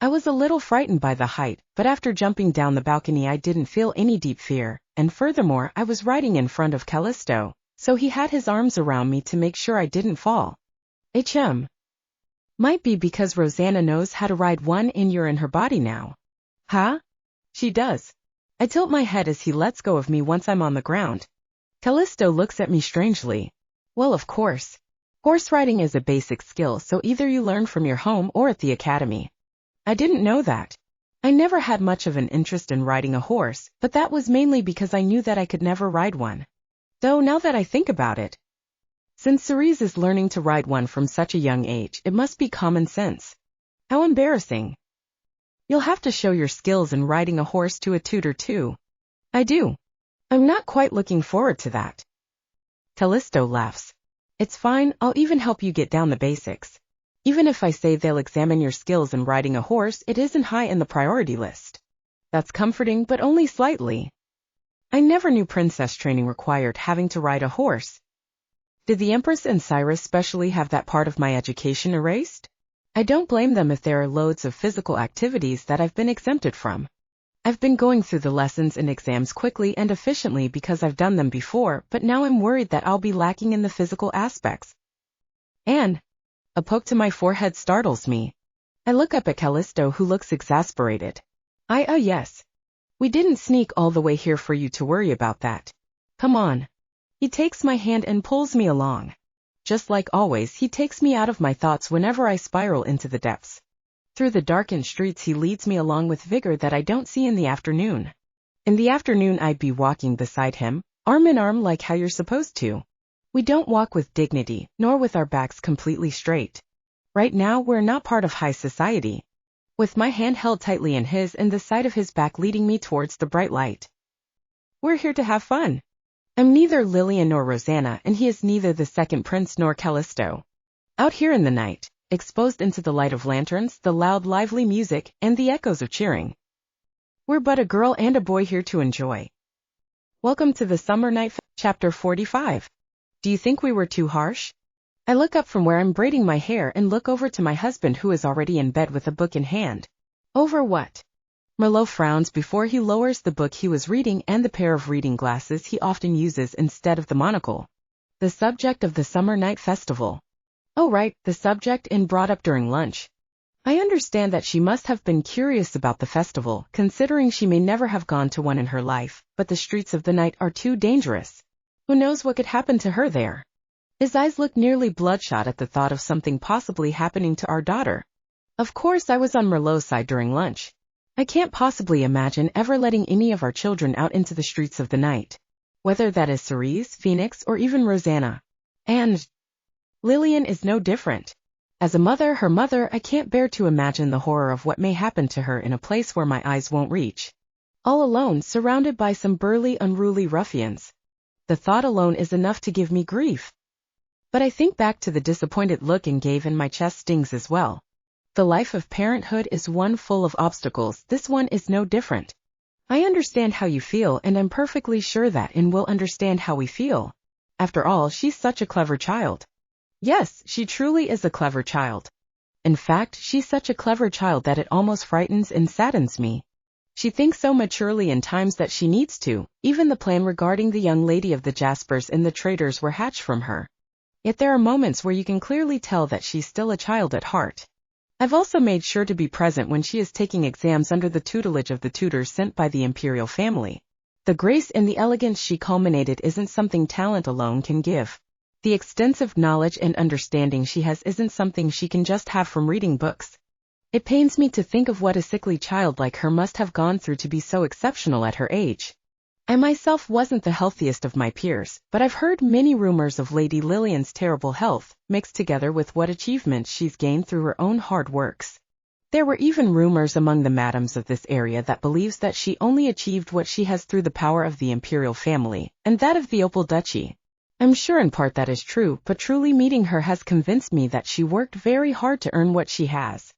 I was a little frightened by the height, but after jumping down the balcony I didn't feel any deep fear, and furthermore I was riding in front of Callisto, so he had his arms around me to make sure I didn't fall. HM. Might be because Rosanna knows how to ride one and you're in her body now. Huh? She does. I tilt my head as he lets go of me once I'm on the ground. Callisto looks at me strangely. Well, of course. Horse riding is a basic skill, so either you learn from your home or at the academy. I didn't know that. I never had much of an interest in riding a horse, but that was mainly because I knew that I could never ride one. Though now that I think about it, since Cerise is learning to ride one from such a young age, it must be common sense. How embarrassing. You'll have to show your skills in riding a horse to a tutor too. I do. I'm not quite looking forward to that. Callisto laughs. It's fine, I'll even help you get down the basics. Even if I say they'll examine your skills in riding a horse, it isn't high in the priority list. That's comforting, but only slightly. I never knew princess training required having to ride a horse. Did the Empress and Cyrus specially have that part of my education erased? I don't blame them if there are loads of physical activities that I've been exempted from. I've been going through the lessons and exams quickly and efficiently because I've done them before, but now I'm worried that I'll be lacking in the physical aspects. And a poke to my forehead startles me. I look up at Callisto, who looks exasperated. Yes. We didn't sneak all the way here for you to worry about that. Come on. He takes my hand and pulls me along. Just like always, he takes me out of my thoughts whenever I spiral into the depths. Through the darkened streets he leads me along with vigor that I don't see in the afternoon. In the afternoon I'd be walking beside him, arm in arm like how you're supposed to. We don't walk with dignity, nor with our backs completely straight. Right now we're not part of high society. With my hand held tightly in his and the side of his back leading me towards the bright light. We're here to have fun. I'm neither Lillian nor Rosanna, and he is neither the second prince nor Callisto. Out here in the night, exposed into the light of lanterns, the loud, lively music, and the echoes of cheering. We're but a girl and a boy here to enjoy. Welcome to the Summer Night Chapter 45. Do you think we were too harsh? I look up from where I'm braiding my hair and look over to my husband, who is already in bed with a book in hand. Over what? Merlot frowns before he lowers the book he was reading and the pair of reading glasses he often uses instead of the monocle. The subject of the Summer Night Festival. Oh right, the subject and brought up during lunch. I understand that she must have been curious about the festival, considering she may never have gone to one in her life, but the streets of the night are too dangerous. Who knows what could happen to her there? His eyes look nearly bloodshot at the thought of something possibly happening to our daughter. Of course I was on Merlot's side during lunch. I can't possibly imagine ever letting any of our children out into the streets of the night. Whether that is Cerise, Phoenix, or even Rosanna. And Lillian is no different. As a mother, her mother, I can't bear to imagine the horror of what may happen to her in a place where my eyes won't reach. All alone, surrounded by some burly, unruly ruffians. The thought alone is enough to give me grief. But I think back to the disappointed look and gave and my chest stings as well. The life of parenthood is one full of obstacles. This one is no different. I understand how you feel, and I'm perfectly sure that and will understand how we feel. After all, she's such a clever child. Yes, she truly is a clever child. In fact, she's such a clever child that it almost frightens and saddens me. She thinks so maturely in times that she needs to. Even the plan regarding the young lady of the Jaspers and the traitors were hatched from her. Yet there are moments where you can clearly tell that she's still a child at heart. I've also made sure to be present when she is taking exams under the tutelage of the tutors sent by the imperial family. The grace and the elegance she culminated isn't something talent alone can give. The extensive knowledge and understanding she has isn't something she can just have from reading books. It pains me to think of what a sickly child like her must have gone through to be so exceptional at her age. I myself wasn't the healthiest of my peers, but I've heard many rumors of Lady Lillian's terrible health, mixed together with what achievements she's gained through her own hard works. There were even rumors among the madams of this area that believes that she only achieved what she has through the power of the imperial family, and that of the Opal Duchy. I'm sure in part that is true, but truly meeting her has convinced me that she worked very hard to earn what she has.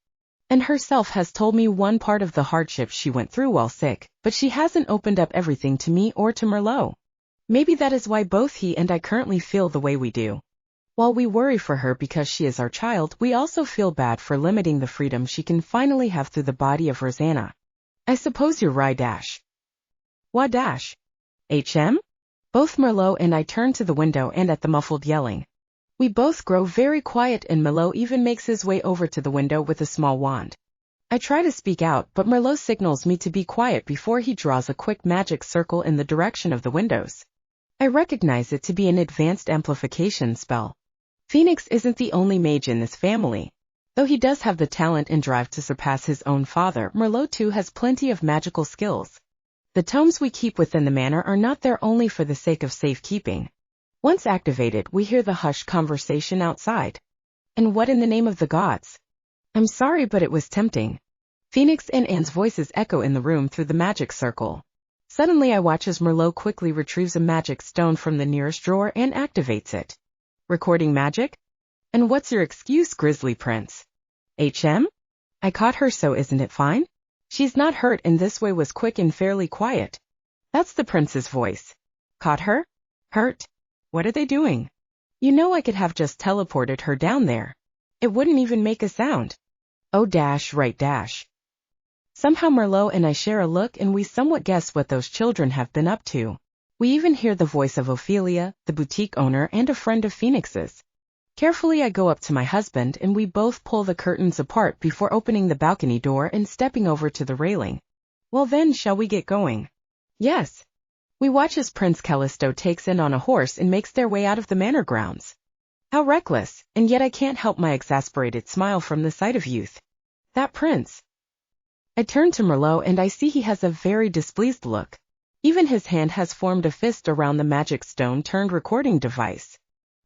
And herself has told me one part of the hardships she went through while sick, but she hasn't opened up everything to me or to Merlot. Maybe that is why both he and I currently feel the way we do. While we worry for her because she is our child, we also feel bad for limiting the freedom she can finally have through the body of Rosanna. I suppose you're right, Dash. What Dash? HM? Both Merlot and I turn to the window and at the muffled yelling. We both grow very quiet, and Merlot even makes his way over to the window with a small wand. I try to speak out, but Merlot signals me to be quiet before he draws a quick magic circle in the direction of the windows. I recognize it to be an advanced amplification spell. Phoenix isn't the only mage in this family. Though he does have the talent and drive to surpass his own father, Merlot too has plenty of magical skills. The tomes we keep within the manor are not there only for the sake of safekeeping. Once activated, we hear the hushed conversation outside. And what in the name of the gods? I'm sorry, but it was tempting. Phoenix and Anne's voices echo in the room through the magic circle. Suddenly I watch as Merlot quickly retrieves a magic stone from the nearest drawer and activates it. Recording magic? And what's your excuse, Grizzly Prince? HM? I caught her, so isn't it fine? She's not hurt, and this way was quick and fairly quiet. That's the prince's voice. Caught her? Hurt? What are they doing? You know I could have just teleported her down there. It wouldn't even make a sound. Oh Dash, right Dash. Somehow Merlot and I share a look, and we somewhat guess what those children have been up to. We even hear the voice of Ophelia, the boutique owner and a friend of Phoenix's. Carefully I go up to my husband, and we both pull the curtains apart before opening the balcony door and stepping over to the railing. Well then, shall we get going? Yes. We watch as Prince Callisto takes in on a horse and makes their way out of the manor grounds. How reckless, and yet I can't help my exasperated smile from the sight of youth. That prince. I turn to Merlot and I see he has a very displeased look. Even his hand has formed a fist around the magic stone turned recording device.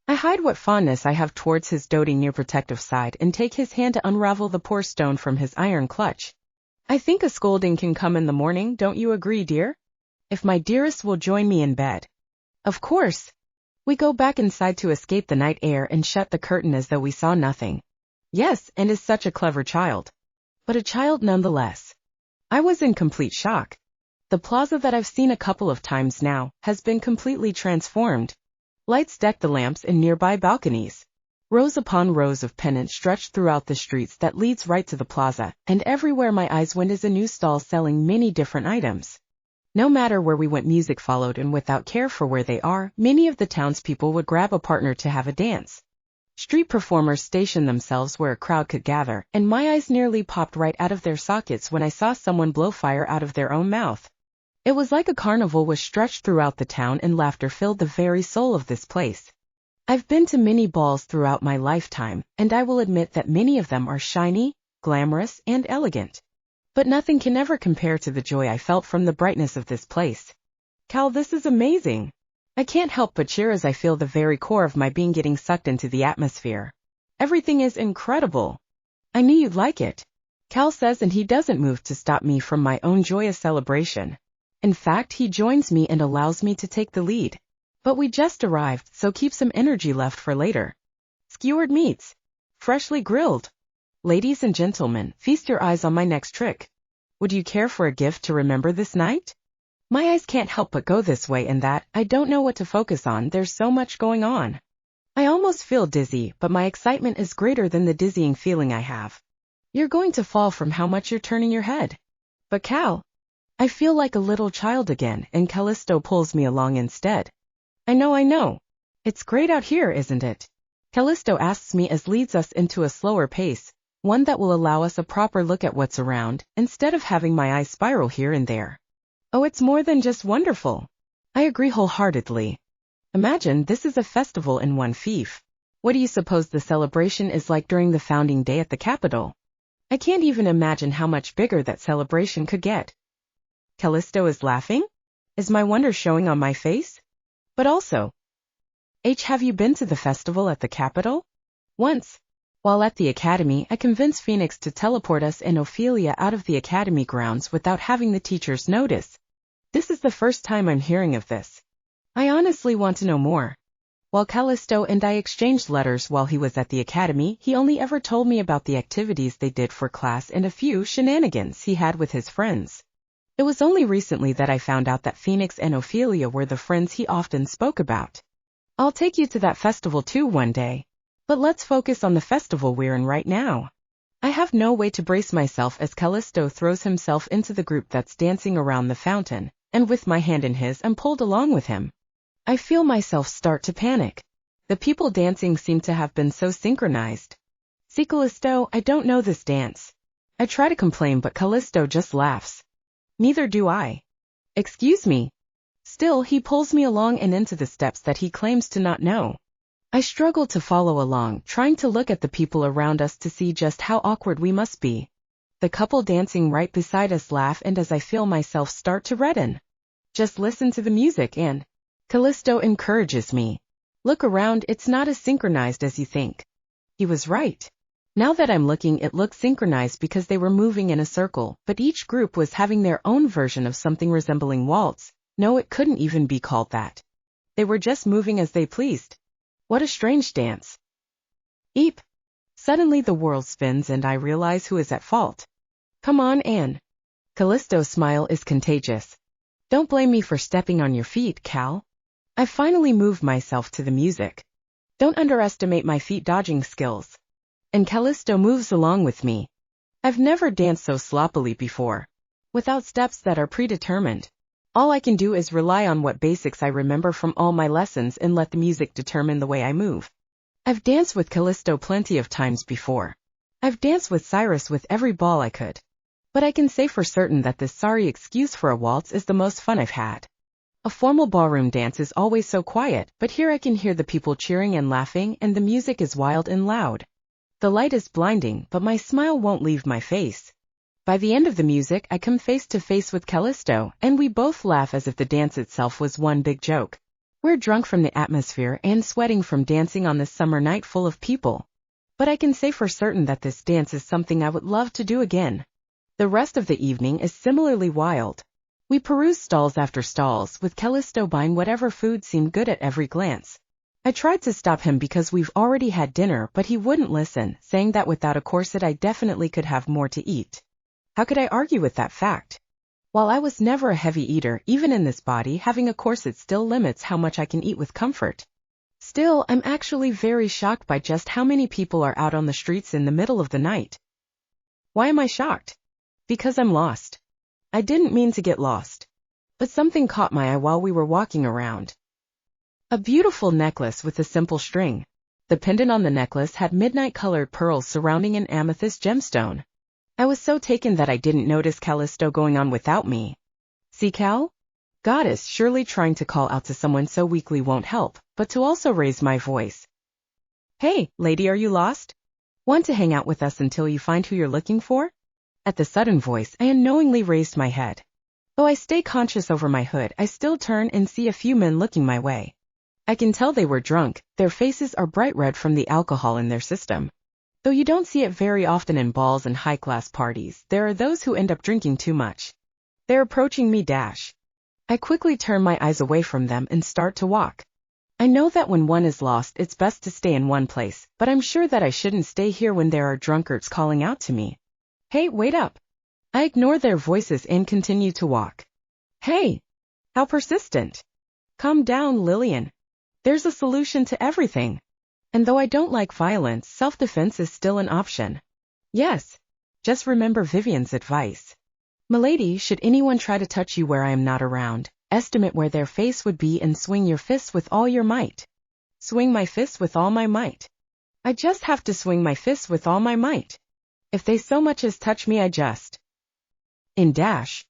I hide what fondness I have towards his doting near protective side and take his hand to unravel the poor stone from his iron clutch. I think a scolding can come in the morning, don't you agree, dear? If my dearest will join me in bed. Of course. We go back inside to escape the night air and shut the curtain as though we saw nothing. Yes, and is such a clever child. But a child nonetheless. I was in complete shock. The plaza that I've seen a couple of times now has been completely transformed. Lights decked the lamps in nearby balconies. Rows upon rows of pennants stretched throughout the streets that leads right to the plaza, and everywhere my eyes went is a new stall selling many different items. No matter where we went, music followed, and without care for where they are, many of the townspeople would grab a partner to have a dance. Street performers stationed themselves where a crowd could gather, and my eyes nearly popped right out of their sockets when I saw someone blow fire out of their own mouth. It was like a carnival was stretched throughout the town, and laughter filled the very soul of this place. I've been to many balls throughout my lifetime, and I will admit that many of them are shiny, glamorous, and elegant. But nothing can ever compare to the joy I felt from the brightness of this place. Cal, this is amazing. I can't help but cheer as I feel the very core of my being getting sucked into the atmosphere. Everything is incredible. I knew you'd like it, Cal says, and he doesn't move to stop me from my own joyous celebration. In fact, he joins me and allows me to take the lead. But we just arrived, so keep some energy left for later. Skewered meats. Freshly grilled. Ladies and gentlemen, feast your eyes on my next trick. Would you care for a gift to remember this night? My eyes can't help but go this way and that. I don't know what to focus on, there's so much going on. I almost feel dizzy, but my excitement is greater than the dizzying feeling I have. You're going to fall from how much you're turning your head. But Cal, I feel like a little child again, and Callisto pulls me along instead. I know. It's great out here, isn't it? Callisto asks me as leads us into a slower pace, one that will allow us a proper look at what's around, instead of having my eyes spiral here and there. Oh, it's more than just wonderful. I agree wholeheartedly. Imagine this is a festival in one fief. What do you suppose the celebration is like during the founding day at the Capitol? I can't even imagine how much bigger that celebration could get. Callisto is laughing? Is my wonder showing on my face? But also, have you been to the festival at the Capitol? Once. While at the Academy, I convinced Phoenix to teleport us and Ophelia out of the Academy grounds without having the teachers notice. This is the first time I'm hearing of this. I honestly want to know more. While Callisto and I exchanged letters while he was at the Academy, he only ever told me about the activities they did for class and a few shenanigans he had with his friends. It was only recently that I found out that Phoenix and Ophelia were the friends he often spoke about. I'll take you to that festival too one day. But let's focus on the festival we're in right now. I have no way to brace myself as Callisto throws himself into the group that's dancing around the fountain, and with my hand in his, I'm pulled along with him. I feel myself start to panic. The people dancing seem to have been so synchronized. See, Callisto, I don't know this dance. I try to complain, but Callisto just laughs. Neither do I. Excuse me. Still, he pulls me along and into the steps that he claims to not know. I struggle to follow along, trying to look at the people around us to see just how awkward we must be. The couple dancing right beside us laugh, and as I feel myself start to redden. Just listen to the music and Callisto encourages me. Look around, it's not as synchronized as you think. He was right. Now that I'm looking, it looks synchronized because they were moving in a circle, but each group was having their own version of something resembling waltz. No, it couldn't even be called that. They were just moving as they pleased. What a strange dance. Eep. Suddenly the world spins and I realize who is at fault. Come on, Anne. Callisto's smile is contagious. Don't blame me for stepping on your feet, Cal. I finally moved myself to the music. Don't underestimate my feet dodging skills. And Callisto moves along with me. I've never danced so sloppily before. Without steps that are predetermined. All I can do is rely on what basics I remember from all my lessons and let the music determine the way I move. I've danced with Callisto plenty of times before. I've danced with Cyrus with every ball I could. But I can say for certain that this sorry excuse for a waltz is the most fun I've had. A formal ballroom dance is always so quiet, but here I can hear the people cheering and laughing, and the music is wild and loud. The light is blinding, but my smile won't leave my face. By the end of the music, I come face to face with Callisto, and we both laugh as if the dance itself was one big joke. We're drunk from the atmosphere and sweating from dancing on this summer night full of people. But I can say for certain that this dance is something I would love to do again. The rest of the evening is similarly wild. We peruse stalls after stalls, with Callisto buying whatever food seemed good at every glance. I tried to stop him because we've already had dinner, but he wouldn't listen, saying that without a corset I definitely could have more to eat. How could I argue with that fact? While I was never a heavy eater, even in this body, having a corset still limits how much I can eat with comfort. Still, I'm actually very shocked by just how many people are out on the streets in the middle of the night. Why am I shocked? Because I'm lost. I didn't mean to get lost. But something caught my eye while we were walking around. A beautiful necklace with a simple string. The pendant on the necklace had midnight-colored pearls surrounding an amethyst gemstone. I was so taken that I didn't notice Callisto going on without me. See, Cal? Goddess, surely trying to call out to someone so weakly won't help, but to also raise my voice. Hey, lady, are you lost? Want to hang out with us until you find who you're looking for? At the sudden voice, I unknowingly raised my head. Though I stay conscious over my hood, I still turn and see a few men looking my way. I can tell they were drunk, their faces are bright red from the alcohol in their system. Though you don't see it very often in balls and high-class parties, there are those who end up drinking too much. They're approaching me. I quickly turn my eyes away from them and start to walk. I know that when one is lost, it's best to stay in one place, but I'm sure that I shouldn't stay here when there are drunkards calling out to me. Hey, wait up. I ignore their voices and continue to walk. Hey! How persistent. Calm down, Lillian. There's a solution to everything. And though I don't like violence, self-defense is still an option. Yes. Just remember Vivian's advice. Milady, should anyone try to touch you where I am not around, estimate where their face would be and swing your fists with all your might. Swing my fists with all my might. I just have to swing my fists with all my might. If they so much as touch me, I just... In dash.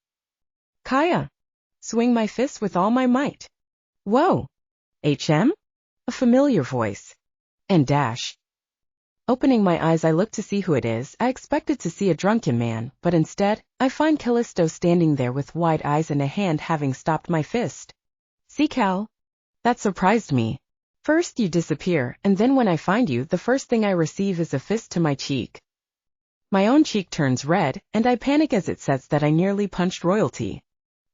Kaya. Swing my fists with all my might. Whoa. HM? A familiar voice. And dash. Opening my eyes, I look to see who it is. I expected to see a drunken man, but instead, I find Callisto standing there with wide eyes and a hand having stopped my fist. See, Cal? That surprised me. First you disappear, and then when I find you, the first thing I receive is a fist to my cheek. My own cheek turns red, and I panic as it says that I nearly punched royalty.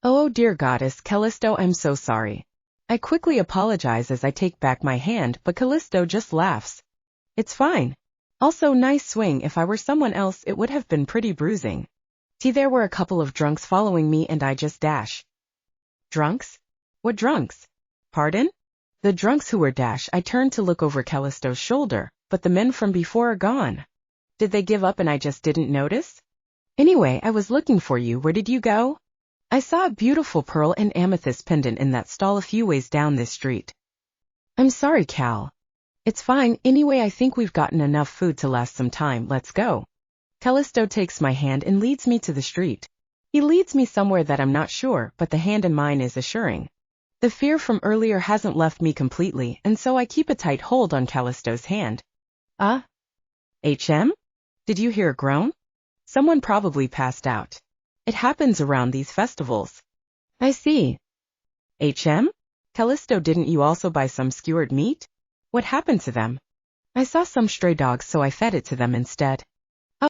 Oh dear goddess, Callisto, I'm so sorry. I quickly apologize as I take back my hand, but Callisto just laughs. It's fine. Also, nice swing. If I were someone else, it would have been pretty bruising. See, there were a couple of drunks following me and I just dash. Drunks? What drunks? Pardon? The drunks who were dash. I turned to look over Callisto's shoulder, but the men from before are gone. Did they give up and I just didn't notice? Anyway, I was looking for you. Where did you go? I saw a beautiful pearl and amethyst pendant in that stall a few ways down this street. I'm sorry, Cal. It's fine. Anyway, I think we've gotten enough food to last some time. Let's go. Callisto takes my hand and leads me to the street. He leads me somewhere that I'm not sure, but the hand in mine is assuring. The fear from earlier hasn't left me completely, and so I keep a tight hold on Callisto's hand. HM? Did you hear a groan? Someone probably passed out. It happens around these festivals. I see. HM? Callisto, didn't you also buy some skewered meat? What happened to them? I saw some stray dogs, so I fed it to them instead.